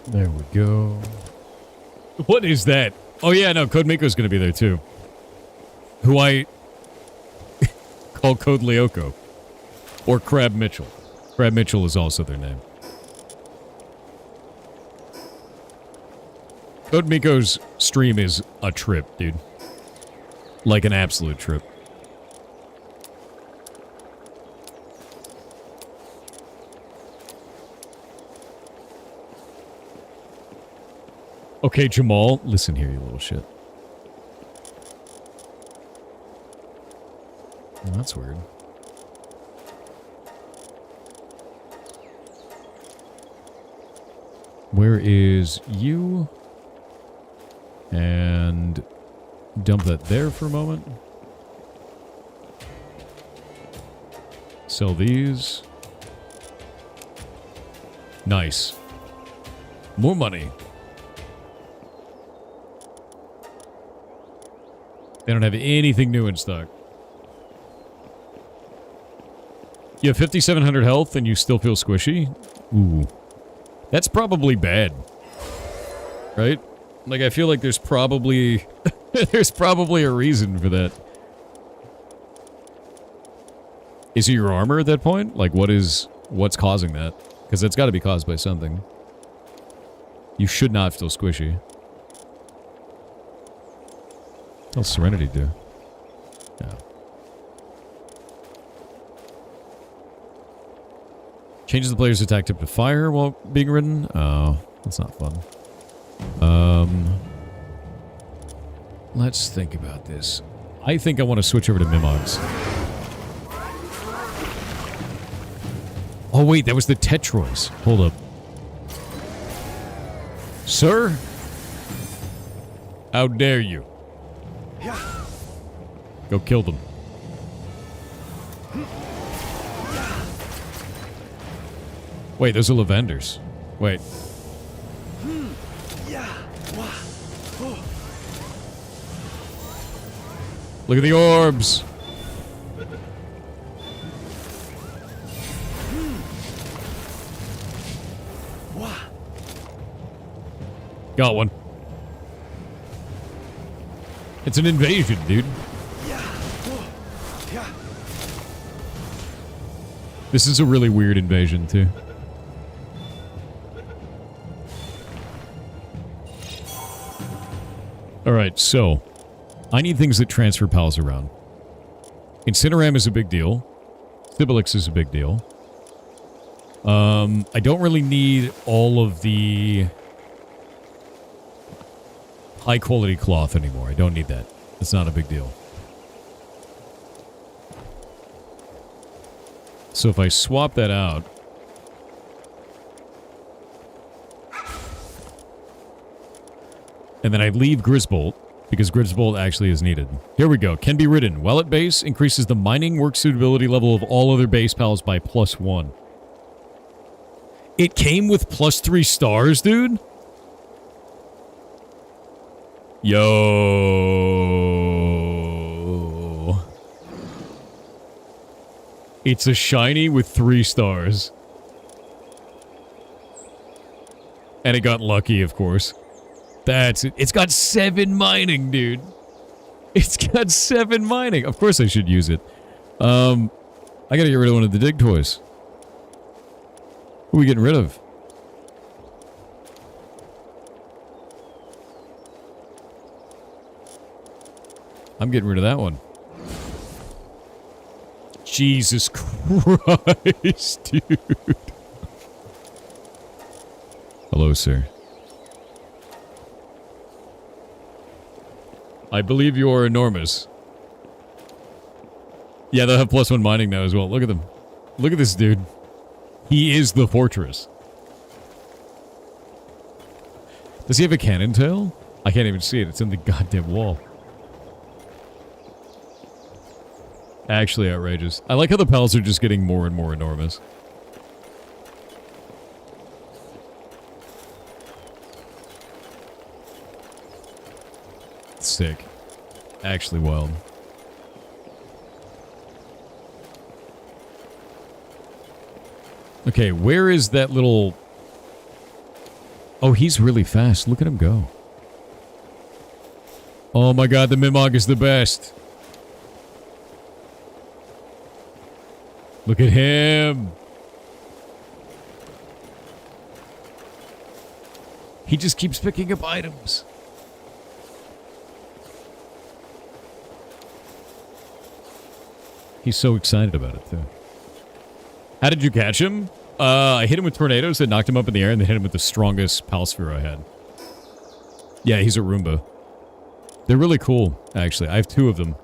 There we go. What is that? Oh yeah, no, Code Miko's gonna be there too. Who I called Code Lyoko. Or Crab Mitchell. Crab Mitchell is also their name. Code Miko's stream is a trip, dude. Like an absolute trip. Okay, Jamal, listen here, you little shit. Oh, that's weird. Where is you? And dump that there for a moment. Sell these. Nice. More money. They don't have anything new in stock. You have 5,700 health and you still feel squishy? Ooh. That's probably bad. Right? Like, I feel like there's probably... there's probably a reason for that. Is it your armor at that point? Like, what's causing that? Because that's got to be caused by something. You should not feel squishy. What's Serenity do? Yeah. Changes the player's attack tip to fire while being ridden? Oh, that's not fun. Let's think about this. I think I want to switch over to Mimogs. Oh wait, that was the Tetroys. Hold up. Sir? How dare you? Go kill them. Wait, those are Lavenders. Wait. Look at the orbs. Got one. It's an invasion, dude. This is a really weird invasion, too. Alright, so... I need things that transfer pals around. Incineram is a big deal. Sibilix is a big deal. I don't really need all of the... high-quality cloth anymore. I don't need that. It's not a big deal. So if I swap that out... and then I leave Grisbolt, because Grisbolt actually is needed. Here we go. Can be ridden. While at base, increases the mining work suitability level of all other base pals by +1. It came with +3 stars, dude? Yo. It's a shiny with 3 stars. And it got lucky, of course. That's it. It's got 7 mining, dude. It's got 7 mining. Of course I should use it. I gotta get rid of one of the dig toys. Who are we getting rid of? I'm getting rid of that one. Jesus Christ, dude. Hello, sir. I believe you are enormous. Yeah, they'll have +1 mining now as well. Look at them. Look at this dude. He is the fortress. Does he have a cannon tail? I can't even see it. It's in the goddamn wall. Actually outrageous. I like how the pals are just getting more and more enormous. Sick. Actually wild. Okay, where is that little... Oh, he's really fast. Look at him go. Oh my god, the Mimog is the best. Look at him. He just keeps picking up items. He's so excited about it, too. How did you catch him? I hit him with tornadoes that knocked him up in the air and then hit him with the strongest Palsphere I had. Yeah, he's a Roomba. They're really cool, actually. I have 2 of them.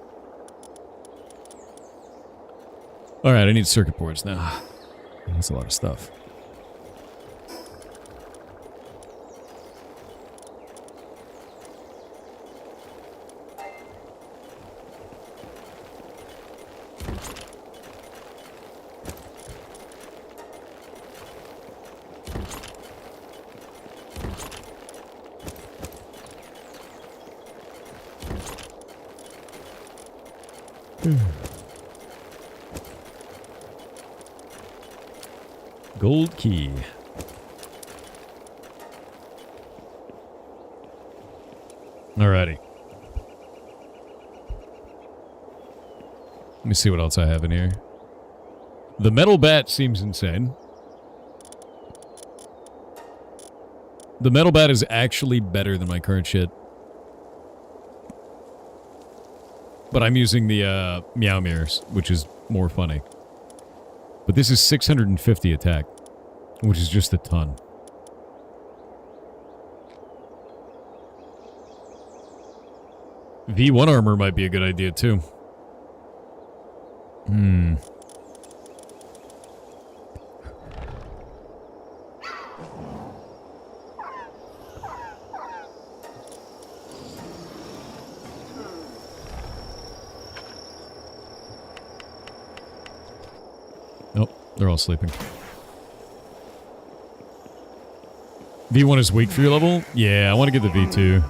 Alright, I need circuit boards now. That's a lot of stuff. Gold key. Alrighty. Let me see what else I have in here. The metal bat seems insane. The metal bat is actually better than my current shit. But I'm using the Meow Mirrors, which is more funny. But this is 650 attack, which is just a ton. V1 armor might be a good idea, too. They're all sleeping. V1 is weak for your level? Yeah, I want to get the V2.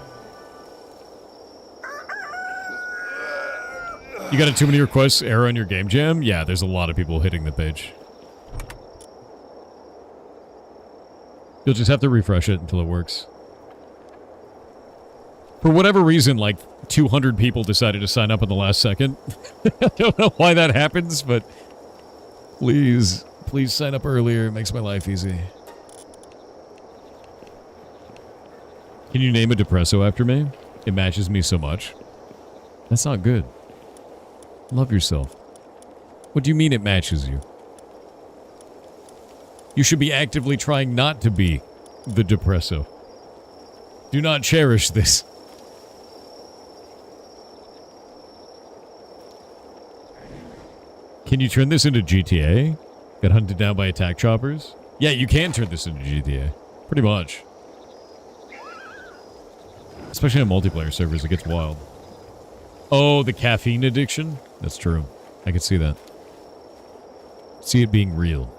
You got a too many requests error on your game jam? Yeah, there's a lot of people hitting the page. You'll just have to refresh it until it works. For whatever reason, like 200 people decided to sign up in the last second. I don't know why that happens, but please sign up earlier. It makes my life easy. Can you name a depresso after me? It matches me so much. That's not good. Love yourself. What do you mean it matches you? You should be actively trying not to be the depresso. Do not cherish this. Can you turn this into GTA? Got hunted down by attack choppers? Yeah, you can turn this into GTA. Pretty much. Especially on multiplayer servers, it gets wild. Oh, the caffeine addiction? That's true. I can see that. See it being real.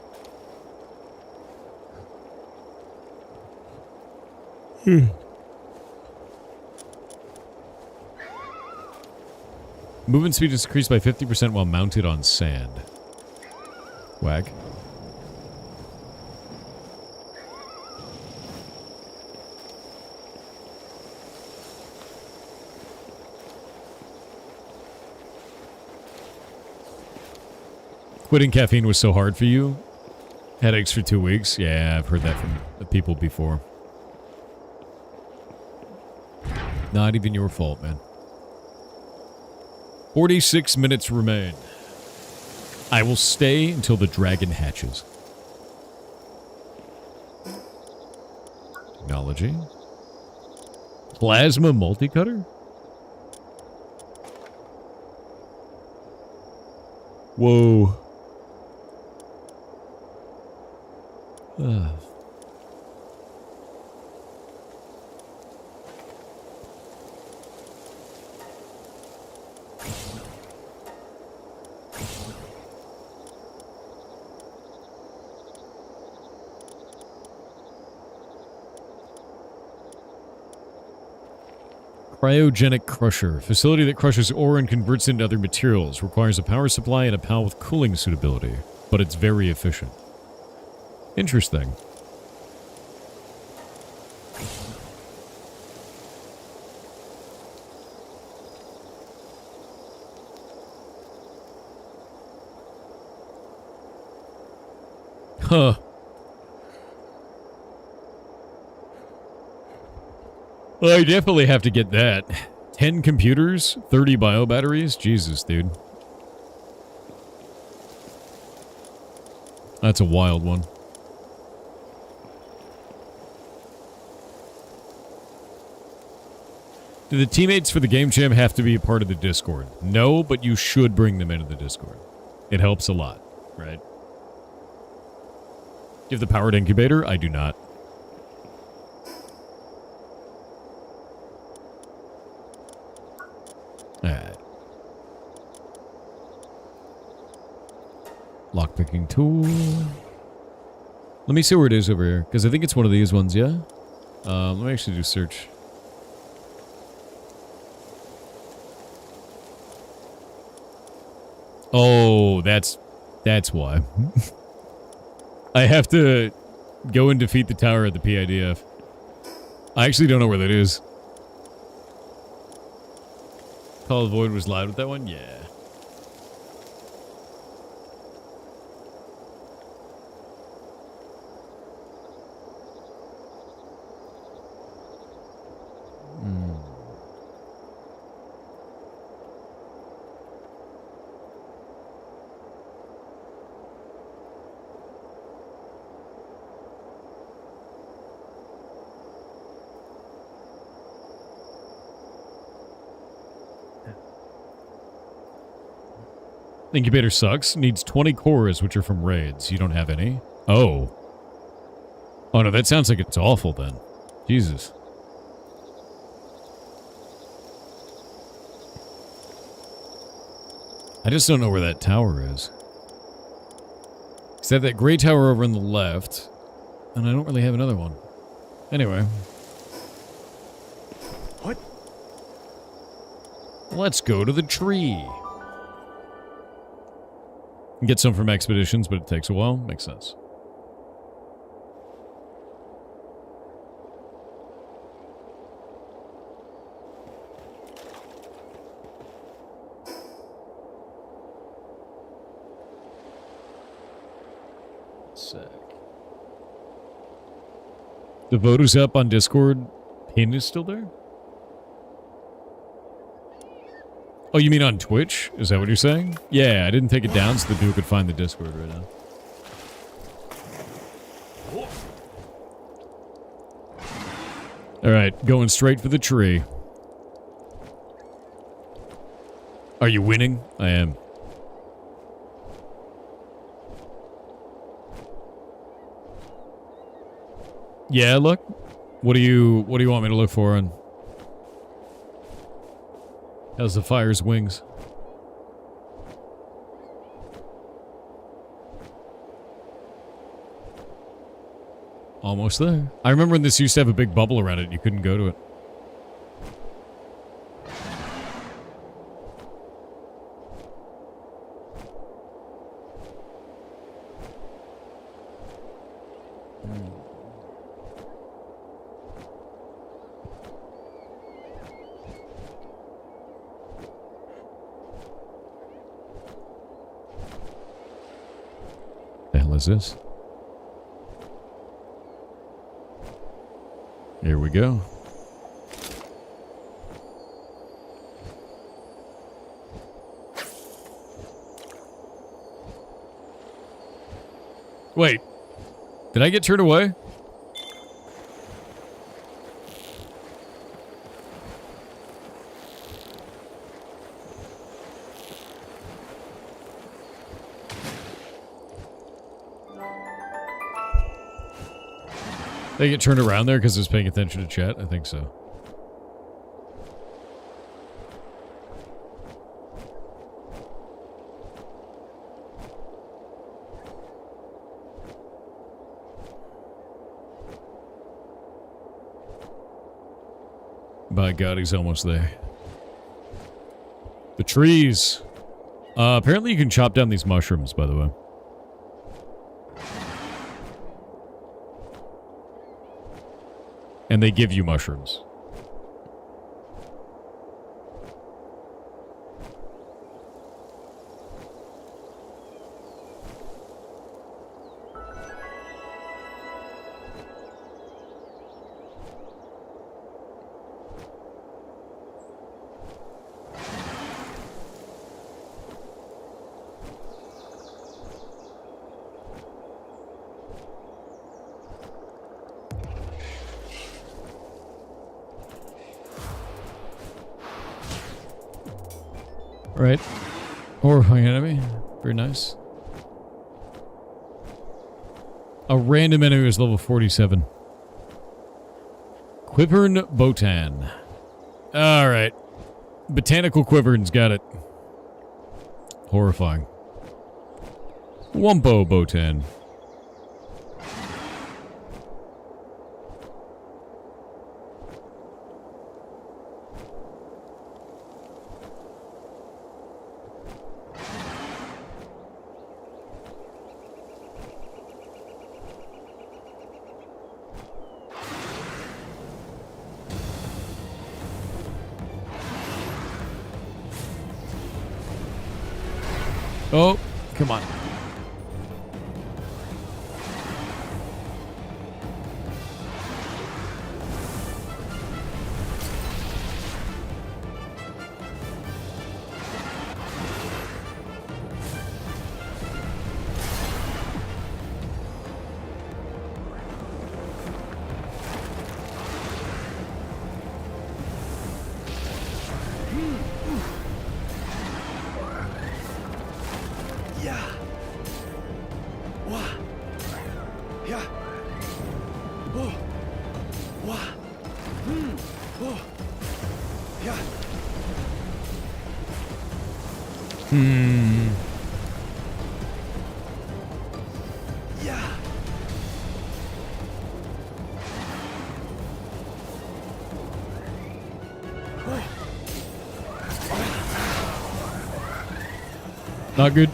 Movement speed is increased by 50% while mounted on sand. Whack. Quitting caffeine was so hard for you? Headaches for 2 weeks? Yeah, I've heard that from people before. Not even your fault, man. 46 minutes remain. I will stay until the dragon hatches. Technology. Plasma multi-cutter? Whoa. Cryogenic crusher. Facility that crushes ore and converts it into other materials. Requires a power supply and a PAL with cooling suitability. But it's very efficient. Interesting. Huh. Well, I definitely have to get that. 10 computers, 30 bio batteries? Jesus, dude. That's a wild one. Do the teammates for the game jam have to be a part of the Discord? No, but you should bring them into the Discord. It helps a lot, right? You have the powered incubator? I do not. Alright. Lockpicking tool. Let me see where it is over here, because I think it's one of these ones, yeah? Let me actually do search. Oh, that's why. I have to go and defeat the tower at the PIDF. I actually don't know where that is. Call of the Void was loud with that one? Yeah. Incubator sucks. Needs 20 cores, which are from raids. You don't have any? Oh. Oh no, that sounds like it's awful then. Jesus. I just don't know where that tower is. Because I have that gray tower over on the left, and I don't really have another one. Anyway. What? Let's go to the tree. Get some from expeditions, but it takes a while. Makes sense. Sick. The vote is up on Discord. Pin is still there? Oh, you mean on Twitch? Is that what you're saying? Yeah, I didn't take it down so that people could find the Discord right now. Alright, going straight for the tree. Are you winning? I am. Yeah, look. What do you want me to look for on? How's the fire's wings? Almost there. I remember when this used to have a big bubble around it, you couldn't go to it. The hell is this? Here we go. Wait. Did I get turned away? They get turned around there because I was paying attention to chat? I think so. By God, he's almost there. The trees. Apparently you can chop down these mushrooms, by the way. And they give you mushrooms. Right. Horrifying enemy. Very nice. A random enemy is level 47. Quivern Botan. Alright. Botanical Quivern's got it. Horrifying. Wumpo Botan. Oh, come on. Not good.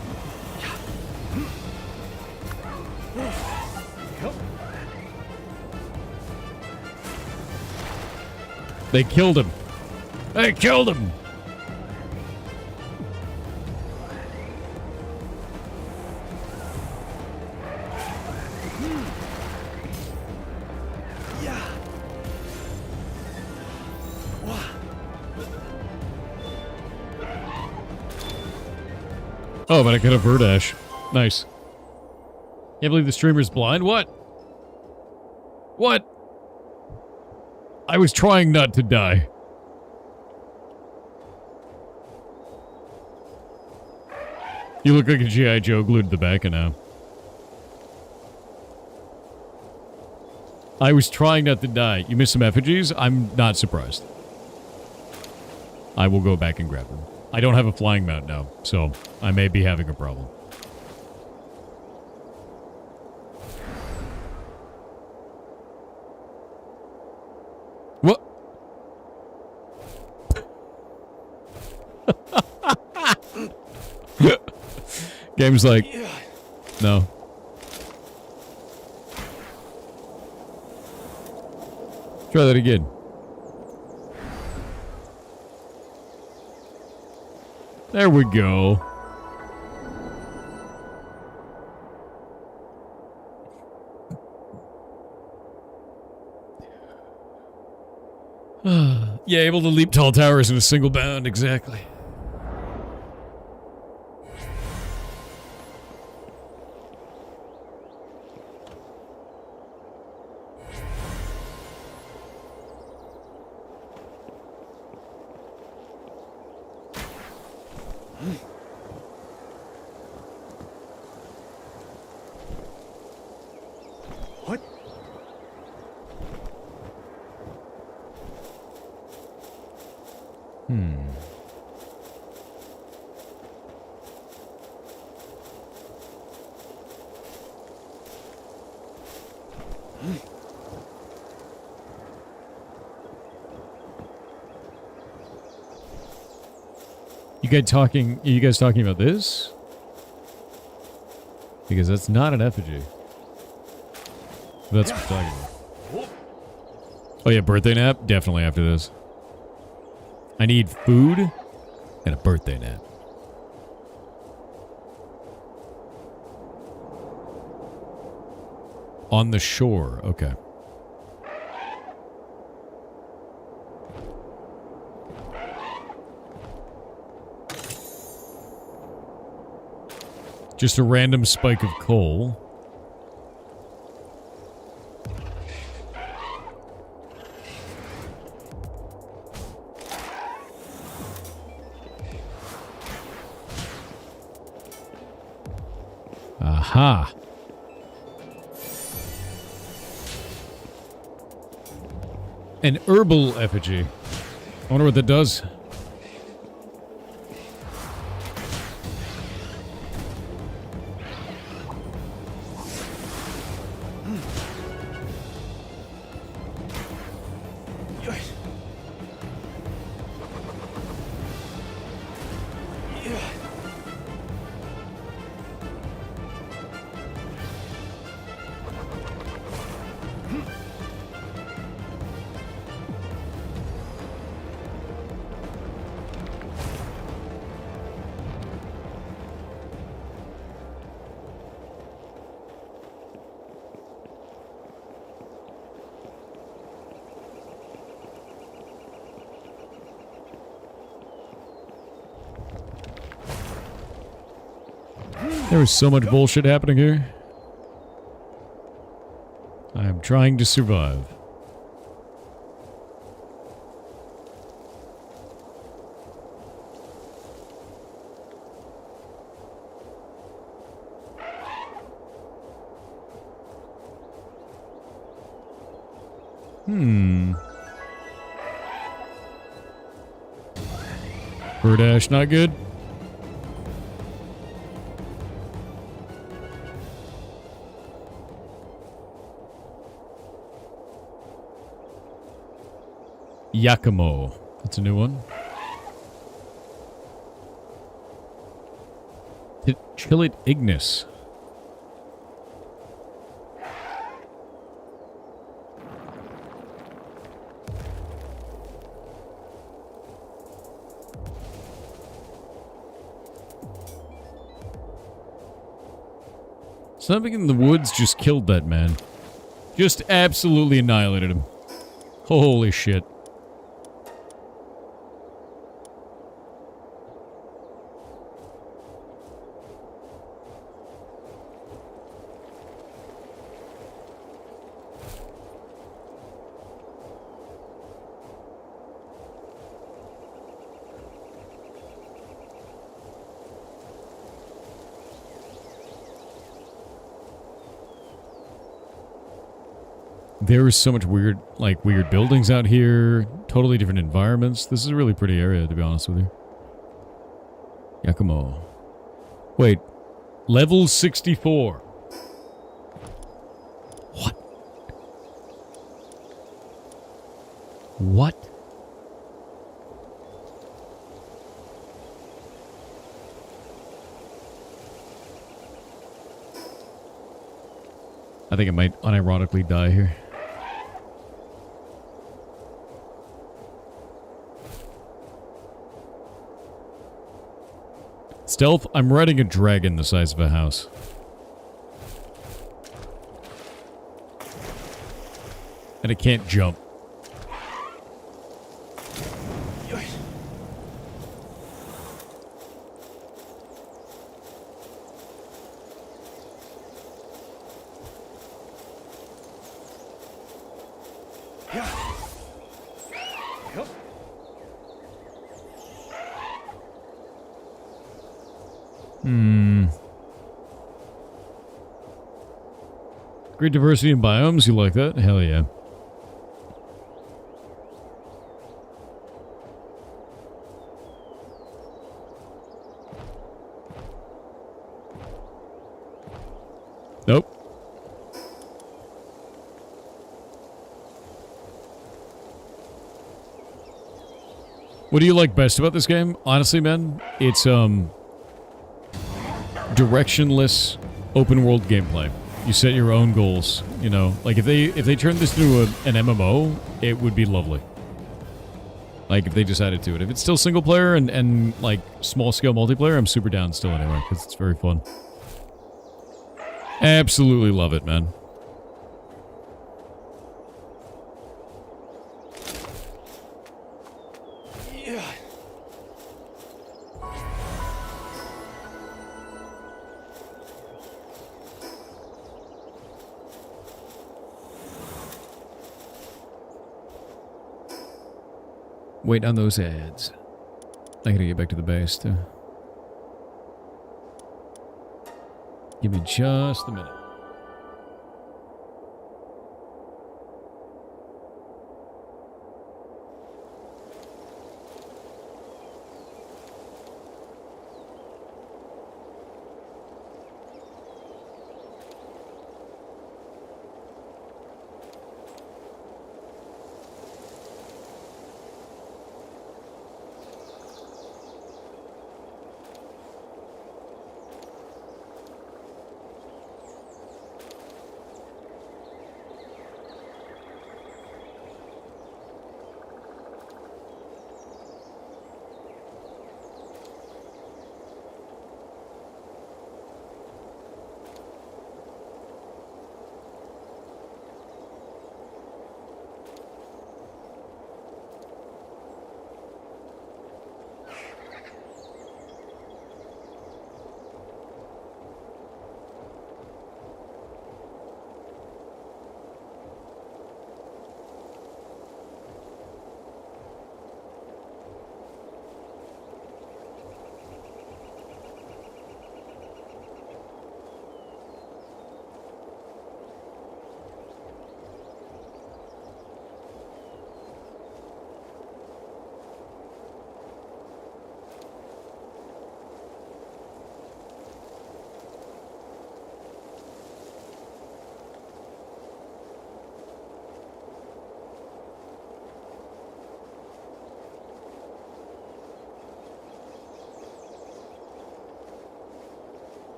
They killed him. They killed him. Oh, but I got a Verdash. Nice. Can't believe the streamer's blind. What? What? I was trying not to die. You look like a G.I. Joe glued to the back of now. I was trying not to die. You missed some effigies? I'm not surprised. I will go back and grab them. I don't have a flying mount now, so I may be having a problem. What? Game's like, no. Try that again. There we go. Yeah, able to leap tall towers in a single bound, exactly. What? You guys talking about this? Because that's not an effigy. That's what we're talking about. Oh yeah, birthday nap? Definitely after this. I need food and a birthday nap. On the shore, okay. Just a random spike of coal. Aha. An herbal effigy. I wonder what that does. There is so much bullshit happening here. I am trying to survive. Bird ash, not good. Yakimo. That's a new one. Chillit Ignis. Something in the woods just killed that man. Just absolutely annihilated him. Holy shit. There is so much weird buildings out here. Totally different environments. This is a really pretty area, to be honest with you. Yakimo. Wait. Level 64. What? What? I think I might unironically die here. Stealth, I'm riding a dragon the size of a house. And it can't jump. Great diversity in biomes, you like that? Hell yeah. Nope. What do you like best about this game? Honestly, man, it's directionless open world gameplay. You set your own goals, you know. Like if they turned this into an MMO, it would be lovely. Like if they decided to. If it's still single player and like small scale multiplayer, I'm super down still anyway because it's very fun. Absolutely love it, man. Wait on those ads. I gotta get back to the base, too. Give me just a minute.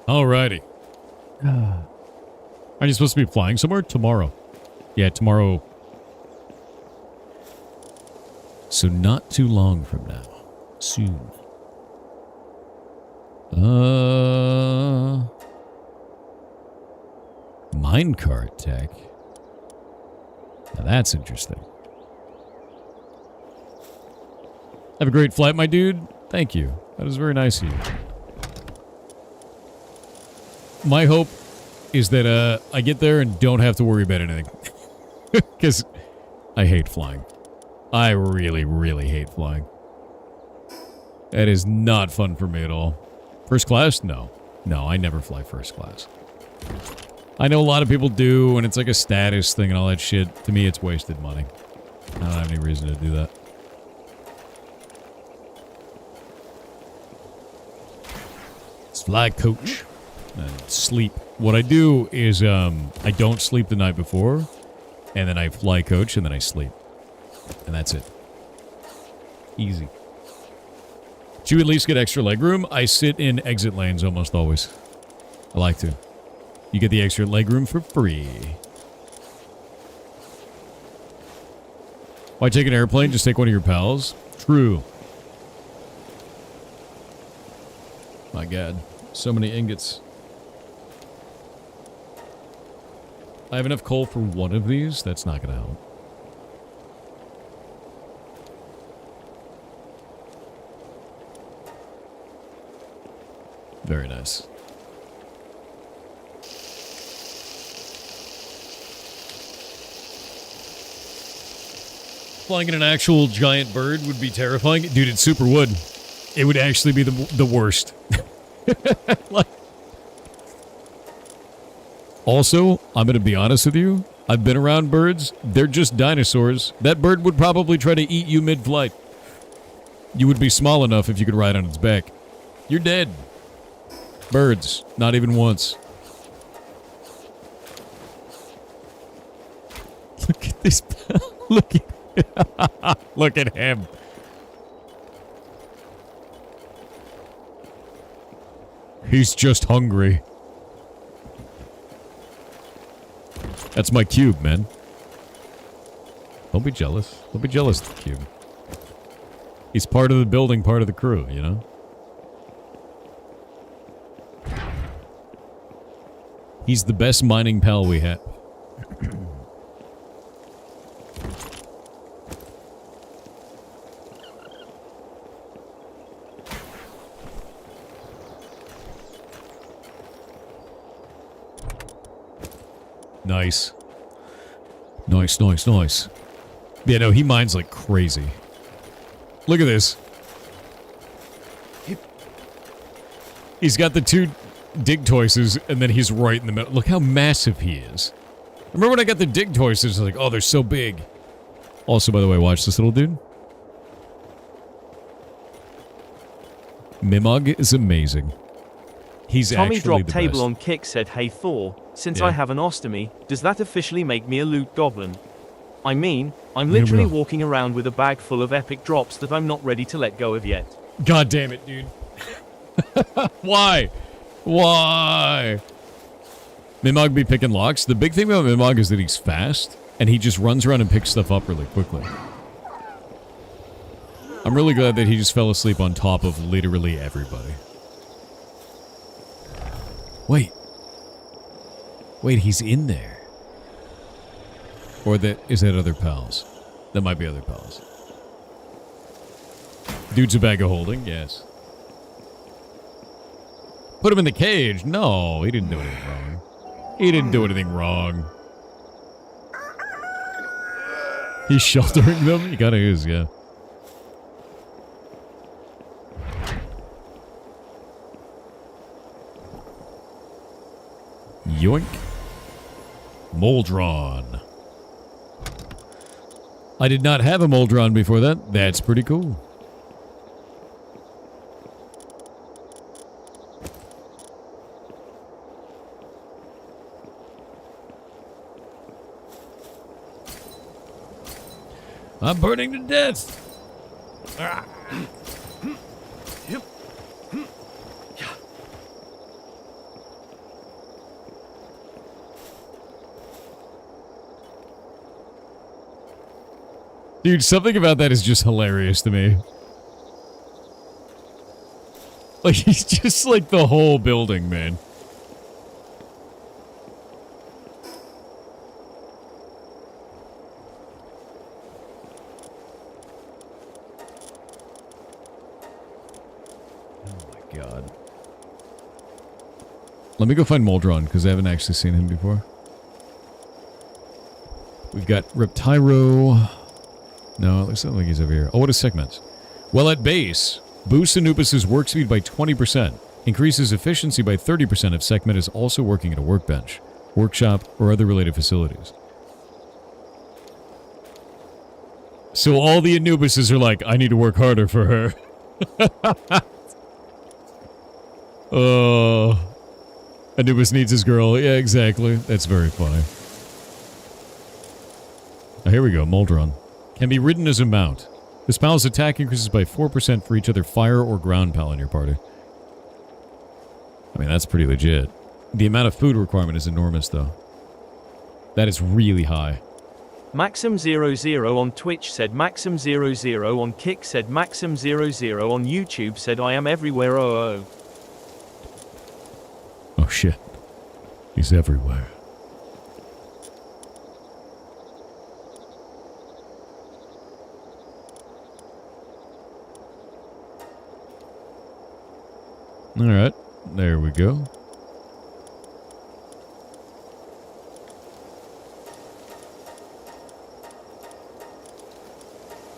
Alrighty. Are you supposed to be flying somewhere? Tomorrow. Yeah, tomorrow. So not too long from now. Soon. Minecart tech. Now that's interesting. Have a great flight, my dude. Thank you. That was very nice of you. My hope is that I get there and don't have to worry about anything. Because I hate flying. I really, really hate flying. That is not fun for me at all. First class? No. No, I never fly first class. I know a lot of people do, and it's like a status thing and all that shit. To me, it's wasted money. I don't have any reason to do that. Let's fly coach. And sleep. What I do is, I don't sleep the night before, and then I fly coach, and then I sleep. And that's it. Easy. Do you at least get extra legroom? I sit in exit lanes almost always. I like to. You get the extra legroom for free. Why take an airplane? Just take one of your pals? True. My God. So many ingots. I have enough coal for one of these. That's not going to help. Very nice. Flying in an actual giant bird would be terrifying. Dude, it super would. It would actually be the worst. Like, also, I'm going to be honest with you. I've been around birds. They're just dinosaurs. That bird would probably try to eat you mid-flight. You would be small enough if you could ride on its back. You're dead. Birds. Not even once. Look at this. Look at, look at him. He's just hungry. That's my cube, man. Don't be jealous. Don't be jealous of the cube. He's part of the building, part of the crew, you know? He's the best mining pal we have. Nice. Nice, nice, nice. Yeah, no, he mines like crazy. Look at this. He's got the 2 dig toises, and then he's right in the middle. Look how massive he is. Remember when I got the dig toises, I was like, oh, they're so big. Also, by the way, watch this little dude. Mimog is amazing. He's Tommy actually dropped the table best. on kick said, hey Thor, since Yeah. I have an ostomy, does that officially make me a loot goblin? I mean, I'm literally walking around with a bag full of epic drops that I'm not ready to let go of yet. God damn it, dude. Why? Why? Mimog be picking locks. The big thing about Mimog is that he's fast, and he just runs around and picks stuff up really quickly. I'm really glad that he just fell asleep on top of literally everybody. Wait. Wait, he's in there. Or is that other pals? That might be other pals. Dude's a bag of holding, yes. Put him in the cage. No, he didn't do anything wrong. He didn't do anything wrong. He's sheltering them? He kinda is, yeah. Yoink. Moldron. I did not have a Moldron before that. That's pretty cool. I'm burning to death. Ah. Dude, something about that is just hilarious to me. Like, he's just like the whole building, man. God. Let me go find Moldron, because I haven't actually seen him before. We've got Reptyro. No, it looks like he's over here. Oh, what is segments? Well, at base, boosts Anubis' work speed by 20%. Increases efficiency by 30% if Sekhmet is also working at a workbench, workshop, or other related facilities. So all the Anubises are like, I need to work harder for her. Anubis needs his girl. Yeah, exactly. That's very funny. Oh, here we go. Moldron. Can be ridden as a mount. This pal's attack increases by 4% for each other fire or ground pal in your party. I mean, that's pretty legit. The amount of food requirement is enormous, though. That is really high. Maxim00 on Twitch said Maxim00 on Kick said Maxim00 on YouTube said I am everywhere oh. Oh shit. He's everywhere. Alright, there we go.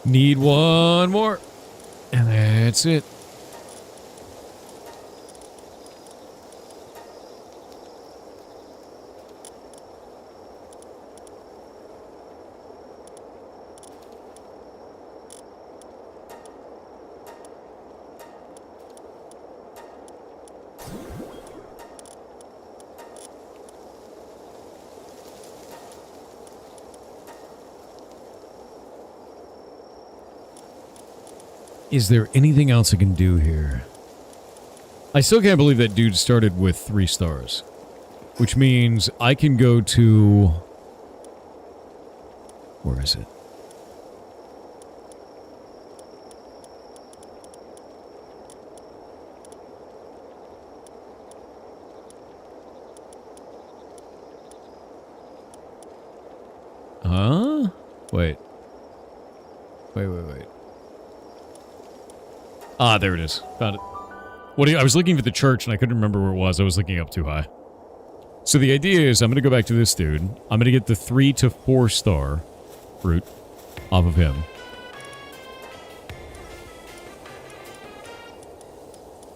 Need one more. And that's it. Is there anything else I can do here? I still can't believe that dude started with 3 stars. Which means I can go to... Where is it? Huh? Wait. Wait. Ah, there it is. Found it. What do you, I was looking for the church and I couldn't remember where it was. I was looking up too high. So the idea is I'm going to go back to this dude. I'm going to get the 3 to 4 star fruit off of him.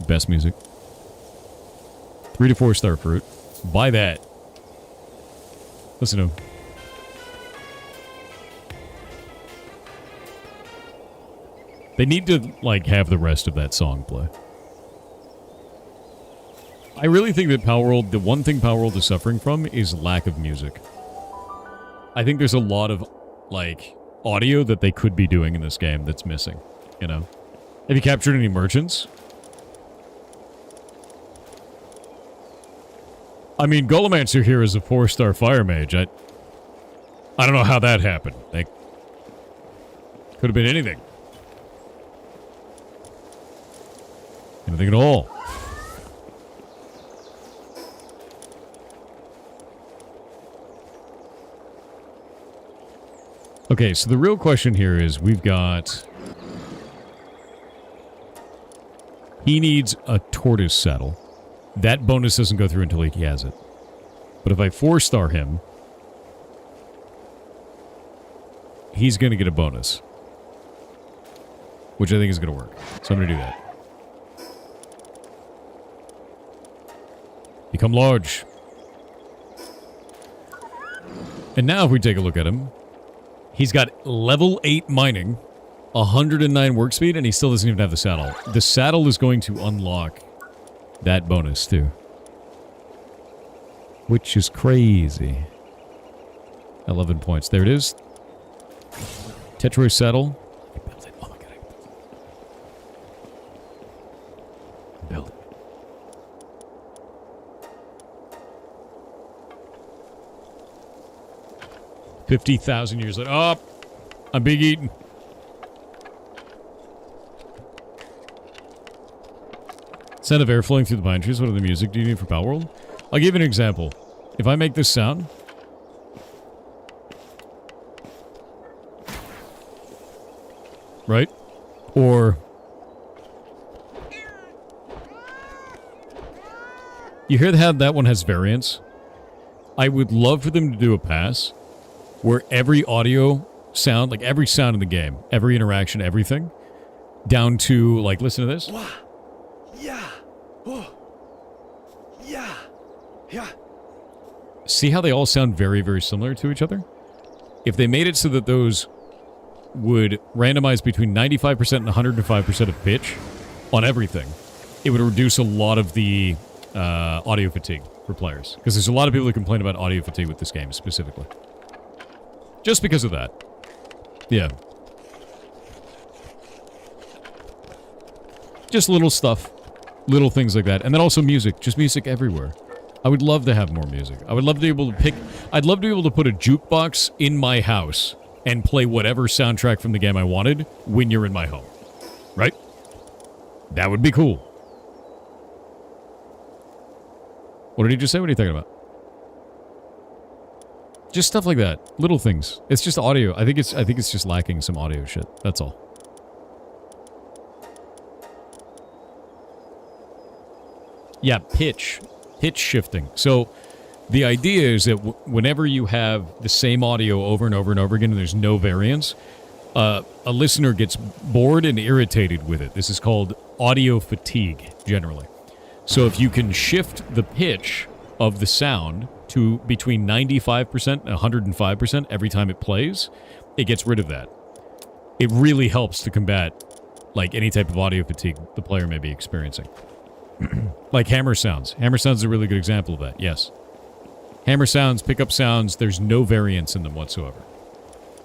Best music. 3 to 4 star fruit. Buy that. Listen to him. They need to, like, have the rest of that song play. I really think that Palworld, the one thing Palworld is suffering from is lack of music. I think there's a lot of, like, audio that they could be doing in this game that's missing, you know? Have you captured any merchants? I mean, Golemancer here is a 4-star fire mage. I don't know how that happened. Like, could have been anything. Anything at all. Okay, so the real question here is we've got... He needs a tortoise saddle. That bonus doesn't go through until he has it. But if I 4-star him, he's going to get a bonus. Which I think is going to work. So I'm going to do that. Become large. And now if we take a look at him, he's got level 8 mining, 109 work speed, and he still doesn't even have the saddle. The saddle is going to unlock that bonus too. Which is crazy. 11 points. There it is. Tetroy saddle. Build it. Oh my god. Build it. 50,000 years later. Oh! I'm being eaten. Sound of air flowing through the pine trees. What other music do you need for Palworld? I'll give you an example. If I make this sound... Right? Or... You hear how that one has variance? I would love for them to do a pass where every audio sound, like every sound in the game, every interaction, everything, down to, like, listen to this. Yeah. Oh. Yeah. Yeah. See how they all sound very, very similar to each other? If they made it so that those would randomize between 95% and 105% of pitch on everything, it would reduce a lot of the audio fatigue for players. Because there's a lot of people who complain about audio fatigue with this game, specifically. Just because of that. Yeah. Just little stuff. Little things like that. And then also music. Just music everywhere. I would love to have more music. I would love to be able to pick... I'd love to be able to put a jukebox in my house and play whatever soundtrack from the game I wanted when you're in my home. Right? That would be cool. What did he just say? What are you thinking about? Just stuff like that. Little things. It's just audio. I think it's just lacking some audio shit. That's all. Yeah, pitch. Pitch shifting. So, the idea is that whenever you have the same audio over and over and over again and there's no variance, a listener gets bored and irritated with it. This is called audio fatigue, generally. So if you can shift the pitch of the sound to between 95% and 105% every time it plays, it gets rid of that. It really helps to combat, like, any type of audio fatigue the player may be experiencing. Like hammer sounds. Hammer sounds is a really good example of that, yes. Hammer sounds, pickup sounds, there's no variance in them whatsoever.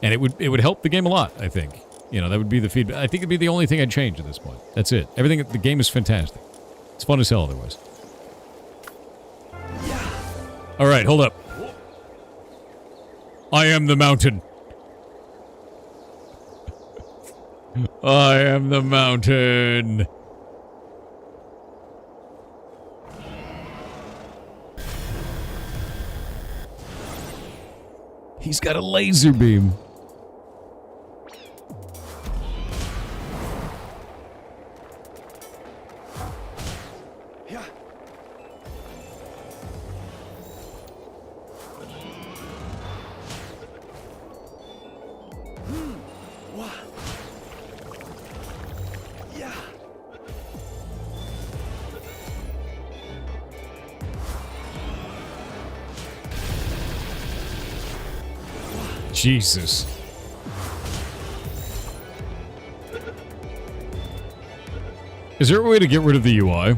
And it would help the game a lot, I think. You know, that would be the feedback. I think it'd be the only thing I'd change at this point. That's it. Everything, the game is fantastic. It's fun as hell otherwise. Alright, hold up. I am the mountain. I am the mountain. He's got a laser beam. Yeah. Jesus. Is there a way to get rid of the UI?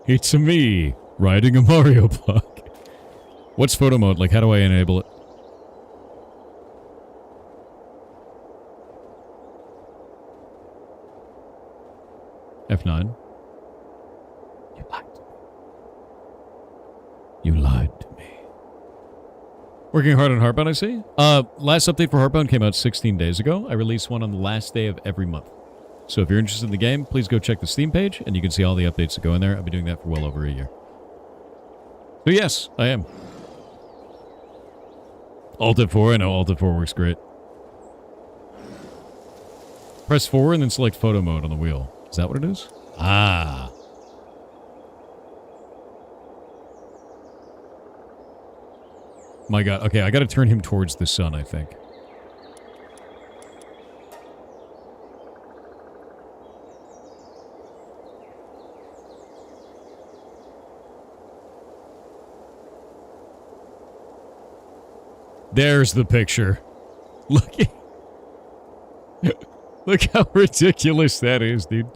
It's a me, riding a Mario block. What's photo mode? Like, how do I enable it? F9. You lied to me. You lied to me. Working hard on Heartbound, I see. Last update for Heartbound came out 16 days ago. I release one on the last day of every month. So if you're interested in the game, please go check the Steam page, and you can see all the updates that go in there. I've been doing that for well over a year. So yes, I am. Alt F4, I know Alt F4 works great. Press 4 and then select photo mode on the wheel. Is that what it is? Ah. My god, okay, I gotta turn him towards the sun, I think. There's the picture. Look at... Look how ridiculous that is, dude.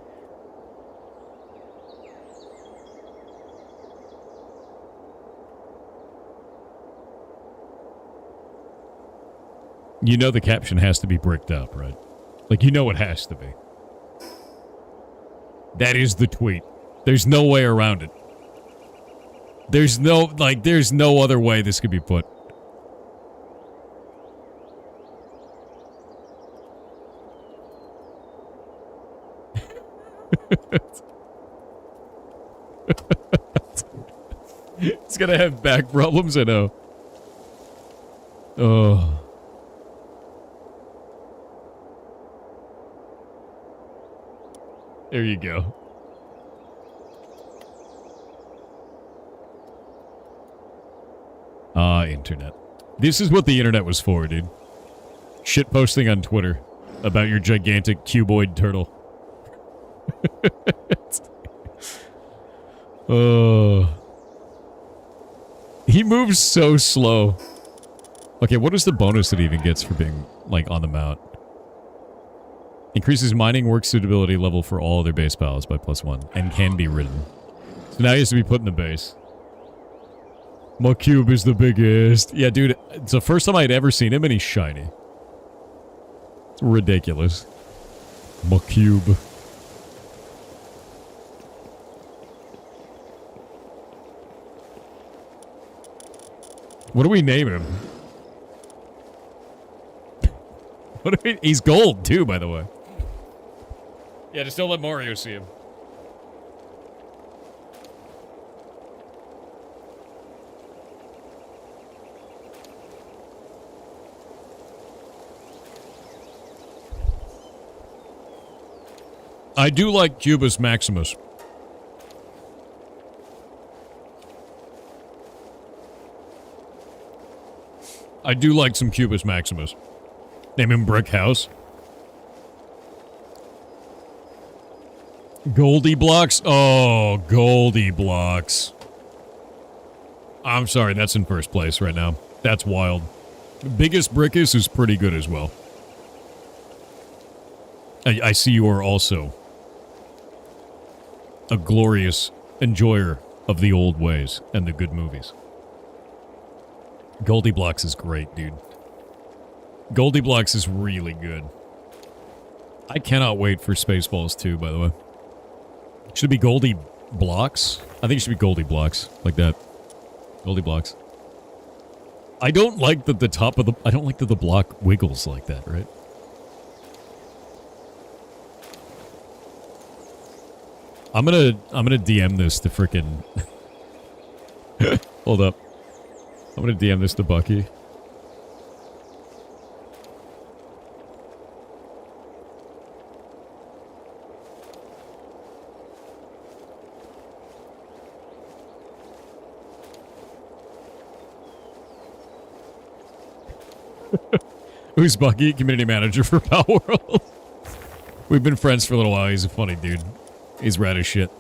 You know the caption has to be bricked up, right? Like, you know it has to be. That is the tweet. There's no way around it. There's no other way this could be put. It's gonna have back problems, I know. Oh. There you go. Ah, internet. This is what the internet was for, dude. Shit posting on Twitter about your gigantic cuboid turtle. Oh. He moves so slow. Okay, what is the bonus that he even gets for being, like, on the mount? Increases mining work suitability level for all other base pals by +1, and can be ridden. So now he has to be put in the base. My cube is the biggest. Yeah, dude, it's the first time I'd ever seen him, and he's shiny. It's ridiculous. My cube. What do we name him? What do we... He's gold, too, by the way. Yeah, just don't let Mario see him. I do like Cubus Maximus. I do like some Cubus Maximus. Name him Brick House. Goldie Blocks? Oh, Goldie Blocks. I'm sorry, that's in first place right now. That's wild. Biggest Brickus is pretty good as well. I see you are also a glorious enjoyer of the old ways and the good movies. Goldie Blocks is great, dude. Goldie Blocks is really good. I cannot wait for Spaceballs 2, by the way. Should it be Goldie Blocks? I think it should be Goldie Blocks. Like that. Goldie Blocks. I don't like that the top of the... I don't like that the block wiggles like that, right? I'm gonna DM this to frickin'... Hold up. I'm gonna DM this to Bucky. Who's Bucky? Community manager for Palworld. We've been friends for a little while. He's a funny dude. He's rad as shit.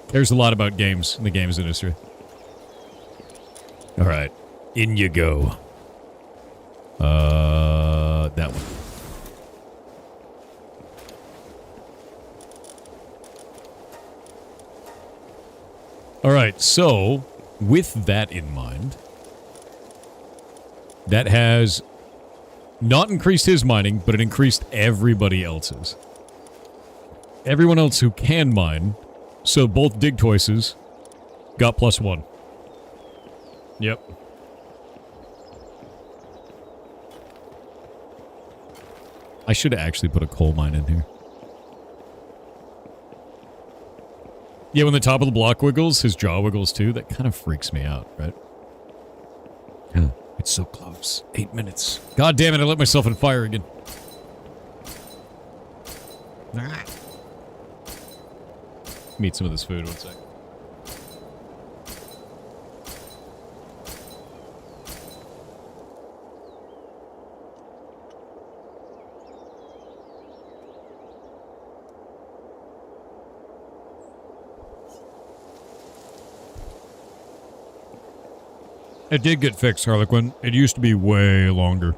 Cares a lot about games in the games industry. All right. In you go. That one. All right, so with that in mind, that has not increased his mining, but it increased everybody else's. Everyone else who can mine, so both dig choices got +1. Yep. I should have actually put a coal mine in here. Yeah, when the top of the block wiggles, his jaw wiggles too. That kind of freaks me out, right? It's so close. 8 minutes. God damn it, I lit myself on fire again. Meet some of this food, 1 sec. It did get fixed, Harlequin. It used to be way longer.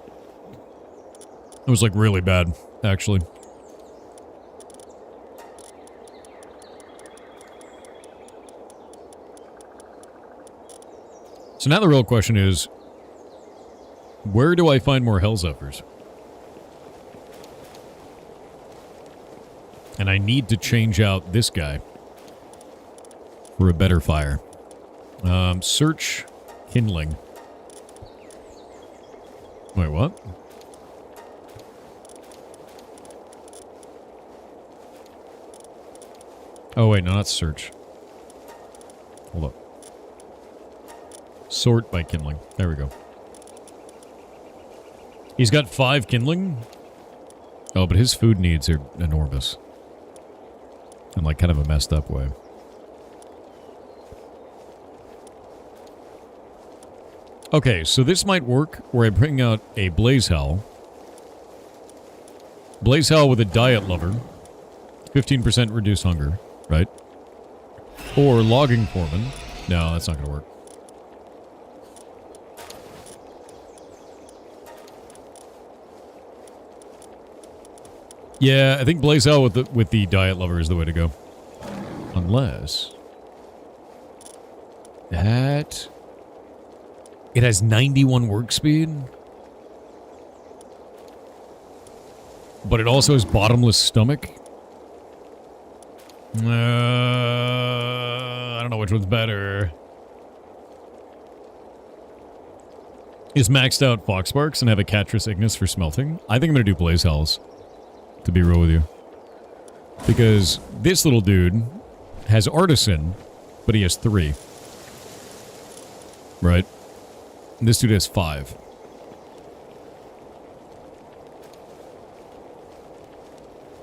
It was, like, really bad, actually. So now the real question is, where do I find more Hellzuffers? And I need to change out this guy for a better fire. Search kindling. Wait, what? Oh, wait, no, not search. Hold up. Sort by kindling. There we go. He's got 5 kindling. Oh, but his food needs are enormous. In, like, kind of a messed up way. Okay, so this might work where I bring out a Blaze Howl. Blaze Howl with a Diet Lover. 15% reduce hunger, right? Or Logging Foreman. No, that's not going to work. Yeah, I think Blaze Howl with the Diet Lover is the way to go. Unless... that... It has 91 work speed. But it also has bottomless stomach. I don't know which one's better. Is maxed out Foxsparks and have a Catris Ignis for smelting? I think I'm going to do Blaze Hells, to be real with you. Because this little dude has Artisan, but he has 3. Right? And this dude has 5.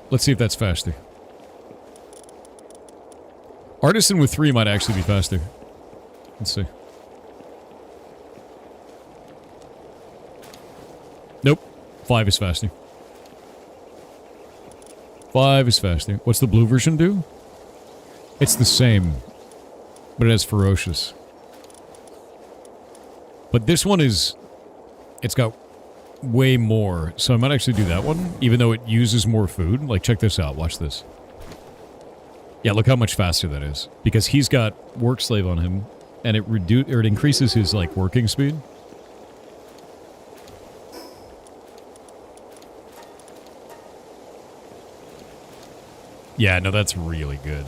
Let's see if that's faster. Artisan with 3 might actually be faster. Let's see. Nope. 5 is faster. 5 is faster. What's the blue version do? It's the same, but it has Ferocious. But this one is... it's got way more, so I might actually do that one, even though it uses more food. Like, check this out. Watch this. Yeah, look how much faster that is. Because he's got Work Slave on him, and it increases his, like, working speed. Yeah, no, that's really good.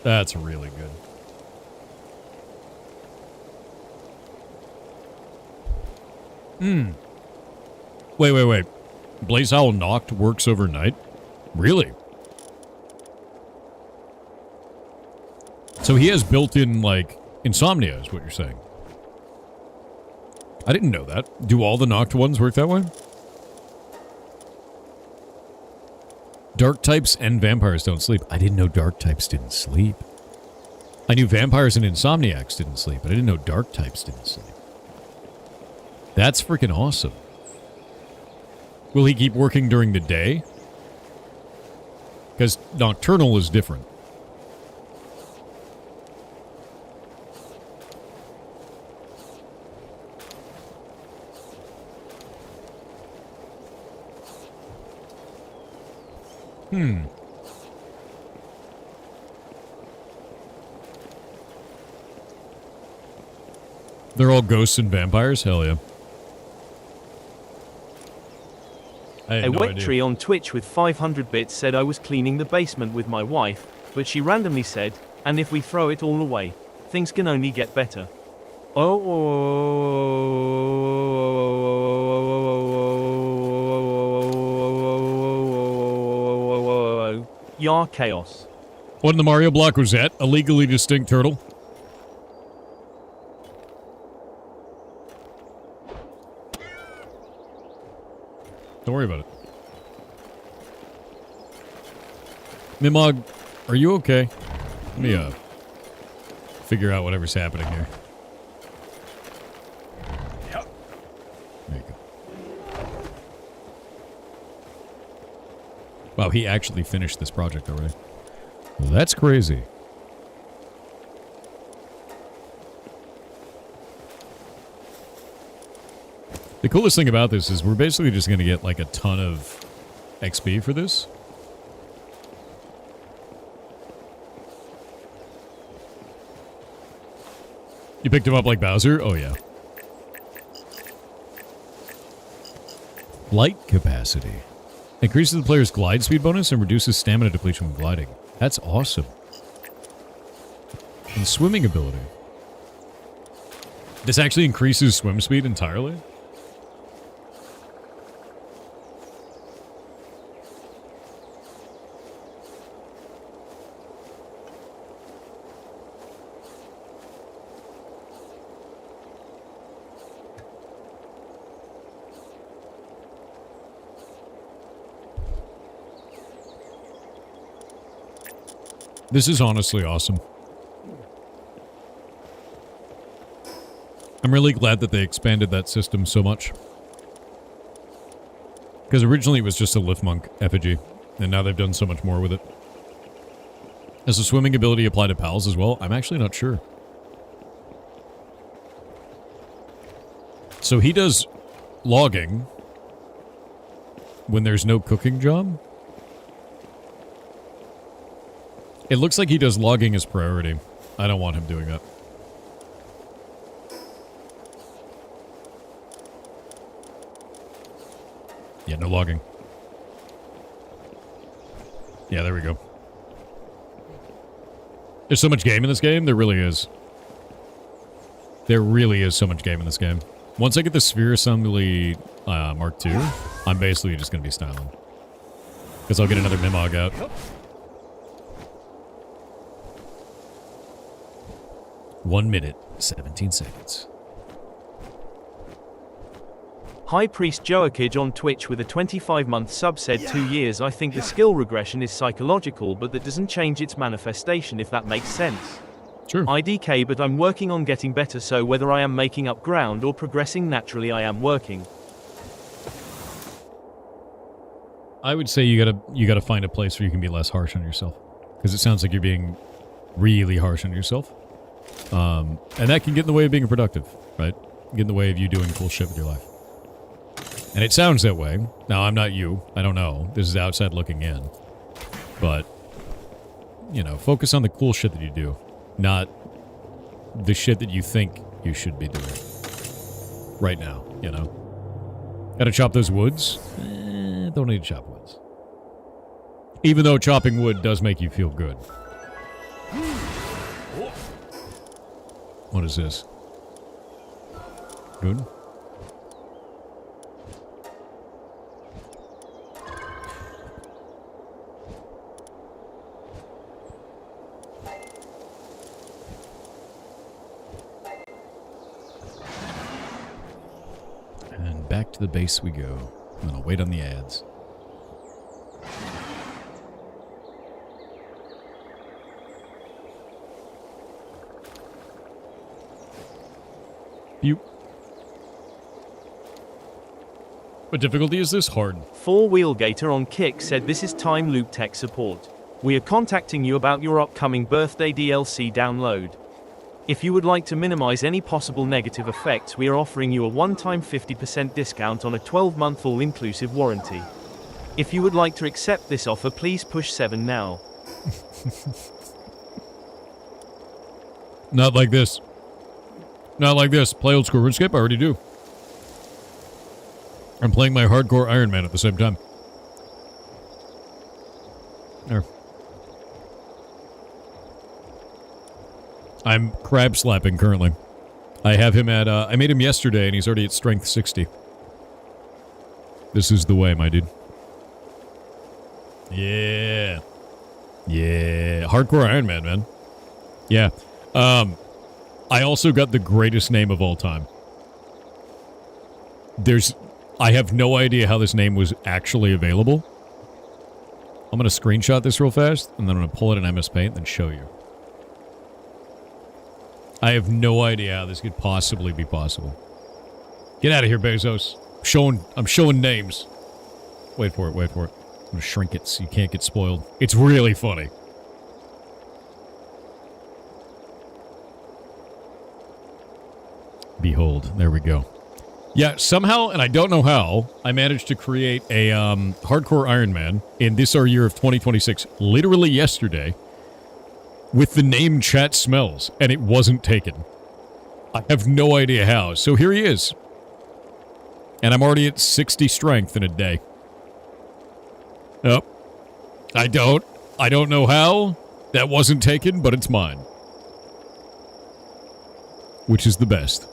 That's really good. Wait. Blaze Owl Knocked works overnight? Really? So he has built-in, like, insomnia, is what you're saying. I didn't know that. Do all the Knocked ones work that way? Dark types and vampires don't sleep. I didn't know dark types didn't sleep. I knew vampires and insomniacs didn't sleep, but I didn't know dark types didn't sleep. That's freaking awesome. Will he keep working during the day? Because nocturnal is different. They're all ghosts and vampires? Hell yeah. A wet tree on Twitch with 500 bits said I was cleaning the basement with my wife, but she randomly said, and if we throw it all away, things can only get better. Oh, yeah, chaos. What in the Mario block was that? A legally distinct turtle? Don't worry about it. Mimog, are you okay? Let me, figure out whatever's happening here. Yep. There you go. Wow, he actually finished this project already. That's crazy. The coolest thing about this is we're basically just going to get like a ton of XP for this. You picked him up like Bowser? Oh yeah. Light capacity. Increases the player's glide speed bonus and reduces stamina depletion when gliding. That's awesome. And swimming ability. This actually increases swim speed entirely? This is honestly awesome. I'm really glad that they expanded that system so much. Because originally it was just a Lift Monk effigy, and now they've done so much more with it. Does the swimming ability apply to pals as well? I'm actually not sure. So he does logging when there's no cooking job? It looks like he does logging as priority. I don't want him doing that. Yeah, no logging. Yeah, there we go. There's so much game in this game. There really is. There really is so much game in this game. Once I get the Sphere Assembly Mark II, I'm basically just going to be styling. Because I'll get another Mimog out. 1 minute, 17 seconds. High Priest Joakij on Twitch with a 25-month sub said 2 years. I think the skill regression is psychological, but that doesn't change its manifestation, if that makes sense. Sure. IDK, but I'm working on getting better, so whether I am making up ground or progressing naturally, I am working. I would say you gotta find a place where you can be less harsh on yourself. Because it sounds like you're being really harsh on yourself. And that can get in the way of being productive, right? Get in the way of you doing cool shit with your life. And it sounds that way. Now, I'm not you. I don't know. This is outside looking in. But, you know, focus on the cool shit that you do. Not the shit that you think you should be doing. Right now, you know? Gotta chop those woods? Don't need to chop woods. Even though chopping wood does make you feel good. What is this? Good? And back to the base we go. I'm gonna wait on the ads. You. What difficulty is this? Hard. 4-Wheel Gator on Kick said this is Time Loop Tech Support. We are contacting you about your upcoming birthday DLC download. If you would like to minimize any possible negative effects, we are offering you a one-time 50% discount on a 12-month all-inclusive warranty. If you would like to accept this offer, please push 7 now. Not like this. Not like this. Play old school RuneScape? I already do. I'm playing my hardcore Iron Man at the same time. There. I'm crab slapping currently. I have him at, I made him yesterday and he's already at strength 60. This is the way, my dude. Yeah. Yeah. Hardcore Iron Man, man. Yeah. I also got the greatest name of all time. I have no idea how this name was actually available. I'm going to screenshot this real fast, and then I'm going to pull it in MS Paint and show you. I have no idea how this could possibly be possible. Get out of here, Bezos. I'm showing names. Wait for it, wait for it. I'm going to shrink it so you can't get spoiled. It's really funny. Behold, there we go. Yeah, somehow, and I don't know how, I managed to create a hardcore Iron Man in this our year of 2026, literally yesterday, with the name Chat Smells, and it wasn't taken. I have no idea how. So here he is. And I'm already at 60 strength in a day. Nope. I don't know how. That wasn't taken, but it's mine. Which is the best.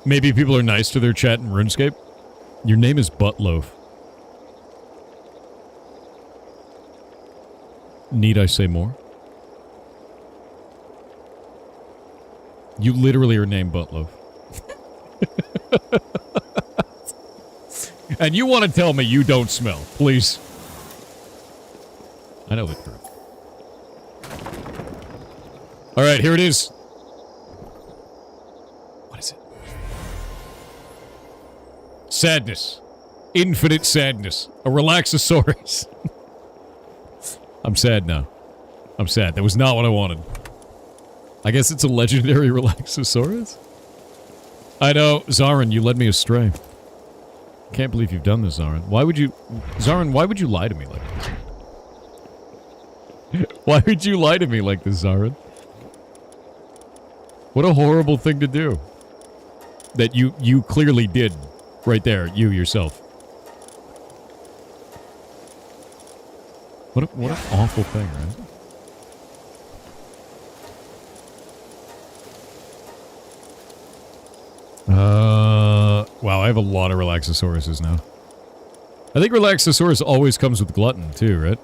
Maybe people are nice to their chat in RuneScape. Your name is Buttloaf. Need I say more? You literally are named Buttloaf. And you want to tell me you don't smell, please? I know the truth. Alright, here it is. What is it? Sadness. Infinite sadness. A Relaxosaurus. I'm sad now. I'm sad. That was not what I wanted. I guess it's a legendary Relaxosaurus? I know. Zarin, you led me astray. Can't believe you've done this, Zarin. Why would you... Zarin, why would you lie to me like this? Why would you lie to me like this, Zarin? What a horrible thing to do. That you clearly did. Right there. You yourself. What an awful thing, right? Wow, I have a lot of Relaxosauruses now. I think Relaxosaurus always comes with Glutton, too, right?